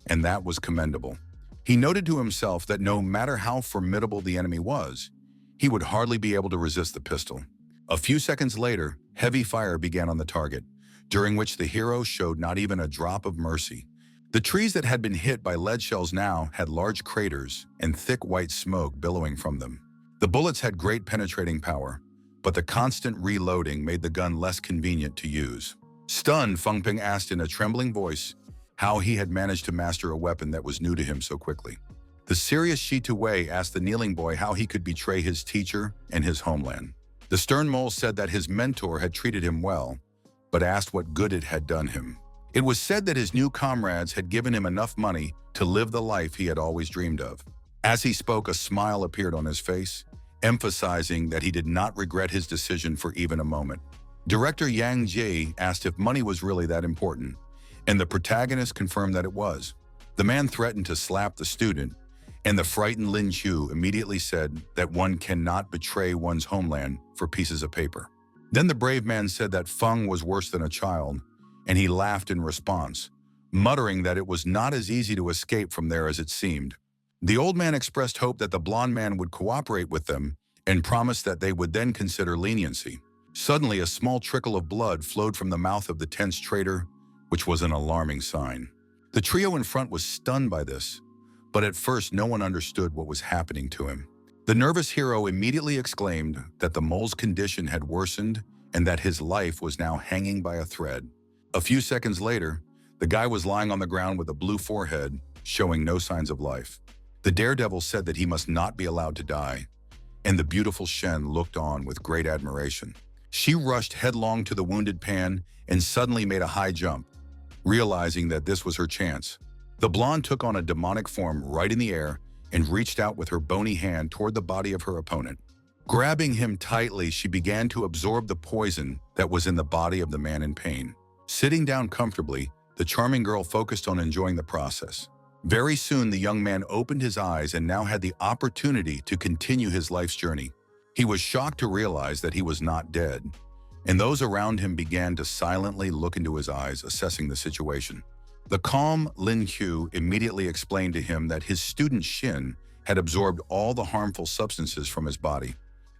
and that was commendable. He noted to himself that no matter how formidable the enemy was, he would hardly be able to resist the pistol. A few seconds later, heavy fire began on the target, during which the hero showed not even a drop of mercy. The trees that had been hit by lead shells now had large craters and thick white smoke billowing from them. The bullets had great penetrating power, but the constant reloading made the gun less convenient to use. Stunned, Feng Ping asked in a trembling voice how he had managed to master a weapon that was new to him so quickly. The serious Shi Tu-wei asked the kneeling boy how he could betray his teacher and his homeland. The stern mole said that his mentor had treated him well, but asked what good it had done him. It was said that his new comrades had given him enough money to live the life he had always dreamed of. As he spoke, a smile appeared on his face, emphasizing that he did not regret his decision for even a moment. Director Yang Jie asked if money was really that important, and the protagonist confirmed that it was. The man threatened to slap the student, and the frightened Lin Qiu immediately said that one cannot betray one's homeland for pieces of paper. Then the brave man said that Feng was worse than a child, and he laughed in response, muttering that it was not as easy to escape from there as it seemed. The old man expressed hope that the blonde man would cooperate with them and promised that they would then consider leniency. Suddenly, a small trickle of blood flowed from the mouth of the tense traitor, which was an alarming sign. The trio in front was stunned by this, but at first no one understood what was happening to him. The nervous hero immediately exclaimed that the mole's condition had worsened and that his life was now hanging by a thread. A few seconds later, the guy was lying on the ground with a blue forehead, showing no signs of life. The daredevil said that he must not be allowed to die, and the beautiful Shen looked on with great admiration. She rushed headlong to the wounded Pan and suddenly made a high jump, realizing that this was her chance. The blonde took on a demonic form right in the air and reached out with her bony hand toward the body of her opponent. Grabbing him tightly, she began to absorb the poison that was in the body of the man in pain. Sitting down comfortably, the charming girl focused on enjoying the process. Very soon, the young man opened his eyes and now had the opportunity to continue his life's journey. He was shocked to realize that he was not dead, and those around him began to silently look into his eyes, assessing the situation. The calm Lin Hu immediately explained to him that his student Shin had absorbed all the harmful substances from his body.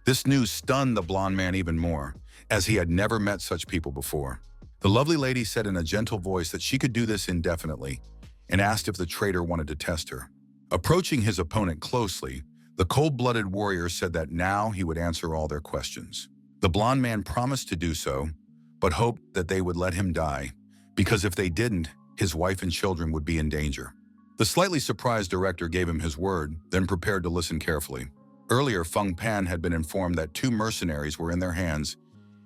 This news stunned the blonde man even more, as he had never met such people before. The lovely lady said in a gentle voice that she could do this indefinitely, and asked if the traitor wanted to test her. Approaching his opponent closely, the cold-blooded warrior said that now he would answer all their questions. The blonde man promised to do so, but hoped that they would let him die, because if they didn't, his wife and children would be in danger. The slightly surprised director gave him his word, then prepared to listen carefully. Earlier, Feng Pan had been informed that 2 mercenaries were in their hands,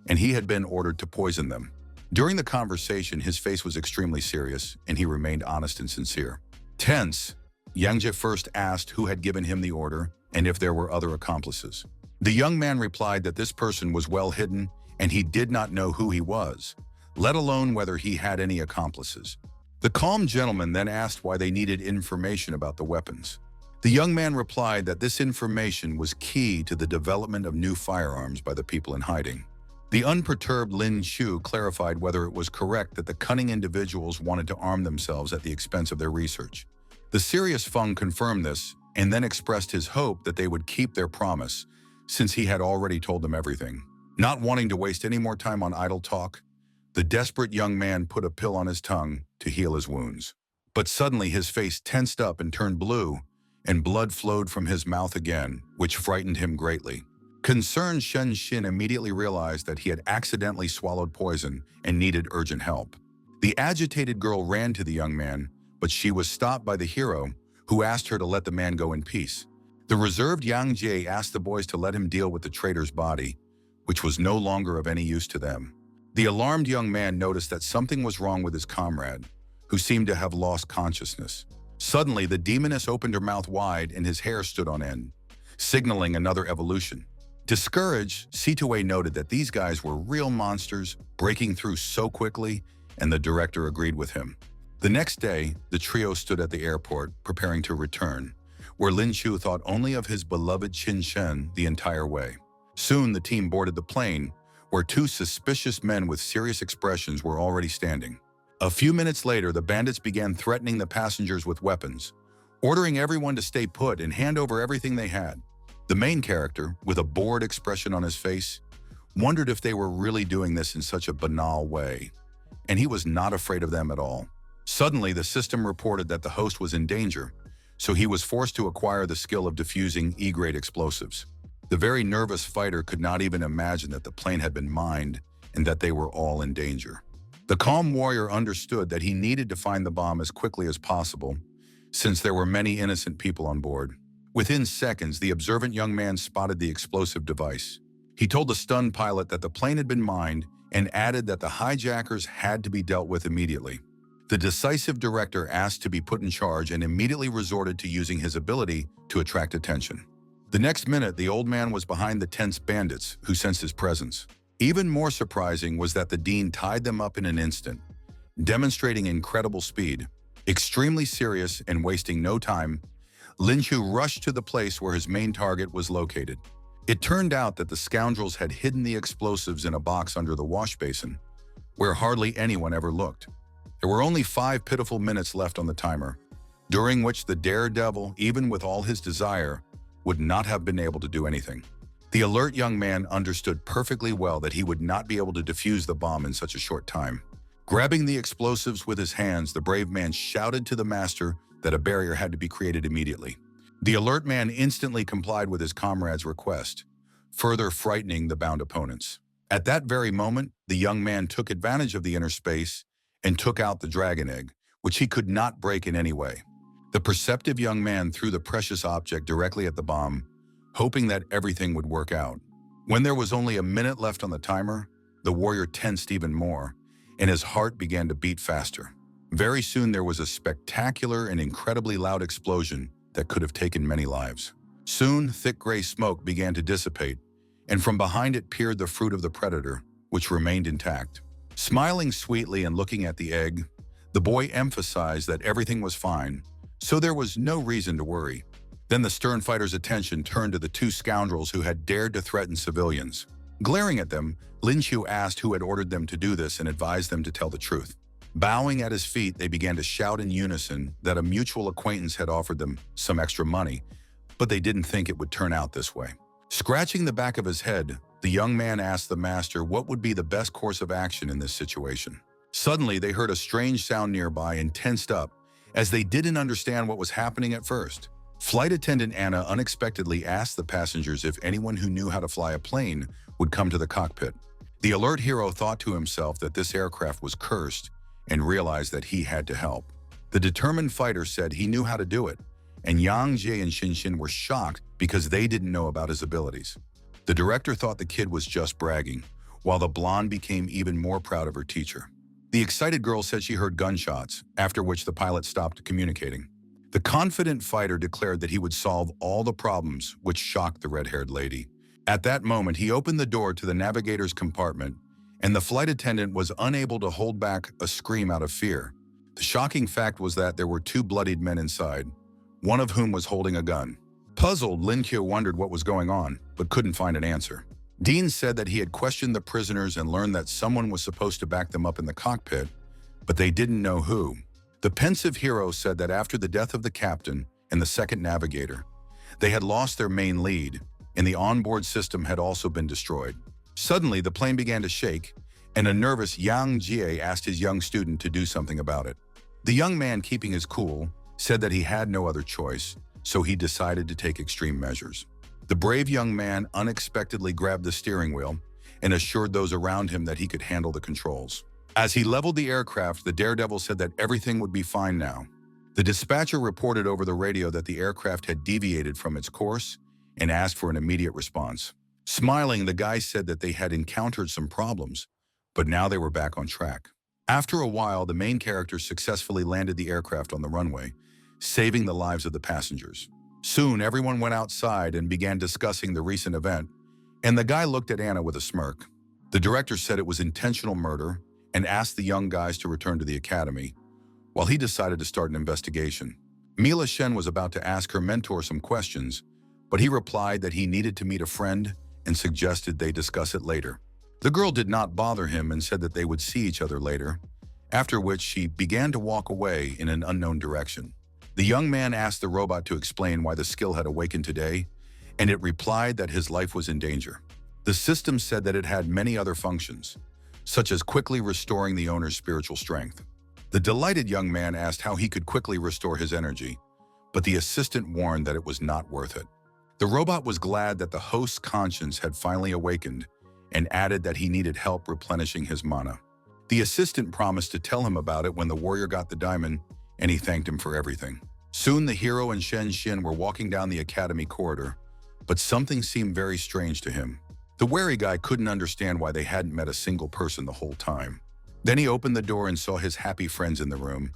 and he had been ordered to poison them. During the conversation, his face was extremely serious, and he remained honest and sincere. Tense, Yang Jie first asked who had given him the order and if there were other accomplices. The young man replied that this person was well hidden and he did not know who he was, let alone whether he had any accomplices. The calm gentleman then asked why they needed information about the weapons. The young man replied that this information was key to the development of new firearms by the people in hiding. The unperturbed Lin Shu clarified whether it was correct that the cunning individuals wanted to arm themselves at the expense of their research. The serious Feng confirmed this and then expressed his hope that they would keep their promise, since he had already told them everything. Not wanting to waste any more time on idle talk, the desperate young man put a pill on his tongue to heal his wounds. But suddenly his face tensed up and turned blue, and blood flowed from his mouth again, which frightened him greatly. Concerned Shen Xin immediately realized that he had accidentally swallowed poison and needed urgent help. The agitated girl ran to the young man, but she was stopped by the hero, who asked her to let the man go in peace. The reserved Yang Jie asked the boys to let him deal with the traitor's body, which was no longer of any use to them. The alarmed young man noticed that something was wrong with his comrade, who seemed to have lost consciousness. Suddenly, the demoness opened her mouth wide and his hair stood on end, signaling another evolution. Discouraged, C2A noted that these guys were real monsters, breaking through so quickly, and the director agreed with him. The next day, the trio stood at the airport, preparing to return, where Lin Chu thought only of his beloved Qin Shen the entire way. Soon, the team boarded the plane, where 2 suspicious men with serious expressions were already standing. A few minutes later, the bandits began threatening the passengers with weapons, ordering everyone to stay put and hand over everything they had. The main character, with a bored expression on his face, wondered if they were really doing this in such a banal way, and he was not afraid of them at all. Suddenly, the system reported that the host was in danger, so he was forced to acquire the skill of diffusing E-grade explosives. The very nervous fighter could not even imagine that the plane had been mined and that they were all in danger. The calm warrior understood that he needed to find the bomb as quickly as possible, since there were many innocent people on board. Within seconds, the observant young man spotted the explosive device. He told the stunned pilot that the plane had been mined and added that the hijackers had to be dealt with immediately. The decisive director asked to be put in charge and immediately resorted to using his ability to attract attention. The next minute, the old man was behind the tense bandits who sensed his presence. Even more surprising was that the dean tied them up in an instant, demonstrating incredible speed. Extremely serious and wasting no time, Lin Chu rushed to the place where his main target was located. It turned out that the scoundrels had hidden the explosives in a box under the wash basin, where hardly anyone ever looked. There were only 5 pitiful minutes left on the timer, during which the daredevil, even with all his desire, would not have been able to do anything. The alert young man understood perfectly well that he would not be able to defuse the bomb in such a short time. Grabbing the explosives with his hands, the brave man shouted to the master that a barrier had to be created immediately. The alert man instantly complied with his comrade's request, further frightening the bound opponents. At that very moment, the young man took advantage of the inner space and took out the dragon egg, which he could not break in any way. The perceptive young man threw the precious object directly at the bomb, hoping that everything would work out. When there was only a minute left on the timer, the warrior tensed even more, and his heart began to beat faster. Very soon there was a spectacular and incredibly loud explosion that could have taken many lives. Soon, thick gray smoke began to dissipate, and from behind it peered the fruit of the predator, which remained intact. Smiling sweetly and looking at the egg, the boy emphasized that everything was fine, so there was no reason to worry. Then the stern fighter's attention turned to the two scoundrels who had dared to threaten civilians. Glaring at them, Lin Qiu asked who had ordered them to do this and advised them to tell the truth. Bowing at his feet, they began to shout in unison that a mutual acquaintance had offered them some extra money, but they didn't think it would turn out this way. Scratching the back of his head, the young man asked the master what would be the best course of action in this situation. Suddenly, they heard a strange sound nearby and tensed up, as they didn't understand what was happening at first. Flight attendant Anna unexpectedly asked the passengers if anyone who knew how to fly a plane would come to the cockpit. The alert hero thought to himself that this aircraft was cursed and realized that he had to help. The determined fighter said he knew how to do it, and Yang Jie and Xin were shocked because they didn't know about his abilities. The director thought the kid was just bragging, while the blonde became even more proud of her teacher. The excited girl said she heard gunshots, after which the pilot stopped communicating. The confident fighter declared that he would solve all the problems, which shocked the red-haired lady. At that moment, he opened the door to the navigator's compartment, and the flight attendant was unable to hold back a scream out of fear. The shocking fact was that there were two bloodied men inside, one of whom was holding a gun. Puzzled, Lin Qiu wondered what was going on, but couldn't find an answer. Dean said that he had questioned the prisoners and learned that someone was supposed to back them up in the cockpit, but they didn't know who. The pensive hero said that after the death of the captain and the second navigator, they had lost their main lead, and the onboard system had also been destroyed. Suddenly, the plane began to shake, and a nervous Yang Jie asked his young student to do something about it. The young man, keeping his cool, said that he had no other choice, so he decided to take extreme measures. The brave young man unexpectedly grabbed the steering wheel and assured those around him that he could handle the controls. As he leveled the aircraft, the daredevil said that everything would be fine now. The dispatcher reported over the radio that the aircraft had deviated from its course and asked for an immediate response. Smiling, the guy said that they had encountered some problems, but now they were back on track. After a while, the main character successfully landed the aircraft on the runway, saving the lives of the passengers. Soon, everyone went outside and began discussing the recent event, and the guy looked at Anna with a smirk. The director said it was intentional murder and asked the young guys to return to the academy, while he decided to start an investigation. Mila Shen was about to ask her mentor some questions, but he replied that he needed to meet a friend and suggested they discuss it later. The girl did not bother him and said that they would see each other later, after which she began to walk away in an unknown direction. The young man asked the robot to explain why the skill had awakened today, and it replied that his life was in danger. The system said that it had many other functions, such as quickly restoring the owner's spiritual strength. The delighted young man asked how he could quickly restore his energy, but the assistant warned that it was not worth it. The robot was glad that the host's conscience had finally awakened and added that he needed help replenishing his mana. The assistant promised to tell him about it when the warrior got the diamond, and he thanked him for everything. Soon the hero and Shen Xin were walking down the academy corridor, but something seemed very strange to him. The wary guy couldn't understand why they hadn't met a single person the whole time. Then he opened the door and saw his happy friends in the room,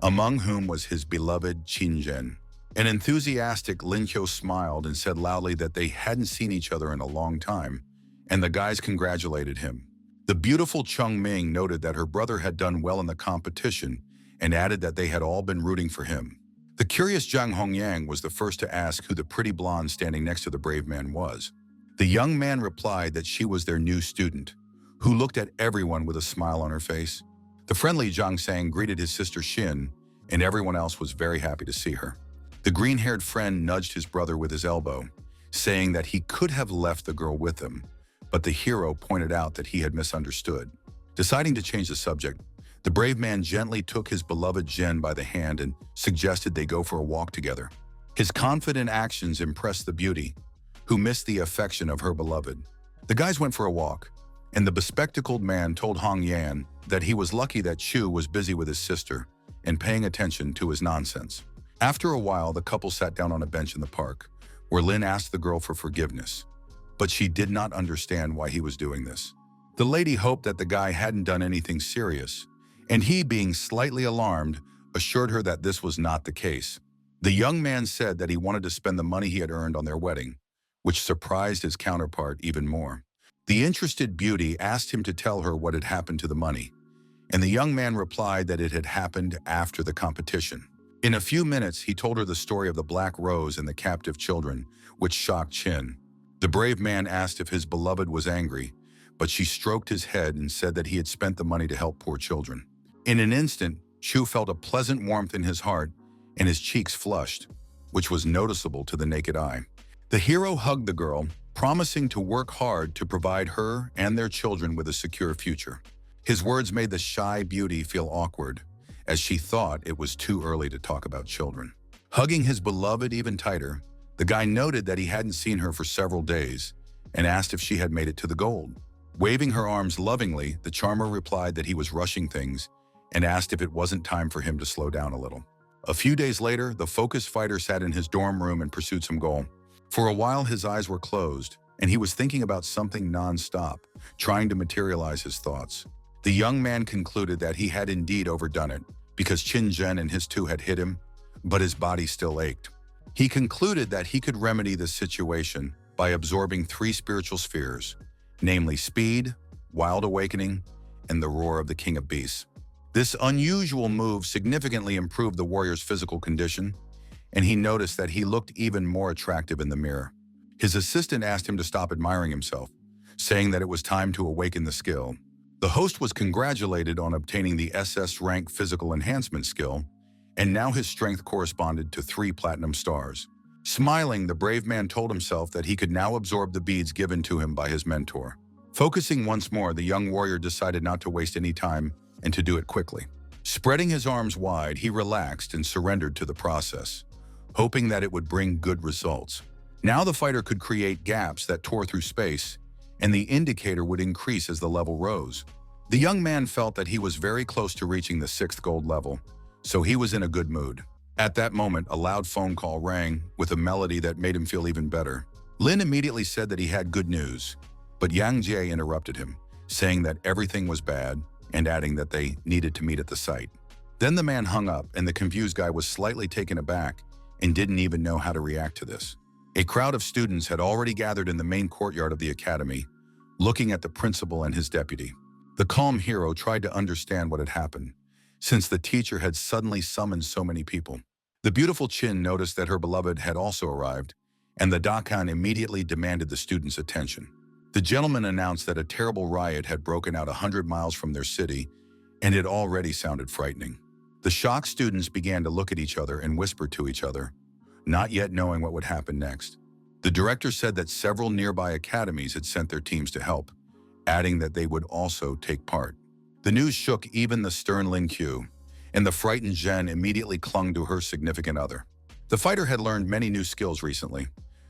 among whom was his beloved Qin Zhen. An enthusiastic Lin Qiu smiled and said loudly that they hadn't seen each other in a long time, and the guys congratulated him. The beautiful Cheng Ming noted that her brother had done well in the competition and added that they had all been rooting for him. The curious Zhang Hongyang was the first to ask who the pretty blonde standing next to the brave man was. The young man replied that she was their new student, who looked at everyone with a smile on her face. The friendly Zhang Sang greeted his sister Xin, and everyone else was very happy to see her. The green-haired friend nudged his brother with his elbow, saying that he could have left the girl with him, but the hero pointed out that he had misunderstood. Deciding to change the subject, The brave man gently took his beloved Jin by the hand and suggested they go for a walk together. His confident actions impressed the beauty, who missed the affection of her beloved. The guys went for a walk, and the bespectacled man told Hong Yan that he was lucky that Chu was busy with his sister and paying attention to his nonsense. After a while, the couple sat down on a bench in the park, where Lin asked the girl for forgiveness, but she did not understand why he was doing this. The lady hoped that the guy hadn't done anything serious, and he, being slightly alarmed, assured her that this was not the case. The young man said that he wanted to spend the money he had earned on their wedding, which surprised his counterpart even more. The interested beauty asked him to tell her what had happened to the money, and the young man replied that it had happened after the competition. In a few minutes, he told her the story of the black rose and the captive children, which shocked Chin. The brave man asked if his beloved was angry, but she stroked his head and said that he had spent the money to help poor children. In an instant, Chu felt a pleasant warmth in his heart, and his cheeks flushed, which was noticeable to the naked eye. The hero hugged the girl, promising to work hard to provide her and their children with a secure future. His words made the shy beauty feel awkward, as she thought it was too early to talk about children. Hugging his beloved even tighter, the guy noted that he hadn't seen her for several days and asked if she had made it to the gold. Waving her arms lovingly, the charmer replied that he was rushing things and asked if it wasn't time for him to slow down a little. A few days later, the focused fighter sat in his dorm room and pursued some goal. For a while, his eyes were closed, and he was thinking about something non-stop, trying to materialize his thoughts. The young man concluded that he had indeed overdone it, because Qin Zhen and his two had hit him, but his body still ached. He concluded that he could remedy this situation by absorbing 3 spiritual spheres, namely speed, wild awakening, and the roar of the King of Beasts. This unusual move significantly improved the warrior's physical condition, and he noticed that he looked even more attractive in the mirror. His assistant asked him to stop admiring himself, saying that it was time to awaken the skill. The host was congratulated on obtaining the SS rank physical enhancement skill, and now his strength corresponded to 3 platinum stars. Smiling, the brave man told himself that he could now absorb the beads given to him by his mentor. Focusing once more, the young warrior decided not to waste any time and to do it quickly. Spreading his arms wide, he relaxed and surrendered to the process, hoping that it would bring good results. Now the fighter could create gaps that tore through space, and the indicator would increase as the level rose. The young man felt that he was very close to reaching the 6th gold level, so he was in a good mood. At that moment, a loud phone call rang with a melody that made him feel even better. Lin immediately said that he had good news, but Yang Jie interrupted him, saying that everything was bad and adding that they needed to meet at the site. Then the man hung up, and the confused guy was slightly taken aback and didn't even know how to react to this. A crowd of students had already gathered in the main courtyard of the academy, looking at the principal and his deputy. The calm hero tried to understand what had happened, since the teacher had suddenly summoned so many people. The beautiful Qin noticed that her beloved had also arrived, and the Dakan immediately demanded the students' attention. The gentleman announced that a terrible riot had broken out 100 miles from their city, and it already sounded frightening. The shocked students began to look at each other and whisper to each other, not yet knowing what would happen next. The director said that several nearby academies had sent their teams to help, adding that they would also take part. The news shook even the stern Lin Qiu, and the frightened Zhen immediately clung to her significant other. The fighter had learned many new skills recently,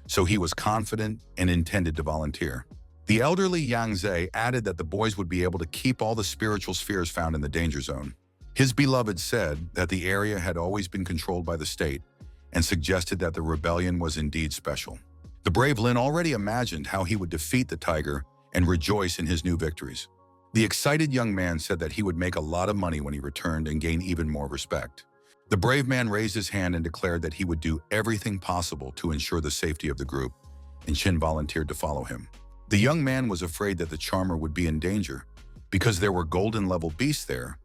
so he was confident and intended to volunteer. The elderly Yang Zhe added that the boys would be able to keep all the spiritual spheres found in the danger zone. His beloved said that the area had always been controlled by the state and suggested that the rebellion was indeed special. The brave Lin already imagined how he would defeat the tiger and rejoice in his new victories. The excited young man said that he would make a lot of money when he returned and gain even more respect. The brave man raised his hand and declared that he would do everything possible to ensure the safety of the group, and Qin volunteered to follow him. The young man was afraid that the charmer would be in danger because there were golden-level beasts there,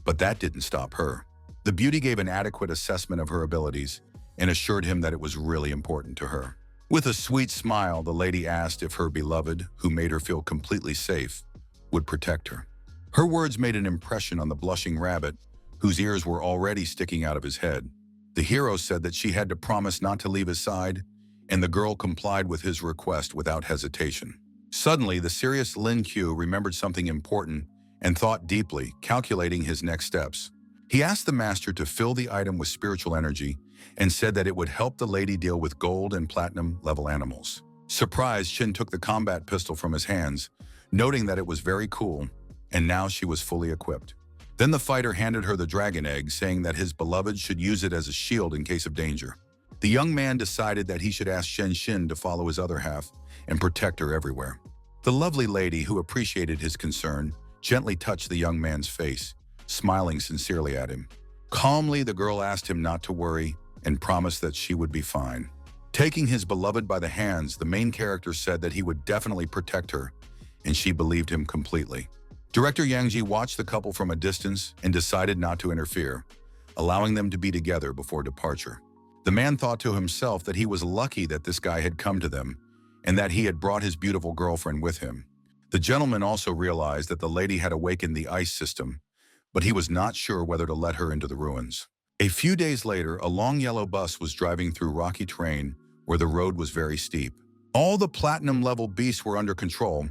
but that didn't stop her. The beauty gave an adequate assessment of her abilities and assured him that it was really important to her. With a sweet smile, the lady asked if her beloved, who made her feel completely safe, would protect her. Her words made an impression on the blushing rabbit, whose ears were already sticking out of his head. The hero said that she had to promise not to leave his side, and the girl complied with his request without hesitation. Suddenly, the serious Lin Qiu remembered something important and thought deeply, calculating his next steps. He asked the master to fill the item with spiritual energy and said that it would help the lady deal with gold and platinum level animals. Surprised, Shin took the combat pistol from his hands, noting that it was very cool, and now she was fully equipped. Then the fighter handed her the dragon egg, saying that his beloved should use it as a shield in case of danger. The young man decided that he should ask Shin to follow his other half and protect her everywhere. The lovely lady, who appreciated his concern, gently touched the young man's face, smiling sincerely at him. Calmly, the girl asked him not to worry and promised that she would be fine. Taking his beloved by the hands, the main character said that he would definitely protect her, and she believed him completely. Director Yang Ji watched the couple from a distance and decided not to interfere, allowing them to be together before departure. The man thought to himself that he was lucky that this guy had come to them and that he had brought his beautiful girlfriend with him. The gentleman also realized that the lady had awakened the ice system, but he was not sure whether to let her into the ruins. A few days later, a long yellow bus was driving through rocky terrain where the road was very steep. All the platinum-level beasts were under control,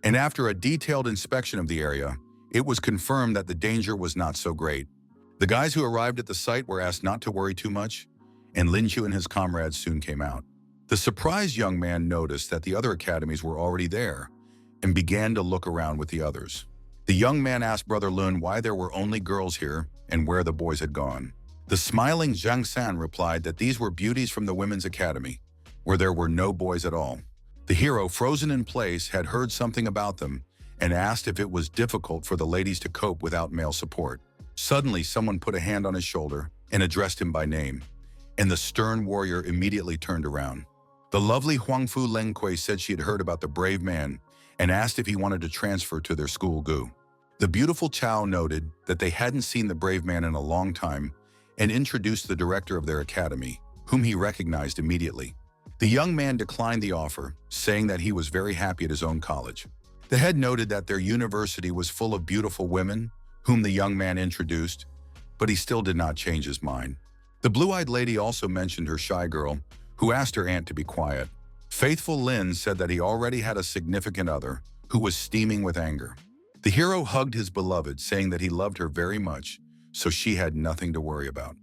and after a detailed inspection of the area, it was confirmed that the danger was not so great. The guys who arrived at the site were asked not to worry too much, and Lin Chu and his comrades soon came out. The surprised young man noticed that the other academies were already there and began to look around with the others. The young man asked Brother Lun why there were only girls here and where the boys had gone. The smiling Zhang San replied that these were beauties from the women's academy, where there were no boys at all. The hero, frozen in place, had heard something about them and asked if it was difficult for the ladies to cope without male support. Suddenly, someone put a hand on his shoulder and addressed him by name, and the stern warrior immediately turned around. The lovely Huangfu Lengkui said she had heard about the brave man and asked if he wanted to transfer to their school Gu. The beautiful Chao noted that they hadn't seen the brave man in a long time and introduced the director of their academy, whom he recognized immediately. The young man declined the offer, saying that he was very happy at his own college. The head noted that their university was full of beautiful women, whom the young man introduced, but he still did not change his mind. The blue-eyed lady also mentioned her shy girl, who asked her aunt to be quiet. Faithful Lin said that he already had a significant other, who was steaming with anger. The hero hugged his beloved, saying that he loved her very much, so she had nothing to worry about.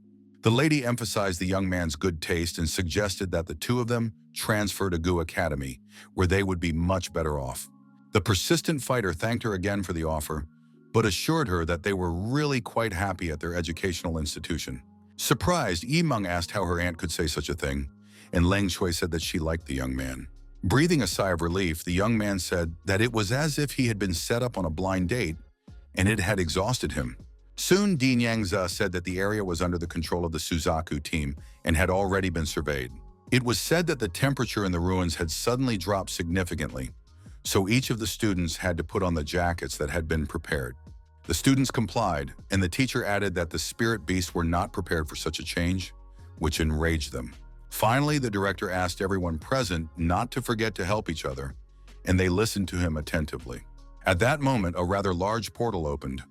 The lady emphasized the young man's good taste and suggested that the two of them transfer to Gu Academy, where they would be much better off. The persistent fighter thanked her again for the offer, but assured her that they were really quite happy at their educational institution. Surprised, Yimeng asked how her aunt could say such a thing, and Leng Shui said that she liked the young man. Breathing a sigh of relief, the young man said that it was as if he had been set up on a blind date, and it had exhausted him. Soon, Dean Yangza said that the area was under the control of the Suzaku team and had already been surveyed. It was said that the temperature in the ruins had suddenly dropped significantly, so each of the students had to put on the jackets that had been prepared. The students complied, and the teacher added that the spirit beasts were not prepared for such a change, which enraged them. Finally, the director asked everyone present not to forget to help each other, and they listened to him attentively. At that moment, a rather large portal opened,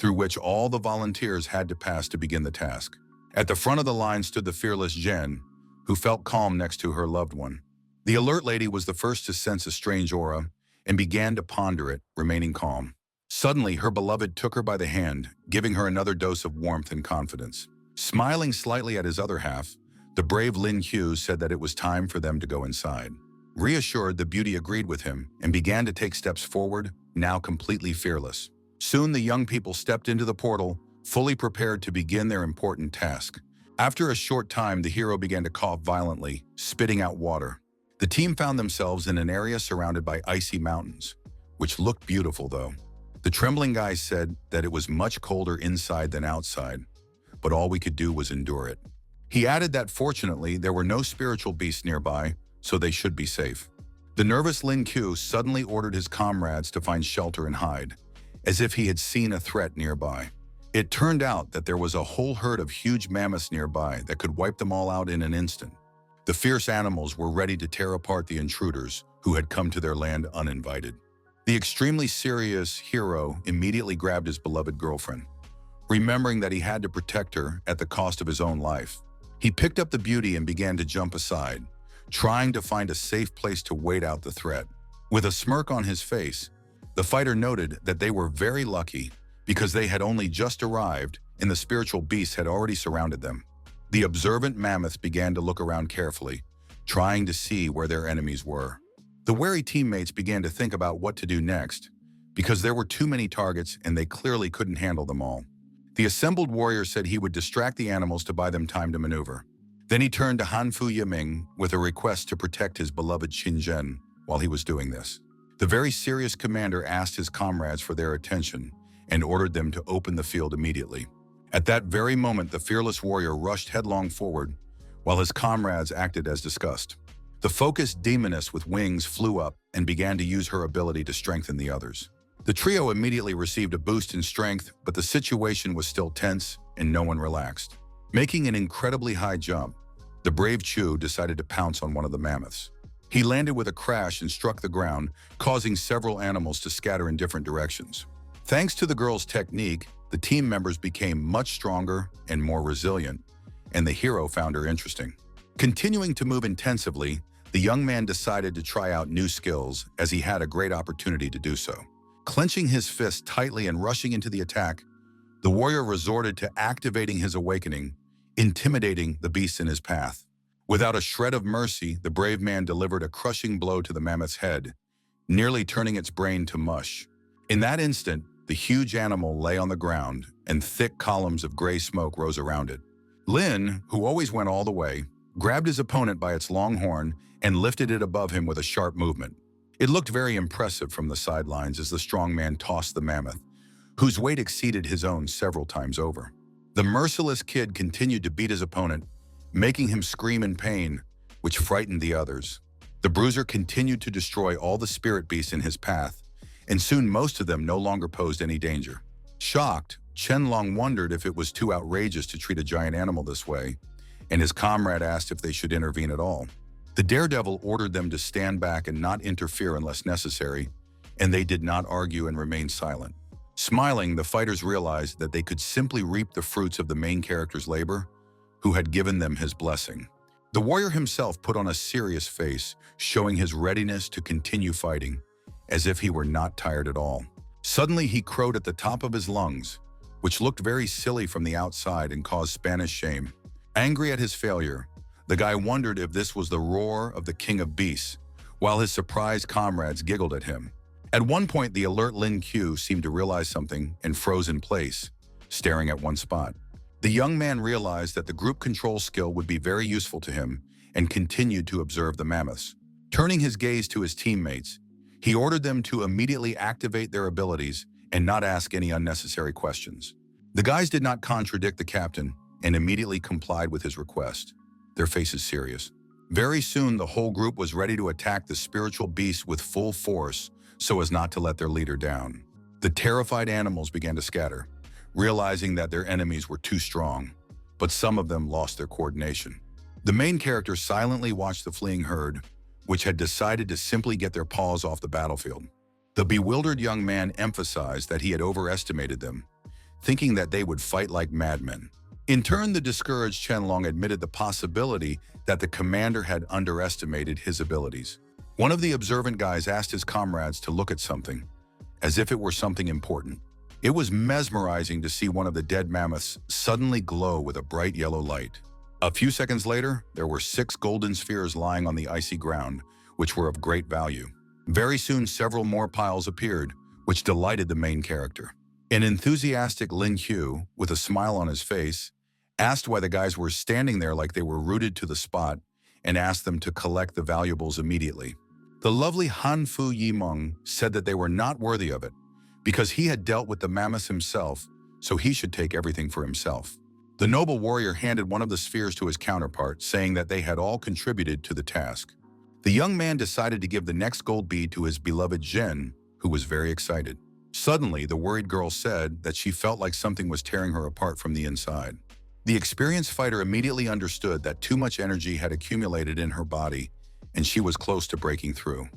through which all the volunteers had to pass to begin the task. At the front of the line stood the fearless Jen, who felt calm next to her loved one. The alert lady was the first to sense a strange aura and began to ponder it, remaining calm. Suddenly, her beloved took her by the hand, giving her another dose of warmth and confidence. Smiling slightly at his other half, the brave Lin Hu said that it was time for them to go inside. Reassured, the beauty agreed with him and began to take steps forward, now completely fearless. Soon the young people stepped into the portal, fully prepared to begin their important task. After a short time, the hero began to cough violently, spitting out water. The team found themselves in an area surrounded by icy mountains, which looked beautiful though. The trembling guy said that it was much colder inside than outside, but all we could do was endure it. He added that fortunately there were no spiritual beasts nearby, so they should be safe. The nervous Lin Q suddenly ordered his comrades to find shelter and hide, as if he had seen a threat nearby. It turned out that there was a whole herd of huge mammoths nearby that could wipe them all out in an instant. The fierce animals were ready to tear apart the intruders who had come to their land uninvited. The extremely serious hero immediately grabbed his beloved girlfriend, remembering that he had to protect her at the cost of his own life. He picked up the beauty and began to jump aside, trying to find a safe place to wait out the threat. With a smirk on his face, The fighter noted that they were very lucky because they had only just arrived and the spiritual beasts had already surrounded them. The observant mammoths began to look around carefully, trying to see where their enemies were. The wary teammates began to think about what to do next, because there were too many targets and they clearly couldn't handle them all. The assembled warrior said he would distract the animals to buy them time to maneuver. Then he turned to Hanfu Yiming with a request to protect his beloved Xinzhen while he was doing this. The very serious commander asked his comrades for their attention and ordered them to open the field immediately. At that very moment, the fearless warrior rushed headlong forward, while his comrades acted as discussed. The focused demoness with wings flew up and began to use her ability to strengthen the others. The trio immediately received a boost in strength, but the situation was still tense and no one relaxed. Making an incredibly high jump, the brave Chu decided to pounce on one of the mammoths. He landed with a crash and struck the ground, causing several animals to scatter in different directions. Thanks to the girl's technique, the team members became much stronger and more resilient, and the hero found her interesting. Continuing to move intensively, the young man decided to try out new skills as he had a great opportunity to do so. Clenching his fist tightly and rushing into the attack, the warrior resorted to activating his awakening, intimidating the beasts in his path. Without a shred of mercy, the brave man delivered a crushing blow to the mammoth's head, nearly turning its brain to mush. In that instant, the huge animal lay on the ground, and thick columns of gray smoke rose around it. Lin, who always went all the way, grabbed his opponent by its long horn and lifted it above him with a sharp movement. It looked very impressive from the sidelines as the strong man tossed the mammoth, whose weight exceeded his own several times over. The merciless kid continued to beat his opponent, making him scream in pain, which frightened the others. The bruiser continued to destroy all the spirit beasts in his path, and soon most of them no longer posed any danger. Shocked, Qianlong wondered if it was too outrageous to treat a giant animal this way, and his comrade asked if they should intervene at all. The daredevil ordered them to stand back and not interfere unless necessary, and they did not argue and remained silent. Smiling, the fighters realized that they could simply reap the fruits of the main character's labor, who had given them his blessing. The warrior himself put on a serious face, showing his readiness to continue fighting, as if he were not tired at all. Suddenly, he crowed at the top of his lungs, which looked very silly from the outside and caused Spanish shame. Angry at his failure, the guy wondered if this was the roar of the king of beasts, while his surprised comrades giggled at him. At one point, the alert Lin Q seemed to realize something and froze in place, staring at one spot. The young man realized that the group control skill would be very useful to him and continued to observe the mammoths. Turning his gaze to his teammates, he ordered them to immediately activate their abilities and not ask any unnecessary questions. The guys did not contradict the captain and immediately complied with his request, their faces serious. Very soon, the whole group was ready to attack the spiritual beast with full force so as not to let their leader down. The terrified animals began to scatter, realizing that their enemies were too strong, but some of them lost their coordination. The main character silently watched the fleeing herd, which had decided to simply get their paws off the battlefield. The bewildered young man emphasized that he had overestimated them, thinking that they would fight like madmen. In turn, the discouraged Qianlong admitted the possibility that the commander had underestimated his abilities. One of the observant guys asked his comrades to look at something, as if it were something important. It was mesmerizing to see one of the dead mammoths suddenly glow with a bright yellow light. A few seconds later, there were 6 golden spheres lying on the icy ground, which were of great value. Very soon, several more piles appeared, which delighted the main character. An enthusiastic Lin Hu, with a smile on his face, asked why the guys were standing there like they were rooted to the spot and asked them to collect the valuables immediately. The lovely Hanfu Yimeng said that they were not worthy of it, because he had dealt with the mammoths himself, so he should take everything for himself. The noble warrior handed one of the spheres to his counterpart, saying that they had all contributed to the task. The young man decided to give the next gold bead to his beloved Zhen, who was very excited. Suddenly, the worried girl said that she felt like something was tearing her apart from the inside. The experienced fighter immediately understood that too much energy had accumulated in her body, and she was close to breaking through.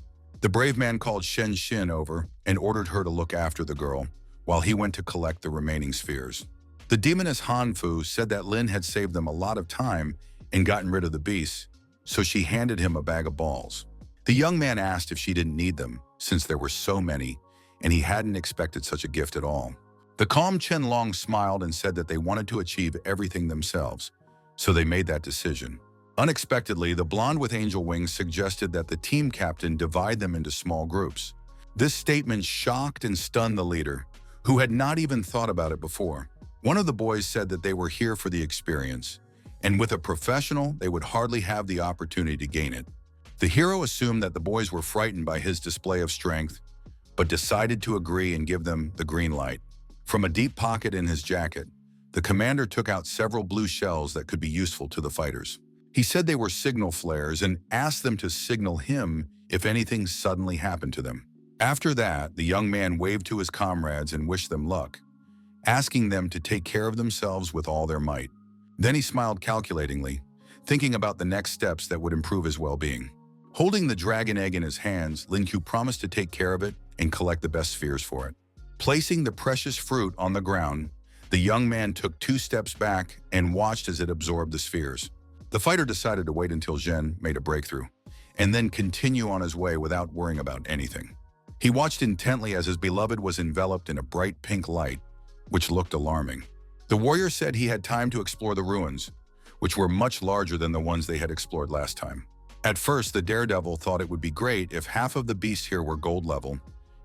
The brave man called Shen Xin over and ordered her to look after the girl, while he went to collect the remaining spheres. The demoness Hanfu said that Lin had saved them a lot of time and gotten rid of the beasts, so she handed him a bag of balls. The young man asked if she didn't need them, since there were so many, and he hadn't expected such a gift at all. The calm Chen Long smiled and said that they wanted to achieve everything themselves, so they made that decision. Unexpectedly, the blonde with angel wings suggested that the team captain divide them into small groups. This statement shocked and stunned the leader, who had not even thought about it before. One of the boys said that they were here for the experience, and with a professional, they would hardly have the opportunity to gain it. The hero assumed that the boys were frightened by his display of strength, but decided to agree and give them the green light. From a deep pocket in his jacket, the commander took out several blue shells that could be useful to the fighters. He said they were signal flares and asked them to signal him if anything suddenly happened to them. After that, the young man waved to his comrades and wished them luck, asking them to take care of themselves with all their might. Then he smiled calculatingly, thinking about the next steps that would improve his well-being. Holding the dragon egg in his hands, Lin Q promised to take care of it and collect the best spheres for it. Placing the precious fruit on the ground, the young man took 2 steps back and watched as it absorbed the spheres. The fighter decided to wait until Zhen made a breakthrough, and then continue on his way without worrying about anything. He watched intently as his beloved was enveloped in a bright pink light, which looked alarming. The warrior said he had time to explore the ruins, which were much larger than the ones they had explored last time. At first, the daredevil thought it would be great if half of the beasts here were gold level,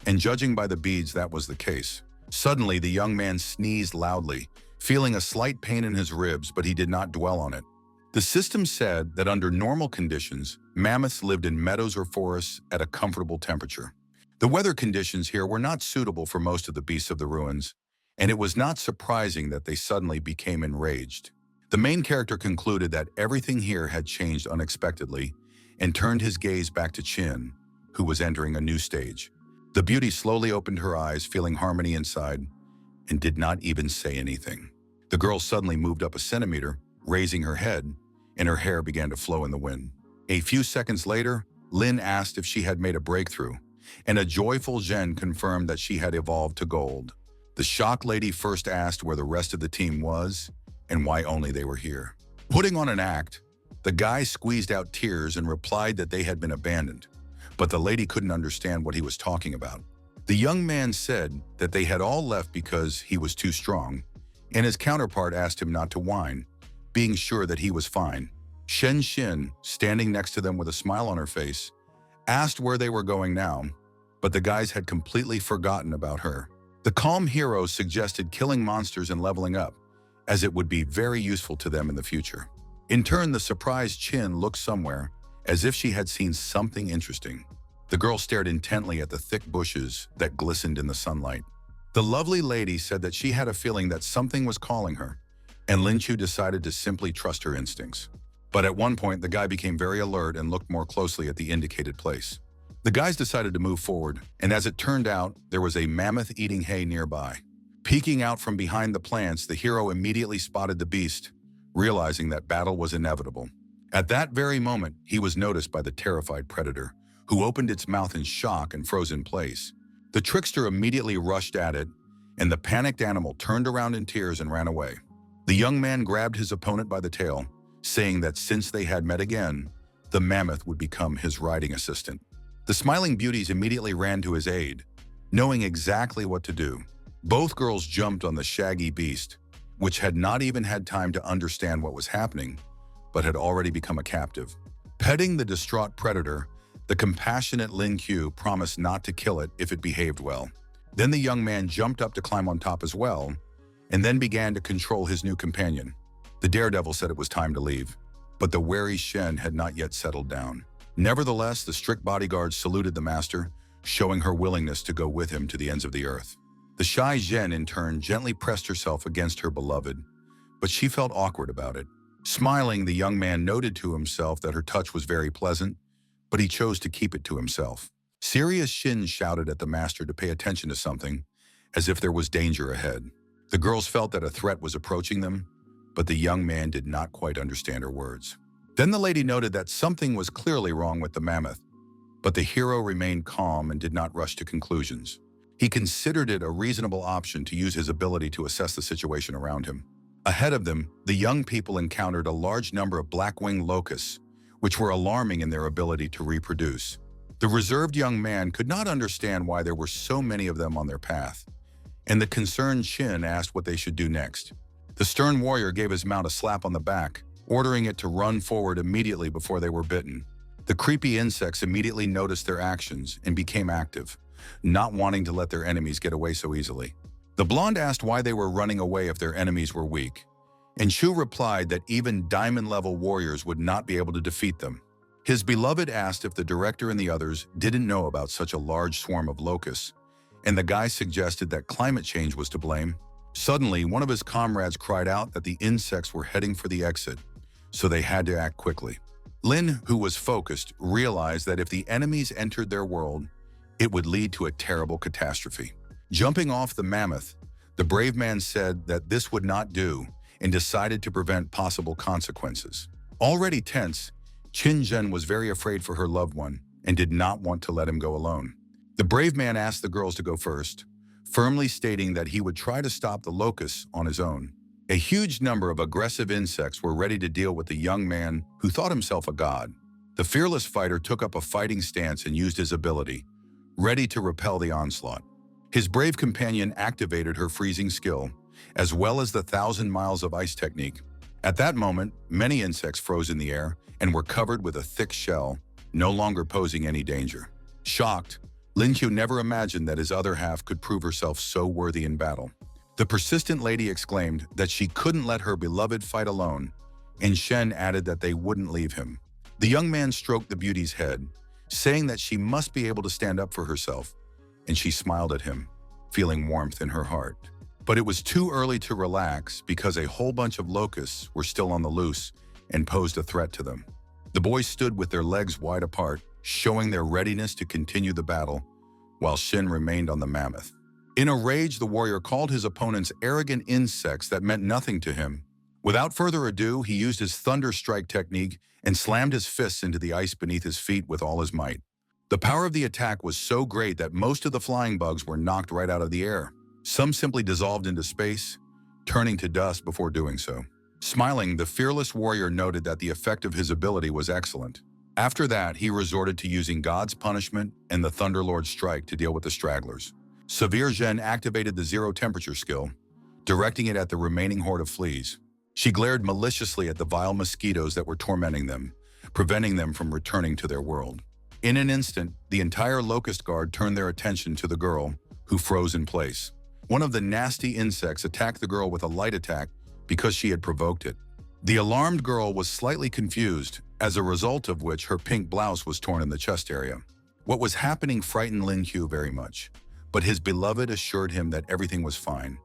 and judging by the beads, that was the case. Suddenly, the young man sneezed loudly, feeling a slight pain in his ribs, but he did not dwell on it. The system said that under normal conditions, mammoths lived in meadows or forests at a comfortable temperature. The weather conditions here were not suitable for most of the beasts of the ruins, and it was not surprising that they suddenly became enraged. The main character concluded that everything here had changed unexpectedly and turned his gaze back to Qin, who was entering a new stage. The beauty slowly opened her eyes, feeling harmony inside, and did not even say anything. The girl suddenly moved up a centimeter, raising her head, and her hair began to flow in the wind. A few seconds later, Lin asked if she had made a breakthrough, and a joyful Zhen confirmed that she had evolved to gold. The shocked lady first asked where the rest of the team was and why only they were here. Putting on an act, the guy squeezed out tears and replied that they had been abandoned, but the lady couldn't understand what he was talking about. The young man said that they had all left because he was too strong, and his counterpart asked him not to whine, being sure that he was fine. Shen Xin, standing next to them with a smile on her face, asked where they were going now, but the guys had completely forgotten about her. The calm hero suggested killing monsters and leveling up, as it would be very useful to them in the future. In turn, the surprised Qin looked somewhere, as if she had seen something interesting. The girl stared intently at the thick bushes that glistened in the sunlight. The lovely lady said that she had a feeling that something was calling her, and Lin Chu decided to simply trust her instincts. But at one point, the guy became very alert and looked more closely at the indicated place. The guys decided to move forward, and as it turned out, there was a mammoth eating hay nearby. Peeking out from behind the plants, the hero immediately spotted the beast, realizing that battle was inevitable. At that very moment, he was noticed by the terrified predator, who opened its mouth in shock and froze in place. The trickster immediately rushed at it, and the panicked animal turned around in tears and ran away. The young man grabbed his opponent by the tail, saying that since they had met again, the mammoth would become his riding assistant. The smiling beauties immediately ran to his aid, knowing exactly what to do. Both girls jumped on the shaggy beast, which had not even had time to understand what was happening, but had already become a captive. Petting the distraught predator, the compassionate Lin Q promised not to kill it if it behaved well. Then the young man jumped up to climb on top as well, and then began to control his new companion. The daredevil said it was time to leave, but the wary Shen had not yet settled down. Nevertheless, the strict bodyguard saluted the master, showing her willingness to go with him to the ends of the earth. The shy Zhen, in turn, gently pressed herself against her beloved, but she felt awkward about it. Smiling, the young man noted to himself that her touch was very pleasant, but he chose to keep it to himself. Serious Shin shouted at the master to pay attention to something, as if there was danger ahead. The girls felt that a threat was approaching them, but the young man did not quite understand her words. Then the lady noted that something was clearly wrong with the mammoth, but the hero remained calm and did not rush to conclusions. He considered it a reasonable option to use his ability to assess the situation around him. Ahead of them, the young people encountered a large number of black-winged locusts, which were alarming in their ability to reproduce. The reserved young man could not understand why there were so many of them on their path, and the concerned Shin asked what they should do next. The stern warrior gave his mount a slap on the back, ordering it to run forward immediately before they were bitten. The creepy insects immediately noticed their actions and became active, not wanting to let their enemies get away so easily. The blonde asked why they were running away if their enemies were weak, and Shu replied that even diamond-level warriors would not be able to defeat them. His beloved asked if the director and the others didn't know about such a large swarm of locusts, and the guy suggested that climate change was to blame. Suddenly, one of his comrades cried out that the insects were heading for the exit, so they had to act quickly. Lin, who was focused, realized that if the enemies entered their world, it would lead to a terrible catastrophe. Jumping off the mammoth, the brave man said that this would not do and decided to prevent possible consequences. Already tense, Qin Zhen was very afraid for her loved one and did not want to let him go alone. The brave man asked the girls to go first, firmly stating that he would try to stop the locusts on his own. A huge number of aggressive insects were ready to deal with the young man who thought himself a god. The fearless fighter took up a fighting stance and used his ability, ready to repel the onslaught. His brave companion activated her freezing skill, as well as the 1,000 miles of ice technique. At that moment, many insects froze in the air and were covered with a thick shell, no longer posing any danger. Shocked, Lin Qiu never imagined that his other half could prove herself so worthy in battle. The persistent lady exclaimed that she couldn't let her beloved fight alone, and Shen added that they wouldn't leave him. The young man stroked the beauty's head, saying that she must be able to stand up for herself, and she smiled at him, feeling warmth in her heart. But it was too early to relax because a whole bunch of locusts were still on the loose and posed a threat to them. The boys stood with their legs wide apart, showing their readiness to continue the battle, while Shin remained on the mammoth. In a rage, the warrior called his opponents arrogant insects that meant nothing to him. Without further ado, he used his thunder strike technique and slammed his fists into the ice beneath his feet with all his might. The power of the attack was so great that most of the flying bugs were knocked right out of the air. Some simply dissolved into space, turning to dust before doing so. Smiling, the fearless warrior noted that the effect of his ability was excellent. After that, he resorted to using God's punishment and the Thunderlord's strike to deal with the stragglers. Severe Zhen activated the zero temperature skill, directing it at the remaining horde of fleas. She glared maliciously at the vile mosquitoes that were tormenting them, preventing them from returning to their world. In an instant, the entire locust guard turned their attention to the girl, who froze in place. One of the nasty insects attacked the girl with a light attack because she had provoked it. The alarmed girl was slightly confused, as a result of which her pink blouse was torn in the chest area. What was happening frightened Lin Qiu very much, but his beloved assured him that everything was fine.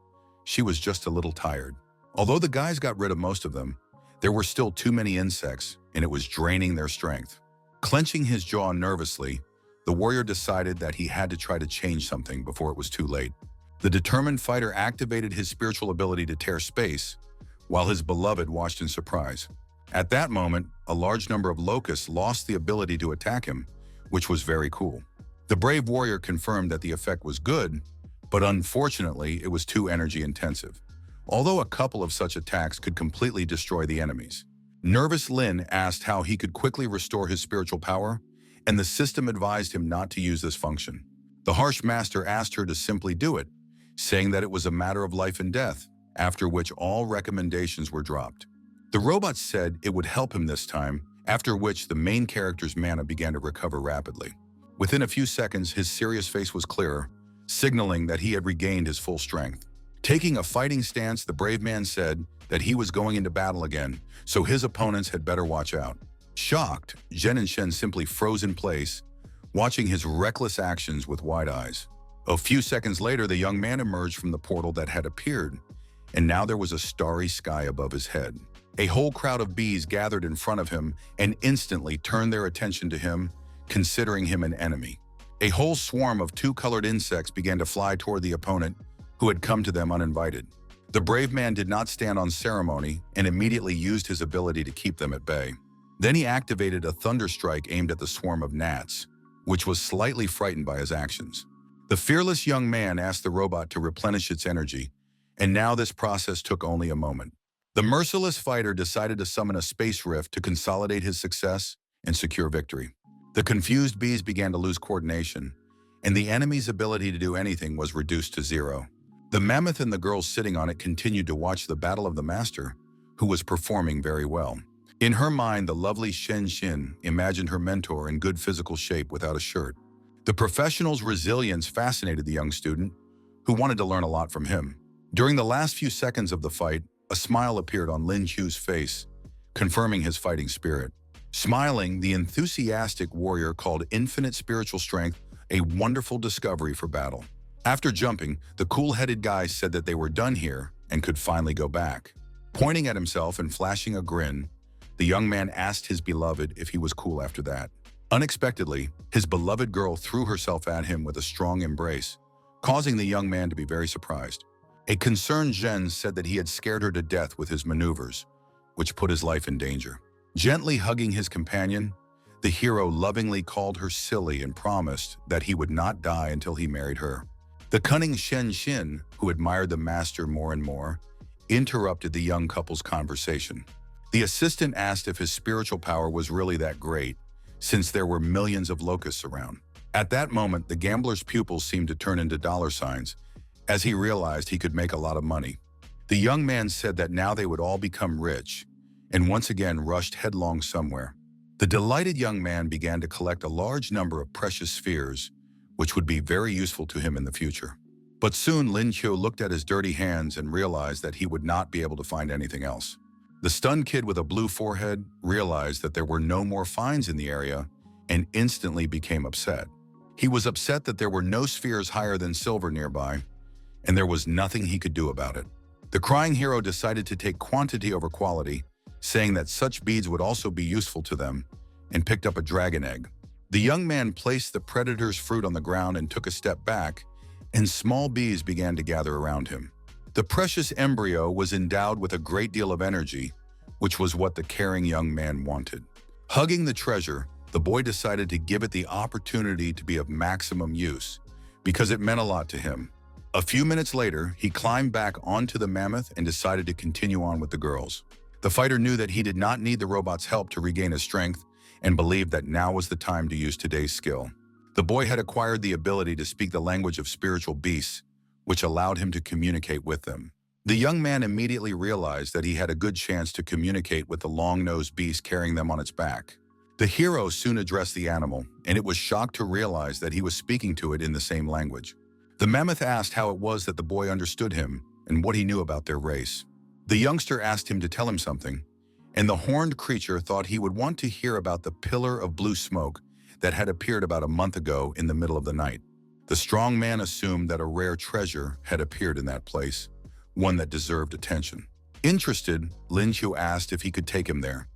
She was just a little tired. Although the guys got rid of most of them, there were still too many insects, and it was draining their strength. Clenching his jaw nervously, the warrior decided that he had to try to change something before it was too late. The determined fighter activated his spiritual ability to tear space, while his beloved watched in surprise. At that moment, a large number of locusts lost the ability to attack him, which was very cool. The brave warrior confirmed that the effect was good, but unfortunately, it was too energy intensive. Although a couple of such attacks could completely destroy the enemies. Nervous Lin asked how he could quickly restore his spiritual power, and the system advised him not to use this function. The harsh master asked her to simply do it, saying that it was a matter of life and death, after which all recommendations were dropped. The robot said it would help him this time, after which the main character's mana began to recover rapidly. Within a few seconds, his serious face was clearer, signaling that he had regained his full strength. Taking a fighting stance, the brave man said that he was going into battle again, so his opponents had better watch out. Shocked, Zhen and Shen simply froze in place, watching his reckless actions with wide eyes. A few seconds later, the young man emerged from the portal that had appeared, and now there was a starry sky above his head. A whole crowd of bees gathered in front of him and instantly turned their attention to him, considering him an enemy. A whole swarm of two-colored insects began to fly toward the opponent, who had come to them uninvited. The brave man did not stand on ceremony and immediately used his ability to keep them at bay. Then he activated a thunder strike aimed at the swarm of gnats, which was slightly frightened by his actions. The fearless young man asked the robot to replenish its energy, and now this process took only a moment. The merciless fighter decided to summon a space rift to consolidate his success and secure victory. The confused bees began to lose coordination, and the enemy's ability to do anything was reduced to zero. The mammoth and the girls sitting on it continued to watch the battle of the master, who was performing very well. In her mind, the lovely Shen Xin imagined her mentor in good physical shape without a shirt. The professional's resilience fascinated the young student, who wanted to learn a lot from him. During the last few seconds of the fight, a smile appeared on Lin Chu's face, confirming his fighting spirit. Smiling, the enthusiastic warrior called infinite spiritual strength a wonderful discovery for battle. After jumping, the cool-headed guy said that they were done here and could finally go back. Pointing at himself and flashing a grin, the young man asked his beloved if he was cool after that. Unexpectedly, his beloved girl threw herself at him with a strong embrace, causing the young man to be very surprised. A concerned Zhen said that he had scared her to death with his maneuvers, which put his life in danger. Gently hugging his companion, the hero lovingly called her silly and promised that he would not die until he married her. The cunning Shen Xin, who admired the master more and more, interrupted the young couple's conversation. The assistant asked if his spiritual power was really that great, since there were millions of locusts around. At that moment, the gambler's pupils seemed to turn into dollar signs, as he realized he could make a lot of money. The young man said that now they would all become rich, and once again rushed headlong somewhere. The delighted young man began to collect a large number of precious spheres, which would be very useful to him in the future. But soon Lin Qiu looked at his dirty hands and realized that he would not be able to find anything else. The stunned kid with a blue forehead realized that there were no more finds in the area and instantly became upset. He was upset that there were no spheres higher than silver nearby, and there was nothing he could do about it. The crying hero decided to take quantity over quality, saying that such beads would also be useful to them, and picked up a dragon egg. The young man placed the predator's fruit on the ground and took a step back, and small bees began to gather around him. The precious embryo was endowed with a great deal of energy, which was what the caring young man wanted. Hugging the treasure, the boy decided to give it the opportunity to be of maximum use, because it meant a lot to him. A few minutes later, he climbed back onto the mammoth and decided to continue on with the girls. The fighter knew that he did not need the robot's help to regain his strength and believed that now was the time to use today's skill. The boy had acquired the ability to speak the language of spiritual beasts, which allowed him to communicate with them. The young man immediately realized that he had a good chance to communicate with the long-nosed beast carrying them on its back. The hero soon addressed the animal, and it was shocked to realize that he was speaking to it in the same language. The mammoth asked how it was that the boy understood him and what he knew about their race. The youngster asked him to tell him something, and the horned creature thought he would want to hear about the pillar of blue smoke that had appeared about a month ago in the middle of the night. The strong man assumed that a rare treasure had appeared in that place, one that deserved attention. Interested, Lin Qiu asked if he could take him there,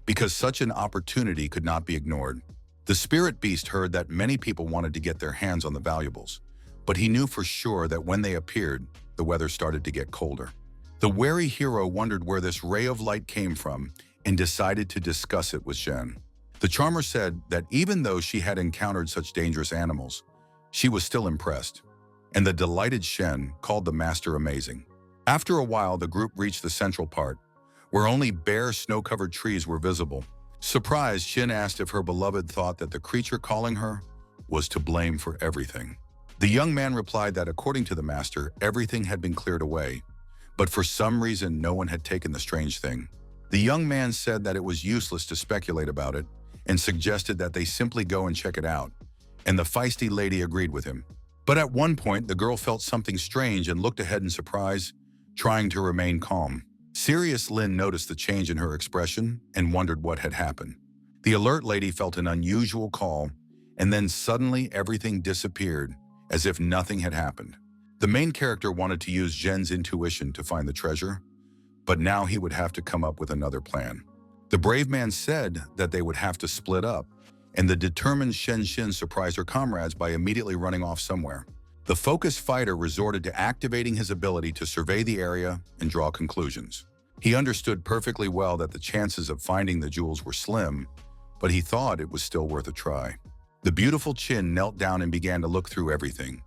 because such an opportunity could not be ignored. The spirit beast heard that many people wanted to get their hands on the valuables, but he knew for sure that when they appeared, the weather started to get colder. The wary hero wondered where this ray of light came from and decided to discuss it with Zhen. The charmer said that even though she had encountered such dangerous animals, she was still impressed, and the delighted Shen called the master amazing. After a while, the group reached the central part, where only bare snow-covered trees were visible. Surprised, Shen asked if her beloved thought that the creature calling her was to blame for everything. The young man replied that according to the master, everything had been cleared away, but for some reason no one had taken the strange thing. The young man said that it was useless to speculate about it and suggested that they simply go and check it out, and the feisty lady agreed with him. But at one point, the girl felt something strange and looked ahead in surprise, trying to remain calm. Serious Lin noticed the change in her expression and wondered what had happened. The alert lady felt an unusual call, and then suddenly everything disappeared, as if nothing had happened. The main character wanted to use Zhen's intuition to find the treasure, but now he would have to come up with another plan. The brave man said that they would have to split up, and the determined Shen Xin surprised her comrades by immediately running off somewhere. The focused fighter resorted to activating his ability to survey the area and draw conclusions. He understood perfectly well that the chances of finding the jewels were slim, but he thought it was still worth a try. The beautiful Qin knelt down and began to look through everything,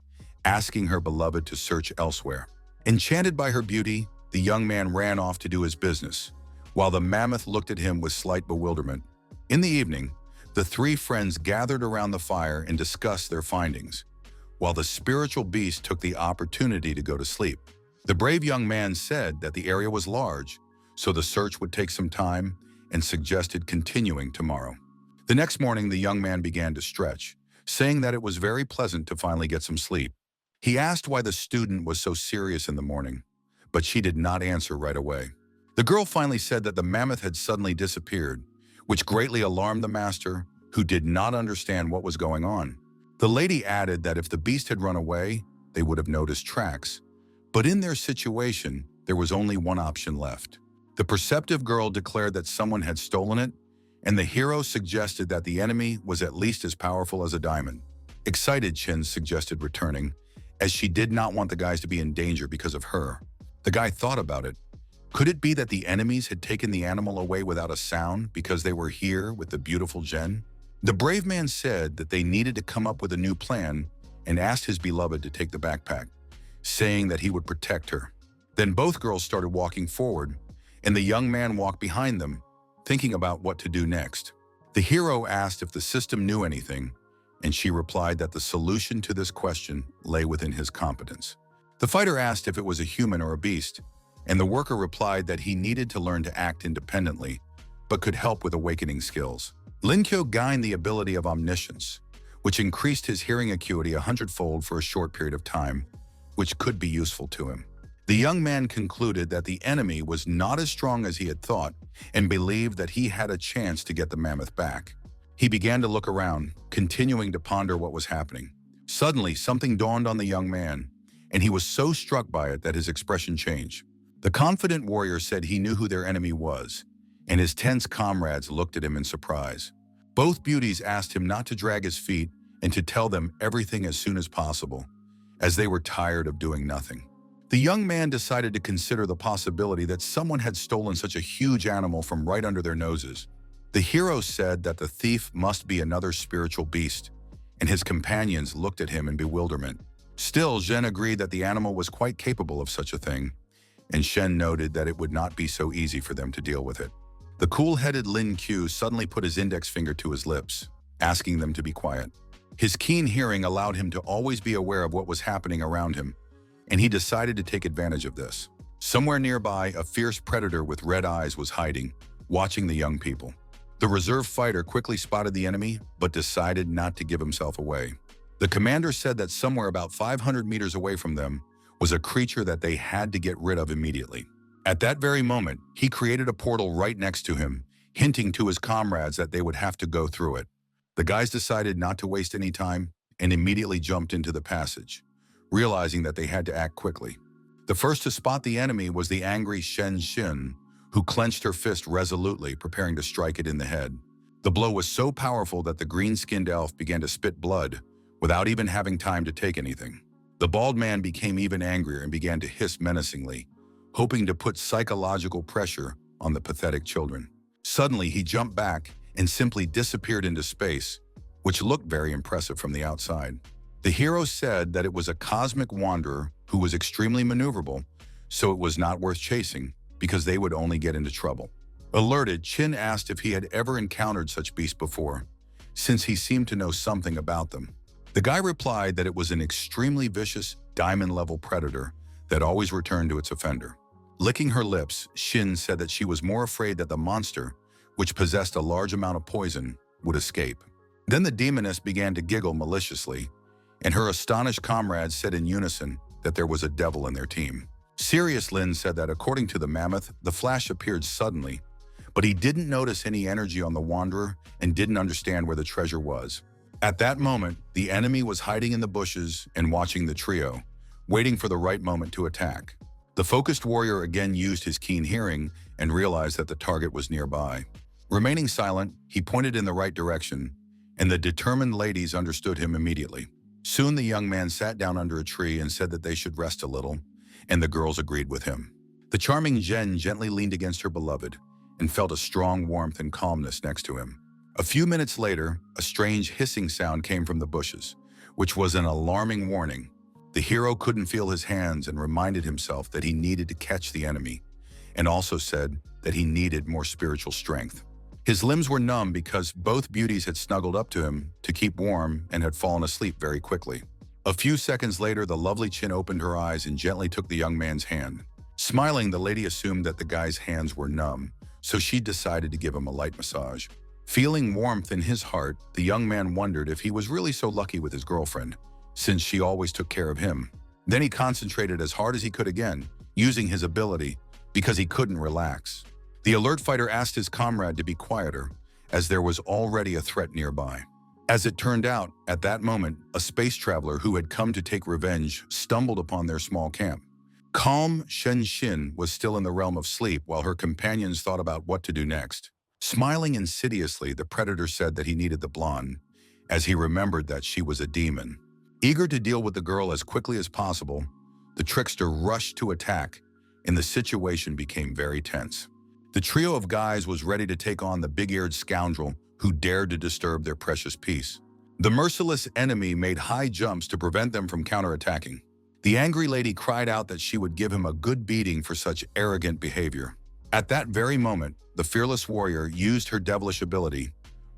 asking her beloved to search elsewhere. Enchanted by her beauty, the young man ran off to do his business, while the mammoth looked at him with slight bewilderment. In the evening, The three friends gathered around the fire and discussed their findings, while the spiritual beast took the opportunity to go to sleep. The brave young man said that the area was large, so the search would take some time and suggested continuing tomorrow. The next morning, the young man began to stretch, saying that it was very pleasant to finally get some sleep. He asked why the student was so serious in the morning, but she did not answer right away. The girl finally said that the mammoth had suddenly disappeared, which greatly alarmed the master, who did not understand what was going on. The lady added that if the beast had run away, they would have noticed tracks. But in their situation, there was only one option left. The perceptive girl declared that someone had stolen it, and the hero suggested that the enemy was at least as powerful as a diamond. Excited, Chin suggested returning, as she did not want the guys to be in danger because of her. The guy thought about it. Could it be that the enemies had taken the animal away without a sound because they were here with the beautiful Jen? The brave man said that they needed to come up with a new plan and asked his beloved to take the backpack, saying that he would protect her. Then both girls started walking forward, and the young man walked behind them, thinking about what to do next. The hero asked if the system knew anything, and she replied that the solution to this question lay within his competence. The fighter asked if it was a human or a beast, and the worker replied that he needed to learn to act independently, but could help with awakening skills. Lin Kyo gained the ability of omniscience, which increased his hearing acuity 100-fold for a short period of time, which could be useful to him. The young man concluded that the enemy was not as strong as he had thought and believed that he had a chance to get the mammoth back. He began to look around, continuing to ponder what was happening. Suddenly, something dawned on the young man, and he was so struck by it that his expression changed. The confident warrior said he knew who their enemy was, and his tense comrades looked at him in surprise. Both beauties asked him not to drag his feet and to tell them everything as soon as possible, as they were tired of doing nothing. The young man decided to consider the possibility that someone had stolen such a huge animal from right under their noses. The hero said that the thief must be another spiritual beast, and his companions looked at him in bewilderment. Still, Zhen agreed that the animal was quite capable of such a thing, and Shen noted that it would not be so easy for them to deal with it. The cool-headed Lin Q suddenly put his index finger to his lips, asking them to be quiet. His keen hearing allowed him to always be aware of what was happening around him, and he decided to take advantage of this. Somewhere nearby, a fierce predator with red eyes was hiding, watching the young people. The reserve fighter quickly spotted the enemy, but decided not to give himself away. The commander said that somewhere about 500 meters away from them was a creature that they had to get rid of immediately. At that very moment, he created a portal right next to him, hinting to his comrades that they would have to go through it. The guys decided not to waste any time and immediately jumped into the passage, realizing that they had to act quickly. The first to spot the enemy was the angry Shen Xin, who clenched her fist resolutely, preparing to strike it in the head. The blow was so powerful that the green-skinned elf began to spit blood without even having time to take anything. The bald man became even angrier and began to hiss menacingly, hoping to put psychological pressure on the pathetic children. Suddenly, he jumped back and simply disappeared into space, which looked very impressive from the outside. The hero said that it was a cosmic wanderer who was extremely maneuverable, so it was not worth chasing because they would only get into trouble. Alerted, Chin asked if he had ever encountered such beasts before, since he seemed to know something about them. The guy replied that it was an extremely vicious, diamond-level predator that always returned to its offender. Licking her lips, Shin said that she was more afraid that the monster, which possessed a large amount of poison, would escape. Then the demoness began to giggle maliciously, and her astonished comrades said in unison that there was a devil in their team. Sirius Lin said that according to the mammoth, the flash appeared suddenly, but he didn't notice any energy on the wanderer and didn't understand where the treasure was. At that moment, the enemy was hiding in the bushes and watching the trio, waiting for the right moment to attack. The focused warrior again used his keen hearing and realized that the target was nearby. Remaining silent, he pointed in the right direction, and the determined ladies understood him immediately. Soon the young man sat down under a tree and said that they should rest a little, and the girls agreed with him. The charming Jen gently leaned against her beloved and felt a strong warmth and calmness next to him. A few minutes later, a strange hissing sound came from the bushes, which was an alarming warning. The hero couldn't feel his hands and reminded himself that he needed to catch the enemy, and also said that he needed more spiritual strength. His limbs were numb because both beauties had snuggled up to him to keep warm and had fallen asleep very quickly. A few seconds later, the lovely Chin opened her eyes and gently took the young man's hand. Smiling, the lady assumed that the guy's hands were numb, so she decided to give him a light massage. Feeling warmth in his heart, the young man wondered if he was really so lucky with his girlfriend, since she always took care of him. Then he concentrated as hard as he could again, using his ability, because he couldn't relax. The alert fighter asked his comrade to be quieter, as there was already a threat nearby. As it turned out, at that moment, a space traveler who had come to take revenge stumbled upon their small camp. Calm Shen Xin was still in the realm of sleep while her companions thought about what to do next. Smiling insidiously, the predator said that he needed the blonde, as he remembered that she was a demon. Eager to deal with the girl as quickly as possible, the trickster rushed to attack, and the situation became very tense. The trio of guys was ready to take on the big-eared scoundrel who dared to disturb their precious peace. The merciless enemy made high jumps to prevent them from counterattacking. The angry lady cried out that she would give him a good beating for such arrogant behavior. At that very moment, the fearless warrior used her devilish ability,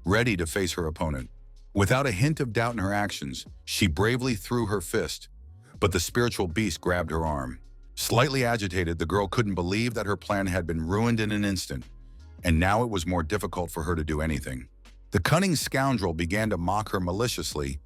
ready to face her opponent. Without a hint of doubt in her actions, she bravely threw her fist, but the spiritual beast grabbed her arm. Slightly agitated, the girl couldn't believe that her plan had been ruined in an instant, and now it was more difficult for her to do anything. The cunning scoundrel began to mock her maliciously,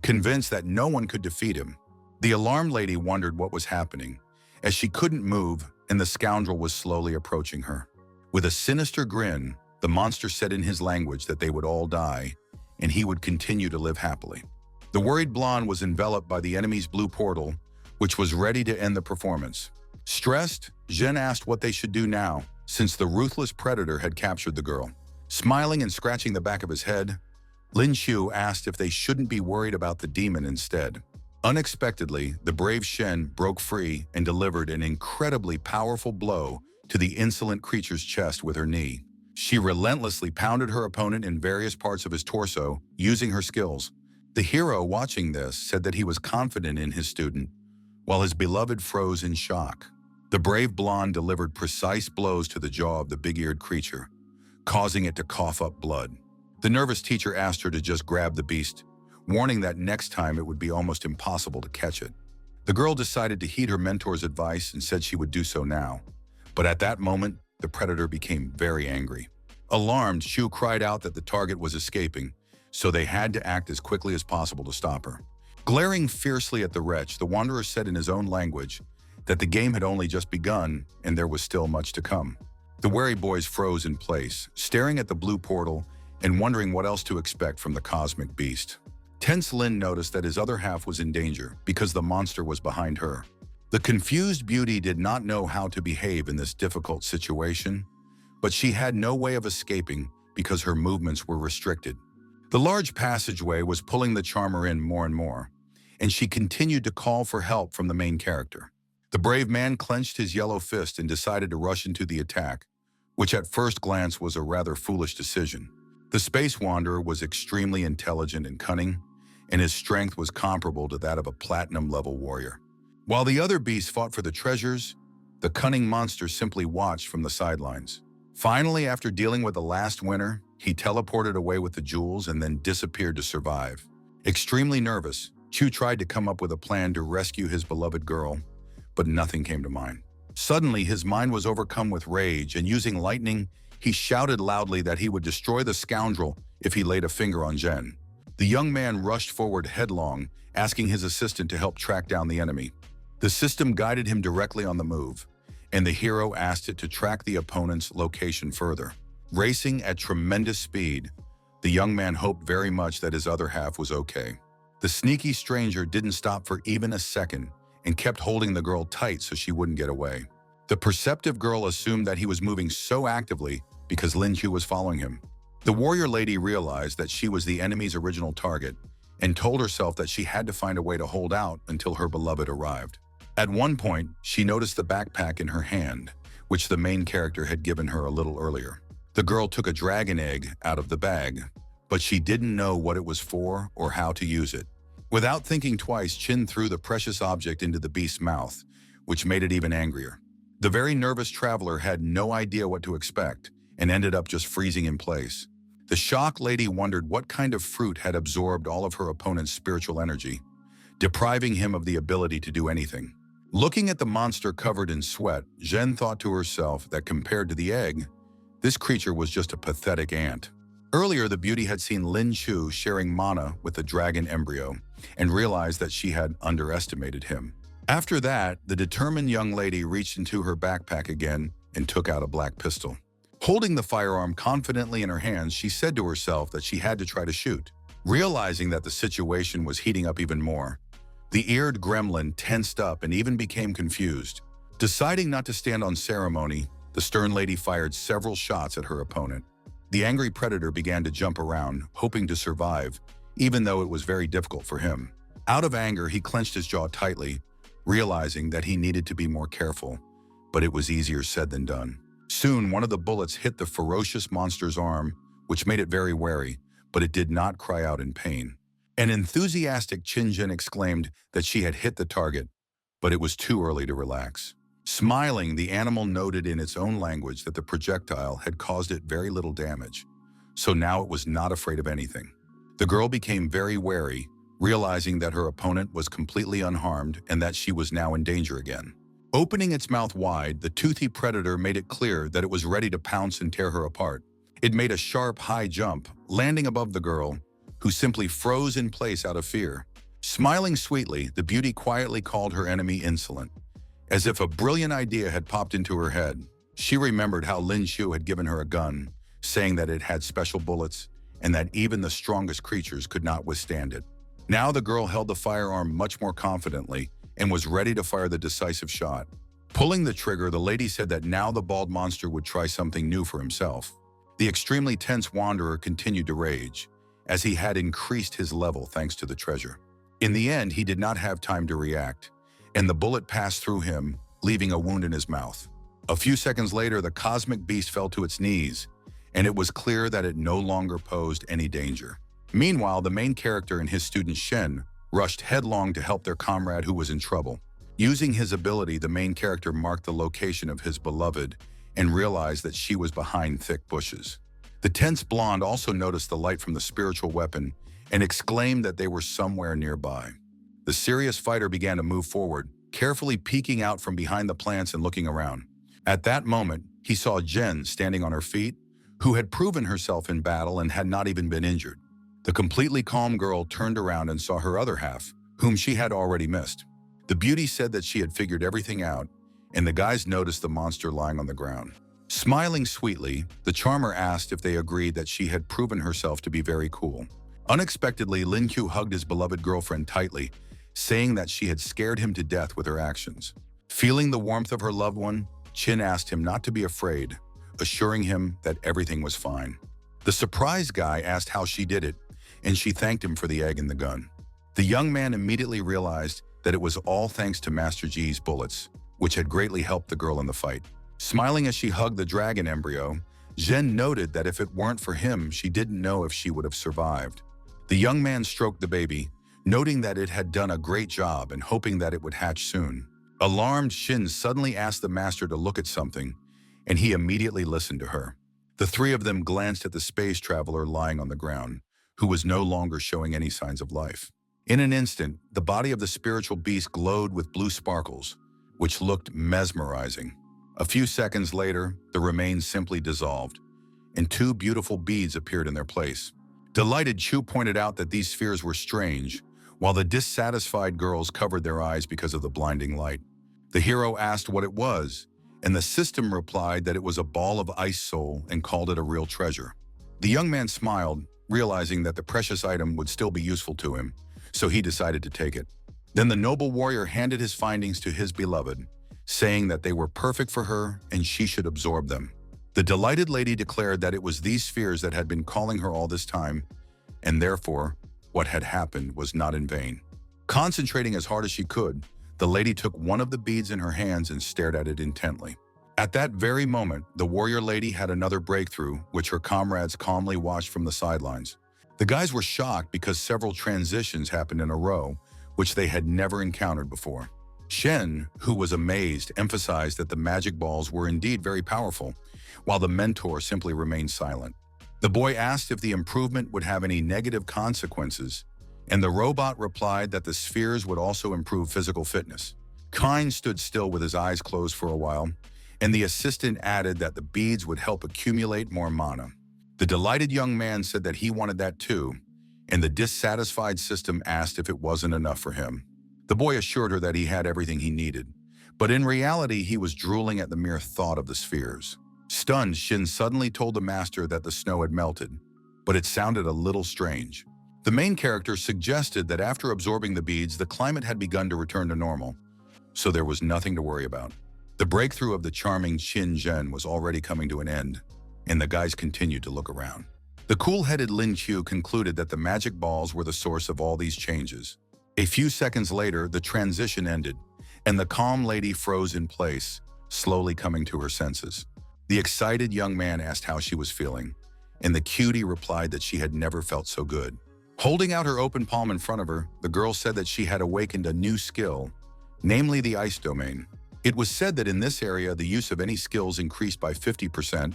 convinced that no one could defeat him. The alarmed lady wondered what was happening, as she couldn't move and the scoundrel was slowly approaching her. With a sinister grin, the monster said in his language that they would all die, and he would continue to live happily. The worried blonde was enveloped by the enemy's blue portal, which was ready to end the performance. Stressed, Zhen asked what they should do now, since the ruthless predator had captured the girl. Smiling and scratching the back of his head, Lin Xiu asked if they shouldn't be worried about the demon instead. Unexpectedly, the brave Shen broke free and delivered an incredibly powerful blow to the insolent creature's chest with her knee. She relentlessly pounded her opponent in various parts of his torso, using her skills. The hero watching this said that he was confident in his student, while his beloved froze in shock. The brave blonde delivered precise blows to the jaw of the big-eared creature, causing it to cough up blood. The nervous teacher asked her to just grab the beast, warning that next time it would be almost impossible to catch it. The girl decided to heed her mentor's advice and said she would do so now. But at that moment, the predator became very angry. Alarmed, Shu cried out that the target was escaping, so they had to act as quickly as possible to stop her. Glaring fiercely at the wretch, the wanderer said in his own language that the game had only just begun and there was still much to come. The wary boys froze in place, staring at the blue portal and wondering what else to expect from the cosmic beast. Tense Lin noticed that his other half was in danger because the monster was behind her. The confused beauty did not know how to behave in this difficult situation, but she had no way of escaping because her movements were restricted. The large passageway was pulling the charmer in more and more, and she continued to call for help from the main character. The brave man clenched his yellow fist and decided to rush into the attack, which at first glance was a rather foolish decision. The space wanderer was extremely intelligent and cunning, and his strength was comparable to that of a platinum-level warrior. While the other beasts fought for the treasures, the cunning monster simply watched from the sidelines. Finally, after dealing with the last winner, he teleported away with the jewels and then disappeared to survive. Extremely nervous, Chu tried to come up with a plan to rescue his beloved girl, but nothing came to mind. Suddenly, his mind was overcome with rage, and using lightning, he shouted loudly that he would destroy the scoundrel if he laid a finger on Zhen. The young man rushed forward headlong, asking his assistant to help track down the enemy. The system guided him directly on the move, and the hero asked it to track the opponent's location further. Racing at tremendous speed, the young man hoped very much that his other half was okay. The sneaky stranger didn't stop for even a second and kept holding the girl tight so she wouldn't get away. The perceptive girl assumed that he was moving so actively because Lin Hu was following him. The warrior lady realized that she was the enemy's original target and told herself that she had to find a way to hold out until her beloved arrived. At one point, she noticed the backpack in her hand, which the main character had given her a little earlier. The girl took a dragon egg out of the bag, but she didn't know what it was for or how to use it. Without thinking twice, Qin threw the precious object into the beast's mouth, which made it even angrier. The very nervous traveler had no idea what to expect and ended up just freezing in place. The shock lady wondered what kind of fruit had absorbed all of her opponent's spiritual energy, depriving him of the ability to do anything. Looking at the monster covered in sweat, Zhen thought to herself that compared to the egg, this creature was just a pathetic ant. Earlier, the beauty had seen Lin Chu sharing mana with the dragon embryo and realized that she had underestimated him. After that, the determined young lady reached into her backpack again and took out a black pistol. Holding the firearm confidently in her hands, she said to herself that she had to try to shoot. Realizing that the situation was heating up even more, the eared gremlin tensed up and even became confused. Deciding not to stand on ceremony, the stern lady fired several shots at her opponent. The angry predator began to jump around, hoping to survive, even though it was very difficult for him. Out of anger, he clenched his jaw tightly, realizing that he needed to be more careful, but it was easier said than done. Soon, one of the bullets hit the ferocious monster's arm, which made it very wary, but it did not cry out in pain. An enthusiastic Qinjin exclaimed that she had hit the target, but it was too early to relax. Smiling, the animal noted in its own language that the projectile had caused it very little damage, so now it was not afraid of anything. The girl became very wary, realizing that her opponent was completely unharmed and that she was now in danger again. Opening its mouth wide, the toothy predator made it clear that it was ready to pounce and tear her apart. It made a sharp, high jump, landing above the girl, who simply froze in place out of fear. Smiling sweetly, the beauty quietly called her enemy insolent. As if a brilliant idea had popped into her head, she remembered how Lin Xiu had given her a gun, saying that it had special bullets and that even the strongest creatures could not withstand it. Now the girl held the firearm much more confidently and was ready to fire the decisive shot. Pulling the trigger, the lady said that now the bald monster would try something new for himself. The extremely tense wanderer continued to rage, as he had increased his level thanks to the treasure. In the end, he did not have time to react, and the bullet passed through him, leaving a wound in his mouth. A few seconds later, the cosmic beast fell to its knees, and it was clear that it no longer posed any danger. Meanwhile, the main character and his student Shen rushed headlong to help their comrade who was in trouble. Using his ability, the main character marked the location of his beloved and realized that she was behind thick bushes. The tense blonde also noticed the light from the spiritual weapon and exclaimed that they were somewhere nearby. The serious fighter began to move forward, carefully peeking out from behind the plants and looking around. At that moment, he saw Jen standing on her feet, who had proven herself in battle and had not even been injured. The completely calm girl turned around and saw her other half, whom she had already missed. The beauty said that she had figured everything out, and the guys noticed the monster lying on the ground. Smiling sweetly, the charmer asked if they agreed that she had proven herself to be very cool. Unexpectedly, Lin Qiu hugged his beloved girlfriend tightly, saying that she had scared him to death with her actions. Feeling the warmth of her loved one, Qin asked him not to be afraid, assuring him that everything was fine. The surprised guy asked how she did it, and she thanked him for the egg and the gun. The young man immediately realized that it was all thanks to Master Ji's bullets, which had greatly helped the girl in the fight. Smiling as she hugged the dragon embryo, Zhen noted that if it weren't for him, she didn't know if she would have survived. The young man stroked the baby, noting that it had done a great job and hoping that it would hatch soon. Alarmed, Shin suddenly asked the master to look at something, and he immediately listened to her. The three of them glanced at the space traveler lying on the ground, who was no longer showing any signs of life. In an instant, the body of the spiritual beast glowed with blue sparkles, which looked mesmerizing. A few seconds later, the remains simply dissolved, and two beautiful beads appeared in their place. Delighted, Chu pointed out that these spheres were strange, while the dissatisfied girls covered their eyes because of the blinding light. The hero asked what it was, and the system replied that it was a ball of ice soul and called it a real treasure. The young man smiled, realizing that the precious item would still be useful to him, so he decided to take it. Then the noble warrior handed his findings to his beloved, saying that they were perfect for her and she should absorb them. The delighted lady declared that it was these spheres that had been calling her all this time, and therefore, what had happened was not in vain. Concentrating as hard as she could, the lady took one of the beads in her hands and stared at it intently. At that very moment, the warrior lady had another breakthrough, which her comrades calmly watched from the sidelines. The guys were shocked because several transitions happened in a row, which they had never encountered before. Shen, who was amazed, emphasized that the magic balls were indeed very powerful, while the mentor simply remained silent. The boy asked if the improvement would have any negative consequences, and the robot replied that the spheres would also improve physical fitness. Kine stood still with his eyes closed for a while, and the assistant added that the beads would help accumulate more mana. The delighted young man said that he wanted that too, and the dissatisfied system asked if it wasn't enough for him. The boy assured her that he had everything he needed, but in reality he was drooling at the mere thought of the spheres. Stunned, Shin suddenly told the master that the snow had melted, but it sounded a little strange. The main character suggested that after absorbing the beads, the climate had begun to return to normal, so there was nothing to worry about. The breakthrough of the charming Shin Zhen was already coming to an end, and the guys continued to look around. The cool-headed Lin Qiu concluded that the magic balls were the source of all these changes. A few seconds later, the transition ended, and the calm lady froze in place, slowly coming to her senses. The excited young man asked how she was feeling, and the cutie replied that she had never felt so good. Holding out her open palm in front of her, the girl said that she had awakened a new skill, namely the ice domain. It was said that in this area, the use of any skills increased by 50%,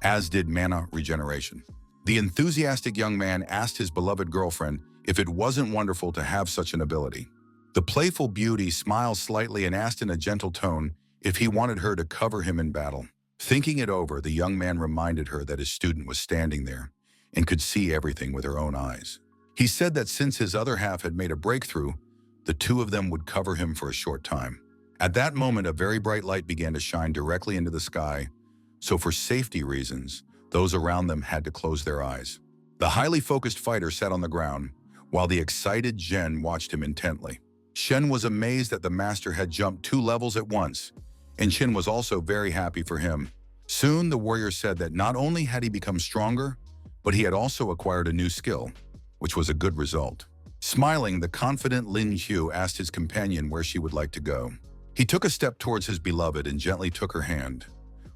as did mana regeneration. The enthusiastic young man asked his beloved girlfriend if it wasn't wonderful to have such an ability. The playful beauty smiled slightly and asked in a gentle tone if he wanted her to cover him in battle. Thinking it over, the young man reminded her that his student was standing there and could see everything with her own eyes. He said that since his other half had made a breakthrough, the two of them would cover him for a short time. At that moment, a very bright light began to shine directly into the sky, so for safety reasons, those around them had to close their eyes. The highly focused fighter sat on the ground, while the excited Zhen watched him intently. Shen was amazed that the master had jumped 2 levels at once, and Shin was also very happy for him. Soon, the warrior said that not only had he become stronger, but he had also acquired a new skill, which was a good result. Smiling, the confident Lin Qiu asked his companion where she would like to go. He took a step towards his beloved and gently took her hand,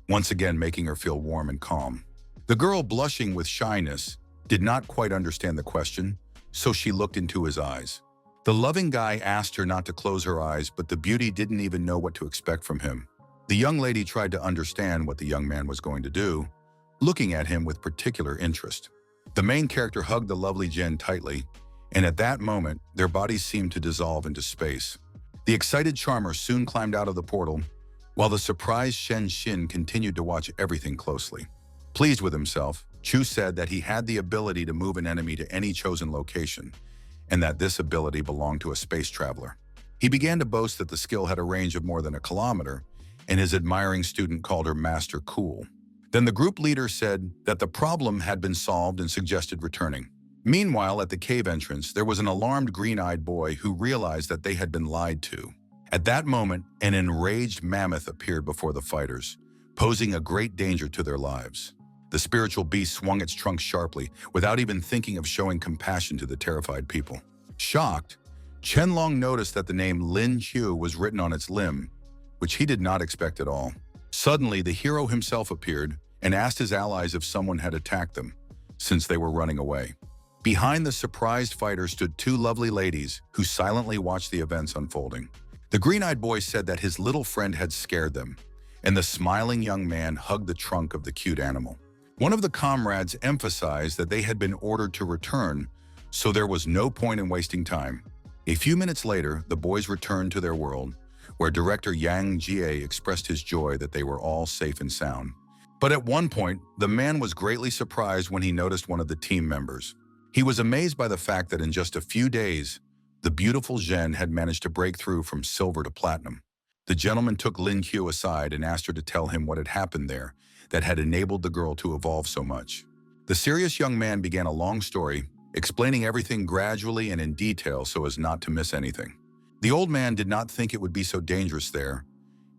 once again making her feel warm and calm. The girl, blushing with shyness, did not quite understand the question, so she looked into his eyes. The loving guy asked her not to close her eyes, but the beauty didn't even know what to expect from him. The young lady tried to understand what the young man was going to do, looking at him with particular interest. The main character hugged the lovely Jen tightly, and at that moment, their bodies seemed to dissolve into space. The excited charmer soon climbed out of the portal, while the surprised Shen Xin continued to watch everything closely. Pleased with himself, Chu said that he had the ability to move an enemy to any chosen location, and that this ability belonged to a space traveler. He began to boast that the skill had a range of more than a kilometer, and his admiring student called her Master Cool. Then the group leader said that the problem had been solved and suggested returning. Meanwhile, at the cave entrance, there was an alarmed green-eyed boy who realized that they had been lied to. At that moment, an enraged mammoth appeared before the fighters, posing a great danger to their lives. The spiritual beast swung its trunk sharply, without even thinking of showing compassion to the terrified people. Shocked, Chenlong noticed that the name Lin Qiu was written on its limb, which he did not expect at all. Suddenly, the hero himself appeared and asked his allies if someone had attacked them, since they were running away. Behind the surprised fighter stood 2 lovely ladies who silently watched the events unfolding. The green-eyed boy said that his little friend had scared them, and the smiling young man hugged the trunk of the cute animal. One of the comrades emphasized that they had been ordered to return, so there was no point in wasting time. A few minutes later, the boys returned to their world, where director Yang Jie expressed his joy that they were all safe and sound. But at one point, the man was greatly surprised when he noticed one of the team members. He was amazed by the fact that in just a few days, the beautiful Zhen had managed to break through from silver to platinum. The gentleman took Lin Qiu aside and asked her to tell him what had happened there that had enabled the girl to evolve so much. The serious young man began a long story, explaining everything gradually and in detail so as not to miss anything. The old man did not think it would be so dangerous there,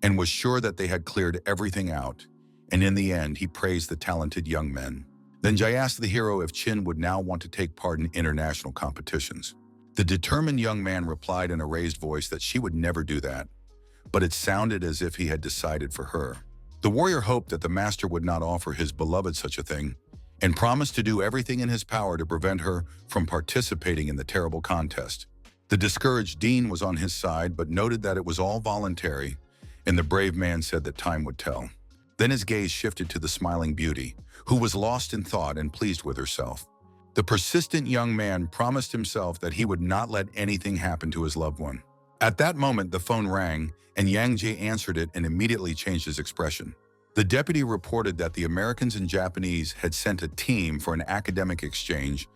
and was sure that they had cleared everything out, and in the end he praised the talented young men. Then Jai asked the hero if Qin would now want to take part in international competitions. The determined young man replied in a raised voice that she would never do that, but it sounded as if he had decided for her. The warrior hoped that the master would not offer his beloved such a thing, and promised to do everything in his power to prevent her from participating in the terrible contest. The discouraged dean was on his side, but noted that it was all voluntary, and the brave man said that time would tell. Then his gaze shifted to the smiling beauty, who was lost in thought and pleased with herself. The persistent young man promised himself that he would not let anything happen to his loved one. At that moment, the phone rang, and Yang Ji answered it and immediately changed his expression. The deputy reported that the Americans and Japanese had sent a team for an academic exchange,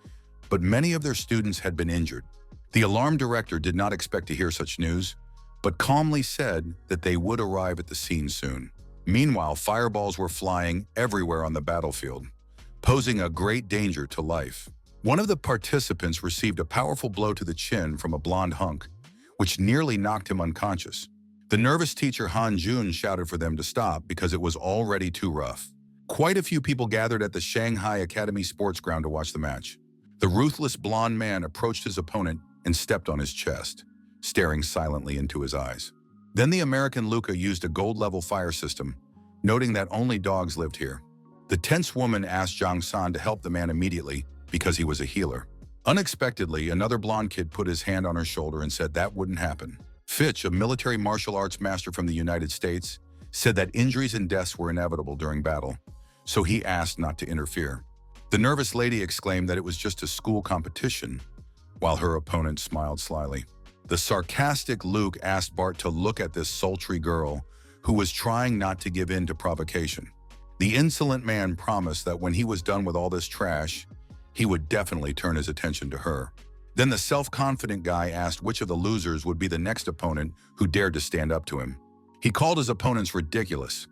but many of their students had been injured. The alarmed director did not expect to hear such news, but calmly said that they would arrive at the scene soon. Meanwhile, fireballs were flying everywhere on the battlefield, posing a great danger to life. One of the participants received a powerful blow to the chin from a blonde hunk, which nearly knocked him unconscious. The nervous teacher Han Jun shouted for them to stop because it was already too rough. Quite a few people gathered at the Shanghai Academy sports ground to watch the match. The ruthless blonde man approached his opponent and stepped on his chest, staring silently into his eyes. Then the American Luca used a gold-level fire system, noting that only dogs lived here. The tense woman asked Zhang San to help the man immediately because he was a healer. Unexpectedly, another blonde kid put his hand on her shoulder and said that wouldn't happen. Fitch, a military martial arts master from the United States, said that injuries and deaths were inevitable during battle, so he asked not to interfere. The nervous lady exclaimed that it was just a school competition, while her opponent smiled slyly. The sarcastic Luke asked Bart to look at this sultry girl who was trying not to give in to provocation. The insolent man promised that when he was done with all this trash, he would definitely turn his attention to her. Then the self-confident guy asked which of the losers would be the next opponent who dared to stand up to him. He called his opponents ridiculous,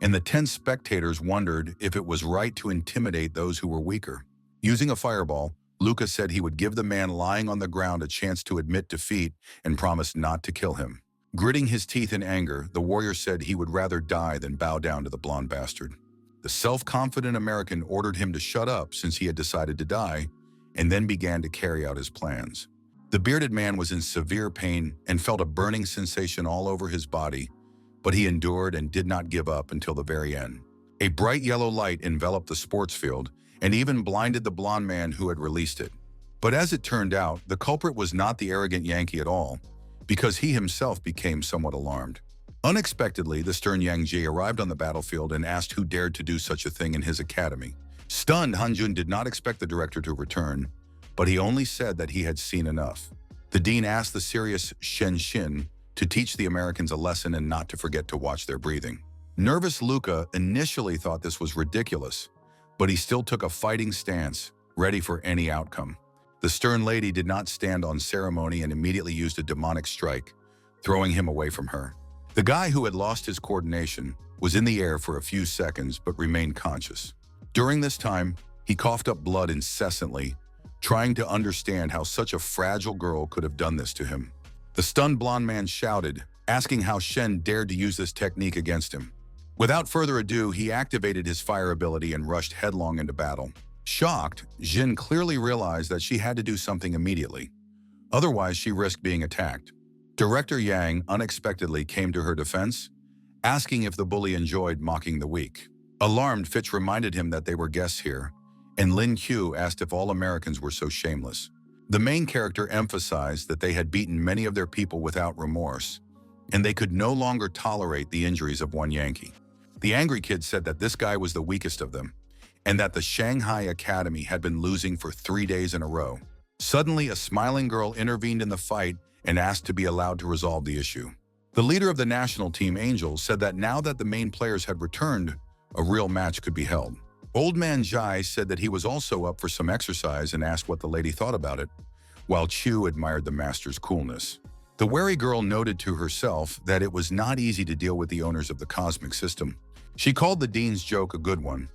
and the 10 spectators wondered if it was right to intimidate those who were weaker. Using a fireball, Luca said he would give the man lying on the ground a chance to admit defeat and promised not to kill him. Gritting his teeth in anger, the warrior said he would rather die than bow down to the blonde bastard. The self-confident American ordered him to shut up since he had decided to die, and then began to carry out his plans. The bearded man was in severe pain and felt a burning sensation all over his body, but he endured and did not give up until the very end. A bright yellow light enveloped the sports field and even blinded the blonde man who had released it. But as it turned out, the culprit was not the arrogant Yankee at all, because he himself became somewhat alarmed. Unexpectedly, the stern Yang Ji arrived on the battlefield and asked who dared to do such a thing in his academy. Stunned, Hanjun did not expect the director to return, but he only said that he had seen enough. The dean asked the serious Shen Xin to teach the Americans a lesson and not to forget to watch their breathing. Nervous Luca initially thought this was ridiculous, but he still took a fighting stance, ready for any outcome. The stern lady did not stand on ceremony and immediately used a demonic strike, throwing him away from her. The guy who had lost his coordination was in the air for a few seconds but remained conscious. During this time, he coughed up blood incessantly, trying to understand how such a fragile girl could have done this to him. The stunned blonde man shouted, asking how Shen dared to use this technique against him. Without further ado, he activated his fire ability and rushed headlong into battle. Shocked, Jin clearly realized that she had to do something immediately. Otherwise, she risked being attacked. Director Yang unexpectedly came to her defense, asking if the bully enjoyed mocking the weak. Alarmed, Fitch reminded him that they were guests here, and Lin Q asked if all Americans were so shameless. The main character emphasized that they had beaten many of their people without remorse, and they could no longer tolerate the injuries of one Yankee. The angry kid said that this guy was the weakest of them, and that the Shanghai Academy had been losing for 3 days in a row. Suddenly, a smiling girl intervened in the fight and asked to be allowed to resolve the issue. The leader of the national team, Angel, said that now that the main players had returned, a real match could be held. Old man Jai said that he was also up for some exercise and asked what the lady thought about it, while Chu admired the master's coolness. The wary girl noted to herself that it was not easy to deal with the owners of the cosmic system. She called the dean's joke a good one,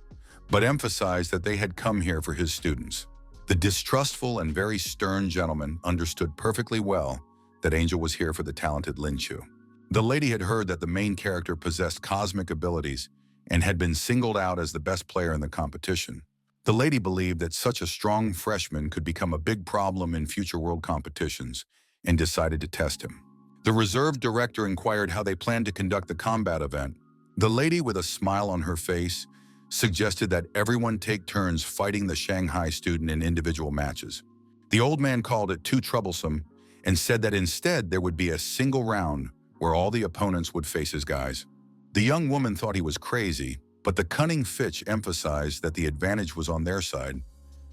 but emphasized that they had come here for his students. The distrustful and very stern gentleman understood perfectly well that Angel was here for the talented Lin Chu. The lady had heard that the main character possessed cosmic abilities and had been singled out as the best player in the competition. The lady believed that such a strong freshman could become a big problem in future world competitions and decided to test him. The reserve director inquired how they planned to conduct the combat event. The lady, with a smile on her face, suggested that everyone take turns fighting the Shanghai student in individual matches. The old man called it too troublesome and said that instead there would be a single round where all the opponents would face his guys. The young woman thought he was crazy, but the cunning Fitch emphasized that the advantage was on their side,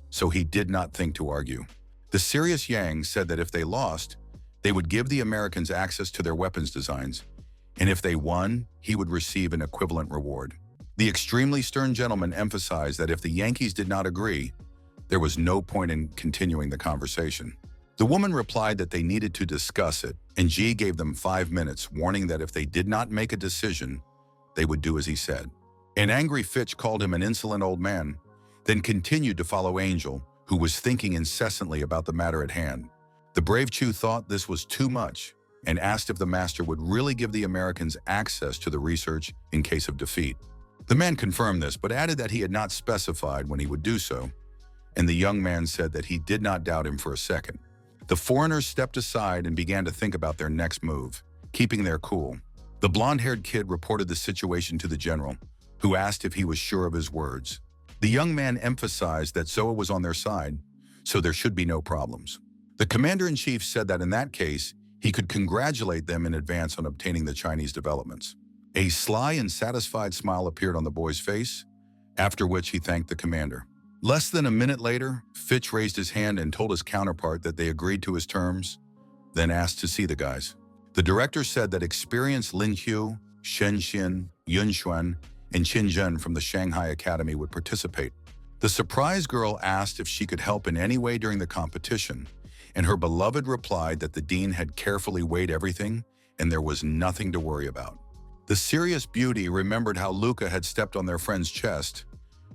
so he did not think to argue. The serious Yang said that if they lost, they would give the Americans access to their weapons designs, and if they won, he would receive an equivalent reward. The extremely stern gentleman emphasized that if the Yankees did not agree, there was no point in continuing the conversation. The woman replied that they needed to discuss it, and G gave them 5 minutes, warning that if they did not make a decision, they would do as he said. An angry Fitch called him an insolent old man, then continued to follow Angel, who was thinking incessantly about the matter at hand. The brave Chu thought this was too much and asked if the master would really give the Americans access to the research in case of defeat. The man confirmed this, but added that he had not specified when he would do so, and the young man said that he did not doubt him for a second. The foreigners stepped aside and began to think about their next move, keeping their cool. The blonde-haired kid reported the situation to the general, who asked if he was sure of his words. The young man emphasized that Zoa was on their side, so there should be no problems. The commander-in-chief said that in that case, he could congratulate them in advance on obtaining the Chinese developments. A sly and satisfied smile appeared on the boy's face, after which he thanked the commander. Less than a minute later, Fitch raised his hand and told his counterpart that they agreed to his terms, then asked to see the guys. The director said that experienced Lin Hu, Shen Xin, Yun Xuan, and Qin Zhen from the Shanghai Academy would participate. The surprise girl asked if she could help in any way during the competition, and her beloved replied that the dean had carefully weighed everything and there was nothing to worry about. The serious beauty remembered how Luca had stepped on their friend's chest,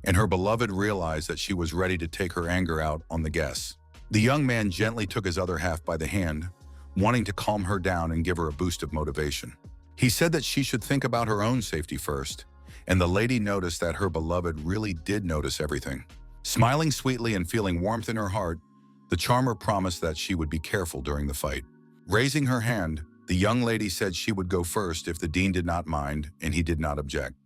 and her beloved realized that she was ready to take her anger out on the guests. The young man gently took his other half by the hand, wanting to calm her down and give her a boost of motivation. He said that she should think about her own safety first, and the lady noticed that her beloved really did notice everything. Smiling sweetly and feeling warmth in her heart, the charmer promised that she would be careful during the fight. Raising her hand, the young lady said she would go first if the dean did not mind, and he did not object.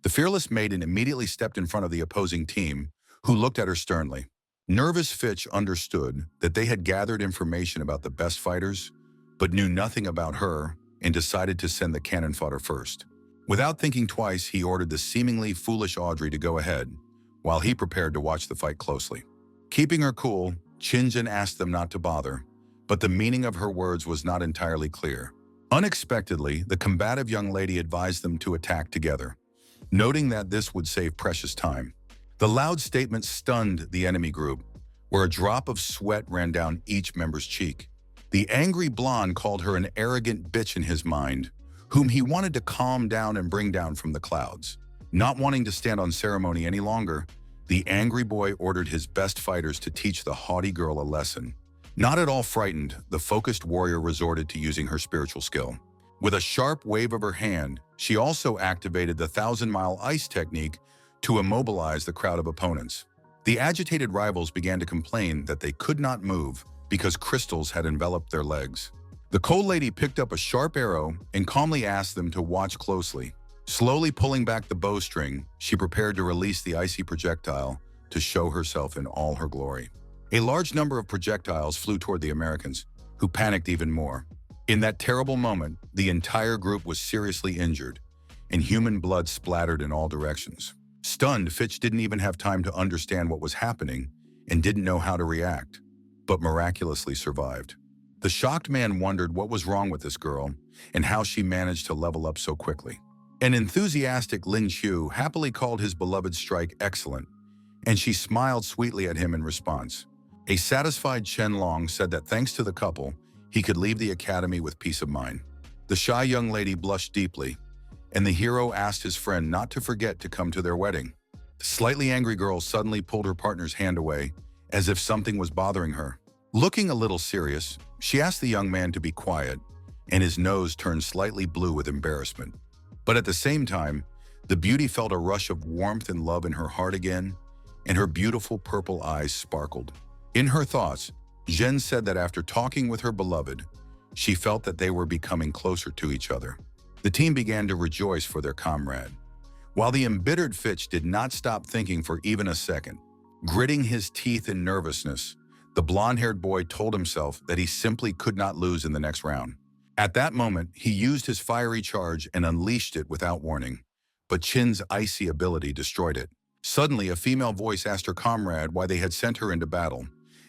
The fearless maiden immediately stepped in front of the opposing team, who looked at her sternly. Nervous Fitch understood that they had gathered information about the best fighters, but knew nothing about her, and decided to send the cannon fodder first. Without thinking twice, he ordered the seemingly foolish Audrey to go ahead, while he prepared to watch the fight closely. Keeping her cool, Qinjin asked them not to bother, but the meaning of her words was not entirely clear. Unexpectedly, the combative young lady advised them to attack together, noting that this would save precious time. The loud statement stunned the enemy group, where a drop of sweat ran down each member's cheek. The angry blonde called her an arrogant bitch in his mind, whom he wanted to calm down and bring down from the clouds. Not wanting to stand on ceremony any longer, the angry boy ordered his best fighters to teach the haughty girl a lesson. Not at all frightened, the focused warrior resorted to using her spiritual skill. With a sharp wave of her hand, she also activated the 1,000-mile ice technique to immobilize the crowd of opponents. The agitated rivals began to complain that they could not move because crystals had enveloped their legs. The cold lady picked up a sharp arrow and calmly asked them to watch closely. Slowly pulling back the bowstring, she prepared to release the icy projectile to show herself in all her glory. A large number of projectiles flew toward the Americans, who panicked even more. In that terrible moment, the entire group was seriously injured, and human blood splattered in all directions. Stunned, Fitch didn't even have time to understand what was happening and didn't know how to react, but miraculously survived. The shocked man wondered what was wrong with this girl and how she managed to level up so quickly. An enthusiastic Lin Qiu happily called his beloved strike excellent, and she smiled sweetly at him in response. A satisfied Chen Long said that thanks to the couple, he could leave the academy with peace of mind. The shy young lady blushed deeply, and the hero asked his friend not to forget to come to their wedding. The slightly angry girl suddenly pulled her partner's hand away, as if something was bothering her. Looking a little serious, she asked the young man to be quiet, and his nose turned slightly blue with embarrassment. But at the same time, the beauty felt a rush of warmth and love in her heart again, and her beautiful purple eyes sparkled. In her thoughts, Zhen said that after talking with her beloved, she felt that they were becoming closer to each other. The team began to rejoice for their comrade, while the embittered Fitch did not stop thinking for even a second. Gritting his teeth in nervousness, the blonde-haired boy told himself that he simply could not lose in the next round. At that moment, he used his fiery charge and unleashed it without warning. But Chin's icy ability destroyed it. Suddenly, a female voice asked her comrade why they had sent her into battle,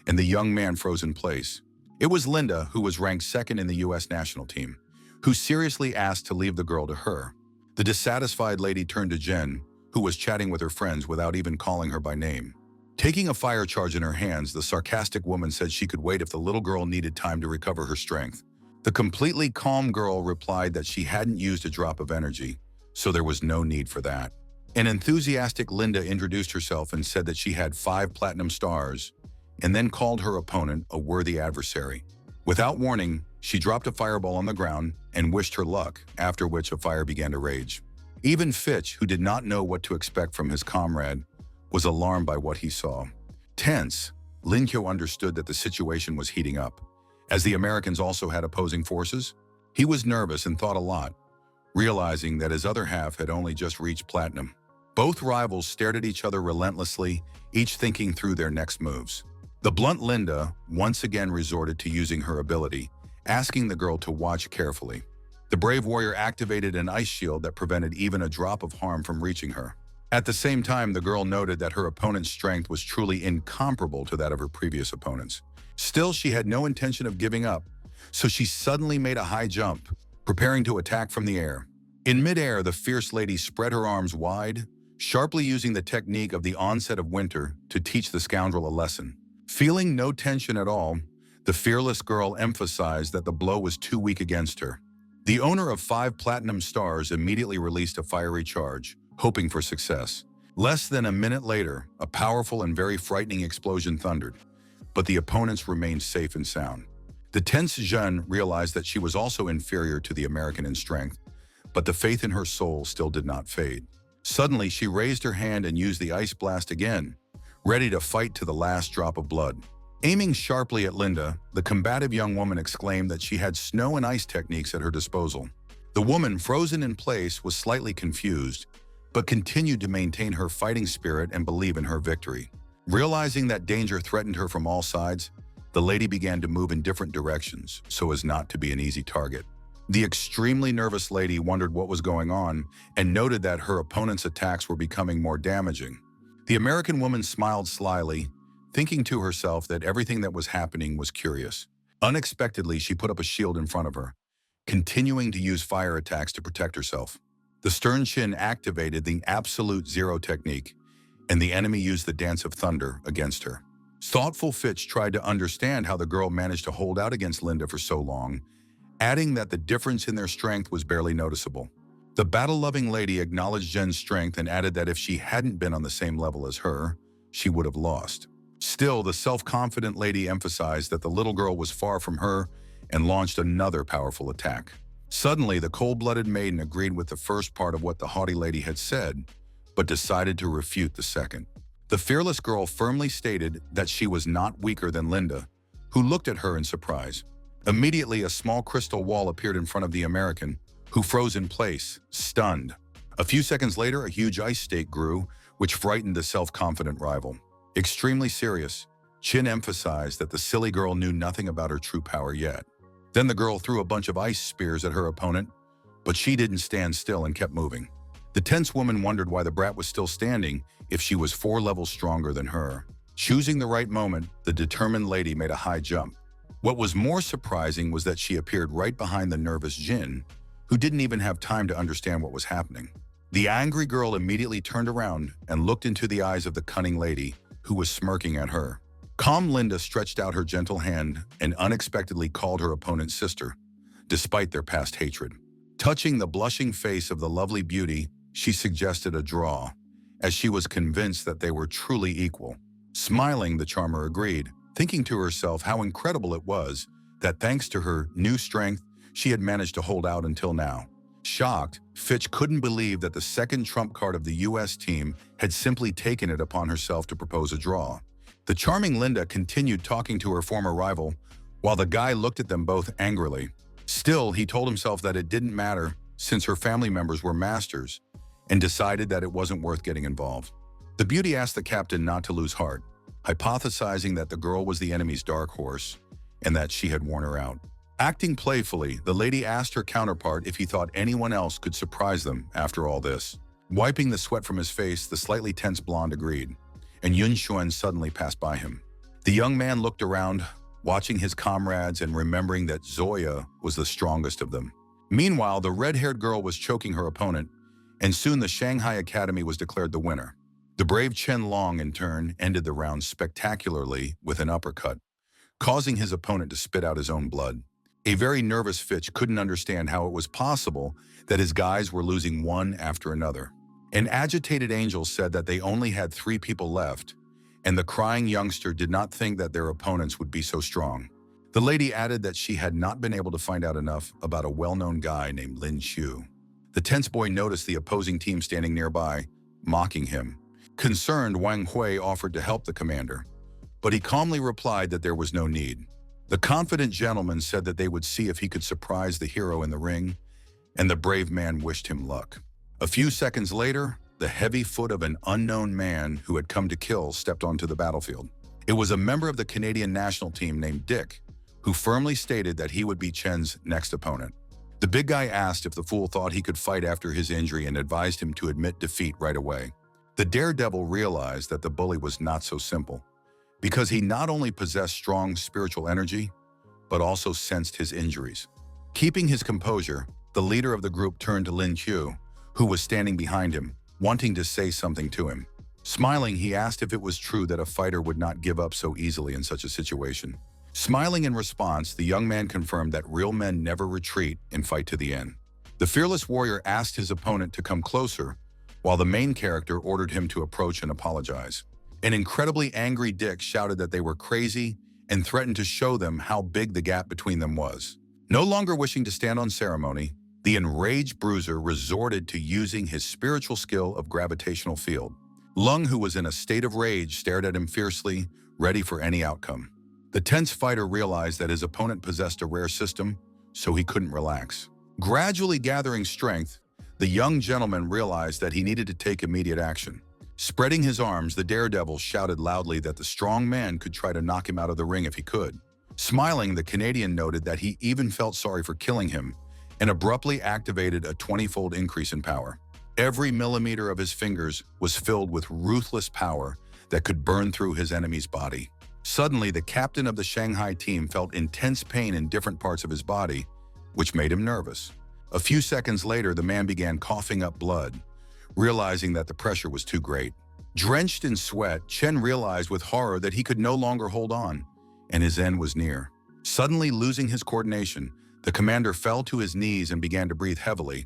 and the young man froze in place. It was Linda, who was ranked second in the U.S. national team, who seriously asked to leave the girl to her. The dissatisfied lady turned to Jen, who was chatting with her friends without even calling her by name. Taking a fire charge in her hands, the sarcastic woman said she could wait if the little girl needed time to recover her strength. The completely calm girl replied that she hadn't used a drop of energy, so there was no need for that. An enthusiastic Linda introduced herself and said that she had 5 platinum stars, and then called her opponent a worthy adversary. Without warning, she dropped a fireball on the ground and wished her luck, after which a fire began to rage. Even Fitch, who did not know what to expect from his comrade, was alarmed by what he saw. Tense, Lin Kyo understood that the situation was heating up. As the Americans also had opposing forces, he was nervous and thought a lot, realizing that his other half had only just reached platinum. Both rivals stared at each other relentlessly, each thinking through their next moves. The blunt Linda once again resorted to using her ability, asking the girl to watch carefully. The brave warrior activated an ice shield that prevented even a drop of harm from reaching her. At the same time, the girl noted that her opponent's strength was truly incomparable to that of her previous opponents. Still, she had no intention of giving up, so she suddenly made a high jump, preparing to attack from the air. In midair, the fierce lady spread her arms wide, sharply using the technique of the onset of winter to teach the scoundrel a lesson. Feeling no tension at all, the fearless girl emphasized that the blow was too weak against her. The owner of 5 platinum stars immediately released a fiery charge, hoping for success. Less than a minute later, a powerful and very frightening explosion thundered, but the opponents remained safe and sound. The tense Jeanne realized that she was also inferior to the American in strength, but the faith in her soul still did not fade. Suddenly, she raised her hand and used the ice blast again, ready to fight to the last drop of blood. Aiming sharply at Linda, the combative young woman exclaimed that she had snow and ice techniques at her disposal. The woman, frozen in place, was slightly confused, but continued to maintain her fighting spirit and believe in her victory. Realizing that danger threatened her from all sides, the lady began to move in different directions so as not to be an easy target. The extremely nervous lady wondered what was going on and noted that her opponent's attacks were becoming more damaging. The American woman smiled slyly, thinking to herself that everything that was happening was curious. Unexpectedly, she put up a shield in front of her, continuing to use fire attacks to protect herself. The stern Chin activated the absolute zero technique, and the enemy used the dance of thunder against her. Thoughtful Fitch tried to understand how the girl managed to hold out against Linda for so long, adding that the difference in their strength was barely noticeable. The battle-loving lady acknowledged Jen's strength and added that if she hadn't been on the same level as her, she would have lost. Still, the self-confident lady emphasized that the little girl was far from her and launched another powerful attack. Suddenly, the cold-blooded maiden agreed with the first part of what the haughty lady had said, but decided to refute the second. The fearless girl firmly stated that she was not weaker than Linda, who looked at her in surprise. Immediately, a small crystal wall appeared in front of the American, who froze in place, stunned. A few seconds later, a huge ice stake grew, which frightened the self-confident rival. Extremely serious, Chin emphasized that the silly girl knew nothing about her true power yet. Then the girl threw a bunch of ice spears at her opponent, but she didn't stand still and kept moving. The tense woman wondered why the brat was still standing if she was 4 levels stronger than her. Choosing the right moment, the determined lady made a high jump. What was more surprising was that she appeared right behind the nervous Jin, who didn't even have time to understand what was happening. The angry girl immediately turned around and looked into the eyes of the cunning lady, who was smirking at her. Calm Linda stretched out her gentle hand and unexpectedly called her opponent's sister, despite their past hatred. Touching the blushing face of the lovely beauty, she suggested a draw, as she was convinced that they were truly equal. Smiling, the charmer agreed, thinking to herself how incredible it was that thanks to her new strength, she had managed to hold out until now. Shocked, Fitch couldn't believe that the second trump card of the U.S. team had simply taken it upon herself to propose a draw. The charming Linda continued talking to her former rival, while the guy looked at them both angrily. Still, he told himself that it didn't matter since her family members were masters, and decided that it wasn't worth getting involved. The beauty asked the captain not to lose heart, hypothesizing that the girl was the enemy's dark horse and that she had worn her out. Acting playfully, the lady asked her counterpart if he thought anyone else could surprise them after all this. Wiping the sweat from his face, the slightly tense blonde agreed, and Yun Xuan suddenly passed by him. The young man looked around, watching his comrades and remembering that Zoya was the strongest of them. Meanwhile, the red-haired girl was choking her opponent, and soon the Shanghai Academy was declared the winner. The brave Chen Long, in turn, ended the round spectacularly with an uppercut, causing his opponent to spit out his own blood. A very nervous Fitch couldn't understand how it was possible that his guys were losing one after another. An agitated angel said that they only had 3 people left, and the crying youngster did not think that their opponents would be so strong. The lady added that she had not been able to find out enough about a well-known guy named Lin Qiu. The tense boy noticed the opposing team standing nearby, mocking him. Concerned, Wang Hui offered to help the commander, but he calmly replied that there was no need. The confident gentleman said that they would see if he could surprise the hero in the ring, and the brave man wished him luck. A few seconds later, the heavy foot of an unknown man who had come to kill stepped onto the battlefield. It was a member of the Canadian national team named Dick, who firmly stated that he would be Chen's next opponent. The big guy asked if the fool thought he could fight after his injury and advised him to admit defeat right away. The daredevil realized that the bully was not so simple, because he not only possessed strong spiritual energy, but also sensed his injuries. Keeping his composure, the leader of the group turned to Lin Qiu, who was standing behind him, wanting to say something to him. Smiling, he asked if it was true that a fighter would not give up so easily in such a situation. Smiling in response, the young man confirmed that real men never retreat and fight to the end. The fearless warrior asked his opponent to come closer, while the main character ordered him to approach and apologize. An incredibly angry Dick shouted that they were crazy and threatened to show them how big the gap between them was. No longer wishing to stand on ceremony, the enraged bruiser resorted to using his spiritual skill of gravitational field. Lung, who was in a state of rage, stared at him fiercely, ready for any outcome. The tense fighter realized that his opponent possessed a rare system, so he couldn't relax. Gradually gathering strength, the young gentleman realized that he needed to take immediate action. Spreading his arms, the daredevil shouted loudly that the strong man could try to knock him out of the ring if he could. Smiling, the Canadian noted that he even felt sorry for killing him and abruptly activated a 20-fold increase in power. Every millimeter of his fingers was filled with ruthless power that could burn through his enemy's body. Suddenly, the captain of the Shanghai team felt intense pain in different parts of his body, which made him nervous. A few seconds later, the man began coughing up blood, realizing that the pressure was too great. Drenched in sweat, Chen realized with horror that he could no longer hold on, and his end was near. Suddenly losing his coordination, the commander fell to his knees and began to breathe heavily,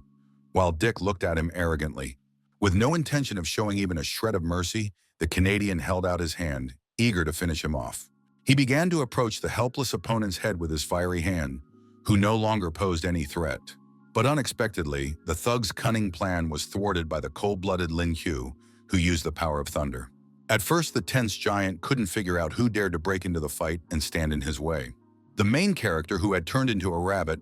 while Dick looked at him arrogantly. With no intention of showing even a shred of mercy, the Canadian held out his hand, eager to finish him off. He began to approach the helpless opponent's head with his fiery hand, who no longer posed any threat. But unexpectedly, the thug's cunning plan was thwarted by the cold-blooded Lin Qiu, who used the power of thunder. At first, the tense giant couldn't figure out who dared to break into the fight and stand in his way. The main character, who had turned into a rabbit,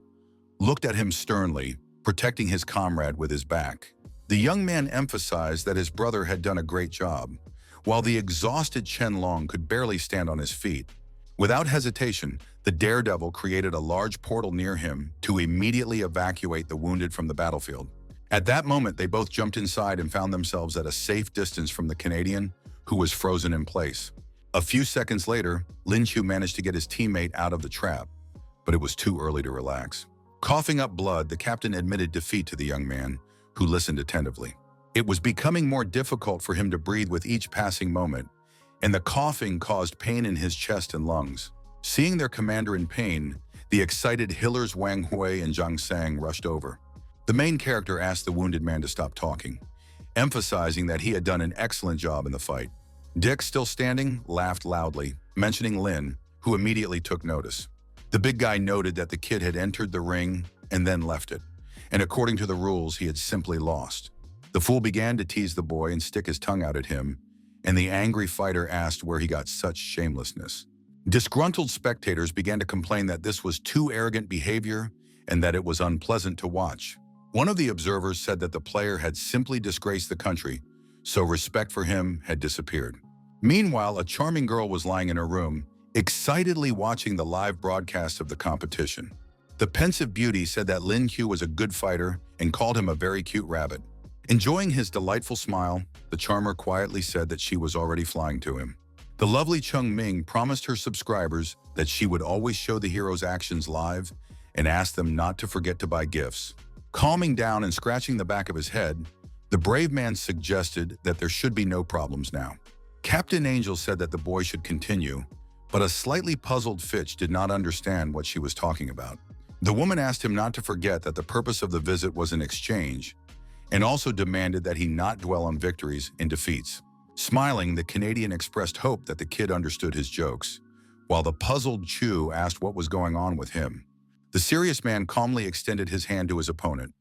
looked at him sternly, protecting his comrade with his back. The young man emphasized that his brother had done a great job, while the exhausted Chen Long could barely stand on his feet. Without hesitation, the daredevil created a large portal near him to immediately evacuate the wounded from the battlefield. At that moment, they both jumped inside and found themselves at a safe distance from the Canadian, who was frozen in place. A few seconds later, Lin Qiu managed to get his teammate out of the trap, but it was too early to relax. Coughing up blood, the captain admitted defeat to the young man, who listened attentively. It was becoming more difficult for him to breathe with each passing moment, and the coughing caused pain in his chest and lungs. Seeing their commander in pain, the excited Hillers Wang Hui and Zhang Sang rushed over. The main character asked the wounded man to stop talking, emphasizing that he had done an excellent job in the fight. Dick, still standing, laughed loudly, mentioning Lin, who immediately took notice. The big guy noted that the kid had entered the ring and then left it, and according to the rules, he had simply lost. The fool began to tease the boy and stick his tongue out at him, and the angry fighter asked where he got such shamelessness. Disgruntled spectators began to complain that this was too arrogant behavior and that it was unpleasant to watch. One of the observers said that the player had simply disgraced the country, so respect for him had disappeared. Meanwhile, a charming girl was lying in her room, excitedly watching the live broadcast of the competition. The pensive beauty said that Lin Q was a good fighter and called him a very cute rabbit. Enjoying his delightful smile, the charmer quietly said that she was already flying to him. The lovely Chung Ming promised her subscribers that she would always show the hero's actions live and asked them not to forget to buy gifts. Calming down and scratching the back of his head, the brave man suggested that there should be no problems now. Captain Angel said that the boy should continue, but a slightly puzzled Fitch did not understand what she was talking about. The woman asked him not to forget that the purpose of the visit was an exchange, and also demanded that he not dwell on victories and defeats. Smiling, the Canadian expressed hope that the kid understood his jokes, while the puzzled Chu asked what was going on with him. The serious man calmly extended his hand to his opponent,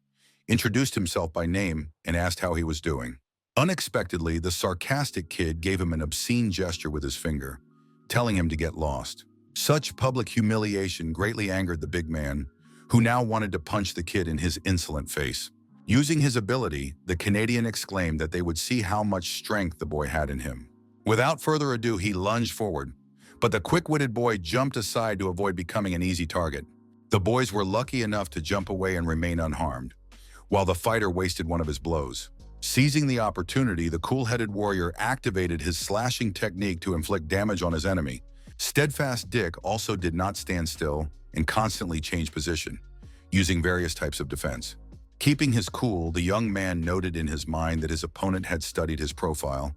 introduced himself by name, and asked how he was doing. Unexpectedly, the sarcastic kid gave him an obscene gesture with his finger, telling him to get lost. Such public humiliation greatly angered the big man, who now wanted to punch the kid in his insolent face. Using his ability, the Canadian exclaimed that they would see how much strength the boy had in him. Without further ado, he lunged forward, but the quick-witted boy jumped aside to avoid becoming an easy target. The boys were lucky enough to jump away and remain unharmed, while the fighter wasted one of his blows. Seizing the opportunity, the cool-headed warrior activated his slashing technique to inflict damage on his enemy. Steadfast Dick also did not stand still and constantly changed position, using various types of defense. Keeping his cool, the young man noted in his mind that his opponent had studied his profile,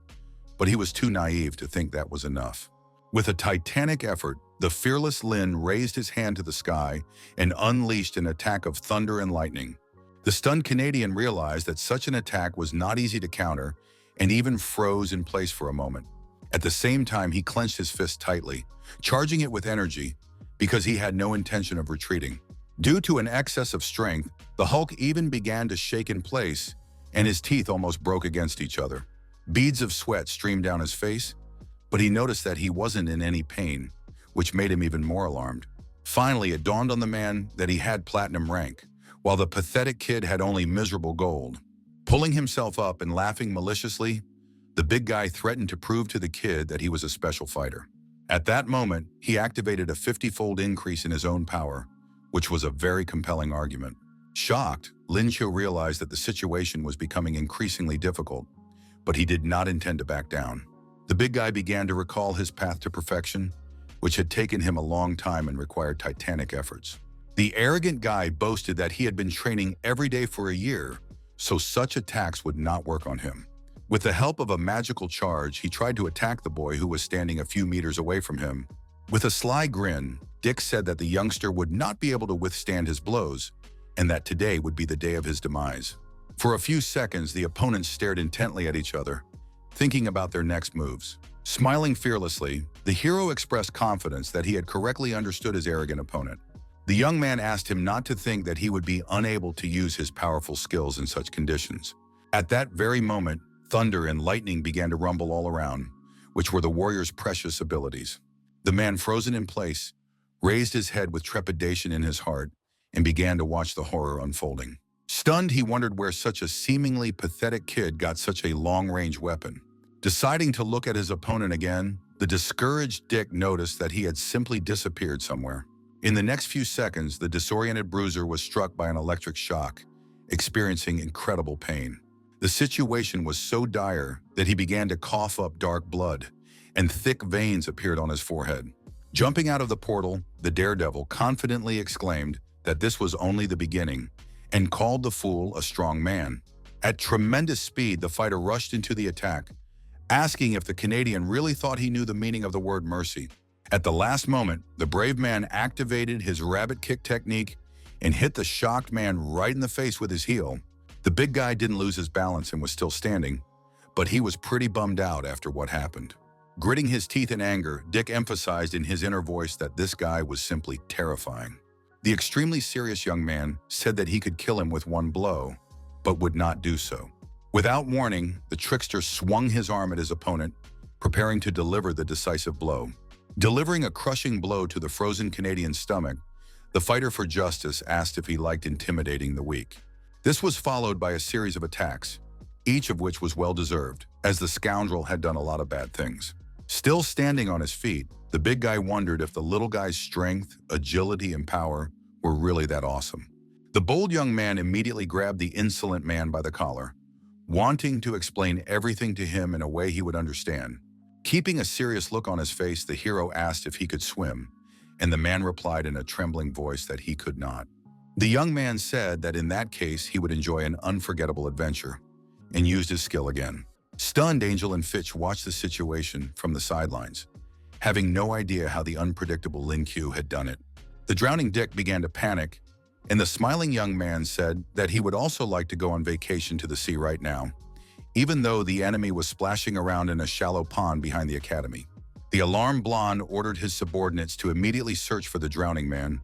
but he was too naive to think that was enough. With a titanic effort, the fearless Lin raised his hand to the sky and unleashed an attack of thunder and lightning. The stunned Canadian realized that such an attack was not easy to counter and even froze in place for a moment. At the same time, he clenched his fist tightly, charging it with energy because he had no intention of retreating. Due to an excess of strength, the Hulk even began to shake in place, and his teeth almost broke against each other. Beads of sweat streamed down his face, but he noticed that he wasn't in any pain, which made him even more alarmed. Finally, it dawned on the man that he had platinum rank, while the pathetic kid had only miserable gold. Pulling himself up and laughing maliciously, the big guy threatened to prove to the kid that he was a special fighter. At that moment, he activated a 50-fold increase in his own power, which was a very compelling argument. Shocked, Lin Qiu realized that the situation was becoming increasingly difficult, but he did not intend to back down. The big guy began to recall his path to perfection, which had taken him a long time and required titanic efforts. The arrogant guy boasted that he had been training every day for a year, so such attacks would not work on him. With the help of a magical charge, he tried to attack the boy who was standing a few meters away from him. With a sly grin, Dick said that the youngster would not be able to withstand his blows, and that today would be the day of his demise. For a few seconds, the opponents stared intently at each other, thinking about their next moves. Smiling fearlessly, the hero expressed confidence that he had correctly understood his arrogant opponent. The young man asked him not to think that he would be unable to use his powerful skills in such conditions. At that very moment, thunder and lightning began to rumble all around, which were the warrior's precious abilities. The man, frozen in place, raised his head with trepidation in his heart and began to watch the horror unfolding. Stunned, he wondered where such a seemingly pathetic kid got such a long-range weapon. Deciding to look at his opponent again, the discouraged Dick noticed that he had simply disappeared somewhere. In the next few seconds, the disoriented bruiser was struck by an electric shock, experiencing incredible pain. The situation was so dire that he began to cough up dark blood, and thick veins appeared on his forehead. Jumping out of the portal, the daredevil confidently exclaimed that this was only the beginning, and called the fool a strong man. At tremendous speed, the fighter rushed into the attack, asking if the Canadian really thought he knew the meaning of the word mercy. At the last moment, the brave man activated his rabbit kick technique and hit the shocked man right in the face with his heel. The big guy didn't lose his balance and was still standing, but he was pretty bummed out after what happened. Gritting his teeth in anger, Dick emphasized in his inner voice that this guy was simply terrifying. The extremely serious young man said that he could kill him with one blow, but would not do so. Without warning, the trickster swung his arm at his opponent, preparing to deliver the decisive blow. Delivering a crushing blow to the frozen Canadian's stomach, the fighter for justice asked if he liked intimidating the weak. This was followed by a series of attacks, each of which was well-deserved, as the scoundrel had done a lot of bad things. Still standing on his feet, the big guy wondered if the little guy's strength, agility, and power were really that awesome. The bold young man immediately grabbed the insolent man by the collar, wanting to explain everything to him in a way he would understand. Keeping a serious look on his face, the hero asked if he could swim, and the man replied in a trembling voice that he could not. The young man said that in that case he would enjoy an unforgettable adventure, and used his skill again. Stunned, Angel and Fitch watched the situation from the sidelines, having no idea how the unpredictable Lin Q had done it. The drowning Dick began to panic, and the smiling young man said that he would also like to go on vacation to the sea right now, even though the enemy was splashing around in a shallow pond behind the academy. The alarmed blonde ordered his subordinates to immediately search for the drowning man,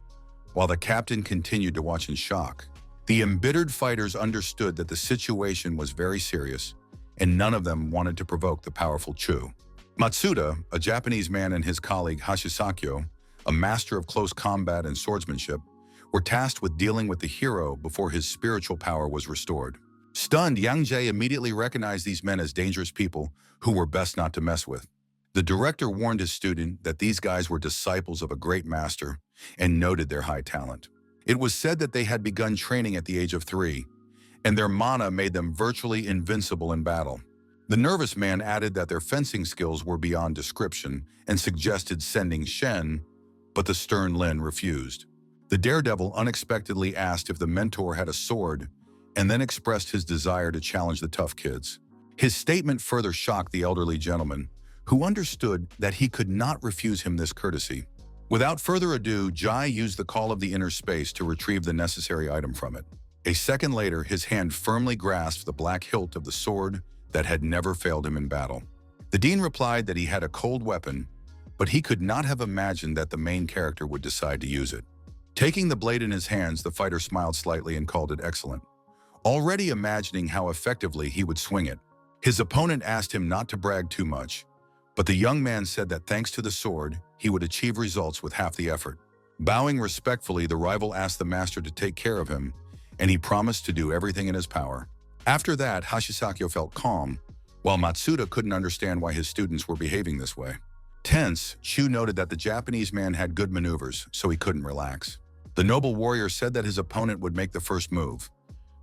while the captain continued to watch in shock. The embittered fighters understood that the situation was very serious, and none of them wanted to provoke the powerful Chu. Matsuda, a Japanese man, and his colleague Hashisakyo, a master of close combat and swordsmanship, were tasked with dealing with the hero before his spiritual power was restored. Stunned, Yang Jie immediately recognized these men as dangerous people who were best not to mess with. The director warned his student that these guys were disciples of a great master and noted their high talent. It was said that they had begun training at the age of 3, and their mana made them virtually invincible in battle. The nervous man added that their fencing skills were beyond description and suggested sending Shen, but the stern Lin refused. The daredevil unexpectedly asked if the mentor had a sword and then expressed his desire to challenge the tough kids. His statement further shocked the elderly gentleman, who understood that he could not refuse him this courtesy. Without further ado, Jai used the call of the inner space to retrieve the necessary item from it. A second later, his hand firmly grasped the black hilt of the sword that had never failed him in battle. The dean replied that he had a cold weapon, but he could not have imagined that the main character would decide to use it. Taking the blade in his hands, the fighter smiled slightly and called it excellent, already imagining how effectively he would swing it. His opponent asked him not to brag too much, but the young man said that thanks to the sword, he would achieve results with half the effort. Bowing respectfully, the rival asked the master to take care of him, and he promised to do everything in his power. After that, Hashisakyo felt calm, while Matsuda couldn't understand why his students were behaving this way. Tense, Chu noted that the Japanese man had good maneuvers, so he couldn't relax. The noble warrior said that his opponent would make the first move,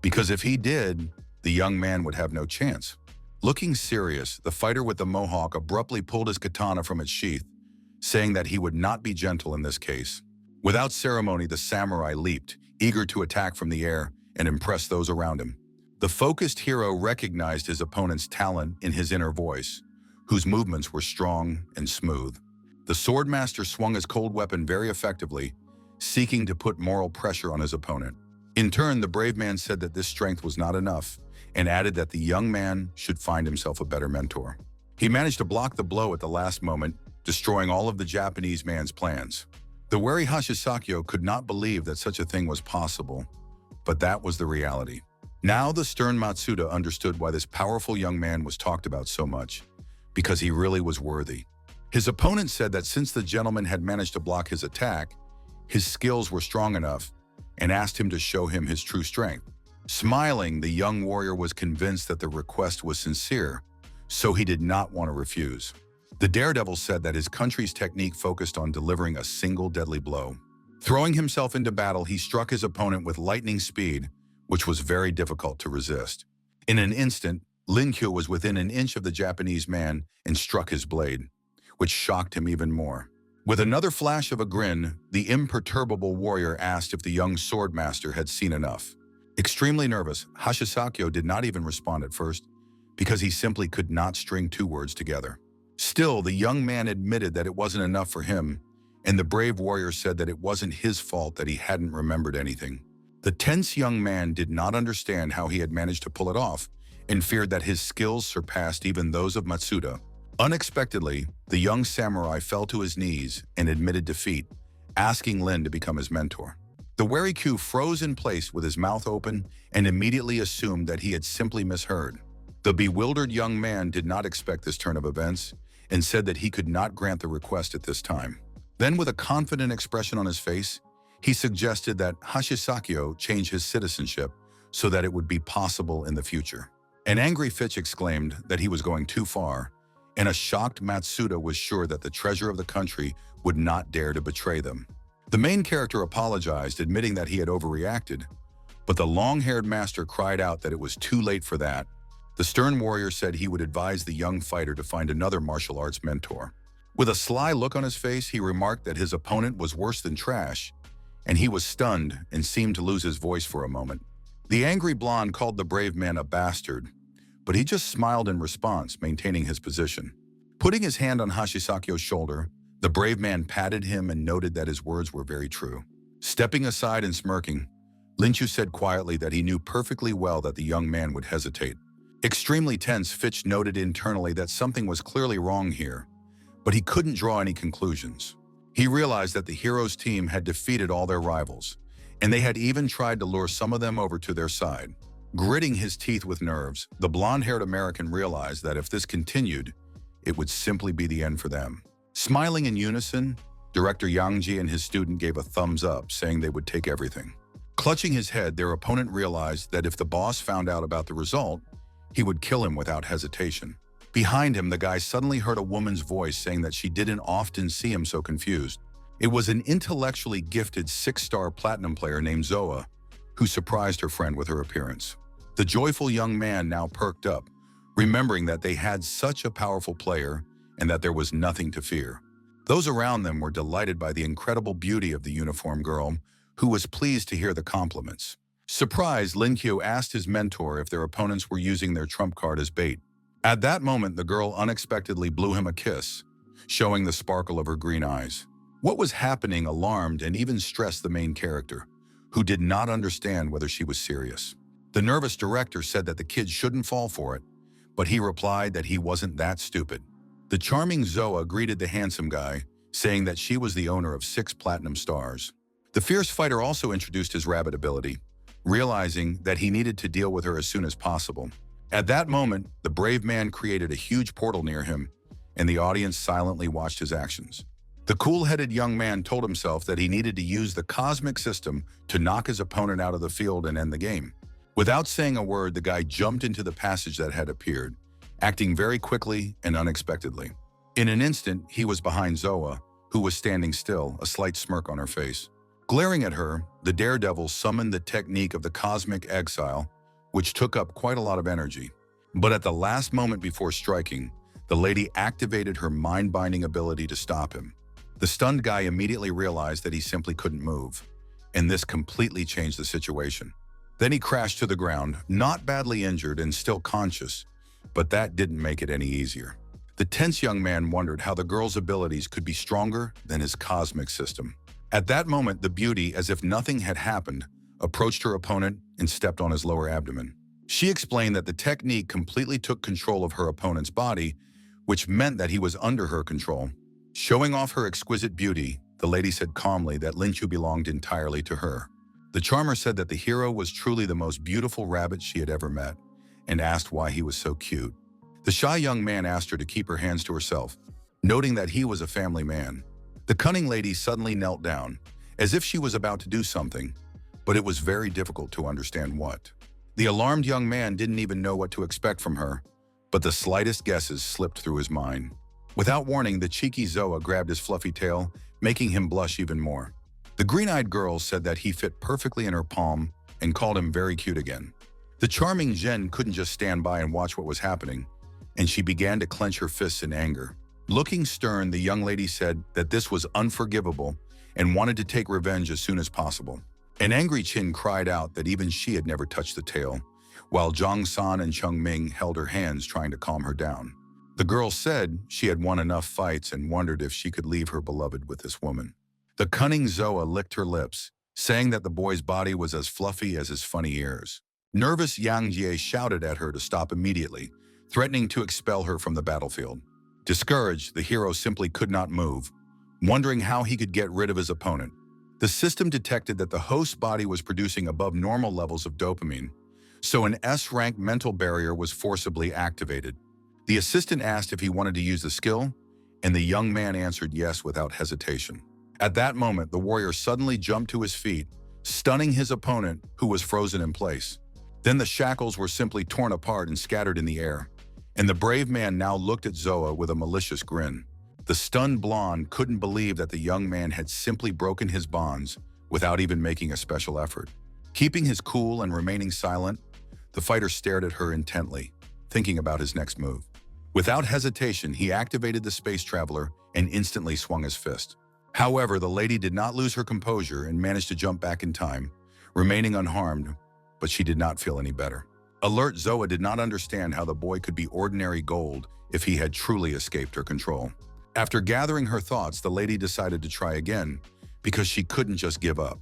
because if he did, the young man would have no chance. Looking serious, the fighter with the mohawk abruptly pulled his katana from its sheath, saying that he would not be gentle in this case. Without ceremony, the samurai leaped, eager to attack from the air and impress those around him. The focused hero recognized his opponent's talent in his inner voice, whose movements were strong and smooth. The swordmaster swung his cold weapon very effectively, seeking to put moral pressure on his opponent. In turn, the brave man said that this strength was not enough and added that the young man should find himself a better mentor. He managed to block the blow at the last moment, destroying all of the Japanese man's plans. The wary Hashisakyo could not believe that such a thing was possible, but that was the reality. Now the stern Matsuda understood why this powerful young man was talked about so much, because he really was worthy. His opponent said that since the gentleman had managed to block his attack, his skills were strong enough, and asked him to show him his true strength. Smiling, the young warrior was convinced that the request was sincere, so he did not want to refuse. The daredevil said that his country's technique focused on delivering a single deadly blow. Throwing himself into battle, he struck his opponent with lightning speed, which was very difficult to resist. In an instant, Lin Q was within an inch of the Japanese man and struck his blade, which shocked him even more. With another flash of a grin, the imperturbable warrior asked if the young swordmaster had seen enough. Extremely nervous, Hashisakyo did not even respond at first, because he simply could not string two words together. Still, the young man admitted that it wasn't enough for him, and the brave warrior said that it wasn't his fault that he hadn't remembered anything. The tense young man did not understand how he had managed to pull it off, and feared that his skills surpassed even those of Matsuda. Unexpectedly, the young samurai fell to his knees and admitted defeat, asking Lin to become his mentor. The wary Q froze in place with his mouth open and immediately assumed that he had simply misheard. The bewildered young man did not expect this turn of events and said that he could not grant the request at this time. Then, with a confident expression on his face, he suggested that Hashisakyo change his citizenship so that it would be possible in the future. An angry Fitch exclaimed that he was going too far, and a shocked Matsuda was sure that the treasure of the country would not dare to betray them. The main character apologized, admitting that he had overreacted, but the long-haired master cried out that it was too late for that. The stern warrior said he would advise the young fighter to find another martial arts mentor. With a sly look on his face, he remarked that his opponent was worse than trash, and he was stunned and seemed to lose his voice for a moment. The angry blonde called the brave man a bastard, but he just smiled in response, maintaining his position. Putting his hand on Hashisakyo's shoulder, the brave man patted him and noted that his words were very true. Stepping aside and smirking, Linchu said quietly that he knew perfectly well that the young man would hesitate. Extremely tense, Fitch noted internally that something was clearly wrong here, but he couldn't draw any conclusions. He realized that the heroes' team had defeated all their rivals, and they had even tried to lure some of them over to their side. Gritting his teeth with nerves, the blonde-haired American realized that if this continued, it would simply be the end for them. Smiling in unison, Director Yangji and his student gave a thumbs up, saying they would take everything. Clutching his head, their opponent realized that if the boss found out about the result, he would kill him without hesitation. Behind him, the guy suddenly heard a woman's voice saying that she didn't often see him so confused. It was an intellectually gifted 6-star platinum player named Zoa, who surprised her friend with her appearance. The joyful young man now perked up, remembering that they had such a powerful player and that there was nothing to fear. Those around them were delighted by the incredible beauty of the uniformed girl, who was pleased to hear the compliments. Surprised, Linkyo asked his mentor if their opponents were using their trump card as bait. At that moment, the girl unexpectedly blew him a kiss, showing the sparkle of her green eyes. What was happening alarmed and even stressed the main character, who did not understand whether she was serious. The nervous director said that the kid shouldn't fall for it, but he replied that he wasn't that stupid. The charming Zoa greeted the handsome guy, saying that she was the owner of 6 platinum stars. The fierce fighter also introduced his rabbit ability, realizing that he needed to deal with her as soon as possible. At that moment, the brave man created a huge portal near him, and the audience silently watched his actions. The cool-headed young man told himself that he needed to use the cosmic system to knock his opponent out of the field and end the game. Without saying a word, the guy jumped into the passage that had appeared, acting very quickly and unexpectedly. In an instant, he was behind Zoa, who was standing still, a slight smirk on her face. Glaring at her, the daredevil summoned the technique of the cosmic exile, which took up quite a lot of energy. But at the last moment before striking, the lady activated her mind-binding ability to stop him. The stunned guy immediately realized that he simply couldn't move, and this completely changed the situation. Then he crashed to the ground, not badly injured and still conscious, but that didn't make it any easier. The tense young man wondered how the girl's abilities could be stronger than his cosmic system. At that moment, the beauty, as if nothing had happened, approached her opponent and stepped on his lower abdomen. She explained that the technique completely took control of her opponent's body, which meant that he was under her control. Showing off her exquisite beauty, the lady said calmly that Linchu belonged entirely to her. The charmer said that the hero was truly the most beautiful rabbit she had ever met, and asked why he was so cute. The shy young man asked her to keep her hands to herself, noting that he was a family man. The cunning lady suddenly knelt down, as if she was about to do something, but it was very difficult to understand what. The alarmed young man didn't even know what to expect from her, but the slightest guesses slipped through his mind. Without warning, the cheeky Zoa grabbed his fluffy tail, making him blush even more. The green-eyed girl said that he fit perfectly in her palm and called him very cute again. The charming Zhen couldn't just stand by and watch what was happening, and she began to clench her fists in anger. Looking stern, the young lady said that this was unforgivable and wanted to take revenge as soon as possible. An angry Qin cried out that even she had never touched the tail, while Zhang San and Cheng Ming held her hands trying to calm her down. The girl said she had won enough fights and wondered if she could leave her beloved with this woman. The cunning Zoa licked her lips, saying that the boy's body was as fluffy as his funny ears. Nervous Yang Jie shouted at her to stop immediately, threatening to expel her from the battlefield. Discouraged, the hero simply could not move, wondering how he could get rid of his opponent. The system detected that the host's body was producing above normal levels of dopamine, so an S-rank mental barrier was forcibly activated. The assistant asked if he wanted to use the skill, and the young man answered yes without hesitation. At that moment, the warrior suddenly jumped to his feet, stunning his opponent, who was frozen in place. Then the shackles were simply torn apart and scattered in the air, and the brave man now looked at Zoa with a malicious grin. The stunned blonde couldn't believe that the young man had simply broken his bonds without even making a special effort. Keeping his cool and remaining silent, the fighter stared at her intently, thinking about his next move. Without hesitation, he activated the space traveler and instantly swung his fist. However, the lady did not lose her composure and managed to jump back in time, remaining unharmed, but she did not feel any better. Alert Zoa did not understand how the boy could be ordinary gold if he had truly escaped her control. After gathering her thoughts, the lady decided to try again because she couldn't just give up.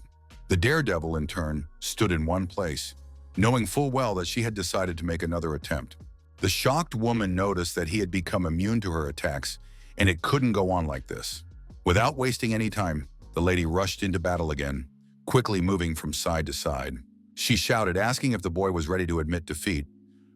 The daredevil, in turn, stood in one place, knowing full well that she had decided to make another attempt. The shocked woman noticed that he had become immune to her attacks, and it couldn't go on like this. Without wasting any time, the lady rushed into battle again, quickly moving from side to side. She shouted, asking if the boy was ready to admit defeat,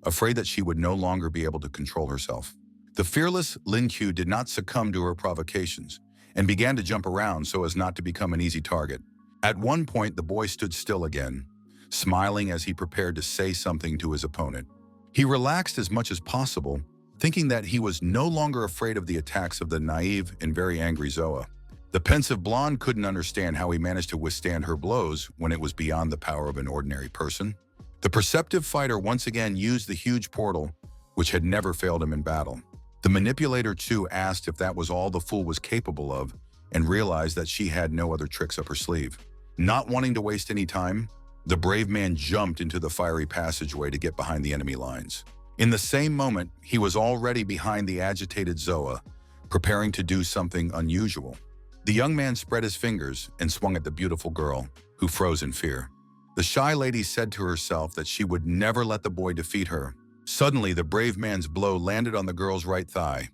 afraid that she would no longer be able to control herself. The fearless Lin Q did not succumb to her provocations and began to jump around so as not to become an easy target. At one point, the boy stood still again, smiling as he prepared to say something to his opponent. He relaxed as much as possible, thinking that he was no longer afraid of the attacks of the naive and very angry Zoa. The pensive blonde couldn't understand how he managed to withstand her blows when it was beyond the power of an ordinary person. The perceptive fighter once again used the huge portal, which had never failed him in battle. The manipulator too asked if that was all the fool was capable of and realized that she had no other tricks up her sleeve. Not wanting to waste any time, the brave man jumped into the fiery passageway to get behind the enemy lines. In the same moment, he was already behind the agitated Zoa, preparing to do something unusual. The young man spread his fingers and swung at the beautiful girl, who froze in fear. The shy lady said to herself that she would never let the boy defeat her. Suddenly, the brave man's blow landed on the girl's right thigh,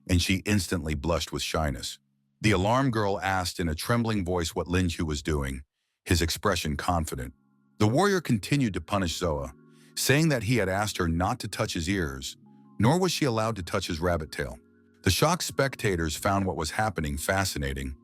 and she instantly blushed with shyness. The alarmed girl asked in a trembling voice what Lin Qiu was doing, his expression confident. The warrior continued to punish Zoa, saying that he had asked her not to touch his ears, nor was she allowed to touch his rabbit tail. The shocked spectators found what was happening fascinating,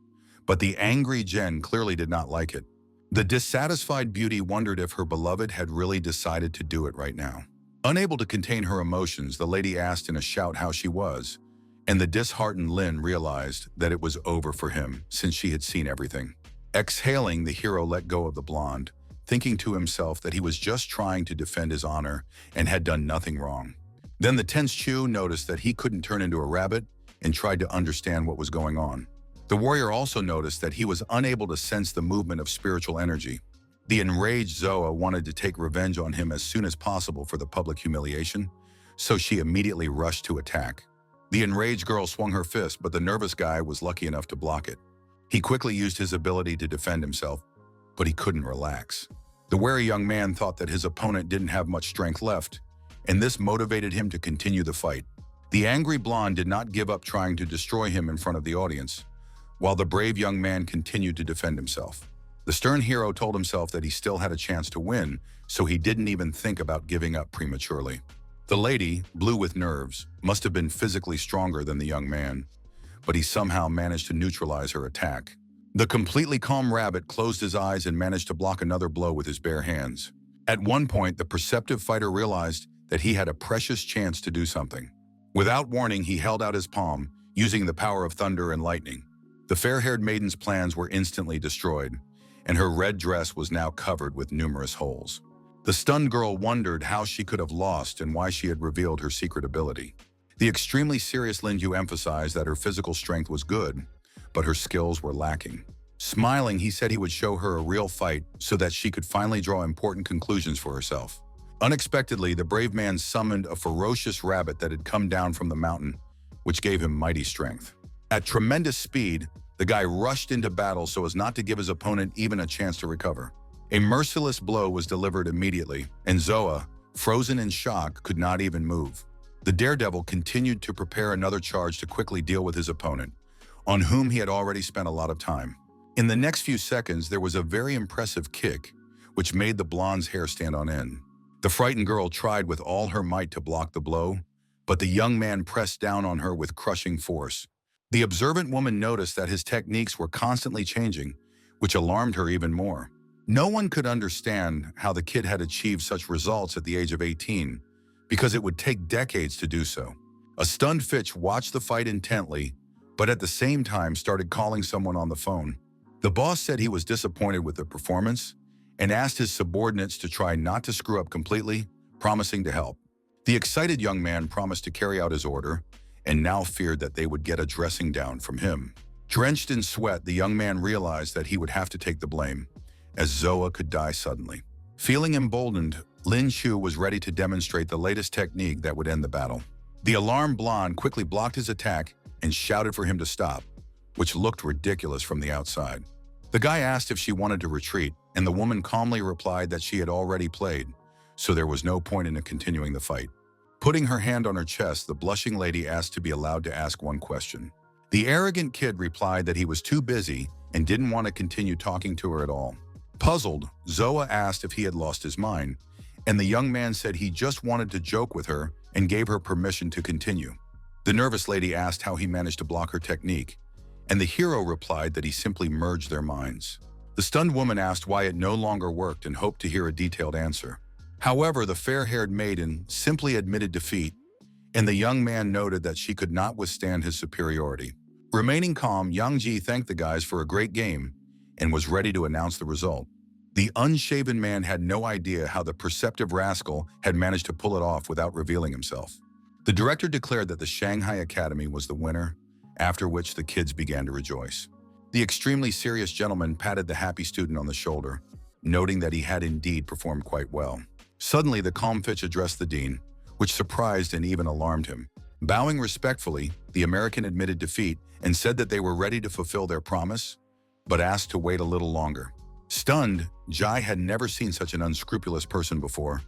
but the angry Jen clearly did not like it. The dissatisfied beauty wondered if her beloved had really decided to do it right now. Unable to contain her emotions, the lady asked in a shout how she was, and the disheartened Lin realized that it was over for him since she had seen everything. Exhaling, the hero let go of the blonde, thinking to himself that he was just trying to defend his honor and had done nothing wrong. Then the tense Chu noticed that he couldn't turn into a rabbit and tried to understand what was going on. The warrior also noticed that he was unable to sense the movement of spiritual energy. The enraged Zoa wanted to take revenge on him as soon as possible for the public humiliation, so she immediately rushed to attack. The enraged girl swung her fist, but the nervous guy was lucky enough to block it. He quickly used his ability to defend himself, but he couldn't relax. The wary young man thought that his opponent didn't have much strength left, and this motivated him to continue the fight. The angry blonde did not give up trying to destroy him in front of the audience, while the brave young man continued to defend himself. The stern hero told himself that he still had a chance to win, so he didn't even think about giving up prematurely. The lady, blue with nerves, must have been physically stronger than the young man, but he somehow managed to neutralize her attack. The completely calm rabbit closed his eyes and managed to block another blow with his bare hands. At one point, the perceptive fighter realized that he had a precious chance to do something. Without warning, he held out his palm, using the power of thunder and lightning. The fair-haired maiden's plans were instantly destroyed, and her red dress was now covered with numerous holes. The stunned girl wondered how she could have lost and why she had revealed her secret ability. The extremely serious Lin Yu emphasized that her physical strength was good, but her skills were lacking. Smiling, he said he would show her a real fight so that she could finally draw important conclusions for herself. Unexpectedly, the brave man summoned a ferocious rabbit that had come down from the mountain, which gave him mighty strength. At tremendous speed, the guy rushed into battle so as not to give his opponent even a chance to recover. A merciless blow was delivered immediately, and Zoa, frozen in shock, could not even move. The daredevil continued to prepare another charge to quickly deal with his opponent, on whom he had already spent a lot of time. In the next few seconds, there was a very impressive kick, which made the blonde's hair stand on end. The frightened girl tried with all her might to block the blow, but the young man pressed down on her with crushing force. The observant woman noticed that his techniques were constantly changing, which alarmed her even more. No one could understand how the kid had achieved such results at the age of 18, because it would take decades to do so. A stunned Fitch watched the fight intently, but at the same time started calling someone on the phone. The boss said he was disappointed with the performance and asked his subordinates to try not to screw up completely, promising to help. The excited young man promised to carry out his order and now feared that they would get a dressing down from him. Drenched in sweat, the young man realized that he would have to take the blame, as Zoa could die suddenly. Feeling emboldened, Lin Shu was ready to demonstrate the latest technique that would end the battle. The alarmed blonde quickly blocked his attack and shouted for him to stop, which looked ridiculous from the outside. The guy asked if she wanted to retreat, and the woman calmly replied that she had already played, so there was no point in continuing the fight. Putting her hand on her chest, the blushing lady asked to be allowed to ask one question. The arrogant kid replied that he was too busy and didn't want to continue talking to her at all. Puzzled, Zoa asked if he had lost his mind, and the young man said he just wanted to joke with her and gave her permission to continue. The nervous lady asked how he managed to block her technique, and the hero replied that he simply merged their minds. The stunned woman asked why it no longer worked and hoped to hear a detailed answer. However, the fair-haired maiden simply admitted defeat, and the young man noted that she could not withstand his superiority. Remaining calm, Yang Ji thanked the guys for a great game and was ready to announce the result. The unshaven man had no idea how the perceptive rascal had managed to pull it off without revealing himself. The director declared that the Shanghai Academy was the winner, after which the kids began to rejoice. The extremely serious gentleman patted the happy student on the shoulder, noting that he had indeed performed quite well. Suddenly, the calm Fitch addressed the dean, which surprised and even alarmed him. Bowing respectfully, the American admitted defeat and said that they were ready to fulfill their promise, but asked to wait a little longer. Stunned, Jai had never seen such an unscrupulous person before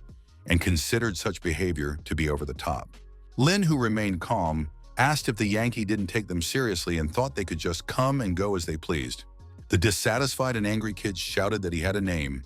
and considered such behavior to be over the top. Lin, who remained calm, asked if the Yankee didn't take them seriously and thought they could just come and go as they pleased. The dissatisfied and angry kids shouted that he had a name,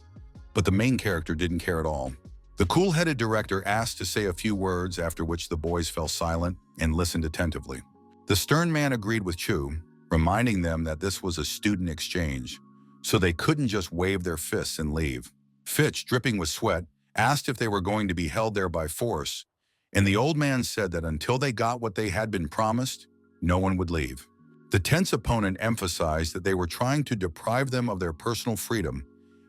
but the main character didn't care at all. The cool-headed director asked to say a few words, after which the boys fell silent and listened attentively. The stern man agreed with Chu, reminding them that this was a student exchange, so they couldn't just wave their fists and leave. Fitch, dripping with sweat, asked if they were going to be held there by force, and the old man said that until they got what they had been promised, no one would leave. The tense opponent emphasized that they were trying to deprive them of their personal freedom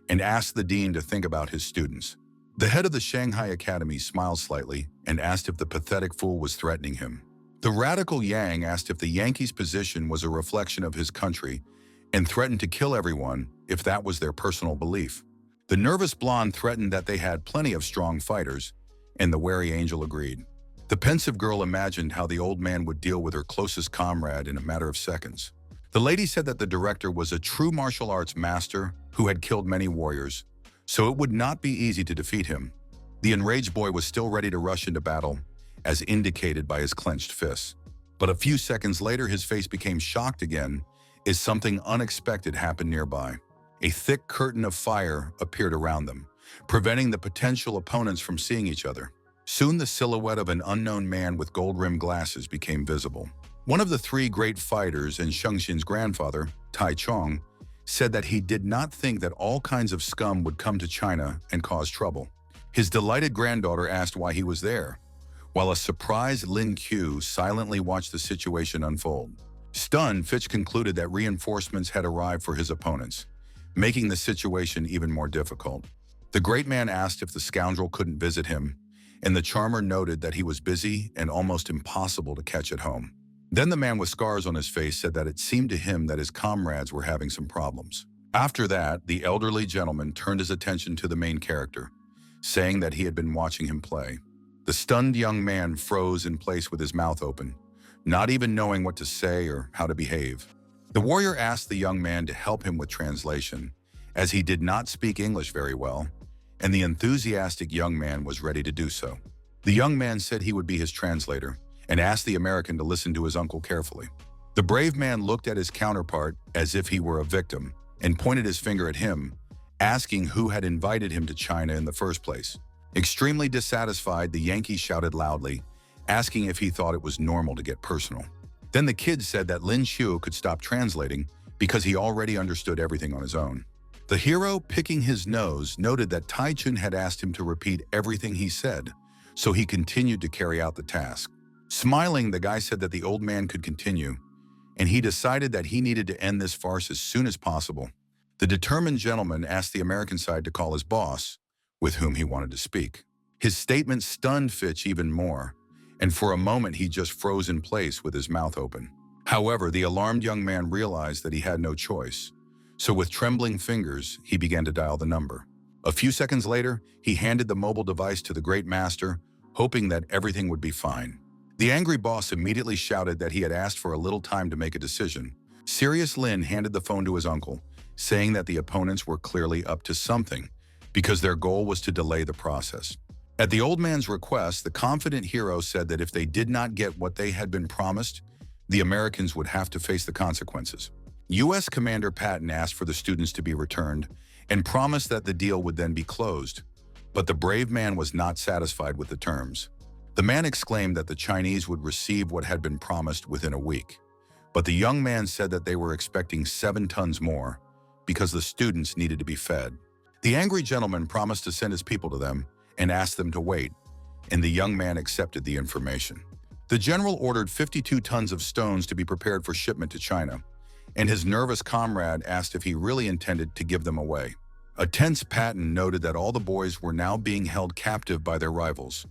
and asked the dean to think about his students. The head of the Shanghai Academy smiled slightly and asked if the pathetic fool was threatening him. The radical Yang asked if the Yankees' position was a reflection of his country and threatened to kill everyone if that was their personal belief. The nervous blonde threatened that they had plenty of strong fighters, and the wary angel agreed. The pensive girl imagined how the old man would deal with her closest comrade in a matter of seconds. The lady said that the director was a true martial arts master who had killed many warriors, so it would not be easy to defeat him. The enraged boy was still ready to rush into battle, as indicated by his clenched fists. But a few seconds later, his face became shocked again as something unexpected happened nearby. A thick curtain of fire appeared around them, preventing the potential opponents from seeing each other. Soon the silhouette of an unknown man with gold-rimmed glasses became visible. One of the three great fighters and Shengxin's grandfather, Tai Chong, said that he did not think that all kinds of scum would come to China and cause trouble. His delighted granddaughter asked why he was there, while a surprised Lin Q silently watched the situation unfold. Stunned, Fitch concluded that reinforcements had arrived for his opponents, making the situation even more difficult. The great man asked if the scoundrel couldn't visit him, and the charmer noted that he was busy and almost impossible to catch at home. Then the man with scars on his face said that it seemed to him that his comrades were having some problems. After that, the elderly gentleman turned his attention to the main character, saying that he had been watching him play. The stunned young man froze in place with his mouth open, not even knowing what to say or how to behave. The warrior asked the young man to help him with translation, as he did not speak English very well, and the enthusiastic young man was ready to do so. The young man said he would be his translator, and asked the American to listen to his uncle carefully. The brave man looked at his counterpart as if he were a victim, and pointed his finger at him, asking who had invited him to China in the first place. Extremely dissatisfied, the Yankee shouted loudly, asking if he thought it was normal to get personal. Then the kid said that Lin Xiu could stop translating because he already understood everything on his own. The hero, picking his nose, noted that Tai Chun had asked him to repeat everything he said, so he continued to carry out the task. Smiling, the guy said that the old man could continue, and he decided that he needed to end this farce as soon as possible. The determined gentleman asked the American side to call his boss, with whom he wanted to speak. His statement stunned Fitch even more, and for a moment he just froze in place with his mouth open. However, the alarmed young man realized that he had no choice, so with trembling fingers, he began to dial the number. A few seconds later, he handed the mobile device to the great master, hoping that everything would be fine. The angry boss immediately shouted that he had asked for a little time to make a decision. Serious Lin handed the phone to his uncle, saying that the opponents were clearly up to something, because their goal was to delay the process. At the old man's request, the confident hero said that if they did not get what they had been promised, the Americans would have to face the consequences. U.S. Commander Patton asked for the students to be returned and promised that the deal would then be closed, but the brave man was not satisfied with the terms. The man exclaimed that the Chinese would receive what had been promised within a week, but the young man said that they were expecting 7 tons more because the students needed to be fed. The angry gentleman promised to send his people to them and asked them to wait, and the young man accepted the information. The general ordered 52 tons of stones to be prepared for shipment to China, and his nervous comrade asked if he really intended to give them away. A tense Patton noted that all the boys were now being held captive by their rivals,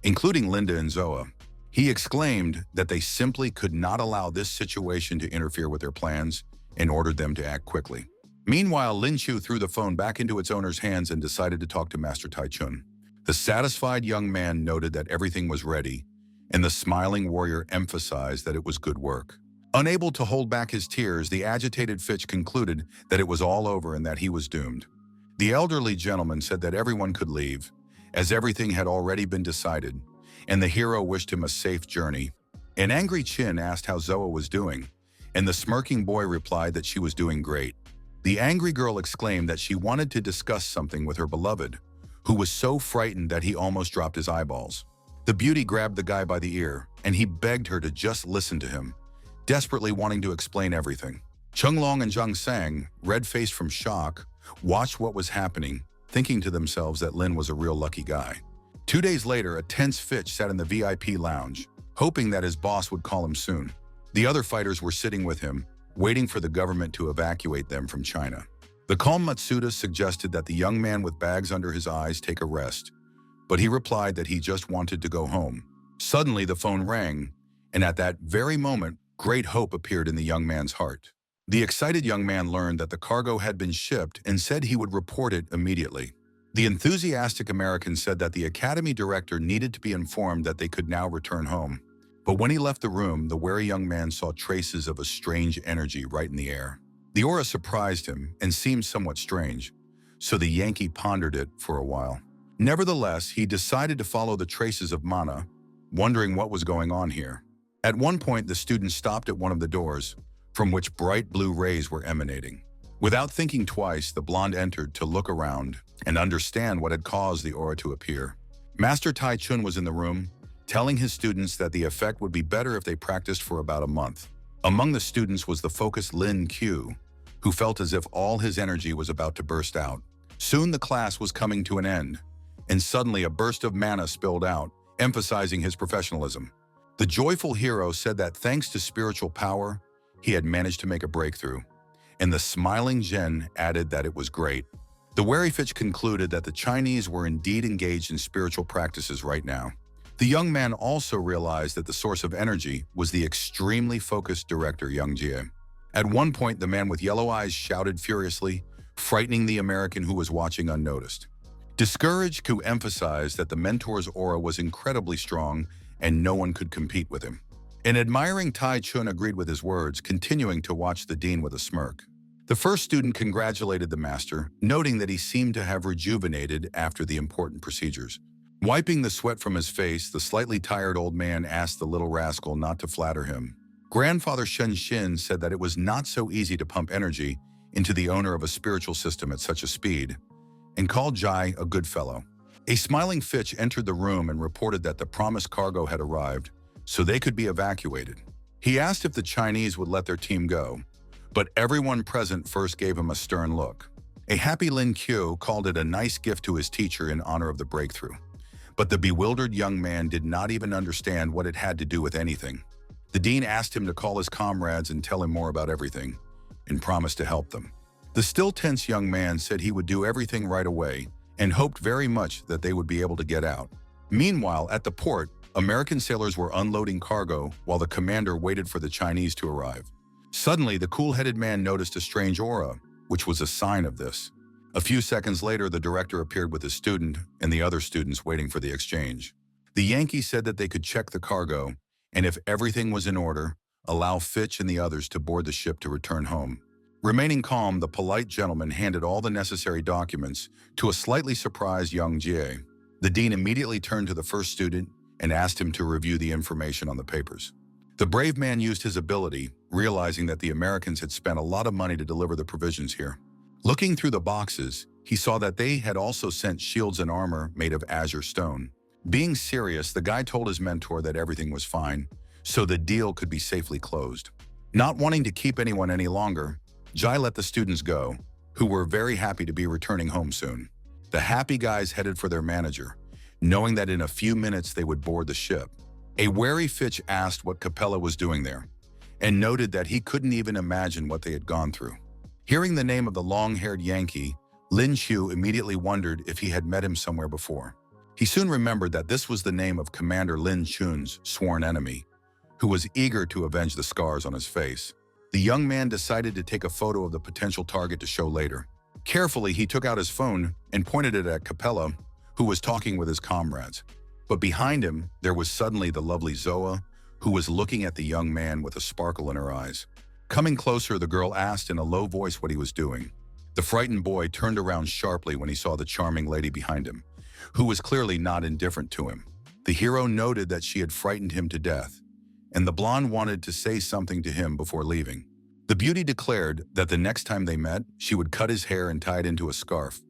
including Linda and Zoa. He exclaimed that they simply could not allow this situation to interfere with their plans and ordered them to act quickly. Meanwhile, Lin Chu threw the phone back into its owner's hands and decided to talk to Master Tai Chun. The satisfied young man noted that everything was ready, and the smiling warrior emphasized that it was good work. Unable to hold back his tears, the agitated Fitch concluded that it was all over and that he was doomed. The elderly gentleman said that everyone could leave, as everything had already been decided, and the hero wished him a safe journey. An angry Chin asked how Zoa was doing, and the smirking boy replied that she was doing great. The angry girl exclaimed that she wanted to discuss something with her beloved, who was so frightened that he almost dropped his eyeballs. The beauty grabbed the guy by the ear, and he begged her to just listen to him, desperately wanting to explain everything. Chung Long and Zhang Sang, red-faced from shock, watched what was happening, thinking to themselves that Lin was a real lucky guy. 2 days later, a tense Fitch sat in the VIP lounge, hoping that his boss would call him soon. The other fighters were sitting with him, waiting for the government to evacuate them from China. The calm Matsuda suggested that the young man with bags under his eyes take a rest, but he replied that he just wanted to go home. Suddenly, the phone rang, and at that very moment, great hope appeared in the young man's heart. The excited young man learned that the cargo had been shipped and said he would report it immediately. The enthusiastic American said that the academy director needed to be informed that they could now return home. But when he left the room, the wary young man saw traces of a strange energy right in the air. The aura surprised him and seemed somewhat strange, so the Yankee pondered it for a while. Nevertheless, he decided to follow the traces of mana, wondering what was going on here. At one point, the student stopped at one of the doors, from which bright blue rays were emanating. Without thinking twice, the blonde entered to look around and understand what had caused the aura to appear. Master Tai Chun was in the room, telling his students that the effect would be better if they practiced for about a month. Among the students was the focused Lin Q, who felt as if all his energy was about to burst out. Soon the class was coming to an end, and suddenly a burst of mana spilled out, emphasizing his professionalism. The joyful hero said that thanks to spiritual power, he had managed to make a breakthrough, and the smiling Zhen added that it was great. The wary Fitch concluded that the Chinese were indeed engaged in spiritual practices right now. The young man also realized that the source of energy was the extremely focused director Yang Jie. At one point, the man with yellow eyes shouted furiously, frightening the American who was watching unnoticed. Discouraged, Ku emphasized that the mentor's aura was incredibly strong and no one could compete with him. An admiring Tai Chun agreed with his words, continuing to watch the dean with a smirk. The first student congratulated the master, noting that he seemed to have rejuvenated after the important procedures. Wiping the sweat from his face, the slightly tired old man asked the little rascal not to flatter him. Grandfather Shen Xin said that it was not so easy to pump energy into the owner of a spiritual system at such a speed, and called Jai a good fellow. A smiling Fitch entered the room and reported that the promised cargo had arrived, so they could be evacuated. He asked if the Chinese would let their team go, but everyone present first gave him a stern look. A happy Lin Qiu called it a nice gift to his teacher in honor of the breakthrough, but the bewildered young man did not even understand what it had to do with anything. The dean asked him to call his comrades and tell him more about everything, and promised to help them. The still tense young man said he would do everything right away and hoped very much that they would be able to get out. Meanwhile, at the port, American sailors were unloading cargo while the commander waited for the Chinese to arrive. Suddenly, the cool-headed man noticed a strange aura, which was a sign of this. A few seconds later, the director appeared with his student and the other students waiting for the exchange. The Yankee said that they could check the cargo, and if everything was in order, allow Fitch and the others to board the ship to return home. Remaining calm, the polite gentleman handed all the necessary documents to a slightly surprised young Jie. The dean immediately turned to the first student and asked him to review the information on the papers. The brave man used his ability, realizing that the Americans had spent a lot of money to deliver the provisions here. Looking through the boxes, he saw that they had also sent shields and armor made of azure stone. Being serious, the guy told his mentor that everything was fine, so the deal could be safely closed. Not wanting to keep anyone any longer, Jai let the students go, who were very happy to be returning home soon. The happy guys headed for their manager, knowing that in a few minutes they would board the ship. A wary Fitch asked what Capella was doing there, and noted that he couldn't even imagine what they had gone through. Hearing the name of the long-haired Yankee, Lin Chu immediately wondered if he had met him somewhere before. He soon remembered that this was the name of Commander Lin Chun's sworn enemy, who was eager to avenge the scars on his face. The young man decided to take a photo of the potential target to show later. Carefully, he took out his phone and pointed it at Capella, who was talking with his comrades. But behind him, there was suddenly the lovely Zoa, who was looking at the young man with a sparkle in her eyes. Coming closer, the girl asked in a low voice what he was doing. The frightened boy turned around sharply when he saw the charming lady behind him, who was clearly not indifferent to him. The hero noted that she had frightened him to death, and the blonde wanted to say something to him before leaving. The beauty declared that the next time they met, she would cut his hair and tie it into a scarf,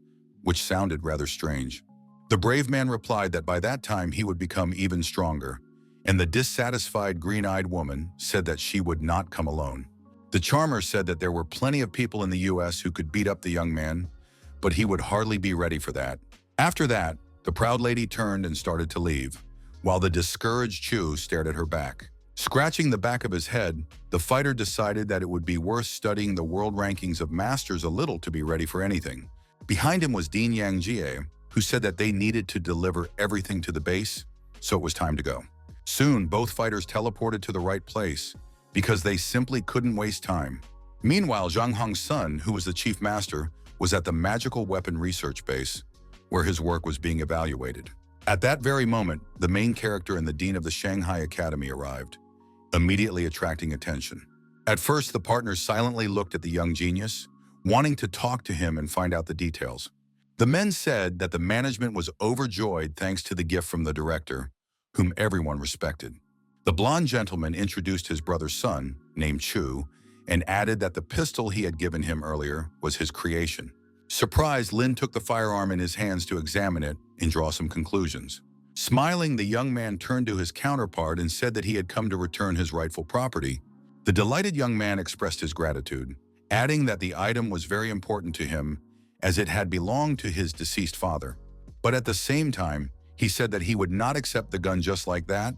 which sounded rather strange. The brave man replied that by that time he would become even stronger, and the dissatisfied green-eyed woman said that she would not come alone. The charmer said that there were plenty of people in the US who could beat up the young man, but he would hardly be ready for that. After that, the proud lady turned and started to leave, while the discouraged Chu stared at her back. Scratching the back of his head, the fighter decided that it would be worth studying the world rankings of masters a little to be ready for anything. Behind him was Dean Yang Jie, who said that they needed to deliver everything to the base, so it was time to go. Soon, both fighters teleported to the right place, because they simply couldn't waste time. Meanwhile, Zhang Hong's son, who was the chief master, was at the magical weapon research base, where his work was being evaluated. At that very moment, the main character and the dean of the Shanghai Academy arrived, immediately attracting attention. At first, the partners silently looked at the young genius, wanting to talk to him and find out the details. The men said that the management was overjoyed thanks to the gift from the director, whom everyone respected. The blonde gentleman introduced his brother's son, named Chu, and added that the pistol he had given him earlier was his creation. Surprised, Lin took the firearm in his hands to examine it and draw some conclusions. Smiling, the young man turned to his counterpart and said that he had come to return his rightful property. The delighted young man expressed his gratitude, adding that the item was very important to him as it had belonged to his deceased father. But at the same time, he said that he would not accept the gun just like that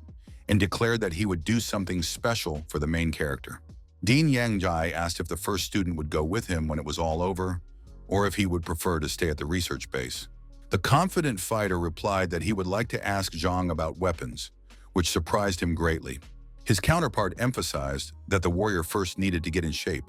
and declared that he would do something special for the main character. Dean Yang Jai asked if the first student would go with him when it was all over, or if he would prefer to stay at the research base. The confident fighter replied that he would like to ask Zhang about weapons, which surprised him greatly. His counterpart emphasized that the warrior first needed to get in shape,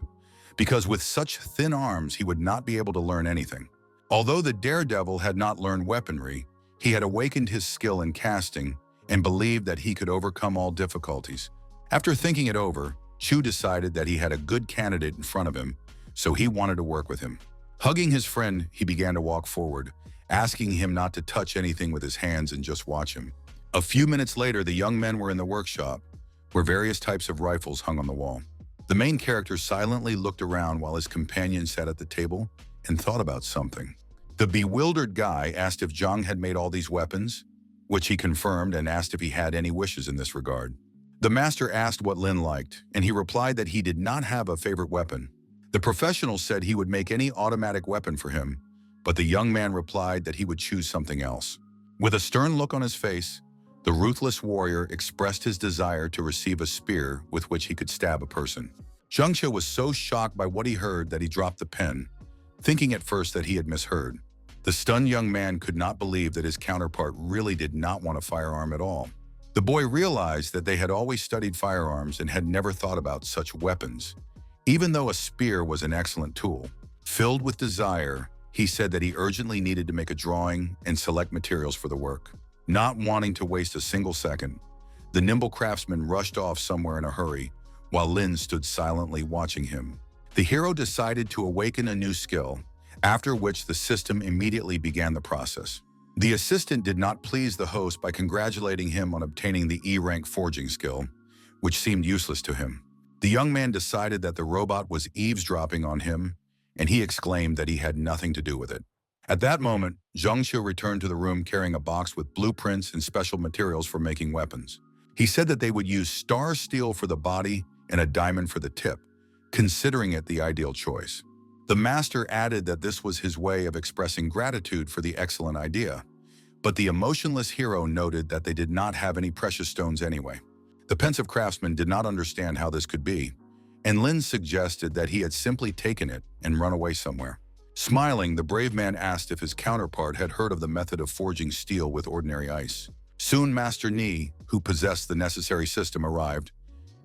because with such thin arms he would not be able to learn anything. Although the daredevil had not learned weaponry, he had awakened his skill in casting and believed that he could overcome all difficulties. After thinking it over, Chu decided that he had a good candidate in front of him, so he wanted to work with him. Hugging his friend, he began to walk forward, asking him not to touch anything with his hands and just watch him. A few minutes later, the young men were in the workshop, where various types of rifles hung on the wall. The main character silently looked around while his companion sat at the table and thought about something. The bewildered guy asked if Zhang had made all these weapons, which he confirmed, and asked if he had any wishes in this regard. The master asked what Lin liked, and he replied that he did not have a favorite weapon. The professional said he would make any automatic weapon for him, but the young man replied that he would choose something else. With a stern look on his face, the The ruthless warrior expressed his desire to receive a spear with which he could stab a person. Zhangqiu was so shocked by what he heard that he dropped the pen, thinking at first that he had misheard. The stunned young man could not believe that his counterpart really did not want a firearm at all. The boy realized that they had always studied firearms and had never thought about such weapons, even though a spear was an excellent tool. Filled with desire, he said that he urgently needed to make a drawing and select materials for the work. Not wanting to waste a single second, the nimble craftsman rushed off somewhere in a hurry, while Lin stood silently watching him. The hero decided to awaken a new skill, after which the system immediately began the process. The assistant did not please the host by congratulating him on obtaining the E-rank forging skill, which seemed useless to him. The young man decided that the robot was eavesdropping on him, and he exclaimed that he had nothing to do with it. At that moment, Zhangqiu returned to the room carrying a box with blueprints and special materials for making weapons. He said that they would use star steel for the body and a diamond for the tip, considering it the ideal choice. The master added that this was his way of expressing gratitude for the excellent idea, but the emotionless hero noted that they did not have any precious stones anyway. The pensive craftsman did not understand how this could be, and Lin suggested that he had simply taken it and run away somewhere. Smiling, the brave man asked if his counterpart had heard of the method of forging steel with ordinary ice. Soon Master Ni, who possessed the necessary system, arrived,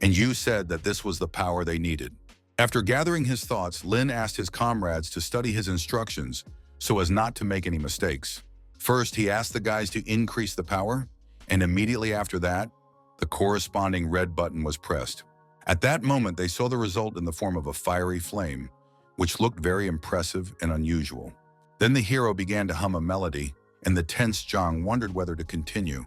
and Yu said that this was the power they needed. After gathering his thoughts, Lin asked his comrades to study his instructions so as not to make any mistakes. First, he asked the guys to increase the power, and immediately after that, the corresponding red button was pressed. At that moment, they saw the result in the form of a fiery flame, which looked very impressive and unusual. Then the hero began to hum a melody, and the tense Zhang wondered whether to continue,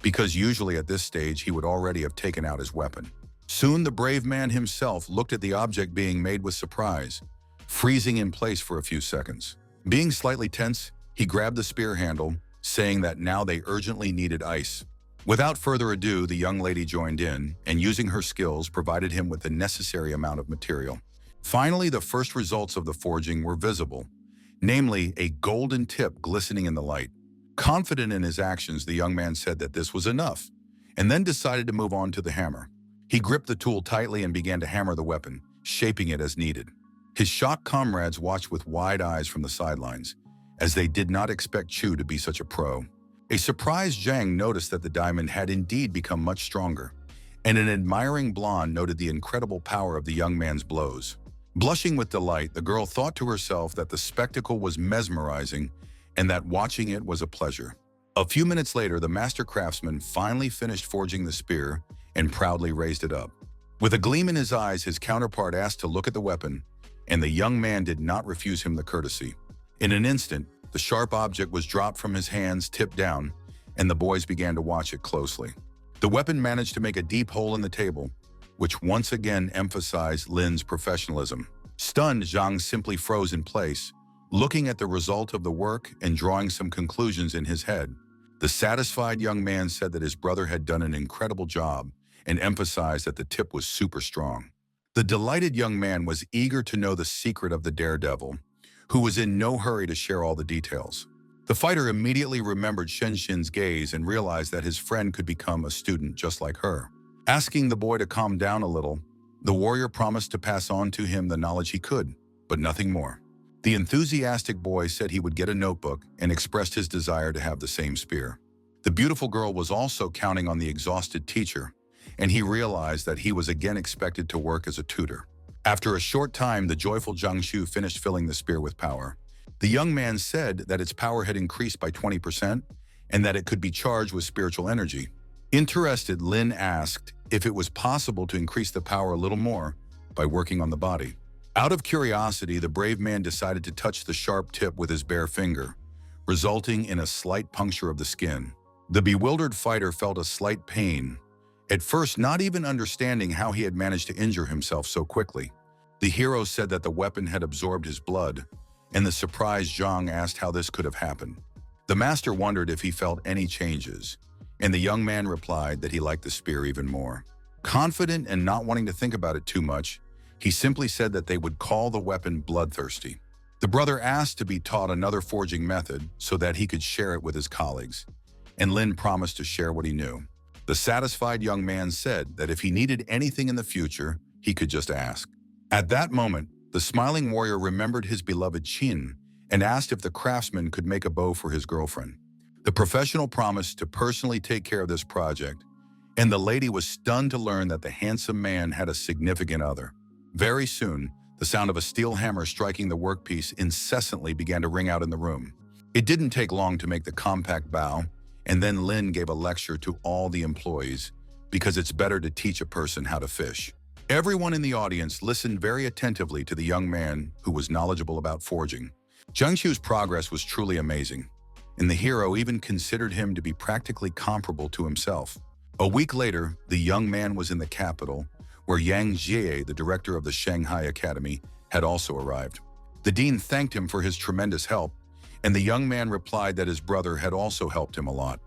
because usually at this stage he would already have taken out his weapon. Soon the brave man himself looked at the object being made with surprise, freezing in place for a few seconds. Being slightly tense, he grabbed the spear handle, saying that now they urgently needed ice. Without further ado, the young lady joined in, and using her skills provided him with the necessary amount of material. Finally, the first results of the forging were visible, namely a golden tip glistening in the light. Confident in his actions, the young man said that this was enough, and then decided to move on to the hammer. He gripped the tool tightly and began to hammer the weapon, shaping it as needed. His shocked comrades watched with wide eyes from the sidelines, as they did not expect Chu to be such a pro. A surprised Zhang noticed that the diamond had indeed become much stronger, and an admiring blonde noted the incredible power of the young man's blows. Blushing with delight, the girl thought to herself that the spectacle was mesmerizing and that watching it was a pleasure. A few minutes later, the master craftsman finally finished forging the spear and proudly raised it up. With a gleam in his eyes, his counterpart asked to look at the weapon, and the young man did not refuse him the courtesy. In an instant, the sharp object was dropped from his hands, tipped down, and the boys began to watch it closely. The weapon managed to make a deep hole in the table, which once again emphasized Lin's professionalism. Stunned, Zhang simply froze in place, looking at the result of the work and drawing some conclusions in his head. The satisfied young man said that his brother had done an incredible job and emphasized that the tip was super strong. The delighted young man was eager to know the secret of the daredevil, who was in no hurry to share all the details. The fighter immediately remembered Shenxin's gaze and realized that his friend could become a student just like her. Asking the boy to calm down a little, the warrior promised to pass on to him the knowledge he could, but nothing more. The enthusiastic boy said he would get a notebook and expressed his desire to have the same spear. The beautiful girl was also counting on the exhausted teacher, and he realized that he was again expected to work as a tutor. After a short time, the joyful Jiangxu finished filling the spear with power. The young man said that its power had increased by 20% and that it could be charged with spiritual energy. Interested, Lin asked if it was possible to increase the power a little more by working on the body. Out of curiosity, the brave man decided to touch the sharp tip with his bare finger, resulting in a slight puncture of the skin. The bewildered fighter felt a slight pain, at first not even understanding how he had managed to injure himself so quickly. The hero said that the weapon had absorbed his blood, and the surprised Zhang asked how this could have happened. The master wondered if he felt any changes, and the young man replied that he liked the spear even more. Confident and not wanting to think about it too much, he simply said that they would call the weapon bloodthirsty. The brother asked to be taught another forging method so that he could share it with his colleagues. and Lin promised to share what he knew. The satisfied young man said that if he needed anything in the future, he could just ask. At that moment, the smiling warrior remembered his beloved Qin and asked if the craftsman could make a bow for his girlfriend. The professional promised to personally take care of this project, and the lady was stunned to learn that the handsome man had a significant other. Very soon, the sound of a steel hammer striking the workpiece incessantly began to ring out in the room. It didn't take long to make the compact bow, and then Lin gave a lecture to all the employees because it's better to teach a person how to fish. Everyone in the audience listened very attentively to the young man who was knowledgeable about forging. Jiangxiu's progress was truly amazing, and the hero even considered him to be practically comparable to himself. A week later, the young man was in the capital, where Yang Jie, the director of the Shanghai Academy, had also arrived. The dean thanked him for his tremendous help, and the young man replied that his brother had also helped him a lot.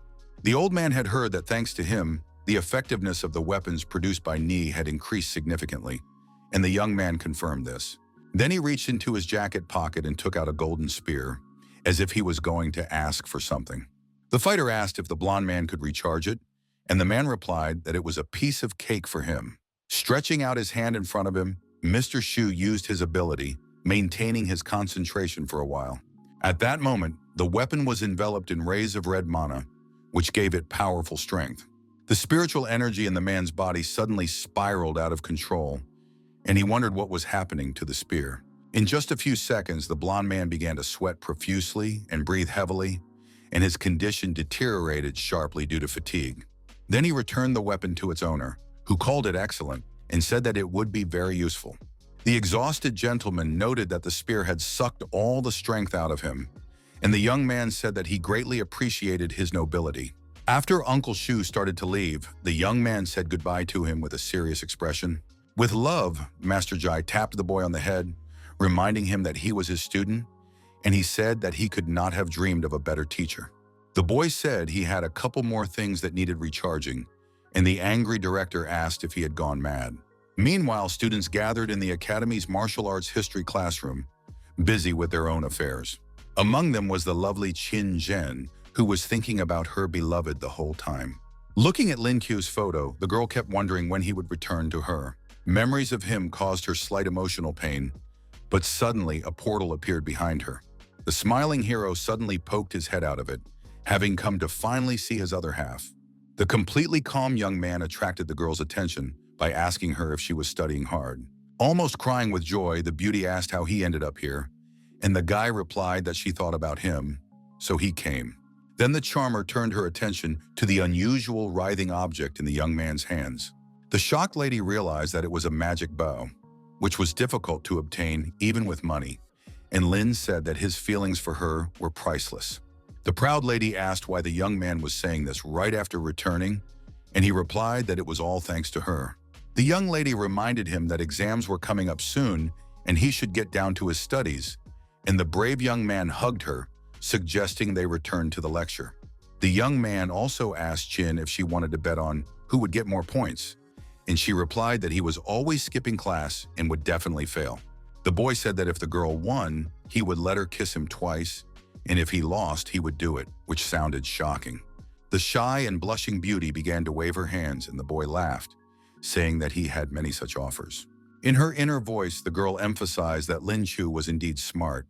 The old man had heard that thanks to him, the effectiveness of the weapons produced by Ni had increased significantly, and the young man confirmed this. Then he reached into his jacket pocket and took out a golden spear, as if he was going to ask for something. The fighter asked if the blond man could recharge it, and the man replied that it was a piece of cake for him. Stretching out his hand in front of him, Mr. Shu used his ability, maintaining his concentration for a while. At that moment, the weapon was enveloped in rays of red mana, which gave it powerful strength. The spiritual energy in the man's body suddenly spiraled out of control, and he wondered what was happening to the spear. In just a few seconds, the blond man began to sweat profusely and breathe heavily, and his condition deteriorated sharply due to fatigue. Then he returned the weapon to its owner, who called it excellent and said that it would be very useful. The exhausted gentleman noted that the spear had sucked all the strength out of him, and the young man said that he greatly appreciated his nobility. After Uncle Shu started to leave, the young man said goodbye to him with a serious expression. With love, Master Jai tapped the boy on the head, reminding him that he was his student, and he said that he could not have dreamed of a better teacher. The boy said he had a couple more things that needed recharging, and the angry director asked if he had gone mad. Meanwhile, students gathered in the Academy's martial arts history classroom, busy with their own affairs. Among them was the lovely Qin Zhen, who was thinking about her beloved the whole time. Looking at Lin Qiu's photo, the girl kept wondering when he would return to her. Memories of him caused her slight emotional pain, but suddenly a portal appeared behind her. The smiling hero suddenly poked his head out of it, having come to finally see his other half. The completely calm young man attracted the girl's attention by asking her if she was studying hard. Almost crying with joy, the beauty asked how he ended up here, and the guy replied that she thought about him, so he came. Then the charmer turned her attention to the unusual writhing object in the young man's hands. The shocked lady realized that it was a magic bow, which was difficult to obtain even with money, and Lin said that his feelings for her were priceless. The proud lady asked why the young man was saying this right after returning, and he replied that it was all thanks to her. The young lady reminded him that exams were coming up soon and he should get down to his studies, and the brave young man hugged her, suggesting they return to the lecture. The young man also asked Qin if she wanted to bet on who would get more points, and she replied that he was always skipping class and would definitely fail. The boy said that if the girl won, he would let her kiss him twice, and if he lost, he would do it, which sounded shocking. The shy and blushing beauty began to wave her hands, and the boy laughed, saying that he had many such offers. In her inner voice, the girl emphasized that Lin Qiu was indeed smart,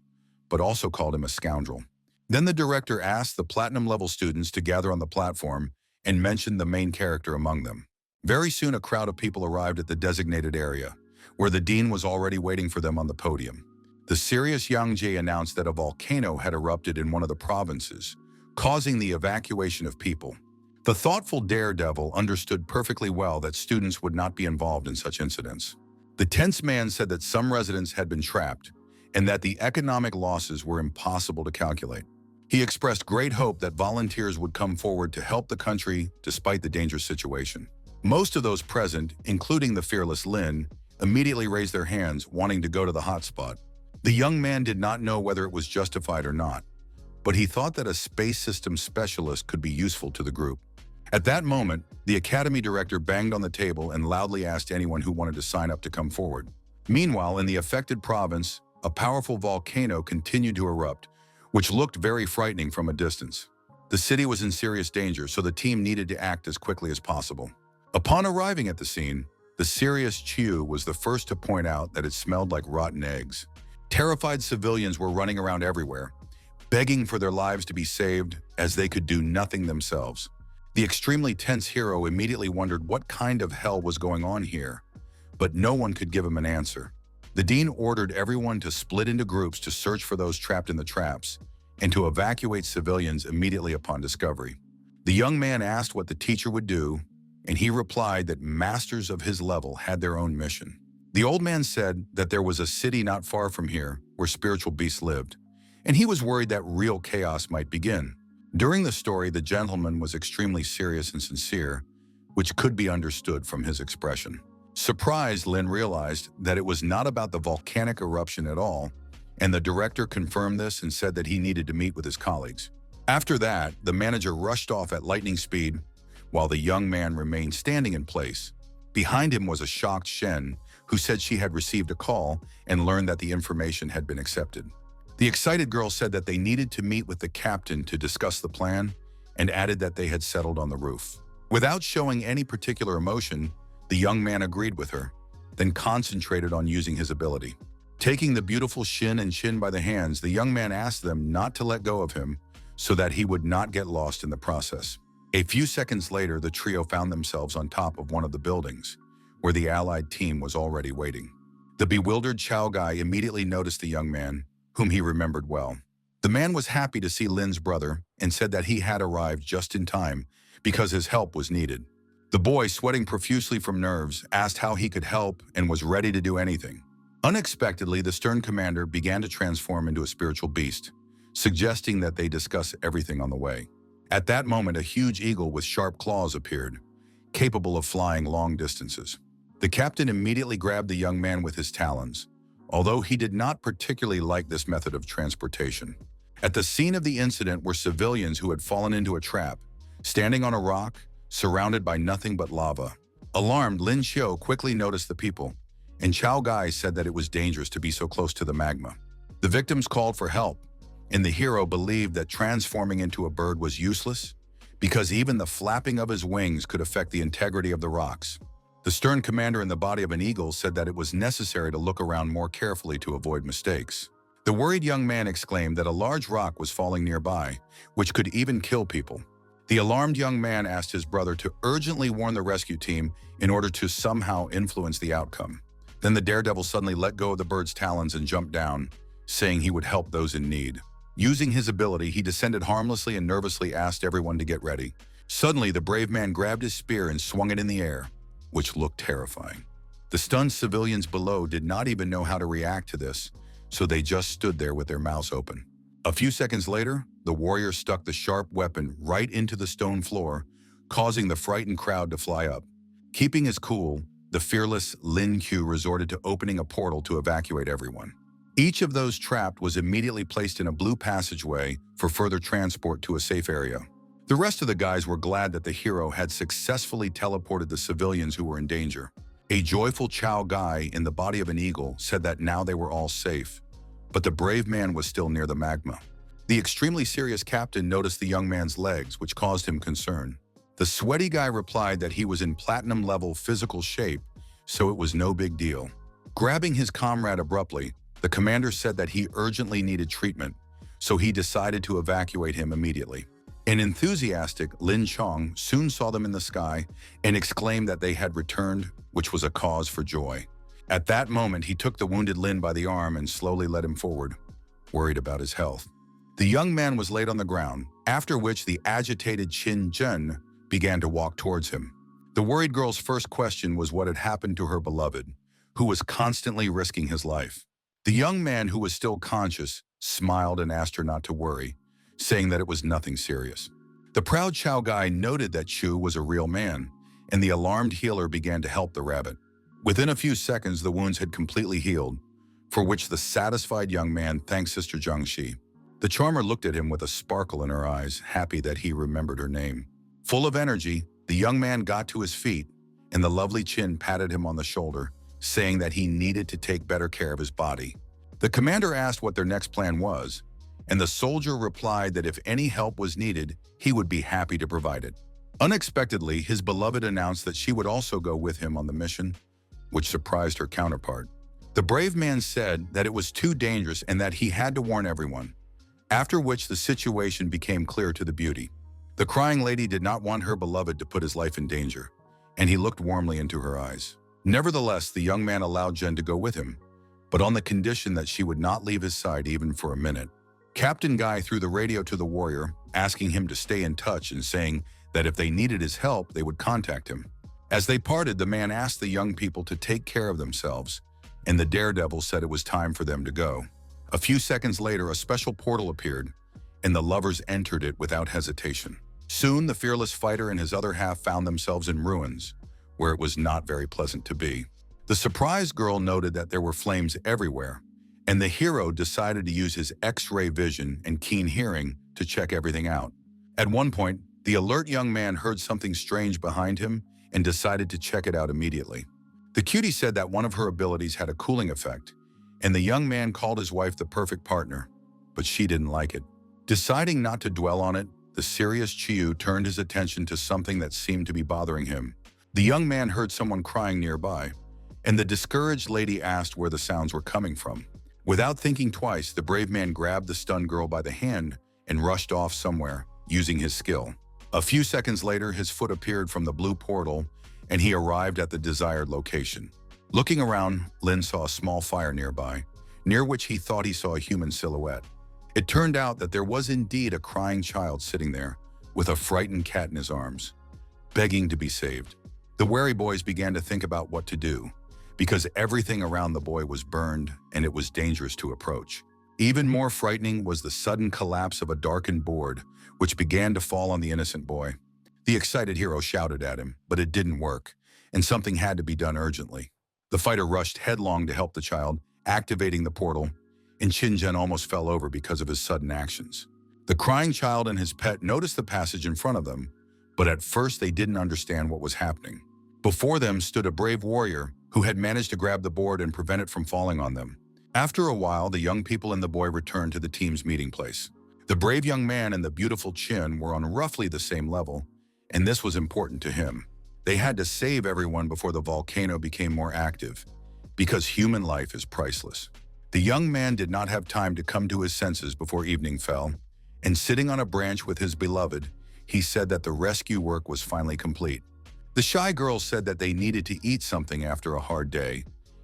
but also called him a scoundrel. Then the director asked the platinum-level students to gather on the platform and mentioned the main character among them. Very soon, a crowd of people arrived at the designated area, where the dean was already waiting for them on the podium. The serious Yang Jie announced that a volcano had erupted in one of the provinces, causing the evacuation of people. The thoughtful daredevil understood perfectly well that students would not be involved in such incidents. The tense man said that some residents had been trapped, and that the economic losses were impossible to calculate. He expressed great hope that volunteers would come forward to help the country despite the dangerous situation. Most of those present, including the fearless Lin, immediately raised their hands, wanting to go to the hotspot. The young man did not know whether it was justified or not, but he thought that a space system specialist could be useful to the group. At that moment, the academy director banged on the table and loudly asked anyone who wanted to sign up to come forward. Meanwhile, in the affected province, a powerful volcano continued to erupt, which looked very frightening from a distance. The city was in serious danger, so the team needed to act as quickly as possible. Upon arriving at the scene, the serious Chiu was the first to point out that it smelled like rotten eggs. Terrified civilians were running around everywhere, begging for their lives to be saved as they could do nothing themselves. The extremely tense hero immediately wondered what kind of hell was going on here, but no one could give him an answer. The dean ordered everyone to split into groups to search for those trapped in the traps and to evacuate civilians immediately upon discovery. The young man asked what the teacher would do, and he replied that masters of his level had their own mission. The old man said that there was a city not far from here where spiritual beasts lived, and he was worried that real chaos might begin. During the story, the gentleman was extremely serious and sincere, which could be understood from his expression. Surprised, Lin realized that it was not about the volcanic eruption at all, and the director confirmed this and said that he needed to meet with his colleagues. After that, the manager rushed off at lightning speed, while the young man remained standing in place. Behind him was a shocked Shen, who said she had received a call and learned that the information had been accepted. The excited girl said that they needed to meet with the captain to discuss the plan and added that they had settled on the roof. Without showing any particular emotion, the young man agreed with her, then concentrated on using his ability. Taking the beautiful Shin and Chin by the hands, the young man asked them not to let go of him so that he would not get lost in the process. A few seconds later, the trio found themselves on top of one of the buildings, where the allied team was already waiting. The bewildered Chow guy immediately noticed the young man, whom he remembered well. The man was happy to see Lin's brother and said that he had arrived just in time because his help was needed. The boy, sweating profusely from nerves, asked how he could help and was ready to do anything. Unexpectedly, the stern commander began to transform into a spiritual beast, suggesting that they discuss everything on the way. At that moment, a huge eagle with sharp claws appeared, capable of flying long distances. The captain immediately grabbed the young man with his talons, although he did not particularly like this method of transportation. At the scene of the incident were civilians who had fallen into a trap, standing on a rock, surrounded by nothing but lava. Alarmed, Lin Xiu quickly noticed the people, and Chow Gai said that it was dangerous to be so close to the magma. The victims called for help, and the hero believed that transforming into a bird was useless because even the flapping of his wings could affect the integrity of the rocks. The stern commander in the body of an eagle said that it was necessary to look around more carefully to avoid mistakes. The worried young man exclaimed that a large rock was falling nearby, which could even kill people. The alarmed young man asked his brother to urgently warn the rescue team in order to somehow influence the outcome. Then the daredevil suddenly let go of the bird's talons and jumped down, saying he would help those in need. Using his ability, he descended harmlessly and nervously asked everyone to get ready. Suddenly, the brave man grabbed his spear and swung it in the air, which looked terrifying. The stunned civilians below did not even know how to react to this, so they just stood there with their mouths open. A few seconds later, the warrior stuck the sharp weapon right into the stone floor, causing the frightened crowd to fly up. Keeping his cool, the fearless Lin Qiu resorted to opening a portal to evacuate everyone. Each of those trapped was immediately placed in a blue passageway for further transport to a safe area. The rest of the guys were glad that the hero had successfully teleported the civilians who were in danger. A joyful Chow Gai in the body of an eagle said that now they were all safe, but the brave man was still near the magma. The extremely serious captain noticed the young man's legs, which caused him concern. The sweaty guy replied that he was in platinum-level physical shape, so it was no big deal. Grabbing his comrade abruptly, the commander said that he urgently needed treatment, so he decided to evacuate him immediately. An enthusiastic Lin Chong soon saw them in the sky and exclaimed that they had returned, which was a cause for joy. At that moment, he took the wounded Lin by the arm and slowly led him forward, worried about his health. The young man was laid on the ground, after which the agitated Qin Zhen began to walk towards him. The worried girl's first question was what had happened to her beloved, who was constantly risking his life. The young man, who was still conscious, smiled and asked her not to worry, saying that it was nothing serious. The proud Chow Gai noted that Chu was a real man, and the alarmed healer began to help the rabbit. Within a few seconds, the wounds had completely healed, for which the satisfied young man thanked Sister Jiangxi. The charmer looked at him with a sparkle in her eyes, happy that he remembered her name. Full of energy, the young man got to his feet, and the lovely Qin patted him on the shoulder, saying that he needed to take better care of his body. The commander asked what their next plan was, and the soldier replied that if any help was needed, he would be happy to provide it. Unexpectedly, his beloved announced that she would also go with him on the mission, which surprised her counterpart. The brave man said that it was too dangerous and that he had to warn everyone, after which the situation became clear to the beauty. The crying lady did not want her beloved to put his life in danger, and he looked warmly into her eyes. Nevertheless, the young man allowed Jen to go with him, but on the condition that she would not leave his side even for a minute. Captain Guy threw the radio to the warrior, asking him to stay in touch and saying that if they needed his help, they would contact him. As they parted, the man asked the young people to take care of themselves, and the daredevil said it was time for them to go. A few seconds later, a special portal appeared, and the lovers entered it without hesitation. Soon, the fearless fighter and his other half found themselves in ruins, where it was not very pleasant to be. The surprised girl noted that there were flames everywhere, and the hero decided to use his X-ray vision and keen hearing to check everything out. At one point, the alert young man heard something strange behind him and decided to check it out immediately. The cutie said that one of her abilities had a cooling effect, and the young man called his wife the perfect partner, but she didn't like it. Deciding not to dwell on it, the serious Chiyu turned his attention to something that seemed to be bothering him. The young man heard someone crying nearby, and the discouraged lady asked where the sounds were coming from. Without thinking twice, the brave man grabbed the stunned girl by the hand and rushed off somewhere, using his skill. A few seconds later, his foot appeared from the blue portal, and he arrived at the desired location. Looking around, Lin saw a small fire nearby, near which he thought he saw a human silhouette. It turned out that there was indeed a crying child sitting there, with a frightened cat in his arms, begging to be saved. The wary boys began to think about what to do, because everything around the boy was burned and it was dangerous to approach. Even more frightening was the sudden collapse of a darkened board, which began to fall on the innocent boy. The excited hero shouted at him, but it didn't work, and something had to be done urgently. The fighter rushed headlong to help the child, activating the portal, and Shinjen almost fell over because of his sudden actions. The crying child and his pet noticed the passage in front of them, but at first they didn't understand what was happening. Before them stood a brave warrior who had managed to grab the board and prevent it from falling on them. After a while, the young people and the boy returned to the team's meeting place. The brave young man and the beautiful Chin were on roughly the same level, and this was important to him. They had to save everyone before the volcano became more active, because human life is priceless. The young man did not have time to come to his senses before evening fell, and sitting on a branch with his beloved, he said that the rescue work was finally complete. The shy girl said that they needed to eat something after a hard day,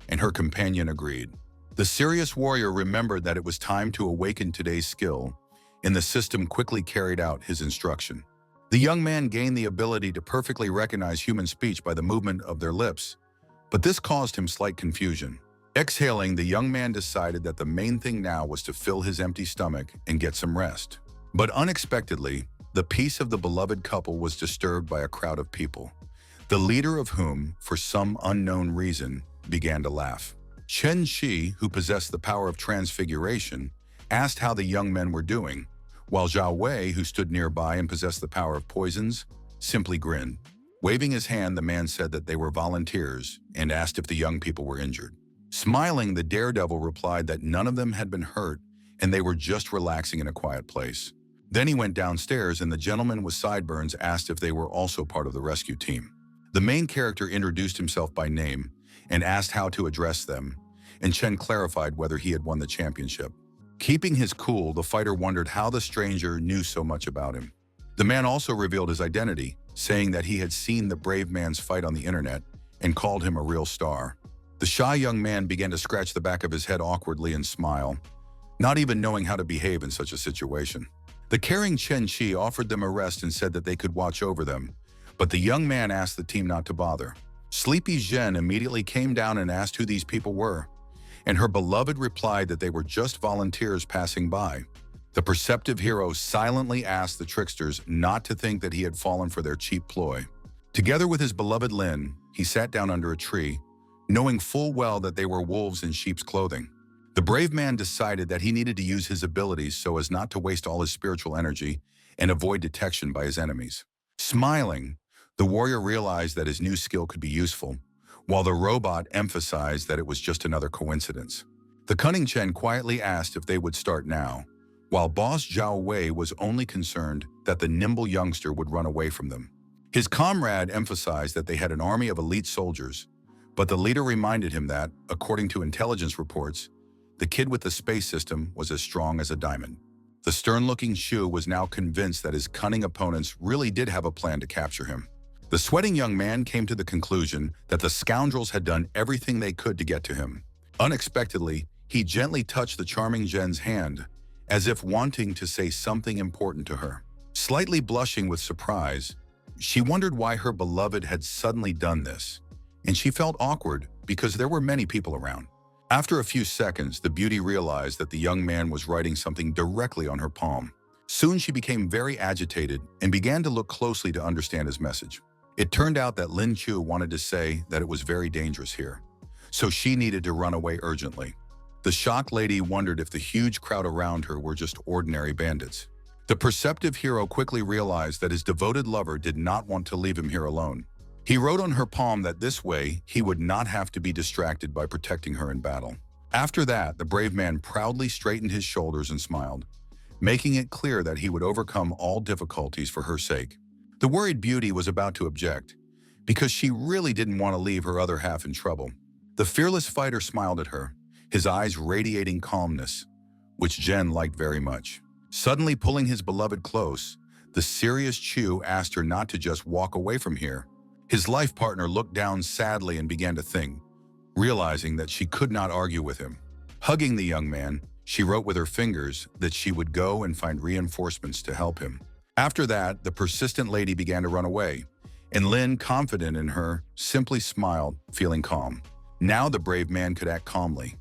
and her companion agreed. The serious warrior remembered that it was time to awaken today's skill, and the system quickly carried out his instruction. The young man gained the ability to perfectly recognize human speech by the movement of their lips, but this caused him slight confusion. Exhaling, the young man decided that the main thing now was to fill his empty stomach and get some rest. But unexpectedly, the peace of the beloved couple was disturbed by a crowd of people, the leader of whom, for some unknown reason, began to laugh. Chen Shi, who possessed the power of transfiguration, asked how the young men were doing, while Zhao Wei, who stood nearby and possessed the power of poisons, simply grinned. Waving his hand, the man said that they were volunteers and asked if the young people were injured. Smiling, the daredevil replied that none of them had been hurt and they were just relaxing in a quiet place. Then he went downstairs and the gentleman with sideburns asked if they were also part of the rescue team. The main character introduced himself by name and asked how to address them, and Chen clarified whether he had won the championship. Keeping his cool, the fighter wondered how the stranger knew so much about him. The man also revealed his identity, saying that he had seen the brave man's fight on the internet and called him a real star. The shy young man began to scratch the back of his head awkwardly and smile, not even knowing how to behave in such a situation. The caring Chen Chi offered them a rest and said that they could watch over them, but the young man asked the team not to bother. Sleepy Zhen immediately came down and asked who these people were, and her beloved replied that they were just volunteers passing by. The perceptive hero silently asked the tricksters not to think that he had fallen for their cheap ploy. Together with his beloved Lin, he sat down under a tree, knowing full well that they were wolves in sheep's clothing. The brave man decided that he needed to use his abilities so as not to waste all his spiritual energy and avoid detection by his enemies. Smiling, the warrior realized that his new skill could be useful, while the robot emphasized that it was just another coincidence. The cunning Chen quietly asked if they would start now, while boss Zhao Wei was only concerned that the nimble youngster would run away from them. His comrade emphasized that they had an army of elite soldiers, but the leader reminded him that, according to intelligence reports, the kid with the space system was as strong as a diamond. The stern-looking Shu was now convinced that his cunning opponents really did have a plan to capture him. The sweating young man came to the conclusion that the scoundrels had done everything they could to get to him. Unexpectedly, he gently touched the charming Zhen's hand, as if wanting to say something important to her. Slightly blushing with surprise, she wondered why her beloved had suddenly done this, and she felt awkward because there were many people around. After a few seconds, the beauty realized that the young man was writing something directly on her palm. Soon she became very agitated and began to look closely to understand his message. It turned out that Lin Chu wanted to say that it was very dangerous here, so she needed to run away urgently. The shocked lady wondered if the huge crowd around her were just ordinary bandits. The perceptive hero quickly realized that his devoted lover did not want to leave him here alone. He wrote on her palm that this way he would not have to be distracted by protecting her in battle. After that, the brave man proudly straightened his shoulders and smiled, making it clear that he would overcome all difficulties for her sake. The worried beauty was about to object, because she really didn't want to leave her other half in trouble. The fearless fighter smiled at her, his eyes radiating calmness, which Zhen liked very much. Suddenly pulling his beloved close, the serious Chu asked her not to just walk away from here. His life partner looked down sadly and began to think, realizing that she could not argue with him. Hugging the young man, she wrote with her fingers that she would go and find reinforcements to help him. After that, the persistent lady began to run away, and Lin, confident in her, simply smiled, feeling calm. Now the brave man could act calmly,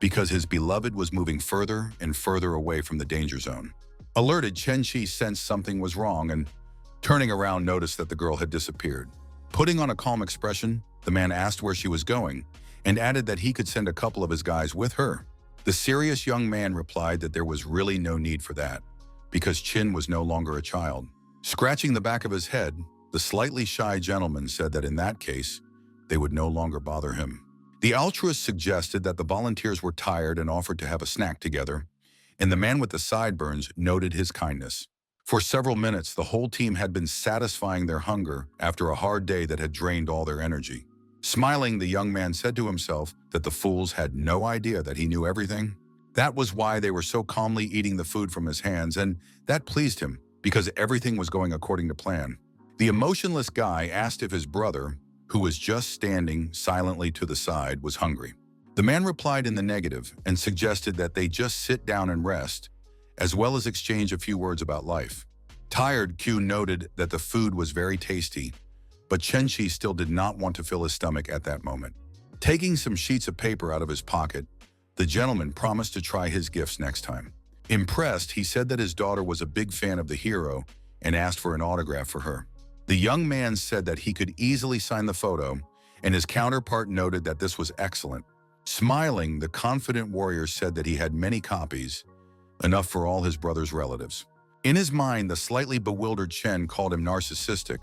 because his beloved was moving further and further away from the danger zone. Alerted, Chen Shi sensed something was wrong and, turning around, noticed that the girl had disappeared. Putting on a calm expression, the man asked where she was going and added that he could send a couple of his guys with her. The serious young man replied that there was really no need for that, because Chin was no longer a child. Scratching the back of his head, the slightly shy gentleman said that in that case, they would no longer bother him. The altruist suggested that the volunteers were tired and offered to have a snack together, and the man with the sideburns noted his kindness. For several minutes, the whole team had been satisfying their hunger after a hard day that had drained all their energy. Smiling, the young man said to himself that the fools had no idea that he knew everything. That was why they were so calmly eating the food from his hands, and that pleased him, because everything was going according to plan. The emotionless guy asked if his brother, who was just standing silently to the side, was hungry. The man replied in the negative and suggested that they just sit down and rest, as well as exchange a few words about life. Tired, Q noted that the food was very tasty, but Chen Shi still did not want to fill his stomach at that moment. Taking some sheets of paper out of his pocket, the gentleman promised to try his gifts next time. Impressed, he said that his daughter was a big fan of the hero and asked for an autograph for her. The young man said that he could easily sign the photo, and his counterpart noted that this was excellent. Smiling, the confident warrior said that he had many copies, enough for all his brother's relatives. In his mind, the slightly bewildered Chen called him narcissistic,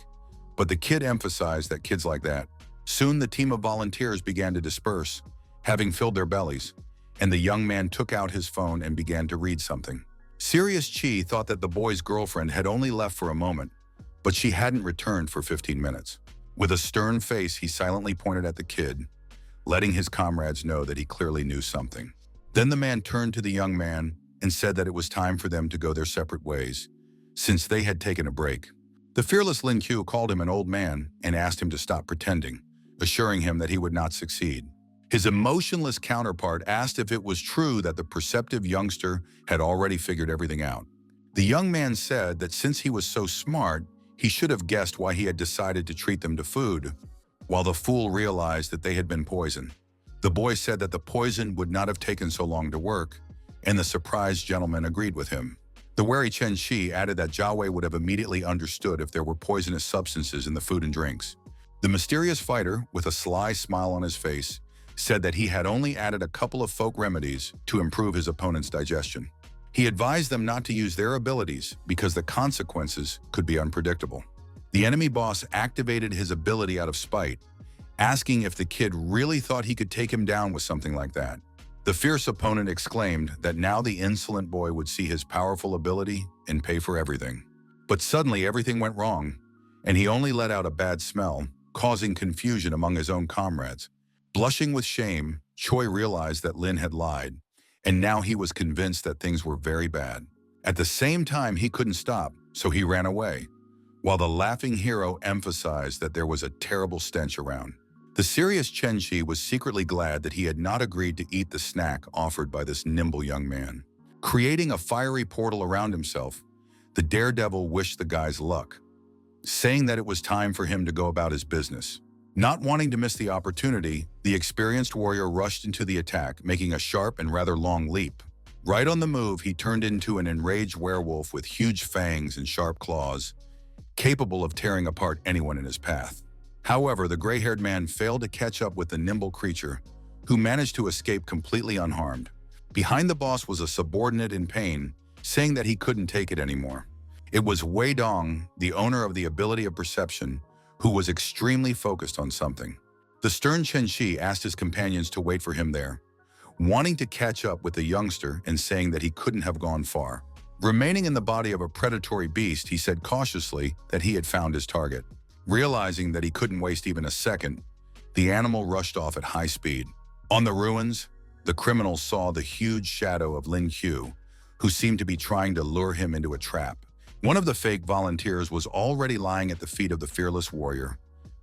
but the kid emphasized that kids like that. Soon the team of volunteers began to disperse, having filled their bellies, and the young man took out his phone and began to read something. Serious Chi thought that the boy's girlfriend had only left for a moment, but she hadn't returned for 15 minutes. With a stern face, he silently pointed at the kid, letting his comrades know that he clearly knew something. Then the man turned to the young man and said that it was time for them to go their separate ways, since they had taken a break. The fearless Lin Qiu called him an old man and asked him to stop pretending, assuring him that he would not succeed. His emotionless counterpart asked if it was true that the perceptive youngster had already figured everything out. The young man said that since he was so smart, he should have guessed why he had decided to treat them to food, while the fool realized that they had been poisoned. The boy said that the poison would not have taken so long to work, and the surprised gentleman agreed with him. The wary Chen Shi added that Zhao Wei would have immediately understood if there were poisonous substances in the food and drinks. The mysterious fighter, with a sly smile on his face, said that he had only added a couple of folk remedies to improve his opponent's digestion. He advised them not to use their abilities because the consequences could be unpredictable. The enemy boss activated his ability out of spite, asking if the kid really thought he could take him down with something like that. The fierce opponent exclaimed that now the insolent boy would see his powerful ability and pay for everything. But suddenly everything went wrong, and he only let out a bad smell, causing confusion among his own comrades. Blushing with shame, Choi realized that Lin had lied, and now he was convinced that things were very bad. At the same time, he couldn't stop, so he ran away, while the laughing hero emphasized that there was a terrible stench around. The serious Chen Shi was secretly glad that he had not agreed to eat the snack offered by this nimble young man. Creating a fiery portal around himself, the daredevil wished the guys luck, saying that it was time for him to go about his business. Not wanting to miss the opportunity, the experienced warrior rushed into the attack, making a sharp and rather long leap. Right on the move, he turned into an enraged werewolf with huge fangs and sharp claws, capable of tearing apart anyone in his path. However, the gray-haired man failed to catch up with the nimble creature, who managed to escape completely unharmed. Behind the boss was a subordinate in pain, saying that he couldn't take it anymore. It was Wei Dong, the owner of the ability of perception, who was extremely focused on something. The stern Chen Shi asked his companions to wait for him there, wanting to catch up with the youngster and saying that he couldn't have gone far. Remaining in the body of a predatory beast, he said cautiously that he had found his target. Realizing that he couldn't waste even a second, the animal rushed off at high speed. On the ruins, the criminals saw the huge shadow of Lin Qiu, who seemed to be trying to lure him into a trap. One of the fake volunteers was already lying at the feet of the fearless warrior,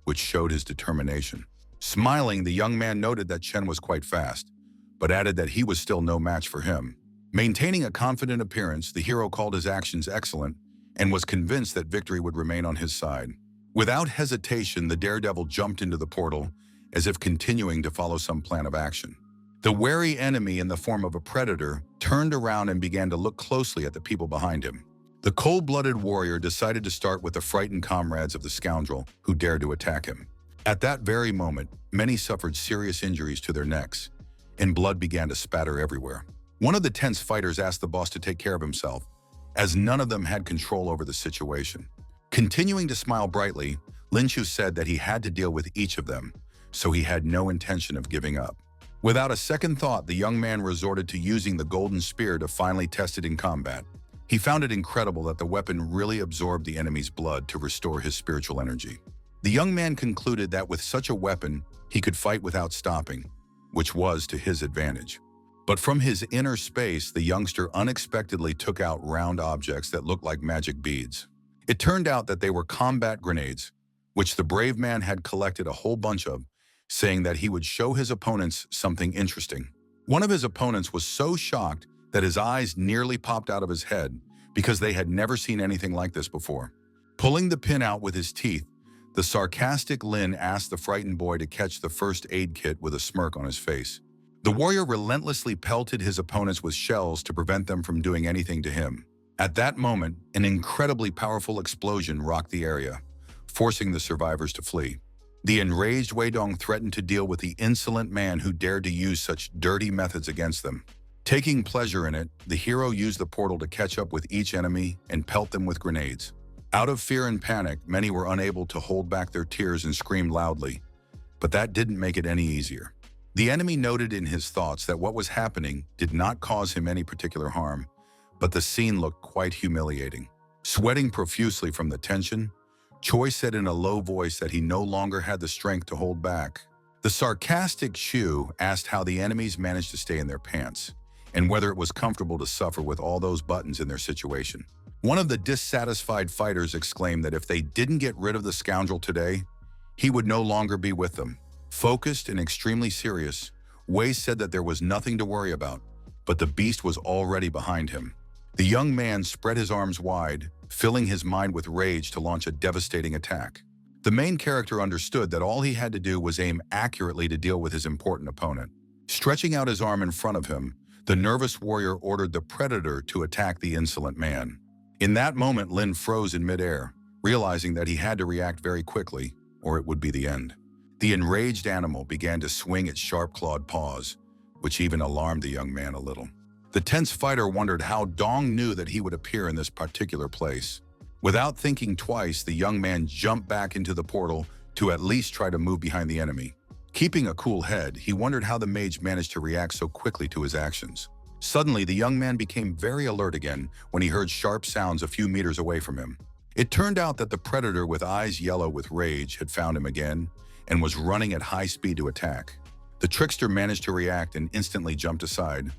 which showed his determination. Smiling, the young man noted that Chen was quite fast, but added that he was still no match for him. Maintaining a confident appearance, the hero called his actions excellent and was convinced that victory would remain on his side. Without hesitation, the daredevil jumped into the portal, as if continuing to follow some plan of action. The wary enemy, in the form of a predator, turned around and began to look closely at the people behind him. The cold-blooded warrior decided to start with the frightened comrades of the scoundrel who dared to attack him. At that very moment, many suffered serious injuries to their necks, and blood began to spatter everywhere. One of the tense fighters asked the boss to take care of himself, as none of them had control over the situation. Continuing to smile brightly, Lin Qiu said that he had to deal with each of them, so he had no intention of giving up. Without a second thought, the young man resorted to using the golden spear to finally test it in combat. He found it incredible that the weapon really absorbed the enemy's blood to restore his spiritual energy. The young man concluded that with such a weapon, he could fight without stopping, which was to his advantage. But from his inner space, the youngster unexpectedly took out round objects that looked like magic beads. It turned out that they were combat grenades, which the brave man had collected a whole bunch of, saying that he would show his opponents something interesting. One of his opponents was so shocked that his eyes nearly popped out of his head because they had never seen anything like this before. Pulling the pin out with his teeth, the sarcastic Lin asked the frightened boy to catch the first aid kit with a smirk on his face. The warrior relentlessly pelted his opponents with shells to prevent them from doing anything to him. At that moment, an incredibly powerful explosion rocked the area, forcing the survivors to flee. The enraged Wei Dong threatened to deal with the insolent man who dared to use such dirty methods against them. Taking pleasure in it, the hero used the portal to catch up with each enemy and pelt them with grenades. Out of fear and panic, many were unable to hold back their tears and screamed loudly, but that didn't make it any easier. The enemy noted in his thoughts that what was happening did not cause him any particular harm, but the scene looked quite humiliating. Sweating profusely from the tension, Choi said in a low voice that he no longer had the strength to hold back. The sarcastic Shu asked how the enemies managed to stay in their pants, and whether it was comfortable to suffer with all those buttons in their situation. One of the dissatisfied fighters exclaimed that if they didn't get rid of the scoundrel today, he would no longer be with them. Focused and extremely serious, Wei said that there was nothing to worry about, but the beast was already behind him. The young man spread his arms wide, filling his mind with rage to launch a devastating attack. The main character understood that all he had to do was aim accurately to deal with his important opponent. Stretching out his arm in front of him, the nervous warrior ordered the predator to attack the insolent man. In that moment, Lin froze in midair, realizing that he had to react very quickly, or it would be the end. The enraged animal began to swing its sharp-clawed paws, which even alarmed the young man a little. The tense fighter wondered how Dong knew that he would appear in this particular place. Without thinking twice, the young man jumped back into the portal to at least try to move behind the enemy. Keeping a cool head, he wondered how the mage managed to react so quickly to his actions. Suddenly, the young man became very alert again when he heard sharp sounds a few meters away from him. It turned out that the predator with eyes yellow with rage had found him again and was running at high speed to attack. The trickster managed to react and instantly jumped aside,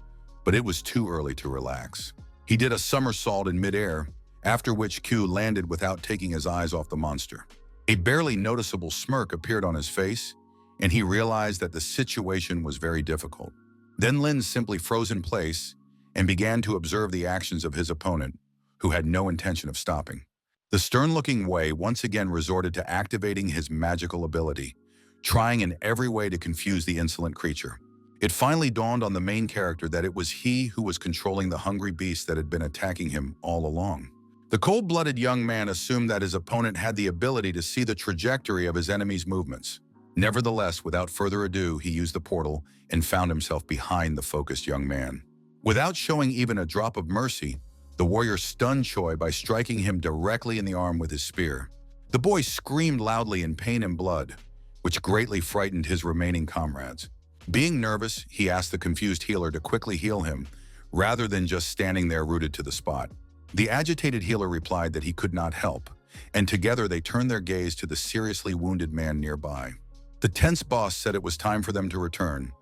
but it was too early to relax. He did a somersault in midair, after which Q landed without taking his eyes off the monster. A barely noticeable smirk appeared on his face, and he realized that the situation was very difficult. Then Lin simply froze in place and began to observe the actions of his opponent, who had no intention of stopping. The stern-looking Wei once again resorted to activating his magical ability, trying in every way to confuse the insolent creature. It finally dawned on the main character that it was he who was controlling the hungry beast that had been attacking him all along. The cold-blooded young man assumed that his opponent had the ability to see the trajectory of his enemy's movements. Nevertheless, without further ado, he used the portal and found himself behind the focused young man. Without showing even a drop of mercy, the warrior stunned Choi by striking him directly in the arm with his spear. The boy screamed loudly in pain and blood, which greatly frightened his remaining comrades. Being nervous, he asked the confused healer to quickly heal him, rather than just standing there rooted to the spot. The agitated healer replied that he could not help, and together they turned their gaze to the seriously wounded man nearby. The tense boss said it was time for them to return,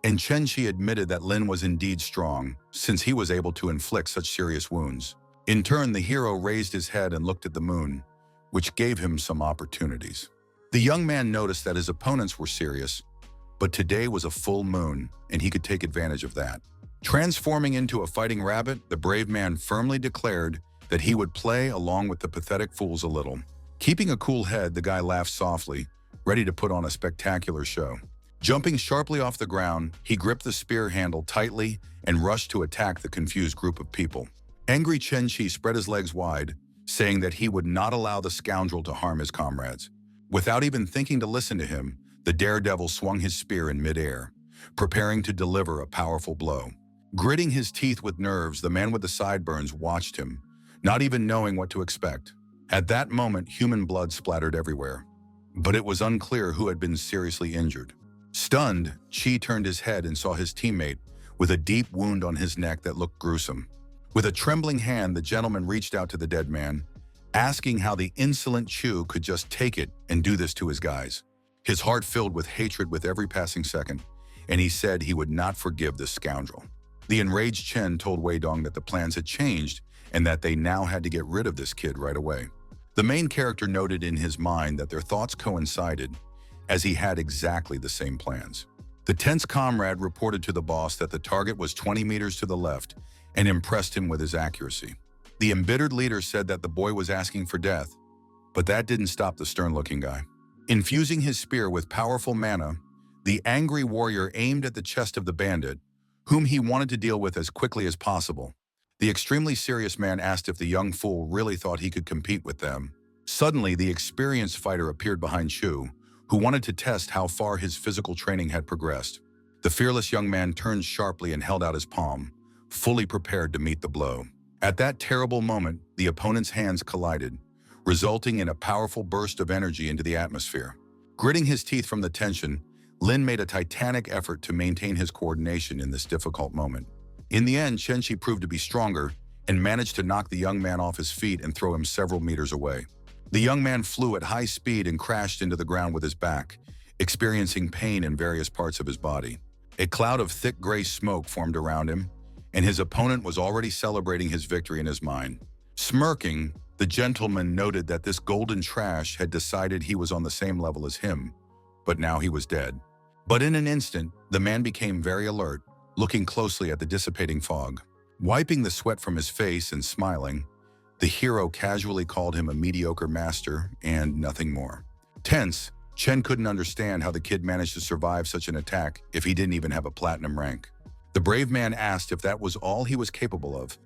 and Chen Shi admitted that Lin was indeed strong, since he was able to inflict such serious wounds. In turn, the hero raised his head and looked at the moon, which gave him some opportunities. The young man noticed that his opponents were serious, but today was a full moon, and he could take advantage of that. Transforming into a fighting rabbit, the brave man firmly declared that he would play along with the pathetic fools a little. Keeping a cool head, the guy laughed softly, ready to put on a spectacular show. Jumping sharply off the ground, he gripped the spear handle tightly and rushed to attack the confused group of people. Angry Chen Shi spread his legs wide, saying that he would not allow the scoundrel to harm his comrades. Without even thinking to listen to him, the daredevil swung his spear in midair, preparing to deliver a powerful blow. Gritting his teeth with nerves, the man with the sideburns watched him, not even knowing what to expect. At that moment, human blood splattered everywhere, but it was unclear who had been seriously injured. Stunned, Chi turned his head and saw his teammate with a deep wound on his neck that looked gruesome. With a trembling hand, the gentleman reached out to the dead man, asking how the insolent Chu could just take it and do this to his guys. His heart filled with hatred with every passing second, and he said he would not forgive this scoundrel. The enraged Chen told Wei Dong that the plans had changed and that they now had to get rid of this kid right away. The main character noted in his mind that their thoughts coincided, as he had exactly the same plans. The tense comrade reported to the boss that the target was 20 meters to the left and impressed him with his accuracy. The embittered leader said that the boy was asking for death, but that didn't stop the stern-looking guy. Infusing his spear with powerful mana, the angry warrior aimed at the chest of the bandit, whom he wanted to deal with as quickly as possible. The extremely serious man asked if the young fool really thought he could compete with them. Suddenly, the experienced fighter appeared behind Chu, who wanted to test how far his physical training had progressed. The fearless young man turned sharply and held out his palm, fully prepared to meet the blow. At that terrible moment, the opponent's hands collided, resulting in a powerful burst of energy into the atmosphere. Gritting his teeth from the tension, Lin made a titanic effort to maintain his coordination in this difficult moment. In the end, Chen Shi proved to be stronger and managed to knock the young man off his feet and throw him several meters away. The young man flew at high speed and crashed into the ground with his back, experiencing pain in various parts of his body. A cloud of thick gray smoke formed around him, and his opponent was already celebrating his victory in his mind. Smirking, the gentleman noted that this golden trash had decided he was on the same level as him, but now he was dead. But in an instant, the man became very alert, looking closely at the dissipating fog. Wiping the sweat from his face and smiling, the hero casually called him a mediocre master and nothing more. Tense, Chen couldn't understand how the kid managed to survive such an attack if he didn't even have a platinum rank. The brave man asked if that was all he was capable of,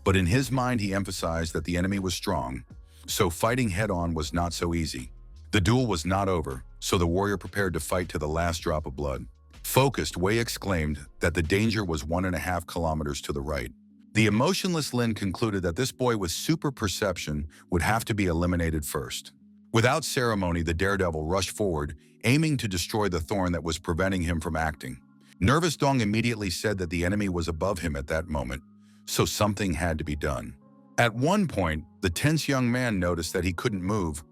but in his mind he emphasized that the enemy was strong, so fighting head-on was not so easy. The duel was not over, so the warrior prepared to fight to the last drop of blood. Focused, Wei exclaimed that the danger was 1.5 kilometers to the right. The emotionless Lin concluded that this boy with super perception would have to be eliminated first. Without ceremony, the daredevil rushed forward, aiming to destroy the thorn that was preventing him from acting. Nervous Dong immediately said that the enemy was above him at that moment, so something had to be done. At one point, the tense young man noticed that he couldn't move,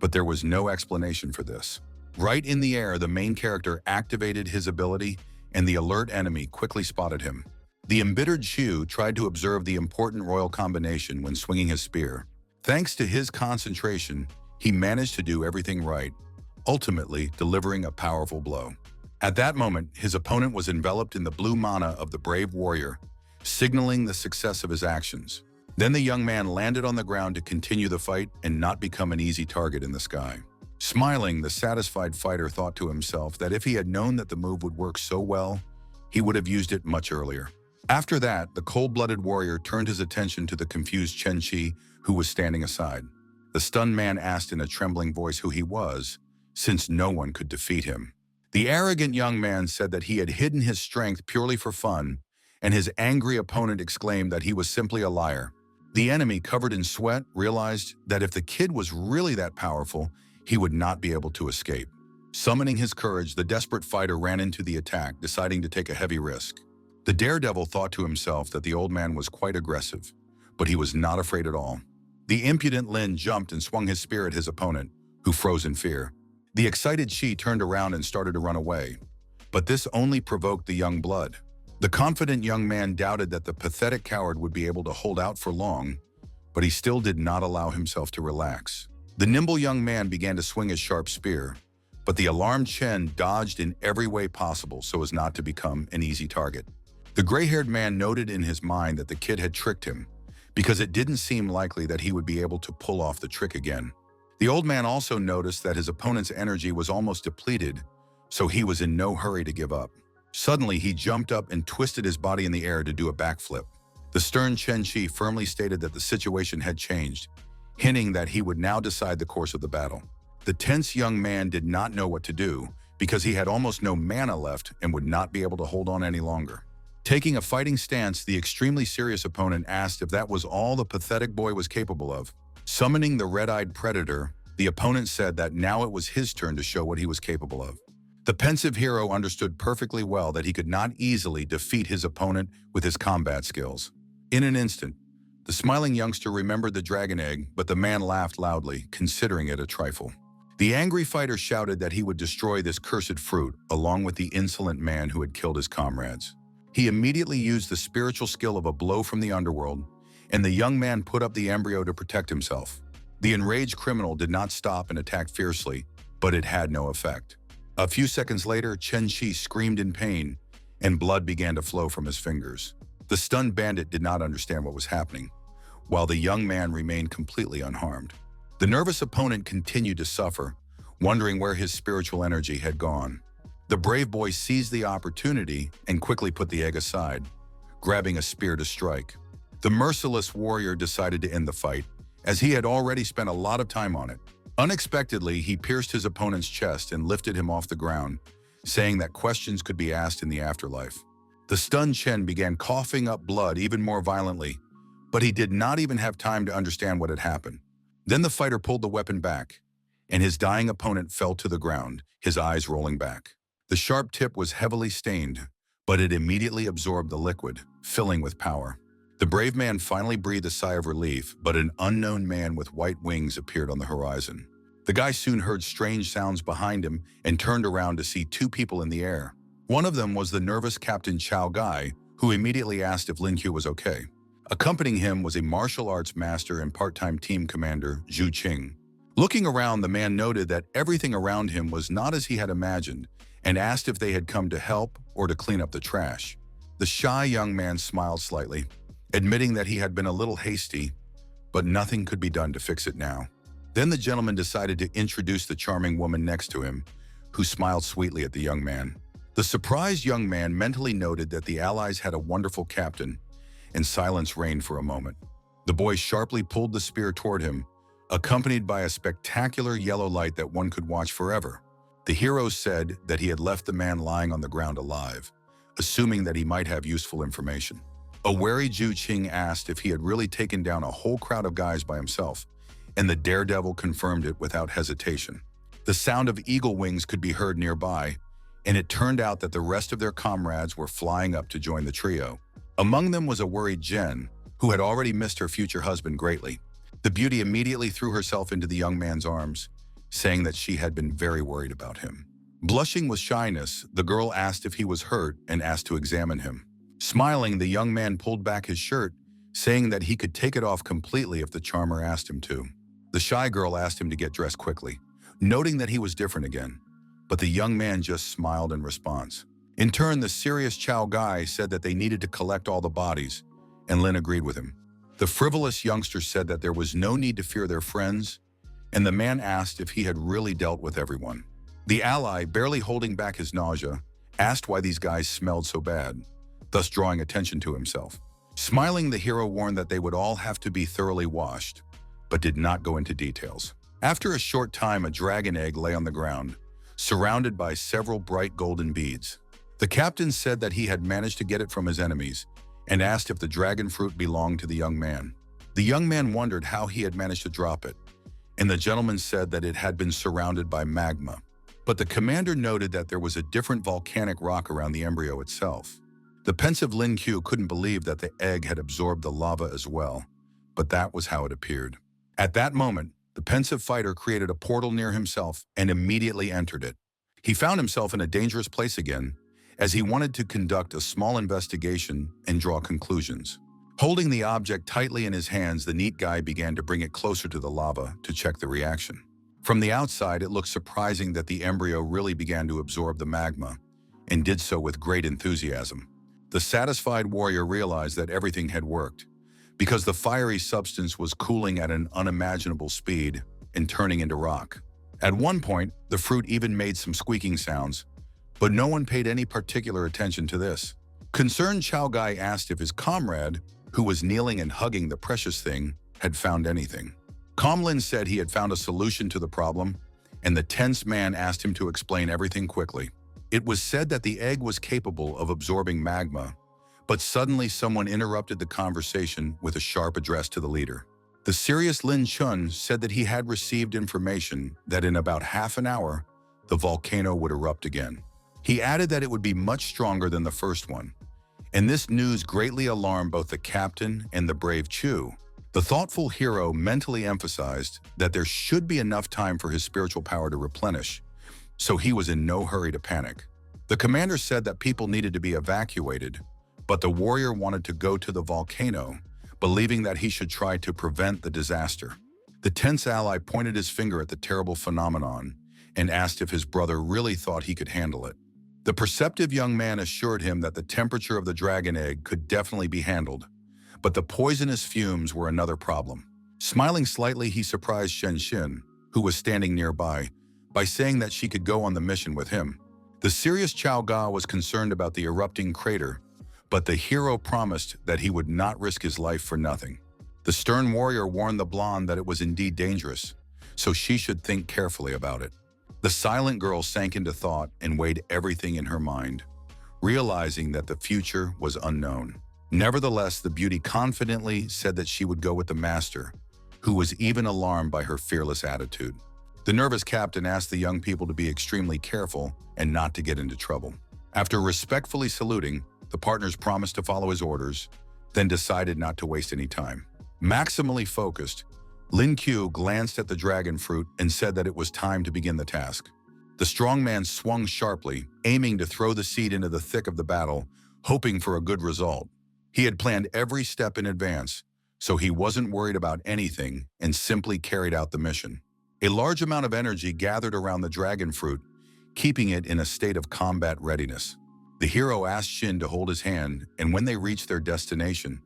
but there was no explanation for this. Right in the air, the main character activated his ability, and the alert enemy quickly spotted him. The embittered Shu tried to observe the important royal combination when swinging his spear. Thanks to his concentration, he managed to do everything right, ultimately delivering a powerful blow. At that moment, his opponent was enveloped in the blue mana of the brave warrior, signaling the success of his actions. Then the young man landed on the ground to continue the fight and not become an easy target in the sky. Smiling, the satisfied fighter thought to himself that if he had known that the move would work so well, he would have used it much earlier. After that, the cold-blooded warrior turned his attention to the confused Chen Qi, who was standing aside. The stunned man asked in a trembling voice who he was, since no one could defeat him. The arrogant young man said that he had hidden his strength purely for fun, and his angry opponent exclaimed that he was simply a liar. The enemy, covered in sweat, realized that if the kid was really that powerful, he would not be able to escape. Summoning his courage, the desperate fighter ran into the attack, deciding to take a heavy risk. The daredevil thought to himself that the old man was quite aggressive, but he was not afraid at all. The impudent Lin jumped and swung his spear at his opponent, who froze in fear. The excited Qi turned around and started to run away, but this only provoked the young blood. The confident young man doubted that the pathetic coward would be able to hold out for long, but he still did not allow himself to relax. The nimble young man began to swing his sharp spear, but the alarmed Chen dodged in every way possible so as not to become an easy target. The gray-haired man noted in his mind that the kid had tricked him, because it didn't seem likely that he would be able to pull off the trick again. The old man also noticed that his opponent's energy was almost depleted, so he was in no hurry to give up. Suddenly, he jumped up and twisted his body in the air to do a backflip. The stern Chen Qi firmly stated that the situation had changed, hinting that he would now decide the course of the battle. The tense young man did not know what to do because he had almost no mana left and would not be able to hold on any longer. Taking a fighting stance, the extremely serious opponent asked if that was all the pathetic boy was capable of. Summoning the red-eyed predator, the opponent said that now it was his turn to show what he was capable of. The pensive hero understood perfectly well that he could not easily defeat his opponent with his combat skills. In an instant, the smiling youngster remembered the dragon egg, but the man laughed loudly, considering it a trifle. The angry fighter shouted that he would destroy this cursed fruit, along with the insolent man who had killed his comrades. He immediately used the spiritual skill of a blow from the underworld, and the young man put up the embryo to protect himself. The enraged criminal did not stop and attack fiercely, but it had no effect. A few seconds later, Chen Qi screamed in pain, and blood began to flow from his fingers. The stunned bandit did not understand what was happening, while the young man remained completely unharmed. The nervous opponent continued to suffer, wondering where his spiritual energy had gone. The brave boy seized the opportunity and quickly put the egg aside, grabbing a spear to strike. The merciless warrior decided to end the fight, as he had already spent a lot of time on it. Unexpectedly, he pierced his opponent's chest and lifted him off the ground, saying that questions could be asked in the afterlife. The stunned Chen began coughing up blood even more violently, but he did not even have time to understand what had happened. Then the fighter pulled the weapon back, and his dying opponent fell to the ground, his eyes rolling back. The sharp tip was heavily stained, but it immediately absorbed the liquid, filling with power. The brave man finally breathed a sigh of relief, but an unknown man with white wings appeared on the horizon. The guy soon heard strange sounds behind him and turned around to see two people in the air. One of them was the nervous Captain Chao Gai, who immediately asked if Lin Qiu was okay. Accompanying him was a martial arts master and part-time team commander, Zhu Qing. Looking around, the man noted that everything around him was not as he had imagined, and asked if they had come to help or to clean up the trash. The shy young man smiled slightly, admitting that he had been a little hasty, but nothing could be done to fix it now. Then the gentleman decided to introduce the charming woman next to him, who smiled sweetly at the young man. The surprised young man mentally noted that the allies had a wonderful captain, and silence reigned for a moment. The boy sharply pulled the spear toward him, accompanied by a spectacular yellow light that one could watch forever. The hero said that he had left the man lying on the ground alive, assuming that he might have useful information. A wary Zhu Qing asked if he had really taken down a whole crowd of guys by himself, and the daredevil confirmed it without hesitation. The sound of eagle wings could be heard nearby, and it turned out that the rest of their comrades were flying up to join the trio. Among them was a worried Jen, who had already missed her future husband greatly. The beauty immediately threw herself into the young man's arms, saying that she had been very worried about him. Blushing with shyness, the girl asked if he was hurt and asked to examine him. Smiling, the young man pulled back his shirt, saying that he could take it off completely if the charmer asked him to. The shy girl asked him to get dressed quickly, noting that he was different again, but the young man just smiled in response. In turn, the serious Chow guy said that they needed to collect all the bodies, and Lin agreed with him. The frivolous youngster said that there was no need to fear their friends, and the man asked if he had really dealt with everyone. The ally, barely holding back his nausea, asked why these guys smelled so bad, thus drawing attention to himself. Smiling, the hero warned that they would all have to be thoroughly washed, but did not go into details. After a short time, a dragon egg lay on the ground, surrounded by several bright golden beads. The captain said that he had managed to get it from his enemies and asked if the dragon fruit belonged to the young man. The young man wondered how he had managed to drop it, and the gentleman said that it had been surrounded by magma. But the commander noted that there was a different volcanic rock around the embryo itself. The pensive Lin Q couldn't believe that the egg had absorbed the lava as well, but that was how it appeared. At that moment, the pensive fighter created a portal near himself and immediately entered it. He found himself in a dangerous place again, as he wanted to conduct a small investigation and draw conclusions. Holding the object tightly in his hands, the neat guy began to bring it closer to the lava to check the reaction. From the outside, it looked surprising that the embryo really began to absorb the magma, and did so with great enthusiasm. The satisfied warrior realized that everything had worked, because the fiery substance was cooling at an unimaginable speed and turning into rock. At one point, the fruit even made some squeaking sounds, but no one paid any particular attention to this. Concerned Chow Guy asked if his comrade, who was kneeling and hugging the precious thing, had found anything. Comlin said he had found a solution to the problem, and the tense man asked him to explain everything quickly. It was said that the egg was capable of absorbing magma, but suddenly someone interrupted the conversation with a sharp address to the leader. The serious Lin Chun said that he had received information that in about half an hour, the volcano would erupt again. He added that it would be much stronger than the first one, and this news greatly alarmed both the captain and the brave Chu. The thoughtful hero mentally emphasized that there should be enough time for his spiritual power to replenish, so he was in no hurry to panic. The commander said that people needed to be evacuated, but the warrior wanted to go to the volcano, believing that he should try to prevent the disaster. The tense ally pointed his finger at the terrible phenomenon and asked if his brother really thought he could handle it. The perceptive young man assured him that the temperature of the dragon egg could definitely be handled, but the poisonous fumes were another problem. Smiling slightly, he surprised Shen Xin, who was standing nearby, by saying that she could go on the mission with him. The serious Chao Ga was concerned about the erupting crater, but the hero promised that he would not risk his life for nothing. The stern warrior warned the blonde that it was indeed dangerous, so she should think carefully about it. The silent girl sank into thought and weighed everything in her mind, realizing that the future was unknown. Nevertheless, the beauty confidently said that she would go with the master, who was even alarmed by her fearless attitude. The nervous captain asked the young people to be extremely careful and not to get into trouble. After respectfully saluting, the partners promised to follow his orders, then decided not to waste any time. Maximally focused, Lin Q glanced at the dragon fruit and said that it was time to begin the task. The strong man swung sharply, aiming to throw the seed into the thick of the battle, hoping for a good result. He had planned every step in advance, so he wasn't worried about anything and simply carried out the mission. A large amount of energy gathered around the dragon fruit, keeping it in a state of combat readiness. The hero asked Shin to hold his hand, and when they reached their destination,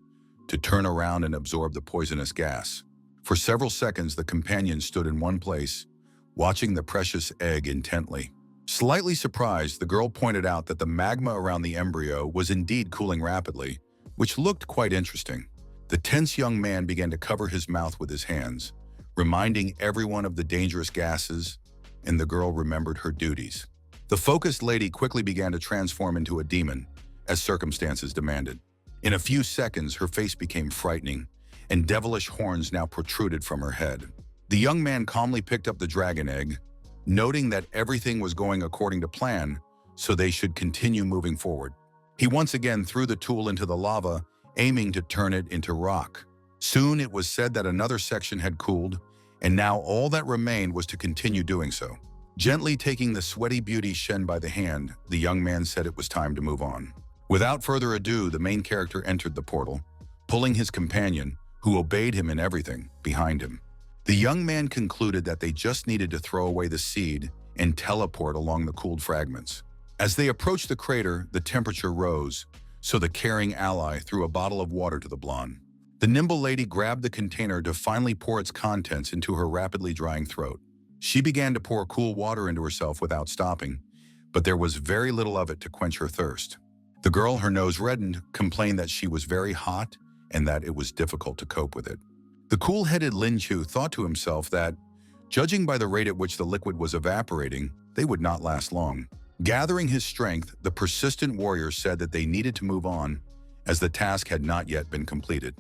to turn around and absorb the poisonous gas. For several seconds, the companions stood in one place, watching the precious egg intently. Slightly surprised, the girl pointed out that the magma around the embryo was indeed cooling rapidly, which looked quite interesting. The tense young man began to cover his mouth with his hands, reminding everyone of the dangerous gases, and the girl remembered her duties. The focused lady quickly began to transform into a demon, as circumstances demanded. In a few seconds, her face became frightening, and devilish horns now protruded from her head. The young man calmly picked up the dragon egg, noting that everything was going according to plan, so they should continue moving forward. He once again threw the tool into the lava, aiming to turn it into rock. Soon it was said that another section had cooled, and now all that remained was to continue doing so. Gently taking the sweaty beauty Shen by the hand, the young man said it was time to move on. Without further ado, the main character entered the portal, pulling his companion, who obeyed him in everything, behind him. The young man concluded that they just needed to throw away the seed and teleport along the cooled fragments. As they approached the crater, the temperature rose, so the caring ally threw a bottle of water to the blonde. The nimble lady grabbed the container to finally pour its contents into her rapidly drying throat. She began to pour cool water into herself without stopping, but there was very little of it to quench her thirst. The girl, her nose reddened, complained that she was very hot and that it was difficult to cope with it. The cool-headed Lin Chu thought to himself that, judging by the rate at which the liquid was evaporating, they would not last long. Gathering his strength, the persistent warrior said that they needed to move on, as the task had not yet been completed.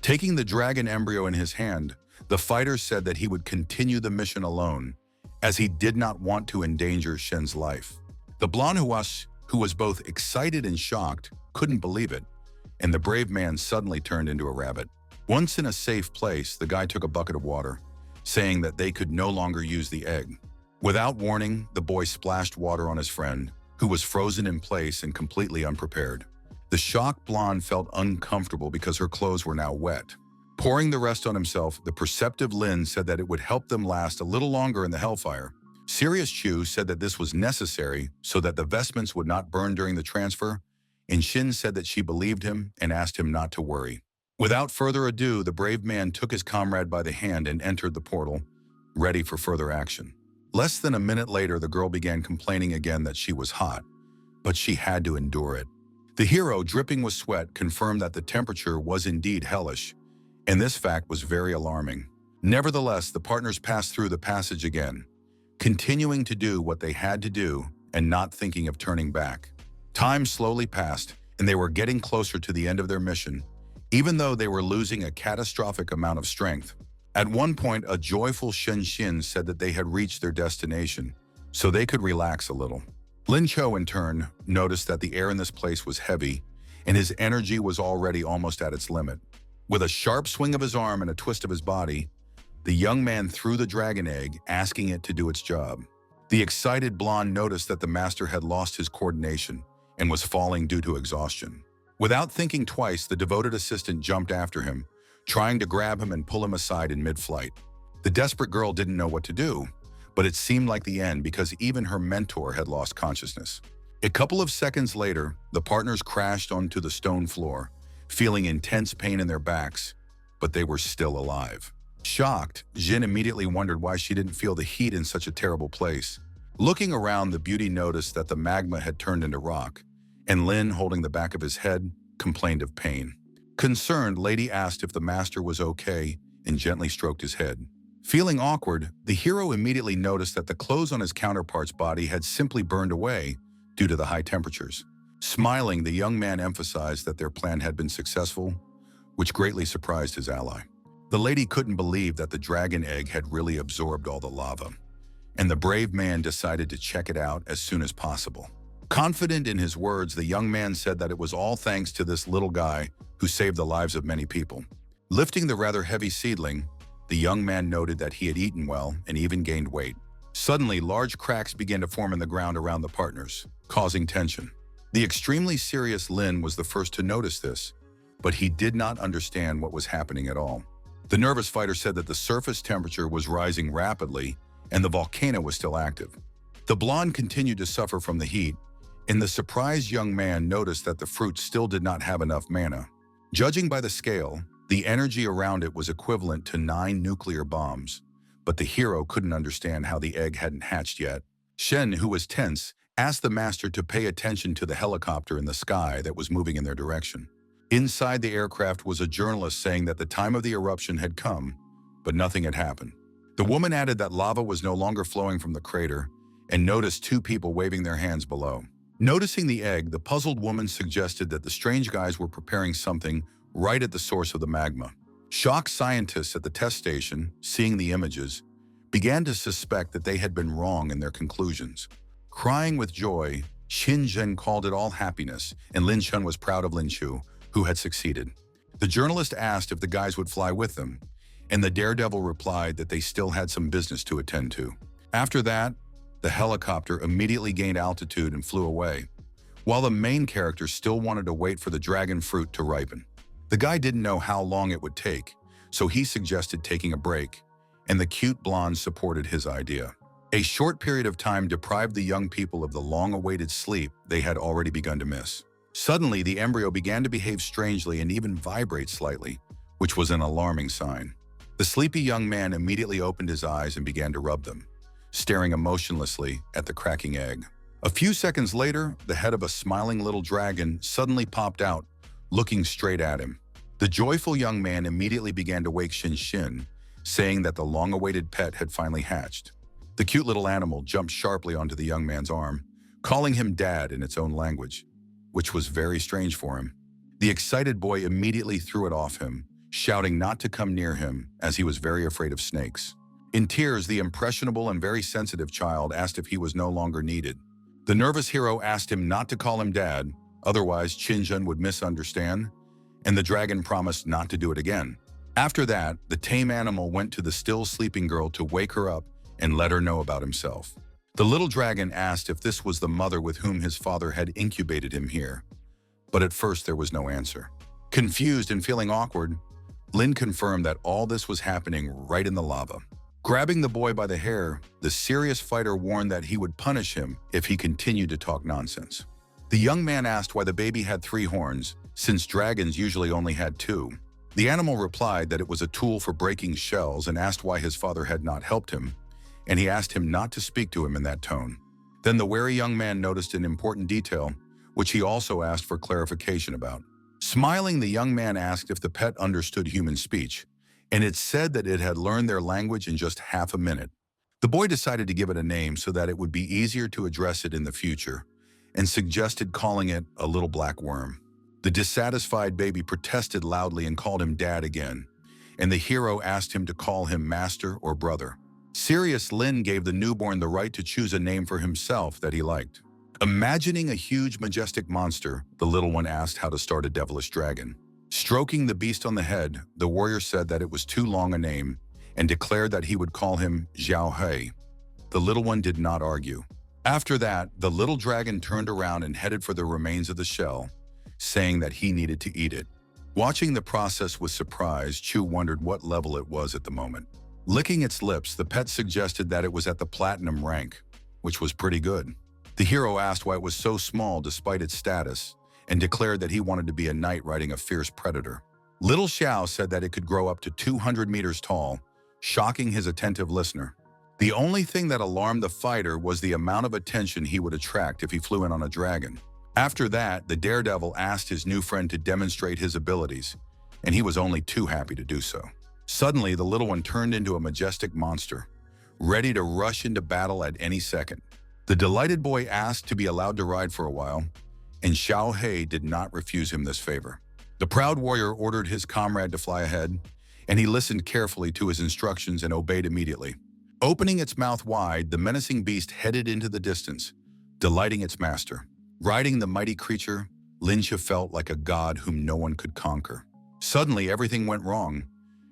Taking the dragon embryo in his hand, the fighter said that he would continue the mission alone, as he did not want to endanger Shen's life. The blonde who was both excited and shocked, couldn't believe it, and the brave man suddenly turned into a rabbit. Once in a safe place, the guy took a bucket of water, saying that they could no longer use the egg. Without warning, the boy splashed water on his friend, who was frozen in place and completely unprepared. The shocked blonde felt uncomfortable because her clothes were now wet. Pouring the rest on himself, the perceptive Lin said that it would help them last a little longer in the hellfire. Serious Chu said that this was necessary so that the vestments would not burn during the transfer, and Shin said that she believed him and asked him not to worry. Without further ado, the brave man took his comrade by the hand and entered the portal, ready for further action. Less than a minute later, the girl began complaining again that she was hot, but she had to endure it. The hero, dripping with sweat, confirmed that the temperature was indeed hellish, and this fact was very alarming. Nevertheless, the partners passed through the passage again, continuing to do what they had to do and not thinking of turning back. Time slowly passed, and they were getting closer to the end of their mission, even though they were losing a catastrophic amount of strength. At one point, a joyful Shen Xin said that they had reached their destination, so they could relax a little. Lin Cho, in turn, noticed that the air in this place was heavy, and his energy was already almost at its limit. With a sharp swing of his arm and a twist of his body, the young man threw the dragon egg, asking it to do its job. The excited blonde noticed that the master had lost his coordination and was falling due to exhaustion. Without thinking twice, the devoted assistant jumped after him, trying to grab him and pull him aside in mid-flight. The desperate girl didn't know what to do, but it seemed like the end because even her mentor had lost consciousness. A couple of seconds later, the partners crashed onto the stone floor, feeling intense pain in their backs, but they were still alive. Shocked, Jin immediately wondered why she didn't feel the heat in such a terrible place. Looking around, the beauty noticed that the magma had turned into rock, and Lin, holding the back of his head, complained of pain. Concerned, Lady asked if the master was okay and gently stroked his head. Feeling awkward, the hero immediately noticed that the clothes on his counterpart's body had simply burned away due to the high temperatures. Smiling, the young man emphasized that their plan had been successful, which greatly surprised his ally. The lady couldn't believe that the dragon egg had really absorbed all the lava, and the brave man decided to check it out as soon as possible. Confident in his words, the young man said that it was all thanks to this little guy who saved the lives of many people. Lifting the rather heavy seedling, the young man noted that he had eaten well and even gained weight. Suddenly, large cracks began to form in the ground around the partners, causing tension. The extremely serious Lin was the first to notice this, but he did not understand what was happening at all. The nervous fighter said that the surface temperature was rising rapidly and the volcano was still active. The blonde continued to suffer from the heat, and the surprised young man noticed that the fruit still did not have enough mana. Judging by the scale, the energy around it was equivalent to 9 nuclear bombs, but the hero couldn't understand how the egg hadn't hatched yet. Shen, who was tense, asked the master to pay attention to the helicopter in the sky that was moving in their direction. Inside the aircraft was a journalist saying that the time of the eruption had come, but nothing had happened. The woman added that lava was no longer flowing from the crater and noticed 2 people waving their hands below. Noticing the egg, the puzzled woman suggested that the strange guys were preparing something right at the source of the magma. Shocked scientists at the test station, seeing the images, began to suspect that they had been wrong in their conclusions. Crying with joy, Xin Zhen called it all happiness, and Lin Chun was proud of Lin Chu, who had succeeded. The journalist asked if the guys would fly with them, and the daredevil replied that they still had some business to attend to. After that, the helicopter immediately gained altitude and flew away, while the main character still wanted to wait for the dragon fruit to ripen. The guy didn't know how long it would take, so he suggested taking a break, and the cute blonde supported his idea. A short period of time deprived the young people of the long-awaited sleep they had already begun to miss. Suddenly, the embryo began to behave strangely and even vibrate slightly, which was an alarming sign. The sleepy young man immediately opened his eyes and began to rub them, staring emotionlessly at the cracking egg. A few seconds later, the head of a smiling little dragon suddenly popped out, looking straight at him. The joyful young man immediately began to wake Xin Xin, saying that the long-awaited pet had finally hatched. The cute little animal jumped sharply onto the young man's arm, calling him Dad in its own language, which was very strange for him. The excited boy immediately threw it off him, shouting not to come near him as he was very afraid of snakes. In tears, the impressionable and very sensitive child asked if he was no longer needed. The nervous hero asked him not to call him Dad, otherwise Qinzhen would misunderstand, and the dragon promised not to do it again. After that, the tame animal went to the still sleeping girl to wake her up and let her know about himself. The little dragon asked if this was the mother with whom his father had incubated him here, but at first there was no answer. Confused and feeling awkward, Lin confirmed that all this was happening right in the lava. Grabbing the boy by the hair, the serious fighter warned that he would punish him if he continued to talk nonsense. The young man asked why the baby had 3 horns, since dragons usually only had 2. The animal replied that it was a tool for breaking shells and asked why his father had not helped him, and he asked him not to speak to him in that tone. Then the wary young man noticed an important detail, which he also asked for clarification about. Smiling, the young man asked if the pet understood human speech, and it said that it had learned their language in just half a minute. The boy decided to give it a name so that it would be easier to address it in the future, and suggested calling it a little black worm. The dissatisfied baby protested loudly and called him Dad again, and the hero asked him to call him Master or Brother. Serious Lin gave the newborn the right to choose a name for himself that he liked. Imagining a huge, majestic monster, the little one asked how to start a devilish dragon. Stroking the beast on the head, the warrior said that it was too long a name and declared that he would call him Zhao He. The little one did not argue. After that, the little dragon turned around and headed for the remains of the shell, saying that he needed to eat it. Watching the process with surprise, Chu wondered what level it was at the moment. Licking its lips, the pet suggested that it was at the platinum rank, which was pretty good. The hero asked why it was so small despite its status, and declared that he wanted to be a knight riding a fierce predator. Little Xiao said that it could grow up to 200 meters tall, shocking his attentive listener. The only thing that alarmed the fighter was the amount of attention he would attract if he flew in on a dragon. After that, the daredevil asked his new friend to demonstrate his abilities, and he was only too happy to do so. Suddenly, the little one turned into a majestic monster, ready to rush into battle at any second. The delighted boy asked to be allowed to ride for a while, and Xiao He did not refuse him this favor. The proud warrior ordered his comrade to fly ahead, and he listened carefully to his instructions and obeyed immediately. Opening its mouth wide, the menacing beast headed into the distance, delighting its master. Riding the mighty creature, Lincha felt like a god whom no one could conquer. Suddenly, everything went wrong,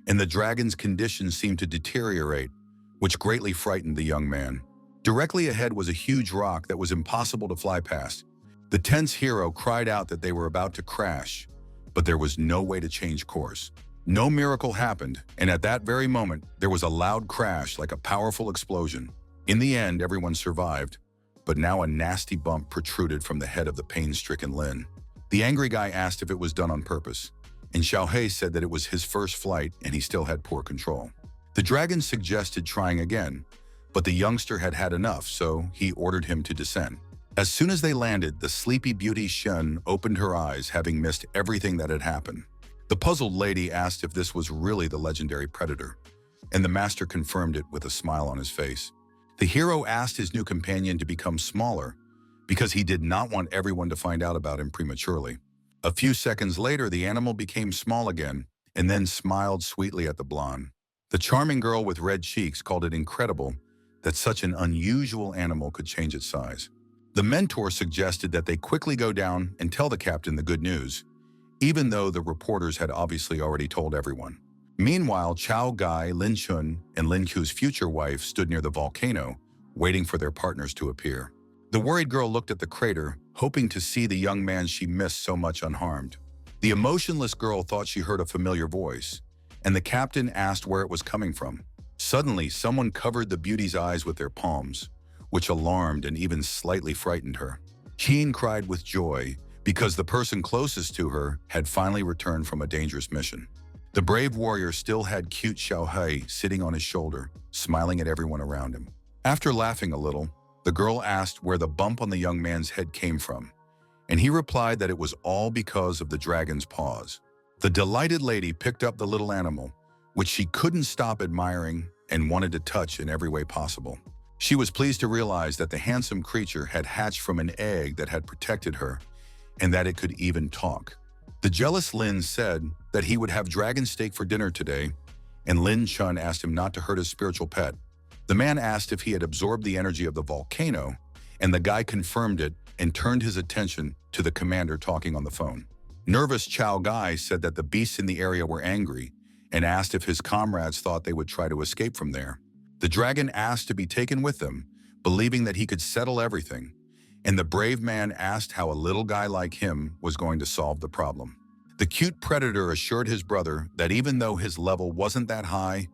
and the dragon's condition seemed to deteriorate, which greatly frightened the young man. Directly ahead was a huge rock that was impossible to fly past. The tense hero cried out that they were about to crash, but there was no way to change course. No miracle happened, and at that very moment, there was a loud crash like a powerful explosion. In the end, everyone survived, but now a nasty bump protruded from the head of the pain-stricken Lin. The angry guy asked if it was done on purpose, and Xiao He said that it was his first flight and he still had poor control. The dragon suggested trying again, but the youngster had had enough, so he ordered him to descend. As soon as they landed, the sleepy beauty Shen opened her eyes, having missed everything that had happened. The puzzled lady asked if this was really the legendary predator, and the master confirmed it with a smile on his face. The hero asked his new companion to become smaller because he did not want everyone to find out about him prematurely. A few seconds later, the animal became small again, and then smiled sweetly at the blonde. The charming girl with red cheeks called it incredible that such an unusual animal could change its size. The mentor suggested that they quickly go down and tell the captain the good news, even though the reporters had obviously already told everyone. Meanwhile, Chao Gai, Lin Chun, and Lin Ku's future wife stood near the volcano, waiting for their partners to appear. The worried girl looked at the crater, hoping to see the young man she missed so much unharmed. The emotionless girl thought she heard a familiar voice, and the captain asked where it was coming from. Suddenly, someone covered the beauty's eyes with their palms, which alarmed and even slightly frightened her. Keen cried with joy because the person closest to her had finally returned from a dangerous mission. The brave warrior still had cute Xiaohei sitting on his shoulder, smiling at everyone around him. After laughing a little, the girl asked where the bump on the young man's head came from, and he replied that it was all because of the dragon's paws. The delighted lady picked up the little animal, which she couldn't stop admiring and wanted to touch in every way possible. She was pleased to realize that the handsome creature had hatched from an egg that had protected her, and that it could even talk. The jealous Lin said that he would have dragon steak for dinner today, and Lin Chun asked him not to hurt his spiritual pet. The man asked if he had absorbed the energy of the volcano, and the guy confirmed it and turned his attention to the commander talking on the phone. Nervous Chao Gai said that the beasts in the area were angry and asked if his comrades thought they would try to escape from there. The dragon asked to be taken with them, believing that he could settle everything, and the brave man asked how a little guy like him was going to solve the problem. The cute predator assured his brother that even though his level wasn't that high,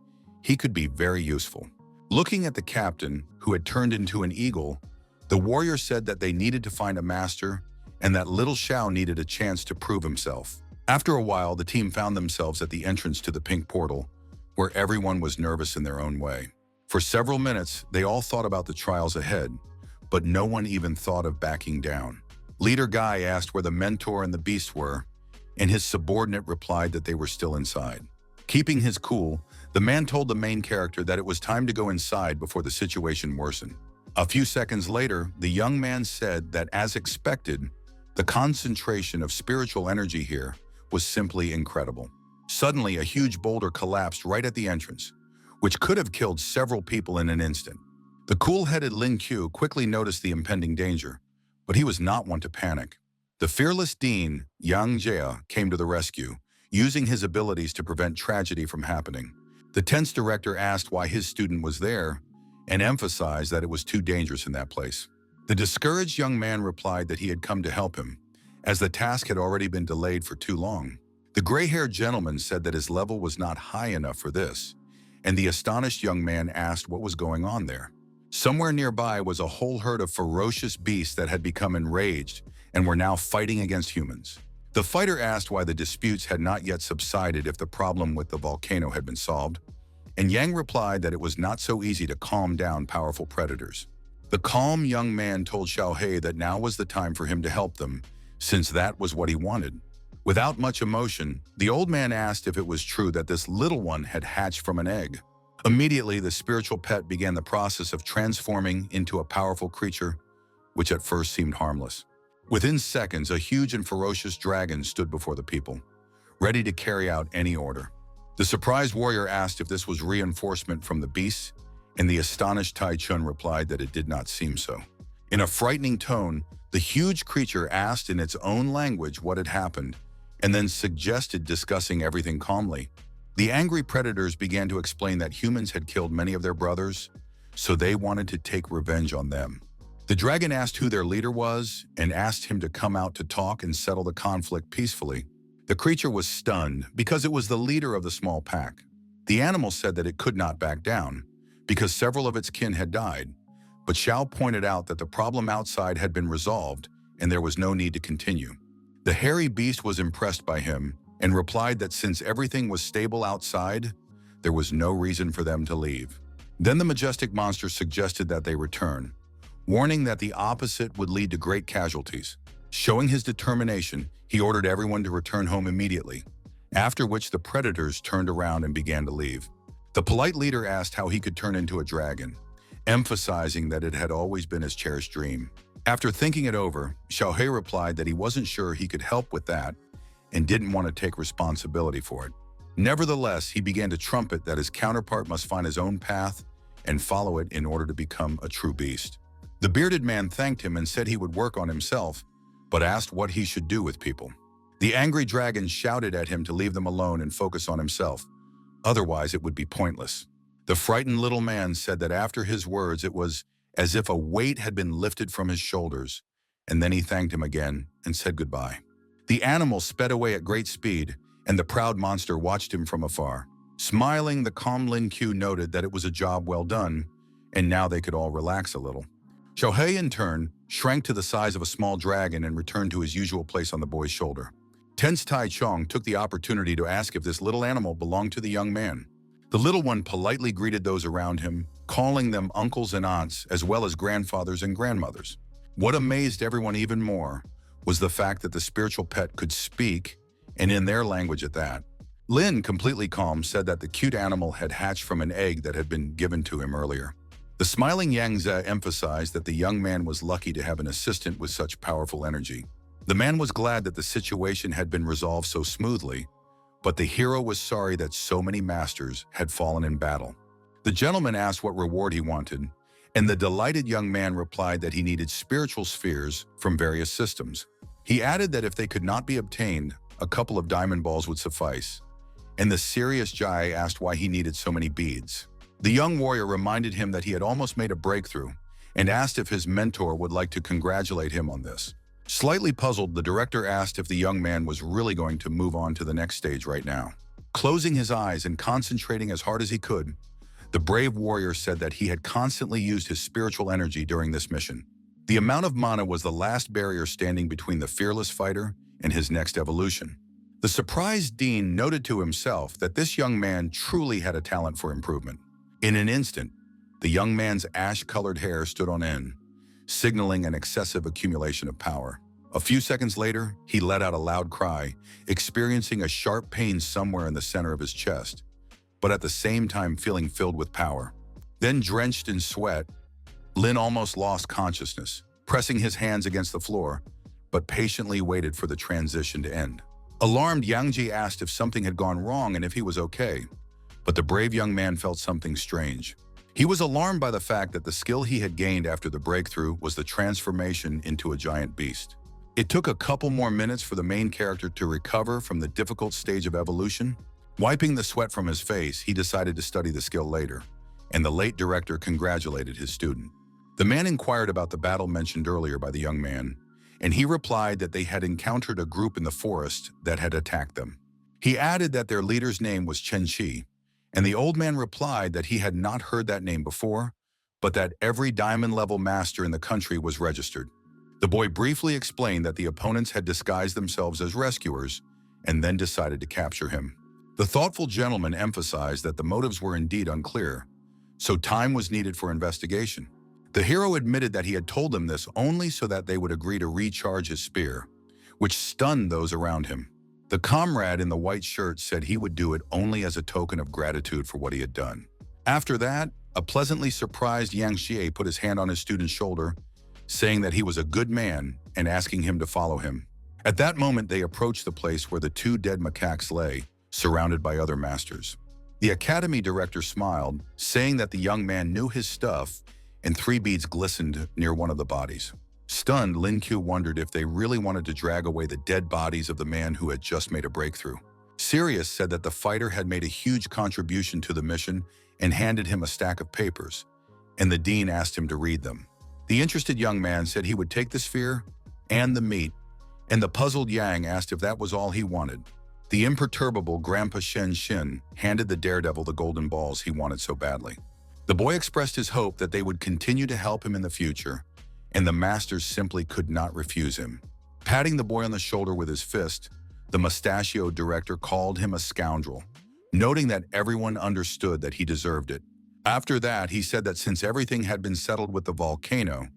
he could be very useful. Looking at the captain, who had turned into an eagle, the warrior said that they needed to find a master and that little Xiao needed a chance to prove himself. After a while, the team found themselves at the entrance to the pink portal, where everyone was nervous in their own way. For several minutes, they all thought about the trials ahead, but no one even thought of backing down. Leader Guy asked where the mentor and the beast were, and his subordinate replied that they were still inside. Keeping his cool, the man told the main character that it was time to go inside before the situation worsened. A few seconds later, the young man said that, as expected, the concentration of spiritual energy here was simply incredible. Suddenly, a huge boulder collapsed right at the entrance, which could have killed several people in an instant. The cool-headed Lin Q quickly noticed the impending danger, but he was not one to panic. The fearless Dean, Yang Jia, came to the rescue, using his abilities to prevent tragedy from happening. The tense director asked why his student was there and emphasized that it was too dangerous in that place. The discouraged young man replied that he had come to help him, as the task had already been delayed for too long. The gray-haired gentleman said that his level was not high enough for this, and the astonished young man asked what was going on there. Somewhere nearby was a whole herd of ferocious beasts that had become enraged and were now fighting against humans. The fighter asked why the disputes had not yet subsided if the problem with the volcano had been solved, and Yang replied that it was not so easy to calm down powerful predators. The calm young man told Xiaohei that now was the time for him to help them, since that was what he wanted. Without much emotion, the old man asked if it was true that this little one had hatched from an egg. Immediately, the spiritual pet began the process of transforming into a powerful creature, which at first seemed harmless. Within seconds, a huge and ferocious dragon stood before the people, ready to carry out any order. The surprised warrior asked if this was reinforcement from the beasts, and the astonished Tai Chun replied that it did not seem so. In a frightening tone, the huge creature asked in its own language what had happened, and then suggested discussing everything calmly. The angry predators began to explain that humans had killed many of their brothers, so they wanted to take revenge on them. The dragon asked who their leader was and asked him to come out to talk and settle the conflict peacefully. The creature was stunned because it was the leader of the small pack. The animal said that it could not back down because several of its kin had died, but Xiao pointed out that the problem outside had been resolved and there was no need to continue. The hairy beast was impressed by him and replied that since everything was stable outside, there was no reason for them to leave. Then the majestic monster suggested that they return, warning that the opposite would lead to great casualties. Showing his determination, he ordered everyone to return home immediately, after which the predators turned around and began to leave. The polite leader asked how he could turn into a dragon, emphasizing that it had always been his cherished dream. After thinking it over, Xiaohei replied that he wasn't sure he could help with that and didn't want to take responsibility for it. Nevertheless, he began to trumpet that his counterpart must find his own path and follow it in order to become a true beast. The bearded man thanked him and said he would work on himself, but asked what he should do with people. The angry dragon shouted at him to leave them alone and focus on himself, otherwise it would be pointless. The frightened little man said that after his words it was as if a weight had been lifted from his shoulders, and then he thanked him again and said goodbye. The animal sped away at great speed, and the proud monster watched him from afar. Smiling, the calm Lin Q noted that it was a job well done, and now they could all relax a little. Shohei, in turn, shrank to the size of a small dragon and returned to his usual place on the boy's shoulder. Tense Tai Chong took the opportunity to ask if this little animal belonged to the young man. The little one politely greeted those around him, calling them uncles and aunts, as well as grandfathers and grandmothers. What amazed everyone even more was the fact that the spiritual pet could speak, and in their language at that. Lin, completely calm, said that the cute animal had hatched from an egg that had been given to him earlier. The smiling Yang Ze emphasized that the young man was lucky to have an assistant with such powerful energy. The man was glad that the situation had been resolved so smoothly, but the hero was sorry that so many masters had fallen in battle. The gentleman asked what reward he wanted, and the delighted young man replied that he needed spiritual spheres from various systems. He added that if they could not be obtained, a couple of diamond balls would suffice, and the serious Jai asked why he needed so many beads. The young warrior reminded him that he had almost made a breakthrough and asked if his mentor would like to congratulate him on this. Slightly puzzled, the director asked if the young man was really going to move on to the next stage right now. Closing his eyes and concentrating as hard as he could, the brave warrior said that he had constantly used his spiritual energy during this mission. The amount of mana was the last barrier standing between the fearless fighter and his next evolution. The surprised Dean noted to himself that this young man truly had a talent for improvement. In an instant, the young man's ash-colored hair stood on end, signaling an excessive accumulation of power. A few seconds later, he let out a loud cry, experiencing a sharp pain somewhere in the center of his chest, but at the same time feeling filled with power. Then, drenched in sweat, Lin almost lost consciousness, pressing his hands against the floor, but patiently waited for the transition to end. Alarmed, Yang Ji asked if something had gone wrong and if he was okay, but the brave young man felt something strange. He was alarmed by the fact that the skill he had gained after the breakthrough was the transformation into a giant beast. It took a couple more minutes for the main character to recover from the difficult stage of evolution. Wiping the sweat from his face, he decided to study the skill later, and the late director congratulated his student. The man inquired about the battle mentioned earlier by the young man, and he replied that they had encountered a group in the forest that had attacked them. He added that their leader's name was Chen Qi, and the old man replied that he had not heard that name before, but that every diamond-level master in the country was registered. The boy briefly explained that the opponents had disguised themselves as rescuers and then decided to capture him. The thoughtful gentleman emphasized that the motives were indeed unclear, so time was needed for investigation. The hero admitted that he had told them this only so that they would agree to recharge his spear, which stunned those around him. The comrade in the white shirt said he would do it only as a token of gratitude for what he had done. After that, a pleasantly surprised Yang Xie put his hand on his student's shoulder, saying that he was a good man and asking him to follow him. At that moment, they approached the place where the two dead macaques lay, surrounded by other masters. The academy director smiled, saying that the young man knew his stuff, and 3 beads glistened near one of the bodies. Stunned, Lin Q wondered if they really wanted to drag away the dead bodies of the man who had just made a breakthrough. Sirius said that the fighter had made a huge contribution to the mission and handed him a stack of papers, and the dean asked him to read them. The interested young man said he would take the sphere and the meat, and the puzzled Yang asked if that was all he wanted. The imperturbable Grandpa Shen Shin handed the daredevil the golden balls he wanted so badly. The boy expressed his hope that they would continue to help him in the future, and the masters simply could not refuse him. Patting the boy on the shoulder with his fist, the mustachioed director called him a scoundrel, noting that everyone understood that he deserved it. After that, he said that since everything had been settled with the volcano,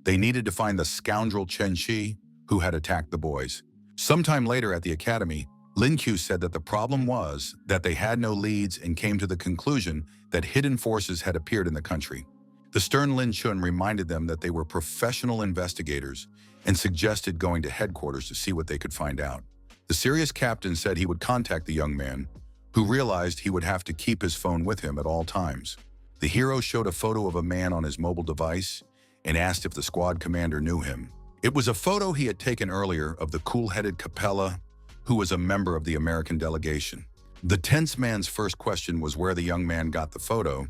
they needed to find the scoundrel Chen Qi who had attacked the boys. Sometime later at the academy, Lin Q said that the problem was that they had no leads and came to the conclusion that hidden forces had appeared in the country. The stern Lin Chun reminded them that they were professional investigators and suggested going to headquarters to see what they could find out. The serious captain said he would contact the young man, who realized he would have to keep his phone with him at all times. The hero showed a photo of a man on his mobile device and asked if the squad commander knew him. It was a photo he had taken earlier of the cool-headed Capella, who was a member of the American delegation. The tense man's first question was where the young man got the photo,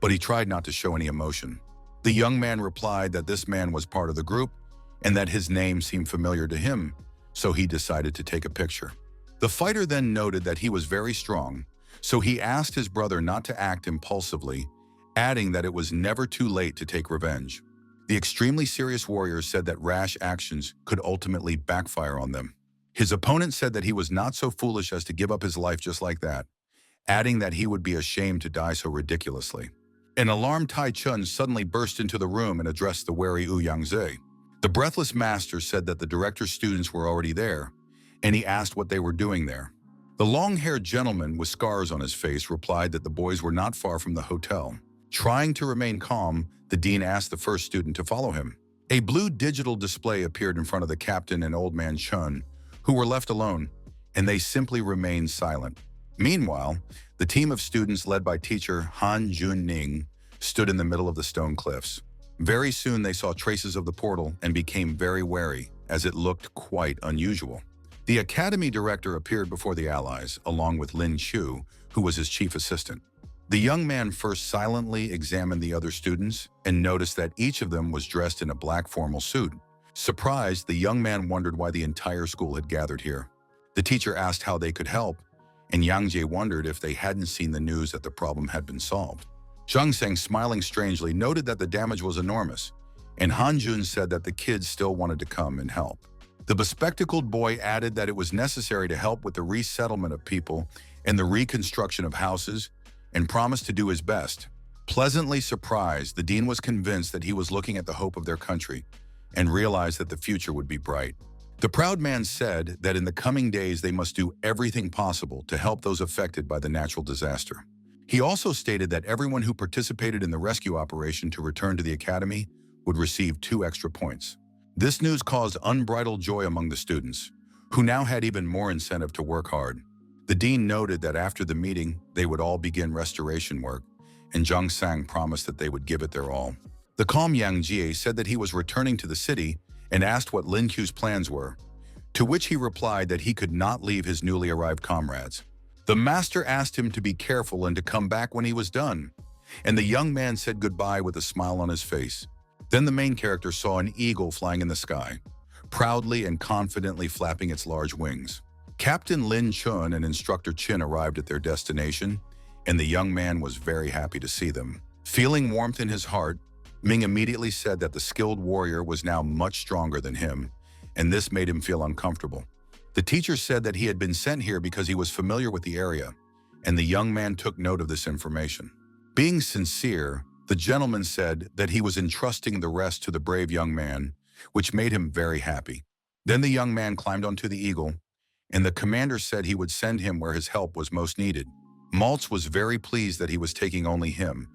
but he tried not to show any emotion. The young man replied that this man was part of the group and that his name seemed familiar to him, so he decided to take a picture. The fighter then noted that he was very strong, so he asked his brother not to act impulsively, adding that it was never too late to take revenge. The extremely serious warrior said that rash actions could ultimately backfire on them. His opponent said that he was not so foolish as to give up his life just like that, adding that he would be ashamed to die so ridiculously. An alarmed Tai Chun suddenly burst into the room and addressed the wary Yu Yangzi. The breathless master said that the director's students were already there, and he asked what they were doing there. The long-haired gentleman with scars on his face replied that the boys were not far from the hotel. Trying to remain calm, the dean asked the first student to follow him. A blue digital display appeared in front of the captain and old man Chun, who were left alone, and they simply remained silent. Meanwhile, the team of students led by teacher Han Jun-ning stood in the middle of the stone cliffs. Very soon they saw traces of the portal and became very wary, as it looked quite unusual. The academy director appeared before the allies, along with Lin Chu, who was his chief assistant. The young man first silently examined the other students and noticed that each of them was dressed in a black formal suit. Surprised, the young man wondered why the entire school had gathered here. The teacher asked how they could help, and Yang Jie wondered if they hadn't seen the news that the problem had been solved. Zhang Seng, smiling strangely, noted that the damage was enormous, and Han Jun said that the kids still wanted to come and help. The bespectacled boy added that it was necessary to help with the resettlement of people and the reconstruction of houses, and promised to do his best. Pleasantly surprised, the dean was convinced that he was looking at the hope of their country and realized that the future would be bright. The proud man said that in the coming days they must do everything possible to help those affected by the natural disaster. He also stated that everyone who participated in the rescue operation to return to the academy would receive 2 extra points. This news caused unbridled joy among the students, who now had even more incentive to work hard. The dean noted that after the meeting, they would all begin restoration work, and Zhang Sang promised that they would give it their all. The calm Yang Jie said that he was returning to the city and asked what Lin Qiu's plans were, to which he replied that he could not leave his newly arrived comrades. The master asked him to be careful and to come back when he was done, and the young man said goodbye with a smile on his face. Then the main character saw an eagle flying in the sky, proudly and confidently flapping its large wings. Captain Lin Chun and Instructor Chin arrived at their destination, and the young man was very happy to see them. Feeling warmth in his heart, Ming immediately said that the skilled warrior was now much stronger than him, and this made him feel uncomfortable. The teacher said that he had been sent here because he was familiar with the area, and the young man took note of this information. Being sincere, the gentleman said that he was entrusting the rest to the brave young man, which made him very happy. Then the young man climbed onto the eagle, and the commander said he would send him where his help was most needed. Maltz was very pleased that he was taking only him,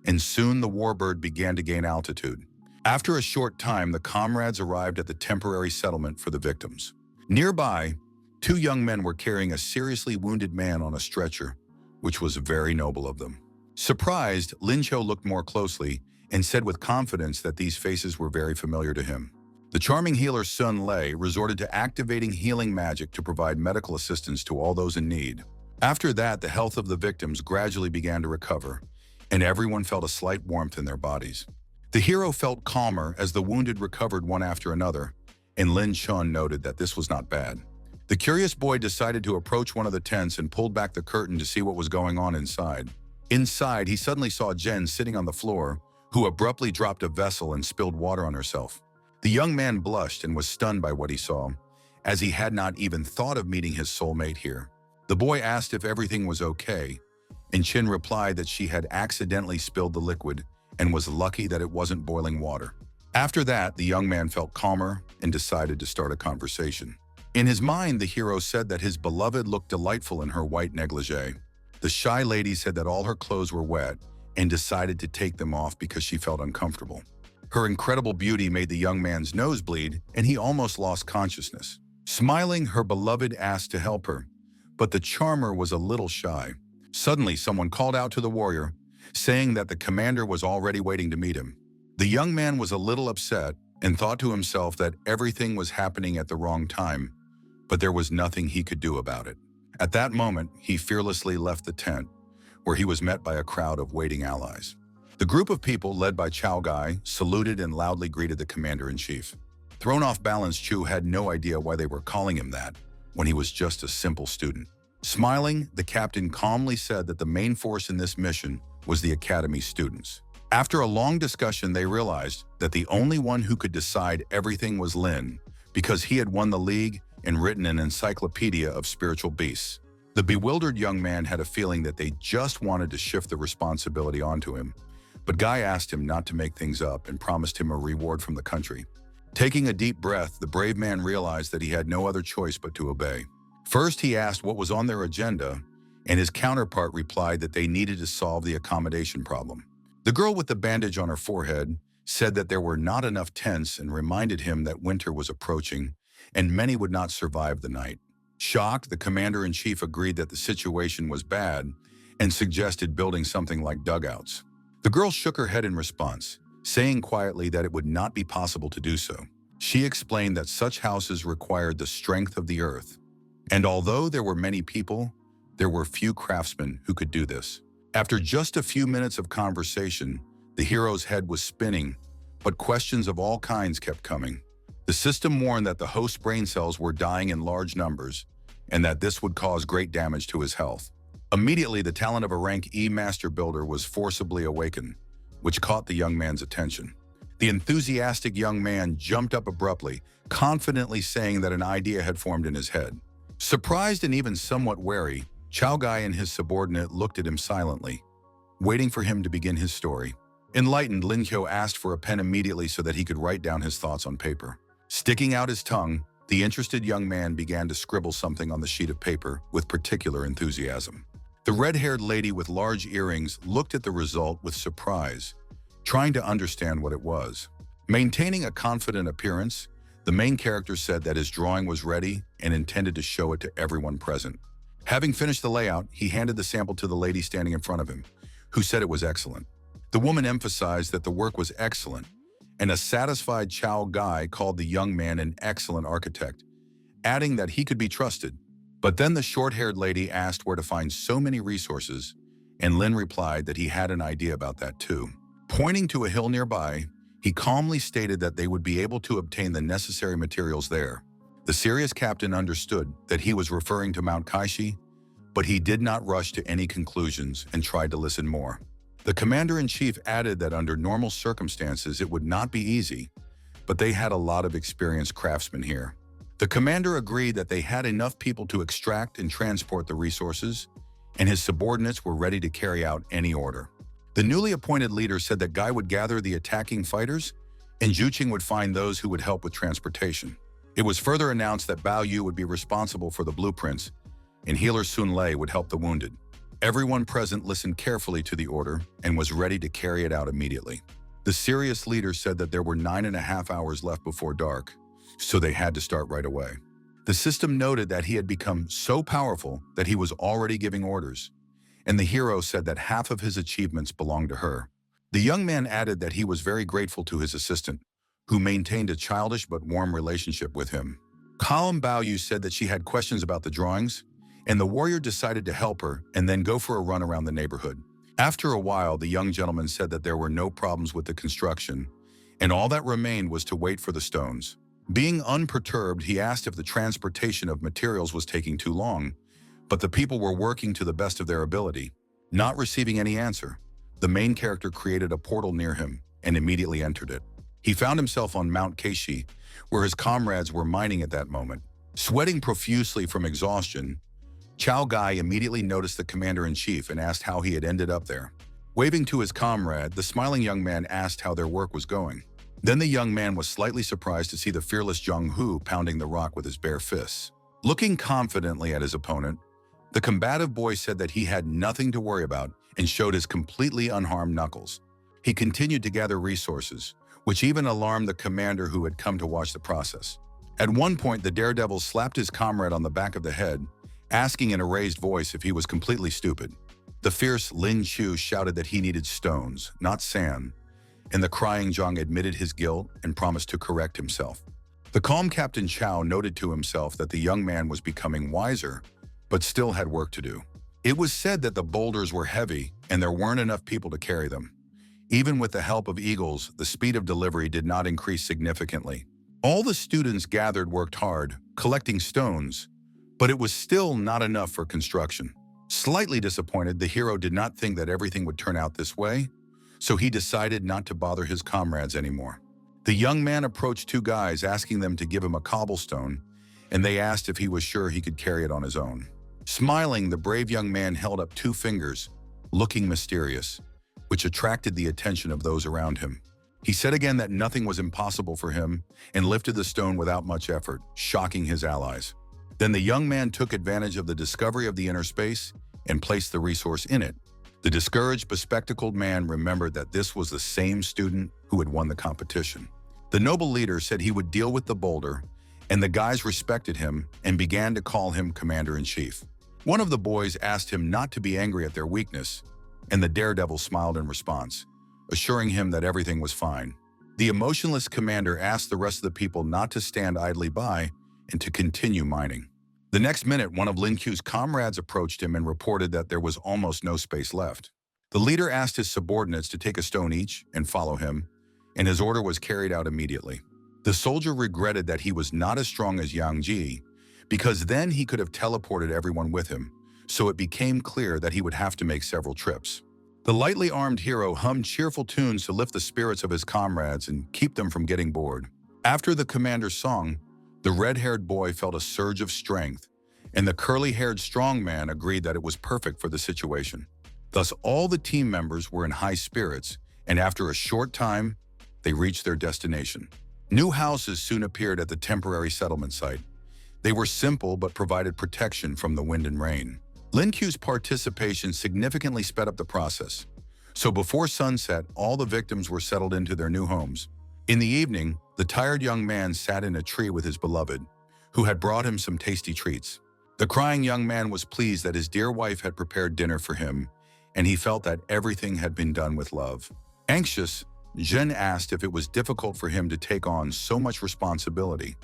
and soon the warbird began to gain altitude. After a short time, the comrades arrived at the temporary settlement for the victims. Nearby, 2 young men were carrying a seriously wounded man on a stretcher, which was very noble of them. Surprised, Lin Qiu looked more closely and said with confidence that these faces were very familiar to him. The charming healer Sun Lei resorted to activating healing magic to provide medical assistance to all those in need. After that, the health of the victims gradually began to recover, and everyone felt a slight warmth in their bodies. The hero felt calmer as the wounded recovered one after another, and Lin Chun noted that this was not bad. The curious boy decided to approach one of the tents and pulled back the curtain to see what was going on inside. Inside, he suddenly saw Jen sitting on the floor, who abruptly dropped a vessel and spilled water on herself. The young man blushed and was stunned by what he saw, as he had not even thought of meeting his soulmate here. The boy asked if everything was okay, and Chin replied that she had accidentally spilled the liquid and was lucky that it wasn't boiling water. After that, the young man felt calmer and decided to start a conversation. In his mind, the hero said that his beloved looked delightful in her white negligee. The shy lady said that all her clothes were wet and decided to take them off because she felt uncomfortable. Her incredible beauty made the young man's nose bleed, and he almost lost consciousness. Smiling, her beloved asked to help her, but the charmer was a little shy. Suddenly, someone called out to the warrior, saying that the commander was already waiting to meet him. The young man was a little upset and thought to himself that everything was happening at the wrong time, but there was nothing he could do about it. At that moment, he fearlessly left the tent, where he was met by a crowd of waiting allies. The group of people, led by Chow Gai, saluted and loudly greeted the commander-in-chief. Thrown off balance, Chu had no idea why they were calling him that, when he was just a simple student. Smiling, the captain calmly said that the main force in this mission was the academy students. After a long discussion, they realized that the only one who could decide everything was Lin, because he had won the league and written an encyclopedia of spiritual beasts. The bewildered young man had a feeling that they just wanted to shift the responsibility onto him, but Guy asked him not to make things up and promised him a reward from the country. Taking a deep breath, the brave man realized that he had no other choice but to obey. First, he asked what was on their agenda, and his counterpart replied that they needed to solve the accommodation problem. The girl with the bandage on her forehead said that there were not enough tents and reminded him that winter was approaching and many would not survive the night. Shocked, the commander-in-chief agreed that the situation was bad and suggested building something like dugouts. The girl shook her head in response, saying quietly that it would not be possible to do so. She explained that such houses required the strength of the earth, and although there were many people, there were few craftsmen who could do this. After just a few minutes of conversation, the hero's head was spinning, but questions of all kinds kept coming. The system warned that the host's brain cells were dying in large numbers, and that this would cause great damage to his health. Immediately, the talent of a rank E master builder was forcibly awakened, which caught the young man's attention. The enthusiastic young man jumped up abruptly, confidently saying that an idea had formed in his head. Surprised and even somewhat wary, Chow Gai and his subordinate looked at him silently, waiting for him to begin his story. Enlightened, Lin Kyo asked for a pen immediately so that he could write down his thoughts on paper. Sticking out his tongue, the interested young man began to scribble something on the sheet of paper with particular enthusiasm. The red-haired lady with large earrings looked at the result with surprise, trying to understand what it was. Maintaining a confident appearance, the main character said that his drawing was ready and intended to show it to everyone present. Having finished the layout, he handed the sample to the lady standing in front of him, who said it was excellent. The woman emphasized that the work was excellent, and a satisfied Chow Gai called the young man an excellent architect, adding that he could be trusted. But then the short-haired lady asked where to find so many resources, and Lin replied that he had an idea about that too. Pointing to a hill nearby, he calmly stated that they would be able to obtain the necessary materials there. The serious captain understood that he was referring to Mount Kaishi, but he did not rush to any conclusions and tried to listen more. The commander-in-chief added that under normal circumstances it would not be easy, but they had a lot of experienced craftsmen here. The commander agreed that they had enough people to extract and transport the resources, and his subordinates were ready to carry out any order. The newly appointed leader said that Guy would gather the attacking fighters, and Juqing would find those who would help with transportation. It was further announced that Bao Yu would be responsible for the blueprints, and healer Sun Lei would help the wounded. Everyone present listened carefully to the order and was ready to carry it out immediately. The serious leader said that there were 9.5 hours left before dark, so they had to start right away. The system noted that he had become so powerful that he was already giving orders, and the hero said that half of his achievements belonged to her. The young man added that he was very grateful to his assistant, who maintained a childish but warm relationship with him. Column Bao Yu said that she had questions about the drawings, and the warrior decided to help her and then go for a run around the neighborhood. After a while, the young gentleman said that there were no problems with the construction, and all that remained was to wait for the stones. Being unperturbed, he asked if the transportation of materials was taking too long, but the people were working to the best of their ability. Not receiving any answer, the main character created a portal near him and immediately entered it. He found himself on Mount Keishi, where his comrades were mining at that moment. Sweating profusely from exhaustion, Chow Gai immediately noticed the commander-in-chief and asked how he had ended up there. Waving to his comrade, the smiling young man asked how their work was going. Then the young man was slightly surprised to see the fearless Zhang Hu pounding the rock with his bare fists. Looking confidently at his opponent, the combative boy said that he had nothing to worry about and showed his completely unharmed knuckles. He continued to gather resources, which even alarmed the commander who had come to watch the process. At one point, the daredevil slapped his comrade on the back of the head asking in a raised voice if he was completely stupid. The fierce Lin Chu shouted that he needed stones, not sand, and the crying Zhang admitted his guilt and promised to correct himself. The calm Captain Chow noted to himself that the young man was becoming wiser, but still had work to do. It was said that the boulders were heavy and there weren't enough people to carry them. Even with the help of eagles, the speed of delivery did not increase significantly. All the students gathered worked hard, collecting stones, but it was still not enough for construction. Slightly disappointed, the hero did not think that everything would turn out this way, so he decided not to bother his comrades anymore. The young man approached two guys asking them to give him a cobblestone, and they asked if he was sure he could carry it on his own. Smiling, the brave young man held up two fingers, looking mysterious, which attracted the attention of those around him. He said again that nothing was impossible for him and lifted the stone without much effort, shocking his allies. Then the young man took advantage of the discovery of the inner space and placed the resource in it. The discouraged, bespectacled man remembered that this was the same student who had won the competition. The noble leader said he would deal with the boulder, and the guys respected him and began to call him Commander-in-Chief. One of the boys asked him not to be angry at their weakness, and the daredevil smiled in response, assuring him that everything was fine. The emotionless commander asked the rest of the people not to stand idly by and to continue mining. The next minute, one of Lin Q's comrades approached him and reported that there was almost no space left. The leader asked his subordinates to take a stone each and follow him, and his order was carried out immediately. The soldier regretted that he was not as strong as Yang Ji, because then he could have teleported everyone with him, so it became clear that he would have to make several trips. The lightly armed hero hummed cheerful tunes to lift the spirits of his comrades and keep them from getting bored. After the commander's song, the red-haired boy felt a surge of strength, and the curly-haired strong man agreed that it was perfect for the situation. Thus, all the team members were in high spirits, and after a short time, they reached their destination. New houses soon appeared at the temporary settlement site. They were simple but provided protection from the wind and rain. Lin Q's participation significantly sped up the process. So before sunset, all the victims were settled into their new homes. In the evening, the tired young man sat in a tree with his beloved, who had brought him some tasty treats. The crying young man was pleased that his dear wife had prepared dinner for him, and he felt that everything had been done with love. Anxious, Zhen asked if it was difficult for him to take on so much responsibility,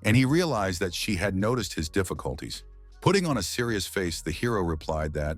and he realized that she had noticed his difficulties. Putting on a serious face, the hero replied that,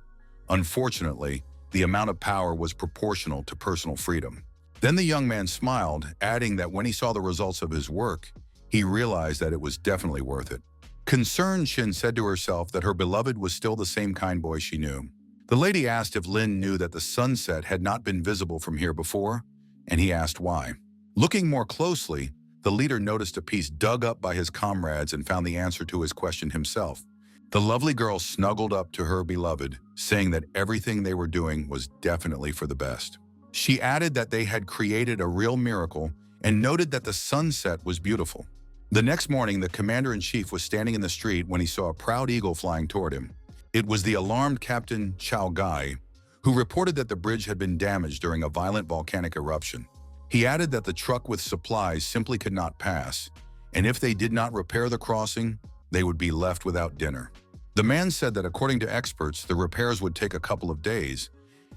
unfortunately, the amount of power was proportional to personal freedom. Then the young man smiled, adding that when he saw the results of his work, he realized that it was definitely worth it. Concerned, Xin said to herself that her beloved was still the same kind boy she knew. The lady asked if Lin knew that the sunset had not been visible from here before, and he asked why. Looking more closely, the leader noticed a piece dug up by his comrades and found the answer to his question himself. The lovely girl snuggled up to her beloved, saying that everything they were doing was definitely for the best. She added that they had created a real miracle and noted that the sunset was beautiful. The next morning, the commander-in-chief was standing in the street when he saw a proud eagle flying toward him. It was the alarmed Captain Chao Gai, who reported that the bridge had been damaged during a violent volcanic eruption. He added that the truck with supplies simply could not pass, and if they did not repair the crossing, they would be left without dinner. The man said that according to experts, the repairs would take a couple of days,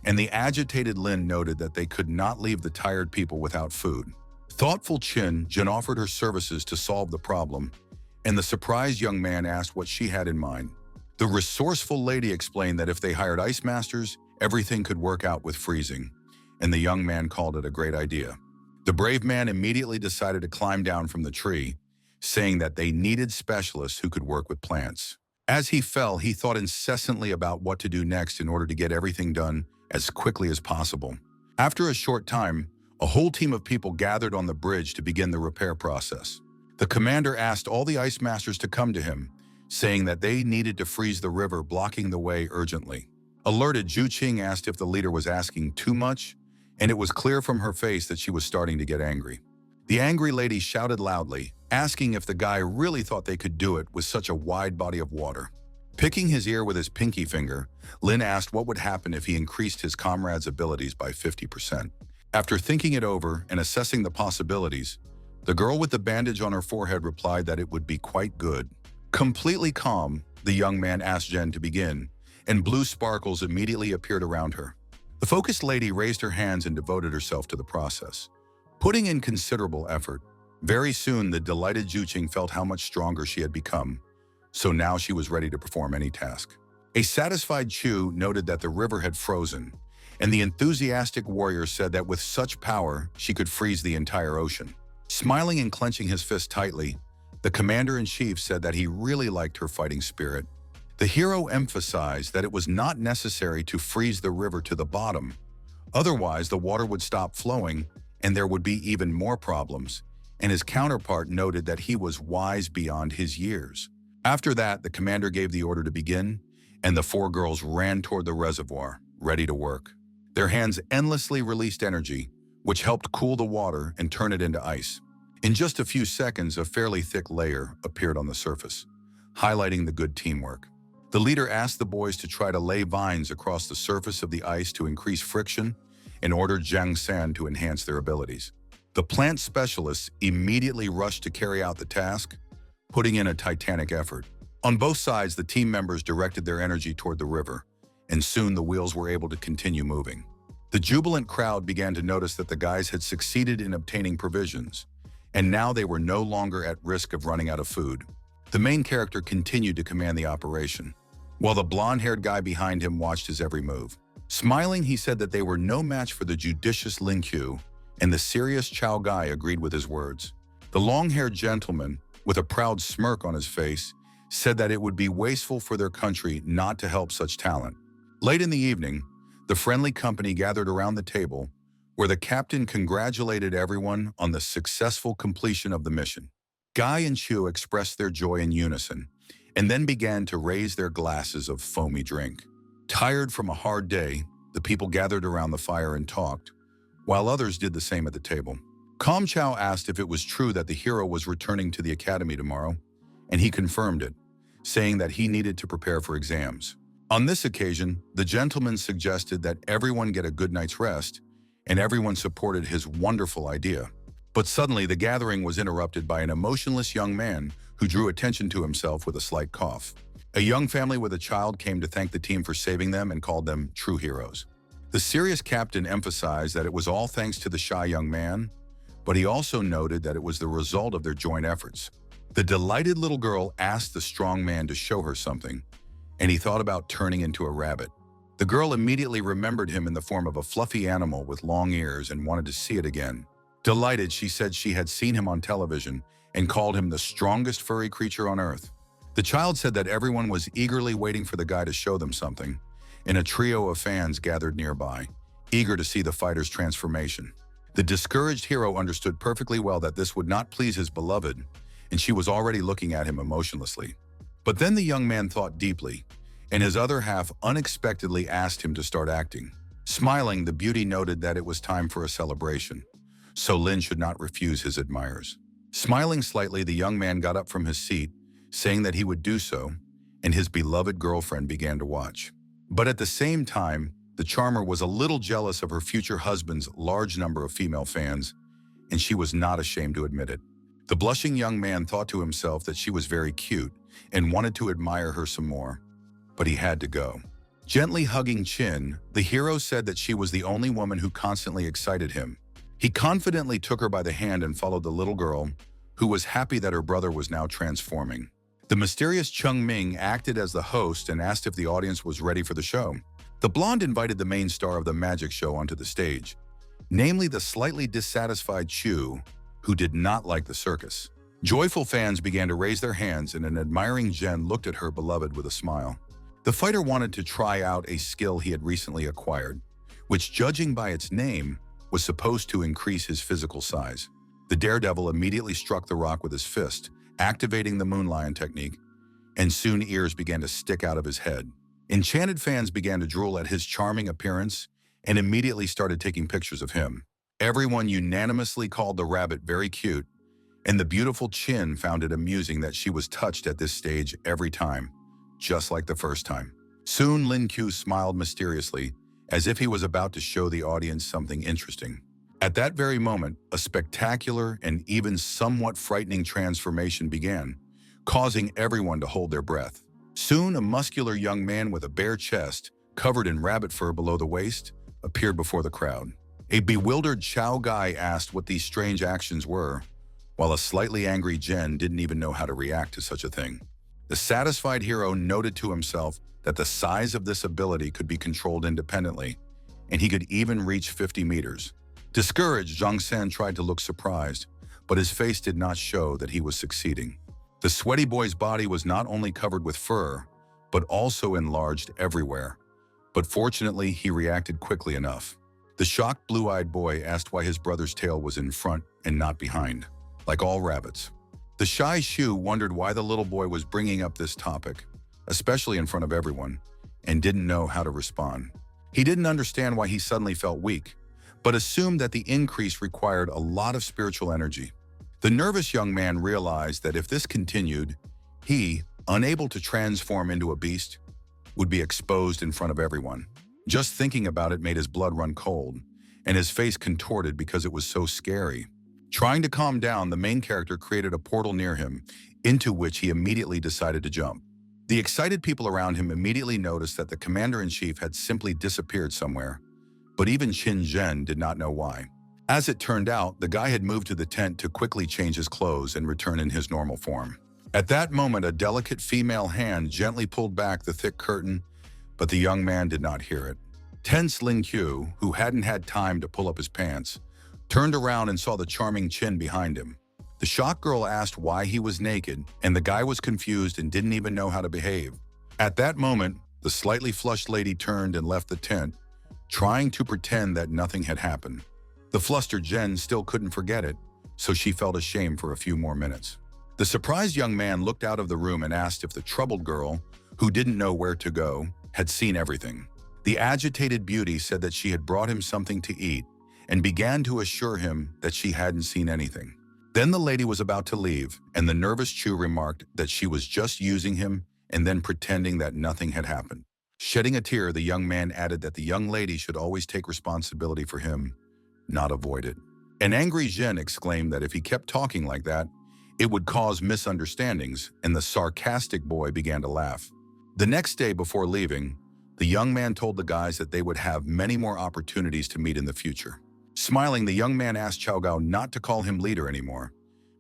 and the agitated Lin noted that they could not leave the tired people without food. Thoughtful Jin offered her services to solve the problem, and the surprised young man asked what she had in mind. The resourceful lady explained that if they hired ice masters, everything could work out with freezing, and the young man called it a great idea. The brave man immediately decided to climb down from the tree, saying that they needed specialists who could work with plants. As he fell, he thought incessantly about what to do next in order to get everything done as quickly as possible. After a short time, a whole team of people gathered on the bridge to begin the repair process. The commander asked all the ice masters to come to him, saying that they needed to freeze the river blocking the way urgently. Alerted, Zhu Qing asked if the leader was asking too much, and it was clear from her face that she was starting to get angry. The angry lady shouted loudly, asking if the guy really thought they could do it with such a wide body of water. Picking his ear with his pinky finger, Lin asked what would happen if he increased his comrade's abilities by 50%. After thinking it over and assessing the possibilities, the girl with the bandage on her forehead replied that it would be quite good. Completely calm, The young man asked Jen to begin, and blue sparkles immediately appeared around her. The focused lady raised her hands and devoted herself to the process, putting in considerable effort. Very soon, the delighted Juqing felt how much stronger she had become, so now she was ready to perform any task. A satisfied Chu noted that the river had frozen, and the enthusiastic warrior said that with such power, she could freeze the entire ocean. Smiling and clenching his fist tightly, the commander-in-chief said that he really liked her fighting spirit. The hero emphasized that it was not necessary to freeze the river to the bottom. Otherwise, the water would stop flowing, and there would be even more problems, and his counterpart noted that he was wise beyond his years. After that, the commander gave the order to begin, and the four girls ran toward the reservoir, ready to work. Their hands endlessly released energy, which helped cool the water and turn it into ice. In just a few seconds, a fairly thick layer appeared on the surface, highlighting the good teamwork. The leader asked the boys to try to lay vines across the surface of the ice to increase friction and ordered Jiang San to enhance their abilities. The plant specialists immediately rushed to carry out the task, putting in a titanic effort. On both sides, the team members directed their energy toward the river, and soon the wheels were able to continue moving. The jubilant crowd began to notice that the guys had succeeded in obtaining provisions, and now they were no longer at risk of running out of food. The main character continued to command the operation, while the blonde-haired guy behind him watched his every move. Smiling, he said that they were no match for the judicious Lin Qiu, and the serious Chao Guy agreed with his words. The long-haired gentleman, with a proud smirk on his face, said that it would be wasteful for their country not to help such talent. Late in the evening, the friendly company gathered around the table, where the captain congratulated everyone on the successful completion of the mission. Guy and Chu expressed their joy in unison, and then began to raise their glasses of foamy drink. Tired from a hard day, the people gathered around the fire and talked, while others did the same at the table. Kong Chao asked if it was true that the hero was returning to the academy tomorrow, and he confirmed it, saying that he needed to prepare for exams. On this occasion, the gentleman suggested that everyone get a good night's rest, and everyone supported his wonderful idea. But suddenly, the gathering was interrupted by an emotionless young man who drew attention to himself with a slight cough. A young family with a child came to thank the team for saving them and called them true heroes. The serious captain emphasized that it was all thanks to the shy young man, but he also noted that it was the result of their joint efforts. The delighted little girl asked the strong man to show her something, and he thought about turning into a rabbit. The girl immediately remembered him in the form of a fluffy animal with long ears and wanted to see it again. Delighted, she said she had seen him on television and called him the strongest furry creature on Earth. The child said that everyone was eagerly waiting for the guy to show them something, and a trio of fans gathered nearby, eager to see the fighter's transformation. The discouraged hero understood perfectly well that this would not please his beloved, and she was already looking at him emotionlessly. But then the young man thought deeply, and his other half unexpectedly asked him to start acting. Smiling, the beauty noted that it was time for a celebration, so Lin should not refuse his admirers. Smiling slightly, the young man got up from his seat, saying that he would do so, and his beloved girlfriend began to watch. But at the same time, the charmer was a little jealous of her future husband's large number of female fans, and she was not ashamed to admit it. The blushing young man thought to himself that she was very cute and wanted to admire her some more, but he had to go. Gently hugging Chin, the hero said that she was the only woman who constantly excited him. He confidently took her by the hand and followed the little girl, who was happy that her brother was now transforming. The mysterious Chung Ming acted as the host and asked if the audience was ready for the show. The blonde invited the main star of the magic show onto the stage, namely the slightly dissatisfied Chu, who did not like the circus. Joyful fans began to raise their hands, and an admiring Jen looked at her beloved with a smile. The fighter wanted to try out a skill he had recently acquired, which, judging by its name, was supposed to increase his physical size. The daredevil immediately struck the rock with his fist, activating the moon lion technique, and soon ears began to stick out of his head. Enchanted fans began to drool at his charming appearance and immediately started taking pictures of him. Everyone unanimously called the rabbit very cute, and the beautiful Chin found it amusing that she was touched at this stage every time, just like the first time. Soon Lin Qiu smiled mysteriously, as if he was about to show the audience something interesting. At that very moment, a spectacular and even somewhat frightening transformation began, causing everyone to hold their breath. Soon, a muscular young man with a bare chest, covered in rabbit fur below the waist, appeared before the crowd. A bewildered Chow guy asked what these strange actions were, while a slightly angry Jen didn't even know how to react to such a thing. The satisfied hero noted to himself that the size of this ability could be controlled independently, and he could even reach 50 meters. Discouraged, Zhang San tried to look surprised, but his face did not show that he was succeeding. The sweaty boy's body was not only covered with fur, but also enlarged everywhere. But fortunately, he reacted quickly enough. The shocked blue-eyed boy asked why his brother's tail was in front and not behind, like all rabbits. The shy Shu wondered why the little boy was bringing up this topic, especially in front of everyone, and didn't know how to respond. He didn't understand why he suddenly felt weak, but assumed that the increase required a lot of spiritual energy. The nervous young man realized that if this continued, he, unable to transform into a beast, would be exposed in front of everyone. Just thinking about it made his blood run cold, and his face contorted because it was so scary. Trying to calm down, the main character created a portal near him, into which he immediately decided to jump. The excited people around him immediately noticed that the commander-in-chief had simply disappeared somewhere, but even Qin Zhen did not know why. As it turned out, the guy had moved to the tent to quickly change his clothes and return in his normal form. At that moment, a delicate female hand gently pulled back the thick curtain, but the young man did not hear it. Tense Lin Qiu, who hadn't had time to pull up his pants, turned around and saw the charming Qin behind him. The shocked girl asked why he was naked, and the guy was confused and didn't even know how to behave. At that moment, the slightly flushed lady turned and left the tent, trying to pretend that nothing had happened. The flustered Jen still couldn't forget it, so she felt ashamed for a few more minutes. The surprised young man looked out of the room and asked if the troubled girl, who didn't know where to go, had seen everything. The agitated beauty said that she had brought him something to eat and began to assure him that she hadn't seen anything. Then the lady was about to leave, and the nervous Chu remarked that she was just using him and then pretending that nothing had happened. Shedding a tear, the young man added that the young lady should always take responsibility for him, not avoid it. An angry Zhen exclaimed that if he kept talking like that, it would cause misunderstandings, and the sarcastic boy began to laugh. The next day before leaving, the young man told the guys that they would have many more opportunities to meet in the future. Smiling, the young man asked Chao Gao not to call him leader anymore,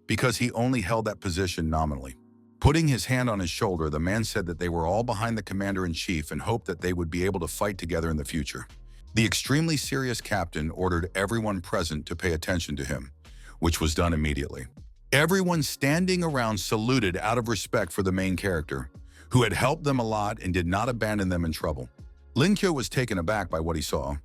because he only held that position nominally. Putting his hand on his shoulder, the man said that they were all behind the commander-in-chief and hoped that they would be able to fight together in the future. The extremely serious captain ordered everyone present to pay attention to him, which was done immediately. Everyone standing around saluted out of respect for the main character, who had helped them a lot and did not abandon them in trouble. Lin Qiu was taken aback by what he saw,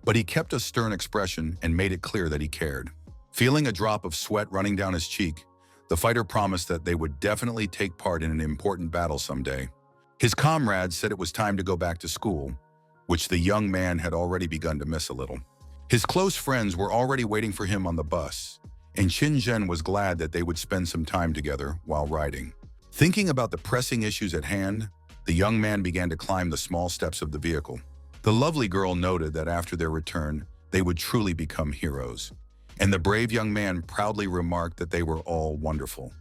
but he kept a stern expression and made it clear that he cared. Feeling a drop of sweat running down his cheek, the fighter promised that they would definitely take part in an important battle someday. His comrades said it was time to go back to school, which the young man had already begun to miss a little. His close friends were already waiting for him on the bus, and Qin Zhen was glad that they would spend some time together while riding. Thinking about the pressing issues at hand, the young man began to climb the small steps of the vehicle. The lovely girl noted that after their return, they would truly become heroes, and the brave young man proudly remarked that they were all wonderful.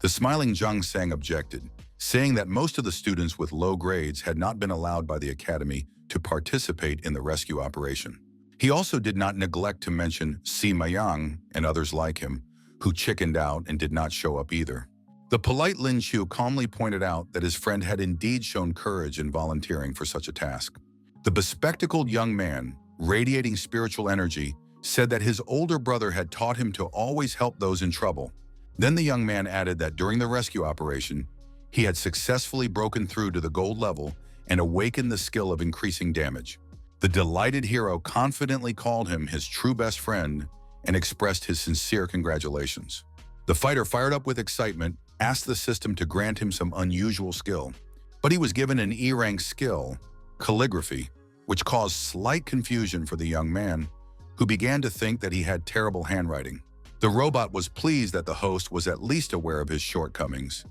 The smiling Zhang Sang objected, saying that most of the students with low grades had not been allowed by the academy to participate in the rescue operation. He also did not neglect to mention Sima Yang and others like him, who chickened out and did not show up either. The polite Lin Qiu calmly pointed out that his friend had indeed shown courage in volunteering for such a task. The bespectacled young man, radiating spiritual energy, said that his older brother had taught him to always help those in trouble. Then the young man added that during the rescue operation, he had successfully broken through to the gold level and awakened the skill of increasing damage. The delighted hero confidently called him his true best friend and expressed his sincere congratulations. The fighter, fired up with excitement, asked the system to grant him some unusual skill, but he was given an E-rank skill, calligraphy, which caused slight confusion for the young man, who began to think that he had terrible handwriting. The robot was pleased that the host was at least aware of his shortcomings,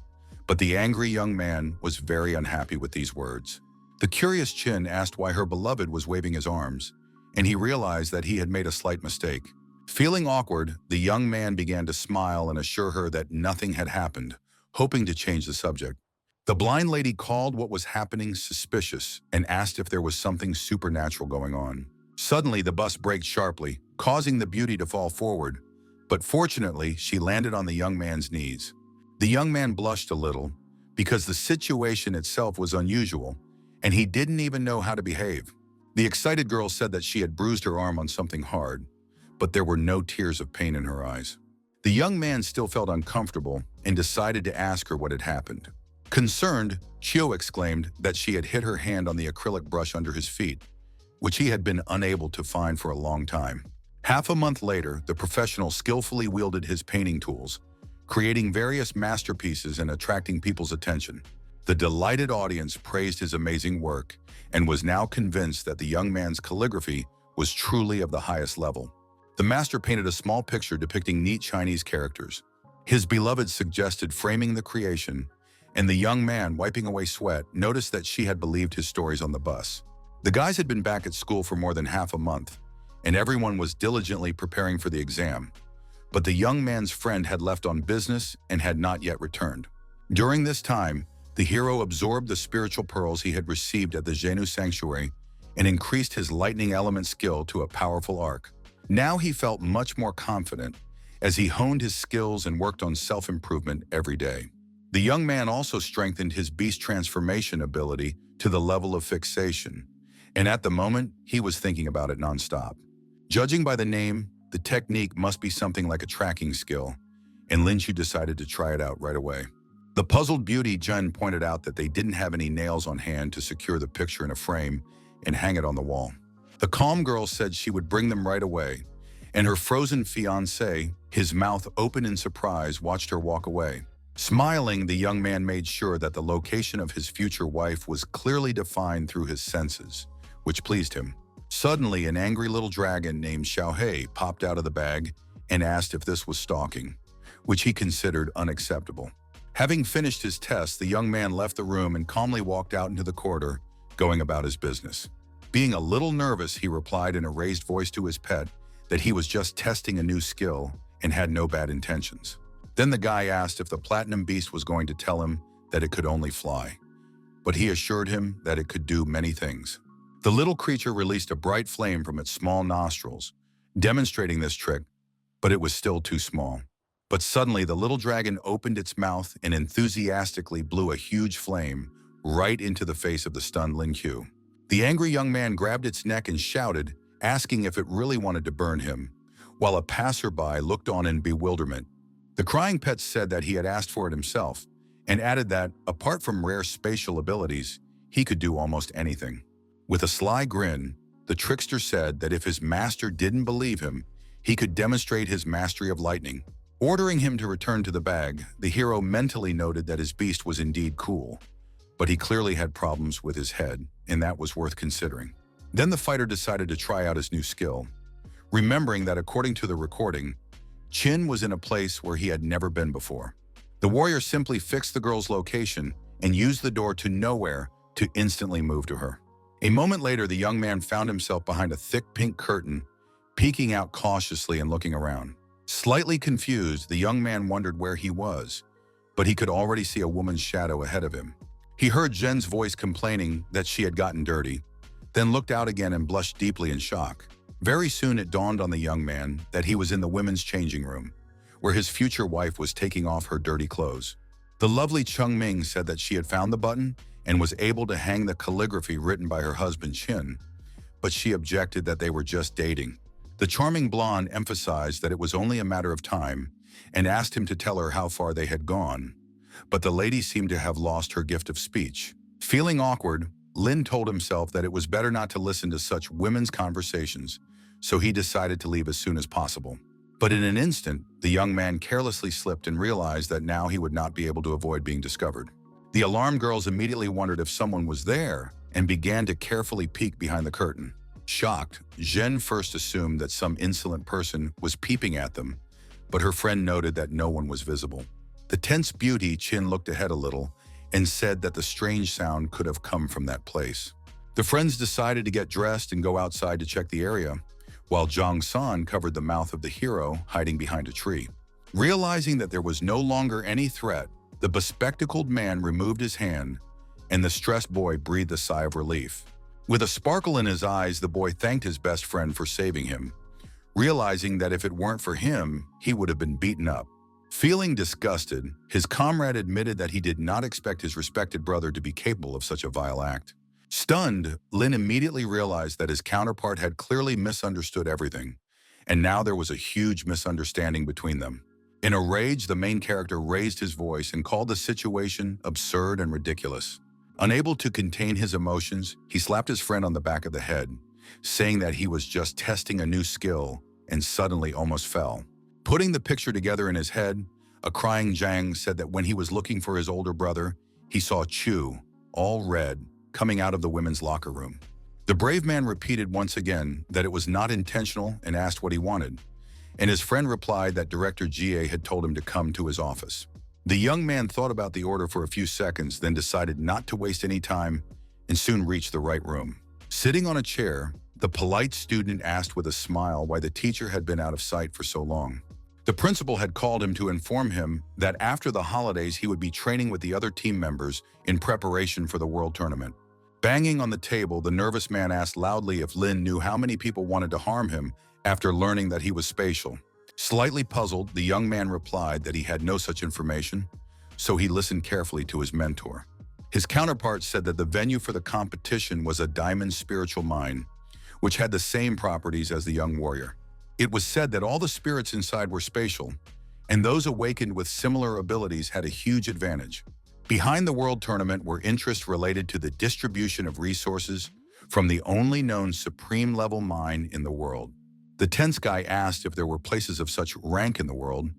but the angry young man was very unhappy with these words. The curious Qin asked why her beloved was waving his arms, and he realized that he had made a slight mistake. Feeling awkward, the young man began to smile and assure her that nothing had happened, hoping to change the subject. The blind lady called what was happening suspicious and asked if there was something supernatural going on. Suddenly, the bus braked sharply, causing the beauty to fall forward, but fortunately, she landed on the young man's knees. The young man blushed a little because the situation itself was unusual, and he didn't even know how to behave. The excited girl said that she had bruised her arm on something hard, but there were no tears of pain in her eyes. The young man still felt uncomfortable and decided to ask her what had happened. Concerned, Chio exclaimed that she had hit her hand on the acrylic brush under his feet, which he had been unable to find for a long time. Half a month later, the professional skillfully wielded his painting tools, creating various masterpieces and attracting people's attention. The delighted audience praised his amazing work and was now convinced that the young man's calligraphy was truly of the highest level. The master painted a small picture depicting neat Chinese characters. His beloved suggested framing the creation, and the young man, wiping away sweat, noticed that she had believed his stories on the bus. The guys had been back at school for more than half a month, and everyone was diligently preparing for the exam. But the young man's friend had left on business and had not yet returned. During this time, the hero absorbed the spiritual pearls he had received at the Zhenu Sanctuary and increased his lightning element skill to a powerful arc. Now he felt much more confident as he honed his skills and worked on self-improvement every day. The young man also strengthened his beast transformation ability to the level of fixation, and at the moment, he was thinking about it nonstop. Judging by the name, the technique must be something like a tracking skill, and Lin Chu decided to try it out right away. The puzzled beauty Jen pointed out that they didn't have any nails on hand to secure the picture in a frame and hang it on the wall. The calm girl said she would bring them right away, and her frozen fiancé, his mouth open in surprise, watched her walk away. Smiling, the young man made sure that the location of his future wife was clearly defined through his senses, which pleased him. Suddenly, an angry little dragon named Xiaohei popped out of the bag and asked if this was stalking, which he considered unacceptable. Having finished his test, the young man left the room and calmly walked out into the corridor, going about his business. Being a little nervous, he replied in a raised voice to his pet that he was just testing a new skill and had no bad intentions. Then the guy asked if the platinum beast was going to tell him that it could only fly, but he assured him that it could do many things. The little creature released a bright flame from its small nostrils, demonstrating this trick, but it was still too small. But suddenly the little dragon opened its mouth and enthusiastically blew a huge flame right into the face of the stunned Lin Qiu. The angry young man grabbed its neck and shouted, asking if it really wanted to burn him, while a passerby looked on in bewilderment. The crying pet said that he had asked for it himself, and added that, apart from rare spatial abilities, he could do almost anything. With a sly grin, the trickster said that if his master didn't believe him, he could demonstrate his mastery of lightning. Ordering him to return to the bag, the hero mentally noted that his beast was indeed cool, but he clearly had problems with his head, and that was worth considering. Then the fighter decided to try out his new skill, remembering that according to the recording, Qin was in a place where he had never been before. The warrior simply fixed the girl's location and used the door to nowhere to instantly move to her. A moment later, the young man found himself behind a thick pink curtain, peeking out cautiously and looking around. Slightly confused, the young man wondered where he was, but he could already see a woman's shadow ahead of him. He heard Jen's voice complaining that she had gotten dirty, then looked out again and blushed deeply in shock. Very soon it dawned on the young man that he was in the women's changing room, where his future wife was taking off her dirty clothes. The lovely Chung Ming said that she had found the button and was able to hang the calligraphy written by her husband Qin, but she objected that they were just dating. The charming blonde emphasized that it was only a matter of time and asked him to tell her how far they had gone, but the lady seemed to have lost her gift of speech. Feeling awkward, Lin told himself that it was better not to listen to such women's conversations, so he decided to leave as soon as possible. But in an instant, the young man carelessly slipped and realized that now he would not be able to avoid being discovered. The alarmed girls immediately wondered if someone was there and began to carefully peek behind the curtain. Shocked, Zhen first assumed that some insolent person was peeping at them, but her friend noted that no one was visible. The tense beauty Qin looked ahead a little and said that the strange sound could have come from that place. The friends decided to get dressed and go outside to check the area, while Zhang San covered the mouth of the hero, hiding behind a tree. Realizing that there was no longer any threat, The bespectacled man removed his hand, and the stressed boy breathed a sigh of relief. With a sparkle in his eyes, the boy thanked his best friend for saving him, realizing that if it weren't for him, he would have been beaten up. Feeling disgusted, his comrade admitted that he did not expect his respected brother to be capable of such a vile act. Stunned, Lin immediately realized that his counterpart had clearly misunderstood everything, and now there was a huge misunderstanding between them. In a rage, the main character raised his voice and called the situation absurd and ridiculous. Unable to contain his emotions, he slapped his friend on the back of the head, saying that he was just testing a new skill, and suddenly almost fell. Putting the picture together in his head, a crying Zhang said that when he was looking for his older brother, he saw Chu, all red, coming out of the women's locker room. The brave man repeated once again that it was not intentional and asked what he wanted, and his friend replied that Director Jie had told him to come to his office. The young man thought about the order for a few seconds, then decided not to waste any time and soon reached the right room. Sitting on a chair, the polite student asked with a smile why the teacher had been out of sight for so long. The principal had called him to inform him that after the holidays he would be training with the other team members in preparation for the world tournament. Banging on the table, the nervous man asked loudly if Lin knew how many people wanted to harm him after learning that he was spatial. Slightly puzzled, the young man replied that he had no such information, so he listened carefully to his mentor. His counterpart said that the venue for the competition was a diamond spiritual mine, which had the same properties as the young warrior. It was said that all the spirits inside were spatial, and those awakened with similar abilities had a huge advantage. Behind the world tournament were interests related to the distribution of resources from the only known supreme-level mine in the world. The tense guy asked if there were places of such rank in the world,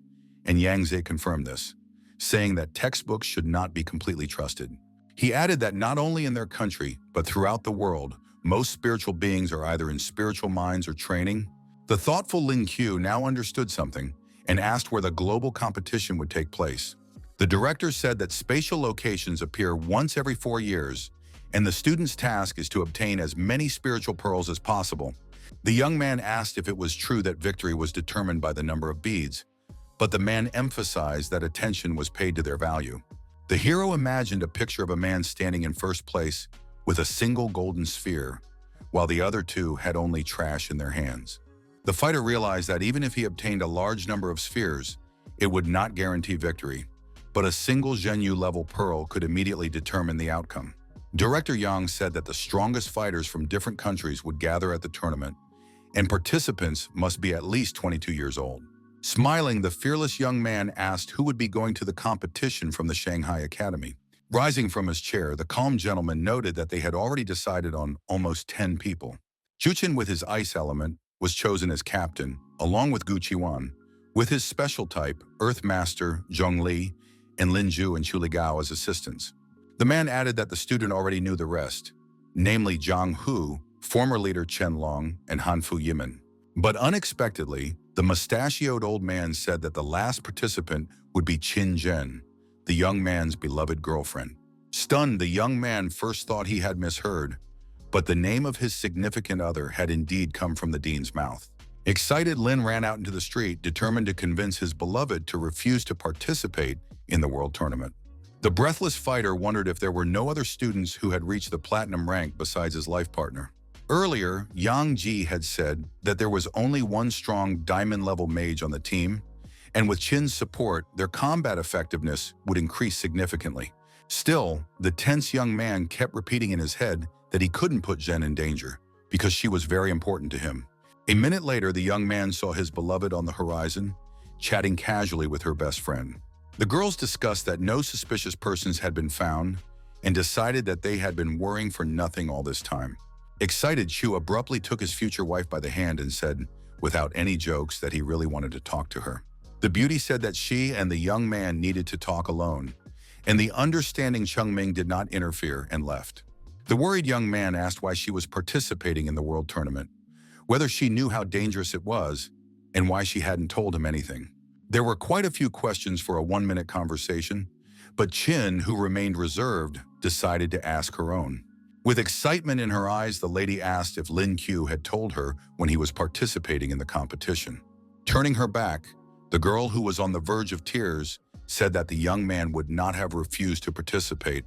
and Yang Ze confirmed this, saying that textbooks should not be completely trusted. He added that not only in their country, but throughout the world, most spiritual beings are either in spiritual mines or training. The thoughtful Lin Qiu now understood something and asked where the global competition would take place. The director said that spatial locations appear once every 4 years, and the student's task is to obtain as many spiritual pearls as possible. The young man asked if it was true that victory was determined by the number of beads, but the man emphasized that attention was paid to their value. The hero imagined a picture of a man standing in first place with a single golden sphere, while the other two had only trash in their hands. The fighter realized that even if he obtained a large number of spheres, it would not guarantee victory, but a single Zhenyu-level pearl could immediately determine the outcome. Director Yang said that the strongest fighters from different countries would gather at the tournament, and participants must be at least 22 years old. Smiling, the fearless young man asked who would be going to the competition from the Shanghai Academy. Rising from his chair, the calm gentleman noted that they had already decided on almost 10 people. Juchen, with his ice element, was chosen as captain, along with Gu Qiwan, with his special type, Earth Master, Zhongli, and Lin Zhu and Chuligao as assistants. The man added that the student already knew the rest, namely Zhang Hu, former leader Chen Long, and Han Fu Yimin. But unexpectedly, the mustachioed old man said that the last participant would be Qin Zhen, the young man's beloved girlfriend. Stunned, the young man first thought he had misheard, but the name of his significant other had indeed come from the dean's mouth. Excited, Lin ran out into the street, determined to convince his beloved to refuse to participate in the world tournament. The breathless fighter wondered if there were no other students who had reached the platinum rank besides his life partner. Earlier, Yang Ji had said that there was only one strong diamond-level mage on the team, and with Qin's support, their combat effectiveness would increase significantly. Still, the tense young man kept repeating in his head that he couldn't put Zhen in danger, because she was very important to him. A minute later, the young man saw his beloved on the horizon, chatting casually with her best friend. The girls discussed that no suspicious persons had been found and decided that they had been worrying for nothing all this time. Excited, Chu abruptly took his future wife by the hand and said, without any jokes, that he really wanted to talk to her. The beauty said that she and the young man needed to talk alone, and the understanding Chengming did not interfere and left. The worried young man asked why she was participating in the world tournament, whether she knew how dangerous it was, and why she hadn't told him anything. There were quite a few questions for a 1-minute conversation, but Qin, who remained reserved, decided to ask her own. With excitement in her eyes, the lady asked if Lin Qiu had told her when he was participating in the competition. Turning her back, the girl, who was on the verge of tears, said that the young man would not have refused to participate,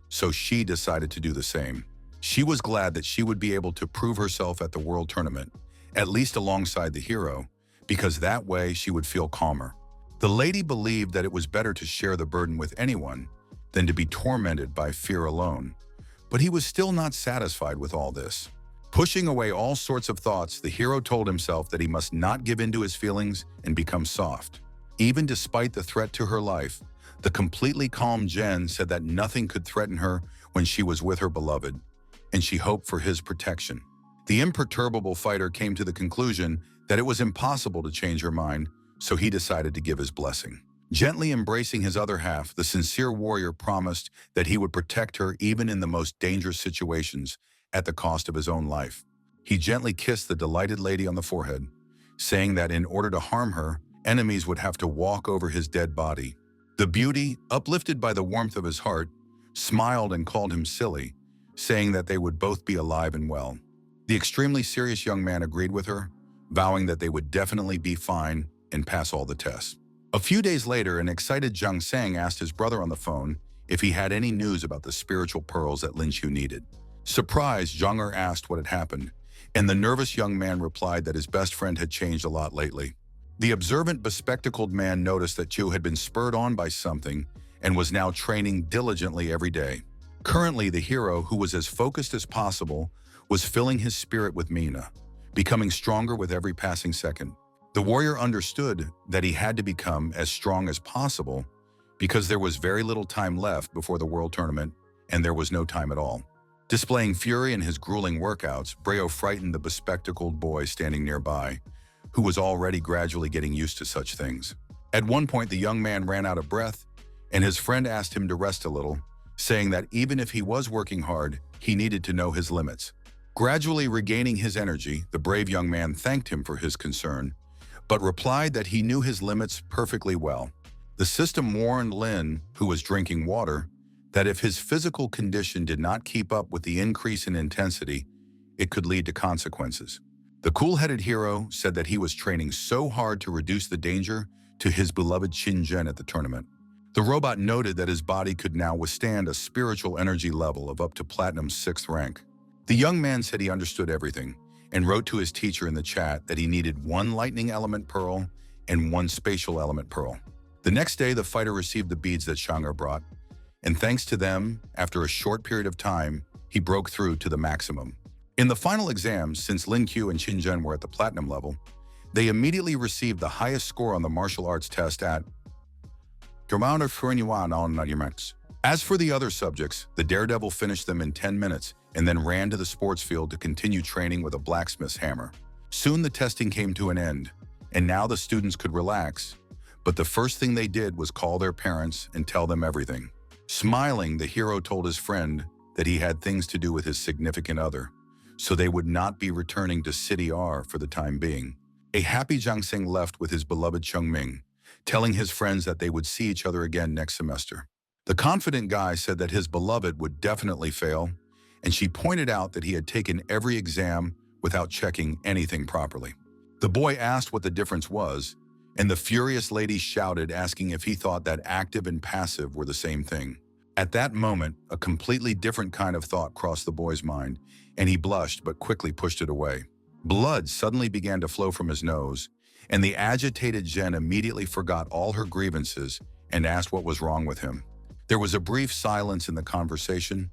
so she decided to do the same. She was glad that she would be able to prove herself at the World Tournament, at least alongside the hero, because that way she would feel calmer. The lady believed that it was better to share the burden with anyone than to be tormented by fear alone. But he was still not satisfied with all this. Pushing away all sorts of thoughts, the hero told himself that he must not give in to his feelings and become soft. Even despite the threat to her life, the completely calm Jen said that nothing could threaten her when she was with her beloved, and she hoped for his protection. The imperturbable fighter came to the conclusion that it was impossible to change her mind, so he decided to give his blessing. Gently embracing his other half, the sincere warrior promised that he would protect her even in the most dangerous situations at the cost of his own life. He gently kissed the delighted lady on the forehead, saying that in order to harm her, enemies would have to walk over his dead body. The beauty, uplifted by the warmth of his heart, smiled and called him silly, saying that they would both be alive and well. The extremely serious young man agreed with her, vowing that they would definitely be fine and pass all the tests. A few days later, an excited Jung Sang asked his brother on the phone if he had any news about the spiritual pearls that Lin Qiu needed. Surprised, Jung-er asked what had happened, and the nervous young man replied that his best friend had changed a lot lately. The observant, bespectacled man noticed that Qiu had been spurred on by something and was now training diligently every day. Currently, the hero, who was as focused as possible, was filling his spirit with Mina, becoming stronger with every passing second. The warrior understood that he had to become as strong as possible because there was very little time left before the World Tournament, and there was no time at all. Displaying fury in his grueling workouts, Breo frightened the bespectacled boy standing nearby, who was already gradually getting used to such things. At one point, the young man ran out of breath, and his friend asked him to rest a little, saying that even if he was working hard, he needed to know his limits. Gradually regaining his energy, the brave young man thanked him for his concern, but replied that he knew his limits perfectly well. The system warned Lin, who was drinking water, that if his physical condition did not keep up with the increase in intensity, it could lead to consequences. The cool-headed hero said that he was training so hard to reduce the danger to his beloved Qin Zhen at the tournament. The robot noted that his body could now withstand a spiritual energy level of up to Platinum's 6th rank. The young man said he understood everything and wrote to his teacher in the chat that he needed 1 lightning element pearl and 1 spatial element pearl. The next day, the fighter received the beads that Shang'er brought, and thanks to them, after a short period of time, he broke through to the maximum. In the final exams, since Lin Qiu and Qin Zhen were at the platinum level, they immediately received the highest score on the martial arts test at As for the other subjects, the daredevil finished them in 10 minutes and then ran to the sports field to continue training with a blacksmith's hammer. Soon the testing came to an end, and now the students could relax, but the first thing they did was call their parents and tell them everything. Smiling, the hero told his friend that he had things to do with his significant other, so they would not be returning to City R for the time being. A happy Jiang Xing left with his beloved Chengming, telling his friends that they would see each other again next semester. The confident guy said that his beloved would definitely fail, and she pointed out that he had taken every exam without checking anything properly. The boy asked what the difference was, and the furious lady shouted, asking if he thought that active and passive were the same thing. At that moment, a completely different kind of thought crossed the boy's mind, and he blushed but quickly pushed it away. Blood suddenly began to flow from his nose, and the agitated Jen immediately forgot all her grievances and asked what was wrong with him. There was a brief silence in the conversation,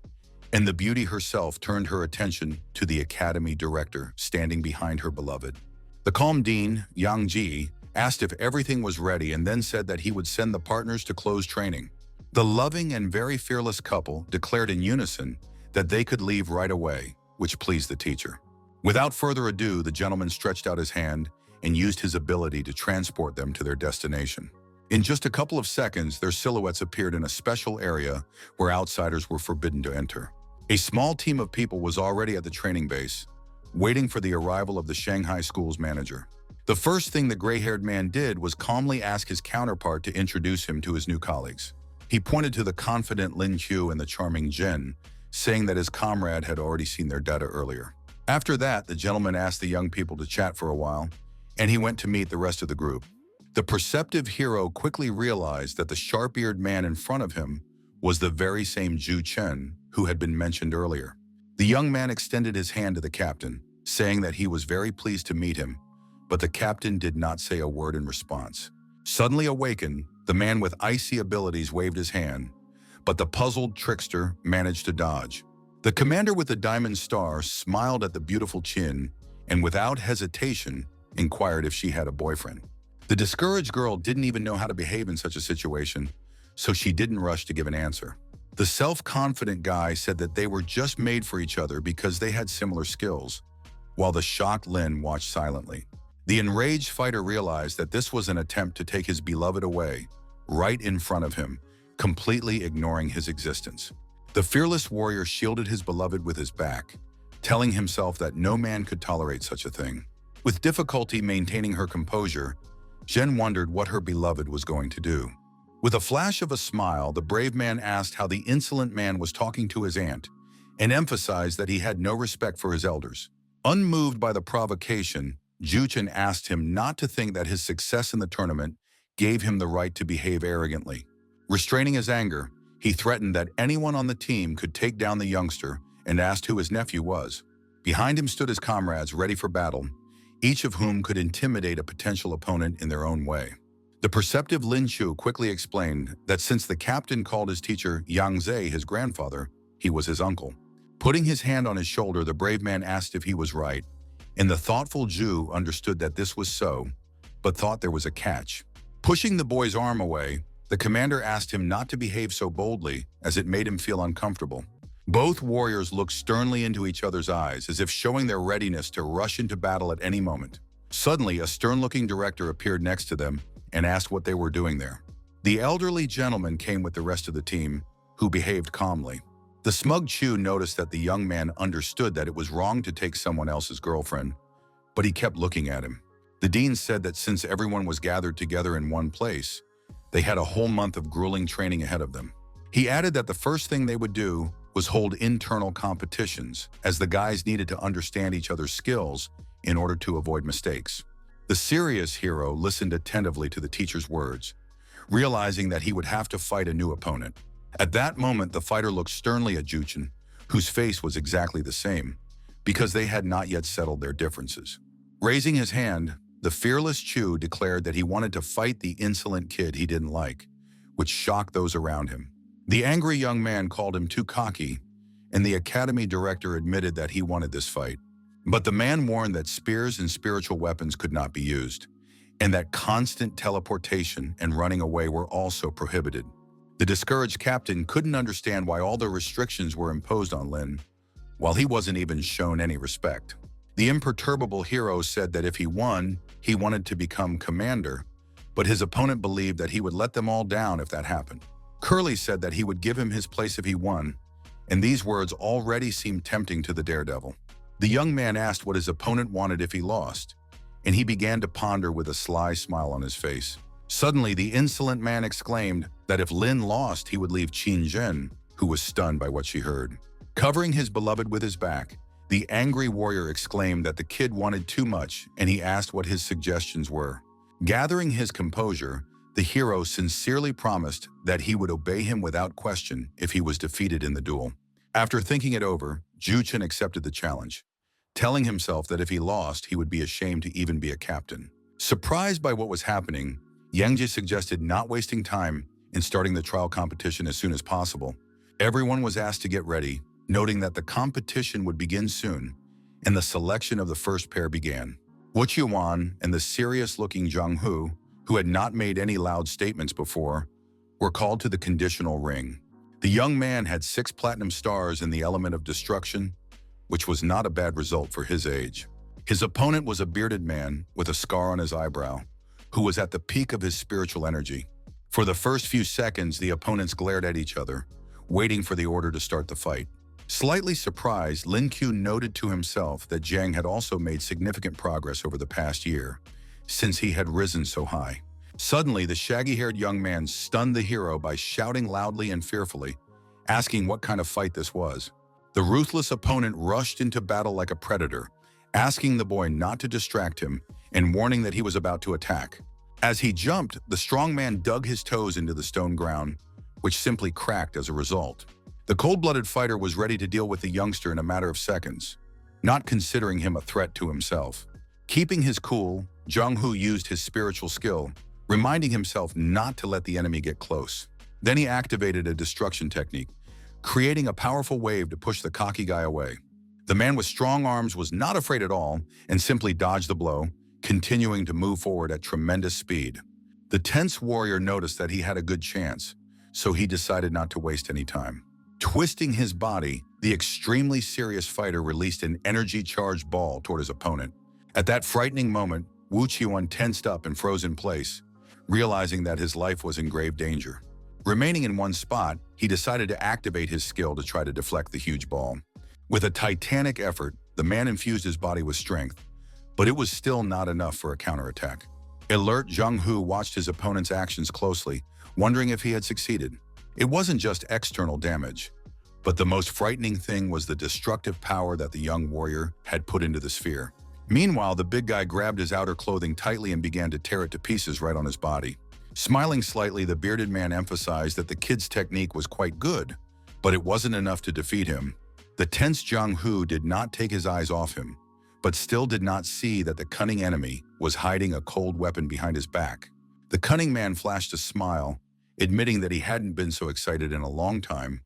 and the beauty herself turned her attention to the academy director standing behind her beloved. The calm dean, Yang Ji, asked if everything was ready and then said that he would send the partners to close training. The loving and very fearless couple declared in unison that they could leave right away, which pleased the teacher. Without further ado, the gentleman stretched out his hand and used his ability to transport them to their destination. In just a couple of seconds, their silhouettes appeared in a special area where outsiders were forbidden to enter. A small team of people was already at the training base, waiting for the arrival of the Shanghai school's manager. The first thing the gray-haired man did was calmly ask his counterpart to introduce him to his new colleagues. He pointed to the confident Lin Qiu and the charming Jen, saying that his comrade had already seen their data earlier. After that, the gentleman asked the young people to chat for a while, and he went to meet the rest of the group. The perceptive hero quickly realized that the sharp-eared man in front of him was the very same Zhu Chen who had been mentioned earlier. The young man extended his hand to the captain, saying that he was very pleased to meet him, but the captain did not say a word in response. Suddenly awakened, the man with icy abilities waved his hand, but the puzzled trickster managed to dodge. The commander with the diamond star smiled at the beautiful Qin and without hesitation inquired if she had a boyfriend. The discouraged girl didn't even know how to behave in such a situation, so she didn't rush to give an answer. The self-confident guy said that they were just made for each other because they had similar skills, while the shocked Lin watched silently. The enraged fighter realized that this was an attempt to take his beloved away, right in front of him, completely ignoring his existence. The fearless warrior shielded his beloved with his back, telling himself that no man could tolerate such a thing. With difficulty maintaining her composure, Zhen wondered what her beloved was going to do. With a flash of a smile, the brave man asked how the insolent man was talking to his aunt, and emphasized that he had no respect for his elders. Unmoved by the provocation, Zhu Chen asked him not to think that his success in the tournament gave him the right to behave arrogantly. Restraining his anger, he threatened that anyone on the team could take down the youngster and asked who his nephew was. Behind him stood his comrades ready for battle, each of whom could intimidate a potential opponent in their own way. The perceptive Lin Chu quickly explained that since the captain called his teacher Yang Zhe his grandfather, he was his uncle. Putting his hand on his shoulder, the brave man asked if he was right, and the thoughtful Zhu understood that this was so, but thought there was a catch. Pushing the boy's arm away, the commander asked him not to behave so boldly as it made him feel uncomfortable. Both warriors looked sternly into each other's eyes as if showing their readiness to rush into battle at any moment. Suddenly, a stern-looking director appeared next to them and asked what they were doing there. The elderly gentleman came with the rest of the team, who behaved calmly. The smug Chu noticed that the young man understood that it was wrong to take someone else's girlfriend, but he kept looking at him. The dean said that since everyone was gathered together in one place, they had a whole month of grueling training ahead of them. He added that the first thing they would do was hold internal competitions, as the guys needed to understand each other's skills in order to avoid mistakes. The serious hero listened attentively to the teacher's words, realizing that he would have to fight a new opponent. At that moment, the fighter looked sternly at Zhu Chen, whose face was exactly the same, because they had not yet settled their differences. Raising his hand, the fearless Chu declared that he wanted to fight the insolent kid he didn't like, which shocked those around him. The angry young man called him too cocky, and the academy director admitted that he wanted this fight. But the man warned that spears and spiritual weapons could not be used, and that constant teleportation and running away were also prohibited. The discouraged captain couldn't understand why all the restrictions were imposed on Lin, while he wasn't even shown any respect. The imperturbable hero said that if he won, he wanted to become commander, but his opponent believed that he would let them all down if that happened. Curly said that he would give him his place if he won, and these words already seemed tempting to the daredevil. The young man asked what his opponent wanted if he lost, and he began to ponder with a sly smile on his face. Suddenly, the insolent man exclaimed that if Lin lost, he would leave Qin Zhen, who was stunned by what she heard. Covering his beloved with his back, the angry warrior exclaimed that the kid wanted too much, and he asked what his suggestions were. Gathering his composure, the hero sincerely promised that he would obey him without question if he was defeated in the duel. After thinking it over, Zhu Chen accepted the challenge, telling himself that if he lost, he would be ashamed to even be a captain. Surprised by what was happening, Yang Jie suggested not wasting time and starting the trial competition as soon as possible. Everyone was asked to get ready, noting that the competition would begin soon, and the selection of the first pair began. Wu Qiuan and the serious-looking Zhang Hu, who had not made any loud statements before, were called to the conditional ring. The young man had 6 platinum stars in the element of destruction, which was not a bad result for his age. His opponent was a bearded man with a scar on his eyebrow, who was at the peak of his spiritual energy. For the first few seconds, the opponents glared at each other, waiting for the order to start the fight. Slightly surprised, Lin Qiu noted to himself that Jiang had also made significant progress over the past year, since he had risen so high. Suddenly, the shaggy-haired young man stunned the hero by shouting loudly and fearfully, asking what kind of fight this was. The ruthless opponent rushed into battle like a predator, asking the boy not to distract him and warning that he was about to attack. As he jumped, the strong man dug his toes into the stone ground, which simply cracked as a result. The cold-blooded fighter was ready to deal with the youngster in a matter of seconds, not considering him a threat to himself. Keeping his cool, Jung-Hoo used his spiritual skill, reminding himself not to let the enemy get close. Then he activated a destruction technique, creating a powerful wave to push the cocky guy away. The man with strong arms was not afraid at all and simply dodged the blow, continuing to move forward at tremendous speed. The tense warrior noticed that he had a good chance, so he decided not to waste any time. Twisting his body, the extremely serious fighter released an energy-charged ball toward his opponent. At that frightening moment, Wu Qiuan tensed up and froze in place, realizing that his life was in grave danger. Remaining in one spot, he decided to activate his skill to try to deflect the huge ball. With a titanic effort, the man infused his body with strength, but it was still not enough for a counterattack. Alert Jung-Hoo watched his opponent's actions closely, wondering if he had succeeded. It wasn't just external damage, but the most frightening thing was the destructive power that the young warrior had put into the sphere. Meanwhile, the big guy grabbed his outer clothing tightly and began to tear it to pieces right on his body. Smiling slightly, the bearded man emphasized that the kid's technique was quite good, but it wasn't enough to defeat him. The tense Jung-Hoo did not take his eyes off him, but still did not see that the cunning enemy was hiding a cold weapon behind his back. The cunning man flashed a smile, admitting that he hadn't been so excited in a long time,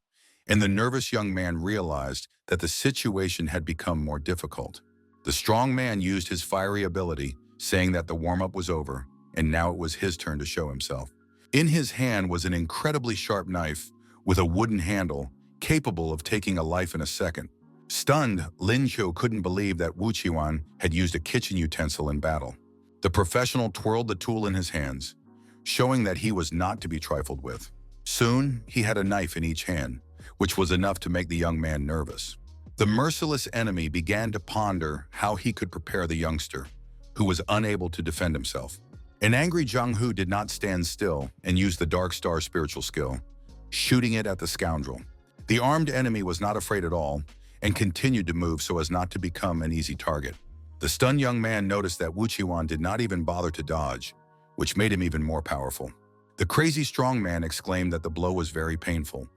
and the nervous young man realized that the situation had become more difficult. The strong man used his fiery ability, saying that the warm-up was over, and now it was his turn to show himself. In his hand was an incredibly sharp knife with a wooden handle, capable of taking a life in a second. Stunned, Lin Qiu couldn't believe that Wu Qiuan had used a kitchen utensil in battle. The professional twirled the tool in his hands, showing that he was not to be trifled with. Soon, he had a knife in each hand, which was enough to make the young man nervous. The merciless enemy began to ponder how he could prepare the youngster, who was unable to defend himself. An angry Jung-Hoo did not stand still and used the Dark Star spiritual skill, shooting it at the scoundrel. The armed enemy was not afraid at all and continued to move so as not to become an easy target. The stunned young man noticed that Wu Qiuan did not even bother to dodge, which made him even more powerful. The crazy strong man exclaimed that the blow was very painful,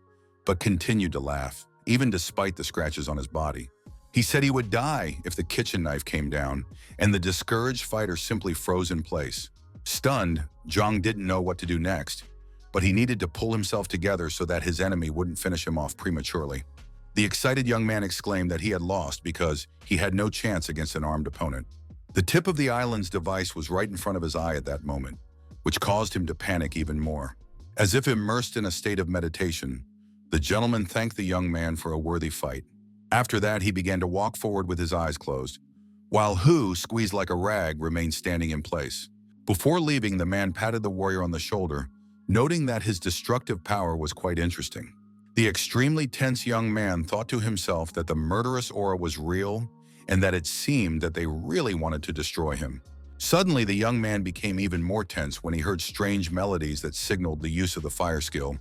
but continued to laugh, even despite the scratches on his body. He said he would die if the kitchen knife came down, and the discouraged fighter simply froze in place. Stunned, Zhang didn't know what to do next, but he needed to pull himself together so that his enemy wouldn't finish him off prematurely. The excited young man exclaimed that he had lost because he had no chance against an armed opponent. The tip of the island's device was right in front of his eye at that moment, which caused him to panic even more. As if immersed in a state of meditation, the gentleman thanked the young man for a worthy fight. After that, he began to walk forward with his eyes closed, while Hu, squeezed like a rag, remained standing in place. Before leaving, the man patted the warrior on the shoulder, noting that his destructive power was quite interesting. The extremely tense young man thought to himself that the murderous aura was real and that it seemed that they really wanted to destroy him. Suddenly, the young man became even more tense when he heard strange melodies that signaled the use of the fire skill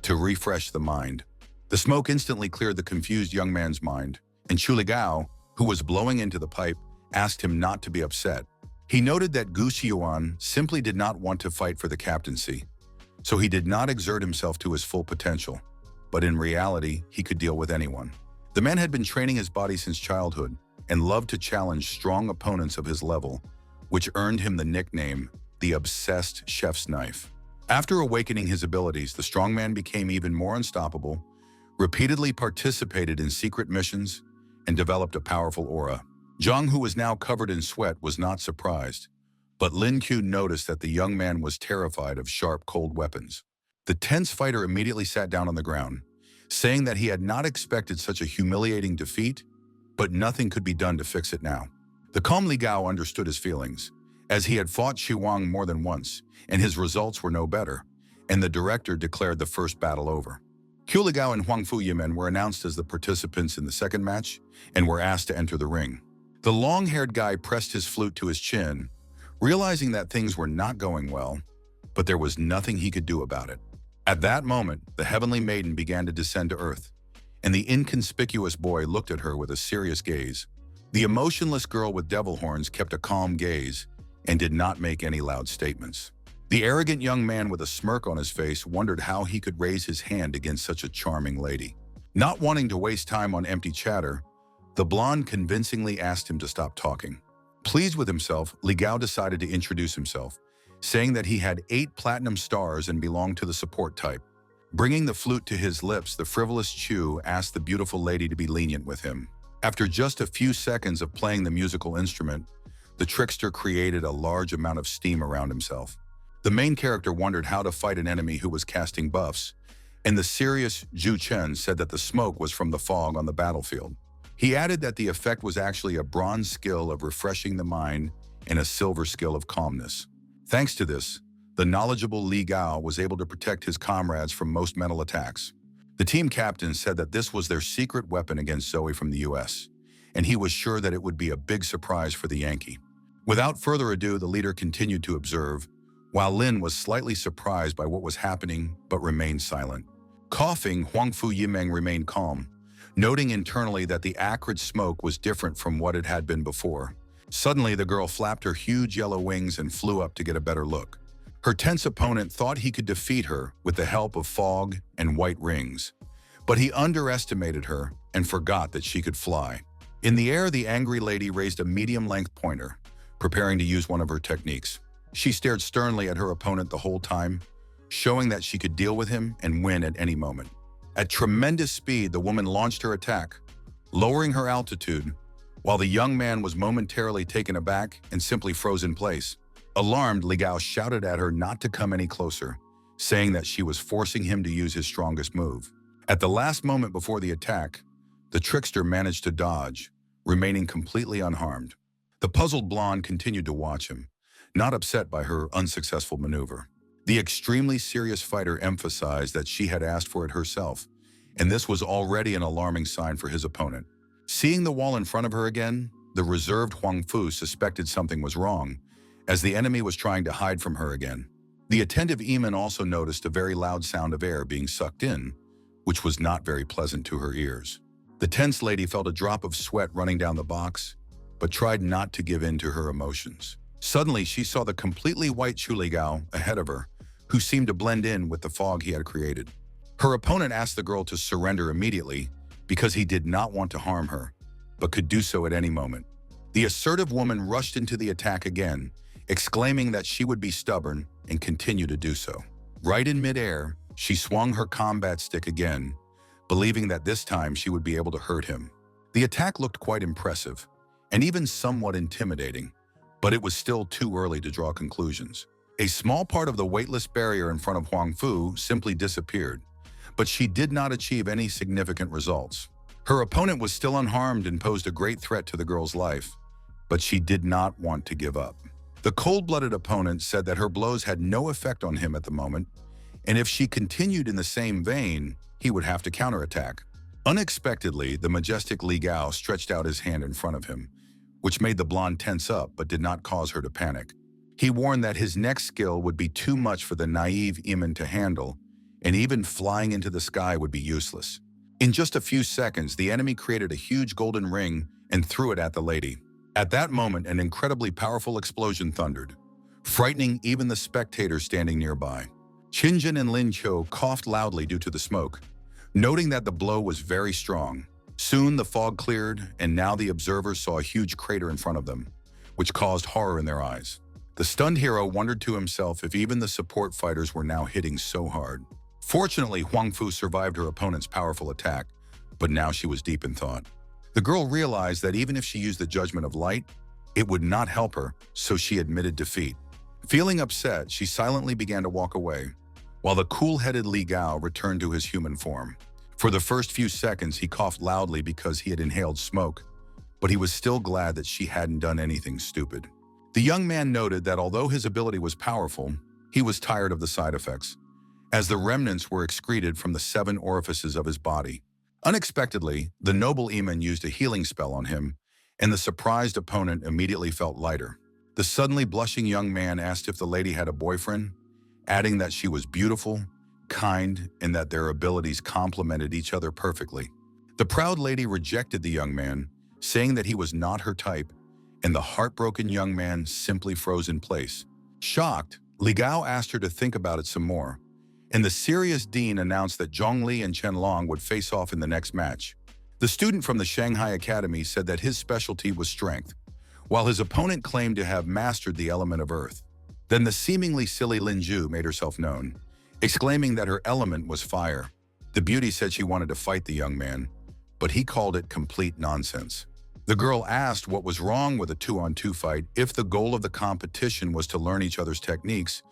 to refresh the mind. The smoke instantly cleared the confused young man's mind, and Chuligao, who was blowing into the pipe, asked him not to be upset. He noted that Gu Xiuan simply did not want to fight for the captaincy, so he did not exert himself to his full potential, but in reality, he could deal with anyone. The man had been training his body since childhood and loved to challenge strong opponents of his level, which earned him the nickname, the Obsessed Chef's Knife. After awakening his abilities, the strongman became even more unstoppable, repeatedly participated in secret missions, and developed a powerful aura. Zhang, who was now covered in sweat, was not surprised, but Lin Qiu noticed that the young man was terrified of sharp, cold weapons. The tense fighter immediately sat down on the ground, saying that he had not expected such a humiliating defeat, but nothing could be done to fix it now. The calm Li Gao understood his feelings, as he had fought Xu Wang more than once, and his results were no better, and the director declared the first battle over. Qiu Ligao and Huang Fu Yimen were announced as the participants in the second match and were asked to enter the ring. The long-haired guy pressed his flute to his chin, realizing that things were not going well, but there was nothing he could do about it. At that moment, the heavenly maiden began to descend to earth, and the inconspicuous boy looked at her with a serious gaze. The emotionless girl with devil horns kept a calm gaze, and did not make any loud statements. The arrogant young man with a smirk on his face wondered how he could raise his hand against such a charming lady. Not wanting to waste time on empty chatter, the blonde convincingly asked him to stop talking. Pleased with himself, Li Gao decided to introduce himself, saying that he had 8 platinum stars and belonged to the support type. Bringing the flute to his lips, the frivolous Chu asked the beautiful lady to be lenient with him. After just a few seconds of playing the musical instrument, the trickster created a large amount of steam around himself. The main character wondered how to fight an enemy who was casting buffs, and the serious Zhu Chen said that the smoke was from the fog on the battlefield. He added that the effect was actually a bronze skill of refreshing the mind and a silver skill of calmness. Thanks to this, the knowledgeable Li Gao was able to protect his comrades from most mental attacks. The team captain said that this was their secret weapon against Zoe from the US, and he was sure that it would be a big surprise for the Yankee. Without further ado, the leader continued to observe, while Lin was slightly surprised by what was happening but remained silent. Coughing, Huangfu Yimeng remained calm, noting internally that the acrid smoke was different from what it had been before. Suddenly, the girl flapped her huge yellow wings and flew up to get a better look. Her tense opponent thought he could defeat her with the help of fog and white rings, but he underestimated her and forgot that she could fly. In the air, the angry lady raised a medium-length pointer, preparing to use one of her techniques. She stared sternly at her opponent the whole time, showing that she could deal with him and win at any moment. At tremendous speed, the woman launched her attack, lowering her altitude, while the young man was momentarily taken aback and simply froze in place. Alarmed, Li Gao shouted at her not to come any closer, saying that she was forcing him to use his strongest move. At the last moment before the attack, the trickster managed to dodge, remaining completely unharmed. The puzzled blonde continued to watch him, not upset by her unsuccessful maneuver. The extremely serious fighter emphasized that she had asked for it herself, and this was already an alarming sign for his opponent. Seeing the wall in front of her again, the reserved Huang Fu suspected something was wrong, as the enemy was trying to hide from her again. The attentive Eamon also noticed a very loud sound of air being sucked in, which was not very pleasant to her ears. The tense lady felt a drop of sweat running down the box, but tried not to give in to her emotions. Suddenly, she saw the completely white Chu Li Gao ahead of her, who seemed to blend in with the fog he had created. Her opponent asked the girl to surrender immediately because he did not want to harm her, but could do so at any moment. The assertive woman rushed into the attack again, exclaiming that she would be stubborn and continue to do so. Right in midair, she swung her combat stick again, believing that this time she would be able to hurt him. The attack looked quite impressive, and even somewhat intimidating, but it was still too early to draw conclusions. A small part of the weightless barrier in front of Huang Fu simply disappeared, but she did not achieve any significant results. Her opponent was still unharmed and posed a great threat to the girl's life, but she did not want to give up. The cold-blooded opponent said that her blows had no effect on him at the moment, and if she continued in the same vein, he would have to counterattack. Unexpectedly, the majestic Li Gao stretched out his hand in front of him, which made the blonde tense up but did not cause her to panic. He warned that his next skill would be too much for the naive Eamon to handle, and even flying into the sky would be useless. In just a few seconds, the enemy created a huge golden ring and threw it at the lady. At that moment, an incredibly powerful explosion thundered, frightening even the spectators standing nearby. Qinjin and Lin Qiu coughed loudly due to the smoke, noting that the blow was very strong. Soon the fog cleared, and now the observers saw a huge crater in front of them, which caused horror in their eyes. The stunned hero wondered to himself if even the support fighters were now hitting so hard. Fortunately, Huang Fu survived her opponent's powerful attack, but now she was deep in thought. The girl realized that even if she used the judgment of light, it would not help her, so she admitted defeat. Feeling upset, she silently began to walk away, while the cool-headed Li Gao returned to his human form. For the first few seconds, he coughed loudly because he had inhaled smoke, but he was still glad that she hadn't done anything stupid. The young man noted that although his ability was powerful, he was tired of the side effects, as the remnants were excreted from the 7 orifices of his body. Unexpectedly, the noble Eamon used a healing spell on him, and the surprised opponent immediately felt lighter. The suddenly blushing young man asked if the lady had a boyfriend, adding that she was beautiful, kind, and that their abilities complemented each other perfectly. The proud lady rejected the young man, saying that he was not her type, and the heartbroken young man simply froze in place. Shocked, Li Gao asked her to think about it some more, and the serious dean announced that Zhongli and Chen Long would face off in the next match. The student from the Shanghai Academy said that his specialty was strength, while his opponent claimed to have mastered the element of earth. Then the seemingly silly Lin Ju made herself known, exclaiming that her element was fire. The beauty said she wanted to fight the young man, but he called it complete nonsense. The girl asked what was wrong with a 2-on-2 fight if the goal of the competition was to learn each other's techniques,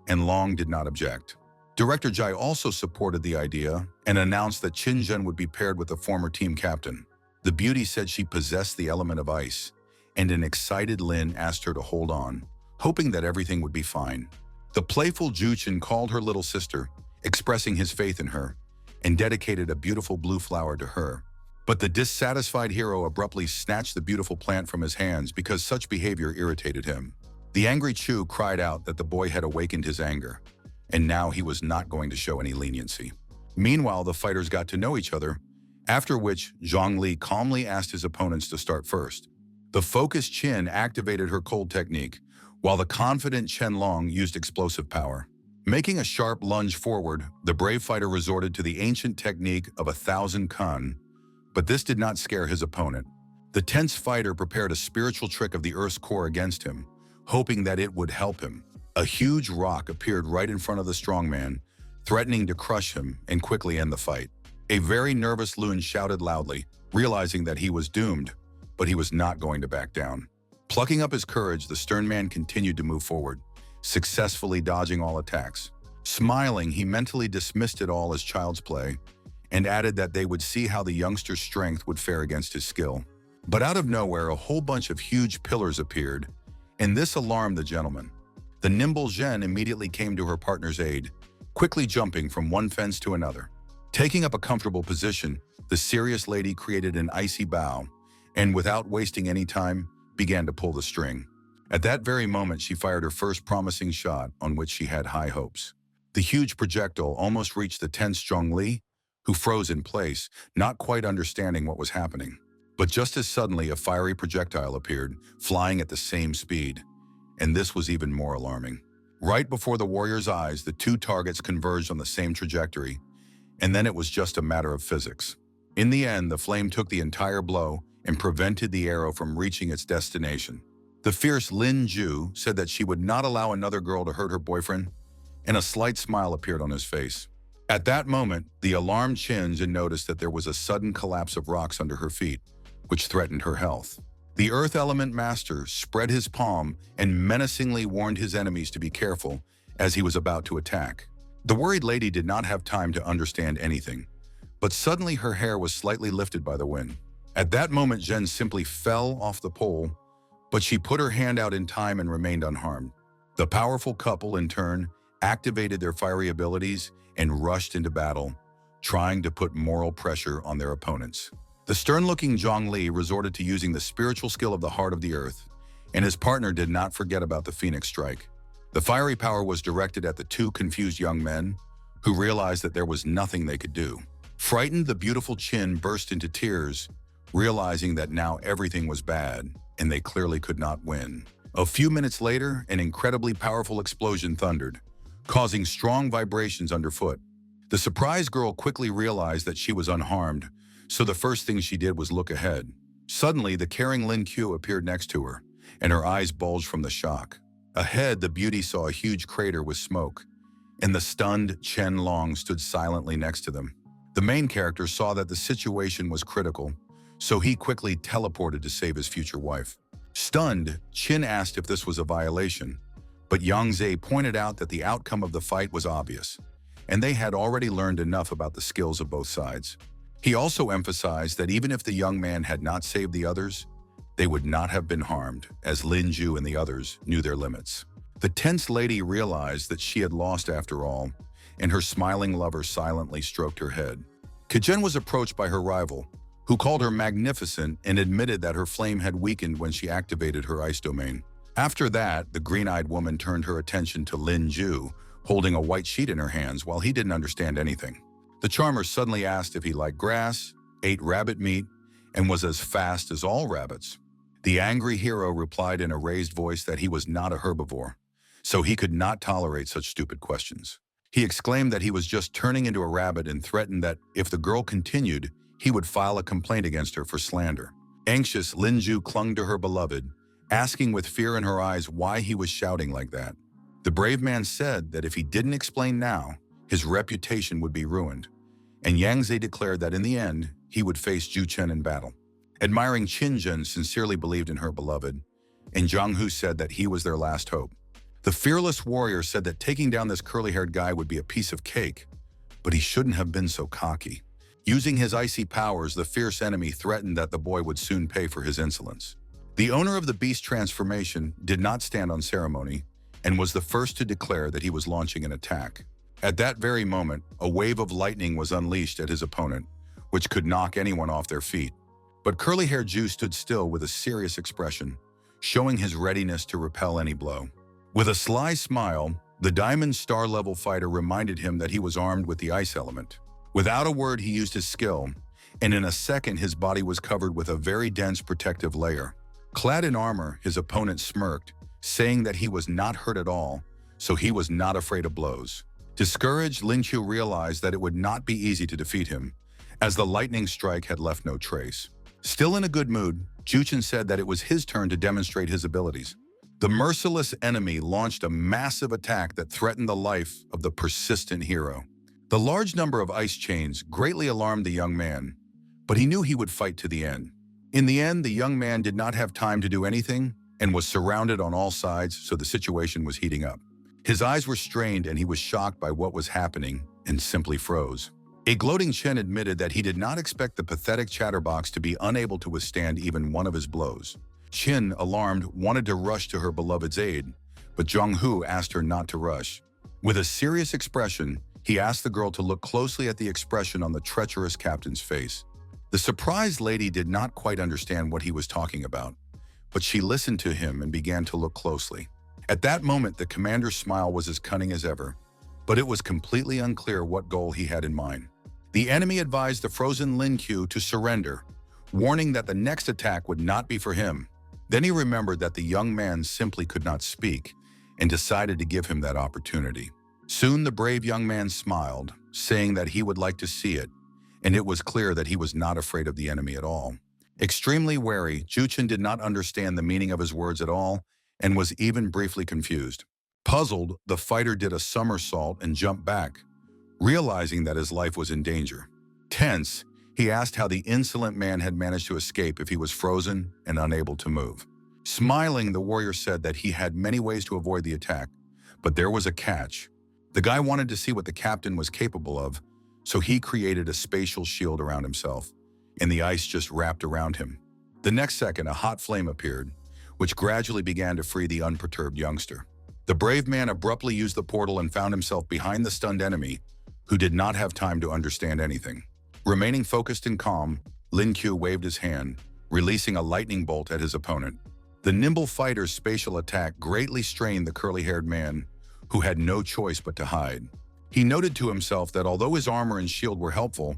and Long did not object. Director Jai also supported the idea and announced that Qin Zhen would be paired with the former team captain. The beauty said she possessed the element of ice, and an excited Lin asked her to hold on, hoping that everything would be fine. The playful Zhu Chen called her little sister, expressing his faith in her, and dedicated a beautiful blue flower to her. But the dissatisfied hero abruptly snatched the beautiful plant from his hands because such behavior irritated him. The angry Chu cried out that the boy had awakened his anger, and now he was not going to show any leniency. Meanwhile, the fighters got to know each other, after which Zhang Li calmly asked his opponents to start first. The focused Qin activated her cold technique, while the confident Chen Long used explosive power. Making a sharp lunge forward, the brave fighter resorted to the ancient technique of 1,000 kun, but this did not scare his opponent. The tense fighter prepared a spiritual trick of the Earth's core against him, hoping that it would help him. A huge rock appeared right in front of the strongman, threatening to crush him and quickly end the fight. A very nervous Lun shouted loudly, realizing that he was doomed, but he was not going to back down. Plucking up his courage, the stern man continued to move forward, successfully dodging all attacks. Smiling, he mentally dismissed it all as child's play, and added that they would see how the youngster's strength would fare against his skill. But out of nowhere, a whole bunch of huge pillars appeared, and this alarmed the gentleman. The nimble Zhen immediately came to her partner's aid, quickly jumping from one fence to another. Taking up a comfortable position, the serious lady created an icy bow, and without wasting any time, began to pull the string. At that very moment, she fired her first promising shot, on which she had high hopes. The huge projectile almost reached the tense Zhongli, who froze in place, not quite understanding what was happening. But just as suddenly, a fiery projectile appeared, flying at the same speed. And this was even more alarming. Right before the warrior's eyes, the two targets converged on the same trajectory, and then it was just a matter of physics. In the end, the flame took the entire blow and prevented the arrow from reaching its destination. The fierce Lin Ju said that she would not allow another girl to hurt her boyfriend, and a slight smile appeared on his face. At that moment, the alarmed Qin noticed that there was a sudden collapse of rocks under her feet, which threatened her health. The Earth Element Master spread his palm and menacingly warned his enemies to be careful as he was about to attack. The worried lady did not have time to understand anything, but suddenly her hair was slightly lifted by the wind. At that moment, Zhen simply fell off the pole, but she put her hand out in time and remained unharmed. The powerful couple, in turn, activated their fiery abilities and rushed into battle, trying to put moral pressure on their opponents. The stern-looking Zhang Li resorted to using the spiritual skill of the heart of the earth, and his partner did not forget about the Phoenix Strike. The fiery power was directed at the two confused young men, who realized that there was nothing they could do. Frightened, the beautiful Qin burst into tears, realizing that now everything was bad, and they clearly could not win. A few minutes later, an incredibly powerful explosion thundered, causing strong vibrations underfoot. The surprised girl quickly realized that she was unharmed, so the first thing she did was look ahead. Suddenly, the caring Lin Q appeared next to her, and her eyes bulged from the shock. Ahead, the beauty saw a huge crater with smoke, and the stunned Chen Long stood silently next to them. The main character saw that the situation was critical, so he quickly teleported to save his future wife. Stunned, Qin asked if this was a violation, but Yang Zhe pointed out that the outcome of the fight was obvious, and they had already learned enough about the skills of both sides. He also emphasized that even if the young man had not saved the others, they would not have been harmed, as Lin Ju and the others knew their limits. The tense lady realized that she had lost after all, and her smiling lover silently stroked her head. Kajen was approached by her rival, who called her magnificent and admitted that her flame had weakened when she activated her ice domain. After that, the green-eyed woman turned her attention to Lin Ju, holding a white sheet in her hands while he didn't understand anything. The charmer suddenly asked if he liked grass, ate rabbit meat, and was as fast as all rabbits. The angry hero replied in a raised voice that he was not a herbivore, so he could not tolerate such stupid questions. He exclaimed that he was just turning into a rabbit and threatened that if the girl continued, he would file a complaint against her for slander. Anxious, Linju clung to her beloved, asking with fear in her eyes why he was shouting like that. The brave man said that if he didn't explain now, his reputation would be ruined, and Yangze declared that in the end, he would face Ju Chen in battle. Admiring Qinzhen sincerely believed in her beloved, and Zhang Hu said that he was their last hope. The fearless warrior said that taking down this curly-haired guy would be a piece of cake, but he shouldn't have been so cocky. Using his icy powers, the fierce enemy threatened that the boy would soon pay for his insolence. The owner of the beast transformation did not stand on ceremony and was the first to declare that he was launching an attack. At that very moment, a wave of lightning was unleashed at his opponent, which could knock anyone off their feet. But curly-haired Ju stood still with a serious expression, showing his readiness to repel any blow. With a sly smile, the Diamond Star-level fighter reminded him that he was armed with the ice element. Without a word, he used his skill, and in a second his body was covered with a very dense protective layer. Clad in armor, his opponent smirked, saying that he was not hurt at all, so he was not afraid of blows. Discouraged, Lin Qiu realized that it would not be easy to defeat him, as the lightning strike had left no trace. Still in a good mood, Ju Chen said that it was his turn to demonstrate his abilities. The merciless enemy launched a massive attack that threatened the life of the persistent hero. The large number of ice chains greatly alarmed the young man, but he knew he would fight to the end. In the end, the young man did not have time to do anything and was surrounded on all sides, so the situation was heating up. His eyes were strained and he was shocked by what was happening and simply froze. A gloating Chen admitted that he did not expect the pathetic chatterbox to be unable to withstand even one of his blows. Qin, alarmed, wanted to rush to her beloved's aid, but Zhang Hu asked her not to rush. With a serious expression, he asked the girl to look closely at the expression on the treacherous captain's face. The surprised lady did not quite understand what he was talking about, but she listened to him and began to look closely. At that moment, the commander's smile was as cunning as ever, but it was completely unclear what goal he had in mind. The enemy advised the frozen Lin Qiu to surrender, warning that the next attack would not be for him. Then he remembered that the young man simply could not speak and decided to give him that opportunity. Soon the brave young man smiled, saying that he would like to see it, and it was clear that he was not afraid of the enemy at all. Extremely wary, Ju Chen did not understand the meaning of his words at all and was even briefly confused. Puzzled, the fighter did a somersault and jumped back, realizing that his life was in danger. Tense, he asked how the insolent man had managed to escape if he was frozen and unable to move. Smiling, the warrior said that he had many ways to avoid the attack, but there was a catch. The guy wanted to see what the captain was capable of, so he created a spatial shield around himself, and the ice just wrapped around him. The next second, a hot flame appeared, which gradually began to free the unperturbed youngster. The brave man abruptly used the portal and found himself behind the stunned enemy, who did not have time to understand anything. Remaining focused and calm, Lin Qiu waved his hand, releasing a lightning bolt at his opponent. The nimble fighter's spatial attack greatly strained the curly-haired man, who had no choice but to hide. He noted to himself that although his armor and shield were helpful,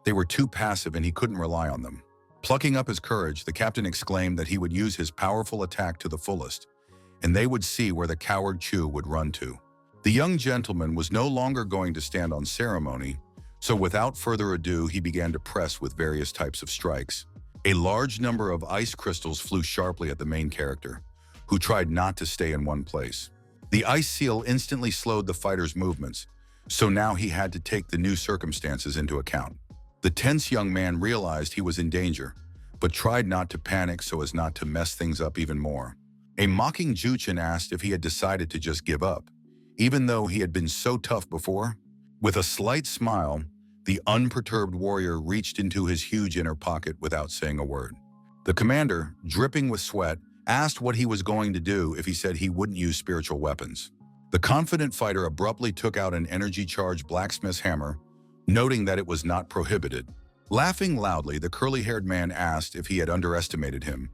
they were too passive and he couldn't rely on them. Plucking up his courage, the captain exclaimed that he would use his powerful attack to the fullest, and they would see where the coward Chu would run to. The young gentleman was no longer going to stand on ceremony, so without further ado, he began to press with various types of strikes. A large number of ice crystals flew sharply at the main character, who tried not to stay in one place. The ice seal instantly slowed the fighter's movements, so now he had to take the new circumstances into account. The tense young man realized he was in danger, but tried not to panic so as not to mess things up even more. A mocking Ju Chen asked if he had decided to just give up, even though he had been so tough before. With a slight smile, the unperturbed warrior reached into his huge inner pocket without saying a word. The commander, dripping with sweat, asked what he was going to do if he said he wouldn't use spiritual weapons. The confident fighter abruptly took out an energy-charged blacksmith's hammer, noting that it was not prohibited. Laughing loudly, the curly-haired man asked if he had underestimated him,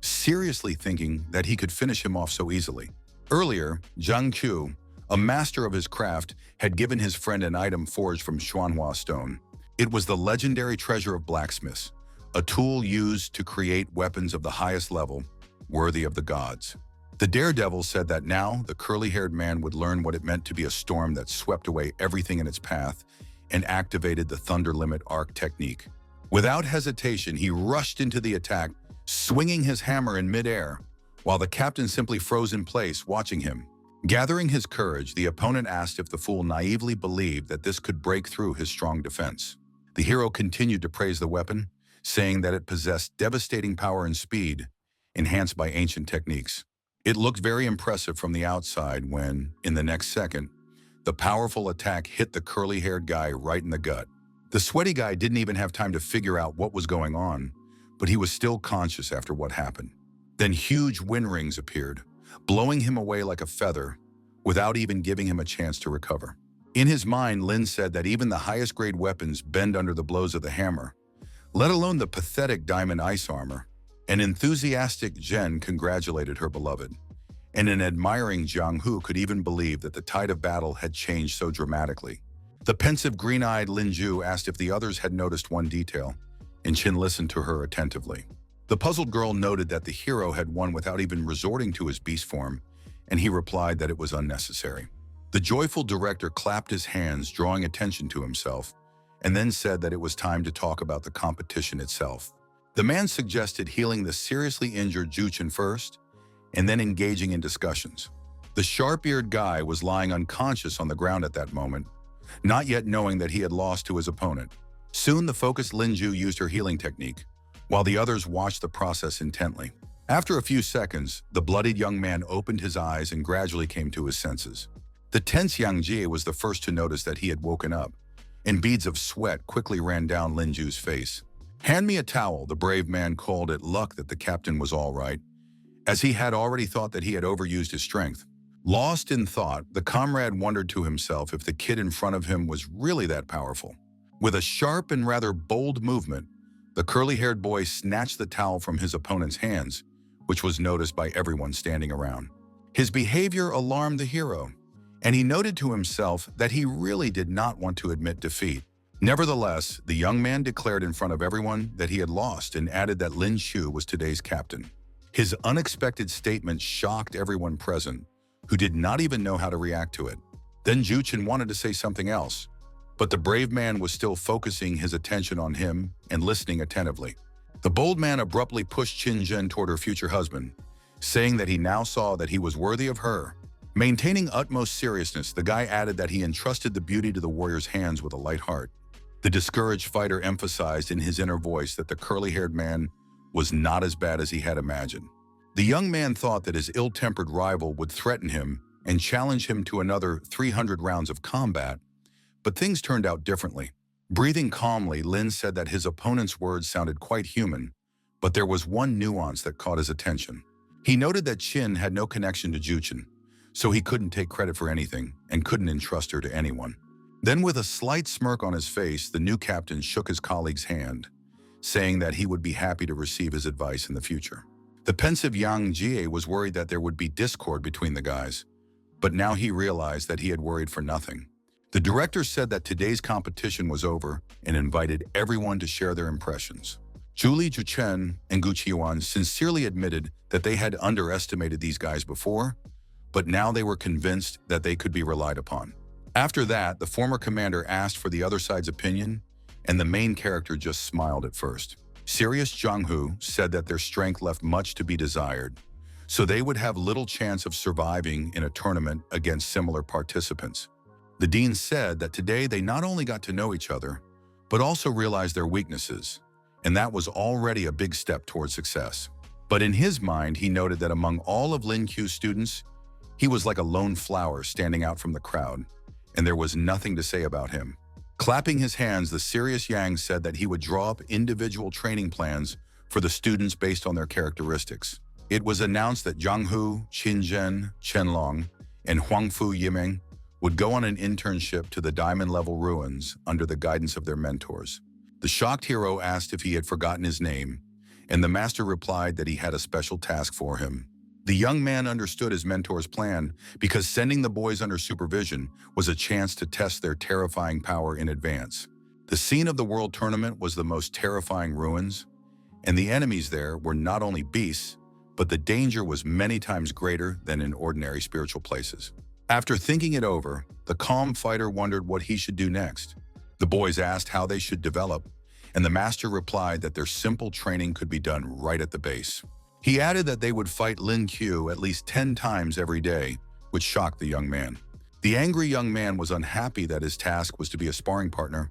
seriously thinking that he could finish him off so easily. Earlier, Zhang Qiu, a master of his craft, had given his friend an item forged from Xuanhua stone. It was the legendary treasure of blacksmiths, a tool used to create weapons of the highest level, worthy of the gods. The daredevil said that now the curly-haired man would learn what it meant to be a storm that swept away everything in its path and activated the Thunder Limit Arc technique. Without hesitation, he rushed into the attack, swinging his hammer in midair, while the captain simply froze in place, watching him. Gathering his courage, the opponent asked if the fool naively believed that this could break through his strong defense. The hero continued to praise the weapon, saying that it possessed devastating power and speed, enhanced by ancient techniques. It looked very impressive from the outside when, in the next second, the powerful attack hit the curly-haired guy right in the gut. The sweaty guy didn't even have time to figure out what was going on, but he was still conscious after what happened. Then huge wind rings appeared, blowing him away like a feather, without even giving him a chance to recover. In his mind, Lin said that even the highest-grade weapons bend under the blows of the hammer, let alone the pathetic diamond ice armor. An enthusiastic Jen congratulated her beloved, and an admiring Jiang Hu could even believe that the tide of battle had changed so dramatically. The pensive green-eyed Lin Ju asked if the others had noticed one detail, and Qin listened to her attentively. The puzzled girl noted that the hero had won without even resorting to his beast form, and he replied that it was unnecessary. The joyful director clapped his hands, drawing attention to himself, and then said that it was time to talk about the competition itself. The man suggested healing the seriously injured Juchen first, and then engaging in discussions. The sharp-eared guy was lying unconscious on the ground at that moment, not yet knowing that he had lost to his opponent. Soon the focused Lin Ju used her healing technique, while the others watched the process intently. After a few seconds, the bloodied young man opened his eyes and gradually came to his senses. The tense Yang Jie was the first to notice that he had woken up, and beads of sweat quickly ran down Lin Ju's face. "Hand me a towel," the brave man called it luck that the captain was all right, as he had already thought that he had overused his strength. Lost in thought, the comrade wondered to himself if the kid in front of him was really that powerful. With a sharp and rather bold movement, the curly-haired boy snatched the towel from his opponent's hands, which was noticed by everyone standing around. His behavior alarmed the hero, and he noted to himself that he really did not want to admit defeat. Nevertheless, the young man declared in front of everyone that he had lost and added that Lin Shu was today's captain. His unexpected statement shocked everyone present, who did not even know how to react to it. Then Juchen wanted to say something else, but the brave man was still focusing his attention on him and listening attentively. The bold man abruptly pushed Qin Zhen toward her future husband, saying that he now saw that he was worthy of her. Maintaining utmost seriousness, the guy added that he entrusted the beauty to the warrior's hands with a light heart. The discouraged fighter emphasized in his inner voice that the curly-haired man was not as bad as he had imagined. The young man thought that his ill-tempered rival would threaten him and challenge him to another 300 rounds of combat, but things turned out differently. Breathing calmly, Lin said that his opponent's words sounded quite human, but there was one nuance that caught his attention. He noted that Qin had no connection to Juchen, so he couldn't take credit for anything and couldn't entrust her to anyone. Then, with a slight smirk on his face, the new captain shook his colleague's hand, saying that he would be happy to receive his advice in the future. The pensive Yang Jie was worried that there would be discord between the guys, but now he realized that he had worried for nothing. The director said that today's competition was over and invited everyone to share their impressions. Julie Juchen and Gu Qiuan sincerely admitted that they had underestimated these guys before, but now they were convinced that they could be relied upon. After that, the former commander asked for the other side's opinion, and the main character just smiled at first. Serious Jiang Hu said that their strength left much to be desired, so they would have little chance of surviving in a tournament against similar participants. The dean said that today they not only got to know each other, but also realized their weaknesses, and that was already a big step towards success. But in his mind, he noted that among all of Lin Q's students, he was like a lone flower standing out from the crowd, and there was nothing to say about him. Clapping his hands, the serious Yang said that he would draw up individual training plans for the students based on their characteristics. It was announced that Jiang Hu, Qin Zhen, Chen Long, and Huangfu Yiming would go on an internship to the diamond-level ruins under the guidance of their mentors. The shocked hero asked if he had forgotten his name, and the master replied that he had a special task for him. The young man understood his mentor's plan because sending the boys under supervision was a chance to test their terrifying power in advance. The scene of the world tournament was the most terrifying ruins, and the enemies there were not only beasts, but the danger was many times greater than in ordinary spiritual places. After thinking it over, the calm fighter wondered what he should do next. The boys asked how they should develop, and the master replied that their simple training could be done right at the base. He added that they would fight Lin Q at least 10 times every day, which shocked the young man. The angry young man was unhappy that his task was to be a sparring partner,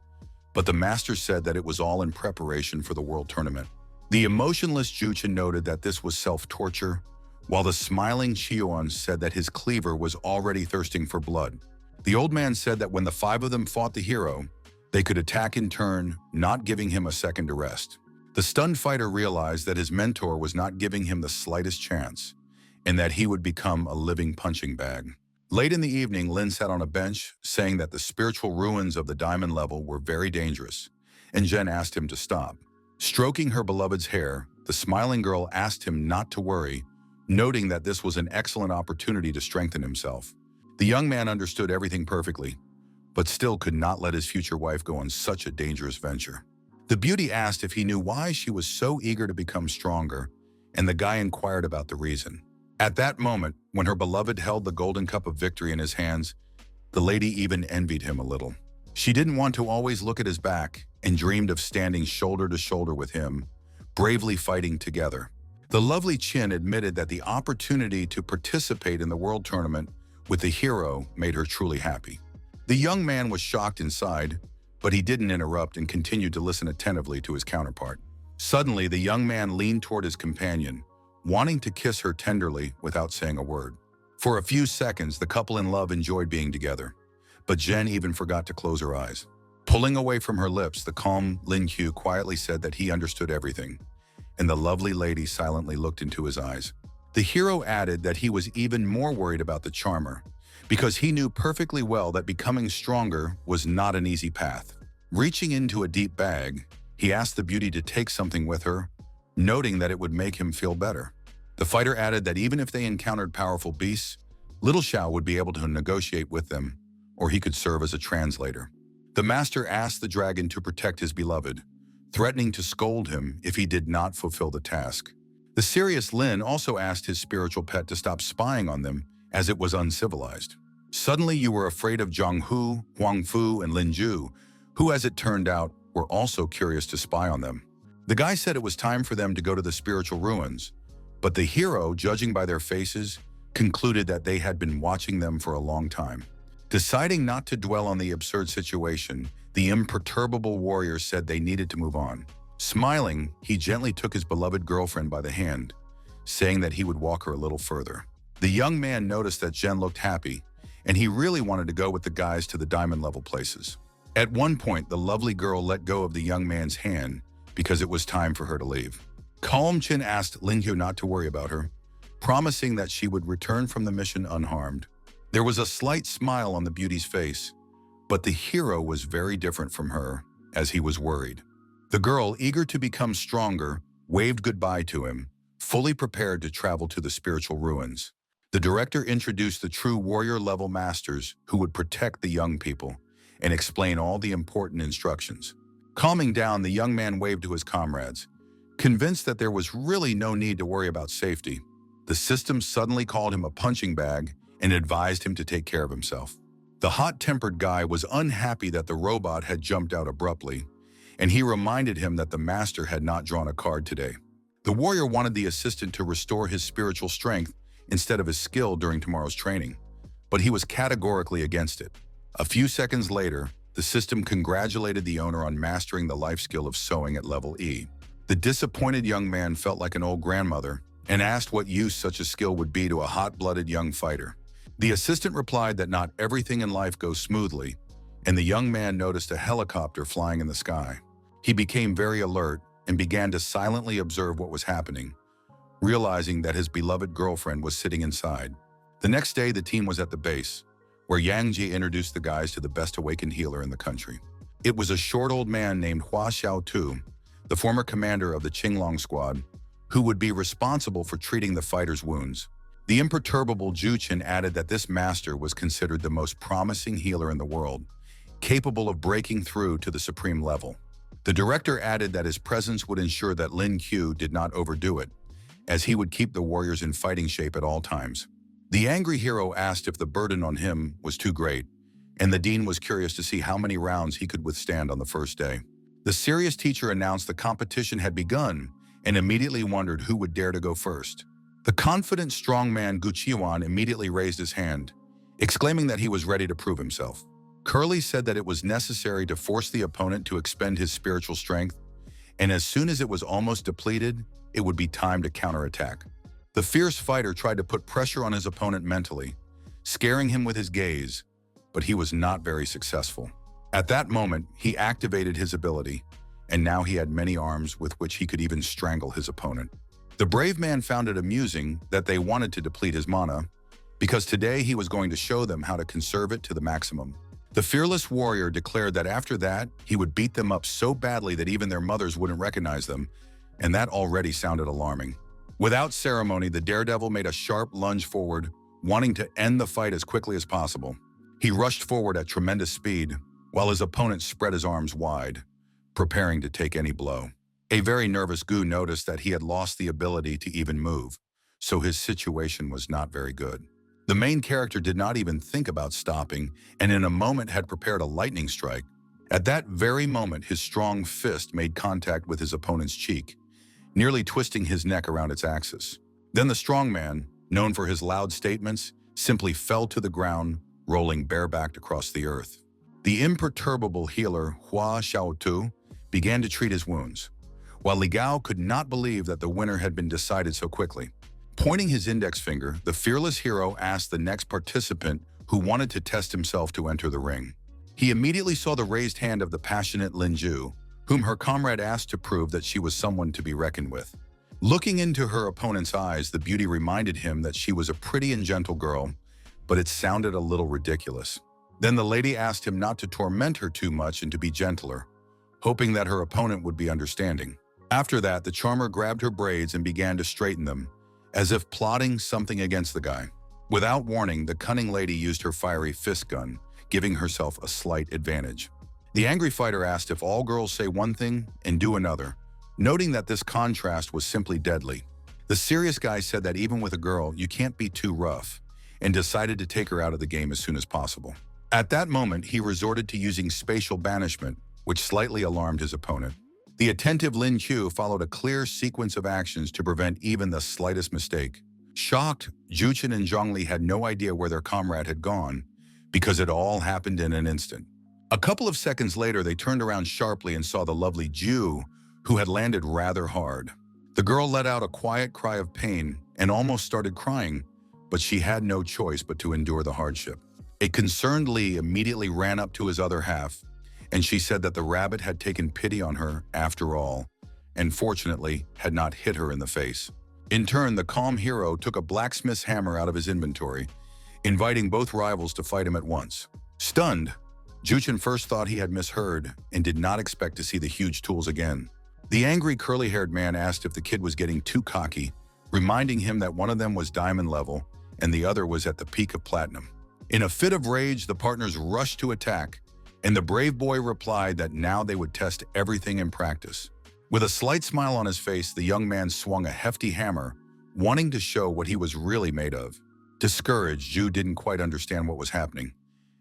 but the master said that it was all in preparation for the world tournament. The emotionless Juchen noted that this was self-torture, while the smiling Chiyuan said that his cleaver was already thirsting for blood. The old man said that when the 5 of them fought the hero, they could attack in turn, not giving him a second to rest. The stunned fighter realized that his mentor was not giving him the slightest chance, and that he would become a living punching bag. Late in the evening, Lin sat on a bench, saying that the spiritual ruins of the diamond level were very dangerous, and Jen asked him to stop. Stroking her beloved's hair, the smiling girl asked him not to worry, noting that this was an excellent opportunity to strengthen himself. The young man understood everything perfectly, but still could not let his future wife go on such a dangerous venture. The beauty asked if he knew why she was so eager to become stronger, and the guy inquired about the reason. At that moment, when her beloved held the golden cup of victory in his hands, the lady even envied him a little. She didn't want to always look at his back and dreamed of standing shoulder to shoulder with him, bravely fighting together. The lovely Chin admitted that the opportunity to participate in the world tournament with the hero made her truly happy. The young man was shocked inside, but he didn't interrupt and continued to listen attentively to his counterpart. Suddenly, the young man leaned toward his companion, wanting to kiss her tenderly without saying a word. For a few seconds, the couple in love enjoyed being together, but Jen even forgot to close her eyes. Pulling away from her lips, the calm Lin Q quietly said that he understood everything, and the lovely lady silently looked into his eyes. The hero added that he was even more worried about the charmer, because he knew perfectly well that becoming stronger was not an easy path. Reaching into a deep bag, he asked the beauty to take something with her, noting that it would make him feel better. The fighter added that even if they encountered powerful beasts, Little Xiao would be able to negotiate with them, or he could serve as a translator. The master asked the dragon to protect his beloved, threatening to scold him if he did not fulfill the task. The serious Lin also asked his spiritual pet to stop spying on them, as it was uncivilized. Suddenly, you were afraid of Zhang Hu, Huang Fu, and Lin Ju, who, as it turned out, were also curious to spy on them. The guy said it was time for them to go to the spiritual ruins, but the hero, judging by their faces, concluded that they had been watching them for a long time. Deciding not to dwell on the absurd situation, the imperturbable warrior said they needed to move on. Smiling, he gently took his beloved girlfriend by the hand, saying that he would walk her a little further. The young man noticed that Jen looked happy, and he really wanted to go with the guys to the diamond level places. At one point, the lovely girl let go of the young man's hand because it was time for her to leave. Calm Chin asked Lingyu not to worry about her, promising that she would return from the mission unharmed. There was a slight smile on the beauty's face, but the hero was very different from her, as he was worried. The girl, eager to become stronger, waved goodbye to him, fully prepared to travel to the spiritual ruins. The director introduced the true warrior-level masters who would protect the young people and explain all the important instructions. Calming down, the young man waved to his comrades. Convinced that there was really no need to worry about safety, the system suddenly called him a punching bag and advised him to take care of himself. The hot-tempered guy was unhappy that the robot had jumped out abruptly, and he reminded him that the master had not drawn a card today. The warrior wanted the assistant to restore his spiritual strength instead of his skill during tomorrow's training, but he was categorically against it. A few seconds later, the system congratulated the owner on mastering the life skill of sewing at level E. The disappointed young man felt like an old grandmother and asked what use such a skill would be to a hot-blooded young fighter. The assistant replied that not everything in life goes smoothly, and the young man noticed a helicopter flying in the sky. He became very alert and began to silently observe what was happening, realizing that his beloved girlfriend was sitting inside. The next day, the team was at the base, where Yang Ji introduced the guys to the best awakened healer in the country. It was a short old man named Hua Xiaotu, the former commander of the Qinglong squad, who would be responsible for treating the fighters' wounds. The imperturbable Zhu Qin added that this master was considered the most promising healer in the world, capable of breaking through to the supreme level. The director added that his presence would ensure that Lin Q did not overdo it, as he would keep the warriors in fighting shape at all times. The angry hero asked if the burden on him was too great, and the dean was curious to see how many rounds he could withstand on the first day. The serious teacher announced the competition had begun and immediately wondered who would dare to go first. The confident strongman Guqiwan immediately raised his hand, exclaiming that he was ready to prove himself. Curly said that it was necessary to force the opponent to expend his spiritual strength, and as soon as it was almost depleted, it would be time to counterattack. The fierce fighter tried to put pressure on his opponent mentally, scaring him with his gaze, but he was not very successful. At that moment, he activated his ability, and now he had many arms with which he could even strangle his opponent. The brave man found it amusing that they wanted to deplete his mana, because today he was going to show them how to conserve it to the maximum. The fearless warrior declared that after that, he would beat them up so badly that even their mothers wouldn't recognize them, and that already sounded alarming. Without ceremony, the daredevil made a sharp lunge forward, wanting to end the fight as quickly as possible. He rushed forward at tremendous speed, while his opponent spread his arms wide, preparing to take any blow. A very nervous Gu noticed that he had lost the ability to even move, so his situation was not very good. The main character did not even think about stopping, and in a moment had prepared a lightning strike. At that very moment, his strong fist made contact with his opponent's cheek, nearly twisting his neck around its axis. Then the strongman, known for his loud statements, simply fell to the ground, rolling barebacked across the earth. The imperturbable healer Hua Xiaotu began to treat his wounds, while Li Gao could not believe that the winner had been decided so quickly. Pointing his index finger, the fearless hero asked the next participant who wanted to test himself to enter the ring. He immediately saw the raised hand of the passionate Lin Ju, whom her comrade asked to prove that she was someone to be reckoned with. Looking into her opponent's eyes, the beauty reminded him that she was a pretty and gentle girl, but it sounded a little ridiculous. Then the lady asked him not to torment her too much and to be gentler, hoping that her opponent would be understanding. After that, the charmer grabbed her braids and began to straighten them, as if plotting something against the guy. Without warning, the cunning lady used her fiery fist gun, giving herself a slight advantage. The angry fighter asked if all girls say one thing and do another, noting that this contrast was simply deadly. The serious guy said that even with a girl, you can't be too rough, and decided to take her out of the game as soon as possible. At that moment, he resorted to using spatial banishment, which slightly alarmed his opponent. The attentive Lin Qiu followed a clear sequence of actions to prevent even the slightest mistake. Shocked, Juchen and Zhongli had no idea where their comrade had gone, because it all happened in an instant. A couple of seconds later, they turned around sharply and saw the lovely Ju, who had landed rather hard. The girl let out a quiet cry of pain and almost started crying, but she had no choice but to endure the hardship. A concerned Li immediately ran up to his other half, and she said that the rabbit had taken pity on her after all, and fortunately had not hit her in the face. In turn, the calm hero took a blacksmith's hammer out of his inventory, inviting both rivals to fight him at once. Stunned, Juchen first thought he had misheard and did not expect to see the huge tools again. The angry curly-haired man asked if the kid was getting too cocky, reminding him that one of them was diamond level and the other was at the peak of platinum. In a fit of rage, the partners rushed to attack, and the brave boy replied that now they would test everything in practice. With a slight smile on his face, the young man swung a hefty hammer, wanting to show what he was really made of. Discouraged, Ju didn't quite understand what was happening,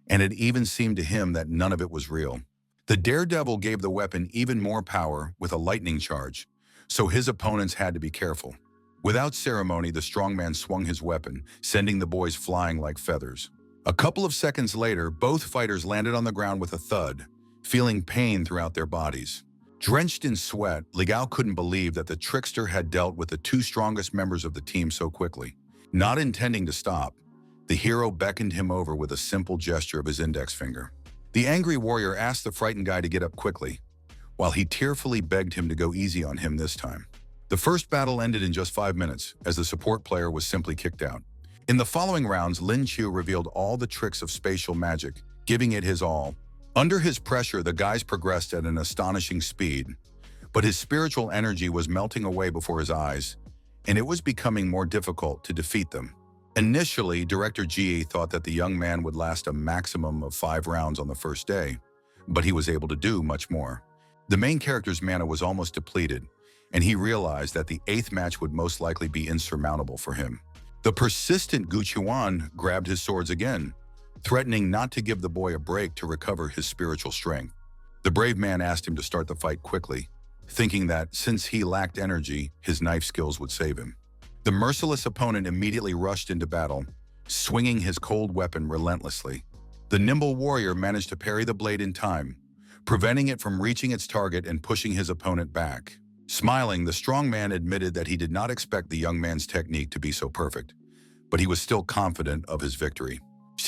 and it even seemed to him that none of it was real. The daredevil gave the weapon even more power with a lightning charge, so his opponents had to be careful. Without ceremony, the strong man swung his weapon, sending the boys flying like feathers. A couple of seconds later, both fighters landed on the ground with a thud, feeling pain throughout their bodies. Drenched in sweat, Li Gao couldn't believe that the trickster had dealt with the two strongest members of the team so quickly. Not intending to stop, the hero beckoned him over with a simple gesture of his index finger. The angry warrior asked the frightened guy to get up quickly, while he tearfully begged him to go easy on him this time. The first battle ended in just 5 minutes, as the support player was simply kicked out. In the following rounds, Lin Qiu revealed all the tricks of spatial magic, giving it his all. Under his pressure, the guys progressed at an astonishing speed, but his spiritual energy was melting away before his eyes, and it was becoming more difficult to defeat them. Initially, Director Ji thought that the young man would last a maximum of 5 rounds on the first day, but he was able to do much more. The main character's mana was almost depleted, and he realized that the 8th match would most likely be insurmountable for him. The persistent Gu Chuan grabbed his swords again, threatening not to give the boy a break to recover his spiritual strength. The brave man asked him to start the fight quickly, thinking that since he lacked energy, his knife skills would save him. The merciless opponent immediately rushed into battle, swinging his cold weapon relentlessly. The nimble warrior managed to parry the blade in time, preventing it from reaching its target and pushing his opponent back. Smiling, the strong man admitted that he did not expect the young man's technique to be so perfect, but he was still confident of his victory.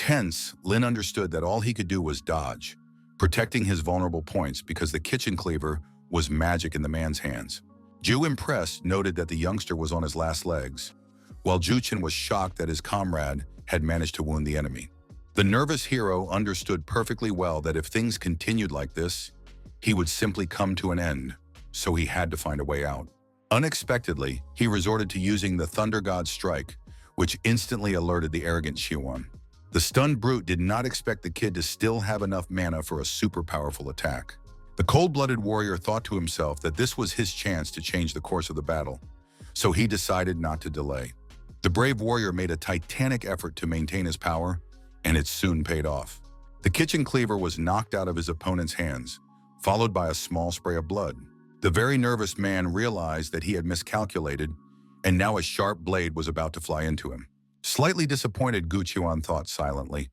Hence, Lin understood that all he could do was dodge, protecting his vulnerable points because the kitchen cleaver was magic in the man's hands. Ju, impressed, noted that the youngster was on his last legs, while Juchen was shocked that his comrade had managed to wound the enemy. The nervous hero understood perfectly well that if things continued like this, he would simply come to an end, so he had to find a way out. Unexpectedly, he resorted to using the Thunder God's strike, which instantly alerted the arrogant Xiwan. The stunned brute did not expect the kid to still have enough mana for a super powerful attack. The cold-blooded warrior thought to himself that this was his chance to change the course of the battle, so he decided not to delay. The brave warrior made a titanic effort to maintain his power, and it soon paid off. The kitchen cleaver was knocked out of his opponent's hands, followed by a small spray of blood. The very nervous man realized that he had miscalculated, and now a sharp blade was about to fly into him. Slightly disappointed, Gu Chuan thought silently.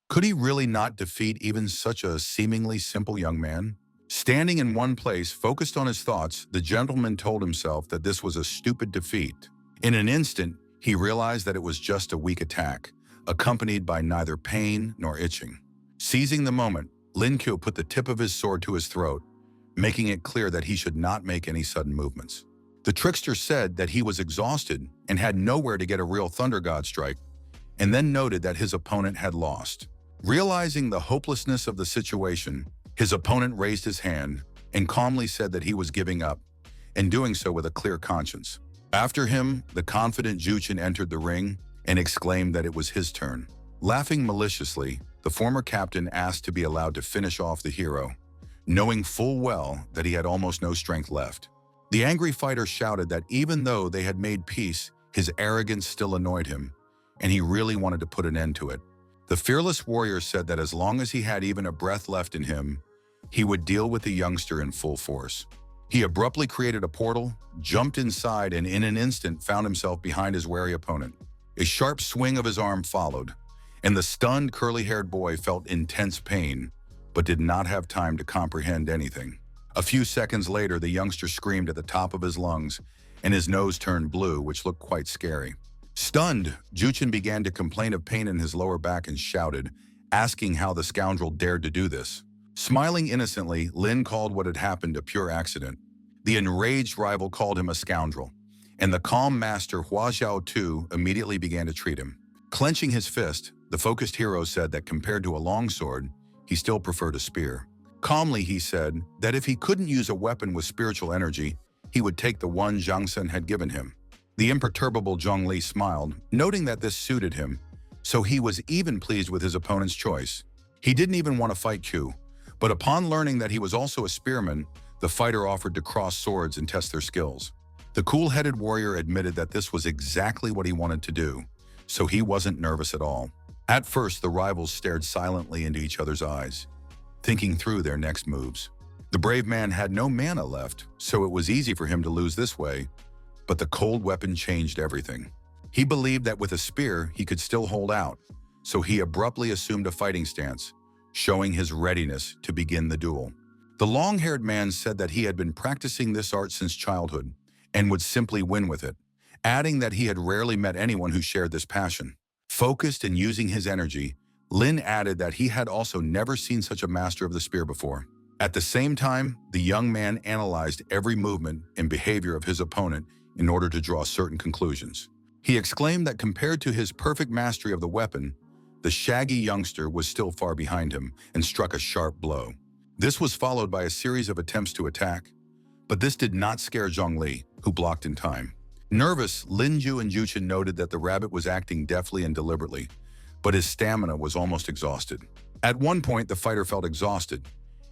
Could he really not defeat even such a seemingly simple young man? Standing in one place, focused on his thoughts, the gentleman told himself that this was a stupid defeat. In an instant, he realized that it was just a weak attack, accompanied by neither pain nor itching. Seizing the moment, Lin Qiu put the tip of his sword to his throat, making it clear that he should not make any sudden movements. The trickster said that he was exhausted and had nowhere to get a real Thunder God strike, and then noted that his opponent had lost. Realizing the hopelessness of the situation, his opponent raised his hand and calmly said that he was giving up, and doing so with a clear conscience. After him, the confident Juchen entered the ring and exclaimed that it was his turn. Laughing maliciously, the former captain asked to be allowed to finish off the hero, knowing full well that he had almost no strength left. The angry fighter shouted that even though they had made peace, his arrogance still annoyed him, and he really wanted to put an end to it. The fearless warrior said that as long as he had even a breath left in him, he would deal with the youngster in full force. He abruptly created a portal, jumped inside, and in an instant found himself behind his wary opponent. A sharp swing of his arm followed, and the stunned, curly-haired boy felt intense pain, but did not have time to comprehend anything. A few seconds later, the youngster screamed at the top of his lungs, and his nose turned blue, which looked quite scary. Stunned, Juchen began to complain of pain in his lower back and shouted, asking how the scoundrel dared to do this. Smiling innocently, Lin called what had happened a pure accident. The enraged rival called him a scoundrel, and the calm master Hua Xiao Tu immediately began to treat him. Clenching his fist, the focused hero said that compared to a longsword, he still preferred a spear. Calmly, he said that if he couldn't use a weapon with spiritual energy, he would take the one Zhang Sen had given him. The imperturbable Zhong Li smiled, noting that this suited him, so he was even pleased with his opponent's choice. He didn't even want to fight Q, but upon learning that he was also a spearman, the fighter offered to cross swords and test their skills. The cool-headed warrior admitted that this was exactly what he wanted to do, so he wasn't nervous at all. At first, the rivals stared silently into each other's eyes, thinking through their next moves. The brave man had no mana left, so it was easy for him to lose this way, but the cold weapon changed everything. He believed that with a spear, he could still hold out, so he abruptly assumed a fighting stance, showing his readiness to begin the duel. The long-haired man said that he had been practicing this art since childhood and would simply win with it, adding that he had rarely met anyone who shared this passion. Focused and using his energy, Lin added that he had also never seen such a master of the spear before. At the same time, the young man analyzed every movement and behavior of his opponent in order to draw certain conclusions. He exclaimed that compared to his perfect mastery of the weapon, the shaggy youngster was still far behind him and struck a sharp blow. This was followed by a series of attempts to attack, but this did not scare Zhong Li, who blocked in time. Nervous, Lin Ju and Juchen noted that the rabbit was acting deftly and deliberately, but his stamina was almost exhausted. At one point, the fighter felt exhausted,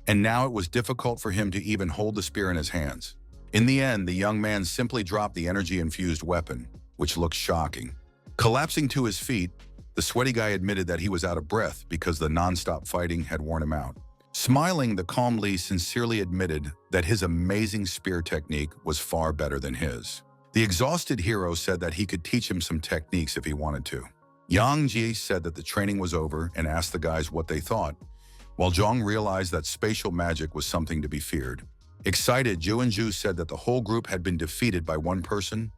and now it was difficult for him to even hold the spear in his hands. In the end, the young man simply dropped the energy-infused weapon, which looked shocking. Collapsing to his feet, the sweaty guy admitted that he was out of breath because the non-stop fighting had worn him out. Smiling, the calm Lee sincerely admitted that his amazing spear technique was far better than his. The exhausted hero said that he could teach him some techniques if he wanted to. Yang Ji said that the training was over and asked the guys what they thought, while Zhang realized that spatial magic was something to be feared. Excited, Zhu and Zhu said that the whole group had been defeated by one person,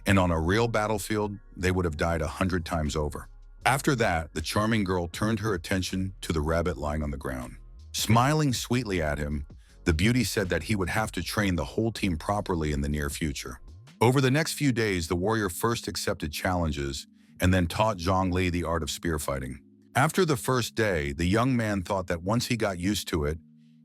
and on a real battlefield, they would have died 100 times over. After that, the charming girl turned her attention to the rabbit lying on the ground. Smiling sweetly at him, the beauty said that he would have to train the whole team properly in the near future. Over the next few days, the warrior first accepted challenges and then taught Zhang Li the art of spear fighting. After the first day, the young man thought that once he got used to it,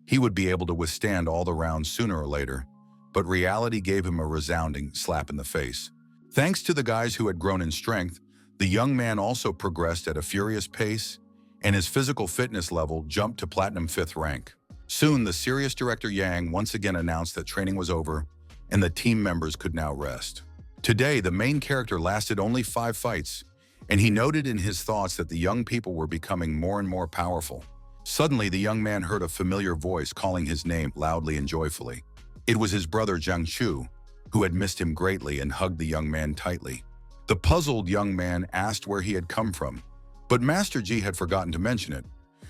he would be able to withstand all the rounds sooner or later, but reality gave him a resounding slap in the face. Thanks to the guys who had grown in strength, the young man also progressed at a furious pace, and his physical fitness level jumped to Platinum 5th rank. Soon, the serious director Yang once again announced that training was over, and the team members could now rest. Today, the main character lasted only 5 fights, and he noted in his thoughts that the young people were becoming more and more powerful. Suddenly, the young man heard a familiar voice calling his name loudly and joyfully. It was his brother Jiang Chu, who had missed him greatly and hugged the young man tightly. The puzzled young man asked where he had come from, but Master Ji had forgotten to mention it,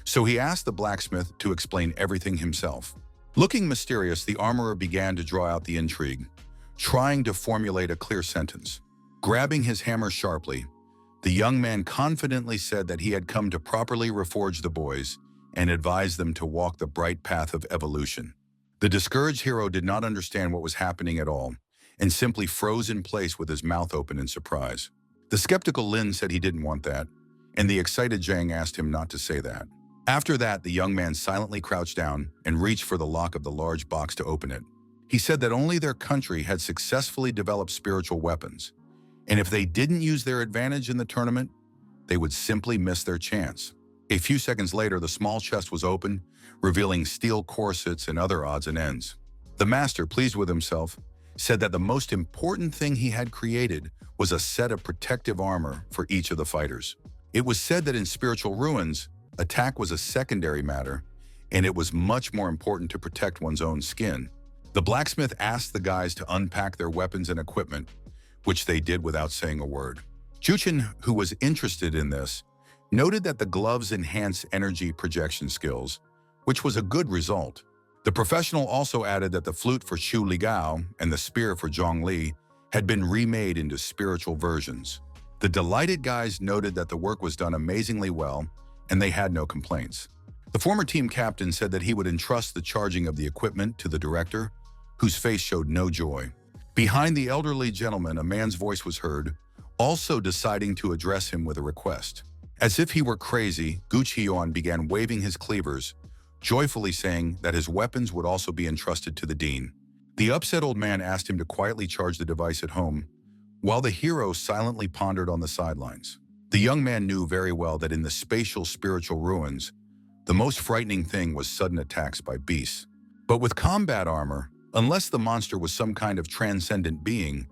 so he asked the blacksmith to explain everything himself. Looking mysterious, the armorer began to draw out the intrigue, trying to formulate a clear sentence. Grabbing his hammer sharply, the young man confidently said that he had come to properly reforge the boys and advised them to walk the bright path of evolution. The discouraged hero did not understand what was happening at all and simply froze in place with his mouth open in surprise. The skeptical Lin said he didn't want that, and the excited Zhang asked him not to say that. After that, the young man silently crouched down and reached for the lock of the large box to open it. He said that only their country had successfully developed spiritual weapons, and if they didn't use their advantage in the tournament, they would simply miss their chance. A few seconds later, the small chest was opened, revealing steel corsets and other odds and ends. The master, pleased with himself, said that the most important thing he had created was a set of protective armor for each of the fighters. It was said that in spiritual ruins, attack was a secondary matter, and it was much more important to protect one's own skin. The blacksmith asked the guys to unpack their weapons and equipment, which they did without saying a word. Juchen, who was interested in this, noted that the gloves enhanced energy projection skills, which was a good result. The professional also added that the flute for Xu Ligao and the spear for Zhang Li had been remade into spiritual versions. The delighted guys noted that the work was done amazingly well, and they had no complaints. The former team captain said that he would entrust the charging of the equipment to the director, whose face showed no joy. Behind the elderly gentleman, a man's voice was heard, also deciding to address him with a request. As if he were crazy, Gu Qiuan began waving his cleavers, joyfully saying that his weapons would also be entrusted to the dean. The upset old man asked him to quietly charge the device at home, while the hero silently pondered on the sidelines. The young man knew very well that in the spatial spiritual ruins, the most frightening thing was sudden attacks by beasts. But with combat armor, unless the monster was some kind of transcendent being,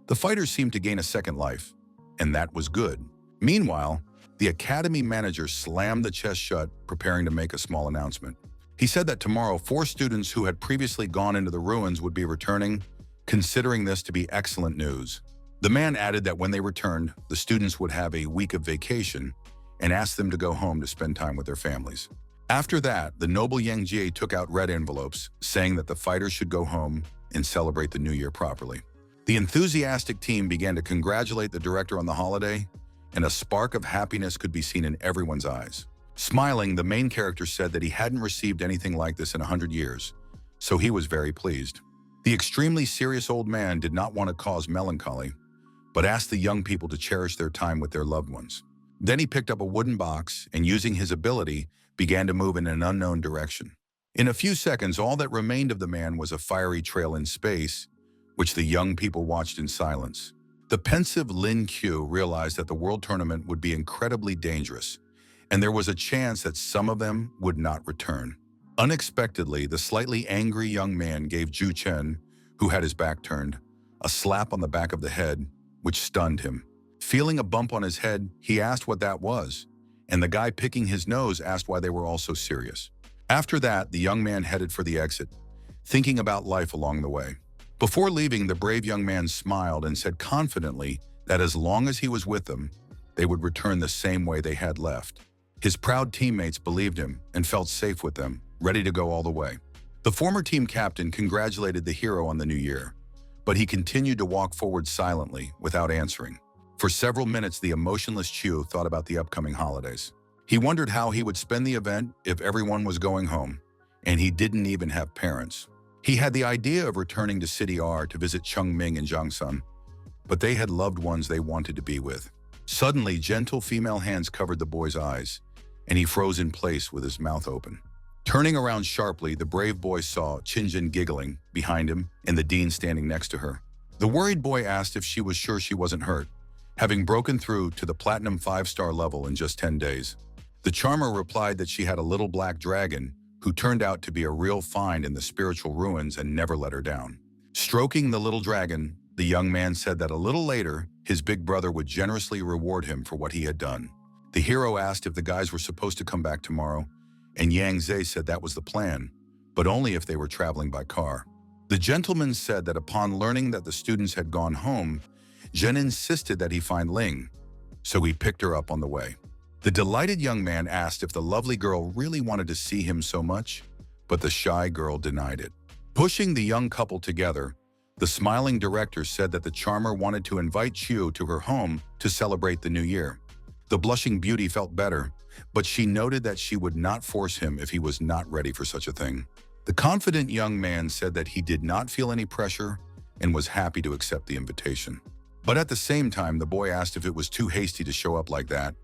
the fighters seemed to gain a second life, and that was good. Meanwhile, the academy manager slammed the chest shut, preparing to make a small announcement. He said that tomorrow 4 students who had previously gone into the ruins would be returning, considering this to be excellent news. The man added that when they returned, the students would have a week of vacation and asked them to go home to spend time with their families. After that, the noble Yang Jie took out red envelopes, saying that the fighters should go home and celebrate the new year properly. The enthusiastic team began to congratulate the director on the holiday, and a spark of happiness could be seen in everyone's eyes. Smiling, the main character said that he hadn't received anything like this in 100 years, so he was very pleased. The extremely serious old man did not want to cause melancholy, but asked the young people to cherish their time with their loved ones. Then he picked up a wooden box and, using his ability, began to move in an unknown direction. In a few seconds, all that remained of the man was a fiery trail in space, which the young people watched in silence. The pensive Lin Qiu realized that the world tournament would be incredibly dangerous, and there was a chance that some of them would not return. Unexpectedly, the slightly angry young man gave Ju Chen, who had his back turned, a slap on the back of the head, which stunned him. Feeling a bump on his head, he asked what that was, and the guy picking his nose asked why they were all so serious. After that, the young man headed for the exit, thinking about life along the way. Before leaving, the brave young man smiled and said confidently that as long as he was with them, they would return the same way they had left. His proud teammates believed him and felt safe with them, ready to go all the way. The former team captain congratulated the hero on the new year, but he continued to walk forward silently without answering. For several minutes, the emotionless Chu thought about the upcoming holidays. He wondered how he would spend the event if everyone was going home, and he didn't even have parents. He had the idea of returning to City R to visit Chungming and Jiangsun, but they had loved ones they wanted to be with. Suddenly, gentle female hands covered the boy's eyes, and he froze in place with his mouth open. Turning around sharply, the brave boy saw Qinjin giggling behind him and the dean standing next to her. The worried boy asked if she was sure she wasn't hurt, having broken through to the platinum 5-star level in just 10 days. The charmer replied that she had a little black dragon who turned out to be a real find in the spiritual ruins and never let her down. Stroking the little dragon, the young man said that a little later, his big brother would generously reward him for what he had done. The hero asked if the guys were supposed to come back tomorrow, and Yang Zhe said that was the plan, but only if they were traveling by car. The gentleman said that upon learning that the students had gone home, Zhen insisted that he find Ling, so he picked her up on the way. The delighted young man asked if the lovely girl really wanted to see him so much, but the shy girl denied it. Pushing the young couple together, the smiling director said that the charmer wanted to invite Chiu to her home to celebrate the new year. The blushing beauty felt better, but she noted that she would not force him if he was not ready for such a thing. The confident young man said that he did not feel any pressure and was happy to accept the invitation. But at the same time, the boy asked if it was too hasty to show up like that,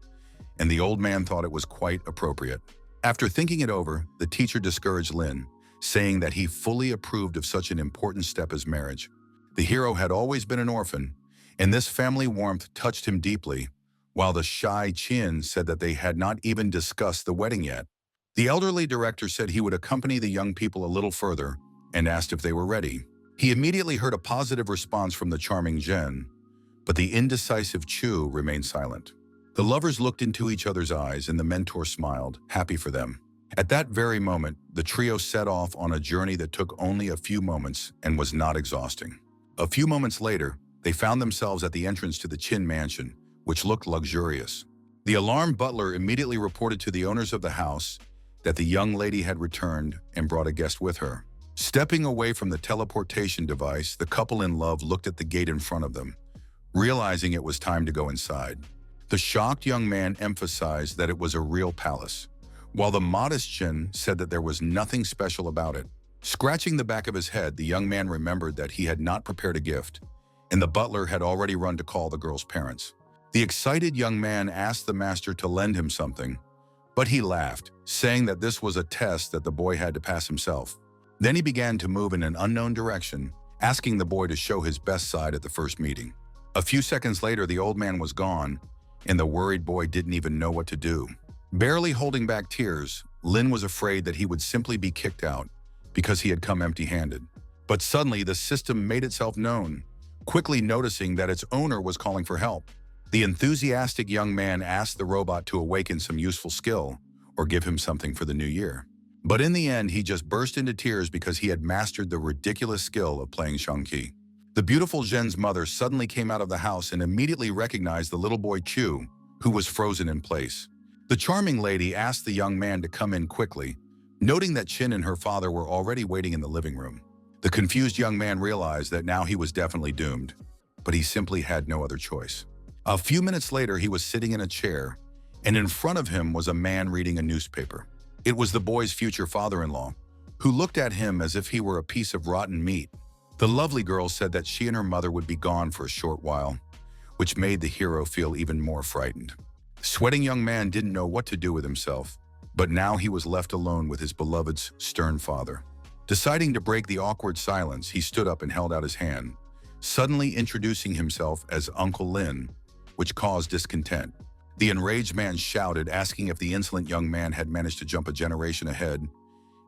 and the old man thought it was quite appropriate. After thinking it over, the teacher discouraged Lin, saying that he fully approved of such an important step as marriage. The hero had always been an orphan, and this family warmth touched him deeply, while the shy Qin said that they had not even discussed the wedding yet. The elderly director said he would accompany the young people a little further and asked if they were ready. He immediately heard a positive response from the charming Zhen, but the indecisive Chu remained silent. The lovers looked into each other's eyes and the mentor smiled, happy for them. At that very moment, the trio set off on a journey that took only a few moments and was not exhausting. A few moments later, they found themselves at the entrance to the Qin mansion, which looked luxurious. The alarmed butler immediately reported to the owners of the house that the young lady had returned and brought a guest with her. Stepping away from the teleportation device, the couple in love looked at the gate in front of them, realizing it was time to go inside. The shocked young man emphasized that it was a real palace, while the modest Qin said that there was nothing special about it. Scratching the back of his head, the young man remembered that he had not prepared a gift, and the butler had already run to call the girl's parents. The excited young man asked the master to lend him something, but he laughed, saying that this was a test that the boy had to pass himself. Then he began to move in an unknown direction, asking the boy to show his best side at the first meeting. A few seconds later, the old man was gone, and the worried boy didn't even know what to do. Barely holding back tears, Lin was afraid that he would simply be kicked out because he had come empty-handed. But suddenly, the system made itself known, quickly noticing that its owner was calling for help. The enthusiastic young man asked the robot to awaken some useful skill or give him something for the new year. But in the end, he just burst into tears because he had mastered the ridiculous skill of playing Shangqi. The beautiful Zhen's mother suddenly came out of the house and immediately recognized the little boy Chu, who was frozen in place. The charming lady asked the young man to come in quickly, noting that Qin and her father were already waiting in the living room. The confused young man realized that now he was definitely doomed, but he simply had no other choice. A few minutes later, he was sitting in a chair, and in front of him was a man reading a newspaper. It was the boy's future father-in-law, who looked at him as if he were a piece of rotten meat. The lovely girl said that she and her mother would be gone for a short while, which made the hero feel even more frightened. The sweating young man didn't know what to do with himself, but now he was left alone with his beloved's stern father. Deciding to break the awkward silence, he stood up and held out his hand, suddenly introducing himself as Uncle Lin, which caused discontent. The enraged man shouted, asking if the insolent young man had managed to jump a generation ahead,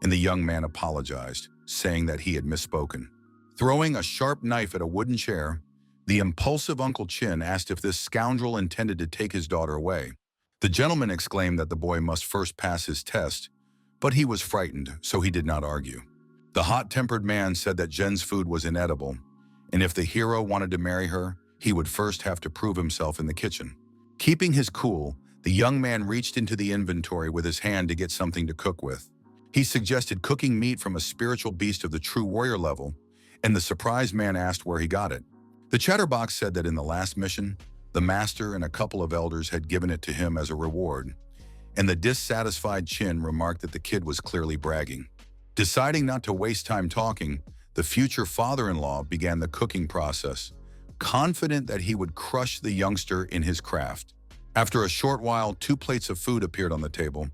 and the young man apologized, saying that he had misspoken. Throwing a sharp knife at a wooden chair, the impulsive Uncle Chin asked if this scoundrel intended to take his daughter away. The gentleman exclaimed that the boy must first pass his test, but he was frightened, so he did not argue. The hot-tempered man said that Jen's food was inedible, and if the hero wanted to marry her, he would first have to prove himself in the kitchen. Keeping his cool, the young man reached into the inventory with his hand to get something to cook with. He suggested cooking meat from a spiritual beast of the true warrior level, and the surprised man asked where he got it. The chatterbox said that in the last mission, the master and a couple of elders had given it to him as a reward, and the dissatisfied Chin remarked that the kid was clearly bragging. Deciding not to waste time talking, the future father-in-law began the cooking process, confident that he would crush the youngster in his craft. After a short while, 2 plates of food appeared on the table,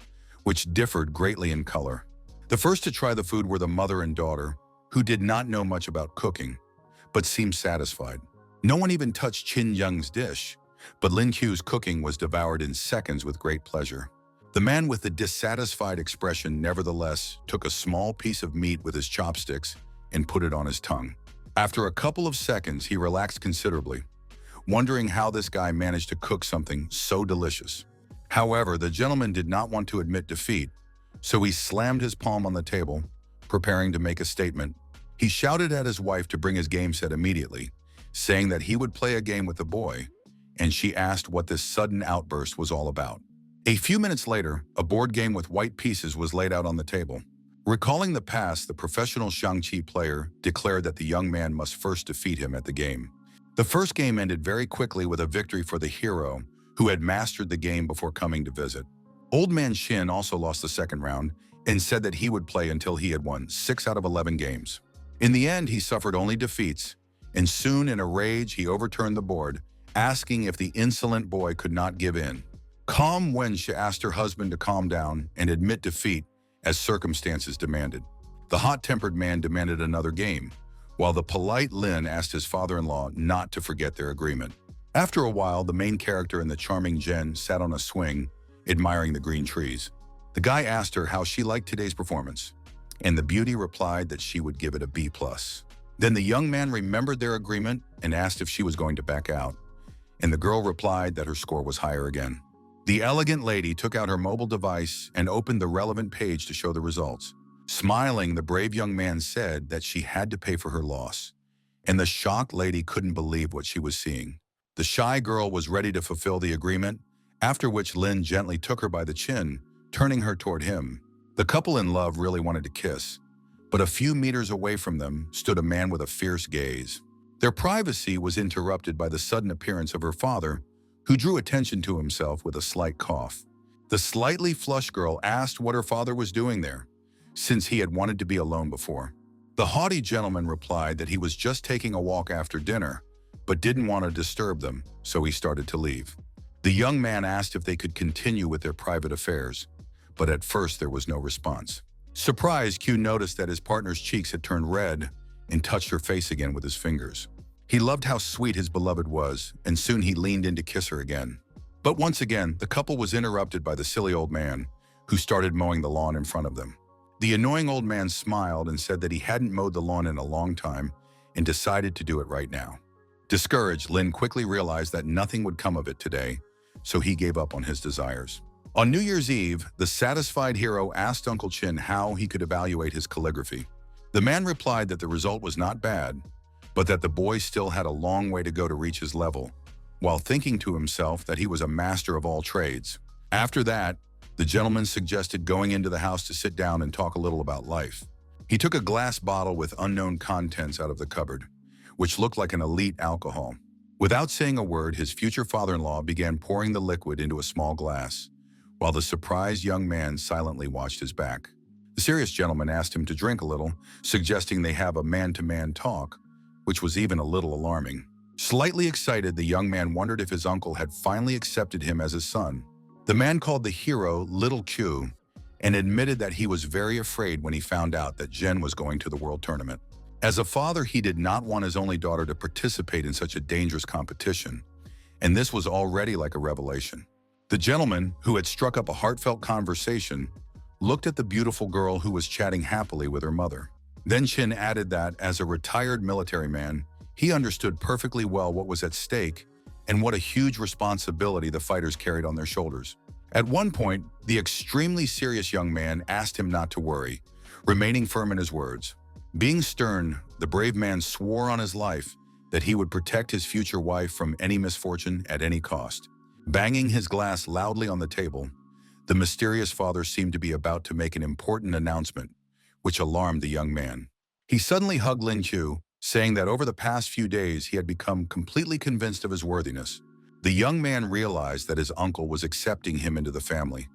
which differed greatly in color. The first to try the food were the mother and daughter, who did not know much about cooking, but seemed satisfied. No one even touched Chin Young's dish, but Lin Q's cooking was devoured in seconds with great pleasure. The man with the dissatisfied expression nevertheless took a small piece of meat with his chopsticks and put it on his tongue. After a couple of seconds, he relaxed considerably, wondering how this guy managed to cook something so delicious. However, the gentleman did not want to admit defeat, so he slammed his palm on the table, preparing to make a statement. He shouted at his wife to bring his game set immediately, saying that he would play a game with the boy, and she asked what this sudden outburst was all about. A few minutes later, a board game with white pieces was laid out on the table. Recalling the past, the professional Shang-Chi player declared that the young man must first defeat him at the game. The first game ended very quickly with a victory for the hero, who had mastered the game before coming to visit. Old Man Shin also lost the second round and said that he would play until he had won 6 out of 11 games. In the end, he suffered only defeats, and soon in a rage he overturned the board, asking if the insolent boy could not give in. Calm when she asked her husband to calm down and admit defeat as circumstances demanded. The hot-tempered man demanded another game, while the polite Lin asked his father-in-law not to forget their agreement. After a while, the main character and the charming Jen sat on a swing, admiring the green trees. The guy asked her how she liked today's performance, and the beauty replied that she would give it a B+. Then the young man remembered their agreement and asked if she was going to back out, and the girl replied that her score was higher again. The elegant lady took out her mobile device and opened the relevant page to show the results. Smiling, the brave young man said that she had to pay for her loss, and the shocked lady couldn't believe what she was seeing. The shy girl was ready to fulfill the agreement, after which Lin gently took her by the chin, turning her toward him. The couple in love really wanted to kiss, but a few meters away from them stood a man with a fierce gaze. Their privacy was interrupted by the sudden appearance of her father, who drew attention to himself with a slight cough. The slightly flushed girl asked what her father was doing there, since he had wanted to be alone before. The haughty gentleman replied that he was just taking a walk after dinner, but didn't want to disturb them, so he started to leave. The young man asked if they could continue with their private affairs, but at first there was no response. Surprised, Q noticed that his partner's cheeks had turned red and touched her face again with his fingers. He loved how sweet his beloved was, and soon he leaned in to kiss her again. But once again, the couple was interrupted by the silly old man, who started mowing the lawn in front of them. The annoying old man smiled and said that he hadn't mowed the lawn in a long time and decided to do it right now. Discouraged, Lin quickly realized that nothing would come of it today, so he gave up on his desires. On New Year's Eve, the satisfied hero asked Uncle Chin how he could evaluate his calligraphy. The man replied that the result was not bad, but that the boy still had a long way to go to reach his level, while thinking to himself that he was a master of all trades. After that, the gentleman suggested going into the house to sit down and talk a little about life. He took a glass bottle with unknown contents out of the cupboard, which looked like an elite alcohol. Without saying a word, his future father-in-law began pouring the liquid into a small glass, while the surprised young man silently watched his back. The serious gentleman asked him to drink a little, suggesting they have a man-to-man talk, which was even a little alarming. Slightly excited, the young man wondered if his uncle had finally accepted him as his son. The man called the hero Little Q and admitted that he was very afraid when he found out that Jen was going to the world tournament. As a father, he did not want his only daughter to participate in such a dangerous competition, and this was already like a revelation. The gentleman, who had struck up a heartfelt conversation, looked at the beautiful girl who was chatting happily with her mother. Then Chin added that, as a retired military man, he understood perfectly well what was at stake and what a huge responsibility the fighters carried on their shoulders. At one point, the extremely serious young man asked him not to worry, remaining firm in his words. Being stern, the brave man swore on his life that he would protect his future wife from any misfortune at any cost. Banging his glass loudly on the table, the mysterious father seemed to be about to make an important announcement, which alarmed the young man. He suddenly hugged Lin Qiu, saying that over the past few days he had become completely convinced of his worthiness. The young man realized that his uncle was accepting him into the family,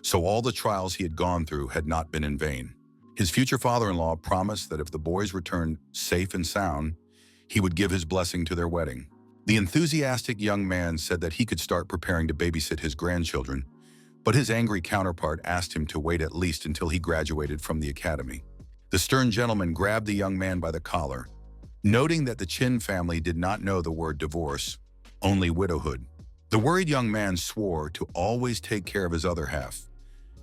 so all the trials he had gone through had not been in vain. His future father-in-law promised that if the boys returned safe and sound, he would give his blessing to their wedding. The enthusiastic young man said that he could start preparing to babysit his grandchildren, but his angry counterpart asked him to wait at least until he graduated from the academy. The stern gentleman grabbed the young man by the collar, noting that the Chin family did not know the word divorce, only widowhood. The worried young man swore to always take care of his other half,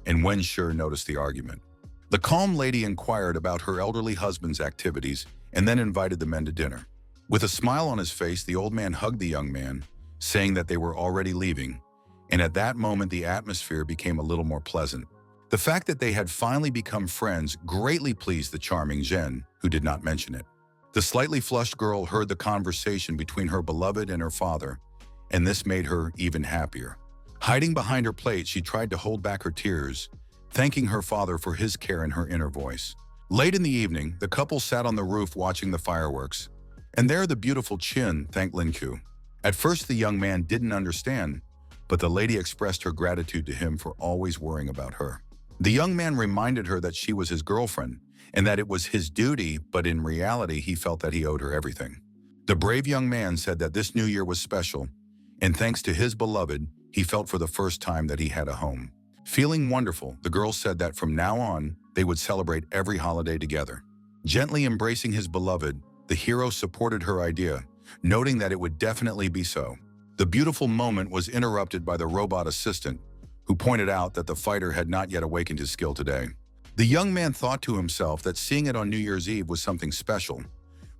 and Wen Shi noticed the argument. The calm lady inquired about her elderly husband's activities and then invited the men to dinner. With a smile on his face, the old man hugged the young man, saying that they were already leaving, and at that moment the atmosphere became a little more pleasant. The fact that they had finally become friends greatly pleased the charming Zhen, who did not mention it. The slightly flushed girl heard the conversation between her beloved and her father, and this made her even happier. Hiding behind her plate, she tried to hold back her tears, thanking her father for his care in her inner voice. Late in the evening, the couple sat on the roof watching the fireworks, and there the beautiful Chin thanked Lin Qiu. At first, the young man didn't understand, but the lady expressed her gratitude to him for always worrying about her. The young man reminded her that she was his girlfriend and that it was his duty, but in reality, he felt that he owed her everything. The brave young man said that this new year was special, and thanks to his beloved, he felt for the first time that he had a home. Feeling wonderful, the girl said that from now on, they would celebrate every holiday together. Gently embracing his beloved, the hero supported her idea, noting that it would definitely be so. The beautiful moment was interrupted by the robot assistant, who pointed out that the fighter had not yet awakened his skill today. The young man thought to himself that seeing it on New Year's Eve was something special,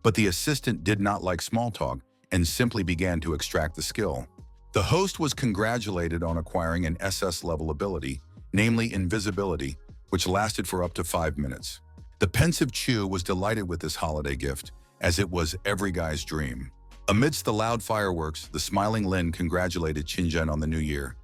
but the assistant did not like small talk and simply began to extract the skill. The host was congratulated on acquiring an SS-level ability, namely invisibility, which lasted for up to 5 minutes. The pensive Chu was delighted with this holiday gift, as it was every guy's dream. Amidst the loud fireworks, the smiling Lin congratulated Qinzhen on the new year,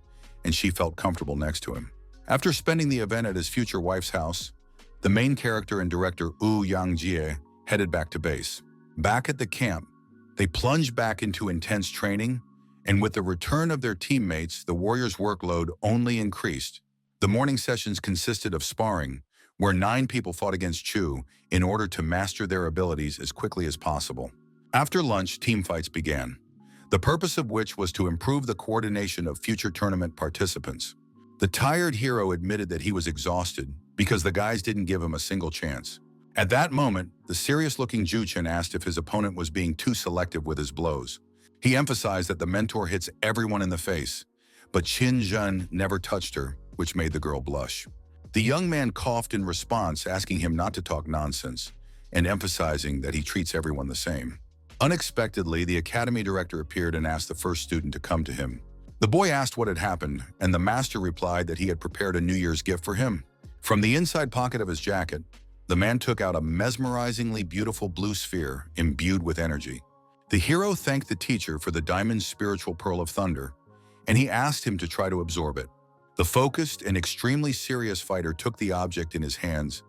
and she felt comfortable next to him. After spending the event at his future wife's house, the main character and director Wu Yangjie headed back to base. Back at the camp, they plunged back into intense training, and with the return of their teammates, the warriors' workload only increased. The morning sessions consisted of sparring, where 9 people fought against Chu in order to master their abilities as quickly as possible. After lunch, team fights began, the purpose of which was to improve the coordination of future tournament participants. The tired hero admitted that he was exhausted because the guys didn't give him a single chance. At that moment, the serious-looking Juchen asked if his opponent was being too selective with his blows. He emphasized that the mentor hits everyone in the face, but Qin Zhen never touched her, which made the girl blush. The young man coughed in response, asking him not to talk nonsense, and emphasizing that he treats everyone the same. Unexpectedly, the academy director appeared and asked the first student to come to him. The boy asked what had happened, and the master replied that he had prepared a New Year's gift for him. From the inside pocket of his jacket, the man took out a mesmerizingly beautiful blue sphere imbued with energy. The hero thanked the teacher for the diamond spiritual pearl of thunder, and he asked him to try to absorb it. The focused and extremely serious fighter took the object in his hands,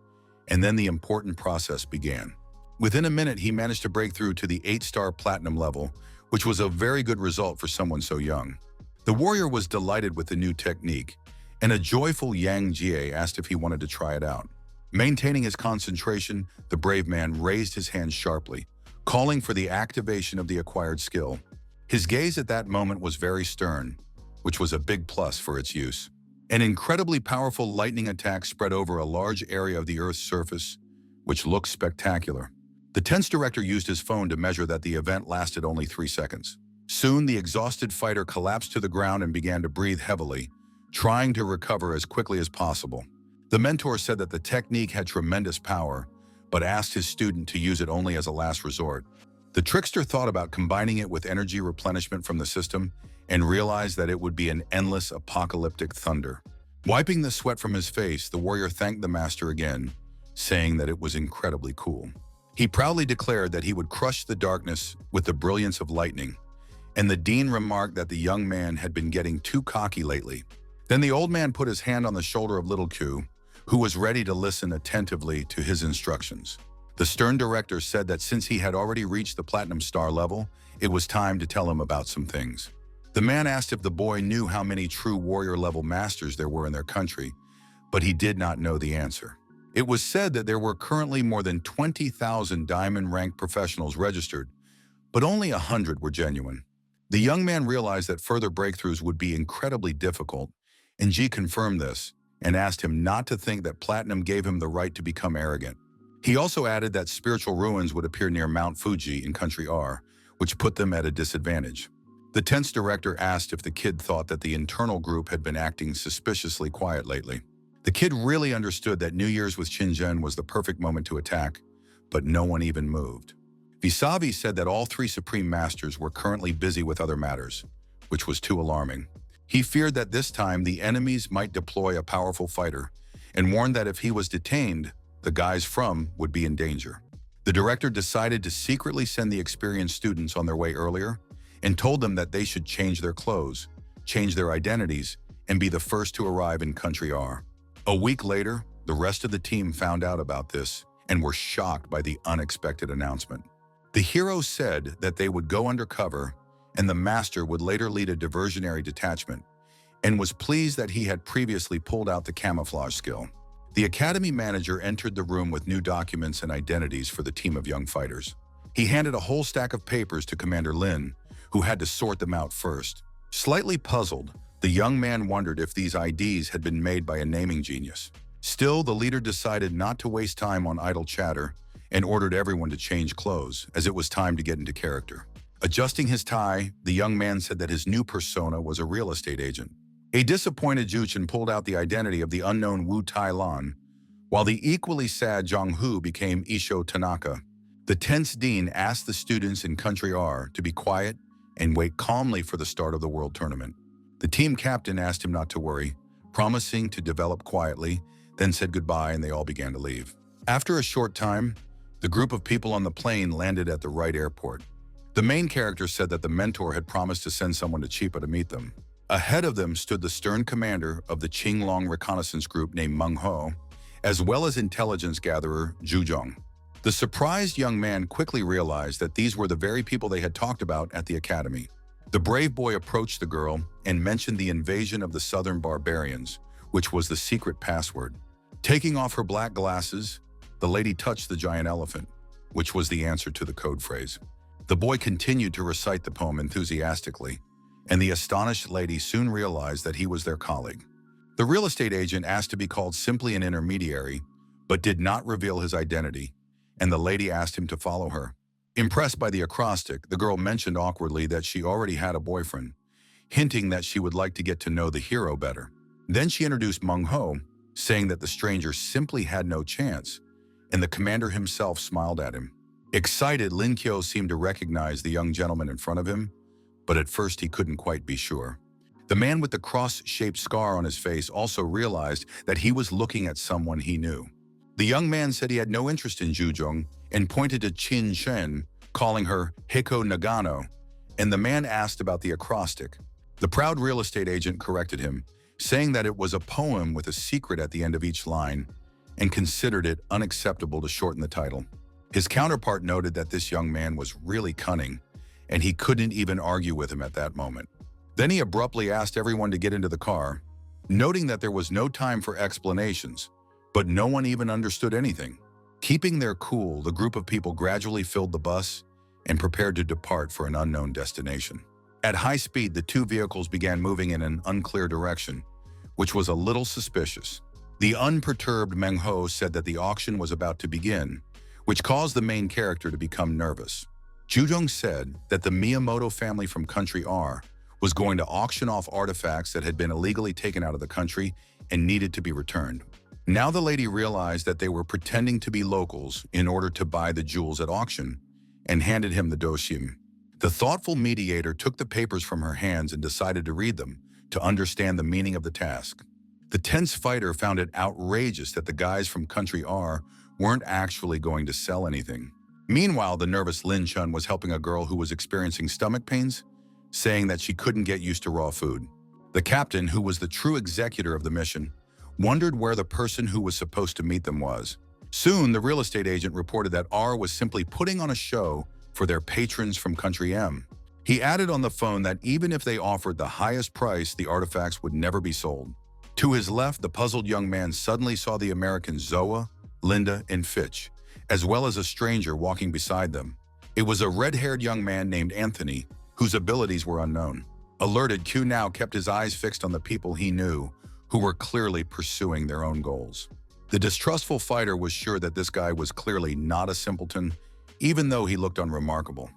and then the important process began. Within a minute, he managed to break through to the 8-star platinum level, which was a very good result for someone so young. The warrior was delighted with the new technique, and a joyful Yang Jie asked if he wanted to try it out. Maintaining his concentration, the brave man raised his hand sharply, calling for the activation of the acquired skill. His gaze at that moment was very stern, which was a big plus for its use. An incredibly powerful lightning attack spread over a large area of the Earth's surface, which looked spectacular. The tense director used his phone to measure that the event lasted only 3 seconds. Soon, the exhausted fighter collapsed to the ground and began to breathe heavily, trying to recover as quickly as possible. The mentor said that the technique had tremendous power, but asked his student to use it only as a last resort. The trickster thought about combining it with energy replenishment from the system and realized that it would be an endless apocalyptic thunder. Wiping the sweat from his face, the warrior thanked the master again, saying that it was incredibly cool. He proudly declared that he would crush the darkness with the brilliance of lightning, and the dean remarked that the young man had been getting too cocky lately. Then the old man put his hand on the shoulder of little Q, who was ready to listen attentively to his instructions. The stern director said that since he had already reached the platinum star level, it was time to tell him about some things. The man asked if the boy knew how many true warrior-level masters there were in their country, but he did not know the answer. It was said that there were currently more than 20,000 diamond-ranked professionals registered, but only 100 were genuine. The young man realized that further breakthroughs would be incredibly difficult, and G confirmed this and asked him not to think that platinum gave him the right to become arrogant. He also added that spiritual ruins would appear near Mount Fuji in Country R, which put them at a disadvantage. The tense director asked if the kid thought that the internal group had been acting suspiciously quiet lately. The kid really understood that New Year's with Shenzhen was the perfect moment to attack, but no one even moved. Visavi said that all three Supreme Masters were currently busy with other matters, which was too alarming. He feared that this time the enemies might deploy a powerful fighter, and warned that if he was detained, the guys from would be in danger. The director decided to secretly send the experienced students on their way earlier, and told them that they should change their clothes, change their identities, and be the first to arrive in Country R. A week later, the rest of the team found out about this and were shocked by the unexpected announcement. The hero said that they would go undercover and the master would later lead a diversionary detachment, and was pleased that he had previously pulled out the camouflage skill. The academy manager entered the room with new documents and identities for the team of young fighters. He handed a whole stack of papers to Commander Lin, who had to sort them out first. Slightly puzzled, the young man wondered if these IDs had been made by a naming genius. Still, the leader decided not to waste time on idle chatter and ordered everyone to change clothes, as it was time to get into character. Adjusting his tie, the young man said that his new persona was a real estate agent. A disappointed Juchen pulled out the identity of the unknown Wu Tai-lan, while the equally sad Zhang-hu became Isho Tanaka. The tense dean asked the students in Country R to be quiet and wait calmly for the start of the world tournament. The team captain asked him not to worry, promising to develop quietly, then said goodbye and they all began to leave. After a short time, the group of people on the plane landed at the right airport. The main character said that the mentor had promised to send someone to Chiba to meet them. Ahead of them stood the stern commander of the Qinglong reconnaissance group named Manhwa, as well as intelligence gatherer Zhuzhong. The surprised young man quickly realized that these were the very people they had talked about at the academy. The brave boy approached the girl and mentioned the invasion of the southern barbarians, which was the secret password. Taking off her black glasses, the lady touched the giant elephant, which was the answer to the code phrase. The boy continued to recite the poem enthusiastically, and the astonished lady soon realized that he was their colleague. The real estate agent asked to be called simply an intermediary, but did not reveal his identity, and the lady asked him to follow her. Impressed by the acrostic, the girl mentioned awkwardly that she already had a boyfriend, hinting that she would like to get to know the hero better. Then she introduced Mengho, saying that the stranger simply had no chance, and the commander himself smiled at him. Excited, Lin Kyo seemed to recognize the young gentleman in front of him, but at first he couldn't quite be sure. The man with the cross-shaped scar on his face also realized that he was looking at someone he knew. The young man said he had no interest in Zhuzhong and pointed to Qin Shen, calling her Hiko Nagano, and the man asked about the acrostic. The proud real estate agent corrected him, saying that it was a poem with a secret at the end of each line, and considered it unacceptable to shorten the title. His counterpart noted that this young man was really cunning, and he couldn't even argue with him at that moment. Then he abruptly asked everyone to get into the car, noting that there was no time for explanations, but no one even understood anything. Keeping their cool, the group of people gradually filled the bus and prepared to depart for an unknown destination. At high speed, the two vehicles began moving in an unclear direction, which was a little suspicious. The unperturbed Mengho said that the auction was about to begin, which caused the main character to become nervous. Zhuzhong said that the Miyamoto family from Country R was going to auction off artifacts that had been illegally taken out of the country and needed to be returned. Now the lady realized that they were pretending to be locals in order to buy the jewels at auction and handed him the dossier. The thoughtful mediator took the papers from her hands and decided to read them to understand the meaning of the task. The tense fighter found it outrageous that the guys from Country R weren't actually going to sell anything. Meanwhile, the nervous Lin Chun was helping a girl who was experiencing stomach pains, saying that she couldn't get used to raw food. The captain, who was the true executor of the mission, wondered where the person who was supposed to meet them was. Soon, the real estate agent reported that R was simply putting on a show for their patrons from Country M. He added on the phone that even if they offered the highest price, the artifacts would never be sold. To his left, the puzzled young man suddenly saw the Americans Zoa, Linda, and Fitch, as well as a stranger walking beside them. It was a red-haired young man named Anthony, whose abilities were unknown. Alerted, Q now kept his eyes fixed on the people he knew, who were clearly pursuing their own goals. The distrustful fighter was sure that this guy was clearly not a simpleton, even though he looked unremarkable.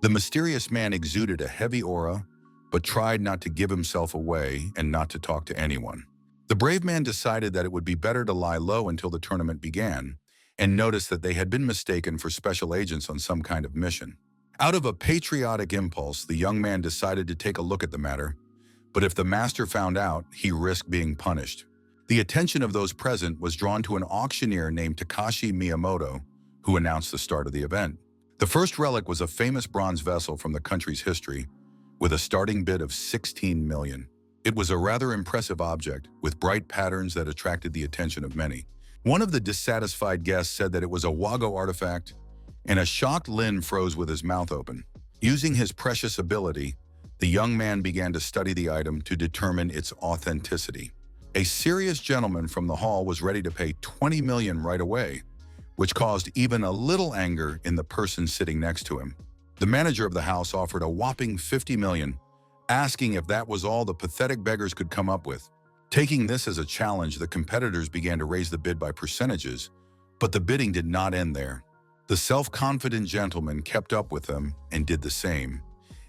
The mysterious man exuded a heavy aura, but tried not to give himself away and not to talk to anyone. The brave man decided that it would be better to lie low until the tournament began, and noticed that they had been mistaken for special agents on some kind of mission. Out of a patriotic impulse, the young man decided to take a look at the matter, but if the master found out, he risked being punished. The attention of those present was drawn to an auctioneer named Takashi Miyamoto, who announced the start of the event. The first relic was a famous bronze vessel from the country's history, with a starting bid of 16 million. It was a rather impressive object, with bright patterns that attracted the attention of many. One of the dissatisfied guests said that it was a Wago artifact, and a shocked Lin froze with his mouth open. Using his precious ability, the young man began to study the item to determine its authenticity. A serious gentleman from the hall was ready to pay 20 million right away, which caused even a little anger in the person sitting next to him. The manager of the house offered a whopping 50 million, asking if that was all the pathetic beggars could come up with. Taking this as a challenge, the competitors began to raise the bid by percentages, but the bidding did not end there. The self-confident gentleman kept up with them and did the same,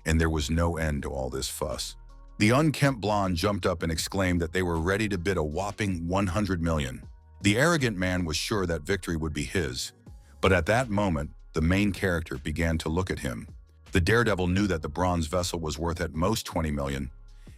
and there was no end to all this fuss. The unkempt blonde jumped up and exclaimed that they were ready to bid a whopping 100 million. The arrogant man was sure that victory would be his, but at that moment, the main character began to look at him. The daredevil knew that the bronze vessel was worth at most 20 million,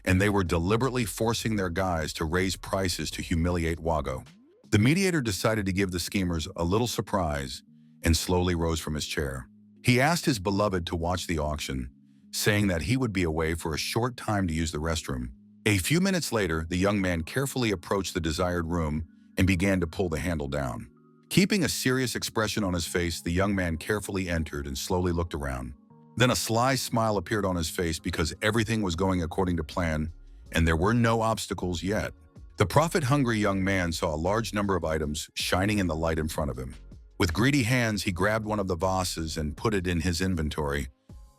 and they were deliberately forcing their guys to raise prices to humiliate Wago. The mediator decided to give the schemers a little surprise and slowly rose from his chair. He asked his beloved to watch the auction, saying that he would be away for a short time to use the restroom. A few minutes later, the young man carefully approached the desired room and began to pull the handle down. Keeping a serious expression on his face, the young man carefully entered and slowly looked around. Then a sly smile appeared on his face because everything was going according to plan, and there were no obstacles yet. The profit-hungry young man saw a large number of items shining in the light in front of him. With greedy hands, he grabbed one of the vases and put it in his inventory,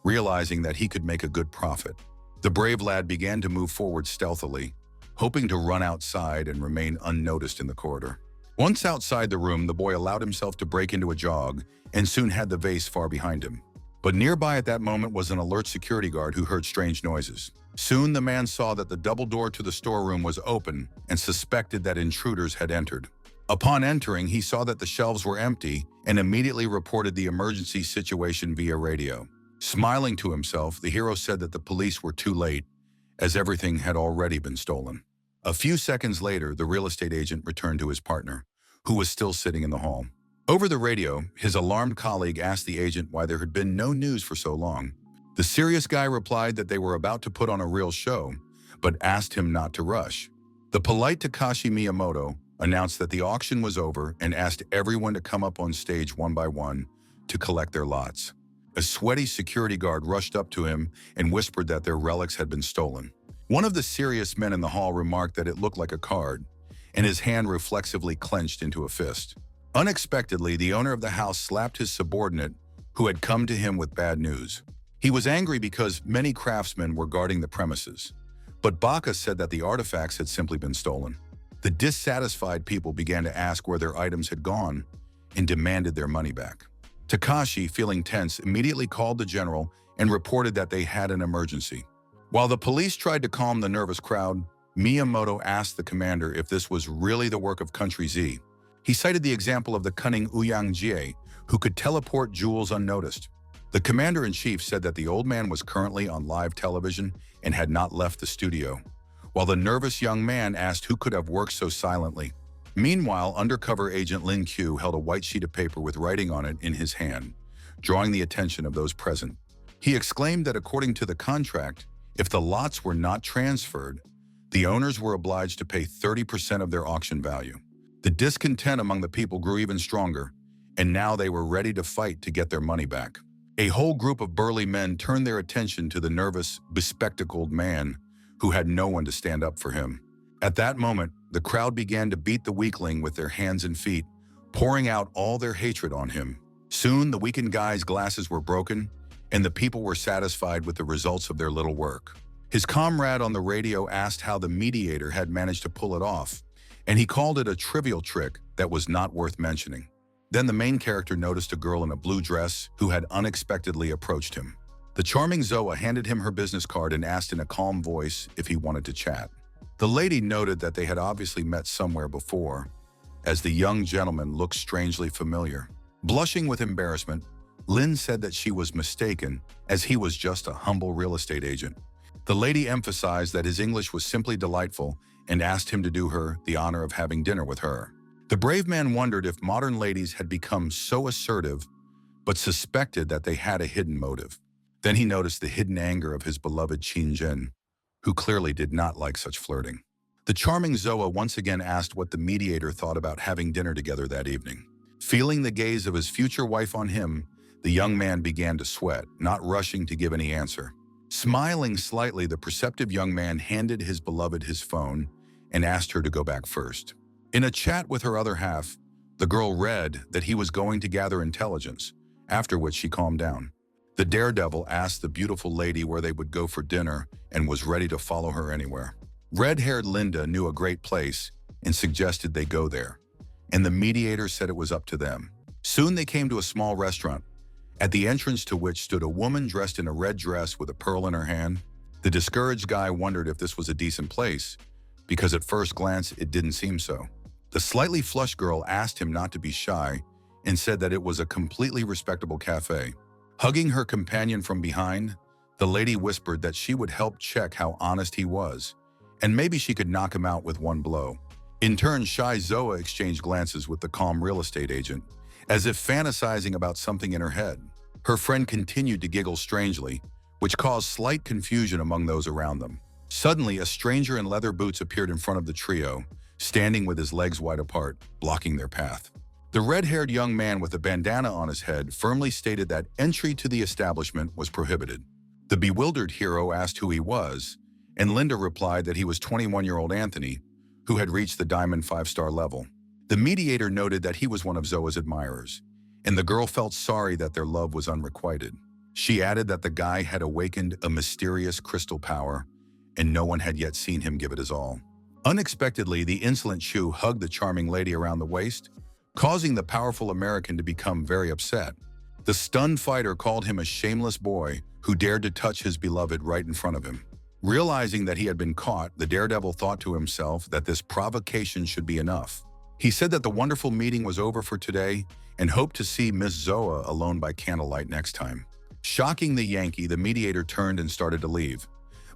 realizing that he could make a good profit. The brave lad began to move forward stealthily, hoping to run outside and remain unnoticed in the corridor. Once outside the room, the boy allowed himself to break into a jog and soon had the vase far behind him. But nearby at that moment was an alert security guard who heard strange noises. Soon the man saw that the double door to the storeroom was open and suspected that intruders had entered. Upon entering, he saw that the shelves were empty and immediately reported the emergency situation via radio. Smiling to himself, the hero said that the police were too late, as everything had already been stolen. A few seconds later, the real estate agent returned to his partner, who was still sitting in the hall. Over the radio, his alarmed colleague asked the agent why there had been no news for so long. The serious guy replied that they were about to put on a real show, but asked him not to rush. The polite Takashi Miyamoto announced that the auction was over and asked everyone to come up on stage one by one to collect their lots. A sweaty security guard rushed up to him and whispered that their relics had been stolen. One of the serious men in the hall remarked that it looked like a card, and his hand reflexively clenched into a fist. Unexpectedly, the owner of the house slapped his subordinate, who had come to him with bad news. He was angry because many craftsmen were guarding the premises, but Baka said that the artifacts had simply been stolen. The dissatisfied people began to ask where their items had gone and demanded their money back. Takashi, feeling tense, immediately called the general and reported that they had an emergency. While the police tried to calm the nervous crowd, Miyamoto asked the commander if this was really the work of Country Z. He cited the example of the cunning Ouyang Jie, who could teleport jewels unnoticed. The commander-in-chief said that the old man was currently on live television and had not left the studio, while the nervous young man asked who could have worked so silently. Meanwhile, undercover agent Lin Q held a white sheet of paper with writing on it in his hand, drawing the attention of those present. He exclaimed that according to the contract, if the lots were not transferred, the owners were obliged to pay 30% of their auction value. The discontent among the people grew even stronger, and now they were ready to fight to get their money back. A whole group of burly men turned their attention to the nervous, bespectacled man who had no one to stand up for him. At that moment, the crowd began to beat the weakling with their hands and feet, pouring out all their hatred on him. Soon, the weakened guy's glasses were broken, and the people were satisfied with the results of their little work. His comrade on the radio asked how the mediator had managed to pull it off, and he called it a trivial trick that was not worth mentioning. Then the main character noticed a girl in a blue dress who had unexpectedly approached him. The charming Zoa handed him her business card and asked in a calm voice if he wanted to chat. The lady noted that they had obviously met somewhere before, as the young gentleman looked strangely familiar. Blushing with embarrassment, Lin said that she was mistaken, as he was just a humble real estate agent. The lady emphasized that his English was simply delightful and asked him to do her the honor of having dinner with her. The brave man wondered if modern ladies had become so assertive, but suspected that they had a hidden motive. Then he noticed the hidden anger of his beloved Qin Zhen, who clearly did not like such flirting. The charming Zoa once again asked what the mediator thought about having dinner together that evening. Feeling the gaze of his future wife on him, the young man began to sweat, not rushing to give any answer. Smiling slightly, the perceptive young man handed his beloved his phone and asked her to go back first. In a chat with her other half, the girl read that he was going to gather intelligence, after which she calmed down. The daredevil asked the beautiful lady where they would go for dinner and was ready to follow her anywhere. Red-haired Linda knew a great place and suggested they go there, and the mediator said it was up to them. Soon they came to a small restaurant, at the entrance to which stood a woman dressed in a red dress with a pearl in her hand. The discouraged guy wondered if this was a decent place, because at first glance it didn't seem so. The slightly flushed girl asked him not to be shy and said that it was a completely respectable cafe. Hugging her companion from behind, the lady whispered that she would help check how honest he was, and maybe she could knock him out with one blow. In turn, shy Zoa exchanged glances with the calm real estate agent, as if fantasizing about something in her head. Her friend continued to giggle strangely, which caused slight confusion among those around them. Suddenly, a stranger in leather boots appeared in front of the trio, standing with his legs wide apart, blocking their path. The red-haired young man with a bandana on his head firmly stated that entry to the establishment was prohibited. The bewildered hero asked who he was, and Linda replied that he was 21-year-old Anthony, who had reached the Diamond 5-star level. The mediator noted that he was one of Zoa's admirers, and the girl felt sorry that their love was unrequited. She added that the guy had awakened a mysterious crystal power, and no one had yet seen him give it his all. Unexpectedly, the insolent Chu hugged the charming lady around the waist, causing the powerful American to become very upset. The stunned fighter called him a shameless boy who dared to touch his beloved right in front of him. Realizing that he had been caught, the daredevil thought to himself that this provocation should be enough. He said that the wonderful meeting was over for today and hoped to see Miss Zoa alone by candlelight next time. Shocking the Yankee, the mediator turned and started to leave.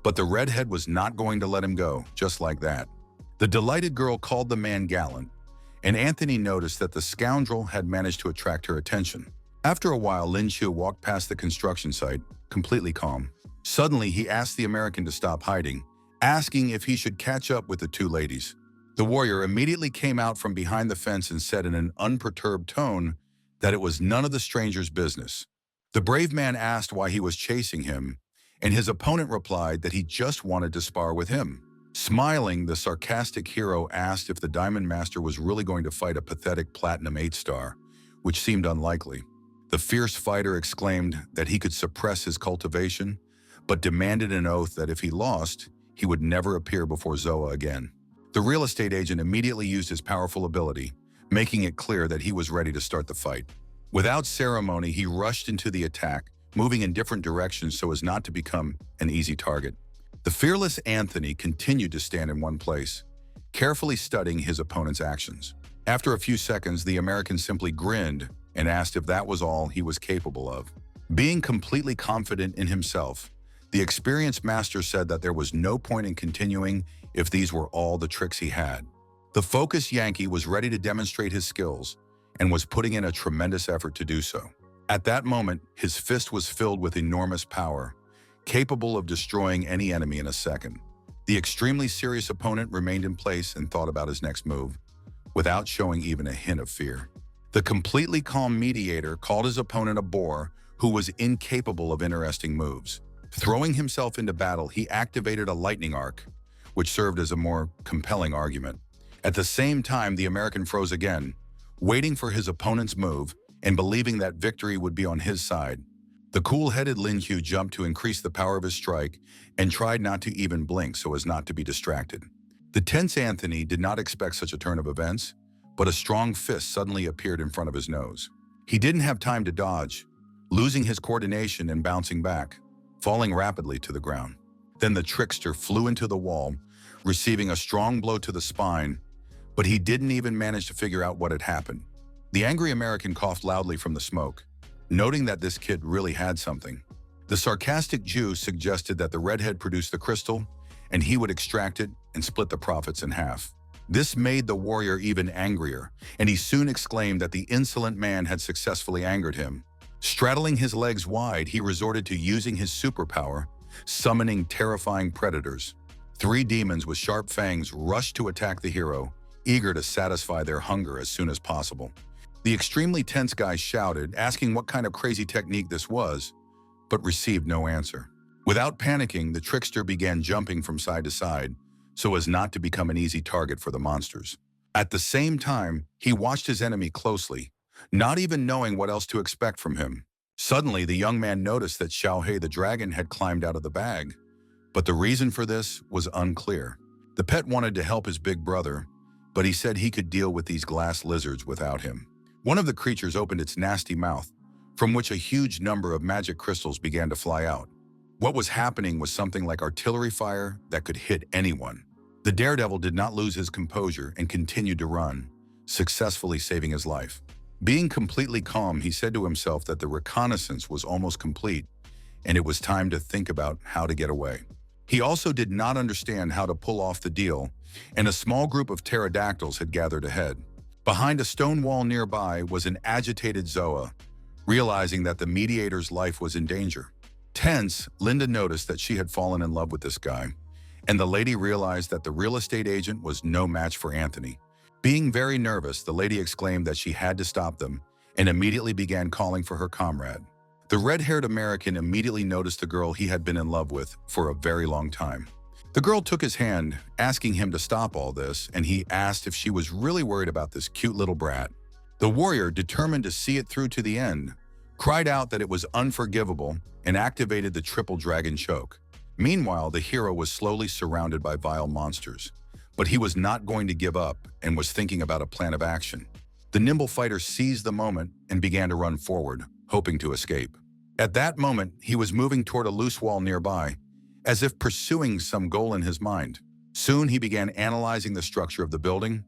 But the redhead was not going to let him go, just like that. The delighted girl called the man gallant, and Anthony noticed that the scoundrel had managed to attract her attention. After a while, Lin Chu walked past the construction site, completely calm. Suddenly, he asked the American to stop hiding, asking if he should catch up with the two ladies. The warrior immediately came out from behind the fence and said in an unperturbed tone that it was none of the stranger's business. The brave man asked why he was chasing him, and his opponent replied that he just wanted to spar with him. Smiling, the sarcastic hero asked if the Diamond Master was really going to fight a pathetic Platinum 8-star, which seemed unlikely. The fierce fighter exclaimed that he could suppress his cultivation, but demanded an oath that if he lost, he would never appear before Zoa again. The real estate agent immediately used his powerful ability, making it clear that he was ready to start the fight. Without ceremony, he rushed into the attack, moving in different directions so as not to become an easy target. The fearless Anthony continued to stand in one place, carefully studying his opponent's actions. After a few seconds, the American simply grinned and asked if that was all he was capable of. Being completely confident in himself, the experienced master said that there was no point in continuing if these were all the tricks he had. The focused Yankee was ready to demonstrate his skills and was putting in a tremendous effort to do so. At that moment, his fist was filled with enormous power, capable of destroying any enemy in a second. The extremely serious opponent remained in place and thought about his next move, without showing even a hint of fear. The completely calm mediator called his opponent a bore who was incapable of interesting moves. Throwing himself into battle, he activated a lightning arc, which served as a more compelling argument. At the same time, the American froze again, waiting for his opponent's move and believing that victory would be on his side. The cool-headed Lin Hu jumped to increase the power of his strike and tried not to even blink so as not to be distracted. The tense Anthony did not expect such a turn of events, but a strong fist suddenly appeared in front of his nose. He didn't have time to dodge, losing his coordination and bouncing back, falling rapidly to the ground. Then the trickster flew into the wall, receiving a strong blow to the spine, but he didn't even manage to figure out what had happened. The angry American coughed loudly from the smoke, noting that this kid really had something. The sarcastic Jew suggested that the redhead produced the crystal, and he would extract it and split the profits in half. This made the warrior even angrier, and he soon exclaimed that the insolent man had successfully angered him. Straddling his legs wide, he resorted to using his superpower, summoning terrifying predators. 3 demons with sharp fangs rushed to attack the hero, eager to satisfy their hunger as soon as possible. The extremely tense guy shouted, asking what kind of crazy technique this was, but received no answer. Without panicking, the trickster began jumping from side to side, so as not to become an easy target for the monsters. At the same time, he watched his enemy closely, not even knowing what else to expect from him. Suddenly, the young man noticed that Xiaohei the dragon had climbed out of the bag, but the reason for this was unclear. The pet wanted to help his big brother, but he said he could deal with these glass lizards without him. One of the creatures opened its nasty mouth, from which a huge number of magic crystals began to fly out. What was happening was something like artillery fire that could hit anyone. The daredevil did not lose his composure and continued to run, successfully saving his life. Being completely calm, he said to himself that the reconnaissance was almost complete, and it was time to think about how to get away. He also did not understand how to pull off the deal, and a small group of pterodactyls had gathered ahead. Behind a stone wall nearby was an agitated Zoa, realizing that the mediator's life was in danger. Tense, Linda noticed that she had fallen in love with this guy, and the lady realized that the real estate agent was no match for Anthony. Being very nervous, the lady exclaimed that she had to stop them and immediately began calling for her comrade. The red-haired American immediately noticed the girl he had been in love with for a very long time. The girl took his hand, asking him to stop all this, and he asked if she was really worried about this cute little brat. The warrior, determined to see it through to the end, cried out that it was unforgivable and activated the triple dragon choke. Meanwhile, the hero was slowly surrounded by vile monsters, but he was not going to give up and was thinking about a plan of action. The nimble fighter seized the moment and began to run forward, hoping to escape. At that moment, he was moving toward a loose wall nearby, as if pursuing some goal in his mind. Soon he began analyzing the structure of the building,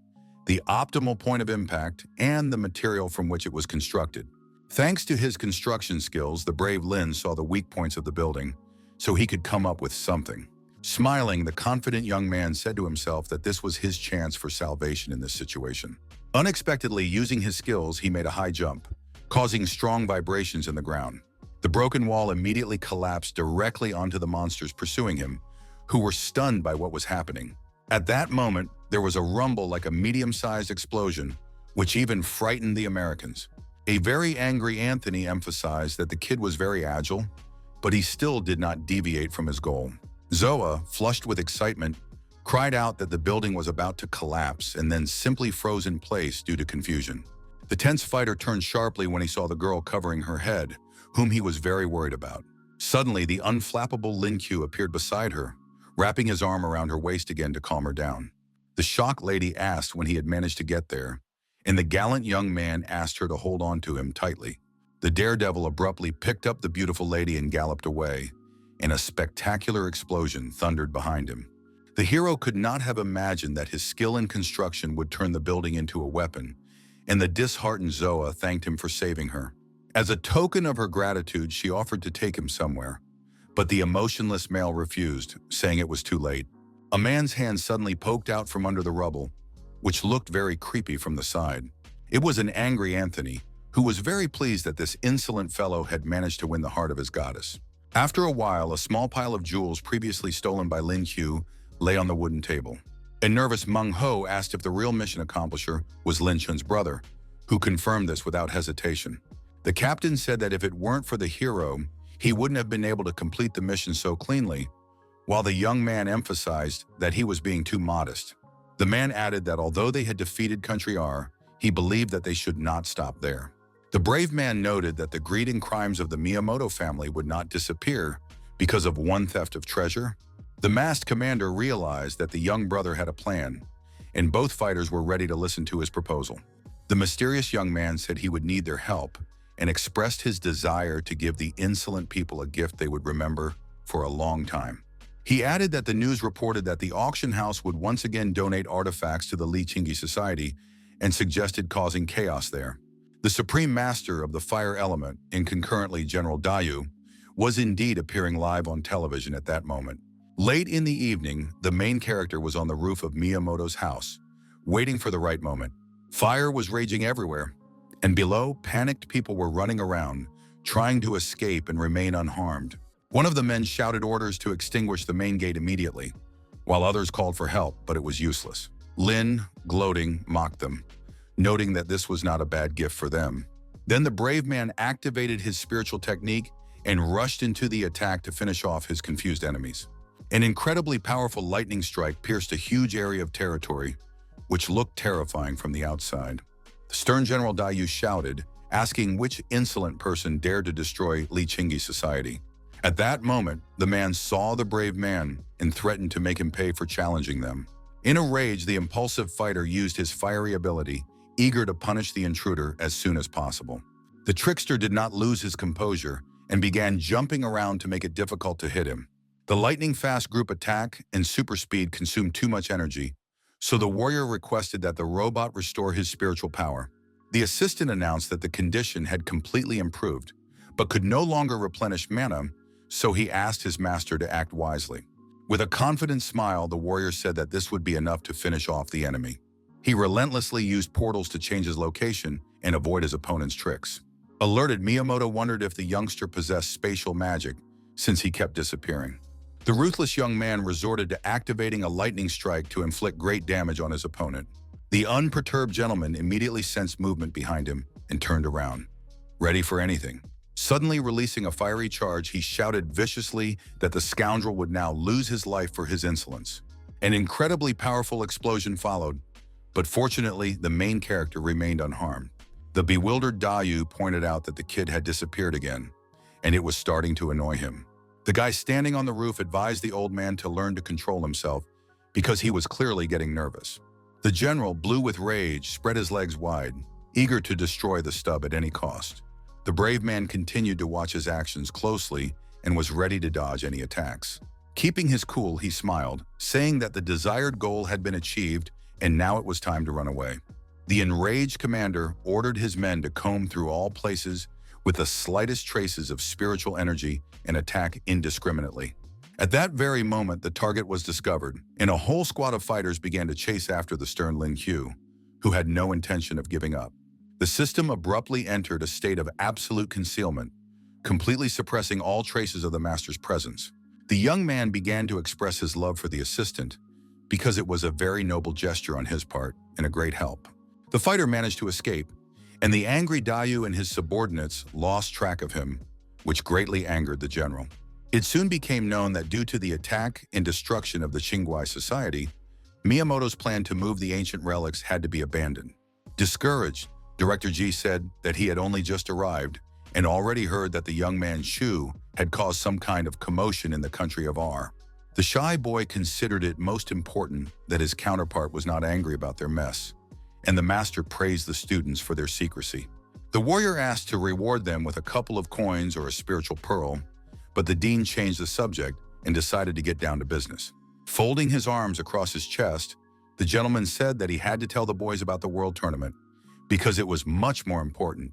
the optimal point of impact, and the material from which it was constructed. Thanks to his construction skills, the brave Lin saw the weak points of the building, so he could come up with something. Smiling, the confident young man said to himself that this was his chance for salvation in this situation. Unexpectedly, using his skills, he made a high jump, causing strong vibrations in the ground. The broken wall immediately collapsed directly onto the monsters pursuing him, who were stunned by what was happening. At that moment, there was a rumble like a medium-sized explosion, which even frightened the Americans. A very angry Anthony emphasized that the kid was very agile, but he still did not deviate from his goal. Zoa, flushed with excitement, cried out that the building was about to collapse and then simply froze in place due to confusion. The tense fighter turned sharply when he saw the girl covering her head, whom he was very worried about. Suddenly, the unflappable Lin Q appeared beside her, wrapping his arm around her waist again to calm her down. The shocked lady asked when he had managed to get there, and the gallant young man asked her to hold on to him tightly. The daredevil abruptly picked up the beautiful lady and galloped away, and a spectacular explosion thundered behind him. The hero could not have imagined that his skill in construction would turn the building into a weapon, and the disheartened Zoa thanked him for saving her. As a token of her gratitude, she offered to take him somewhere, but the emotionless male refused, saying it was too late. A man's hand suddenly poked out from under the rubble, which looked very creepy from the side. It was an angry Anthony, who was very pleased that this insolent fellow had managed to win the heart of his goddess. After a while, a small pile of jewels previously stolen by Lin Qiu lay on the wooden table. A nervous Meng Ho asked if the real mission accomplisher was Lin Chun's brother, who confirmed this without hesitation. The captain said that if it weren't for the hero, he wouldn't have been able to complete the mission so cleanly, while the young man emphasized that he was being too modest. The man added that although they had defeated Country R, he believed that they should not stop there. The brave man noted that the greed and crimes of the Miyamoto family would not disappear because of one theft of treasure. The masked commander realized that the young brother had a plan, and both fighters were ready to listen to his proposal. The mysterious young man said he would need their help and expressed his desire to give the insolent people a gift they would remember for a long time. He added that the news reported that the auction house would once again donate artifacts to the Li Qingyi Society and suggested causing chaos there. The Supreme Master of the Fire Element, and concurrently General Dayu, was indeed appearing live on television at that moment. Late in the evening, the main character was on the roof of Miyamoto's house, waiting for the right moment. Fire was raging everywhere, and below, panicked people were running around, trying to escape and remain unharmed. One of the men shouted orders to extinguish the main gate immediately, while others called for help, but it was useless. Lin, gloating, mocked them, noting that this was not a bad gift for them. Then the brave man activated his spiritual technique and rushed into the attack to finish off his confused enemies. An incredibly powerful lightning strike pierced a huge area of territory, which looked terrifying from the outside. The stern General Dayu shouted, asking which insolent person dared to destroy Li Qingyi Society. At that moment, the man saw the brave man and threatened to make him pay for challenging them. In a rage, the impulsive fighter used his fiery ability, eager to punish the intruder as soon as possible. The trickster did not lose his composure and began jumping around to make it difficult to hit him. The lightning-fast group attack and super speed consumed too much energy, so the warrior requested that the robot restore his spiritual power. The assistant announced that the condition had completely improved, but could no longer replenish mana, so he asked his master to act wisely. With a confident smile, the warrior said that this would be enough to finish off the enemy. He relentlessly used portals to change his location and avoid his opponent's tricks. Alerted, Miyamoto wondered if the youngster possessed spatial magic, since he kept disappearing. The ruthless young man resorted to activating a lightning strike to inflict great damage on his opponent. The unperturbed gentleman immediately sensed movement behind him and turned around, ready for anything. Suddenly releasing a fiery charge, he shouted viciously that the scoundrel would now lose his life for his insolence. An incredibly powerful explosion followed, but fortunately, the main character remained unharmed. The bewildered Dayu pointed out that the kid had disappeared again, and it was starting to annoy him. The guy standing on the roof advised the old man to learn to control himself because he was clearly getting nervous. The general, blue with rage, spread his legs wide, eager to destroy the stub at any cost. The brave man continued to watch his actions closely and was ready to dodge any attacks. Keeping his cool, he smiled, saying that the desired goal had been achieved and now it was time to run away. The enraged commander ordered his men to comb through all places with the slightest traces of spiritual energy and attack indiscriminately. At that very moment, the target was discovered, and a whole squad of fighters began to chase after the stern Lin Qiu, who had no intention of giving up. The system abruptly entered a state of absolute concealment, completely suppressing all traces of the master's presence. The young man began to express his love for the assistant, because it was a very noble gesture on his part and a great help. The fighter managed to escape, and the angry Dayu and his subordinates lost track of him, which greatly angered the general. It soon became known that due to the attack and destruction of the Qingyi Society, Miyamoto's plan to move the ancient relics had to be abandoned. Discouraged, Director Ji said that he had only just arrived and already heard that the young man Shu had caused some kind of commotion in the country of R. The shy boy considered it most important that his counterpart was not angry about their mess, and the master praised the students for their secrecy. The warrior asked to reward them with a couple of coins or a spiritual pearl, but the dean changed the subject and decided to get down to business. Folding his arms across his chest, the gentleman said that he had to tell the boys about the world tournament because it was much more important